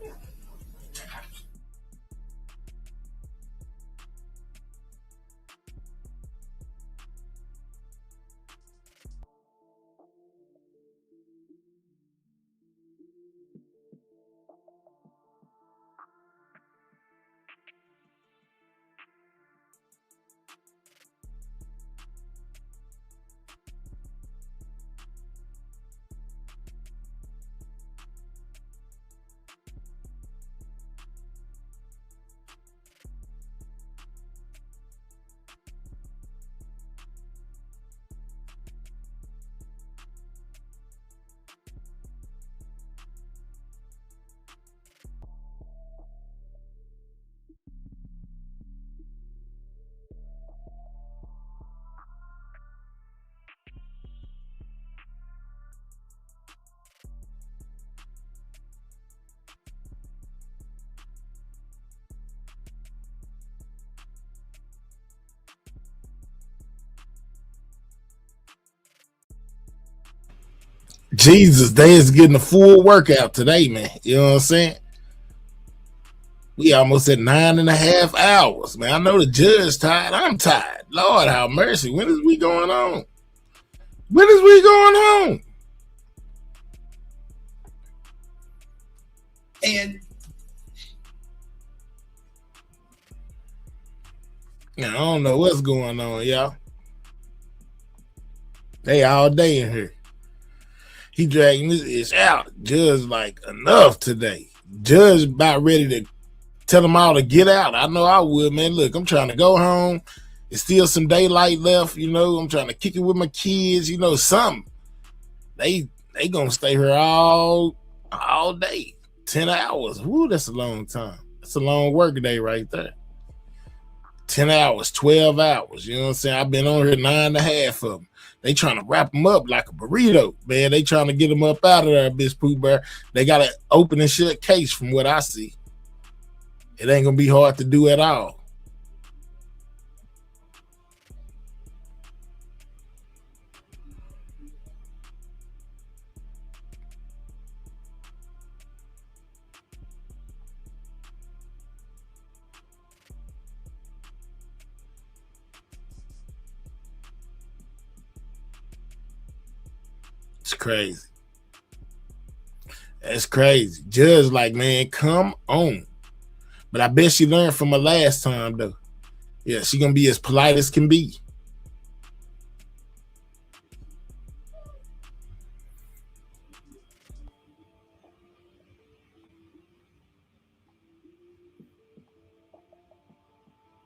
Jesus, they is getting a full workout today, man. You know what I'm saying? We almost at 9.5 hours, man. I know the judge tired. I'm tired. Lord have mercy. When is we going on? When is we going on? And I don't know what's going on, y'all. They all day in here. He dragging this ish out. Judge like, enough today. Judge about ready to tell them all to get out. I know I would, man. Look, I'm trying to go home. There's still some daylight left, you know. I'm trying to kick it with my kids, you know, something. They gonna stay here all day. 10 hours. Woo, that's a long time. That's a long work day right there. 10 hours, 12 hours. You know what I'm saying? I've been on here 9.5 of them. They trying to wrap them up like a burrito, man. They trying to get them up out of there, Miss Pooh Bear. They got an open and shut case from what I see. It ain't gonna be hard to do at all. It's crazy. That's crazy. Judge like, man, come on. But I bet she learned from her last time, though. Yeah, she gonna be as polite as can be.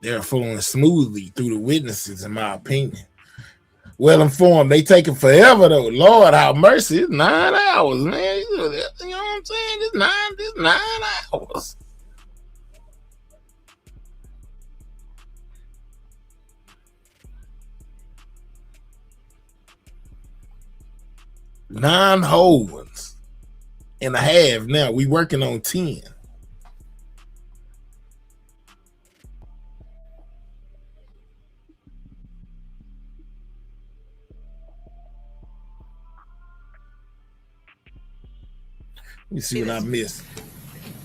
They're flowing smoothly through the witnesses, in my opinion. Well informed. They taking forever though. Lord have mercy. It's 9 hours, man. You know what I'm saying? It's 9 hours. Nine whole ones and a half. Now we working on 10. Let me see what I missed.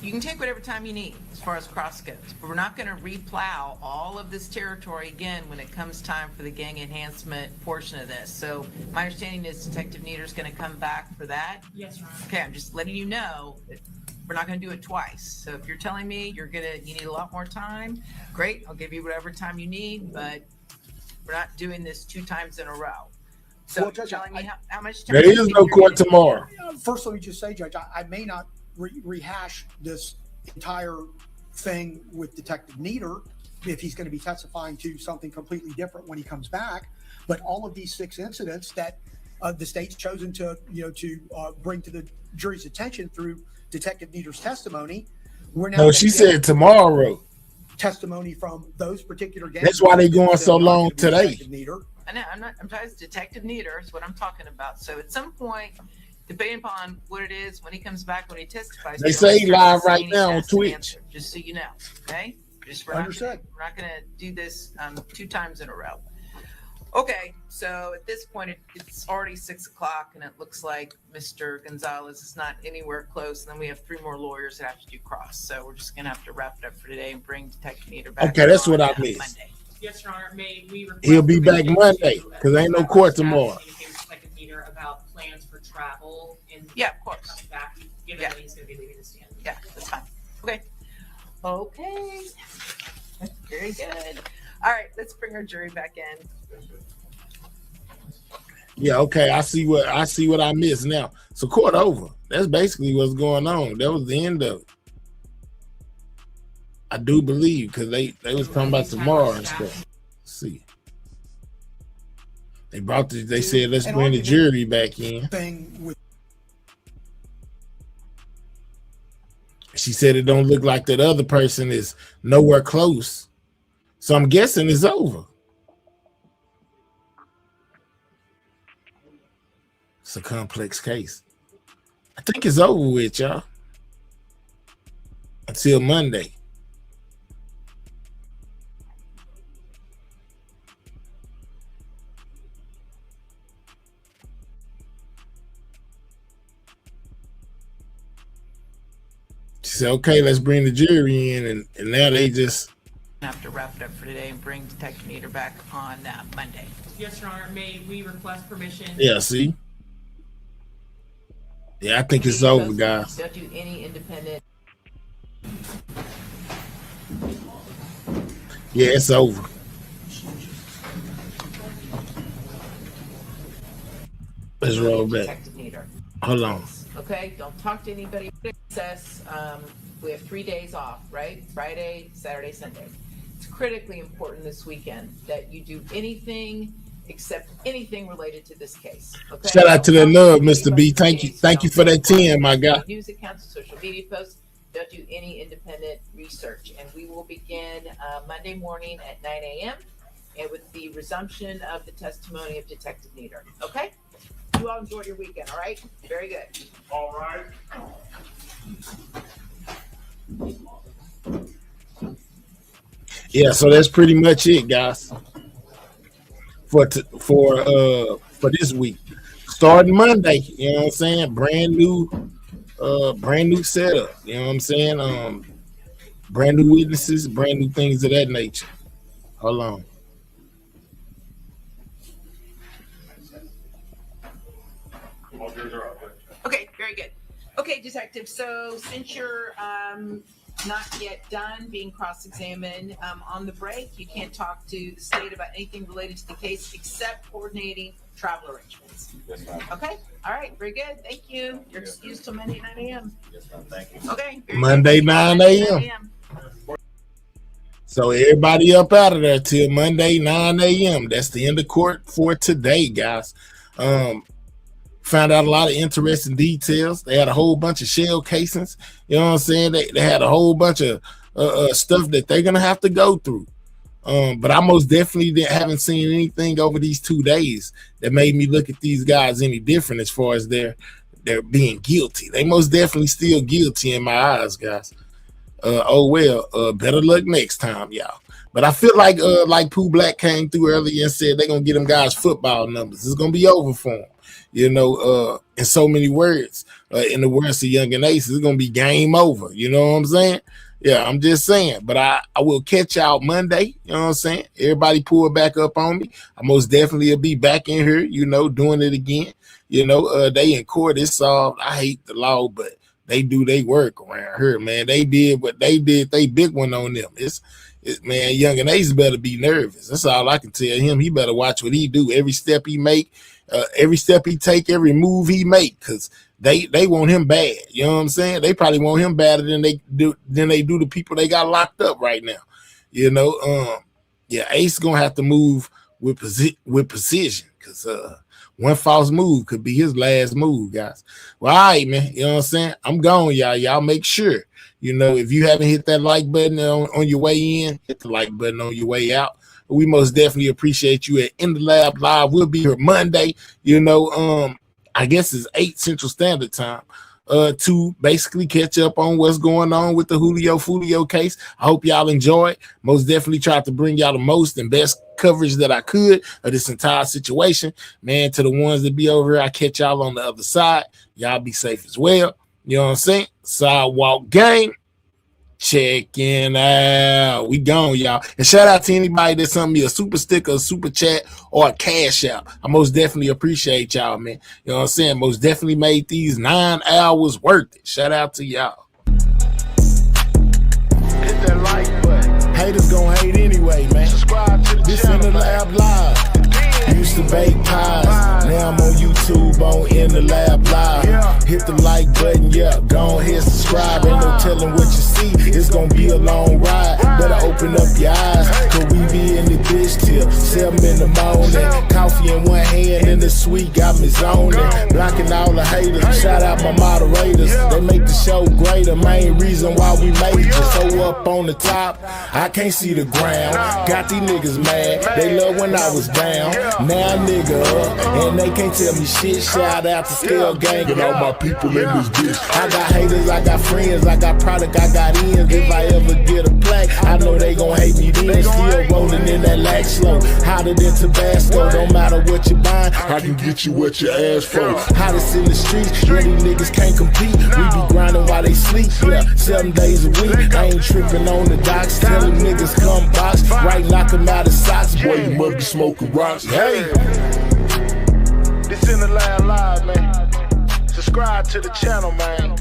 You can take whatever time you need as far as cross goes, but we're not going to replow all of this territory again when it comes time for the gang enhancement portion of this. So my understanding is Detective Nieder's going to come back for that. Yes, Your Honor. Okay, I'm just letting you know that we're not going to do it twice. So if you're telling me you need a lot more time, great. I'll give you whatever time you need, but we're not doing this 2 times in a row. So Well, Judge, telling me how much time There is no court tomorrow. First, let me just say, Judge, I may not rehash this entire thing with Detective Nieder if he's going to be testifying to something completely different when he comes back. But all of these 6 incidents that the state's chosen to bring to the jury's attention through Detective Nieder's testimony, we're now. No, she said tomorrow. Testimony from those particular gangs. That's why they going so long today. I know, I'm talking Detective Nieder is what I'm talking about. So at some point, depending upon what it is, when he comes back, when he testifies, They say live right now on Twitch. Just so you know, okay? We're not gonna do this 2 times in a row. Okay, so at this point, it's already 6 o'clock, and it looks like Mr. Gonzalez is not anywhere close. And then we have 3 more lawyers that have to do cross. So we're just gonna have to wrap it up for today and bring Detective Nieder back. Okay, that's what I on missed. Monday. Yes, Your Honor. May we request He'll be back permission Monday to, because ain't no court tomorrow. communicate with Detective Nieder about plans for travel and Yeah, of course. coming back, given that he's going to be leaving the stand. Yeah, that's fine. Okay. Okay. Very good. All right, let's bring our jury back in. Yeah, okay. I see what I missed now. So court over. That's basically what's going on. That was the end of it. I do believe because they was talking about tomorrow and stuff. Let's see. They said let's bring the jury back in. She said it don't look like that other person is nowhere close. So I'm guessing it's over. It's a complex case. I think it's over with, y'all. Until Monday. She said, okay, let's bring the jury in. And now they just Have to wrap it up for today and bring Detective Nieder back on Monday. Yes, Your Honor. May we request permission? Yeah, see? Yeah, I think it's over, guys. Don't do any independent. Yeah, it's over. Let's roll back. Detective Nieder. Hold on. Okay, don't talk to anybody. Recess. We have 3 days off, right? Friday, Saturday, Sunday. It's critically important this weekend that you do anything except anything related to this case. Okay? Shout out to that love, Mr. B. Thank you for that 10, my guy. News accounts, social media posts. Don't do any independent research. And we will begin Monday morning at 9 a.m. and with the resumption of the testimony of Detective Nieder. Okay? You all enjoy your weekend, all right? Very good. All right. Yeah, so that's pretty much it, guys. For this week. Starting Monday, you know what I'm saying? Brand new setup, you know what I'm saying? Brand new witnesses, brand new things of that nature. Hold on. Okay, very good. Okay, Detective, so since you're not yet done being cross-examined on the break, you can't talk to the state about anything related to the case except coordinating travel arrangements. Yes, ma'am. Okay, all right, very good. Thank you. You're excused till Monday, 9 a.m. Yes, ma'am. Thank you. Okay. Monday, 9 a.m. So everybody up out of there till Monday, 9 a.m. That's the end of court for today, guys. Found out a lot of interesting details. They had a whole bunch of shell casings. You know what I'm saying? They had a whole bunch of stuff that they're gonna have to go through. But I most definitely haven't seen anything over these 2 days that made me look at these guys any different as far as they're being guilty. They most definitely still guilty in my eyes, guys. Better luck next time, y'all. But I feel like Pooh Black came through earlier and said they're gonna get them guys football numbers. It's gonna be over for them. You know, in so many words, in the words of Young and Ace, it's gonna be game over. You know what I'm saying? Yeah, I'm just saying. But I will catch y'all Monday. You know what I'm saying? Everybody pull back up on me. I most definitely will be back in here, you know, doing it again. You know, they in court, it's solved. I hate the law, but they do their work around here, man. They did what they did. They big one on them. It's man, Young and Ace better be nervous. That's all I can tell him. He better watch what he do. Every step he make, every step he take, every move he make, because they want him bad. You know what I'm saying? They probably want him badder than they do the people they got locked up right now. You know, yeah, Ace gonna have to move with precision, because one false move could be his last move, guys. Well, all right, man. You know what I'm saying? I'm gone, y'all. Y'all make sure, you know, if you haven't hit that like button on your way in, hit the like button on your way out. We most definitely appreciate you at In the Lab Live. We'll be here Monday, you know, I guess it's 8 Central Standard Time, to basically catch up on what's going on with the Julio Foolio case. I hope y'all enjoyed. Most definitely tried to bring y'all the most and best coverage that I could of this entire situation. Man, to the ones that be over here, I catch y'all on the other side. Y'all be safe as well. You know what I'm saying? Sidewalk Gang. Checking out. We gone, y'all. And shout out to anybody that sent me a super sticker, a super chat, or a cash out. I most definitely appreciate y'all, man. You know what I'm saying? Most definitely made these 9 hours worth it. Shout out to y'all. Hit that like button. Haters gonna hate anyway, man. Subscribe to the channel. In the Lab Live. Used to bake pies. Now I'm on YouTube on In the Lab Live. Hit the like button, yeah. Go ahead, subscribe. Ain't no telling what you see. It's gonna be a long ride. Better open up your eyes, cause we be in the bitch till 7 in the morning. Coffee in one hand and the sweet got me zoning. Blocking all the haters. Shout out my moderators. They make the show greater. Main reason why we made it. So up on the top, I can't see the ground. Got these niggas mad. They love when I was down. Now nigga up, and they can't tell me shit. Shout out to Scale Gang and all my people in this bitch. I got haters, I got friends, I got product, I got ends. If I ever get a plaque, I know they gon' hate me then. Still rolling in that lag slow, hotter than Tabasco. Don't matter what you buying, I can get you what you ask for. Hottest in the streets, where these niggas can't compete. We be grinding while they sleep, yeah, 7 days a week. I ain't tripping on the docks, telling niggas come box. Right, knock them out of socks, boy, you must be smoking rocks. Hey, this In the Lab Live, man. Subscribe to the channel, man.